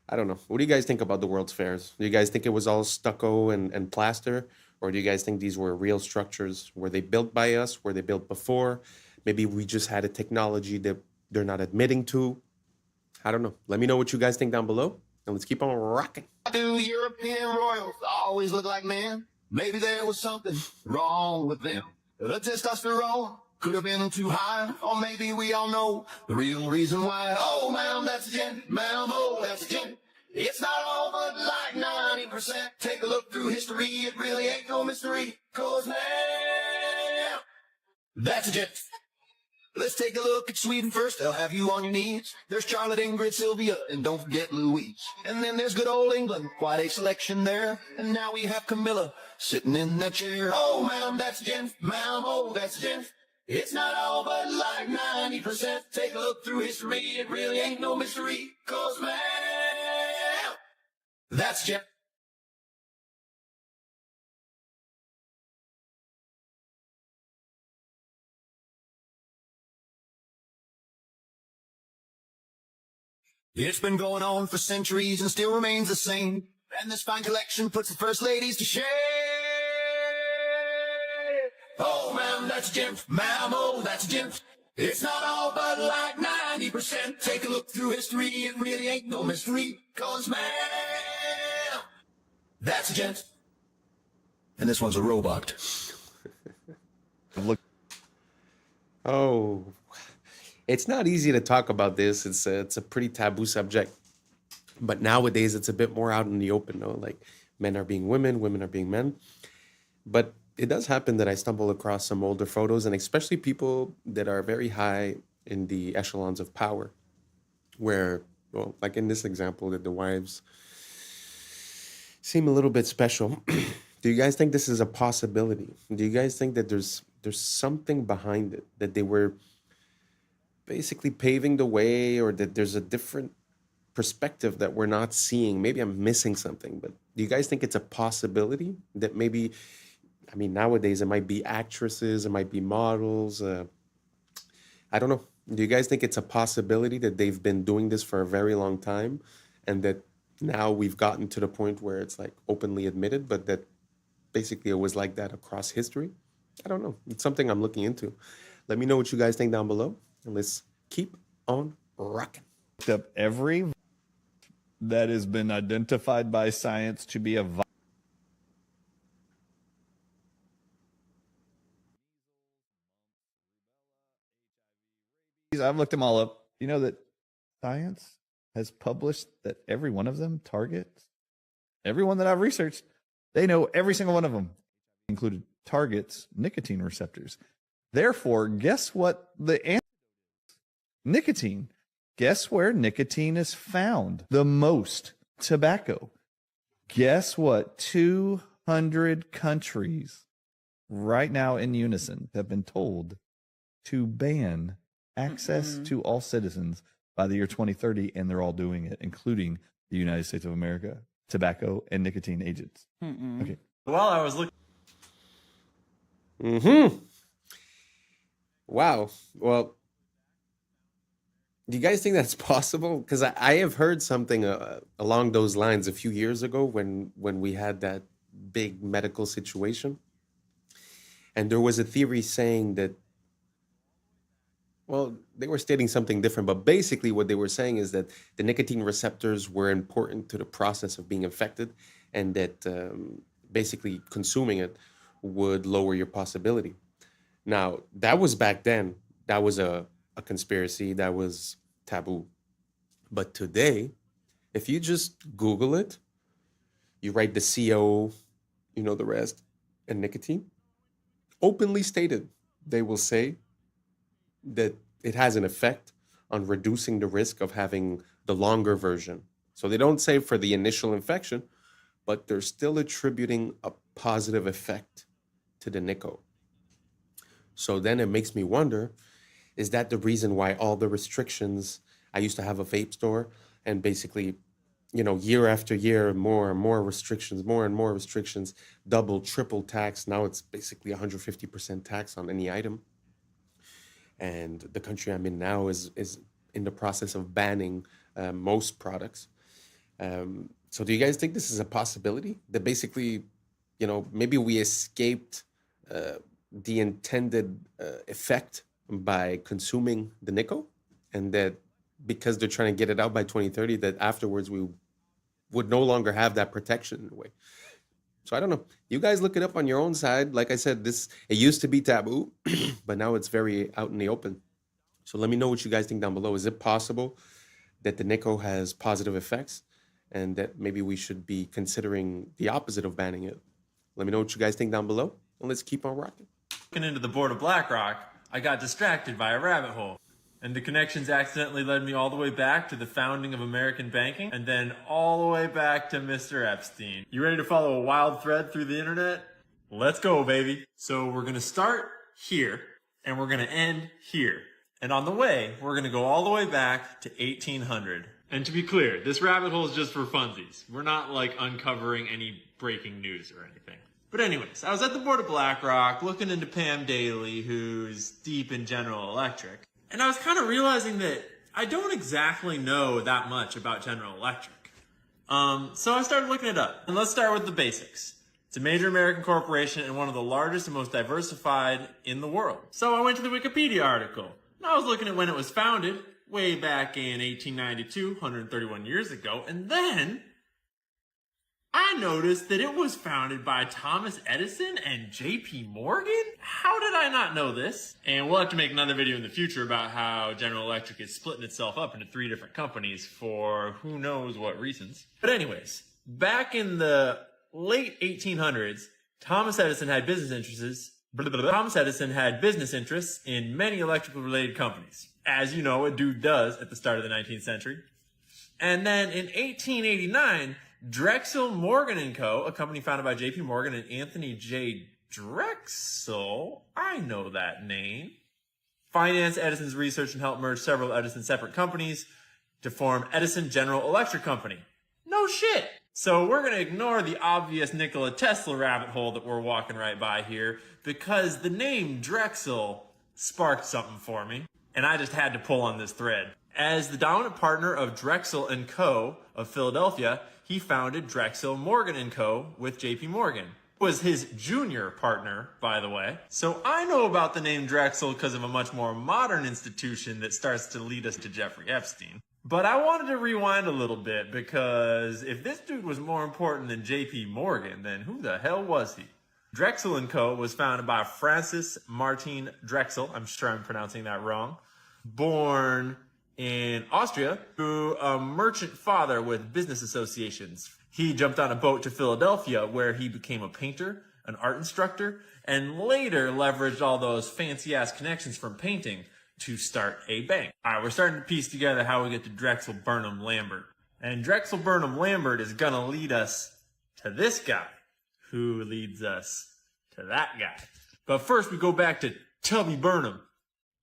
I don't know. What do you guys think about the World's Fairs? Do you guys think it was all stucco and plaster? Or do you guys think these were real structures? Were they built by us? Were they built before? Maybe we just had a technology that they're not admitting to. I don't know. Let me know what you guys think down below. And let's keep on rocking. Do European royals always look like men? Maybe there was something wrong with them. The testosterone could have been too high, or maybe we all know the real reason why. Oh, ma'am, that's a gent. Ma'am, oh, that's a gent. It's not all but like 90%. Take a look through history, it really ain't no mystery. 'Cause ma'am, that's a gent. Let's take a look at Sweden first, they'll have you on your knees. There's Charlotte, Ingrid, Sylvia, and don't forget Louise. And then there's good old England, quite a selection there. And now we have Camilla, sitting in that chair. Oh, ma'am, that's a gent. Ma'am, oh, that's a gent. It's not all but like 90%. Take a look through history, it really ain't no mystery. 'Cause ma'am, that's a gent. It's been going on for centuries and still remains the same. And this fine collection puts the first ladies to shame. Oh, ma'am, that's a gent. Ma'am, oh, that's a gent. It's not all but like 90%. Take a look through history, it really ain't no mystery. 'Cause ma'am, that's a gent. And this one's a robot. Look. Oh, it's not easy to talk about this. It's a pretty taboo subject. But nowadays, it's a bit more out in the open, no? Like, men are being women, women are being men. But it does happen that I stumble across some older photos, and especially people that are very high in the echelons of power, where, well, like in this example, that the wives seem a little bit special. Do you guys think this is a possibility? Do you guys think that there's something behind it, that they were basically paving the way, or that there's a different perspective that we're not seeing? Maybe I'm missing something, but do you guys think it's a possibility that maybe, I mean, nowadays it might be actresses, it might be models. I don't know. Do you guys think it's a possibility that they've been doing this for a very long time, and that now we've gotten to the point where it's like openly admitted, but that basically it was like that across history? I don't know. It's something I'm looking into. Let me know what you guys think down below, and let's keep on rocking. Up every that has been identified by science to be a virus. I've looked them all up. You know that science has published that every one of them targets, everyone that I've researched, they know every single one of them included targets nicotine receptors. Therefore, guess what the answer is? Nicotine. Guess where nicotine is found the most? Tobacco. Guess what? 200 countries right now in unison have been told to ban access to all citizens by the year 2030, and they're all doing it, including the United States of America. Tobacco and nicotine agents. Okay. Well, I was looking. Wow. Well, do you guys think that's possible? Because I have heard something along those lines a few years ago when we had that big medical situation. And there was a theory saying that, well, they were stating something different, but basically what they were saying is that the nicotine receptors were important to the process of being infected, and that basically consuming it would lower your possibility. Now, that was back then. That was a conspiracy. That was taboo. But today, if you just Google it, you write the CO, you know the rest, and nicotine, openly stated, they will say that it has an effect on reducing the risk of having the longer version. So they don't say for the initial infection, but they're still attributing a positive effect to the Nico. So then it makes me wonder, is that the reason why all the restrictions? I used to have a vape store, and basically, you know, year after year, more and more restrictions, double, triple tax. Now it's basically 150% tax on any item. And the country I'm in now is in the process of banning most products. So do you guys think this is a possibility? That basically, maybe we escaped the intended effect by consuming the nickel, and that because they're trying to get it out by 2030, that afterwards we would no longer have that protection in a way. So I don't know. You guys look it up on your own side. Like I said, it used to be taboo, but now it's very out in the open. So let me know what you guys think down below. Is it possible that the nickel has positive effects and that maybe we should be considering the opposite of banning it? Let me know what you guys think down below, and let's keep on rocking. Looking into the board of BlackRock, I got distracted by a rabbit hole. And the connections accidentally led me all the way back to the founding of American banking, and then all the way back to Mr. Epstein. You ready to follow a wild thread through the internet? Let's go, baby. So we're gonna start here, and we're gonna end here. And on the way, we're gonna go all the way back to 1800. And to be clear, this rabbit hole is just for funsies. We're not like uncovering any breaking news or anything. But anyways, I was at the board of BlackRock looking into Pam Daly, who's deep in General Electric. And I was kind of realizing that I don't exactly know that much about General Electric. So I started looking it up. And let's start with the basics. It's a major American corporation and one of the largest and most diversified in the world. So I went to the Wikipedia article. And I was looking at when it was founded, way back in 1892, 131 years ago. And then I noticed that it was founded by Thomas Edison and JP Morgan? How did I not know this? And we'll have to make another video in the future about how General Electric is splitting itself up into 3 different companies for who knows what reasons. But anyways, back in the late 1800s, Thomas Edison had business interests in many electrical related companies. As you know, a dude does at the start of the 19th century. And then in 1889, Drexel Morgan & Co., a company founded by J.P. Morgan and Anthony J. Drexel, I know that name, financed Edison's research and helped merge several Edison separate companies to form Edison General Electric Company. No shit! So we're going to ignore the obvious Nikola Tesla rabbit hole that we're walking right by here, because the name Drexel sparked something for me, and I just had to pull on this thread. As the dominant partner of Drexel & Co. of Philadelphia, he founded Drexel Morgan & Co. with J.P. Morgan. Was his junior partner, by the way. So I know about the name Drexel because of a much more modern institution that starts to lead us to Jeffrey Epstein. But I wanted to rewind a little bit, because if this dude was more important than J.P. Morgan, then who the hell was he? Drexel & Co. was founded by Francis Martin Drexel, I'm sure I'm pronouncing that wrong, born in Austria, to a merchant father with business associations. He jumped on a boat to Philadelphia, where he became a painter, an art instructor, and later leveraged all those fancy-ass connections from painting to start a bank. All right, we're starting to piece together how we get to Drexel Burnham Lambert. And Drexel Burnham Lambert is gonna lead us to this guy, who leads us to that guy. But first, we go back to Tubby Burnham,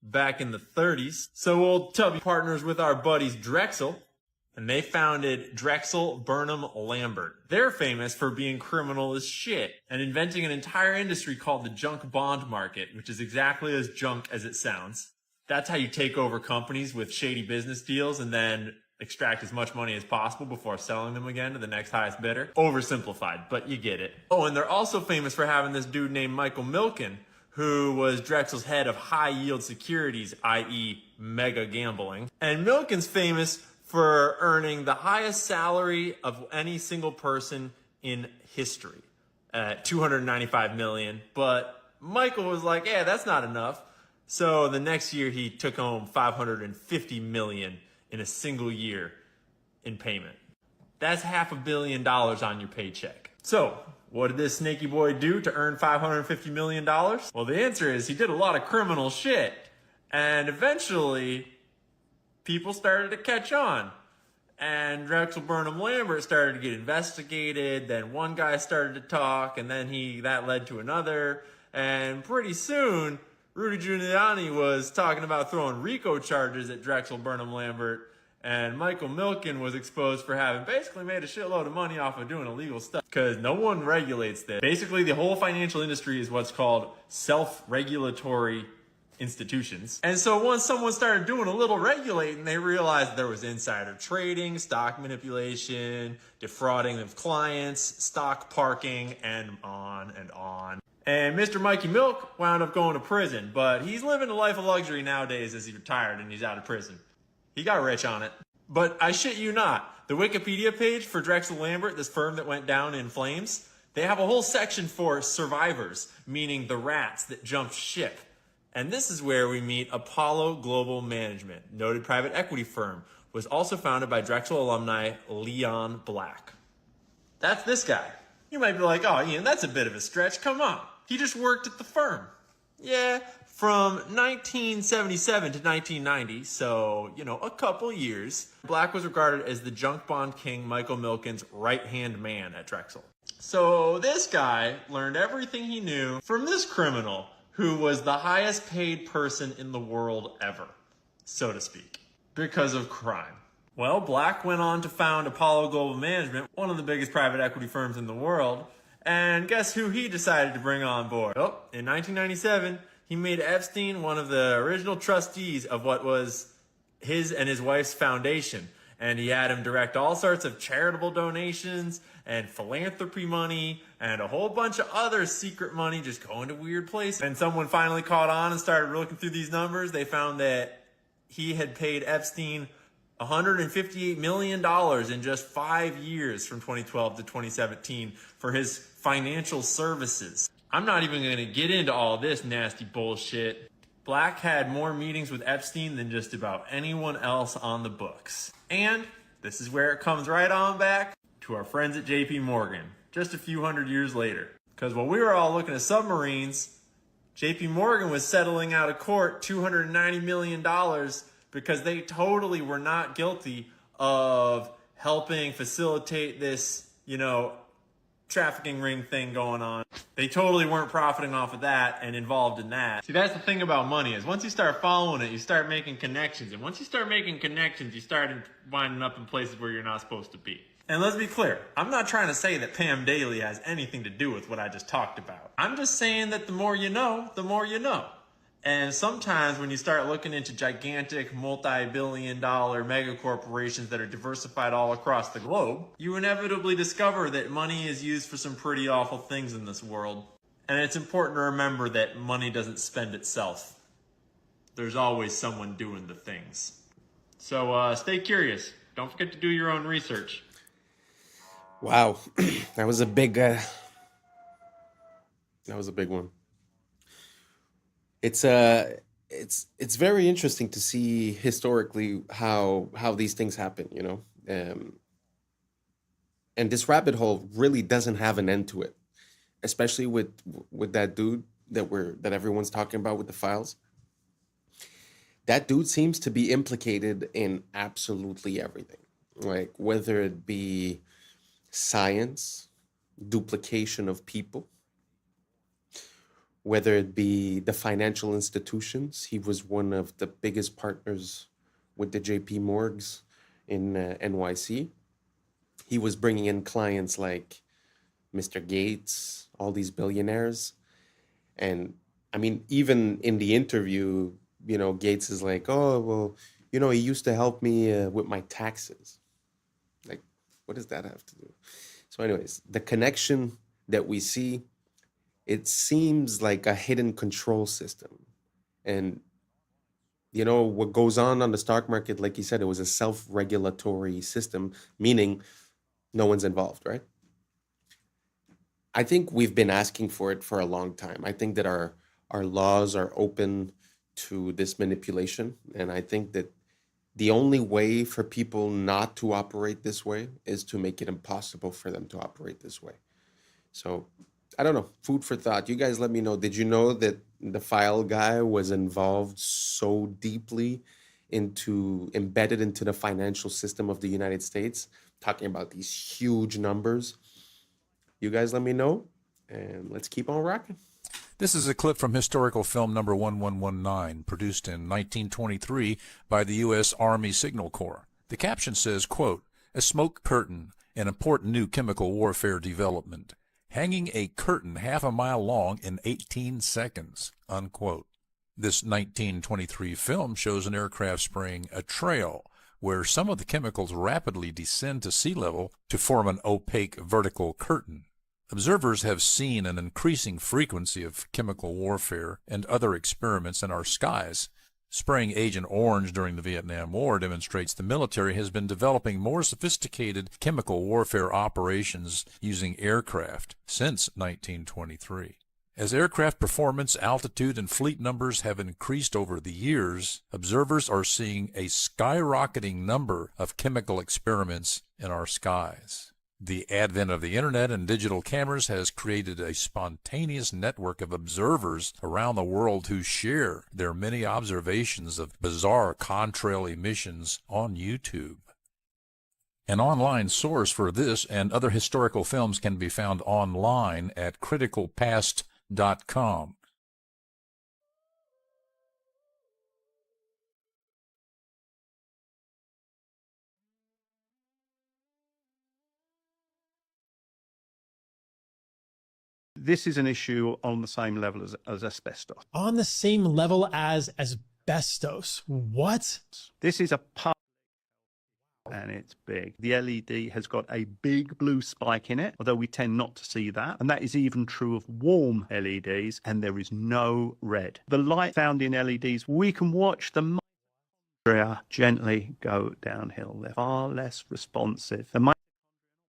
back in the 30s. So old Tubby partners with our buddies Drexel, and they founded Drexel Burnham Lambert. They're famous for being criminal as shit and inventing an entire industry called the junk bond market, which is exactly as junk as it sounds. That's how you take over companies with shady business deals and then extract as much money as possible before selling them again to the next highest bidder. Oversimplified, but you get it. Oh, and they're also famous for having this dude named Michael Milken, who was Drexel's head of high-yield securities, i.e. mega gambling. And Milken's famous for earning the highest salary of any single person in history at $295 million. But Michael was like, yeah, that's not enough. So the next year he took home $550 million in a single year in payment. That's $500 million on your paycheck. So what did this snaky boy do to earn $550 million? Well, the answer is he did a lot of criminal shit. And eventually, people started to catch on. And Drexel Burnham Lambert started to get investigated. Then one guy started to talk, and then that led to another. And pretty soon, Rudy Giuliani was talking about throwing RICO charges at Drexel Burnham Lambert. And Michael Milken was exposed for having basically made a shitload of money off of doing illegal stuff, because no one regulates this. Basically, the whole financial industry is what's called self-regulatory institutions. And so once someone started doing a little regulating, they realized there was insider trading, stock manipulation, defrauding of clients, stock parking, and on and on. And Mr. Mikey Milk wound up going to prison, but he's living a life of luxury nowadays as he retired and he's out of prison. He got rich on it. But I shit you not, the Wikipedia page for Drexel Lambert, this firm that went down in flames, they have a whole section for survivors, meaning the rats that jumped ship. And this is where we meet Apollo Global Management, noted private equity firm, was also founded by Drexel alumni Leon Black. That's this guy. You might be like, oh, Ian, that's a bit of a stretch. Come on. He just worked at the firm. Yeah, from 1977 to 1990, so, a couple years, Black was regarded as the junk bond king Michael Milken's right-hand man at Drexel. So this guy learned everything he knew from this criminal who was the highest paid person in the world ever, so to speak, because of crime. Well, Black went on to found Apollo Global Management, one of the biggest private equity firms in the world, and guess who he decided to bring on board? Oh, in 1997, he made Epstein one of the original trustees of what was his and his wife's foundation. And he had him direct all sorts of charitable donations and philanthropy money and a whole bunch of other secret money just going to weird places. And someone finally caught on and started looking through these numbers. They found that he had paid Epstein $158 million in just 5 years from 2012 to 2017 for his financial services. I'm not even going to get into all this nasty bullshit. Black had more meetings with Epstein than just about anyone else on the books. And this is where it comes right on back to our friends at JP Morgan, just a few hundred years later. Because while we were all looking at submarines, JP Morgan was settling out of court $290 million because they totally were not guilty of helping facilitate this, trafficking ring thing going on. They totally weren't profiting off of that and involved in that. See, that's the thing about money is once you start following it, you start making connections. And once you start making connections, you start winding up in places where you're not supposed to be. And let's be clear, I'm not trying to say that Pam Daly has anything to do with what I just talked about. I'm just saying that the more you know, the more you know. And sometimes when you start looking into gigantic multi-billion-dollar mega corporations that are diversified all across the globe, you inevitably discover that money is used for some pretty awful things in this world. And it's important to remember that money doesn't spend itself. There's always someone doing the things. So stay curious. Don't forget to do your own research. Wow, that was a big one. It's very interesting to see historically how these things happen, and this rabbit hole really doesn't have an end to it, especially with that dude that everyone's talking about with the files. That dude seems to be implicated in absolutely everything, like whether it be science, duplication of people, whether it be the financial institutions. He was one of the biggest partners with the JP Morgs in NYC. He was bringing in clients like Mr. Gates, all these billionaires. And I mean, even in the interview, Gates is like, oh, well, he used to help me with my taxes. Like, what does that have to do? So anyways, the connection that we see, it seems like a hidden control system. And, what goes on the stock market, like you said, it was a self-regulatory system, meaning no one's involved, right? I think we've been asking for it for a long time. I think that our laws are open to this manipulation. And I think that the only way for people not to operate this way is to make it impossible for them to operate this way. So I don't know, food for thought. You guys let me know. Did you know that the file guy was involved so deeply embedded into the financial system of the United States, talking about these huge numbers? You guys let me know, and let's keep on rocking. This is a clip from historical film number 1119, produced in 1923 by the U.S. Army Signal Corps. The caption says, quote, "A smoke curtain, an important new chemical warfare development. Hanging a curtain half a mile long in 18 seconds," unquote. This 1923 film shows an aircraft spraying a trail where some of the chemicals rapidly descend to sea level to form an opaque vertical curtain. Observers have seen an increasing frequency of chemical warfare and other experiments in our skies. Spraying Agent Orange during the Vietnam War demonstrates the military has been developing more sophisticated chemical warfare operations using aircraft since 1923. As aircraft performance, altitude, and fleet numbers have increased over the years, observers are seeing a skyrocketing number of chemical experiments in our skies. The advent of the internet and digital cameras has created a spontaneous network of observers around the world who share their many observations of bizarre contrail emissions on YouTube. An online source for this and other historical films can be found online at criticalpast.com. This is an issue on the same level as asbestos. On the same level as asbestos? What? This is a part, and it's big. The LED has got a big blue spike in it, although we tend not to see that. And that is even true of warm LEDs, and there is no red. The light found in LEDs, we can watch the mitochondria gently go downhill. They're far less responsive. The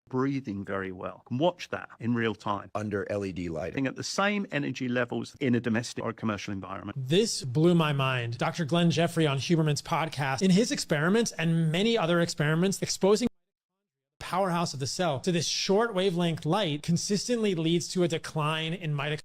breathing very well. Can watch that in real time under LED lighting at the same energy levels in a domestic or commercial environment. This blew my mind. Dr. Glenn Jeffrey on Huberman's podcast, in his experiments and many other experiments exposing the powerhouse of the cell to this short wavelength light consistently leads to a decline in mitochondria.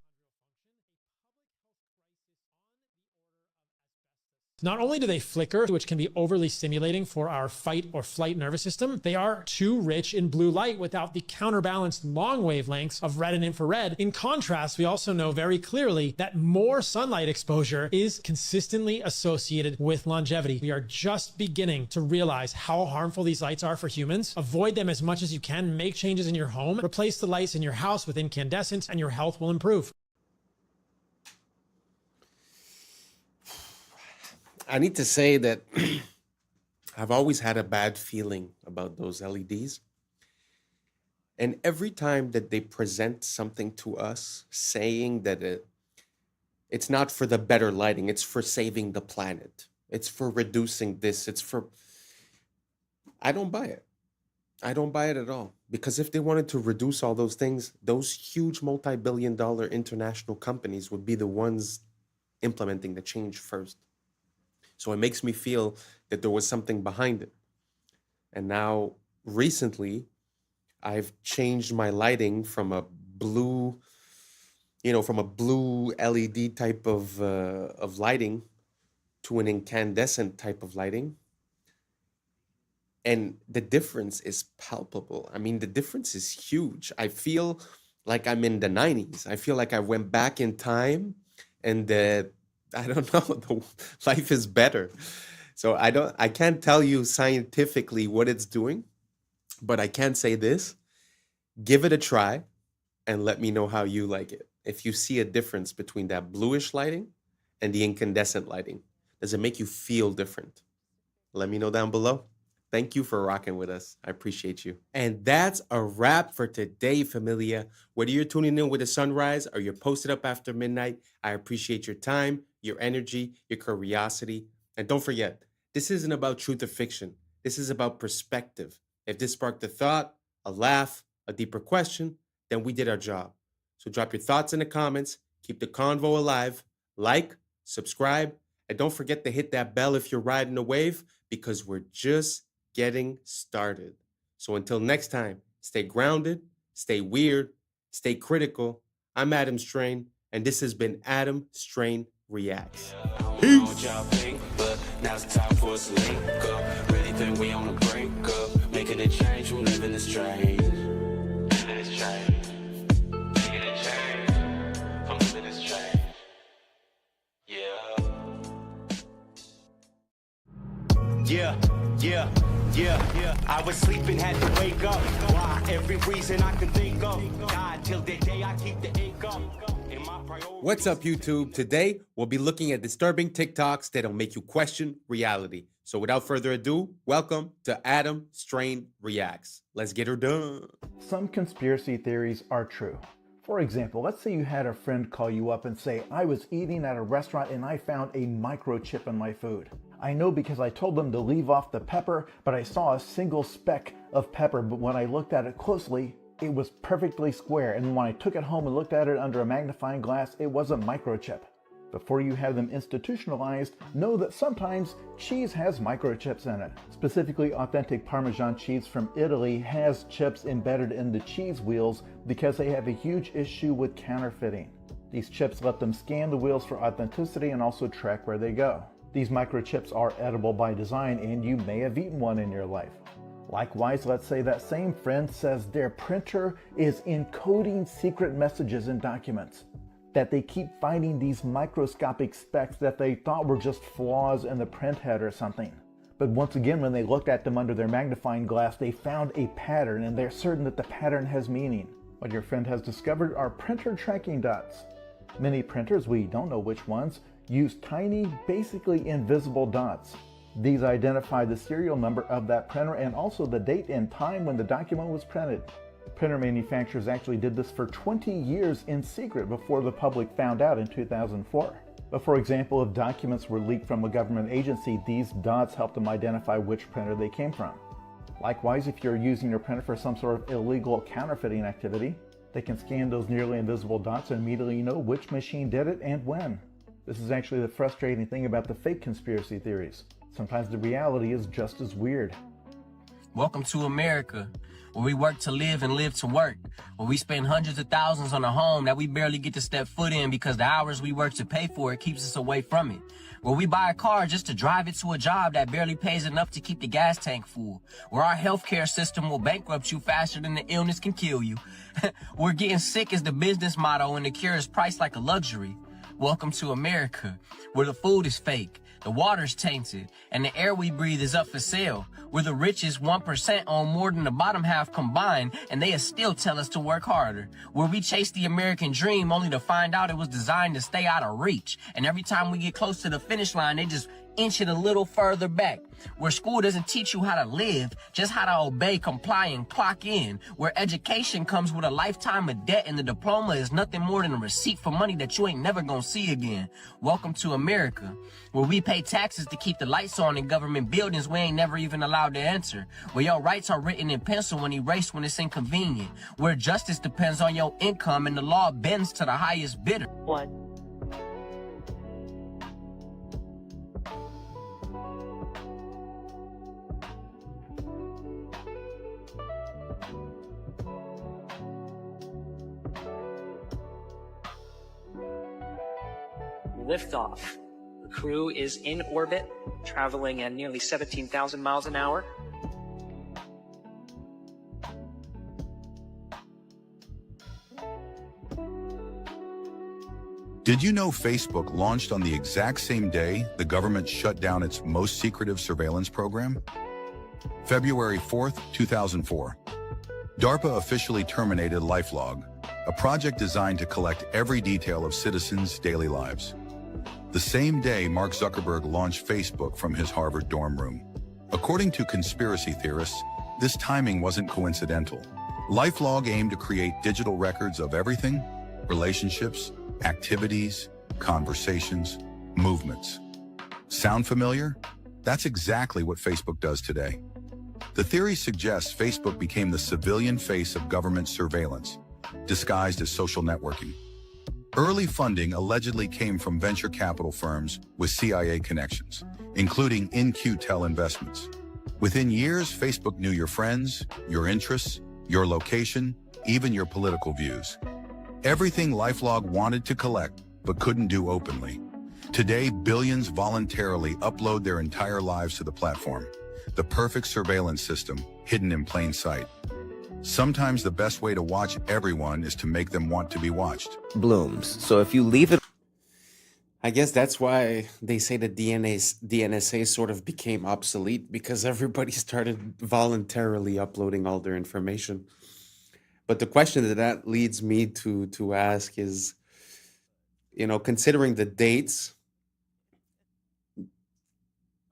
Not only do they flicker, which can be overly stimulating for our fight or flight nervous system, they are too rich in blue light without the counterbalanced long wavelengths of red and infrared. In contrast, we also know very clearly that more sunlight exposure is consistently associated with longevity. We are just beginning to realize how harmful these lights are for humans. Avoid them as much as you can. Make changes in your home. Replace the lights in your house with incandescents, and your health will improve. I need to say that I've always had a bad feeling about those LEDs. And every time that they present something to us saying that it's not for the better lighting, it's for saving the planet, it's for reducing this, I don't buy it. I don't buy it at all. Because if they wanted to reduce all those things, those huge multi-billion-dollar international companies would be the ones implementing the change first. So it makes me feel that there was something behind it. And now, recently, I've changed my lighting from a blue, LED type of lighting to an incandescent type of lighting. And the difference is palpable. I mean, the difference is huge. I feel like I'm in the 90s. I feel like I went back in time and I don't know, the life is better. So I can't tell you scientifically what it's doing, but I can say this: give it a try and let me know how you like it. If you see a difference between that bluish lighting and the incandescent lighting, does it make you feel different? Let me know down below. Thank you for rocking with us. I appreciate you. And that's a wrap for today, familia. Whether you're tuning in with the sunrise or you're posted up after midnight, I appreciate your time, your energy, your curiosity. And don't forget, this isn't about truth or fiction. This is about perspective. If this sparked a thought, a laugh, a deeper question, then we did our job. So drop your thoughts in the comments. Keep the convo alive. Like, subscribe, and don't forget to hit that bell if you're riding a wave, because we're just getting started. So until next time, stay grounded, stay weird, stay critical. I'm Adam Strain, and this has been Adam Strain Reacts. Peace. Now it's time for us to link up. Really think we on the brink up. Making a change, we're living the strange. Living this change. Making a change. I'm living this change. Yeah. I was sleeping, had to wake up. Why? Every reason I can think of. God, till the day I keep the ink up in my What's up, YouTube? Today, we'll be looking at disturbing TikToks that'll make you question reality. So without further ado, welcome to Adam Strain Reacts. Let's get her done. Some conspiracy theories are true. For example, let's say you had a friend call you up and say, I was eating at a restaurant and I found a microchip in my food. I know because I told them to leave off the pepper, but I saw a single speck of pepper, but when I looked at it closely, it was perfectly square, and when I took it home and looked at it under a magnifying glass, it was a microchip. Before you have them institutionalized, know that sometimes cheese has microchips in it. Specifically, authentic Parmesan cheese from Italy has chips embedded in the cheese wheels because they have a huge issue with counterfeiting. These chips let them scan the wheels for authenticity and also track where they go. These microchips are edible by design, and you may have eaten one in your life. Likewise, let's say that same friend says their printer is encoding secret messages in documents, that they keep finding these microscopic specks that they thought were just flaws in the print head or something. But once again, when they looked at them under their magnifying glass, they found a pattern, and they're certain that the pattern has meaning. What your friend has discovered are printer tracking dots. Many printers, we don't know which ones, use tiny, basically invisible dots. These identify the serial number of that printer and also the date and time when the document was printed. Printer manufacturers actually did this for 20 years in secret before the public found out in 2004. But for example, if documents were leaked from a government agency, these dots help them identify which printer they came from. Likewise, if you're using your printer for some sort of illegal counterfeiting activity, they can scan those nearly invisible dots and immediately know which machine did it and when. This is actually the frustrating thing about the fake conspiracy theories. Sometimes the reality is just as weird. Welcome to America, where we work to live and live to work, where we spend hundreds of thousands on a home that we barely get to step foot in because the hours we work to pay for it keeps us away from it, where we buy a car just to drive it to a job that barely pays enough to keep the gas tank full, where our healthcare system will bankrupt you faster than the illness can kill you. We're getting sick is the business motto and the cure is priced like a luxury. Welcome to America, where the food is fake, the water's tainted, and the air we breathe is up for sale. We're the richest 1% own more than the bottom half combined, and they still tell us to work harder. Where we chase the American dream only to find out it was designed to stay out of reach. And every time we get close to the finish line, they just inch it a little further back. Where school doesn't teach you how to live, just how to obey, comply, and clock in. Where education comes with a lifetime of debt and the diploma is nothing more than a receipt for money that you ain't never gonna see again. Welcome to America, where we pay taxes to keep the lights on in government buildings we ain't never even allowed to enter. Where your rights are written in pencil and erased when it's inconvenient. Where justice depends on your income and the law bends to the highest bidder. Liftoff. The crew is in orbit, traveling at nearly 17,000 miles an hour. Did you know Facebook launched on the exact same day the government shut down its most secretive surveillance program? February 4th, 2004. DARPA officially terminated LifeLog, a project designed to collect every detail of citizens' daily lives. The same day, Mark Zuckerberg launched Facebook from his Harvard dorm room. According to conspiracy theorists, this timing wasn't coincidental. LifeLog aimed to create digital records of everything: relationships, activities, conversations, movements. Sound familiar? That's exactly what Facebook does today. The theory suggests Facebook became the civilian face of government surveillance, disguised as social networking. Early funding allegedly came from venture capital firms with CIA connections, including In-Q-Tel Investments. Within years, Facebook knew your friends, your interests, your location, even your political views. Everything LifeLog wanted to collect, but couldn't do openly. Today, billions voluntarily upload their entire lives to the platform. The perfect surveillance system, hidden in plain sight. Sometimes the best way to watch everyone is to make them want to be watched. Blooms. So if you leave it... I guess that's why they say that the NSA sort of became obsolete, because everybody started voluntarily uploading all their information. But the question that leads me to ask is, considering the dates,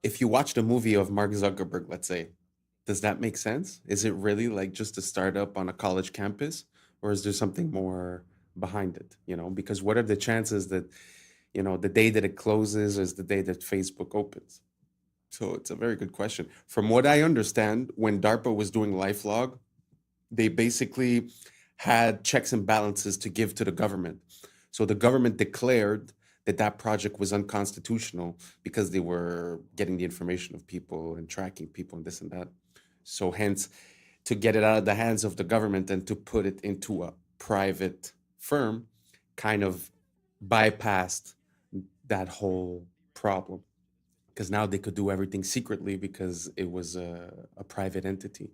if you watch the movie of Mark Zuckerberg, let's say, does that make sense? Is it really like just a startup on a college campus, or is there something more behind it? Because what are the chances that, the day that it closes is the day that Facebook opens? So it's a very good question. From what I understand, when DARPA was doing LifeLog, they basically had checks and balances to give to the government. So the government declared that project was unconstitutional because they were getting the information of people and tracking people and this and that. So hence, to get it out of the hands of the government and to put it into a private firm kind of bypassed that whole problem, because now they could do everything secretly because it was a private entity.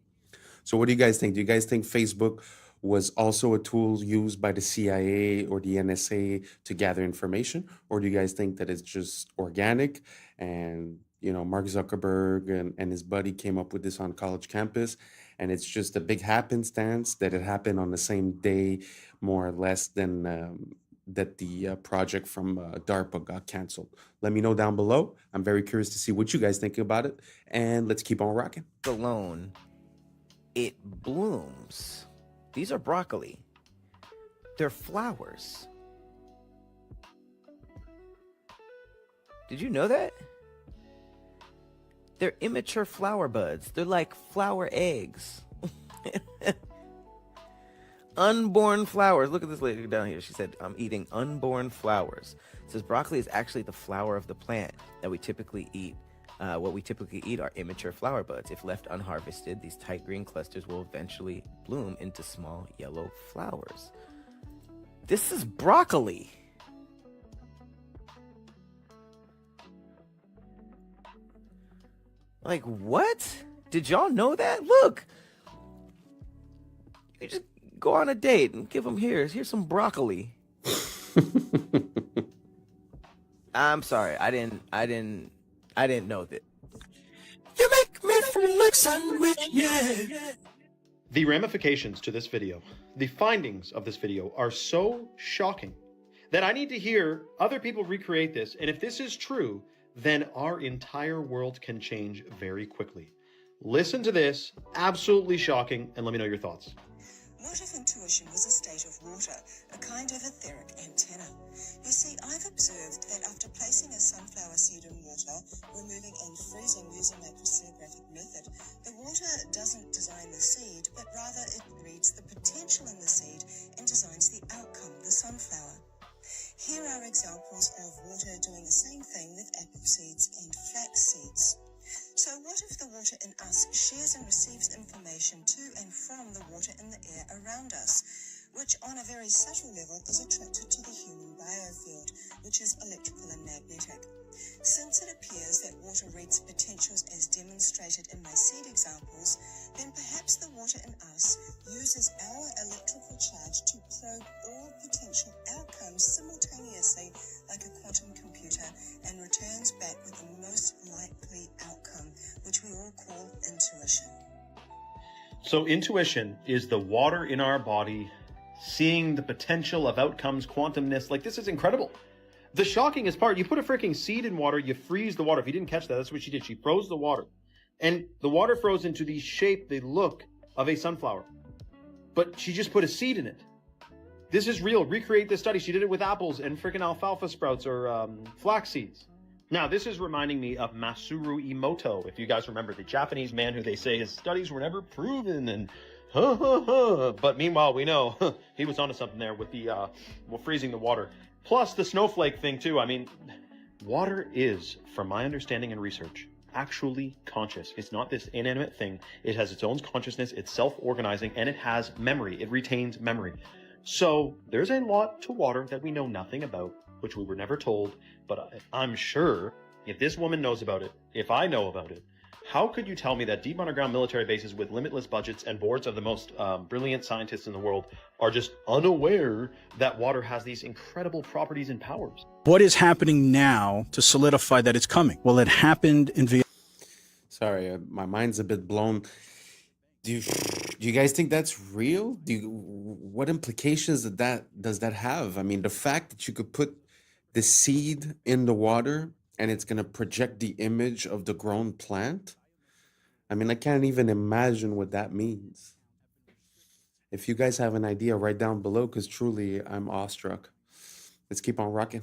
So what do you guys think? Do you guys think Facebook was also a tool used by the CIA or the NSA to gather information? Or do you guys think that it's just organic and, Mark Zuckerberg and his buddy came up with this on college campus, and it's just a big happenstance that it happened on the same day, more or less, than that the project from DARPA got canceled? Let me know down below. I'm very curious to see what you guys think about it, and let's keep on rocking. Alone, it blooms. These are broccoli. They're flowers. Did you know that? They're immature flower buds. They're like flower eggs. Unborn flowers. Look at this lady down here. She said, I'm eating unborn flowers. It says broccoli is actually the flower of the plant that we typically eat. What we typically eat are immature flower buds. If left unharvested, these tight green clusters will eventually bloom into small yellow flowers. This is broccoli. Like, what? Did y'all know that? Look. You just go on a date and give them here's some broccoli. I'm sorry. I didn't know that. You make me feel like sandwich, yeah. The ramifications to this video, the findings of this video are so shocking that I need to hear other people recreate this. And if this is true, then our entire world can change very quickly. Listen to this, absolutely shocking, and let me know your thoughts. What if intuition was a state of water, a kind of etheric antenna? You see, I've observed that after placing a sunflower seed in water, removing and freezing using a crystallographic method, the water doesn't design the seed, but rather it reads the potential in the seed and designs the outcome, the sunflower. Here are examples of water doing the same thing with apple seeds and flax seeds. So what if the water in us shares and receives information to and from the water in the air around us, which on a very subtle level is attracted to the human biofield, which is electrical and magnetic? Since it appears that water reads potentials as demonstrated in my seed examples, then perhaps the water in us uses our electrical charge to probe all potential outcomes simultaneously like a quantum computer and returns back with the most likely outcome, which we all call intuition. So intuition is the water in our body, seeing the potential of outcomes, quantumness. Like, this is incredible. The shockingest part, you put a freaking seed in water, you freeze the water. If you didn't catch that, that's what she did. She froze the water. And the water froze into the shape, the look of a sunflower. But she just put a seed in it. This is real. Recreate this study. She did it with apples and freaking alfalfa sprouts or flax seeds. Now, this is reminding me of Masaru Emoto, if you guys remember, the Japanese man who they say his studies were never proven and but meanwhile, we know he was onto something there with the freezing the water. Plus the snowflake thing too. I mean, water is, from my understanding and research, actually conscious. It's not this inanimate thing. It has its own consciousness. It's self-organizing, and it has memory. It retains memory. So there's a lot to water that we know nothing about, which we were never told. But I'm sure if this woman knows about it, if I know about it, how could you tell me that deep underground military bases with limitless budgets and boards of the most brilliant scientists in the world are just unaware that water has these incredible properties and powers? What is happening now to solidify that it's coming? Well, it happened in Vietnam. Sorry, my mind's a bit blown. Do you guys think that's real? What implications does that have? I mean, the fact that you could put the seed in the water and it's going to project the image of the grown plant. I mean, I can't even imagine what that means. If you guys have an idea, write down below, because truly I'm awestruck. Let's keep on rocking.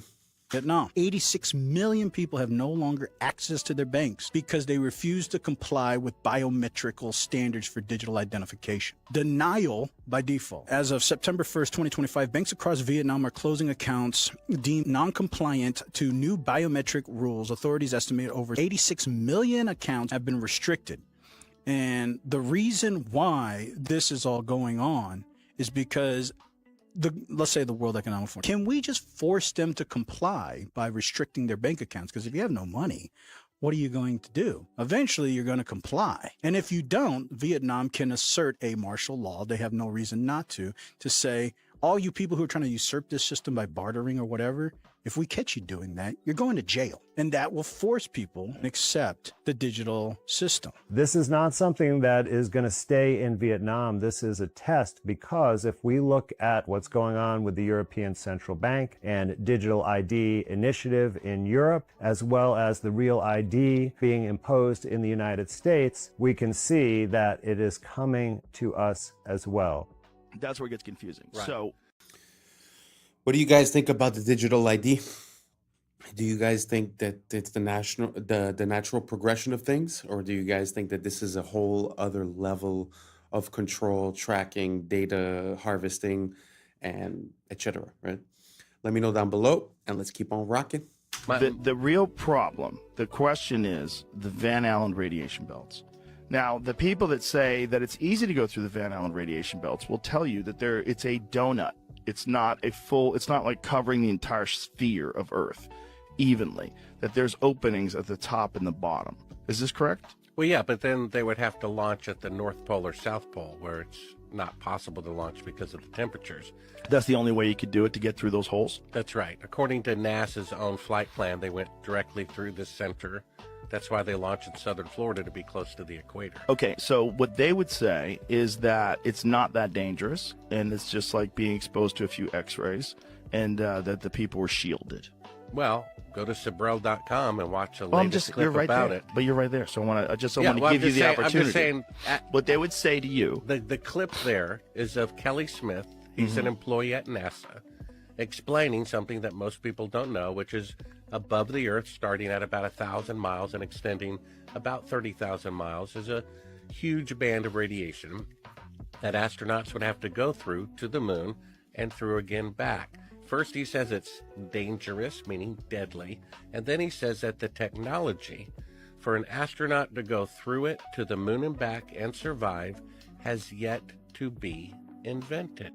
Vietnam. 86 million people have no longer access to their banks because they refuse to comply with biometrical standards for digital identification. Denial by default. As of September 1st, 2025, banks across Vietnam are closing accounts deemed non-compliant to new biometric rules. Authorities estimate over 86 million accounts have been restricted. And the reason why this is all going on is because let's say the World Economic Forum, can we just force them to comply by restricting their bank accounts? Because if you have no money, what are you going to do? Eventually, you're going to comply. And if you don't, Vietnam can assert a martial law. They have no reason not to say, all you people who are trying to usurp this system by bartering or whatever, if we catch you doing that, you're going to jail. And that will force people to accept the digital system. This is not something that is going to stay in Vietnam. This is a test, because if we look at what's going on with the European Central Bank and digital ID initiative in Europe, as well as the real ID being imposed in the United States, we can see that it is coming to us as well. That's where it gets confusing. Right. So, what do you guys think about the digital ID? Do you guys think that it's the natural progression of things, or do you guys think that this is a whole other level of control, tracking, data harvesting, and etc.? Right? Let me know down below, and let's keep on rocking. the real problem, the question is the Van Allen radiation belts. Now, the people that say that it's easy to go through the Van Allen radiation belts will tell you that it's a donut. It's not like covering the entire sphere of Earth evenly, that there's openings at the top and the bottom. Is this correct? Well, yeah, but then they would have to launch at the North Pole or South Pole, where it's not possible to launch because of the temperatures. That's the only way you could do it, to get through those holes? That's right. According to NASA's own flight plan, they went directly through the center. That's why they launched in southern Florida, to be close to the equator. Okay, so what they would say is that it's not that dangerous, and it's just like being exposed to a few x-rays, and that the people were shielded. Well, go to Sabrel.com and watch a latest clip about it. But you're right there, so I just want to give you the opportunity. I'm just saying, what they would say to you. The clip there is of Kelly Smith. He's an employee at NASA, explaining something that most people don't know, which is above the Earth, starting at about 1,000 miles and extending about 30,000 miles, is a huge band of radiation that astronauts would have to go through to the moon and through again back. First, he says it's dangerous, meaning deadly, and then he says that the technology for an astronaut to go through it to the moon and back and survive has yet to be invented.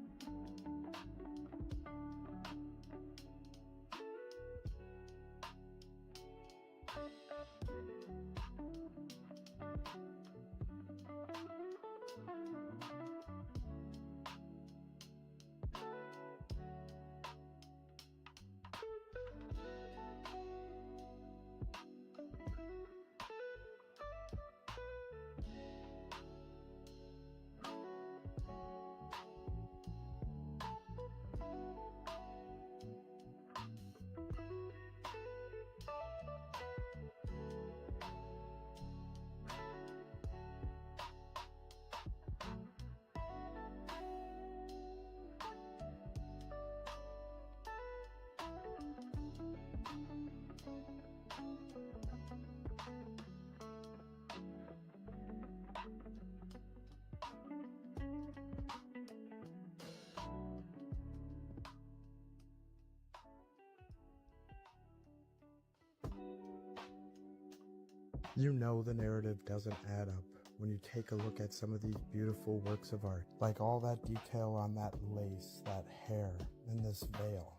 You know the narrative doesn't add up when you take a look at some of these beautiful works of art, like all that detail on that lace, that hair, and this veil,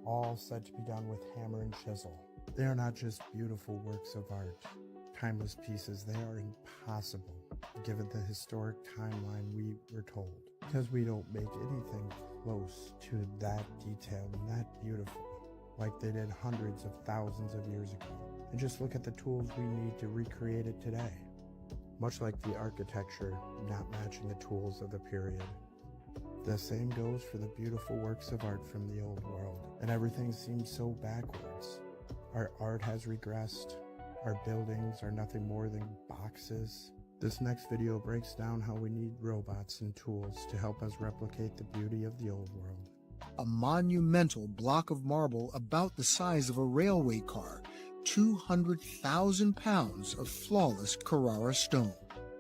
all said to be done with hammer and chisel. They are not just beautiful works of art, timeless pieces, they are impossible given the historic timeline we were told, because we don't make anything close to that detailed and that beautiful like they did hundreds of thousands of years ago. And just look at the tools we need to recreate it today. Much like the architecture not matching the tools of the period, The same goes for the beautiful works of art from the old world, and everything seems so backwards. Our art has regressed. Our buildings are nothing more than boxes. This next video breaks down how we need robots and tools to help us replicate the beauty of the old world. A monumental block of marble about the size of a railway car, 200,000 pounds of flawless Carrara stone.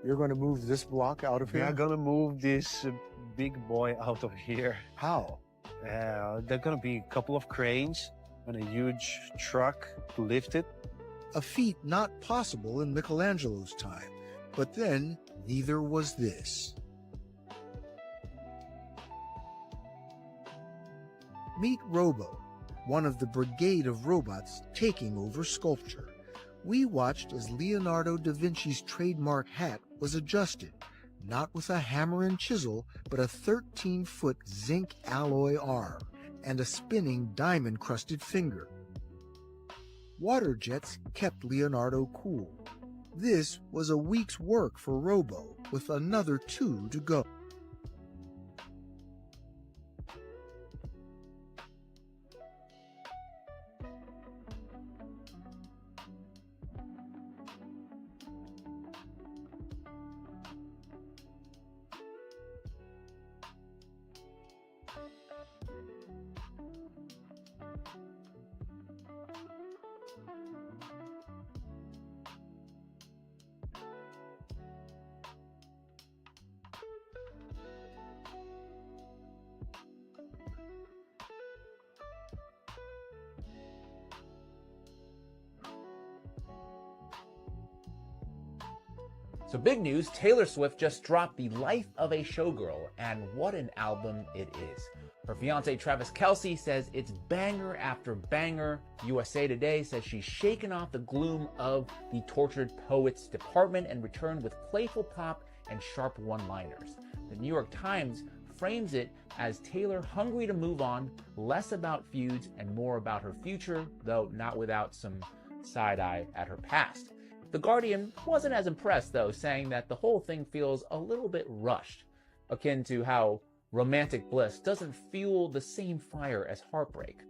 You're going to move this block out of We here? are gonna move this big boy out of here. How? There are gonna be a couple of cranes and a huge truck to lift it. A feat not possible in Michelangelo's time, but then neither was this. Meet Robo, one of the brigade of robots taking over sculpture. We watched as Leonardo da Vinci's trademark hat was adjusted, not with a hammer and chisel, but a 13-foot zinc alloy arm and a spinning diamond-crusted finger. Water jets kept Leonardo cool. This was a week's work for Robo, with another 2 to go. So big news, Taylor Swift just dropped The Life of a Showgirl, and what an album it is. Her fiance Travis Kelce says it's banger after banger. USA Today says she's shaken off the gloom of the tortured poets department and returned with playful pop and sharp one-liners. The New York Times frames it as Taylor hungry to move on, less about feuds and more about her future, though not without some side-eye at her past. The Guardian wasn't as impressed, though, saying that the whole thing feels a little bit rushed, akin to how romantic bliss doesn't fuel the same fire as heartbreak.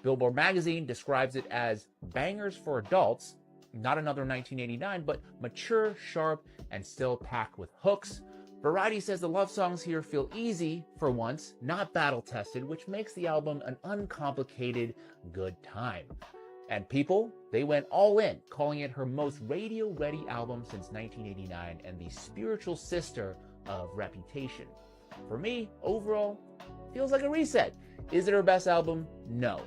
Billboard magazine describes it as bangers for adults, not another 1989, but mature, sharp, and still packed with hooks. Variety says the love songs here feel easy for once, not battle-tested, which makes the album an uncomplicated good time. And People, they went all in, calling it her most radio-ready album since 1989 and the spiritual sister of Reputation. For me, overall, feels like a reset. Is it her best album? No.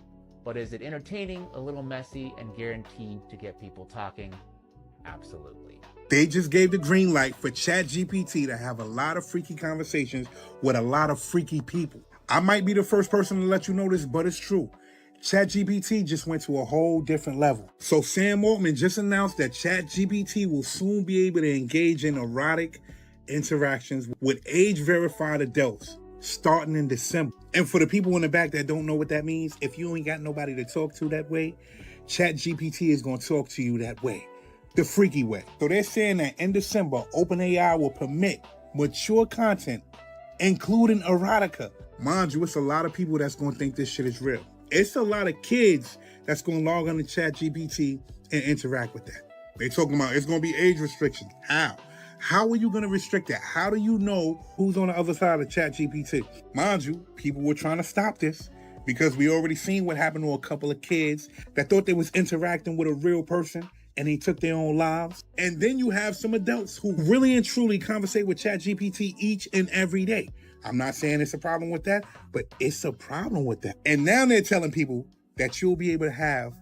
But is it entertaining, a little messy, and guaranteed to get people talking? Absolutely. They just gave the green light for ChatGPT to have a lot of freaky conversations with a lot of freaky people. I might be the first person to let you know this, but it's true. ChatGPT just went to a whole different level. So Sam Altman just announced that ChatGPT will soon be able to engage in erotic interactions with age-verified adults starting in December. And for the people in the back that don't know what that means, if you ain't got nobody to talk to that way, ChatGPT is going to talk to you that way, the freaky way. So they're saying that in December, OpenAI will permit mature content, including erotica. Mind you, it's a lot of people that's going to think this shit is real. It's a lot of kids that's going to log on to ChatGPT and interact with that. They're talking about it's going to be age restrictions. How? How are you going to restrict that? How do you know who's on the other side of ChatGPT? Mind you, people were trying to stop this because we already seen what happened to a couple of kids that thought they was interacting with a real person and they took their own lives. And then you have some adults who really and truly conversate with ChatGPT each and every day. I'm not saying it's a problem with that, but it's a problem with that. And now they're telling people that you'll be able to have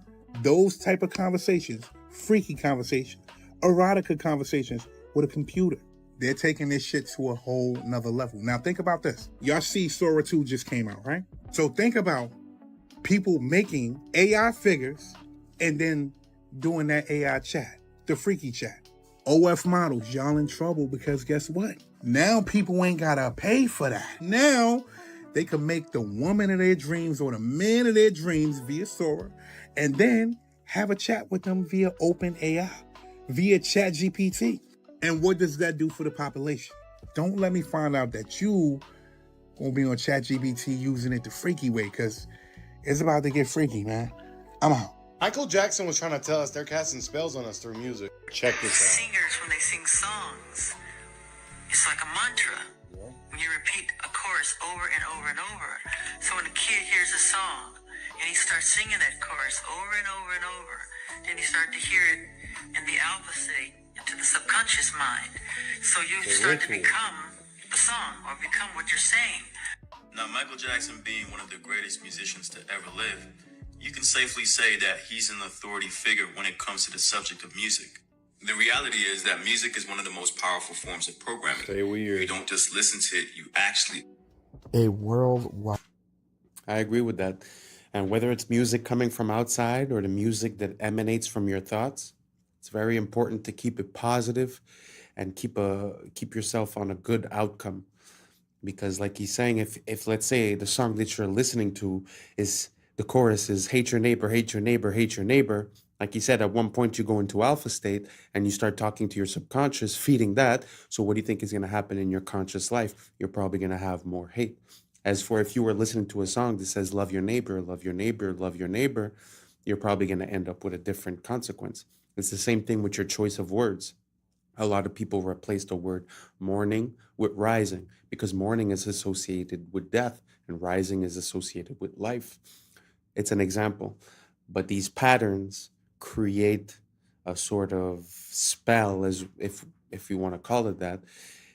those type of conversations, freaky conversations, erotica conversations with a computer. They're taking this shit to a whole nother level. Now think about this. Y'all see Sora 2 just came out, right? So think about people making AI figures and then doing that AI chat, the freaky chat. OF models, y'all in trouble because guess what? Now people ain't gotta pay for that. Now they can make the woman of their dreams or the man of their dreams via Sora and then have a chat with them via OpenAI, via ChatGPT. And what does that do for the population? Don't let me find out that you Won't be on ChatGPT using it the freaky way, because it's about to get freaky, man. I'm out. Michael Jackson was trying to tell us they're casting spells on us through music. Check this out. Singers, when they sing songs, it's like a mantra. When you repeat a chorus over and over and over. So when a kid hears a song and he starts singing that chorus over and over and over, then you start to hear it in the alpha state into the subconscious mind. So you start to become the song or become what you're saying. Now, Michael Jackson being one of the greatest musicians to ever live, you can safely say that he's an authority figure when it comes to the subject of music. The reality is that music is one of the most powerful forms of programming. Stay weird. You don't just listen to it, you actually... A worldwide... I agree with that. And whether it's music coming from outside or the music that emanates from your thoughts, it's very important to keep it positive and keep yourself on a good outcome. Because like he's saying, if let's say the song that you're listening to is, the chorus is hate your neighbor, hate your neighbor, hate your neighbor. Like he said, at one point you go into alpha state and you start talking to your subconscious, feeding that. So what do you think is going to happen in your conscious life? You're probably going to have more hate. As for if you were listening to a song that says love your neighbor, love your neighbor, love your neighbor, you're probably going to end up with a different consequence. It's the same thing with your choice of words. A lot of people replace the word mourning with rising because mourning is associated with death and rising is associated with life. It's an example, but these patterns create a sort of spell, as if you want to call it that.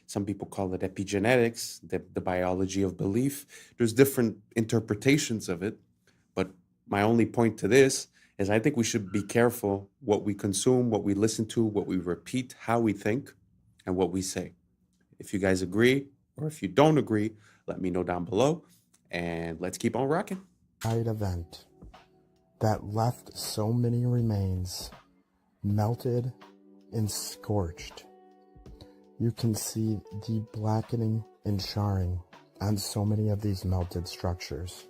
Some people call it epigenetics, the biology of belief. There's different interpretations of it, but my only point to this is I think we should be careful what we consume, what we listen to, what we repeat, how we think, and what we say. If you guys agree, or if you don't agree, let me know down below, and let's keep on rocking. Event that left so many remains melted and scorched. You can see the blackening and charring on so many of these melted structures.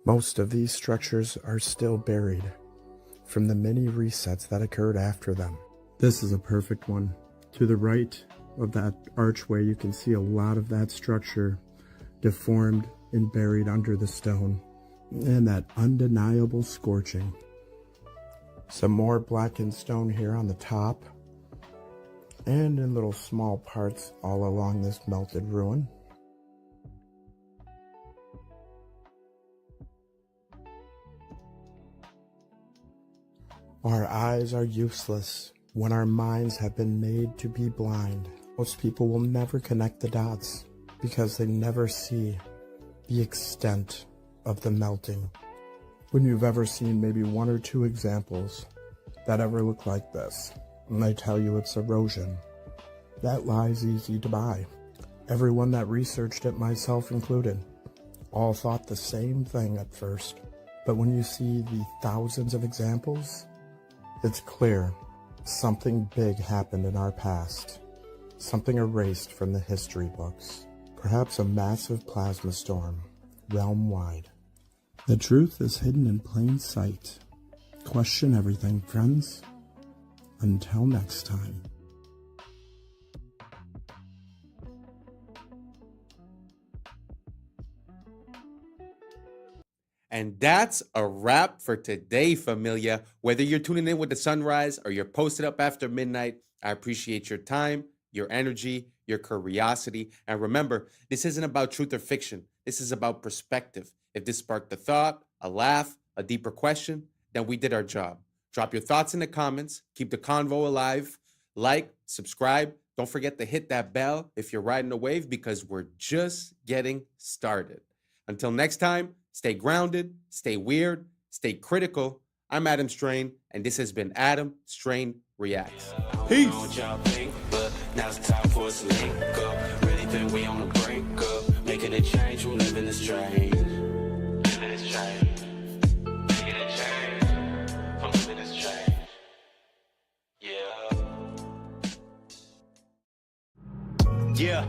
Most of these structures are still buried from the many resets that occurred after them. This is a perfect one. To the right of that archway, you can see a lot of that structure deformed and buried under the stone. And that undeniable scorching. Some more blackened stone here on the top. And in little small parts all along this melted ruin. Our eyes are useless when our minds have been made to be blind. Most people will never connect the dots because they never see the extent of the melting. When you've ever seen maybe one or two examples that ever look like this, and they tell you it's erosion, that lie's easy to buy. Everyone that researched it, myself included, all thought the same thing at first. But when you see the thousands of examples, it's clear something big happened in our past. Something erased from the history books. Perhaps a massive plasma storm, realm-wide. The truth is hidden in plain sight. Question everything, friends. Until next time. And that's a wrap for today, familia. Whether you're tuning in with the sunrise or you're posted up after midnight, I appreciate your time, your energy, your curiosity. And remember, this isn't about truth or fiction. This is about perspective. If this sparked a thought, a laugh, a deeper question, then we did our job. Drop your thoughts in the comments. Keep the convo alive. Like, subscribe. Don't forget to hit that bell if you're riding a wave because we're just getting started. Until next time, stay grounded, stay weird, stay critical. I'm Adam Strain, and this has been Adam Strain Reacts. Peace. Now's the time for us to link up. Really think we on the brink up. Making a change, we're living the strange. Living this change. Making a change. I'm living this change. Yeah.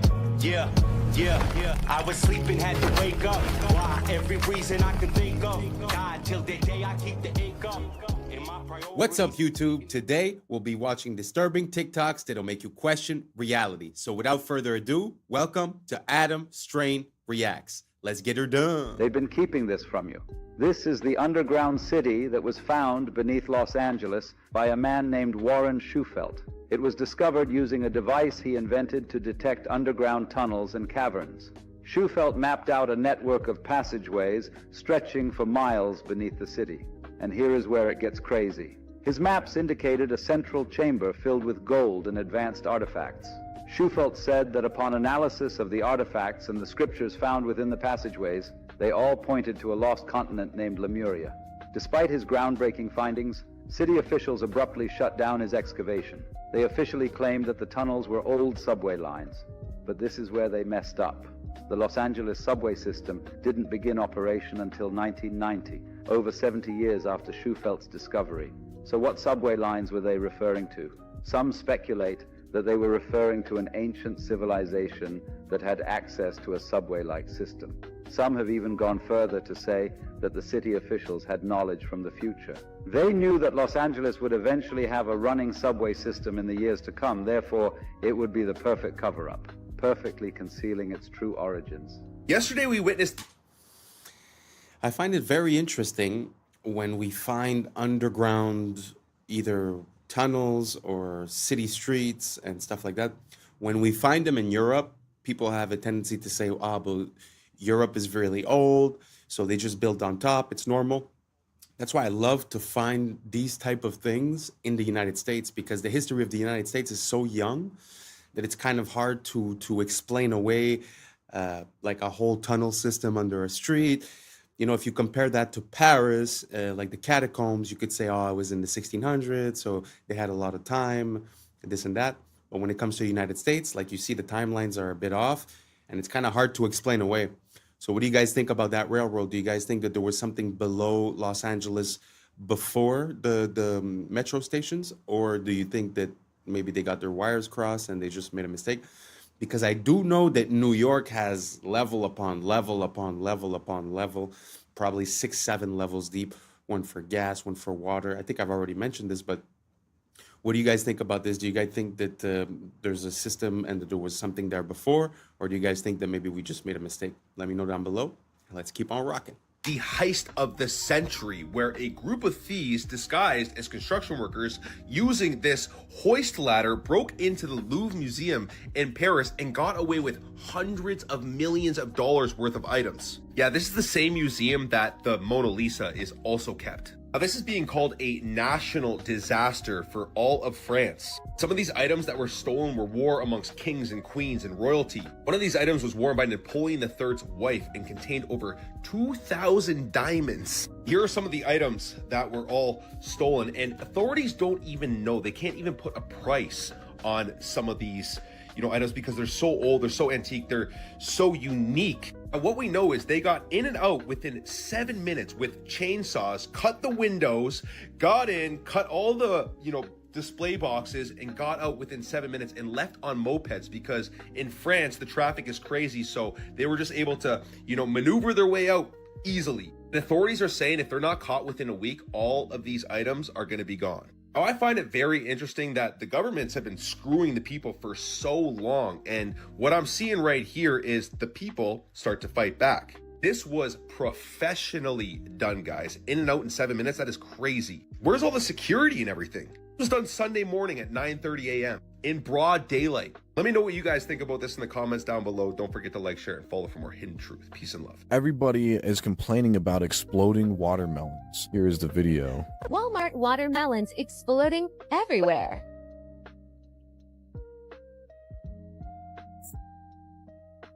I was sleeping, had to wake up. Why? Every reason I could think of. God, till the day I keep the ink up. What's up, YouTube? Today, we'll be watching disturbing TikToks that'll make you question reality. So without further ado, welcome to Adam Strain reacts. Let's get her done. They've been keeping this from you. This is the underground city that was found beneath Los Angeles by a man named Warren Shufelt. It was discovered using a device he invented to detect underground tunnels and caverns. Shufelt mapped out a network of passageways stretching for miles beneath the city. And here is where it gets crazy. His maps indicated a central chamber filled with gold and advanced artifacts. Shufelt said that upon analysis of the artifacts and the scriptures found within the passageways, they all pointed to a lost continent named Lemuria. Despite his groundbreaking findings, city officials abruptly shut down his excavation. They officially claimed that the tunnels were old subway lines. But this is where they messed up. The Los Angeles subway system didn't begin operation until 1990, over 70 years after Schufelt's discovery. So what subway lines were they referring to? Some speculate that they were referring to an ancient civilization that had access to a subway-like system. Some have even gone further to say that the city officials had knowledge from the future. They knew that Los Angeles would eventually have a running subway system in the years to come, therefore it would be the perfect cover-up, perfectly concealing its true origins. Yesterday we witnessed... I find it very interesting when we find underground either tunnels or city streets and stuff like that. When we find them in Europe, people have a tendency to say, but Europe is really old, so they just build on top, it's normal. That's why I love to find these type of things in the United States, because the history of the United States is so young that it's kind of hard to explain away like a whole tunnel system under a street. You know, if you compare that to Paris, like the catacombs, you could say, it was in the 1600s, so they had a lot of time, this and that. But when it comes to the United States, like you see, the timelines are a bit off, and it's kind of hard to explain away. So what do you guys think about that railroad? Do you guys think that there was something below Los Angeles before the metro stations? Or do you think that maybe they got their wires crossed and they just made a mistake? Because I do know that New York has level upon level upon level upon level, probably 6-7 levels deep, one for gas, one for water. I think I've already mentioned this, but what do you guys think about this? Do you guys think that there's a system and that there was something there before? Or do you guys think that maybe we just made a mistake? Let me know down below, and let's keep on rocking. The heist of the century, where a group of thieves disguised as construction workers using this hoist ladder broke into the Louvre Museum in Paris and got away with hundreds of millions of dollars worth of items. Yeah, this is the same museum that the Mona Lisa is also kept. Now, this is being called a national disaster for all of France. Some of these items that were stolen were worn amongst kings and queens and royalty. One of these items was worn by Napoleon III's wife and contained over 2,000 diamonds. Here are some of the items that were all stolen, and authorities don't even know. They can't even put a price on some of these items because they're so old, they're so antique, they're so unique. And what we know is they got in and out within 7 minutes with chainsaws, cut the windows, got in, cut all the, display boxes, and got out within 7 minutes and left on mopeds, because in France, the traffic is crazy. So they were just able to, maneuver their way out easily. The authorities are saying if they're not caught within a week, all of these items are going to be gone. Now, I find it very interesting that the governments have been screwing the people for so long. And what I'm seeing right here is the people start to fight back. This was professionally done, guys. In and out in 7 minutes. That is crazy. Where's all the security and everything? It was done Sunday morning at 9:30 a.m. in broad daylight. Let me know what you guys think about this in the comments down below. Don't forget to like, share, and follow for more hidden truth. Peace and love. Everybody is complaining about exploding watermelons. Here is the video. Walmart watermelons exploding everywhere.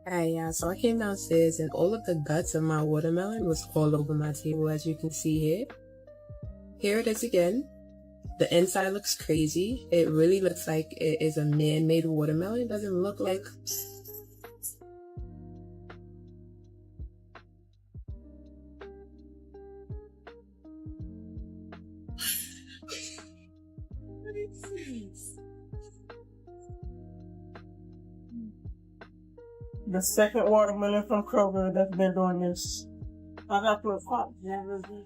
Alright, yeah, so I came downstairs and all of the guts of my watermelon was all over my table, as you can see here. Here it is again. The inside looks crazy. It really looks like it is a man-made watermelon. It doesn't look like... The second watermelon from Kroger that's been doing this. I got to a pot. Never did.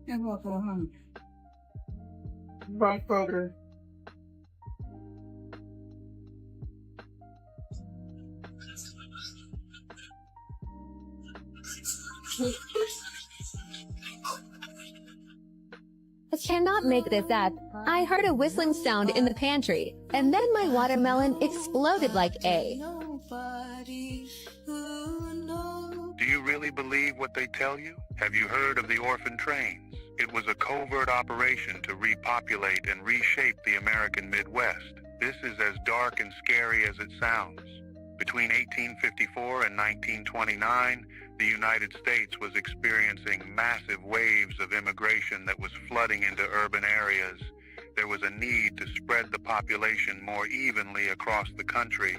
You're welcome, honey. From Kroger. I cannot make this up. I heard a whistling sound in the pantry, and then my watermelon exploded like A. Do you really believe what they tell you? Have you heard of the orphan trains? It was a covert operation to repopulate and reshape the American Midwest. This is as dark and scary as it sounds. Between 1854 and 1929, the United States was experiencing massive waves of immigration that was flooding into urban areas. There was a need to spread the population more evenly across the country,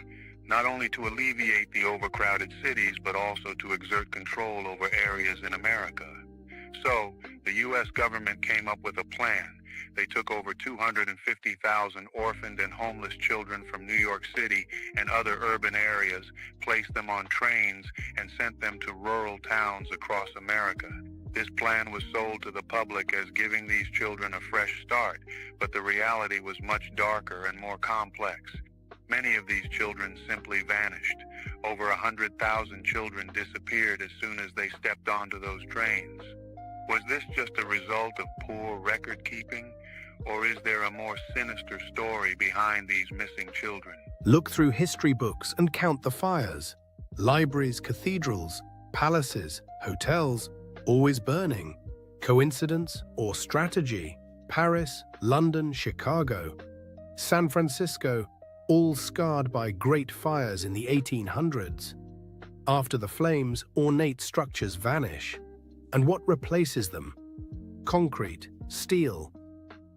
not only to alleviate the overcrowded cities, but also to exert control over areas in America. So, the U.S. government came up with a plan. They took over 250,000 orphaned and homeless children from New York City and other urban areas, placed them on trains, and sent them to rural towns across America. This plan was sold to the public as giving these children a fresh start, but the reality was much darker and more complex. Many of these children simply vanished. Over 100,000 children disappeared as soon as they stepped onto those trains. Was this just a result of poor record keeping, or is there a more sinister story behind these missing children? Look through history books and count the fires. Libraries, cathedrals, palaces, hotels, always burning. Coincidence or strategy? Paris, London, Chicago, San Francisco, all scarred by great fires in the 1800s. After the flames, ornate structures vanish. And what replaces them? Concrete, steel,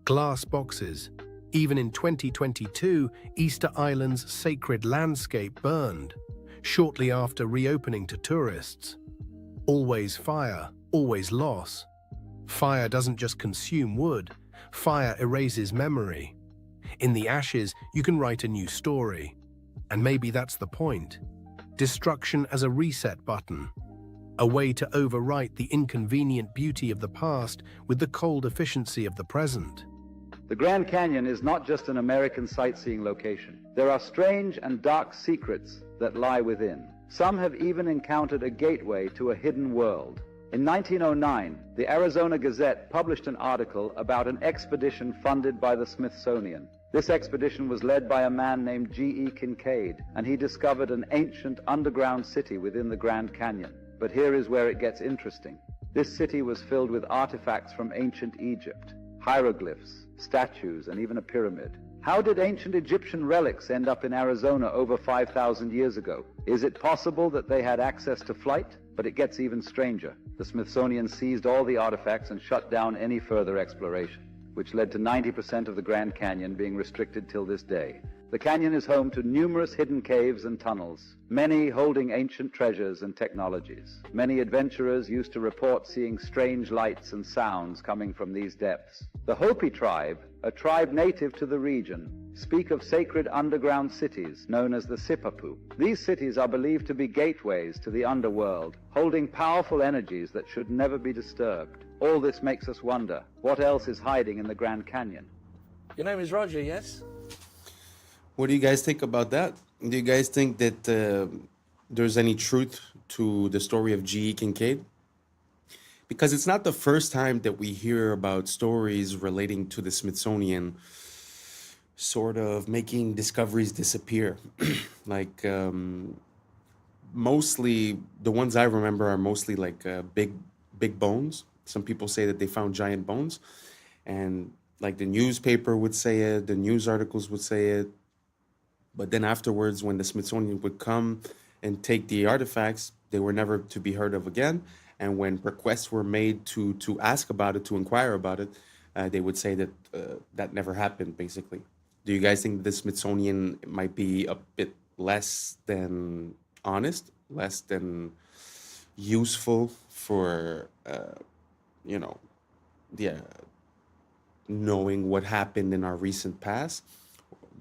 glass boxes. Even in 2022, Easter Island's sacred landscape burned, shortly after reopening to tourists. Always fire, always loss. Fire doesn't just consume wood, fire erases memory. In the ashes, you can write a new story. And maybe that's the point. Destruction as a reset button. A way to overwrite the inconvenient beauty of the past with the cold efficiency of the present. The Grand Canyon is not just an American sightseeing location. There are strange and dark secrets that lie within. Some have even encountered a gateway to a hidden world. In 1909, the Arizona Gazette published an article about an expedition funded by the Smithsonian. This expedition was led by a man named G.E. Kincaid, and he discovered an ancient underground city within the Grand Canyon. But here is where it gets interesting. This city was filled with artifacts from ancient Egypt, hieroglyphs, statues, and even a pyramid. How did ancient Egyptian relics end up in Arizona over 5,000 years ago? Is it possible that they had access to flight? But it gets even stranger. The Smithsonian seized all the artifacts and shut down any further exploration, which led to 90% of the Grand Canyon being restricted till this day. The canyon is home to numerous hidden caves and tunnels, many holding ancient treasures and technologies. Many adventurers used to report seeing strange lights and sounds coming from these depths. The Hopi tribe, a tribe native to the region, speak of sacred underground cities known as the Sipapu. These cities are believed to be gateways to the underworld, holding powerful energies that should never be disturbed. All this makes us wonder, what else is hiding in the Grand Canyon? Your name is Roger, yes? What do you guys think about that? Do you guys think that there's any truth to the story of G.E. Kincaid? Because it's not the first time that we hear about stories relating to the Smithsonian sort of making discoveries disappear. Like, mostly, the ones I remember are mostly like big bones. Some people say that they found giant bones. And like the newspaper would say it, the news articles would say it. But then afterwards, when the Smithsonian would come and take the artifacts, they were never to be heard of again. And when requests were made to ask about it, to inquire about it, they would say that that never happened, basically. Do you guys think the Smithsonian might be a bit less than honest, less than useful for, knowing what happened in our recent past?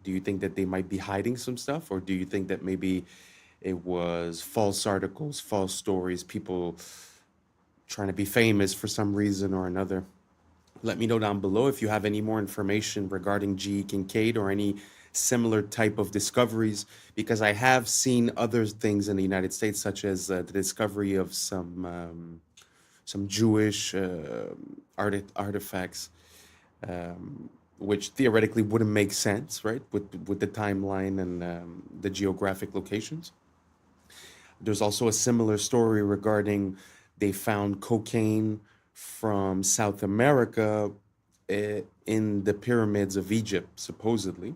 Do you think that they might be hiding some stuff? Or do you think that maybe it was false articles, false stories, people trying to be famous for some reason or another? Let me know down below if you have any more information regarding G.E. Kincaid or any similar type of discoveries, because I have seen other things in the United States, such as the discovery of some some Jewish artifacts, which theoretically wouldn't make sense, right, with the timeline and the geographic locations. There's also a similar story regarding they found cocaine from South America in the pyramids of Egypt, supposedly.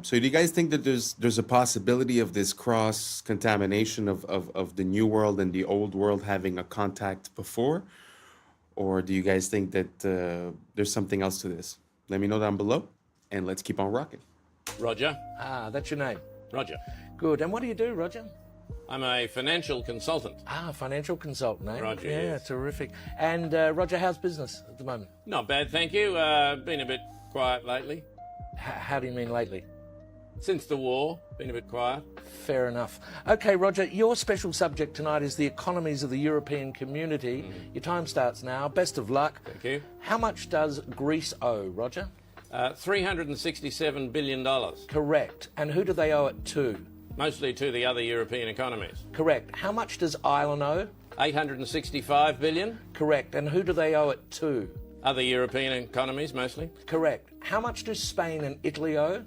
So do you guys think that there's a possibility of this cross-contamination of the new world and the old world having a contact before? Or do you guys think that there's something else to this? Let me know down below, and let's keep on rocking. Roger. Ah, that's your name. Roger. Good. And what do you do, Roger? I'm a financial consultant. Ah, financial consultant, eh? Roger, Yeah, yes. terrific. And Roger, how's business at the moment? Not bad, thank you. Been a bit quiet lately. How do you mean lately? Since the war, been a bit quiet. Fair enough. Okay, Roger, your special subject tonight is the economies of the European community. Your time starts now. Best of luck. Thank you. How much does Greece owe, Roger? $367 billion. Correct. And who do they owe it to? Mostly to the other European economies. Correct. How much does Ireland owe? $865 billion. Correct. And who do they owe it to? Other European economies, mostly. Correct. How much do Spain and Italy owe?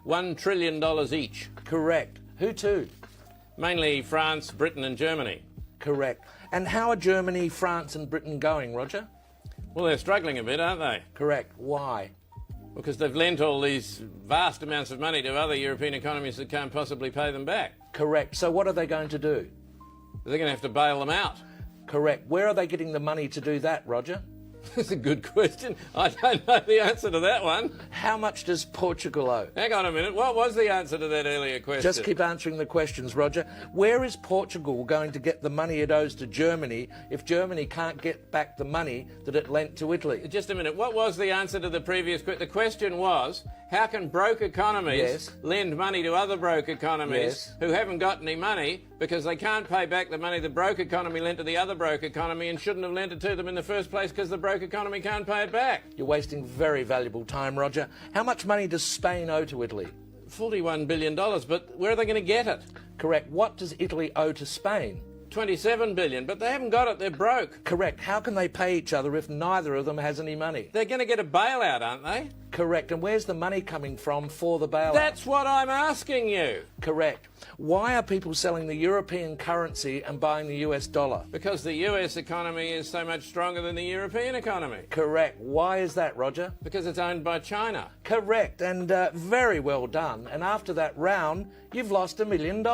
$1 trillion each. Correct. Who to? Mainly France, Britain and Germany. Correct. And how are Germany, France and Britain going, Roger? Well, they're struggling a bit, aren't they? Correct. Why? Because they've lent all these vast amounts of money to other European economies that can't possibly pay them back. Correct. So what are they going to do? They're going to have to bail them out. Correct. Where are they getting the money to do that, Roger? That's a good question. I don't know the answer to that one. How much does Portugal owe? Hang on a minute. What was the answer to that earlier question? Just keep answering the questions, Roger. Where is Portugal going to get the money it owes to Germany if Germany can't get back the money that it lent to Italy? Just a minute. What was the answer to the previous question? The question was, how can broke economies lend money to other broke economies who haven't got any money because they can't pay back the money the broke economy lent to the other broke economy and shouldn't have lent it to them in the first place because the broke economy can't pay it back? You're wasting very valuable time, Roger. How much money does Spain owe to Italy? $41 billion, but where are they going to get it? Correct. What does Italy owe to Spain? $27 billion, but they haven't got it. They're broke. Correct. How can they pay each other if neither of them has any money? They're going to get a bailout, aren't they? Correct. And where's the money coming from for the bailout? That's what I'm asking you. Correct. Why are people selling the European currency and buying the US dollar? Because the US economy is so much stronger than the European economy. Correct. Why is that, Roger? Because it's owned by China. Correct. And very well done. And after that round, you've lost $1 million.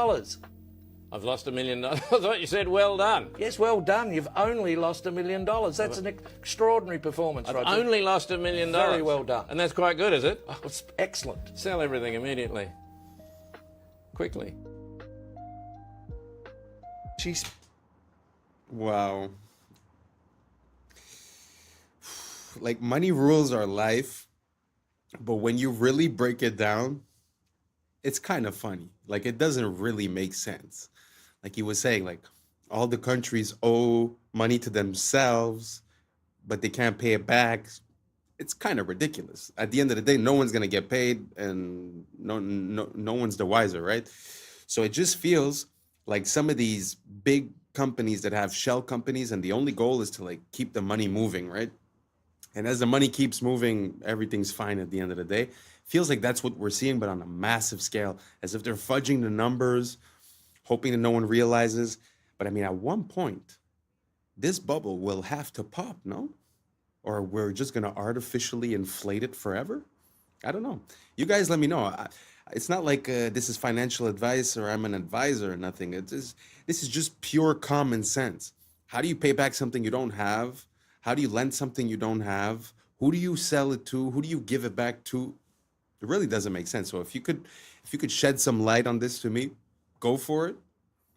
I've lost $1 million. I thought you said well done. Yes, well done. You've only lost $1 million. That's an extraordinary performance, Roger. I've only lost $1 million. Very well done. And that's quite good, is it? Oh, it's excellent. Sell everything immediately. Quickly. Jeez. Wow. Like, money rules our life, but when you really break it down, it's kind of funny. Like, it doesn't really make sense. Like he was saying, like, all the countries owe money to themselves, but they can't pay it back. It's kind of ridiculous. At the end of the day, no one's going to get paid, and no one's the wiser, right? So it just feels like some of these big companies that have shell companies, and the only goal is to, like, keep the money moving, right? And as the money keeps moving, everything's fine at the end of the day. Feels like that's what we're seeing, but on a massive scale, as if they're fudging the numbers, hoping that no one realizes. But I mean, at one point, this bubble will have to pop, no? Or we're just going to artificially inflate it forever? I don't know. You guys let me know. It's not like this is financial advice or I'm an advisor or nothing. This is just pure common sense. How do you pay back something you don't have? How do you lend something you don't have? Who do you sell it to? Who do you give it back to? It really doesn't make sense. So if you could shed some light on this to me, go for it,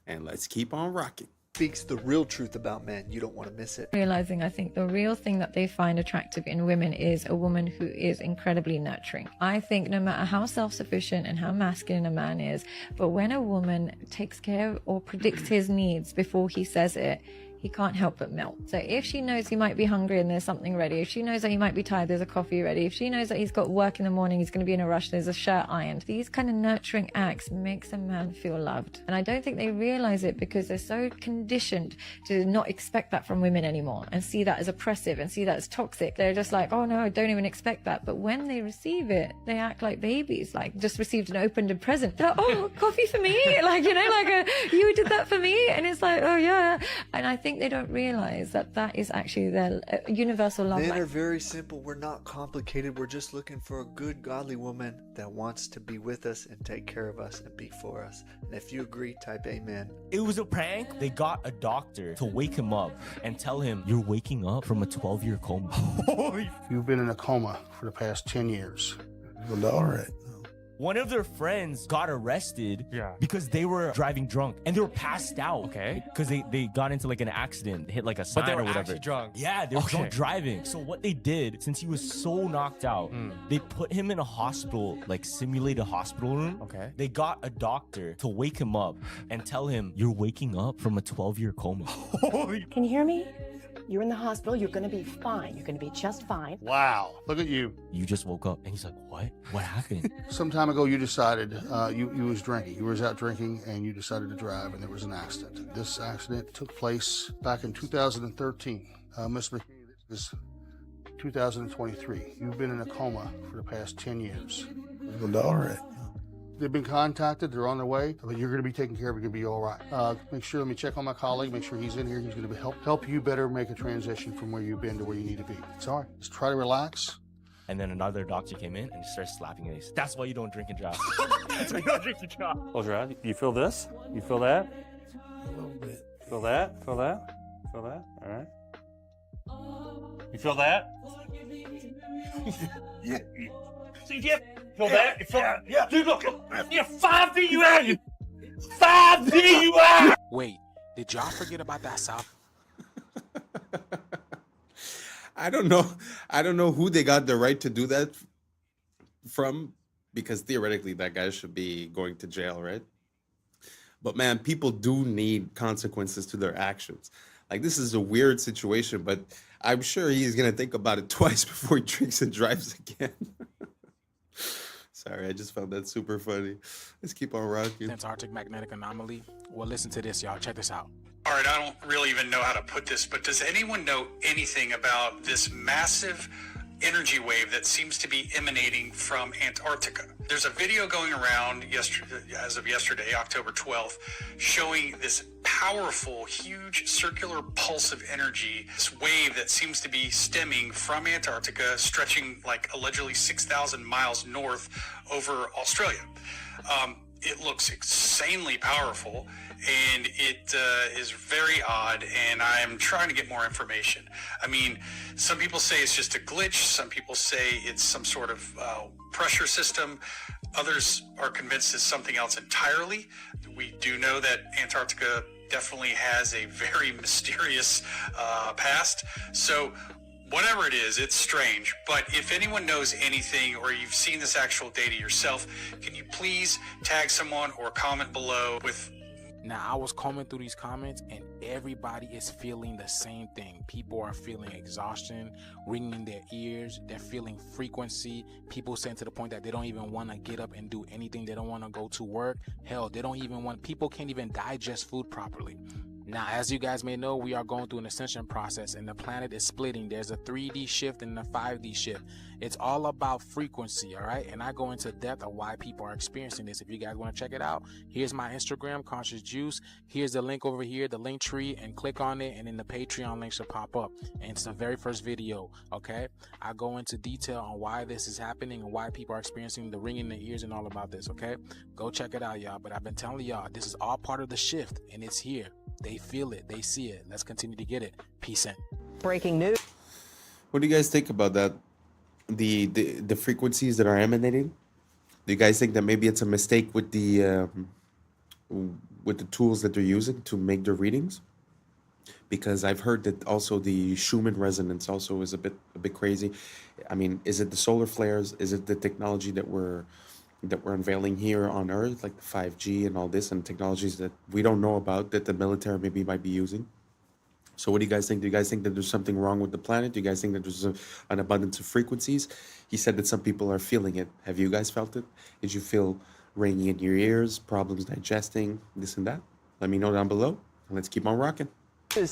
and let's keep on rocking. Speaks the real truth about men. You don't want to miss it. Realizing, I think the real thing that they find attractive in women is a woman who is incredibly nurturing. I think no matter how self-sufficient and how masculine a man is, but when a woman takes care or predicts his needs before he says it, he can't help but melt. So if she knows he might be hungry and there's something ready, if she knows that he might be tired, there's a coffee ready, if she knows that he's got work in the morning, he's going to be in a rush, there's a shirt ironed, these kind of nurturing acts makes a man feel loved. And I don't think they realize it because they're so conditioned to not expect that from women anymore and see that as oppressive and see that as toxic. They're just like, oh no, I don't even expect that. But when they receive it, they act like babies, like just received an opened present. They're like, oh, coffee for me? Like, you know, like you did that for me? And it's like, oh yeah. And I think they don't realize that that is actually their universal love Men language. are very simple. We're not complicated. We're just looking for a good, godly woman that wants to be with us and take care of us and be for us. And if you agree, type amen. It was a prank. They got a doctor to wake him up and tell him, you're waking up from a 12-year coma. You've been in a coma for the past 10 years. Well, all right. One of their friends got arrested because they were driving drunk and they were passed out. Okay. Because they got into like an accident, hit like a sign But they were or whatever. actually drunk. Yeah, they were drunk driving. So what they did, since he was so knocked out, they put him in a hospital, like simulated hospital room. Okay. They got a doctor to wake him up and tell him, you're waking up from a 12-year coma. Can you hear me? You're in the hospital. You're going to be fine. You're going to be just fine. Wow. Look at you. You just woke up. And he's like, what? What happened? Some time ago, you decided you was drinking. You was out drinking, and you decided to drive, and there was an accident. This accident took place back in 2013. Miss McKinney, this is 2023. You've been in a coma for the past 10 years. Well, all right. They've been contacted. They're on their way. But you're going to be taken care of. You're going to be all right. Make sure, let me check on my colleague. Make sure he's in here. He's going to help you better make a transition from where you've been to where you need to be. It's all right. Just try to relax. And then another doctor came in and just started slapping his face. That's why you don't drink and drive. That's why you don't drink and drive. Close your eyes. You feel this? You feel that? A little bit. Feel that? Feel that? Feel that? All right. You feel that? Yeah. See, yeah. Feel that? You feel that? Yeah. Dude, look. Yeah, 5 DUI. 5 DUI. Wait, did y'all forget about that South? I don't know who they got the right to do that from, because theoretically that guy should be going to jail, right? But man, people do need consequences to their actions. Like, this is a weird situation, but I'm sure he's gonna think about it twice before he drinks and drives again. Sorry, I just found that super funny. Let's keep on rocking. Antarctic magnetic anomaly. Well, listen to this, y'all. Check this out. All right, I don't really even know how to put this, but does anyone know anything about this massive energy wave that seems to be emanating from Antarctica? There's a video going around as of yesterday, October 12th, showing this powerful, huge circular pulse of energy, this wave that seems to be stemming from Antarctica, stretching like allegedly 6,000 miles north over Australia. It looks insanely powerful, and it is very odd, and I'm trying to get more information. I mean, some people say it's just a glitch. Some people say it's some sort of pressure system. Others are convinced it's something else entirely. We do know that Antarctica definitely has a very mysterious past. So whatever it is, it's strange. But if anyone knows anything, or you've seen this actual data yourself, can you please tag someone or comment below with... Now, I was combing through these comments, and everybody is feeling the same thing. People are feeling exhaustion, ringing in their ears. They're feeling frequency. People saying to the point that they don't even want to get up and do anything. They don't want to go to work. Hell, they don't even want... People can't even digest food properly. Now, as you guys may know, we are going through an ascension process, and the planet is splitting. There's a 3D shift and a 5D shift. It's all about frequency, all right? And I go into depth of why people are experiencing this. If you guys want to check it out, here's my Instagram, Conscious Juice. Here's the link over here, the link tree, and click on it, and then the Patreon link should pop up. And it's the very first video, okay? I go into detail on why this is happening and why people are experiencing the ringing in their ears and all about this, okay? Go check it out, y'all. But I've been telling y'all, this is all part of the shift, and it's here. They feel it. They see it. Let's continue to get it. Peace in. Breaking news. What do you guys think about that? The frequencies that are emanating? Do you guys think that maybe it's a mistake with the tools that they're using to make their readings? Because I've heard that also the Schumann resonance also is a bit crazy. I mean, is it the solar flares? Is it the technology that we're unveiling here on Earth, like the 5G and all this, and technologies that we don't know about that the military maybe might be using? So what do you guys think? Do you guys think that there's something wrong with the planet? Do you guys think that there's an abundance of frequencies? He said that some people are feeling it. Have you guys felt it? Did you feel ringing in your ears, problems digesting, this and that? Let me know down below. Let's keep on rocking.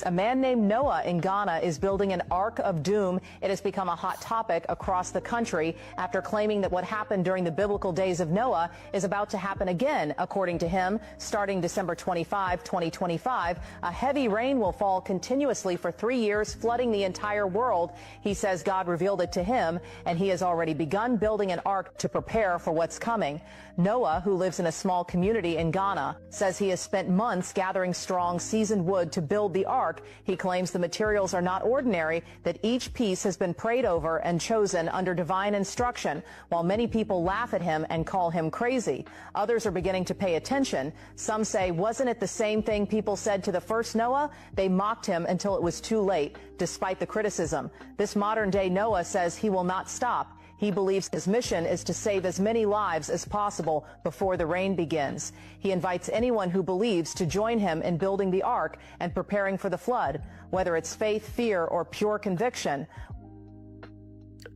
A man named Noah in Ghana is building an Ark of Doom. It has become a hot topic across the country after claiming that what happened during the biblical days of Noah is about to happen again. According to him, starting December 25, 2025, a heavy rain will fall continuously for 3 years, flooding the entire world. He says God revealed it to him, and he has already begun building an ark to prepare for what's coming. Noah, who lives in a small community in Ghana, says he has spent months gathering strong, seasoned wood to build the ark. He claims the materials are not ordinary, that each piece has been prayed over and chosen under divine instruction. While many people laugh at him and call him crazy, others are beginning to pay attention. Some say, wasn't it the same thing people said to the first Noah? They mocked him until it was too late, despite the criticism. This modern-day Noah says he will not stop. He believes his mission is to save as many lives as possible before the rain begins. He invites anyone who believes to join him in building the ark and preparing for the flood, whether it's faith, fear, or pure conviction.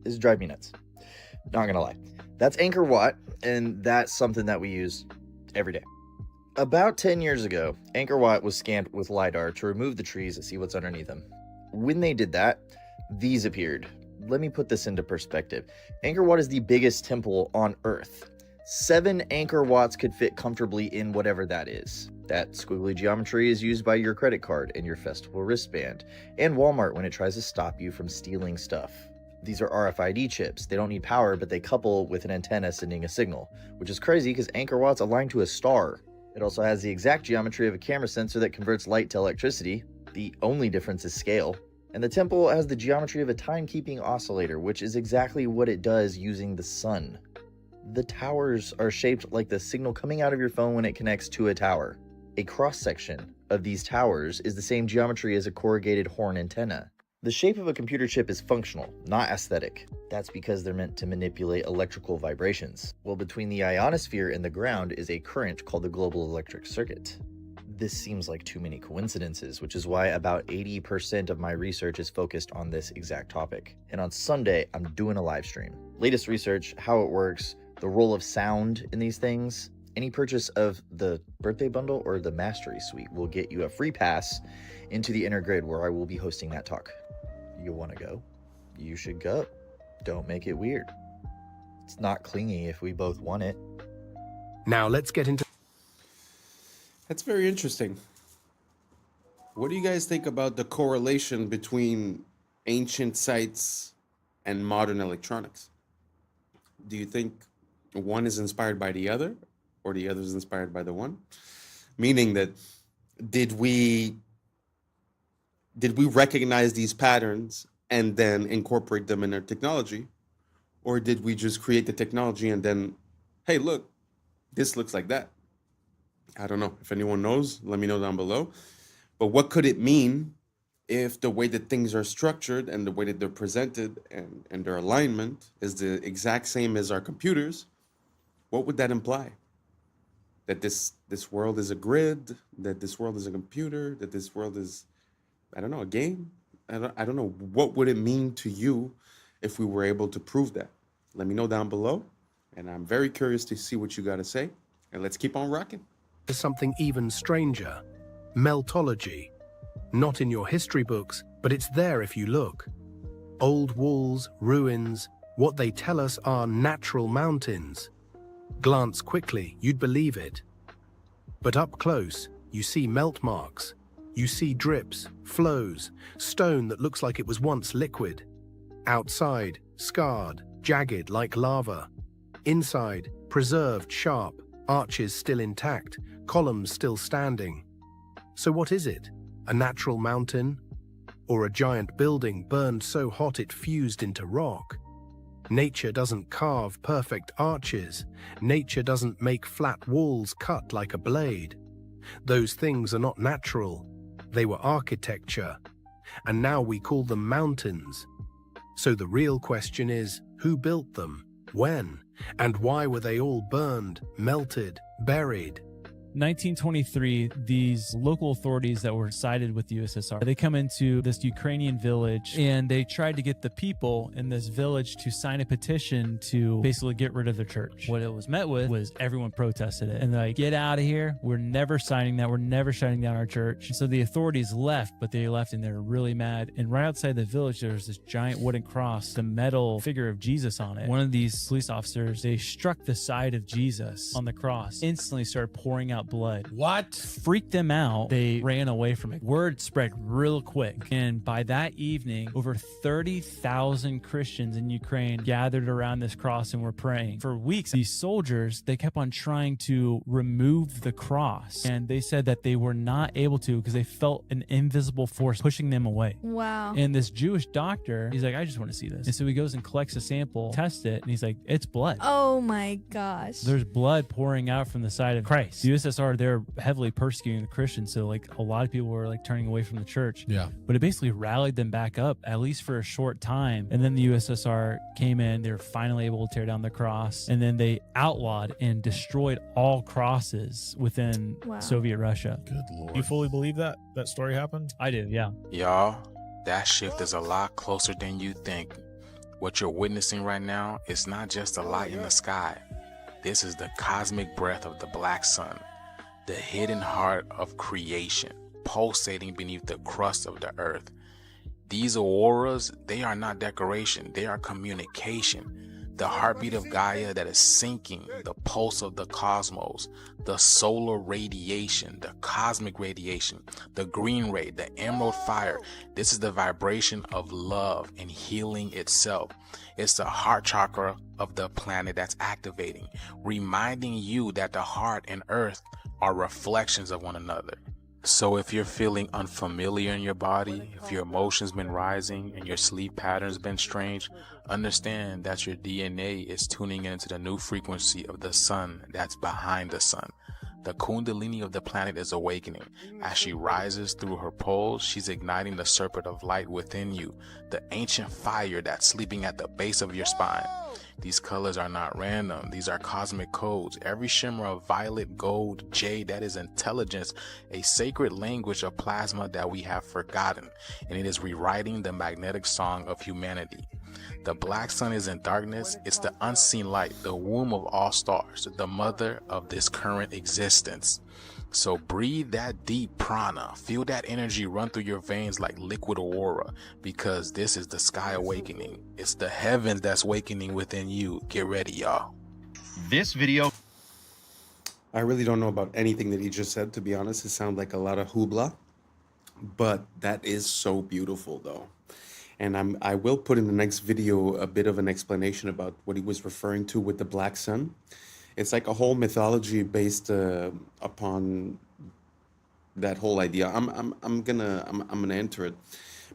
This drives me nuts. Not gonna lie. That's Angkor Wat, and that's something that we use every day. About 10 years ago, Angkor Wat was scanned with LiDAR to remove the trees and see what's underneath them. When they did that, these appeared. Let me put this into perspective. Angkor Wat is the biggest temple on Earth. 7 Angkor Wats could fit comfortably in whatever that is. That squiggly geometry is used by your credit card and your festival wristband, and Walmart when it tries to stop you from stealing stuff. These are RFID chips. They don't need power, but they couple with an antenna sending a signal, which is crazy because Angkor Wat's aligned to a star. It also has the exact geometry of a camera sensor that converts light to electricity. The only difference is scale. And the temple has the geometry of a timekeeping oscillator, which is exactly what it does using the sun. The towers are shaped like the signal coming out of your phone when it connects to a tower. A cross-section of these towers is the same geometry as a corrugated horn antenna. The shape of a computer chip is functional, not aesthetic. That's because they're meant to manipulate electrical vibrations. Well, between the ionosphere and the ground is a current called the global electric circuit. This seems like too many coincidences, which is why about 80% of my research is focused on this exact topic. And on Sunday, I'm doing a live stream. Latest research, how it works, the role of sound in these things. Any purchase of the birthday bundle or the mastery suite will get you a free pass into the inner grid where I will be hosting that talk. You want to go? You should go. Don't make it weird. It's not clingy if we both want it. Now let's get into... That's very interesting. What do you guys think about the correlation between ancient sites and modern electronics? Do you think one is inspired by the other, or the other is inspired by the one? Meaning that did we recognize these patterns and then incorporate them in our technology? Or did we just create the technology and then, hey, look, this looks like that? I don't know. If anyone knows, let me know down below. But what could it mean if the way that things are structured and the way that they're presented and their alignment is the exact same as our computers? What would that imply? That this world is a grid, that this world is a computer, that this world is, I don't know, a game? I don't know. What would it mean to you if we were able to prove that? Let me know down below. And I'm very curious to see what you got to say. And let's keep on rocking. Something even stranger, meltology. Not in your history books, but it's there if you look. Old walls, ruins, what they tell us are natural mountains. Glance quickly, you'd believe it. But up close, you see melt marks. You see drips, flows, stone that looks like it was once liquid. Outside, scarred, jagged like lava. Inside, preserved, sharp, arches still intact, columns still standing. So what is it? A natural mountain? Or a giant building burned so hot it fused into rock? Nature doesn't carve perfect arches. Nature doesn't make flat walls cut like a blade. Those things are not natural. They were architecture. And now we call them mountains. So the real question is, who built them? When? And why were they all burned, melted, buried? 1923, these local authorities that were sided with the USSR, they come into this Ukrainian village and they tried to get the people in this village to sign a petition to basically get rid of their church. What it was met with was everyone protested it and they're like, get out of here. We're never signing that. We're never shutting down our church. And so the authorities left, but they left and they're really mad. And right outside the village, there's this giant wooden cross, the metal figure of Jesus on it. One of these police officers, they struck the side of Jesus on the cross, instantly started pouring out blood. What? Freaked them out. They ran away from it. Word spread real quick. And by that evening, over 30,000 Christians in Ukraine gathered around this cross and were praying. For weeks, these soldiers, they kept on trying to remove the cross. And they said that they were not able to because they felt an invisible force pushing them away. Wow. And this Jewish doctor, he's like, I just want to see this. And so he goes and collects a sample, tests it, and he's like, it's blood. Oh my gosh. There's blood pouring out from the side of Christ. The USSR, they're heavily persecuting the Christians. So like a lot of people were like turning away from the church. Yeah. But it basically rallied them back up, at least for a short time. And then the USSR came in, they were finally able to tear down the cross. And then they outlawed and destroyed all crosses within Soviet Russia. Good Lord. You fully believe that story happened? I do, yeah. Y'all, that shift is a lot closer than you think. What you're witnessing right now is not just a light in the sky. This is the cosmic breath of the black sun, the hidden heart of creation, pulsating beneath the crust of the earth. These auroras, they are not decoration, they are communication. The heartbeat of Gaia that is sinking, the pulse of the cosmos, the solar radiation, the cosmic radiation, the green ray, the emerald fire. This is the vibration of love and healing itself. It's the heart chakra of the planet that's activating, reminding you that the heart and earth are reflections of one another. So if you're feeling unfamiliar in your body, if your emotions been rising and your sleep patterns been strange, understand that your DNA is tuning into the new frequency of the sun that's behind the sun. The kundalini of the planet is awakening. As she rises through her poles, she's igniting the serpent of light within you, the ancient fire that's sleeping at the base of your spine. These colors are not random. These are cosmic codes. Every shimmer of violet, gold, jade, that is intelligence, a sacred language of plasma that we have forgotten, and it is rewriting the magnetic song of humanity. The black sun is in darkness. It's the unseen light, the womb of all stars, the mother of this current existence. So breathe that deep prana, feel that energy run through your veins like liquid aurora, because this is the sky awakening. It's the heavens that's awakening within you. Get ready, y'all. This video, I really don't know about anything that he just said, to be honest. It sounds like a lot of hoopla, but that is so beautiful though. And I will put in the next video a bit of an explanation about what he was referring to with the black sun. It's like a whole mythology based upon that whole idea. I'm gonna enter it.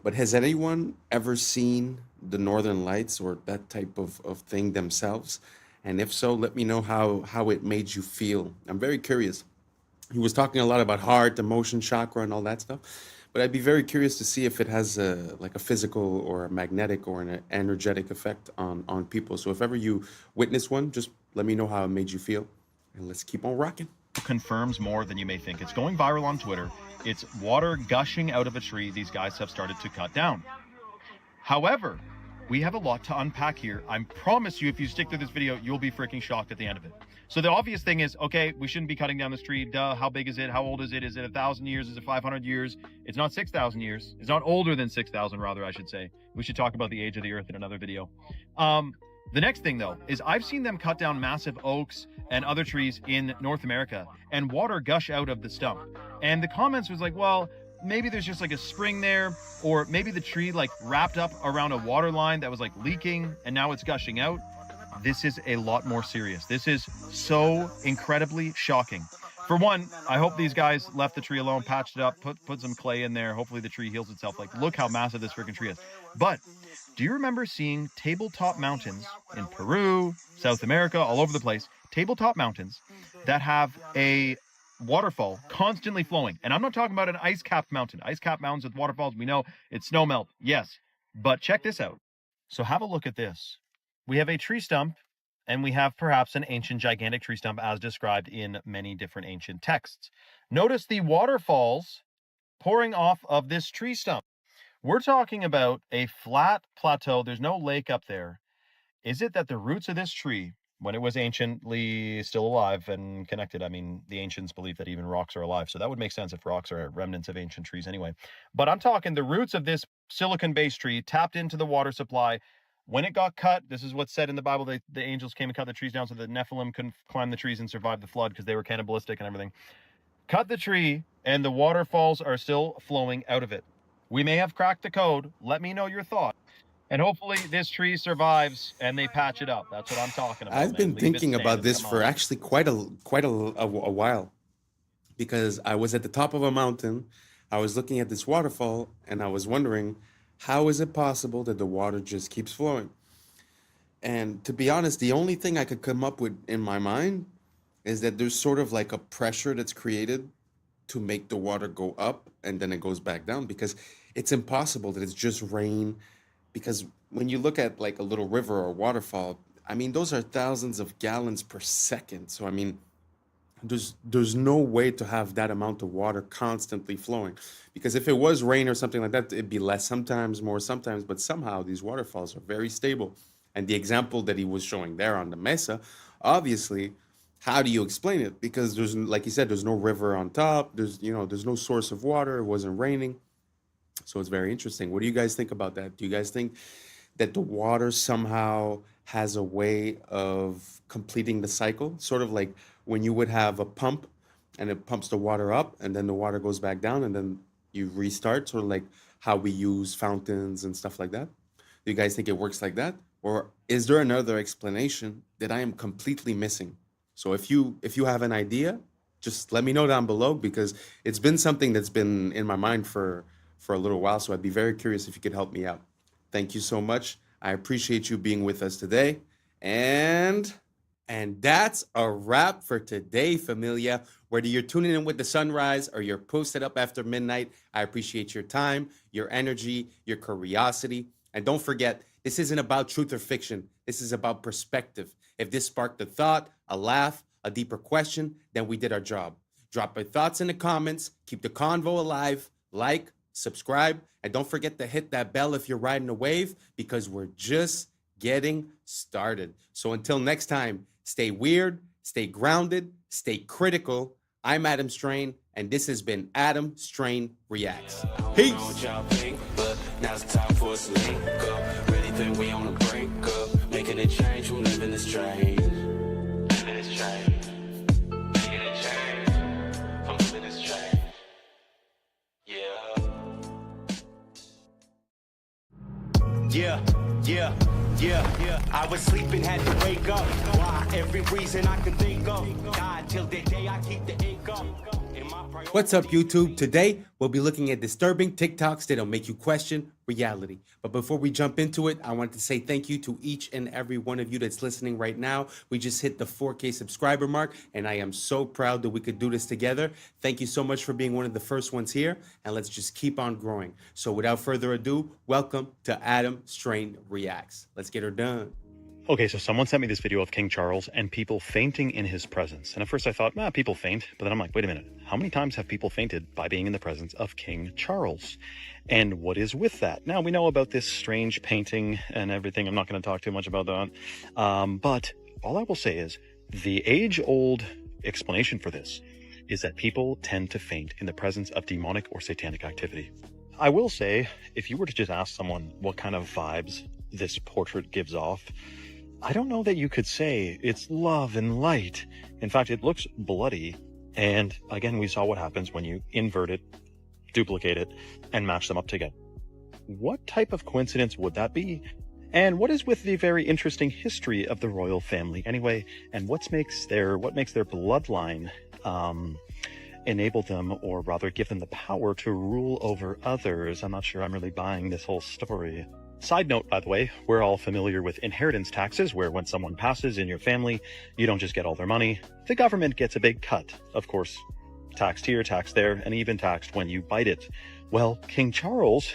But has anyone ever seen the Northern Lights or that type of thing themselves? And if so, let me know how it made you feel. I'm very curious. He was talking a lot about heart, emotion, chakra, and all that stuff. But I'd be very curious to see if it has like a physical or a magnetic or an energetic effect on people. So if ever you witness one, just let me know how it made you feel. And let's keep on rocking. confirms more than you may think. It's going viral on Twitter. It's water gushing out of a tree these guys have started to cut down. However, we have a lot to unpack here. I promise you, if you stick through this video, you'll be freaking shocked at the end of it. So the obvious thing is, okay, we shouldn't be cutting down this tree. Duh, how big is it? How old is it? Is it 1,000 years? Is it 500 years? It's not 6,000 years. It's not older than 6,000, rather, I should say. We should talk about the age of the earth in another video. The next thing, though, is I've seen them cut down massive oaks and other trees in North America and water gush out of the stump. And the comments was like, well, maybe there's just like a spring there, or maybe the tree like wrapped up around a water line that was like leaking and now it's gushing out. This is a lot more serious. This is so incredibly shocking. For one, I hope these guys left the tree alone, patched it up, put some clay in there. Hopefully the tree heals itself. Like, look how massive this freaking tree is. But do you remember seeing tabletop mountains in Peru, South America, all over the place, tabletop mountains that have a waterfall constantly flowing? And I'm not talking about an ice-capped mountain. Ice-capped mountains with waterfalls, we know it's snow melt. Yes, but check this out. So have a look at this. We have a tree stump and we have perhaps an ancient gigantic tree stump as described in many different ancient texts. Notice the waterfalls pouring off of this tree stump. We're talking about a flat plateau. There's no lake up there. Is it that the roots of this tree, when it was anciently still alive and connected, I mean, the ancients believe that even rocks are alive, so that would make sense if rocks are remnants of ancient trees anyway. But I'm talking the roots of this silicon-based tree tapped into the water supply. When it got cut, this is what's said in the Bible, the angels came and cut the trees down so the Nephilim couldn't climb the trees and survive the flood because they were cannibalistic and everything. Cut the tree, and the waterfalls are still flowing out of it. We may have cracked the code. Let me know your thought. And hopefully this tree survives and they patch it up. That's what I'm talking about. I've been thinking about this for actually quite a while, because I was at the top of a mountain, I was looking at this waterfall, and I was wondering, how is it possible that the water just keeps flowing? And to be honest, the only thing I could come up with in my mind is that there's sort of like a pressure that's created to make the water go up and then it goes back down, because it's impossible that it's just rain. Because when you look at like a little river or waterfall, I mean, those are thousands of gallons per second. So, I mean, there's no way to have that amount of water constantly flowing. Because if it was rain or something like that, it'd be less sometimes, more sometimes. But somehow these waterfalls are very stable. And the example that he was showing there on the mesa, obviously, how do you explain it? Because there's, like he said, there's no river on top. There's no source of water. It wasn't raining. So it's very interesting. What do you guys think about that? Do you guys think that the water somehow has a way of completing the cycle? Sort of like when you would have a pump and it pumps the water up and then the water goes back down and then you restart, sort of like how we use fountains and stuff like that. Do you guys think it works like that? Or is there another explanation that I am completely missing? So if you have an idea, just let me know down below, because it's been something that's been in my mind for a little while. So I'd be very curious if you could help me out. Thank you so much. I appreciate you being with us today. And that's a wrap for today, familia. Whether you're tuning in with the sunrise or you're posted up after midnight, I appreciate your time, your energy, your curiosity. And don't forget, this isn't about truth or fiction. This is about perspective. If this sparked a thought, a laugh, a deeper question, then we did our job. Drop your thoughts in the comments. Keep the convo alive. Like, subscribe, and don't forget to hit that bell if you're riding a wave, because we're just getting started. So until next time, stay weird, stay grounded, stay critical. I'm Adam Strain, and this has been Adam Strain Reacts. Peace. We on the brink of making a change from living this change. Yeah. I was sleeping, had to wake up. Why? Every reason I can think of. God, till the day I keep the ink up. What's up, YouTube? Today, we'll be looking at disturbing TikToks that'll make you question reality. But before we jump into it, I want to say thank you to each and every one of you that's listening right now. We just hit the 4K subscriber mark, and I am so proud that we could do this together. Thank you so much for being one of the first ones here, and let's just keep on growing. So without further ado, welcome to Adam Strain Reacts. Let's get her done. Okay, so someone sent me this video of King Charles and people fainting in his presence. And at first I thought, people faint. But then I'm like, wait a minute. How many times have people fainted by being in the presence of King Charles? And what is with that? Now, we know about this strange painting and everything. I'm not going to talk too much about that. But all I will say is the age-old explanation for this is that people tend to faint in the presence of demonic or satanic activity. I will say, if you were to just ask someone what kind of vibes this portrait gives off, I don't know that you could say it's love and light. In fact, it looks bloody. And again, we saw what happens when you invert it, duplicate it, and match them up together. What type of coincidence would that be? And what is with the very interesting history of the royal family anyway? And what makes their bloodline enable them, or rather give them the power to rule over others? I'm not sure I'm really buying this whole story. Side note, by the way, we're all familiar with inheritance taxes, where when someone passes in your family, you don't just get all their money. The government gets a big cut. Of course, taxed here, taxed there, and even taxed when you bite it. Well, King Charles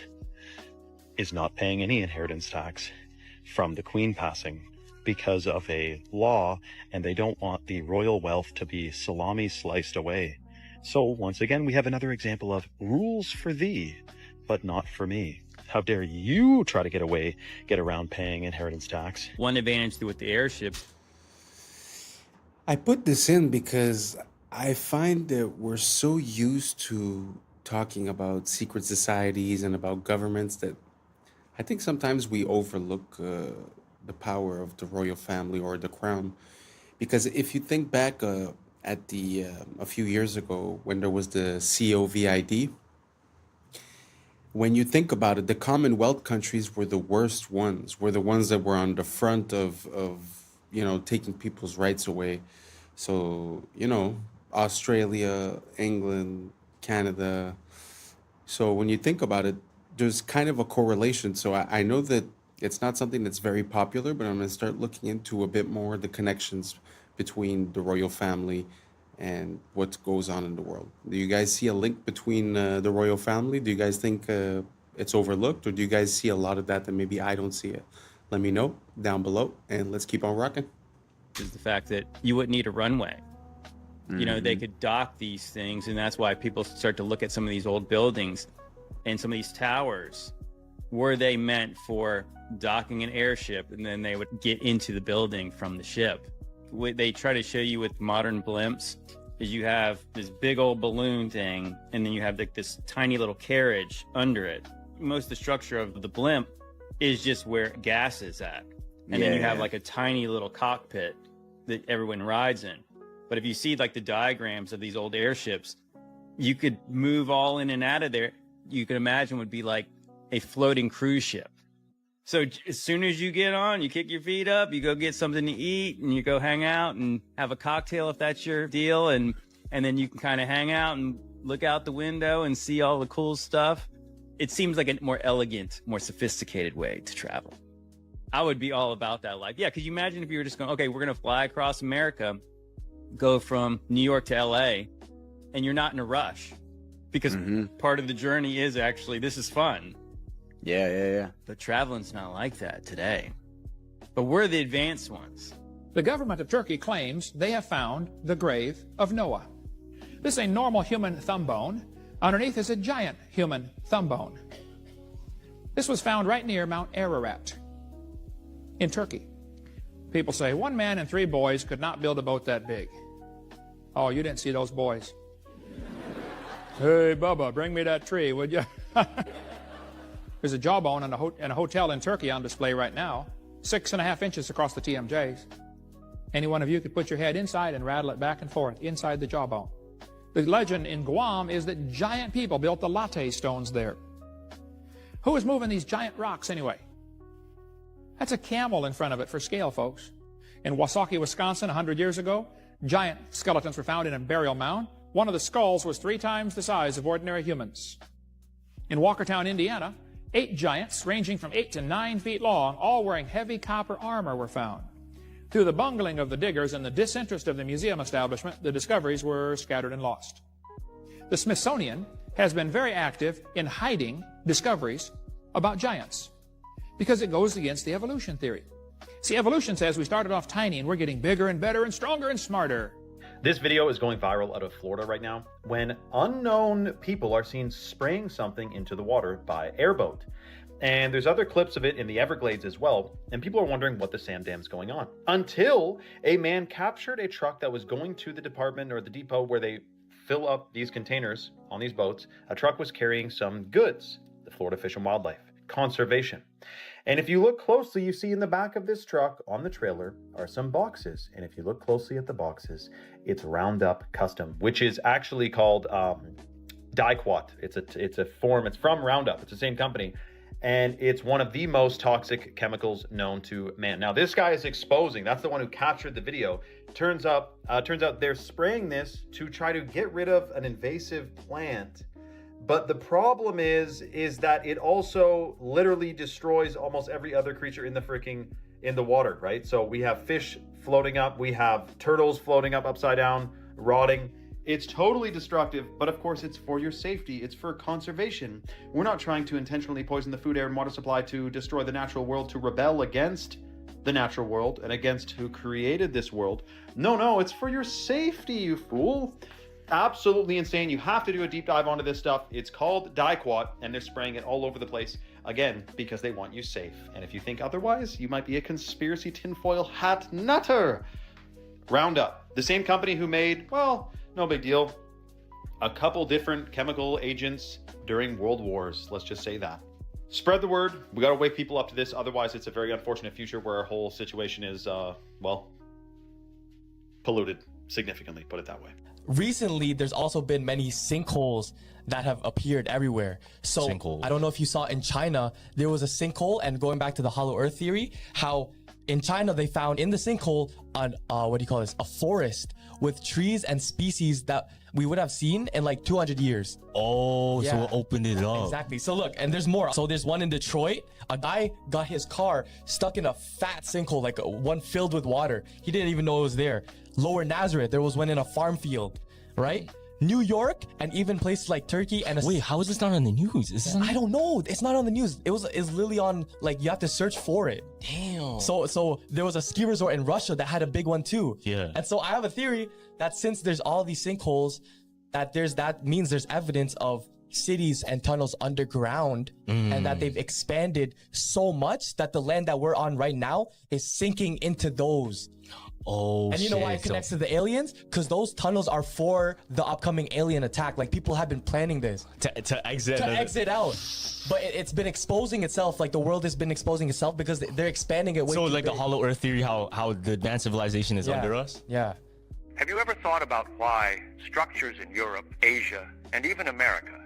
is not paying any inheritance tax from the Queen passing, because of a law, and they don't want the royal wealth to be salami sliced away. So once again, we have another example of rules for thee, but not for me. How dare you try to get around paying inheritance tax? One advantage with the airships. I put this in because I find that we're so used to talking about secret societies and about governments that I think sometimes we overlook the power of the royal family or the crown. Because if you think back at a few years ago when there was the COVID, when you think about it, the Commonwealth countries were the worst ones, were the ones that were on the front of taking people's rights away. So, Australia, England, Canada. So when you think about it, there's kind of a correlation. So I know that it's not something that's very popular, but I'm going to start looking into a bit more the connections between the royal family and what goes on in the world. Do you guys see a link between the royal family? Do you guys think it's overlooked, or do you guys see a lot of that maybe I don't see it? Let me know down below, and let's keep on rocking. Is the fact that you wouldn't need a runway. They could dock these things, and that's why people start to look at some of these old buildings and some of these towers. Were they meant for docking an airship, and then they would get into the building from the ship? What they try to show you with modern blimps is you have this big old balloon thing, and then you have this tiny little carriage under it. Most of the structure of the blimp is just where gas is at. And then you have like a tiny little cockpit that everyone rides in. But if you see like the diagrams of these old airships, you could move all in and out of there. You could imagine would be like a floating cruise ship. So as soon as you get on, you kick your feet up, you go get something to eat, and you go hang out and have a cocktail if that's your deal. And then you can kind of hang out and look out the window and see all the cool stuff. It seems like a more elegant, more sophisticated way to travel. I would be all about that life. Yeah, because you imagine if you were just going, okay, we're going to fly across America, go from New York to LA, and you're not in a rush. Because part of the journey is actually, this is fun. Yeah. But traveling's not like that today. But we're the advanced ones. The government of Turkey claims they have found the grave of Noah. This is a normal human thumb bone. Underneath is a giant human thumb bone. This was found right near Mount Ararat in Turkey. People say 1 man and 3 boys could not build a boat that big. Oh, you didn't see those boys. Hey, Bubba, bring me that tree, would you? There's a jawbone in a hotel in Turkey on display right now, 6.5 inches across the TMJs. Any one of you could put your head inside and rattle it back and forth inside the jawbone. The legend in Guam is that giant people built the latte stones there. Who is moving these giant rocks anyway? That's a camel in front of it for scale, folks. In Wasaki, Wisconsin, 100 years ago, giant skeletons were found in a burial mound. One of the skulls was 3 times the size of ordinary humans. In Walkertown, Indiana, 8 giants ranging from 8 to 9 feet long, all wearing heavy copper armor, were found. Through the bungling of the diggers and the disinterest of the museum establishment, the discoveries were scattered and lost. The Smithsonian has been very active in hiding discoveries about giants because it goes against the evolution theory. See, evolution says we started off tiny and we're getting bigger and better and stronger and smarter. This video is going viral out of Florida right now when unknown people are seen spraying something into the water by airboat. And there's other clips of it in the Everglades as well, and people are wondering what the sand dam's going on. Until a man captured a truck that was going to the department or the depot where they fill up these containers on these boats. A truck was carrying some goods, the Florida Fish and Wildlife Conservation. And if you look closely, you see in the back of this truck on the trailer are some boxes. And if you look closely at the boxes, it's Roundup Custom, which is actually called Diquat. It's a form, it's from Roundup. It's the same company. And it's one of the most toxic chemicals known to man. Now, this guy is exposing, that's the one who captured the video. Turns out they're spraying this to try to get rid of an invasive plant. But the problem is that it also literally destroys almost every other creature in the water, right? So we have fish floating up, we have turtles floating up upside down, rotting. It's totally destructive, but of course it's for your safety, it's for conservation. We're not trying to intentionally poison the food, air, and water supply to destroy the natural world, to rebel against the natural world and against who created this world. No, it's for your safety, you fool. Absolutely insane. You have to do a deep dive onto this stuff. It's called Daiquat, and they're spraying it all over the place, again, because they want you safe. And if you think otherwise, you might be a conspiracy tinfoil hat nutter. Roundup, the same company who made, well, no big deal, a couple different chemical agents during world wars. Let's just say that. Spread the word. We got to wake people up to this. Otherwise, it's a very unfortunate future where our whole situation is, well, polluted significantly, put it that way. Recently, there's also been many sinkholes that have appeared everywhere. So I don't know if you saw in China, there was a sinkhole, and going back to the hollow earth theory, how in China they found in the sinkhole a forest with trees and species that we would have seen in like 200 years. Oh, so it opened it up. Exactly. So look, and there's more. So there's one in Detroit. A guy got his car stuck in a fat sinkhole, like one filled with water. He didn't even know it was there. Lower Nazareth, there was one in a farm field, right? New York, and even places like Turkey and wait, how is this not on the news? I don't know. It's not on the news. It's literally on, like, you have to search for it. Damn. So there was a ski resort in Russia that had a big one too. Yeah. And so I have a theory that since there's all these sinkholes, that means there's evidence of cities and tunnels underground, and that they've expanded so much that the land that we're on right now is sinking into those. Oh, and you know why it connects to the aliens? Because those tunnels are for the upcoming alien attack. Like, people have been planning this to exit out. But it's been exposing itself. Like, the world has been exposing itself because they're expanding it. So like the hollow earth theory, how the advanced civilization is under us. Yeah. Have you ever thought about why structures in Europe, Asia, and even America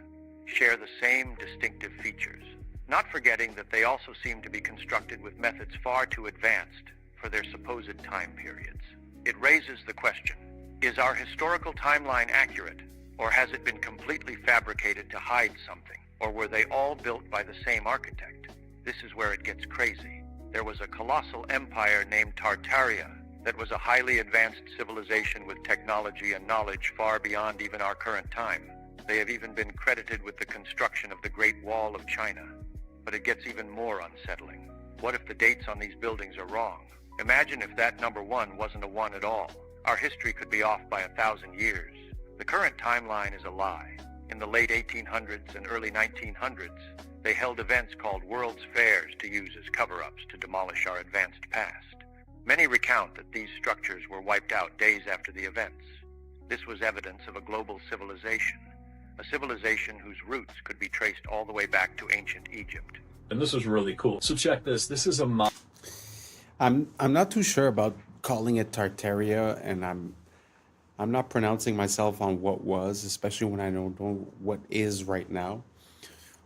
share the same distinctive features? Not forgetting that they also seem to be constructed with methods far too advanced for their supposed time periods. It raises the question, is our historical timeline accurate, or has it been completely fabricated to hide something? Or were they all built by the same architect? This is where it gets crazy. There was a colossal empire named Tartaria that was a highly advanced civilization with technology and knowledge far beyond even our current time. They have even been credited with the construction of the Great Wall of China. But it gets even more unsettling. What if the dates on these buildings are wrong? Imagine if that number 1 wasn't a 1 at all. Our history could be off by 1,000 years. The current timeline is a lie. In the late 1800s and early 1900s, they held events called World's Fairs to use as cover-ups to demolish our advanced past. Many recount that these structures were wiped out days after the events. This was evidence of a global civilization, a civilization whose roots could be traced all the way back to ancient Egypt. And this is really cool. So check this. This is a I'm not too sure about calling it Tartaria, and I'm not pronouncing myself on what was, especially when I don't know what is right now.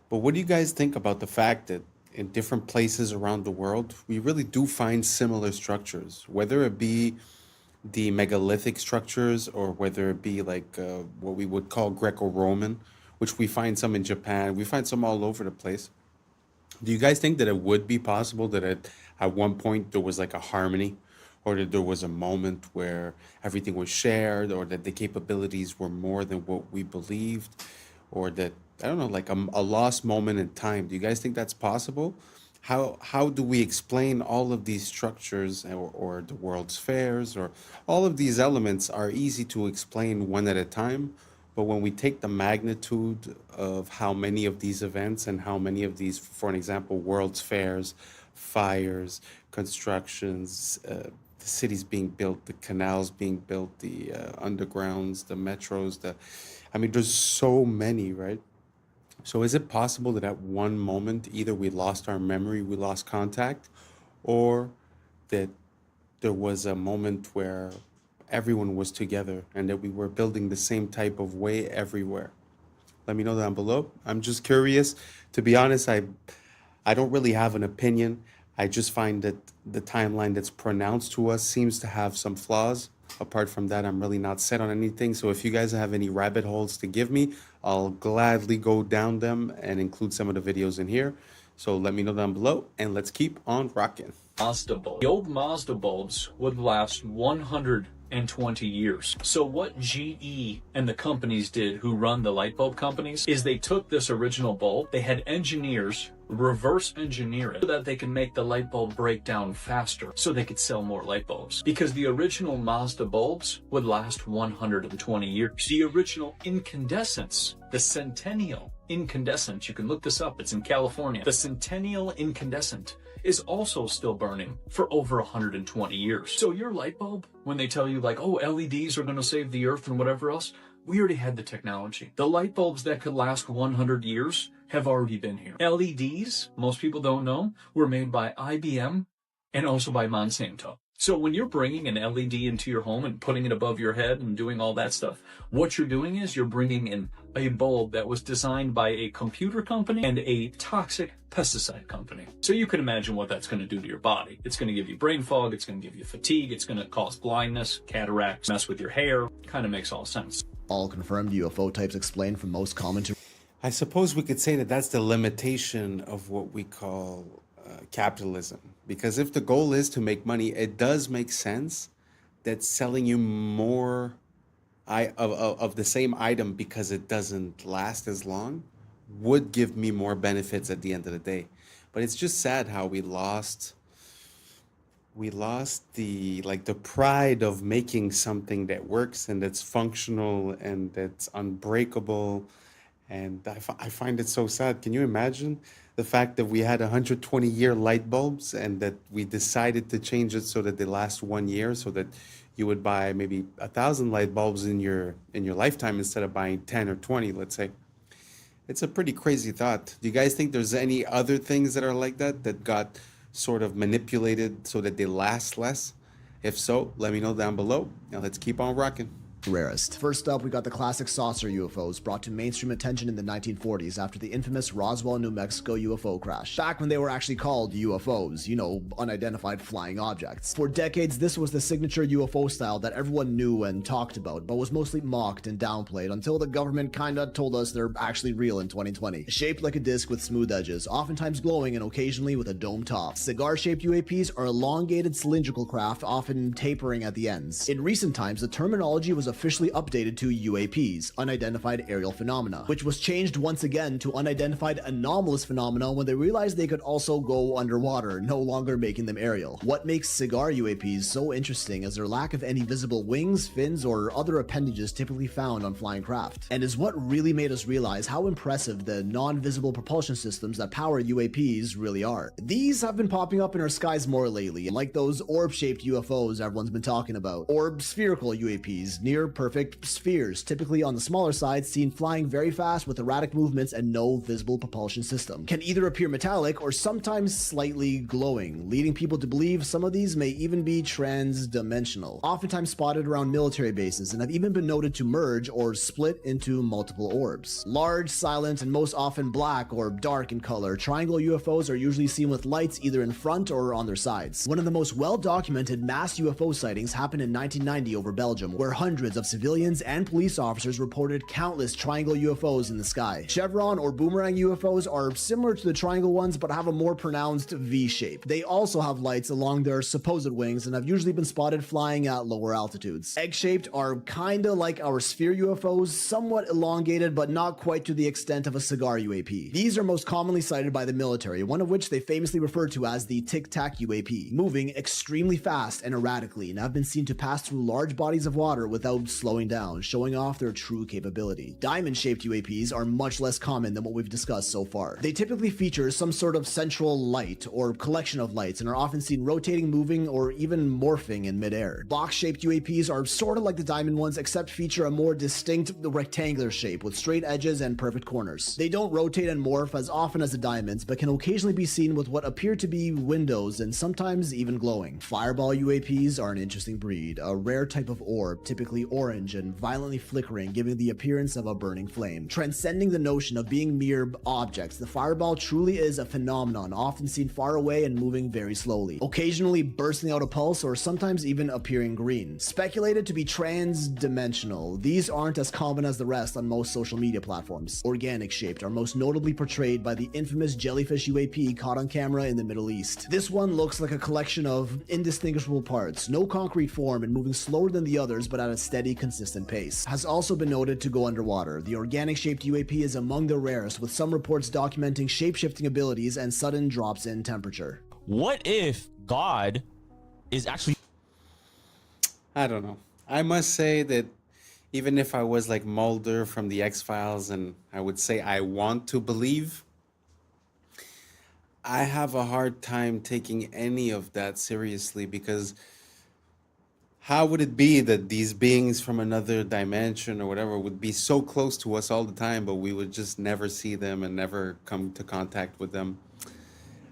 But what do you guys think about the fact that in different places around the world, we really do find similar structures, whether it be the megalithic structures or whether it be like what we would call Greco-Roman, which we find some in Japan, we find some all over the place. Do you guys think that it would be possible that at one point there was like a harmony, or that there was a moment where everything was shared, or that the capabilities were more than what we believed, or that, I don't know, like a lost moment in time? Do you guys think that's possible? How do we explain all of these structures, or the World's Fairs, or all of these elements are easy to explain one at a time? But when we take the magnitude of how many of these events and how many of these, for an example, World's Fairs, fires, constructions, the cities being built, the canals being built, the undergrounds, the metros, there's so many, right? So is it possible that at one moment, either we lost our memory, we lost contact, or that there was a moment where everyone was together and that we were building the same type of way everywhere? Let me know down below. I'm just curious. To be honest, I don't really have an opinion. I just find that the timeline that's pronounced to us seems to have some flaws. Apart from that, I'm really not set on anything. So if you guys have any rabbit holes to give me, I'll gladly go down them and include some of the videos in here. So let me know down below, and let's keep on rocking. Mazda bulb. The old Mazda bulbs would last 120 years. So what GE and the companies did who run the light bulb companies is they took this original bulb, they had engineers reverse engineer it so that they can make the light bulb break down faster so they could sell more light bulbs. Because the original Mazda bulbs would last 120 years. The original incandescents, the Centennial incandescent, you can look this up, it's in California. The Centennial incandescent is also still burning for over 120 years. So your light bulb, when they tell you like, oh, LEDs are going to save the earth and whatever else, we already had the technology. The light bulbs that could last 100 years have already been here. LEDs, most people don't know, were made by IBM and also by Monsanto. So when you're bringing an LED into your home and putting it above your head and doing all that stuff, what you're doing is you're bringing in a bulb that was designed by a computer company and a toxic pesticide company. So you can imagine what that's going to do to your body. It's going to give you brain fog, it's going to give you fatigue, it's going to cause blindness, cataracts, mess with your hair. Kind of makes all sense. All confirmed UFO types explained from most common to... I suppose we could say that that's the limitation of what we call capitalism. Because if the goal is to make money, it does make sense that selling you more of the same item because it doesn't last as long would give me more benefits at the end of the day. But it's just sad how we lost the pride of making something that works and that's functional and that's unbreakable. And I find it so sad. Can you imagine the fact that we had 120-year light bulbs and that we decided to change it so that they last 1 year, so that you would buy maybe 1,000 light bulbs in your lifetime instead of buying 10 or 20, let's say. It's a pretty crazy thought. Do you guys think there's any other things that are like that got sort of manipulated so that they last less? If so, let me know down below. Now let's keep on rocking. Rarest. First up, we got the classic saucer UFOs brought to mainstream attention in the 1940s after the infamous Roswell, New Mexico UFO crash. Back when they were actually called UFOs, you know, unidentified flying objects. For decades, this was the signature UFO style that everyone knew and talked about, but was mostly mocked and downplayed until the government kinda told us they're actually real in 2020. Shaped like a disc with smooth edges, oftentimes glowing and occasionally with a dome top. Cigar-shaped UAPs are elongated cylindrical craft, often tapering at the ends. In recent times, the terminology was officially updated to UAPs, unidentified aerial phenomena, which was changed once again to unidentified anomalous phenomena when they realized they could also go underwater, no longer making them aerial. What makes cigar UAPs so interesting is their lack of any visible wings, fins, or other appendages typically found on flying craft, and is what really made us realize how impressive the non-visible propulsion systems that power UAPs really are. These have been popping up in our skies more lately, like those orb-shaped UFOs everyone's been talking about, or spherical UAPs, near perfect spheres, typically on the smaller side, seen flying very fast with erratic movements and no visible propulsion system. Can either appear metallic or sometimes slightly glowing, leading people to believe some of these may even be trans-dimensional. Oftentimes spotted around military bases and have even been noted to merge or split into multiple orbs. Large, silent, and most often black or dark in color, triangle UFOs are usually seen with lights either in front or on their sides. One of the most well-documented mass UFO sightings happened in 1990 over Belgium, where hundreds of civilians and police officers reported countless triangle UFOs in the sky. Chevron or boomerang UFOs are similar to the triangle ones but have a more pronounced V shape. They also have lights along their supposed wings and have usually been spotted flying at lower altitudes. Egg-shaped are kinda like our sphere UFOs, somewhat elongated but not quite to the extent of a cigar UAP. These are most commonly cited by the military, one of which they famously refer to as the Tic-Tac UAP, moving extremely fast and erratically and have been seen to pass through large bodies of water without slowing down, showing off their true capability. Diamond-shaped UAPs are much less common than what we've discussed so far. They typically feature some sort of central light or collection of lights and are often seen rotating, moving, or even morphing in midair. Box-shaped UAPs are sort of like the diamond ones, except feature a more distinct rectangular shape with straight edges and perfect corners. They don't rotate and morph as often as the diamonds, but can occasionally be seen with what appear to be windows and sometimes even glowing. Fireball UAPs are an interesting breed, a rare type of orb, typically orange and violently flickering, giving the appearance of a burning flame. Transcending the notion of being mere objects, the fireball truly is a phenomenon, often seen far away and moving very slowly, occasionally bursting out a pulse or sometimes even appearing green. Speculated to be trans-dimensional, these aren't as common as the rest on most social media platforms. Organic-shaped are most notably portrayed by the infamous jellyfish UAP caught on camera in the Middle East. This one looks like a collection of indistinguishable parts, no concrete form and moving slower than the others but at a steady steady, consistent pace. Has also been noted to go underwater. The organic-shaped UAP is among the rarest, with some reports documenting shape-shifting abilities and sudden drops in temperature. What if God is actually... I don't know. I must say that even if I was like Mulder from the X-Files and I would say I want to believe, I have a hard time taking any of that seriously, because how would it be that these beings from another dimension or whatever would be so close to us all the time, but we would just never see them and never come to contact with them?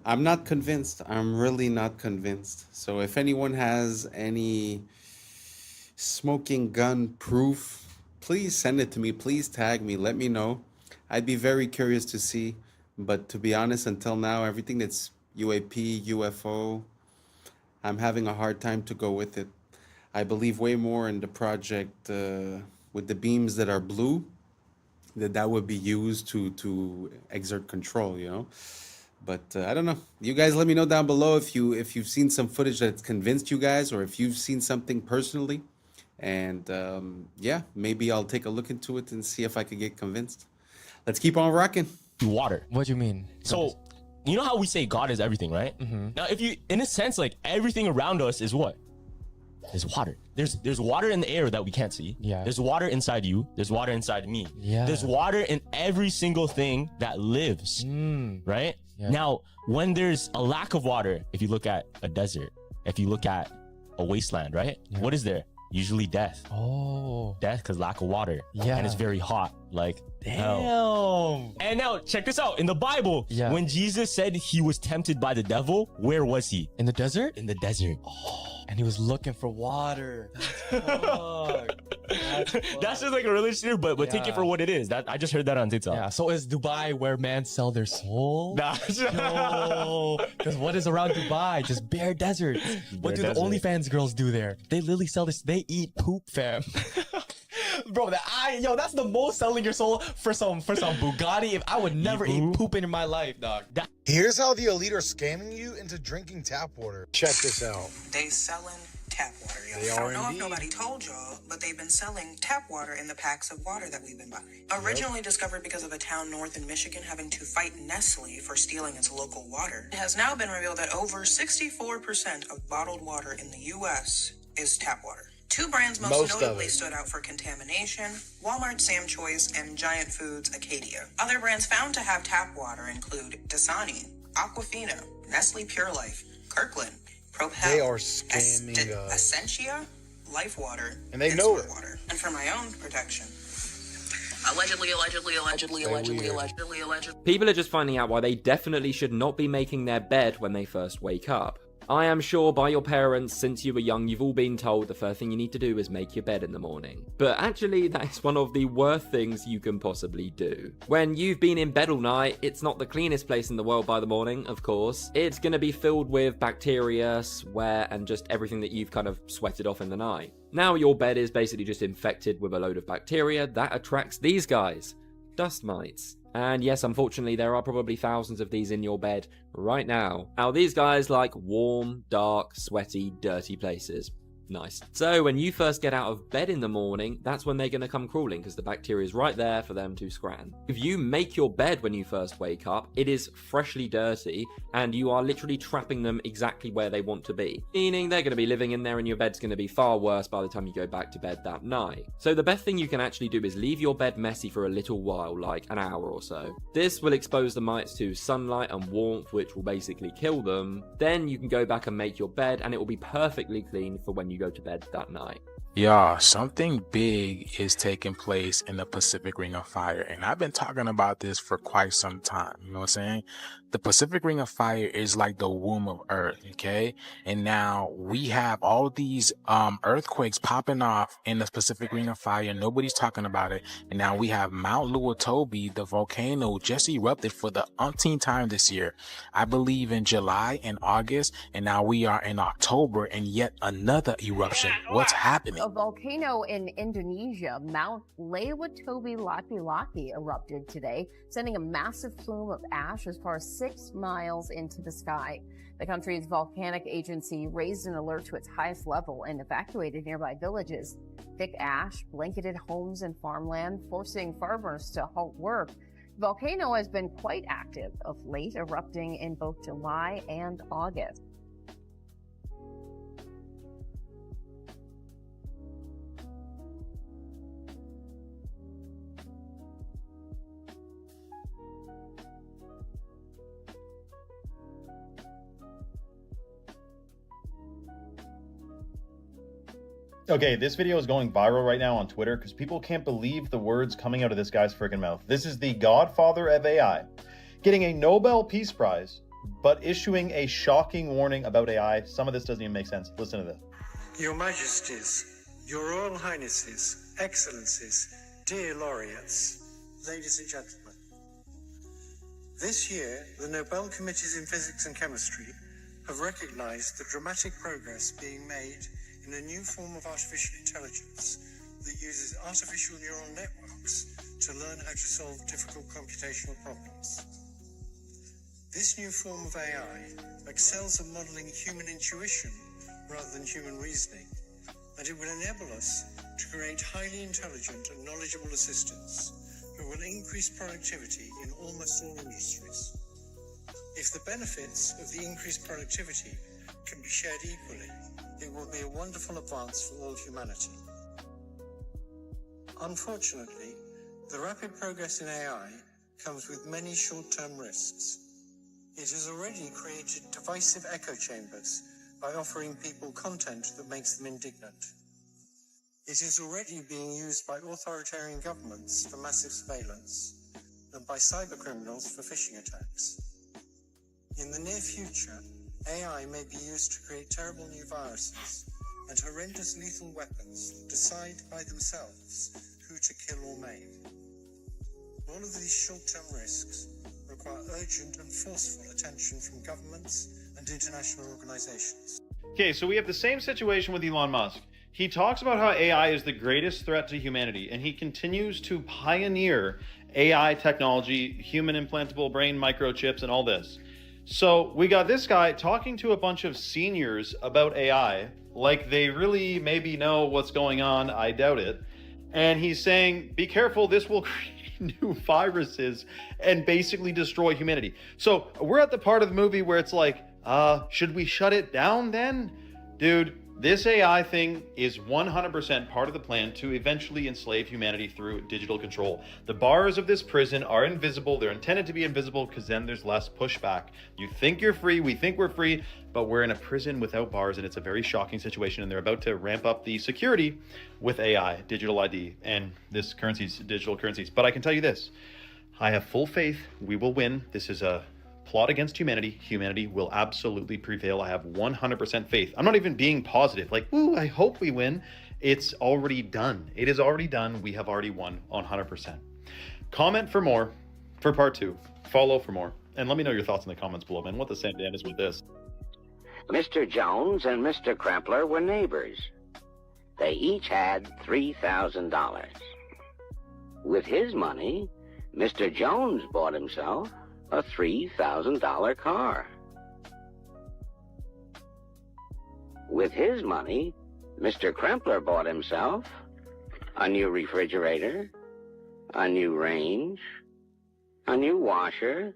I'm not convinced. I'm really not convinced. So if anyone has any smoking gun proof, please send it to me. Please tag me. Let me know. I'd be very curious to see. But to be honest, until now, everything that's UAP, UFO, I'm having a hard time to go with it. I believe way more in the project with the beams that are blue, that would be used to exert control, you know? But I don't know. You guys let me know down below if you've seen some footage that's convinced you guys, or if you've seen something personally. And yeah, maybe I'll take a look into it and see if I could get convinced. Let's keep on rocking. Water. What do you mean? So, you know how we say God is everything, right? Now, if you, in a sense, like everything around us is what? There's water. There's water in the air that we can't see. Yeah. There's water inside you. There's water inside me. Yeah. There's water in every single thing that lives, right? Yeah. Now, when there's a lack of water, if you look at a desert, if you look at a wasteland, right? Yeah. What is there? Usually death. Oh. Death because lack of water. Yeah. And it's very hot. Like, Damn. hell. And now, check this out. In the Bible, Yeah. when Jesus said he was tempted by the devil, where was he? In the desert? In the desert. And he was looking for water. That's just like a religious theory, but take it for what it is. That I just heard that on TikTok. Yeah. So is Dubai where men sell their soul? Nah. No. Because what is around Dubai? Just bare desert. What do the OnlyFans girls do there? They literally sell this. They eat poop, fam. Bro, that's the most selling your soul for some Bugatti. If I would never eat poop in my life, dog. Here's how the elite are scamming you into drinking tap water. Check this out. They selling tap water, y'all. They I are don't know indeed. if nobody told y'all, but they've been selling tap water in the packs of water that we've been buying. Originally discovered because of a town north in Michigan having to fight Nestle for stealing its local water, it has now been revealed that over 64% of bottled water in the U.S. is tap water. Two brands most notably stood out for contamination: Walmart Sam Choice and Giant Foods Acadia. Other brands found to have tap water include Dasani, Aquafina, Nestle Pure Life, Kirkland, Propel, They are scamming us. Essentia, Life Water, And they know Smart it. Water. And for my own protection, allegedly. People are just finding out why they definitely should not be making their bed when they first wake up. I am sure by your parents, since you were young, you've all been told the first thing you need to do is make your bed in the morning. But actually, that is one of the worst things you can possibly do. When you've been in bed all night, it's not the cleanest place in the world by the morning, of course. It's going to be filled with bacteria, sweat, and just everything that you've kind of sweated off in the night. Now your bed is basically just infected with a load of bacteria that attracts these guys, dust mites. And yes, unfortunately, there are probably thousands of these in your bed right now. Now, these guys like warm, dark, sweaty, dirty places. Nice. So when you first get out of bed in the morning, that's when they're going to come crawling, because the bacteria is right there for them to scran. If you make your bed when you first wake up, it is freshly dirty, and you are literally trapping them exactly where they want to be. Meaning they're going to be living in there, and your bed's going to be far worse by the time you go back to bed that night. So the best thing you can actually do is leave your bed messy for a little while, like an hour or so. This will expose the mites to sunlight and warmth, which will basically kill them. Then you can go back and make your bed, and it will be perfectly clean for when you go to bed that night. Y'all, something big is taking place in the Pacific Ring of Fire, and I've been talking about this for quite some time. You know what I'm saying? The Pacific Ring of Fire is like the womb of Earth, okay? And now we have all these earthquakes popping off in the Pacific Ring of Fire. Nobody's talking about it. And now we have Mount Luotobi, the volcano, just erupted for the umpteenth time this year. I believe in July and August, and now we are in October, and yet another eruption. What's happening? A volcano in Indonesia, Mount Lewatobi Laki erupted today, sending a massive plume of ash as far as 6 miles into the sky. The country's volcanic agency raised an alert to its highest level and evacuated nearby villages. Thick ash blanketed homes and farmland, forcing farmers to halt work. The volcano has been quite active of late, erupting in both July and August. Okay, this video is going viral right now on Twitter because people can't believe the words coming out of this guy's freaking mouth. This is the godfather of AI, getting a Nobel Peace Prize, but issuing a shocking warning about AI. Some of this doesn't even make sense. Listen to this. Your Majesties, Your Royal Highnesses, Excellencies, dear laureates, ladies and gentlemen. This year, the Nobel Committees in Physics and Chemistry have recognized the dramatic progress being made in a new form of artificial intelligence that uses artificial neural networks to learn how to solve difficult computational problems. This new form of AI excels at modeling human intuition rather than human reasoning, and it will enable us to create highly intelligent and knowledgeable assistants who will increase productivity in almost all industries. If the benefits of the increased productivity can be shared equally, it will be a wonderful advance for all humanity. Unfortunately, the rapid progress in AI comes with many short-term risks. It has already created divisive echo chambers by offering people content that makes them indignant. It is already being used by authoritarian governments for massive surveillance and by cybercriminals for phishing attacks. In the near future, AI may be used to create terrible new viruses and horrendous lethal weapons that decide by themselves who to kill or maim. All of these short-term risks require urgent and forceful attention from governments and international organizations. Okay, so we have the same situation with Elon Musk. He talks about how AI is the greatest threat to humanity, and he continues to pioneer AI technology, human implantable brain microchips, and all this. So we got this guy talking to a bunch of seniors about AI, like they really maybe know what's going on. I doubt it. And he's saying, be careful, this will create new viruses and basically destroy humanity. So we're at the part of the movie where it's like, should we shut it down then? Dude, this AI thing is 100% part of the plan to eventually enslave humanity through digital control. The bars of this prison are invisible. They're intended to be invisible because then there's less pushback. You think you're free, we think we're free, but we're in a prison without bars, and it's a very shocking situation, and they're about to ramp up the security with AI, digital ID, and this currencies, digital currencies. But I can tell you this, I have full faith we will win. This is a plot against humanity. Humanity will absolutely prevail. I have 100% faith. I'm not even being positive, like, ooh, I hope we win. It's already done. It is already done. We have already won 100%. Comment for more, for part 2. Follow for more. And let me know your thoughts in the comments below, man. What the same damn is with this? Mr. Jones and Mr. Krempler were neighbors. They each had $3,000. With his money, Mr. Jones bought himself a $3,000 car. With his money, Mr. Krempler bought himself a new refrigerator, a new range, a new washer,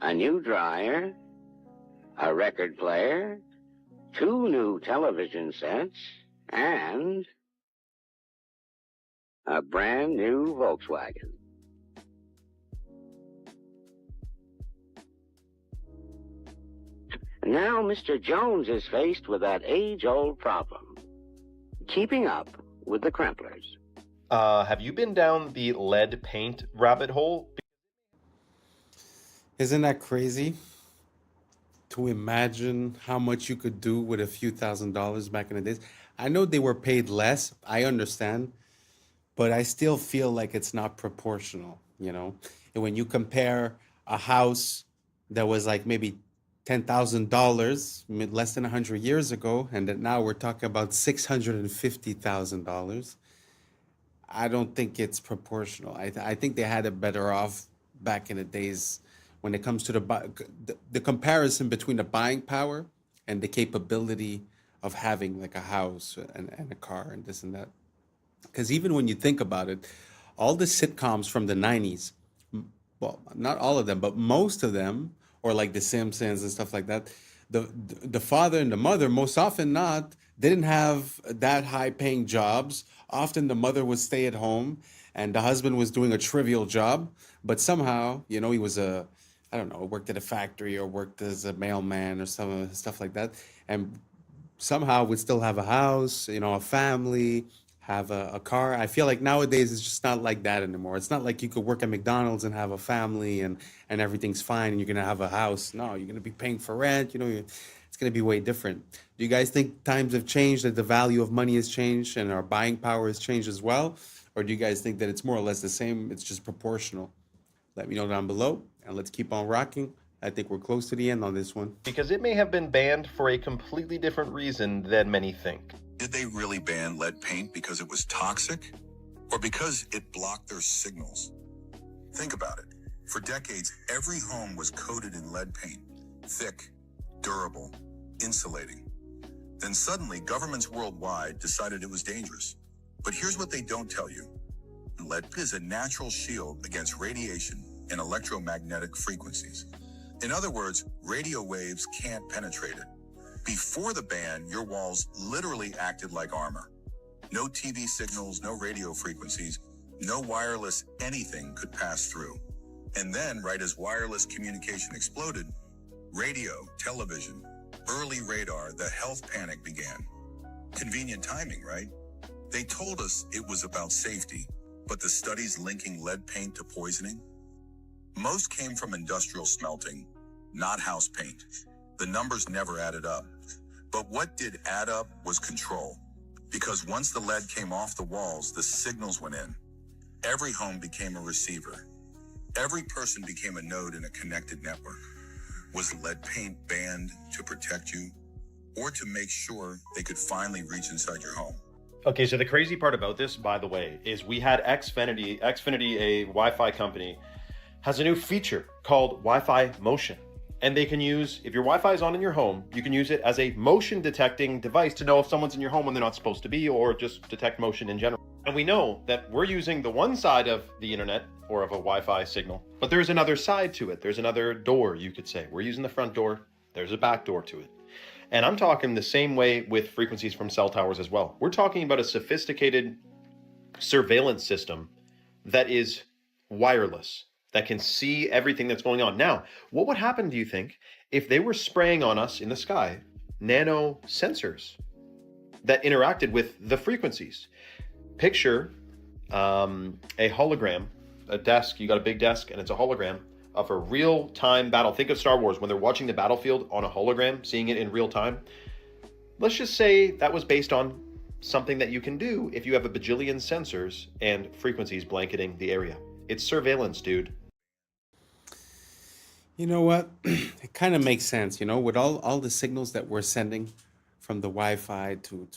a new dryer, a record player, 2 new television sets, and a brand new Volkswagen. Now Mr. Jones is faced with that age-old problem, keeping up with the Kremplers. Have you been down the lead paint rabbit hole? Isn't that crazy? To imagine how much you could do with a few $1,000s back in the days. I know they were paid less, I understand, but I still feel like it's not proportional, you know? And when you compare a house that was like maybe $10,000 less than 100 years ago, and that now we're talking about $650,000, I don't think it's proportional. I think they had it better off back in the days when it comes to the comparison between the buying power and the capability of having like a house and a car and this and that. Because even when you think about it, all the sitcoms from the 90s, well, not all of them, but most of them, or like The Simpsons and stuff like that, the father and the mother, most often not, didn't have that high paying jobs. Often the mother would stay at home and the husband was doing a trivial job, but somehow, he was I don't know, worked at a factory or worked as a mailman or some stuff like that. And somehow would still have a house, a family, have a car. I feel like nowadays it's just not like that anymore. It's not like you could work at McDonald's and have a family and everything's fine and you're gonna have a house. No, you're gonna be paying for rent. It's gonna be way different. Do you guys think times have changed, that the value of money has changed and our buying power has changed as well? Or do you guys think that it's more or less the same? It's just proportional? Let me know down below and let's keep on rocking. I think we're close to the end on this one. Because it may have been banned for a completely different reason than many think. Did they really ban lead paint because it was toxic? Or because it blocked their signals? Think about it. For decades, every home was coated in lead paint. Thick, durable, insulating. Then suddenly, governments worldwide decided it was dangerous. But here's what they don't tell you. Lead is a natural shield against radiation and electromagnetic frequencies. In other words, radio waves can't penetrate it. Before the ban, your walls literally acted like armor. No TV signals, no radio frequencies, no wireless anything could pass through. And then, right as wireless communication exploded, radio, television, early radar, the health panic began. Convenient timing, right? They told us it was about safety, but the studies linking lead paint to poisoning? Most came from industrial smelting, not house paint. The numbers never added up. But what did add up was control. Because once the lead came off the walls, the signals went in. Every home became a receiver. Every person became a node in a connected network. Was lead paint banned to protect you or to make sure they could finally reach inside your home? Okay, so the crazy part about this, by the way, is we had Xfinity, a Wi-Fi company, has a new feature called Wi-Fi Motion. And they can use, if your Wi-Fi is on in your home, you can use it as a motion detecting device to know if someone's in your home when they're not supposed to be, or just detect motion in general. And we know that we're using the one side of the internet or of a Wi-Fi signal, but there's another side to it. There's another door, you could say. We're using the front door. There's a back door to it. And I'm talking the same way with frequencies from cell towers as well. We're talking about a sophisticated surveillance system that is wireless, that can see everything that's going on. Now, what would happen, do you think, if they were spraying on us in the sky nano sensors that interacted with the frequencies? Picture a hologram, a desk, you got a big desk and it's a hologram of a real-time battle. Think of Star Wars when they're watching the battlefield on a hologram, seeing it in real time. Let's just say that was based on something that you can do if you have a bajillion sensors and frequencies blanketing the area. It's surveillance, dude. You know what? It kind of makes sense, with all the signals that we're sending from the Wi-Fi to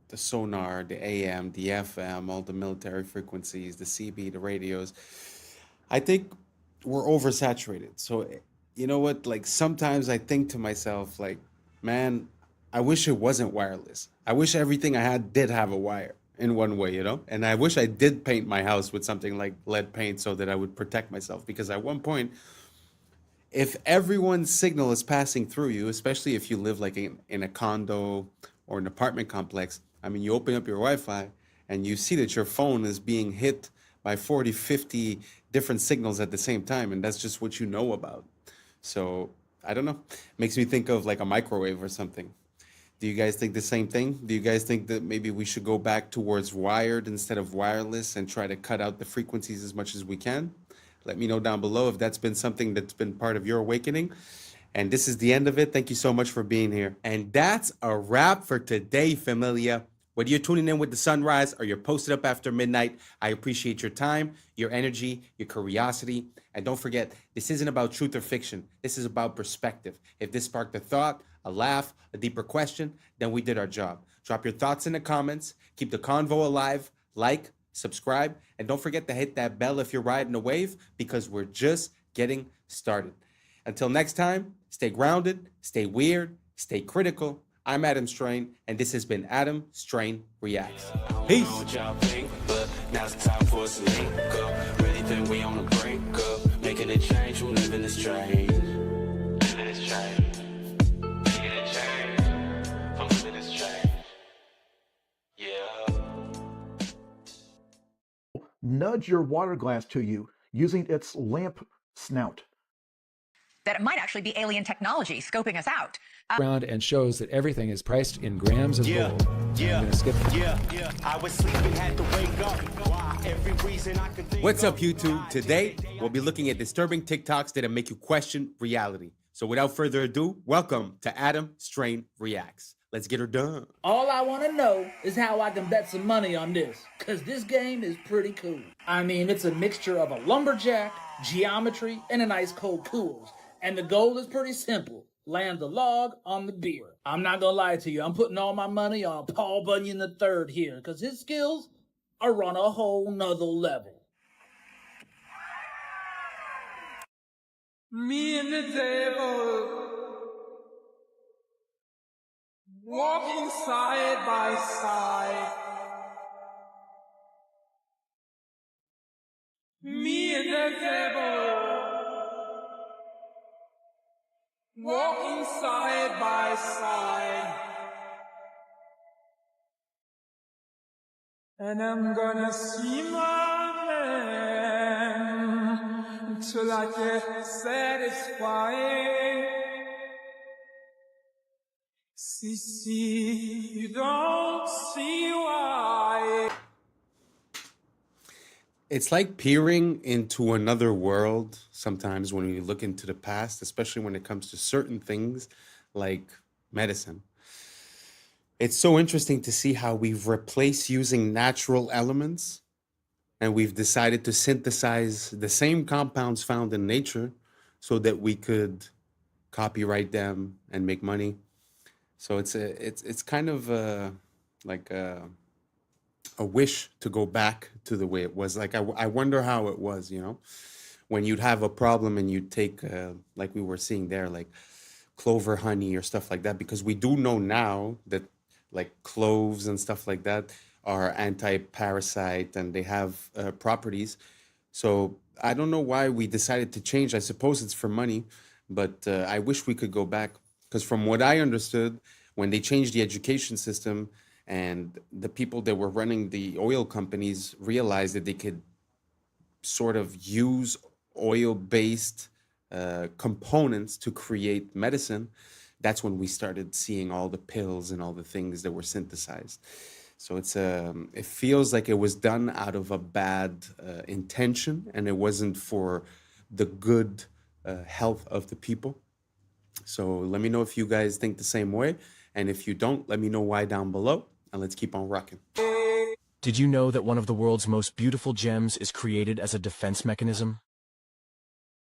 the sonar, the AM, the FM, all the military frequencies, the CB, the radios. I think we're oversaturated. So, you know what? Like sometimes I think to myself, like, man, I wish it wasn't wireless. I wish everything I had did have a wire in one way, And I wish I did paint my house with something like lead paint so that I would protect myself. Because at one point, if everyone's signal is passing through you, especially if you live like in a condo or an apartment complex, I mean, you open up your Wi-Fi and you see that your phone is being hit by 40, 50 different signals at the same time. And that's just what you know about. So I don't know. Makes me think of like a microwave or something. Do you guys think the same thing? Do you guys think that maybe we should go back towards wired instead of wireless and try to cut out the frequencies as much as we can? Let me know down below if that's been something that's been part of your awakening. And this is the end of it. Thank you so much for being here. And that's a wrap for today, familia. Whether you're tuning in with the sunrise or you're posted up after midnight, I appreciate your time, your energy, your curiosity. And don't forget, this isn't about truth or fiction. This is about perspective. If this sparked a thought, a laugh, a deeper question, then we did our job. Drop your thoughts in the comments. Keep the convo alive. Like, subscribe, and don't forget to hit that bell if you're riding a wave, because we're just getting started. Until next time, stay grounded, stay weird, stay critical. I'm Adam Strain, and this has been Adam Strain Reacts. Peace. Now it's time for us to link up. Really think we on the brink up. Making a change, we living this change. Living this change. Making a change. I'm living this change. Yeah. Nudge your water glass to you using its lamp snout. That it might actually be alien technology scoping us out. Around and shows that everything is priced in grams of gold. I'm gonna skip it. I was sleeping, had to wake up. Why? Every reason I could think. What's up, YouTube? Today, we'll be looking at disturbing TikToks that'll make you question reality. So without further ado, welcome to Adam Strain Reacts. Let's get her done. All I want to know is how I can bet some money on this, because this game is pretty cool. I mean, it's a mixture of a lumberjack, geometry, and an ice cold cools. And the goal is pretty simple. Land the log on the beer. I'm not gonna lie to you. I'm putting all my money on Paul Bunyan III here, because his skills are on a whole nother level. Me and the devil walking side by side. Me and the devil walking side by side. And I'm gonna see my man until I get satisfied. See, you don't see why. It's like peering into another world sometimes when you look into the past, especially when it comes to certain things like medicine. It's so interesting to see how we've replaced using natural elements and we've decided to synthesize the same compounds found in nature so that we could copyright them and make money. So it's kind of like a wish to go back to the way it was. Like, I wonder how it was, you know, when you'd have a problem and you'd take, like we were seeing there, like clover honey or stuff like that, because we do know now that like cloves and stuff like that are anti-parasite and they have properties. So I don't know why we decided to change. I suppose it's for money, but I wish we could go back, because from what I understood, when they changed the education system, and the people that were running the oil companies realized that they could sort of use oil-based components to create medicine. That's when we started seeing all the pills and all the things that were synthesized. So it feels like it was done out of a bad intention, and it wasn't for the good health of the people. So let me know if you guys think the same way. And if you don't, let me know why down below. And let's keep on rocking. Did you know that one of the world's most beautiful gems is created as a defense mechanism?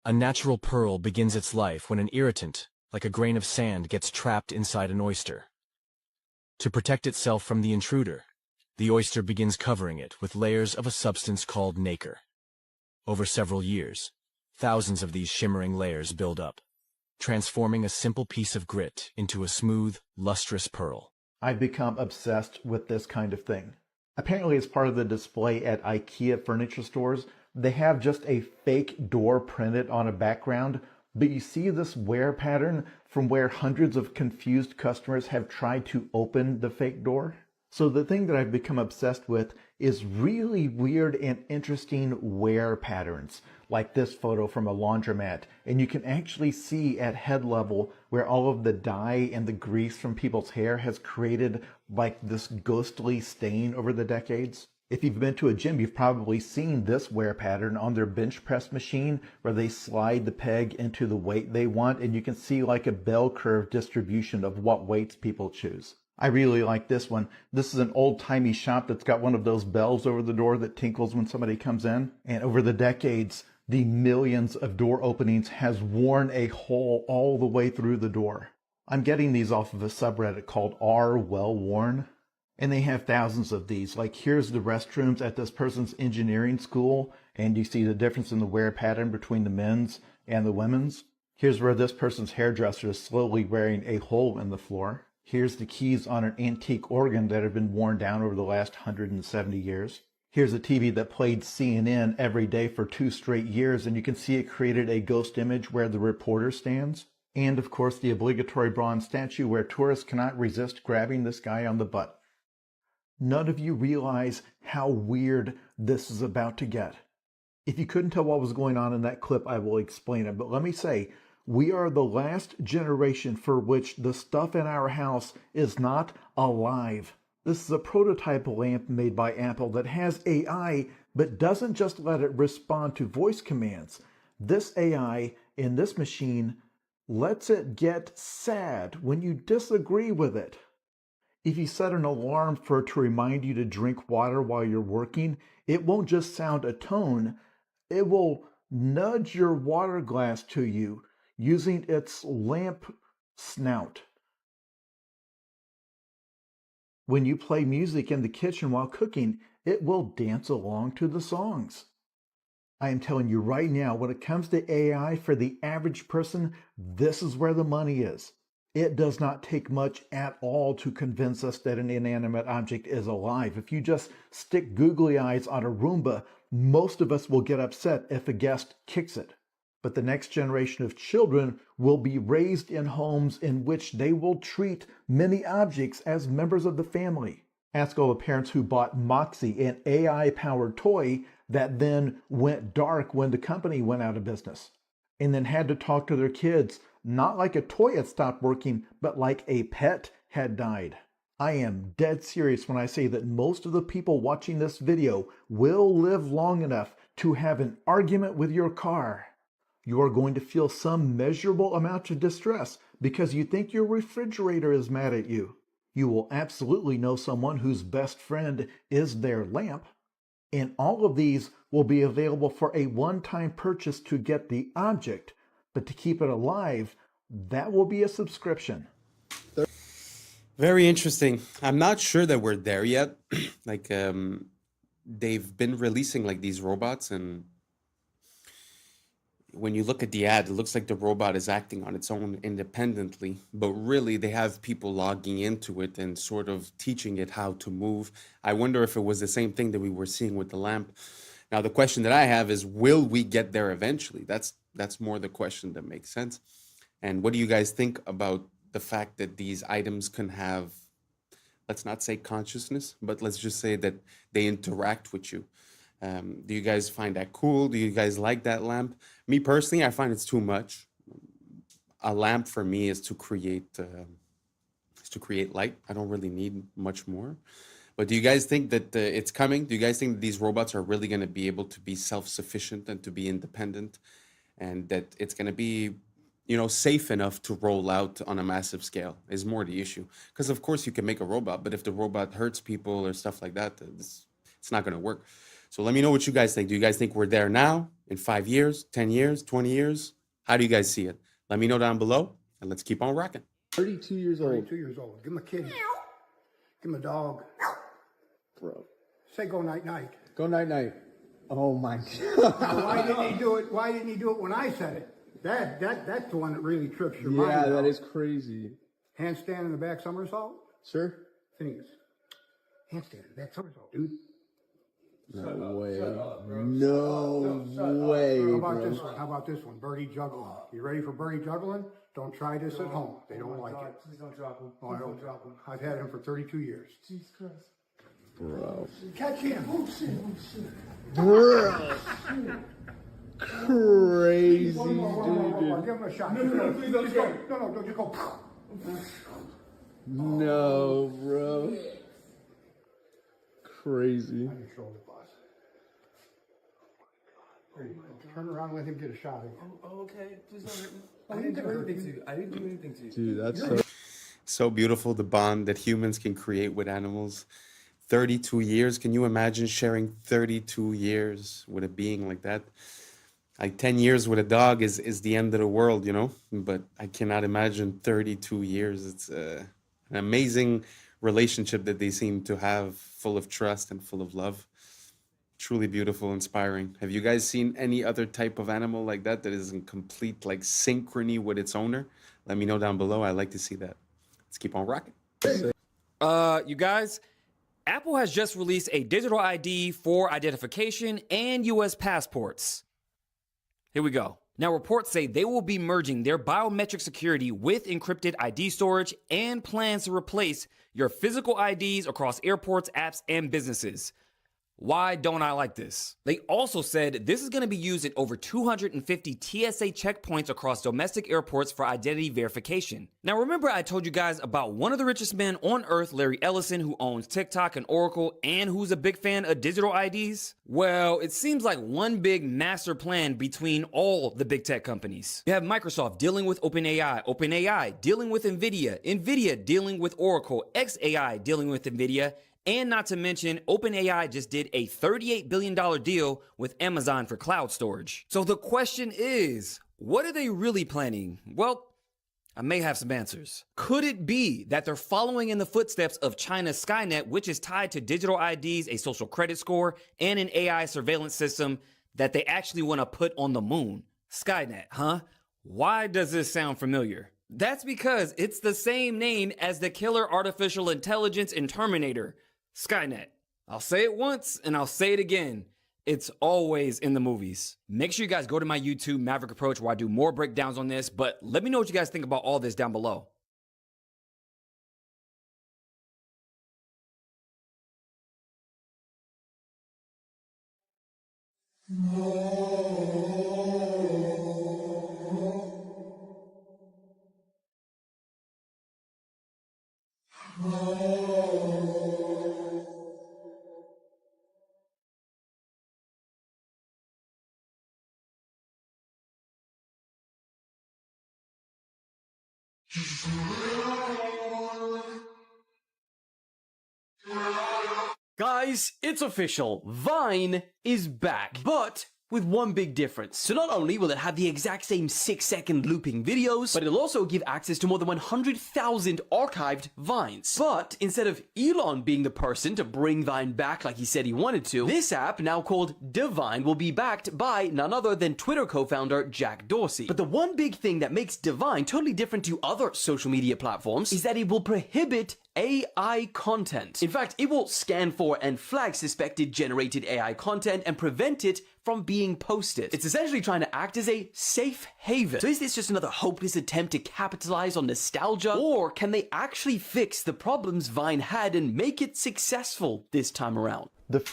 A natural pearl begins its life when an irritant, like a grain of sand, gets trapped inside an oyster. To protect itself from the intruder, the oyster begins covering it with layers of a substance called nacre. Over several years, thousands of these shimmering layers build up, transforming a simple piece of grit into a smooth, lustrous pearl. I've become obsessed with this kind of thing. Apparently, as part of the display at IKEA furniture stores, they have just a fake door printed on a background, but you see this wear pattern from where hundreds of confused customers have tried to open the fake door. So the thing that I've become obsessed with is really weird and interesting wear patterns, like this photo from a laundromat. And you can actually see at head level where all of the dye and the grease from people's hair has created like this ghostly stain over the decades. If you've been to a gym, you've probably seen this wear pattern on their bench press machine where they slide the peg into the weight they want, and you can see like a bell curve distribution of what weights people choose. I really like this one. This is an old-timey shop that's got one of those bells over the door that tinkles when somebody comes in. And over the decades, the millions of door openings has worn a hole all the way through the door. I'm getting these off of a subreddit called R Well Worn. And they have thousands of these. Like, here's the restrooms at this person's engineering school, And you see the difference in the wear pattern between the men's and the women's. Here's where this person's hairdresser is slowly wearing a hole in the floor. Here's the keys on an antique organ that have been worn down over the last 170 years. Here's a TV that played CNN every day for 2 straight years, and you can see it created a ghost image where the reporter stands. And of course, the obligatory bronze statue where tourists cannot resist grabbing this guy on the butt. None of you realize how weird this is about to get. If you couldn't tell what was going on in that clip, I will explain it. But let me say, we are the last generation for which the stuff in our house is not alive. This is a prototype lamp made by Apple that has AI, but doesn't just let it respond to voice commands. This AI in this machine lets it get sad when you disagree with it. If you set an alarm for it to remind you to drink water while you're working, it won't just sound a tone, it will nudge your water glass to you using its lamp snout. When you play music in the kitchen while cooking, it will dance along to the songs. I am telling you right now, when it comes to AI for the average person, this is where the money is. It does not take much at all to convince us that an inanimate object is alive. If you just stick googly eyes on a Roomba, most of us will get upset if a guest kicks it. But the next generation of children will be raised in homes in which they will treat many objects as members of the family. Ask all the parents who bought Moxie, an AI-powered toy that then went dark when the company went out of business, and then had to talk to their kids, not like a toy had stopped working, but like a pet had died. I am dead serious when I say that most of the people watching this video will live long enough to have an argument with your car. You are going to feel some measurable amount of distress because you think your refrigerator is mad at you. You will absolutely know someone whose best friend is their lamp. And all of these will be available for a one-time purchase to get the object, but to keep it alive, that will be a subscription. Very interesting. I'm not sure that we're there yet. They've been releasing like these robots, and when you look at the ad, it looks like the robot is acting on its own independently, but really they have people logging into it and sort of teaching it how to move. I wonder if it was the same thing that we were seeing with the lamp. Now, the question that I have is, will we get there eventually? That's more the question that makes sense. And what do you guys think about the fact that these items can have, let's not say consciousness, but let's just say that they interact with you? Do you guys find that cool? Do you guys like that lamp? Me personally, I find it's too much. A lamp for me is to create light. I don't really need much more. But do you guys think that it's coming? Do you guys think that these robots are really going to be able to be self-sufficient and to be independent, and that it's going to be, safe enough to roll out on a massive scale? Is more the issue. Because of course you can make a robot, but if the robot hurts people or stuff like that, it's not going to work. So let me know what you guys think. Do you guys think we're there now, in 5 years, 10 years, 20 years? How do you guys see it? Let me know down below, and let's keep on rocking. 32 years old. 32 years old. Give him a kitty. Give him a dog. Bro. Say go night-night. Go night-night. Oh, my God. Now, why didn't he do it? Why didn't he do it when I said it? That's the one that really trips your mind. Yeah, that is crazy. Handstand in the back somersault? Sure. Phineas. Handstand in the back somersault, dude. No way. No way. How about this one? How about this one? Birdie juggling. You ready for birdie juggling? Don't try this at home. They don't like it. Please don't drop him. Oh, I don't drop him. I've had him for 32 years. Jesus Christ. Bro. Catch him. Oh, shit. Oh, shit. Bro. Crazy, dude. Give him a shot. No, please don't go. No, just go. No, bro. Crazy. On your shoulder, boss. There you go. Turn around and let him get a shot at you. Oh, okay. Please don't hurt me. I didn't do anything to you. I didn't do anything to you. Dude, that's so beautiful, the bond that humans can create with animals. 32 years. Can you imagine sharing 32 years with a being like that? Like 10 years with a dog is the end of the world, But I cannot imagine 32 years. It's an amazing relationship that they seem to have, full of trust and full of love. Truly beautiful, inspiring. Have you guys seen any other type of animal like that that is in complete like synchrony with its owner? Let me know down below. I'd like to see that. Let's keep on rocking. You guys, Apple has just released a digital ID for identification and US passports. Here we go. Now, reports say they will be merging their biometric security with encrypted ID storage and plans to replace your physical IDs across airports, apps, and businesses. Why don't I like this? They also said this is going to be used at over 250 TSA checkpoints across domestic airports for identity verification. Now, remember I told you guys about one of the richest men on earth, Larry Ellison, who owns TikTok and Oracle, and who's a big fan of digital IDs? Well, it seems like one big master plan between all the big tech companies. You have Microsoft dealing with OpenAI, OpenAI dealing with NVIDIA, NVIDIA dealing with Oracle, xAI dealing with NVIDIA, and not to mention, OpenAI just did a $38 billion deal with Amazon for cloud storage. So the question is, what are they really planning? Well, I may have some answers. Could it be that they're following in the footsteps of China's Skynet, which is tied to digital IDs, a social credit score, and an AI surveillance system that they actually want to put on the moon? Skynet, huh? Why does this sound familiar? That's because it's the same name as the killer artificial intelligence in Terminator, Skynet. I'll say it once and I'll say it again. It's always in the movies. Make sure you guys go to my YouTube, Maverick Approach, where I do more breakdowns on this, but let me know what you guys think about all this down below. Guys, it's official. Vine is back, but with one big difference. So not only will it have the exact same 6-second looping videos, but it'll also give access to more than 100,000 archived Vines. But instead of Elon being the person to bring Vine back like he said he wanted to, this app, now called Divine, will be backed by none other than Twitter co-founder Jack Dorsey. But the one big thing that makes Divine totally different to other social media platforms is that it will prohibit AI content. In fact, it will scan for and flag suspected generated AI content and prevent it from being posted. It's essentially trying to act as a safe haven. So is this just another hopeless attempt to capitalize on nostalgia? Or can they actually fix the problems Vine had and make it successful this time around? It's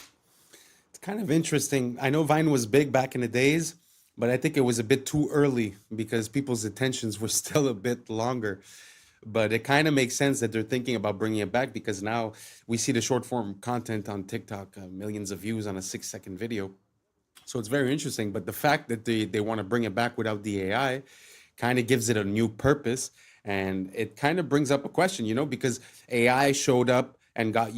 kind of interesting. I know Vine was big back in the days, but I think it was a bit too early because people's attentions were still a bit longer. But it kind of makes sense that they're thinking about bringing it back because now we see the short form content on TikTok, millions of views on a 6-second video. So it's very interesting. But the fact that they want to bring it back without the AI kind of gives it a new purpose. And it kind of brings up a question, you know, because AI showed up and got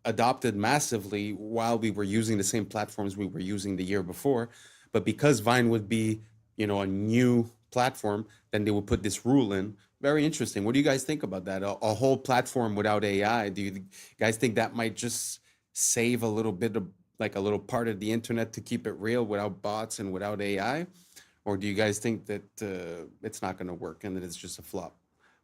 adopted massively while we were using the same platforms we were using the year before. But because Vine would be, you know, a new platform, then they would put this rule in. Very interesting. What do you guys think about that? A whole platform without AI. Do you guys think that might just save a little bit of, like a little part of the internet to keep it real without bots and without AI? Or do you guys think that it's not going to work and that it's just a flop?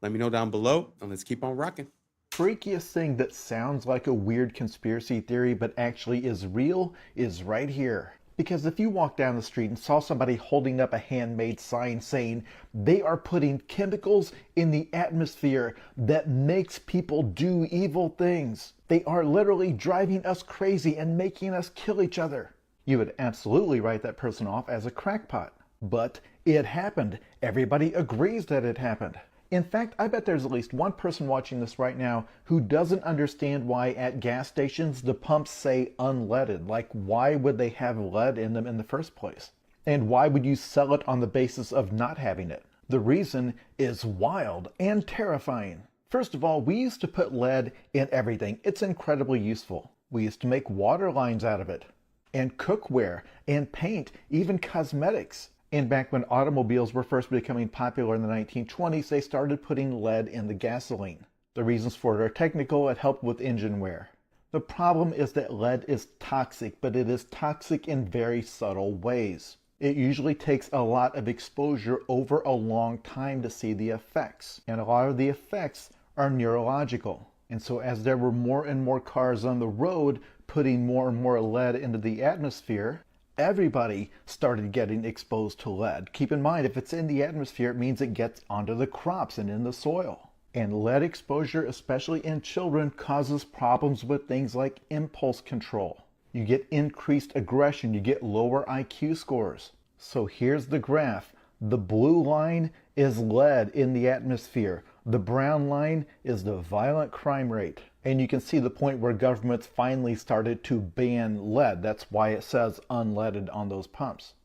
Let me know down below and let's keep on rocking. Freakiest thing that sounds like a weird conspiracy theory but actually is real is right here. Because if you walk down the street and saw somebody holding up a handmade sign saying they are putting chemicals in the atmosphere that makes people do evil things, they are literally driving us crazy and making us kill each other, you would absolutely write that person off as a crackpot. But it happened. Everybody agrees that it happened. In fact, I bet there's at least one person watching this right now who doesn't understand why at gas stations the pumps say unleaded. Like, why would they have lead in them in the first place? And why would you sell it on the basis of not having it? The reason is wild and terrifying. First of all, we used to put lead in everything. It's incredibly useful. We used to make water lines out of it, and cookware, and paint, even cosmetics. And back when automobiles were first becoming popular in the 1920s, they started putting lead in the gasoline. The reasons for it are technical. It helped with engine wear. The problem is that lead is toxic, but it is toxic in very subtle ways. It usually takes a lot of exposure over a long time to see the effects, and a lot of the effects are neurological. And so as there were more and more cars on the road putting more and more lead into the atmosphere, everybody started getting exposed to lead. Keep in mind, if it's in the atmosphere, it means it gets onto the crops and in the soil. And lead exposure, especially in children, causes problems with things like impulse control. You get increased aggression, you get lower IQ scores. So here's the graph. The blue line is lead in the atmosphere. The brown line is the violent crime rate. And you can see the point where governments finally started to ban lead. That's why it says unleaded on those pumps.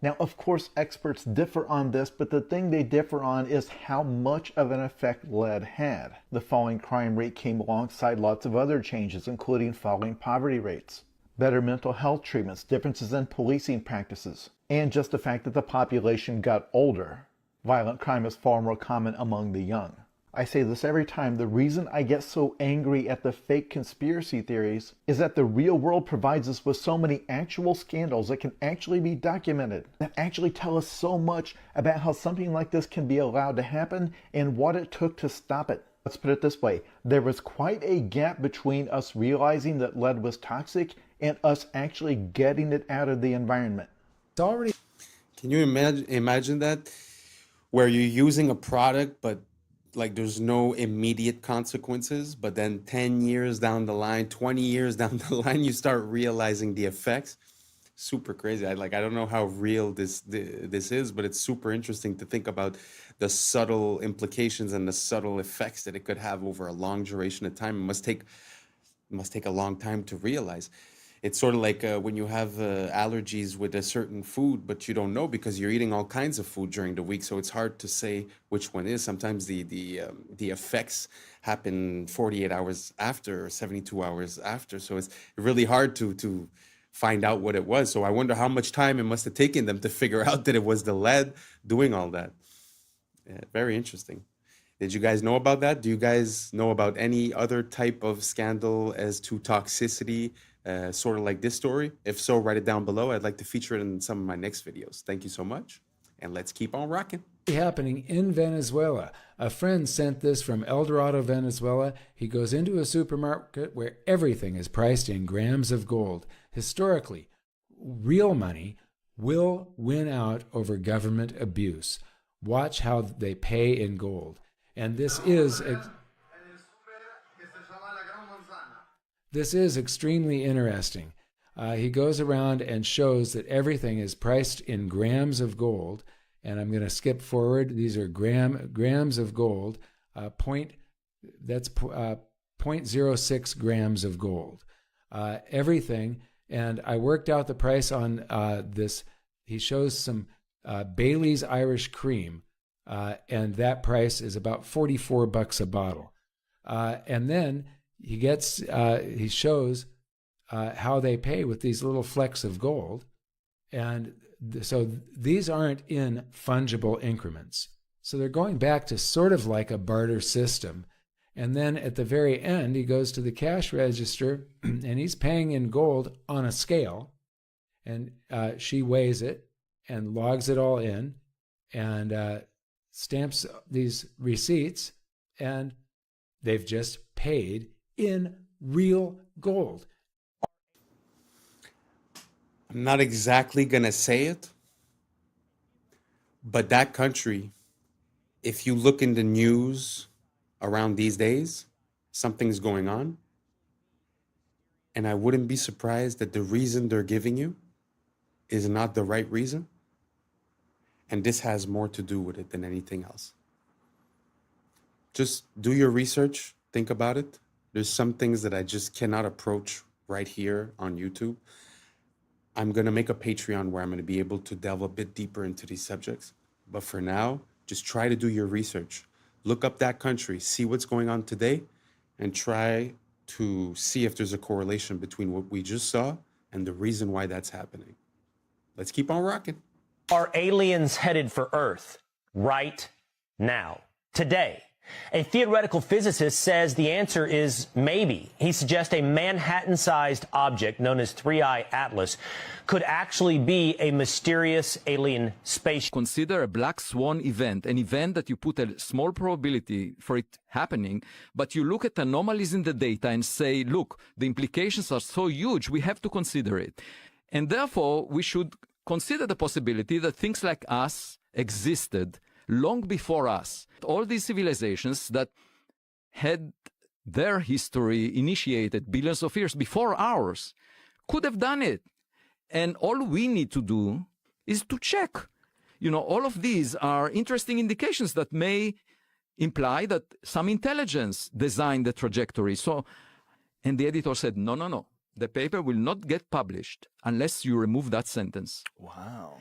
Now, of course, experts differ on this, but the thing they differ on is how much of an effect lead had. The falling crime rate came alongside lots of other changes, including falling poverty rates, better mental health treatments, differences in policing practices, and just the fact that the population got older. Violent crime is far more common among the young. I say this every time. The reason I get so angry at the fake conspiracy theories is that the real world provides us with so many actual scandals that can actually be documented, that actually tell us so much about how something like this can be allowed to happen and what it took to stop it. Let's put it this way. There was quite a gap between us realizing that lead was toxic and us actually getting it out of the environment. It's already... Can you imagine that? Where you're using a product, but like there's no immediate consequences, but then 10 years down the line, 20 years down the line, you start realizing the effects. Super crazy. I don't know how real this is, but it's super interesting to think about the subtle implications and the subtle effects that it could have over a long duration of time. It must take a long time to realize. It's sort of like when you have allergies with a certain food, but you don't know because you're eating all kinds of food during the week. So it's hard to say which one is. Sometimes the effects happen 48 hours after or 72 hours after. So it's really hard to find out what it was. So I wonder how much time it must have taken them to figure out that it was the lead doing all that. Yeah, very interesting. Did you guys know about that? Do you guys know about any other type of scandal as to toxicity? Sort of like this story? If so, write it down below. I'd like to feature it in some of my next videos. Thank you so much, and let's keep on rocking. Happening in Venezuela. A friend sent this from El Dorado, Venezuela. He goes into a supermarket where everything is priced in grams of gold. Historically, real money will win out over government abuse. Watch how they pay in gold. And this is extremely interesting. He goes around and shows that everything is priced in grams of gold. And I'm going to skip forward. These are grams of gold. 0.06 grams of gold. Everything. And I worked out the price on this. He shows some Bailey's Irish Cream. And that price is about $44 a bottle. And then he shows how they pay with these little flecks of gold. And so these aren't in fungible increments. So they're going back to sort of like a barter system. And then at the very end, he goes to the cash register and he's paying in gold on a scale. And she weighs it and logs it all in and stamps these receipts. And they've just paid in real gold. I'm not exactly going to say it, but that country, if you look in the news around these days, something's going on. And I wouldn't be surprised that the reason they're giving you is not the right reason. And this has more to do with it than anything else. Just do your research, think about it. There's some things that I just cannot approach right here on YouTube. I'm going to make a Patreon where I'm going to be able to delve a bit deeper into these subjects. But for now, just try to do your research. Look up that country, see what's going on today, and try to see if there's a correlation between what we just saw and the reason why that's happening. Let's keep on rocking. Are aliens headed for Earth right now? Today, A theoretical physicist says the answer is maybe. He suggests a Manhattan-sized object known as 3I Atlas could actually be a mysterious alien spaceship. Consider a black swan event, an event that you put a small probability for it happening, but you look at anomalies in the data and say, look, the implications are so huge, we have to consider it. And therefore, we should consider the possibility that things like us existed long before us. All these civilizations that had their history initiated billions of years before ours could have done it. And all we need to do is to check. You know, all of these are interesting indications that may imply that some intelligence designed the trajectory. So, and the editor said, no, no, no. The paper will not get published unless you remove that sentence. Wow.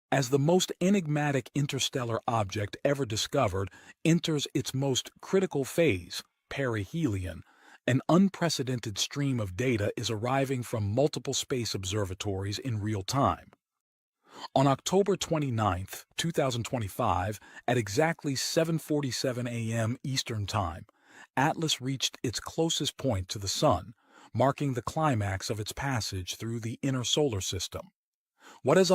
As the most enigmatic interstellar object ever discovered enters its most critical phase, perihelion, an unprecedented stream of data is arriving from multiple space observatories in real time. On October 29, 2025, at exactly 7:47 a.m. Eastern Time, Atlas reached its closest point to the Sun, marking the climax of its passage through the inner solar system. What has